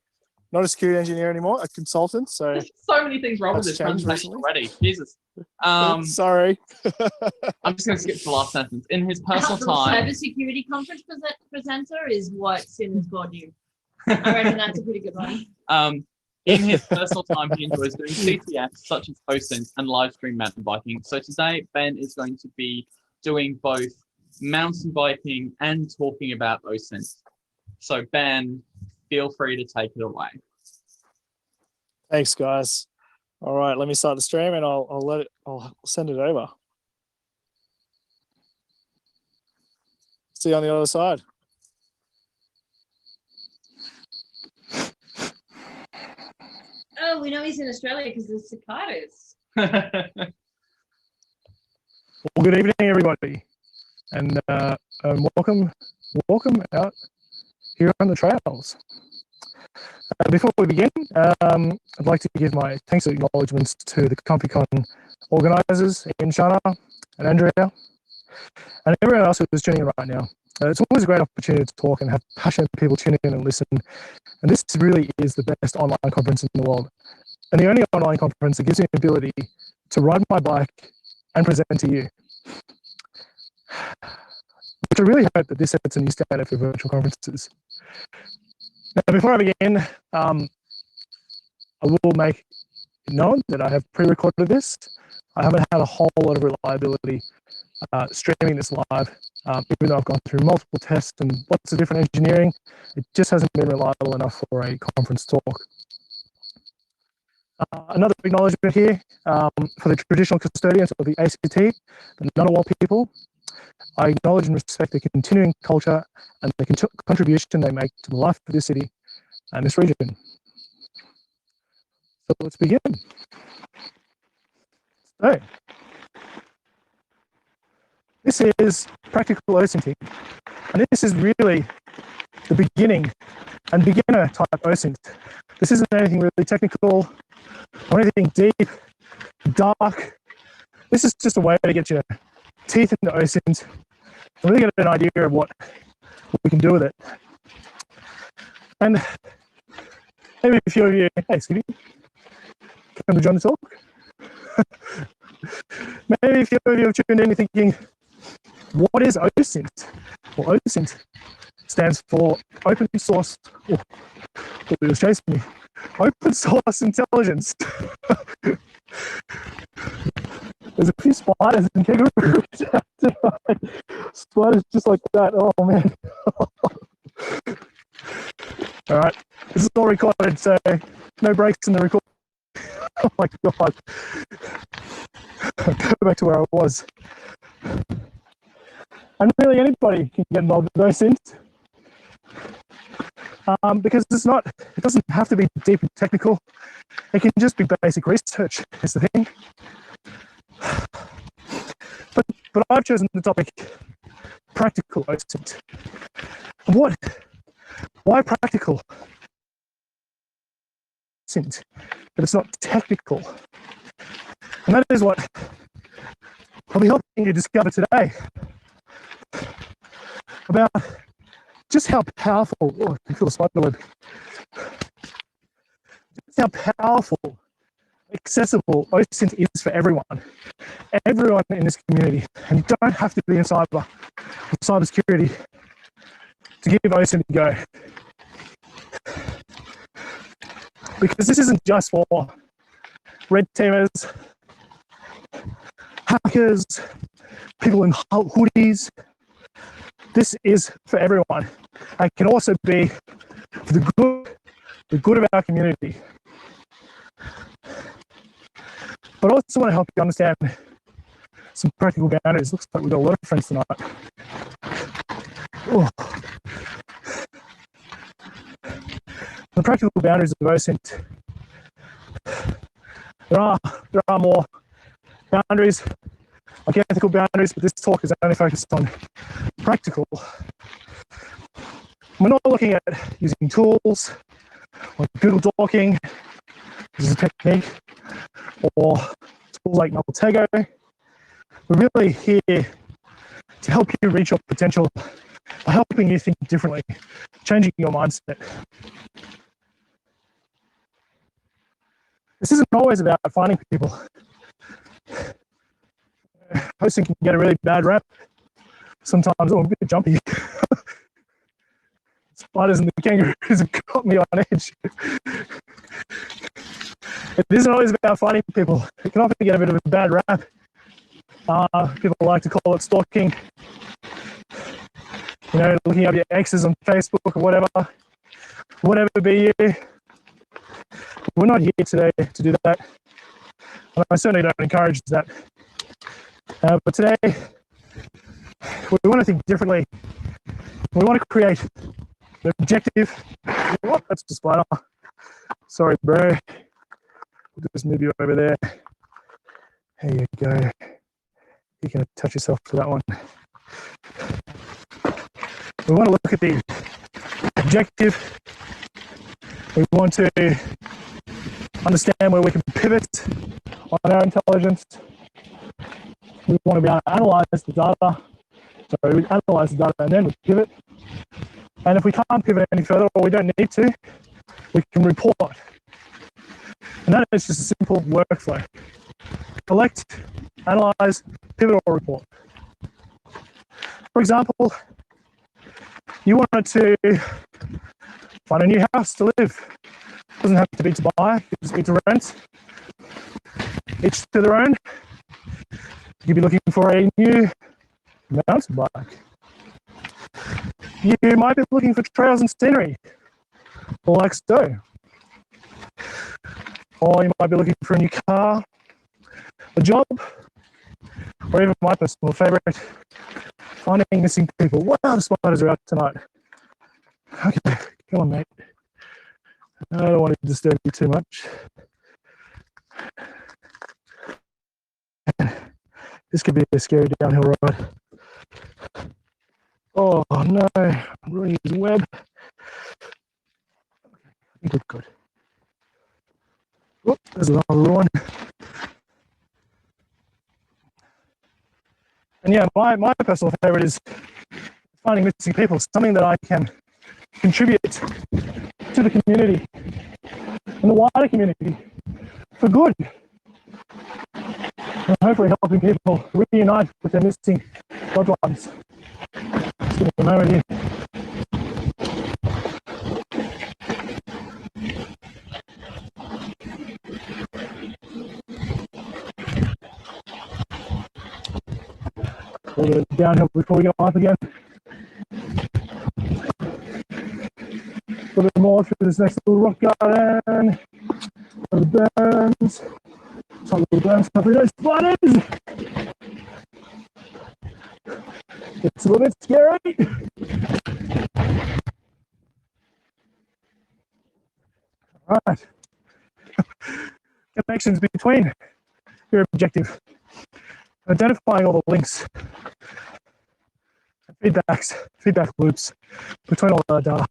not a security engineer anymore, a consultant. So there's so many things wrong with this presentation already. Jesus. Sorry. I'm just going to skip to the last sentence. In his personal time, Cybersecurity conference presenter is what Sim has called you. I reckon that's a pretty good one. In his personal time, he enjoys doing CTFs such as OSINT and live stream mountain biking. So today, Ben is going to be doing both mountain biking and talking about OSINT. So Ben, feel free to take it away. Thanks, guys. All right, let me start the stream, and I'll send it over. See you on the other side. Oh, we know he's in Australia because there's cicadas. Well, good evening, everybody, and welcome out here on the trails. Before we begin, I'd like to give my thanks and acknowledgements to the ComfyCon organisers, Ian, Shana, and Andrea, and everyone else who is tuning in right now. It's always a great opportunity to talk and have passionate people tune in and listen. And this really is the best online conference in the world. And the only online conference that gives me the ability to ride my bike and present to you. Which I really hope that this sets a new standard for virtual conferences. Now, before I begin, I will make it known that I have pre-recorded this. I haven't had a whole lot of reliability streaming this live. Even though I've gone through multiple tests and lots of different engineering, it just hasn't been reliable enough for a conference talk. Another acknowledgement here for the traditional custodians of the ACT, the Ngunnawal people. I acknowledge and respect the continuing culture and the contribution they make to the life of this city and this region. So let's begin. So, this is practical OSINTing, and this is really the beginning and beginner type OSINT. This isn't anything really technical or anything deep, dark. This is just a way to get your teeth into OSINT and really get an idea of what we can do with it. And maybe a few of you, hey Skitty, come to join the talk. Maybe a few of you have tuned in thinking, what is OSINT? Well, OSINT stands for Open Source. Oh, it was chasing me. Open source intelligence. There's a few spiders and kangaroos out tonight. Spiders just like that. Oh man. All right, this is all recorded, so no breaks in the record. Oh my god. Go back to where I was. And really anybody can get involved with those things. Because it doesn't have to be deep and technical. It can just be basic research is the thing. But I've chosen the topic practical OSINT. Why practical OSINT? But it's not technical. And that is what I'll be helping you discover today. About just how powerful, oh, I can feel the spider web. Just how powerful, accessible OSINT is for everyone. Everyone in this community. And you don't have to be in cybersecurity to give OSINT a go. Because this isn't just for red teamers, hackers, people in hoodies. This is for everyone. It can also be for the good of our community. But I also want to help you understand some practical boundaries. Looks like we've got a lot of friends tonight. Oh. The practical boundaries of OSINT. There are more boundaries, like ethical boundaries, but this talk is only focused on practical. We're not looking at using tools like Google Docking, this is a technique, or tools like Notego. We're really here to help you reach your potential by helping you think differently, changing your mindset. This isn't always about finding people. Hosting can get a really bad rap. Sometimes, oh, I'm a bit jumpy. Spiders and the kangaroos have got me on edge. It isn't always about finding people. It can often get a bit of a bad rap. People like to call it stalking. You know, looking up your exes on Facebook or whatever be you. We're not here today to do that. And I certainly don't encourage that. But today, we want to think differently. We want to create an objective. What? That's the spider. Sorry, bro. We'll just move you over there. There you go. You can attach yourself to that one. We want to look at the objective. We want to understand where we can pivot on our intelligence. We want to be able to analyze the data. So we analyze the data and then we pivot. And if we can't pivot any further, or we don't need to, we can report. And that is just a simple workflow. Collect, analyze, pivot, or report. For example, you wanted to find a new house to live. It doesn't have to be to buy, it can just be to rent. Each to their own. You'd be looking for a new mountain bike. You might be looking for trails and scenery, or like so. Or you might be looking for a new car, a job, or even my personal favourite, finding missing people. Wow, the spiders are out tonight. Okay, come on, mate. I don't want to disturb you too much. This could be a scary downhill ride. Oh no, I'm ruining his web. I think we're good. Oh, there's another one. And yeah, my personal favorite is finding missing people, something that I can contribute to the community and the wider community for good. And hopefully helping people reunite with their missing loved ones. Just give me a moment here. A little bit downhill before we go up again. A little bit more through this next little rock garden. Little burns. Some little burns covering those spiders. It's a little bit scary. All right. Connections between your objective. Identifying all the links, feedback loops between all the data.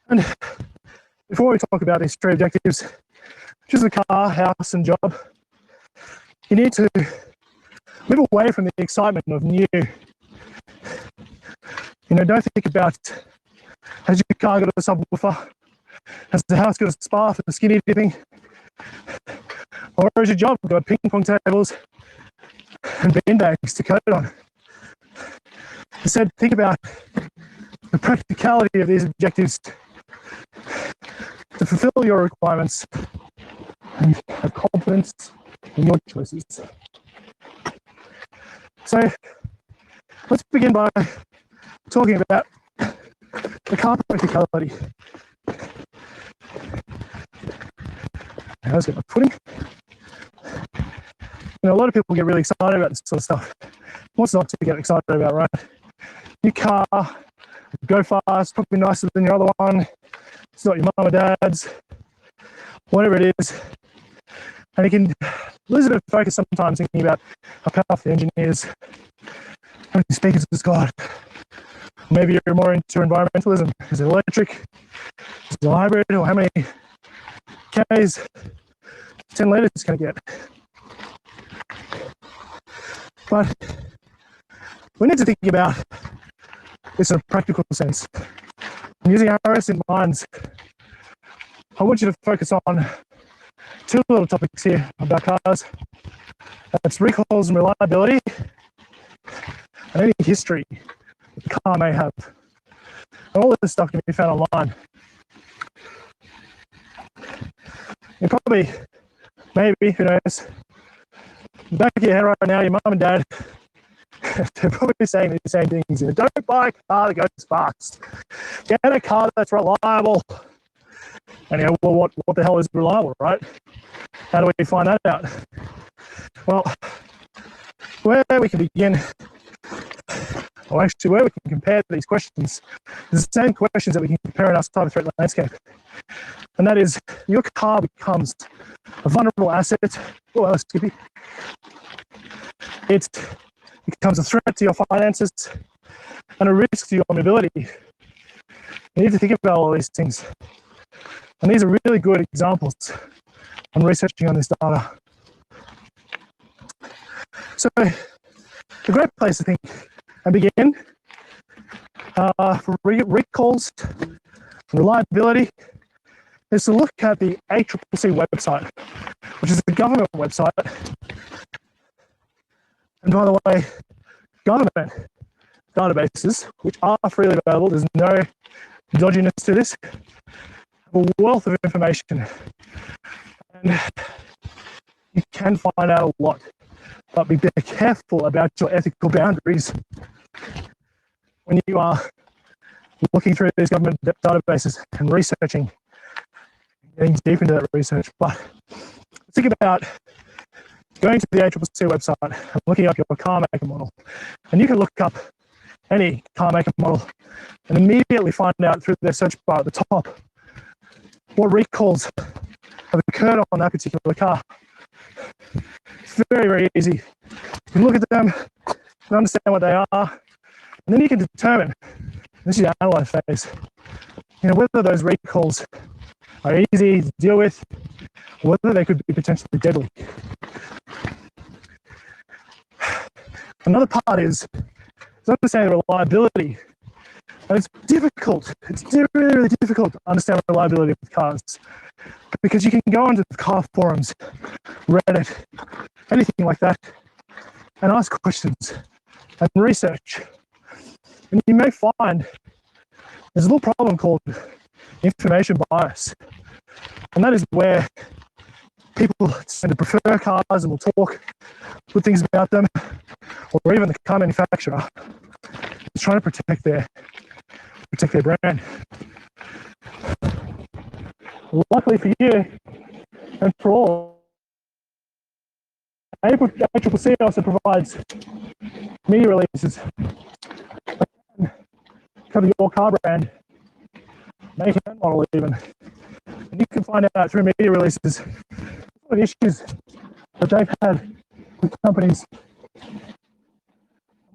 And before we talk about these three objectives, which is the car, house, and job, you need to move away from the excitement of new. Don't think about, has your car got a subwoofer? Has the house got a spa for the skinny dipping? Or has your job got ping pong tables and bean bags to code on? Instead, think about the practicality of these objectives to fulfill your requirements and have confidence in your choices. So let's begin by talking about the car practicality. How's it my footing? A lot of people get really excited about this sort of stuff. What's not to get excited about, right? New car, go fast, probably nicer than your other one. It's not your mum or dad's, whatever it is. And you can lose a bit of focus sometimes thinking about how powerful the engine is, how many speakers it's got. Maybe you're more into environmentalism. Is it electric? Is it a hybrid? Or how many Ks, 10 litres can I get? But we need to think about this in a practical sense. And using RS in mind, I want you to focus on two little topics here about cars. That's recalls and reliability, and any history that the car may have. And all this stuff can be found online. And probably, maybe, who knows, back of your head right now, your mum and dad, they're probably saying the same things. Don't buy a car that goes fast. Get a car that's reliable. And well, what the hell is reliable, right? How do we find that out? Well, where we can begin, or actually where we can compare these questions, is the same questions that we can compare in our cyber threat landscape. And that is, your car becomes a vulnerable asset. Oh, hello, Skippy. It becomes a threat to your finances and a risk to your mobility. You need to think about all these things. And these are really good examples on researching on this data. So, a great place to think and begin for recalls and reliability is to look at the ACCC website, which is the government website. And by the way, government databases, which are freely available, there's no dodginess to this, have a wealth of information. And you can find out a lot, but be careful about your ethical boundaries when you are looking through these government databases and researching, getting deep into that research. But think about going to the ACCC website and looking up your car make and model. And you can look up any car make and model and immediately find out through their search bar at the top what recalls have occurred on that particular car. It's very, very easy. You can look at them and understand what they are, and then you can determine, this is your analyze phase, whether those recalls are easy to deal with, or whether they could be potentially deadly. Another part is understanding reliability. And it's difficult. It's really, really difficult to understand reliability of cars because you can go onto car forums, Reddit, anything like that, and ask questions and research. And you may find there's a little problem called information bias. And that is where people tend to prefer cars and will talk good things about them, or even the car manufacturer is trying to protect their brand. Luckily for you and for all, ACCC also provides media releases that cover your car brand, make and model even. And you can find out through media releases what issues that they've had with companies,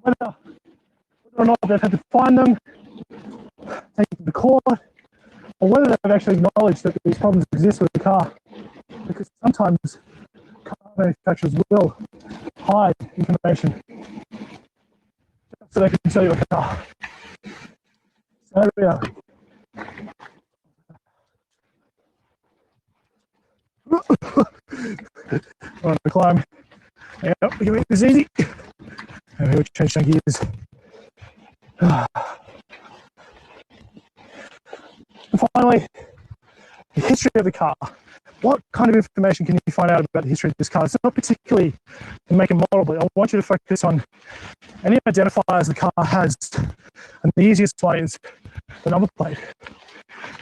whether or not they've had to find them, take them to court, or whether they've actually acknowledged that these problems exist with the car. Because sometimes car manufacturers will hide information so they can sell you a car. So yeah. On the climb. Yeah, we can make this easy. And we'll change some gears. And finally, the history of the car. What kind of information can you find out about the history of this car? It's not particularly the make and model, but I want you to focus on any identifiers the car has. And the easiest one is the number plate.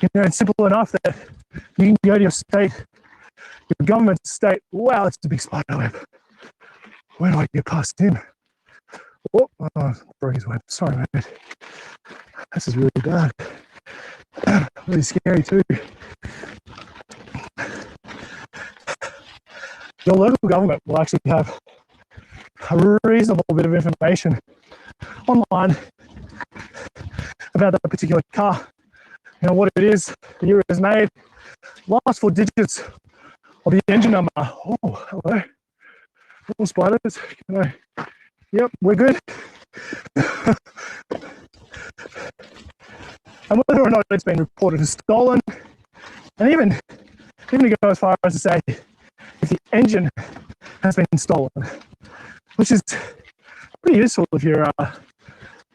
You know, it's simple enough that you can go to your state, your government state. Wow, that's a big spider web. Where do I get past him? Oh, breeze web. Sorry, mate. This is really bad. Really scary too. Your local government will actually have a reasonable bit of information online about that particular car. You know, what it is, the year it was made, last 4 digits of the engine number. Oh, hello. Little spiders. Yep, we're good. And whether or not it's been reported as stolen, and even to go as far as to say if the engine has been stolen, which is pretty useful if you're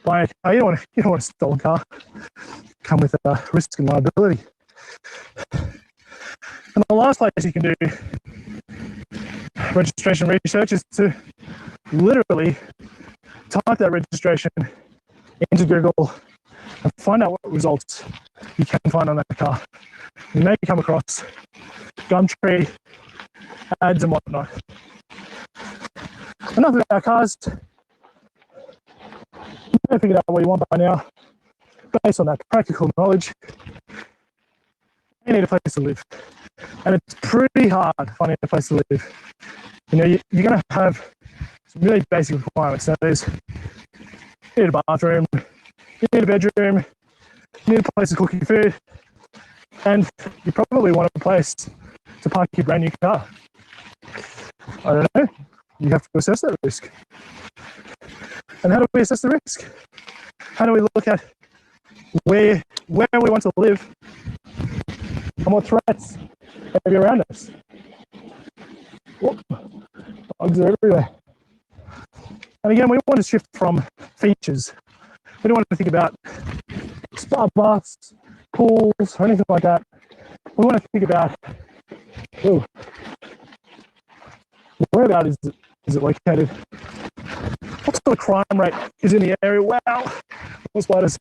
buying a car. You don't want a stolen car. Come with risk and liability. And the last place you can do registration research is to literally type that registration into Google and find out what results you can find on that car. You may come across Gumtree ads and whatnot. Enough about cars. You may have figured out what you want by now. Based on that practical knowledge, you need a place to live. And it's pretty hard finding a place to live. You know, you're going to have some really basic requirements. So you need a bathroom, you need a bedroom, you need a place to cook your food, and you probably want a place to park your brand new car. I don't know. You have to assess that risk. And how do we assess the risk? How do we look at where we want to live and what threats may be around us? Whoop. Bugs are everywhere. And again, we want to shift from features. We don't want to think about spa baths, pools, or anything like that. We want to think about, whereabout is it located? What sort of crime rate is in the area? Wow, more spiders.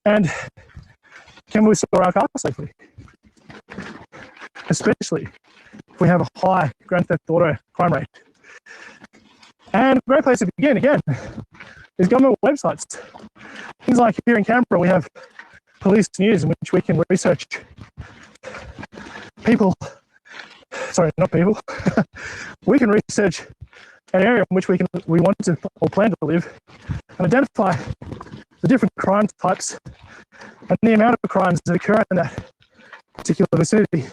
And can we store our car safely? Especially if we have a high Grand Theft Auto crime rate. And a great place to begin, again, is government websites. Things like here in Canberra, we have police news in which we can research not people. We can research an area in which we want to or plan to live and identify the different crime types and the amount of crimes that occur in that particular vicinity.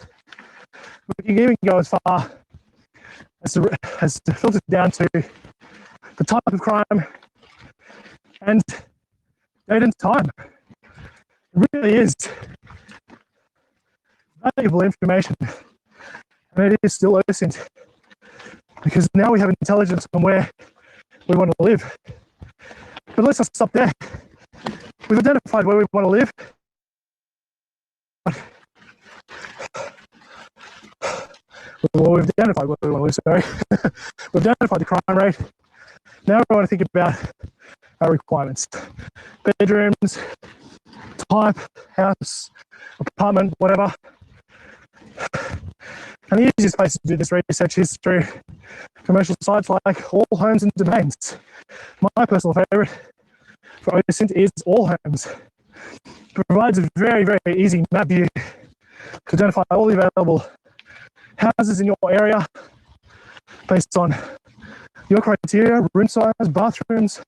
We can even go as far as to filter down to the type of crime and date and time. It really is valuable information, and it is still OSINT, because now we have intelligence on where we want to live. But let's not stop there. We've identified where we want to live. well, we've identified what we want to lose, sorry. We've identified the crime rate. Now we want to think about our requirements. Bedrooms, type, house, apartment, whatever. And the easiest place to do this research is through commercial sites like All Homes and Domains. My personal favourite for OSINT is All Homes. It provides a very, very easy map view to identify all the available houses in your area based on your criteria, room size, bathrooms,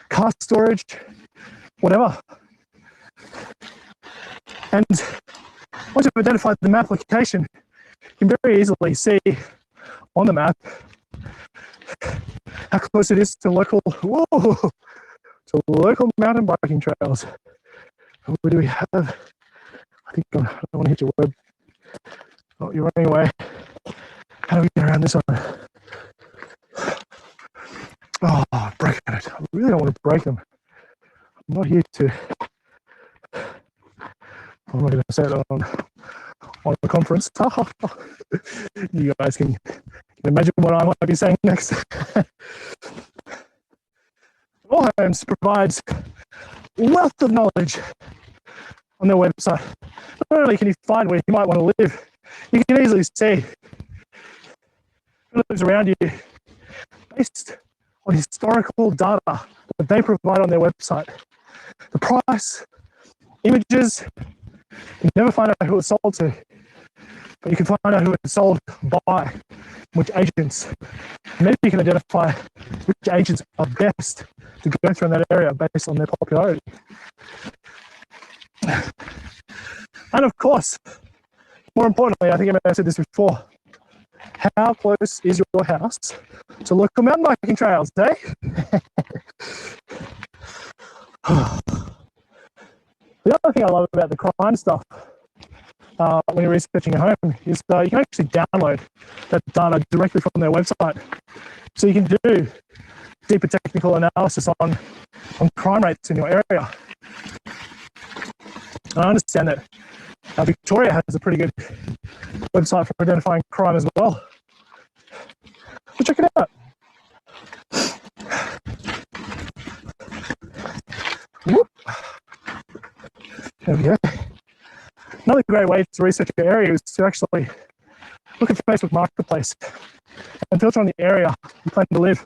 car storage, whatever. And once you've identified the map location, you can very easily see on the map how close it is to local mountain biking trails. What do we have? I think I don't want to hit your web. Oh, you're running away. How do we get around this one? Oh, breaking it. I really don't want to break them. I'm not here to. I'm not going to say it on the conference. You guys can imagine what I might be saying next. All Homes provides wealth of knowledge on their website. Not only can you find where you might want to live, you can easily see who lives around you based on historical data that they provide on their website. The price, images, you never find out who it's sold to, but you can find out who it's sold by, which agents. Maybe you can identify which agents are best to go through in that area based on their popularity. And of course, more importantly, I think I may have said this before, how close is your house to local mountain biking trails, eh? The other thing I love about the crime stuff when you're researching a home is you can actually download that data directly from their website. So you can do deeper technical analysis on crime rates in your area. And I understand that Victoria has a pretty good website for identifying crime as well. So check it out. Whoop. There we go. Another great way to research your area is to actually look at Facebook Marketplace and filter on the area you plan to live.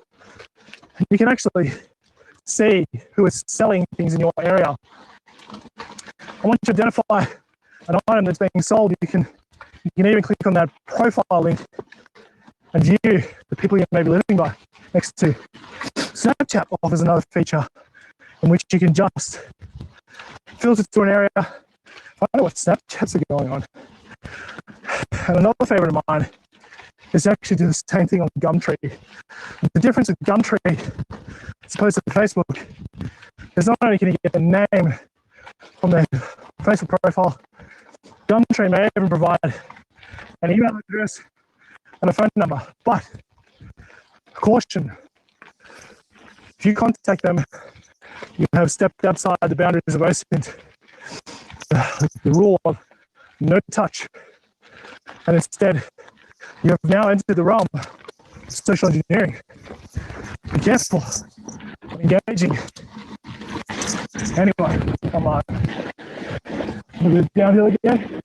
You can actually see who is selling things in your area. And once you identify an item that's being sold, you can even click on that profile link and view the people you may be living by next to. Snapchat offers another feature in which you can just filter to an area, find out what Snapchats are going on. And another favorite of mine is to actually do the same thing on Gumtree. The difference with Gumtree as opposed to Facebook is not only can you get the name from their Facebook profile, Gumtree may even provide an email address and a phone number. But caution, if you contact them, you have stepped outside the boundaries of OSINT. The rule of no touch. And instead, you have now entered the realm of social engineering. Be careful of engaging. Anyway, come on. A bit downhill again.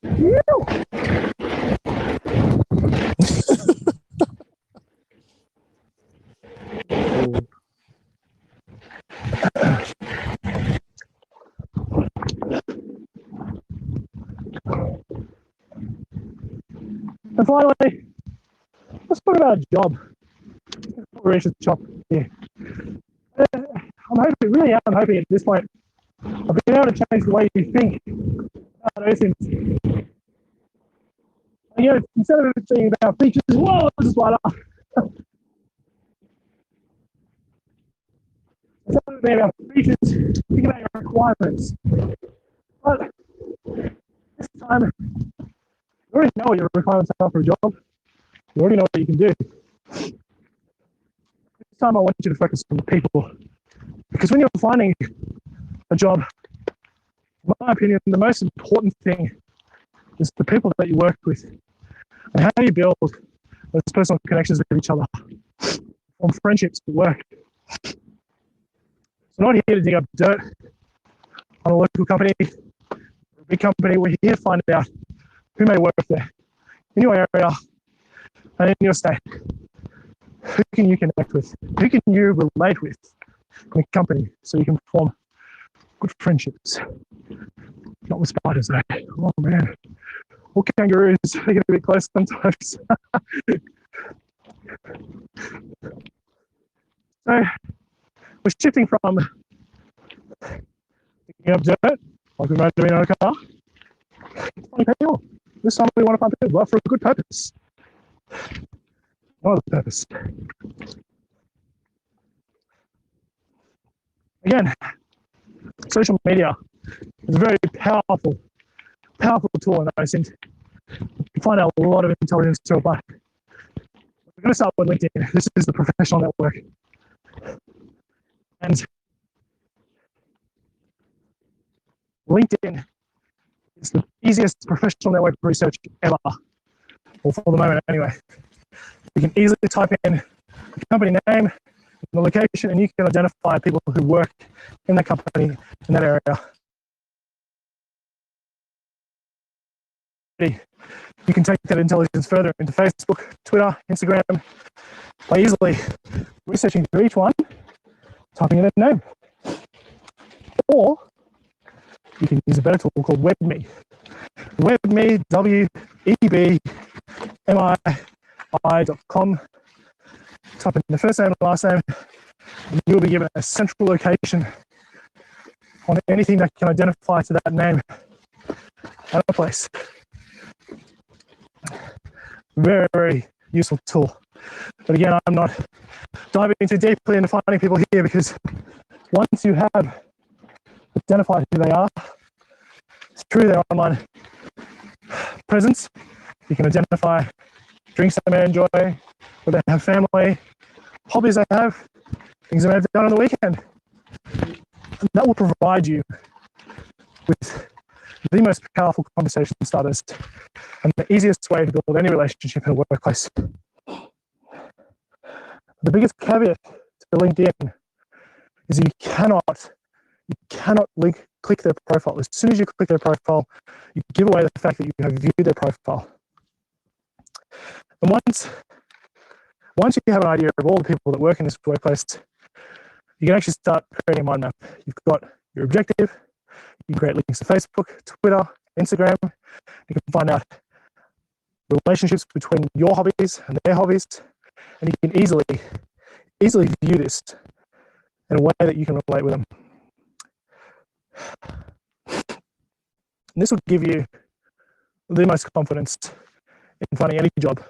And finally, let's talk about a job. Reach the top here. I'm hoping at this point, I've been able to change the way you think about those things. Again, instead of it being about features, whoa, this is what up. Instead of it being about features, think about your requirements. But this time, you already know what your requirements are for a job. You already know what you can do. This time I want you to focus on the people. Because when you're finding a job, in my opinion, the most important thing is the people that you work with and how you build those personal connections with each other, form friendships at work. So we're not here to dig up dirt on a local company, a big company. We're here to find out who may work there in your area and in your state. Who can you connect with? Who can you relate with in a company so you can form good friendships? Not with spiders, though. Oh man. Or kangaroos, they get a bit close sometimes. So we're shifting from picking up dirt, like we might do in a car, to finding people. This time we want to find people, but for a good purpose. No other purpose. Again, social media is a very powerful tool in that sense. You can find out a lot of intelligence to apply. We're going to start with LinkedIn. This is the professional network. And LinkedIn is the easiest professional network research ever, or for the moment anyway. You can easily type in the company name, the location, and you can identify people who work in that company in that area. You can take that intelligence further into Facebook, Twitter, Instagram, by easily researching for each one, typing in their name. Or you can use a better tool called WebMe. WebMe, WebMI.com. Type in the first name and last name, and you'll be given a central location on anything that can identify to that name and a place. Very, very useful tool. But again, I'm not diving too deeply into finding people here, because once you have identified who they are through their online presence, you can identify drinks they may enjoy, whether they have family, hobbies they have, things they may have done on the weekend. And that will provide you with the most powerful conversation starters and the easiest way to build any relationship in a workplace. The biggest caveat to LinkedIn is you cannot click their profile. As soon as you click their profile, you give away the fact that you have viewed their profile. And once you have an idea of all the people that work in this workplace, you can actually start creating a mind map. You've got your objective. You can create links to Facebook, Twitter, Instagram. You can find out relationships between your hobbies and their hobbies, and you can easily view this in a way that you can relate with them. And this will give you the most confidence in finding any job.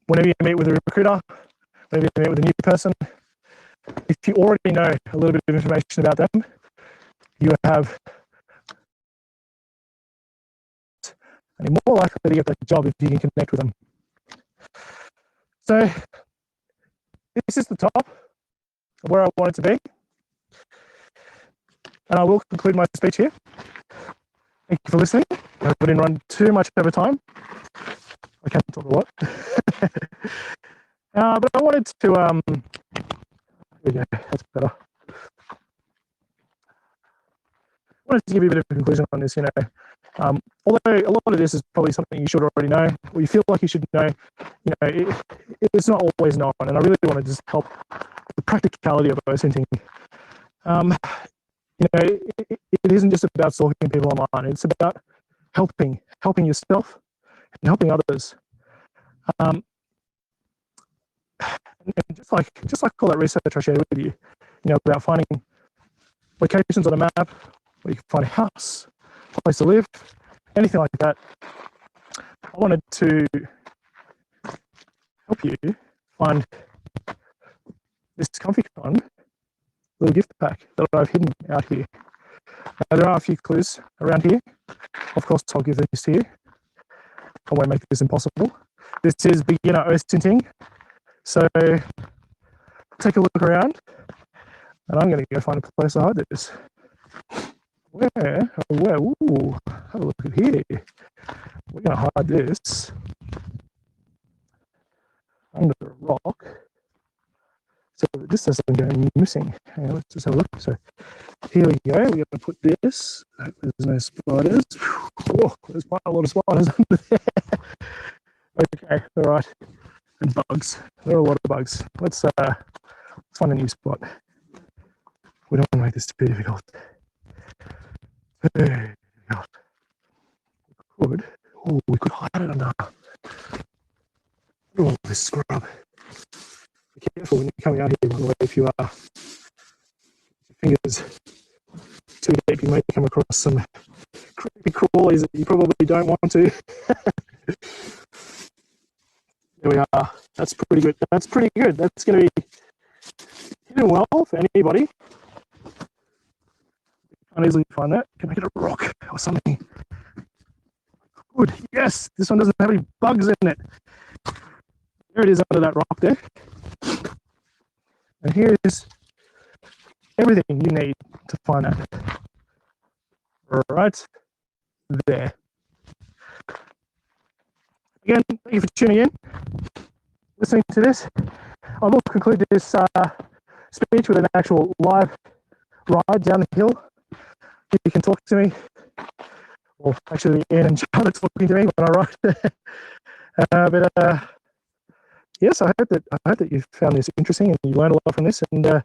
Whenever you meet with a recruiter, whenever you meet with a new person, if you already know a little bit of information about them, you have and you're more likely to get that job if you can connect with them. So this is the top of where I want it to be. And I will conclude my speech here. Thank you for listening. I didn't run too much over time. I can't talk a lot. But I wanted to, here we go, that's better. I wanted to give you a bit of a conclusion on this, although a lot of this is probably something you should already know, or you feel like you should know, it's not always known, and I really want to just help the practicality of OSINTing. It isn't just about stalking people online, it's about helping yourself and helping others. And just like all that research I shared with you, about finding locations on a map, where you can find a house, a place to live, anything like that. I wanted to help you find this ComfyCon little gift pack that I've hidden out here. Now, there are a few clues around here. Of course, I'll give these to you. I won't make this impossible. This is beginner OSINTing. So take a look around, and I'm going to go find a place to hide this. Where? Ooh, have a look at here. We're going to hide this under a rock. So this doesn't go missing. Hang on, let's just have a look. So here we go. We're going to put this. There's no spiders. Oh, there's quite a lot of spiders under there. Okay, all right. And bugs. There are a lot of bugs. Let's find a new spot. We don't want to make this too difficult. We could hide it under. Oh, this scrub. Be careful when you're coming out here, by the way, if you are fingers too deep, you may come across some creepy crawlies that you probably don't want to. There we are. That's pretty good. That's pretty good. That's going to be hidden well for anybody. Can't easily find that. Can I get a rock or something? Good. Yes. This one doesn't have any bugs in it. There it is under that rock there. And here is everything you need to find that. Right there. Again, thank you for tuning in, listening to this. I will conclude this speech with an actual live ride down the hill. You can talk to me, or actually Ian and Charlotte talking to me when I ride. Yes, I hope that you found this interesting and you learned a lot from this, and I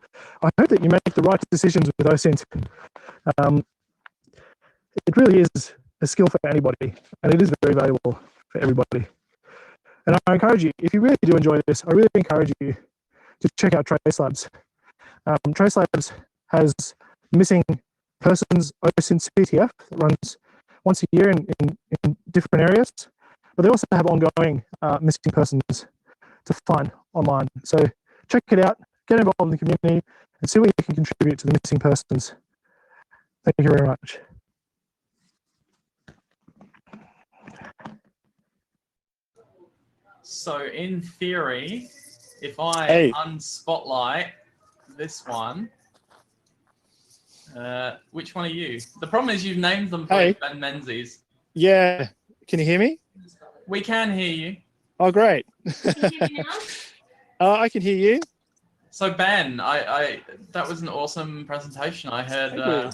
hope that you make the right decisions with OSINT. It really is a skill for anybody, and it is very valuable for everybody. And I encourage you, if you really do enjoy this, I really encourage you to check out Trace Labs. Trace Labs has missing persons OSINT CTF that runs once a year in different areas, but they also have ongoing missing persons to find online. So check it out, get involved in the community, and see what you can contribute to the missing persons. Thank you very much. So in theory, if I unspotlight this one, which one are you? The problem is you've named them both Ben Menzies. Yeah, can you hear me? We can hear you. Oh, great. Can you hear me now? I can hear you. So Ben, that was an awesome presentation. I heard you're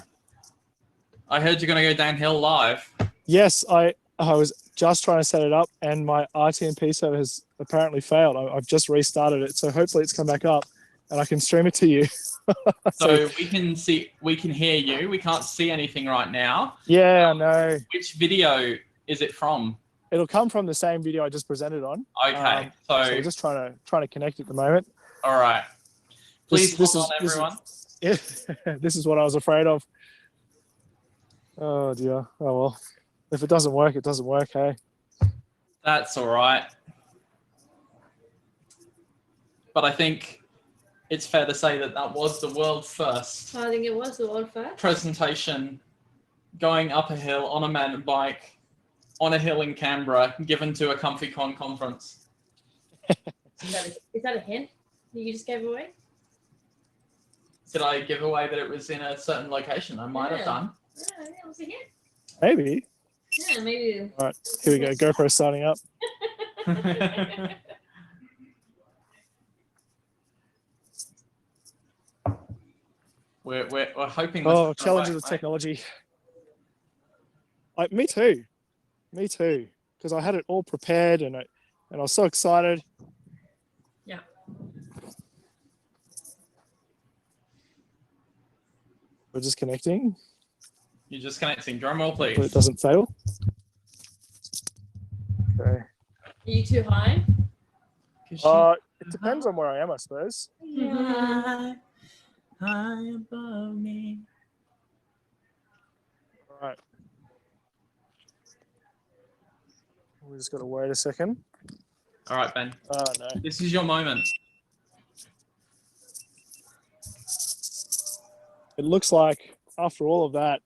going to go downhill live. Yes, I was just trying to set it up, and my RTMP server has apparently failed. I've just restarted it, so hopefully it's come back up, and I can stream it to you. So we can hear you. We can't see anything right now. Yeah, I know. Which video is it from? It'll come from the same video I just presented on. Okay, so we're just trying to connect at the moment. All right. Please hold on, everyone. This is what I was afraid of. Oh dear. Oh well. If it doesn't work, it doesn't work, hey? That's all right. But I think it's fair to say that was the world first. I think it was the world first. Presentation going up a hill on a mountain bike on a hill in Canberra given to a ComfyCon conference. Is that a hint that you just gave away? Did I give away that it was in a certain location? I might have done. Yeah, that was a hint. Maybe. Yeah, maybe. All right, here we go. GoPro starting up. We're hoping. Oh, challenges of technology. Me too. Me too. Because I had it all prepared and I was so excited. Yeah. We're just connecting. You're just connecting. Drum roll, please. But it doesn't fail. Okay. Are you too high? It depends on where I am, I suppose. Yeah. High above me. All right. We just got to wait a second. All right, Ben. Oh no. This is your moment. It looks like after all of that,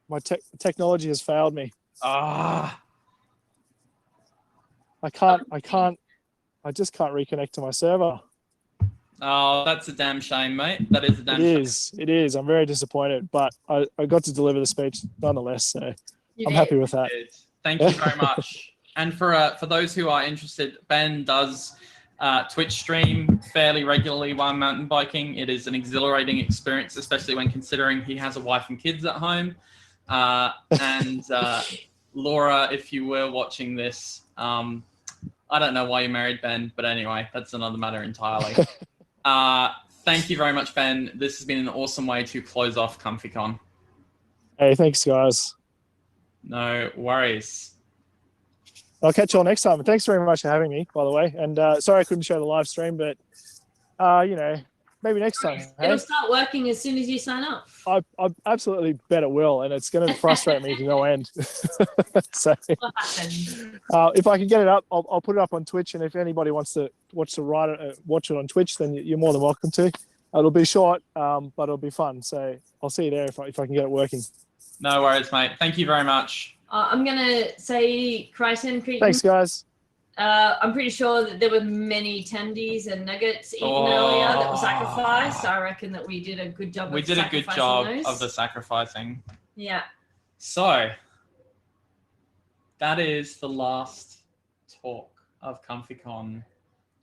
my technology has failed me. Ah. I just can't reconnect to my server. Oh, that's a damn shame, mate. That is a damn shame. It is. I'm very disappointed, but I got to deliver the speech nonetheless, so I'm happy with that. Thank you very much. And for those who are interested, Ben does Twitch stream fairly regularly while mountain biking. It is an exhilarating experience, especially when considering he has a wife and kids at home. And Laura, if you were watching this, I don't know why you married Ben, but anyway, that's another matter entirely. Thank you very much, Ben. This has been an awesome way to close off ComfyCon. Hey, thanks, guys. No worries. I'll catch you all next time. Thanks very much for having me, by the way. And sorry I couldn't show the live stream, but maybe next time. It'll start working as soon as you sign up. I absolutely bet it will, and it's going to frustrate me to no end. So, if I can get it up, I'll put it up on Twitch, and if anybody wants to watch it on Twitch, then you're more than welcome to. It'll be short, but it'll be fun. So I'll see you there if I can get it working. No worries, mate. Thank you very much. I'm going to say Crichton. Thanks, guys. I'm pretty sure that there were many tendies and nuggets eaten earlier that were sacrificed. I reckon that we did a good job We did a good job of the sacrificing. Yeah. So, that is the last talk of ComfyCon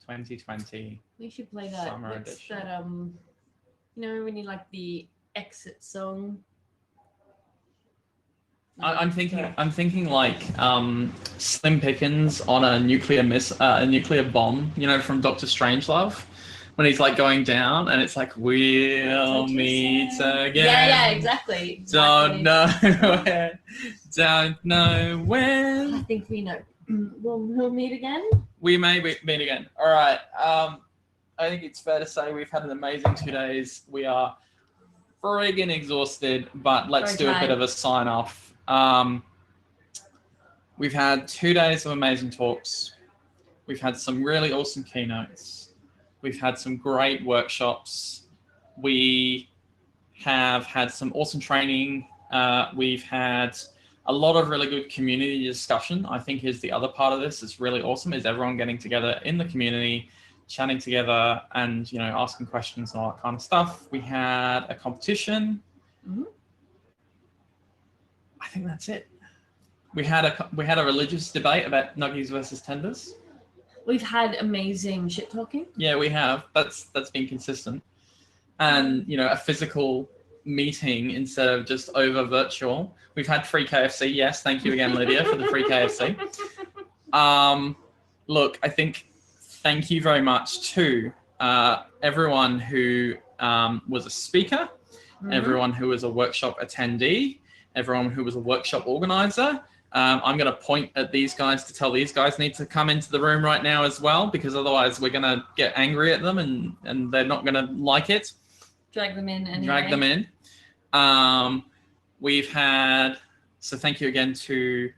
2020. We should play that. Summer What's edition. that? When you like the exit song. I'm thinking like Slim Pickens on a nuclear bomb, from Doctor Strangelove, when he's like going down and it's like, we'll meet again. Yeah, exactly. Don't know where, don't know when. I think we know. We'll meet again. We may meet again. All right. I think it's fair to say we've had an amazing 2 days. We are friggin' exhausted, but let's do a bit of a sign off. We've had 2 days of amazing talks. We've had some really awesome keynotes. We've had some great workshops. We have had some awesome training. We've had a lot of really good community discussion, I think is the other part of this. It's really awesome, is everyone getting together in the community, chatting together and, asking questions and all that kind of stuff. We had a competition. Mm-hmm. I think that's it. We had a religious debate about nuggies versus tenders. We've had amazing shit talking. Yeah, we have. That's been consistent. And, a physical meeting instead of just over virtual. We've had free KFC. Yes, thank you again, Lydia, for the free KFC. Look, I think thank you very much to everyone who was a speaker, everyone who was a workshop attendee, everyone who was a workshop organizer. I'm going to point at these guys to tell these guys need to come into the room right now as well, because otherwise we're going to get angry at them and they're not going to like it. Drag them in anyway. Drag them in. We've had, so thank you again to,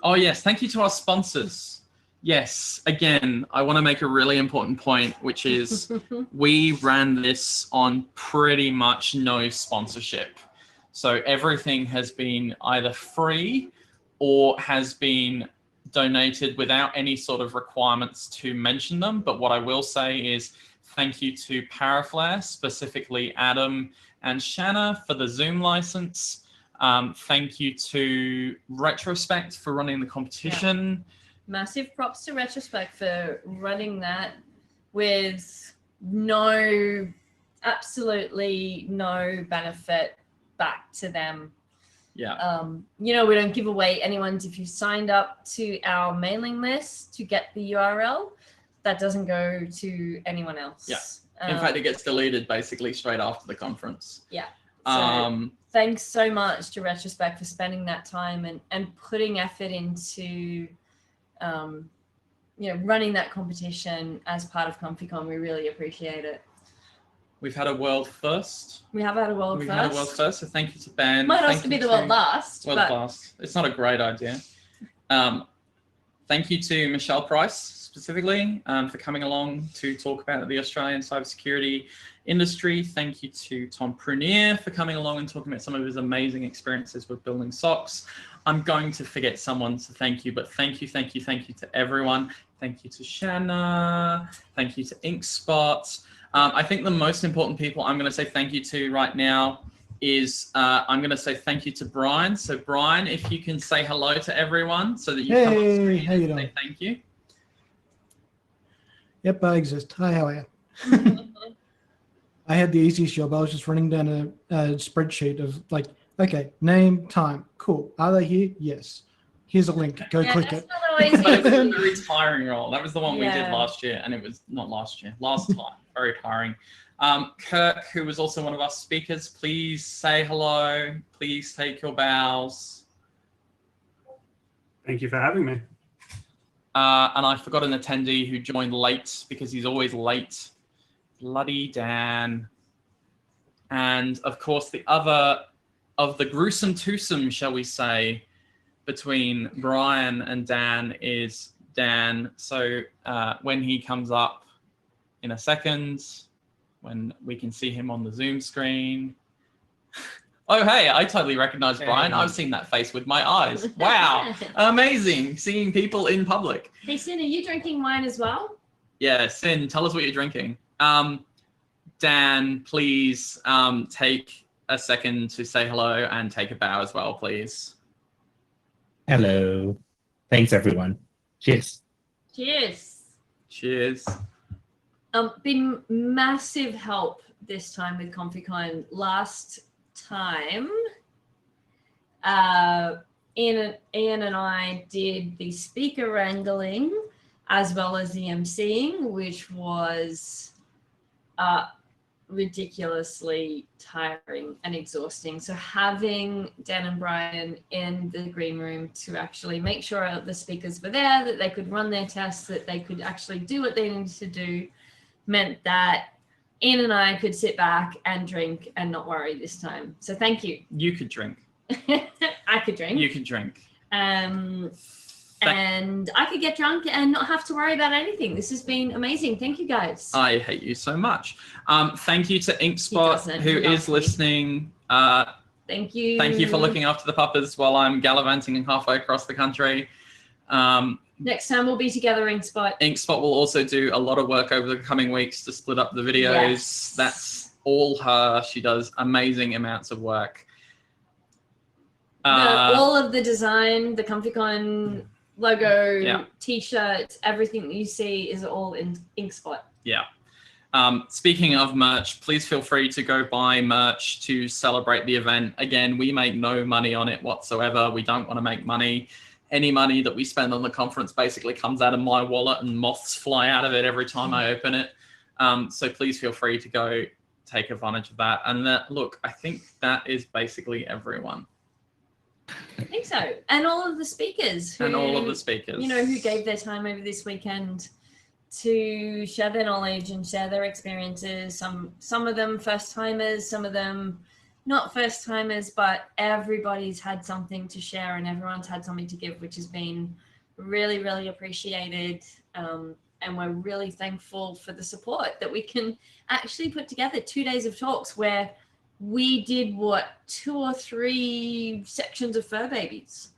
thank you to our sponsors. Yes, again, I want to make a really important point, which is we ran this on pretty much no sponsorship. So everything has been either free or has been donated without any sort of requirements to mention them. But what I will say is thank you to Paraflare, specifically Adam and Shanna for the Zoom license. Thank you to Retrospect for running the competition. Yeah. Massive props to Retrospect for running that with absolutely no benefit back to them. Yeah. We don't give away anyone's. If you signed up to our mailing list to get the URL, that doesn't go to anyone else. Yeah. In fact, it gets deleted basically straight after the conference. Yeah. So thanks so much to Retrospect for spending that time and putting effort into running that competition as part of ComfyCon. We really appreciate it. We've had a world first. We have had a world We've first. had a world first, so thank you to Ben. Might also be the world last. World last. It's not a great idea. Thank you to Michelle Price specifically for coming along to talk about the Australian cybersecurity industry. Thank you to Tom Prunier for coming along and talking about some of his amazing experiences with building SOCs. I'm going to forget someone to thank you, but thank you to everyone. Thank you to Shanna. Thank you to InkSpot. I think the most important people I'm going to say thank you to right now is I'm going to say thank you to Brian. So Brian, if you can say hello to everyone so that you come on screen and say thank you. Yep, I exist. Hi, how are you? I had the easiest job. I was just running down a spreadsheet of like, okay, name, time, cool. Are they here? Yes. Here's a link. Go click it. But it was a very tiring role. That was the one we did Yeah. last year, and it was not last year, last time. Very tiring. Kirk, who was also one of our speakers, please say hello. Please take your bows. Thank you for having me. And I forgot an attendee who joined late because he's always late. Bloody Dan. And of course, the other of the gruesome twosome, shall we say, between Brian and Dan is Dan. So when he comes up in a second, when we can see him on the Zoom screen. Oh, hey, I totally recognize Brian. I've seen that face with my eyes. Wow, amazing seeing people in public. Hey, Sin, are you drinking wine as well? Yeah, Sin, tell us what you're drinking. Dan, please take a second to say hello and take a bow as well, please. Hello. Thanks, everyone. Cheers. Cheers. Cheers. Been massive help this time with ComfyCon. Last time, Ian and I did the speaker wrangling as well as the emceeing, which was ridiculously tiring and exhausting. So having Dan and Brian in the green room to actually make sure the speakers were there, that they could run their tests, that they could actually do what they needed to do, meant that Ian and I could sit back and drink and not worry this time. So thank you. You could drink. I could drink. You could drink. And I could get drunk and not have to worry about anything. This has been amazing. Thank you, guys. I hate you so much. Thank you to InkSpot, who is listening. Thank you. Thank you for looking after the puppers while I'm gallivanting halfway across the country. Next time we'll be together, InkSpot. InkSpot will also do a lot of work over the coming weeks to split up the videos. Yes. That's all her. She does amazing amounts of work. All of the design, the ComfyCon logo, Yeah. T-shirts, everything that you see is all in InkSpot. Yeah. Speaking of merch, please feel free to go buy merch to celebrate the event. Again, we make no money on it whatsoever. We don't want to make money. Any money that we spend on the conference basically comes out of my wallet and moths fly out of it every time I open it. So please feel free to go take advantage of that. And look, I think that is basically everyone. I think so. And all of the speakers. Who, you know, who gave their time over this weekend to share their knowledge and share their experiences. Some of them first timers, some of them not first timers, but everybody's had something to share and everyone's had something to give, which has been really, really appreciated. And we're really thankful for the support that we can actually put together 2 days of talks where we did 2 or 3 sections of fur babies.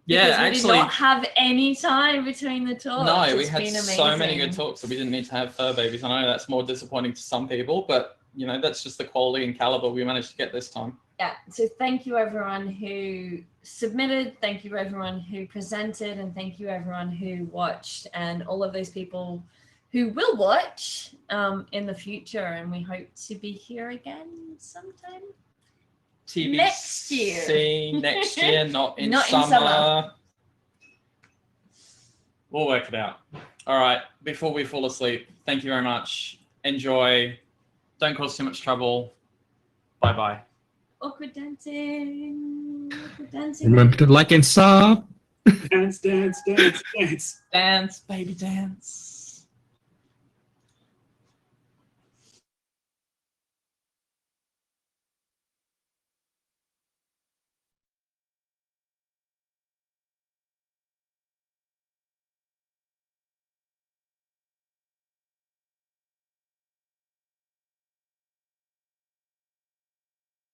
Yeah, Because we actually, did not have any time between the talks. no, we It's had been so many amazing. good talks that we didn't need to have fur babies. I know that's more disappointing to some people, but you know, that's just the quality and caliber we managed to get this time. Yeah, so thank you everyone who submitted, thank you everyone who presented, and thank you everyone who watched, and all of those people who will watch in the future, and we hope to be here again sometime. TBC Next year. next year, not in Not in summer. summer. We'll work it out. All right, before we fall asleep, thank you very much. Enjoy. Don't cause too much trouble. Bye-bye. Awkward dancing. Awkward dancing. Remember to like and sub. Dance, dance, dance, dance. Dance, baby, dance.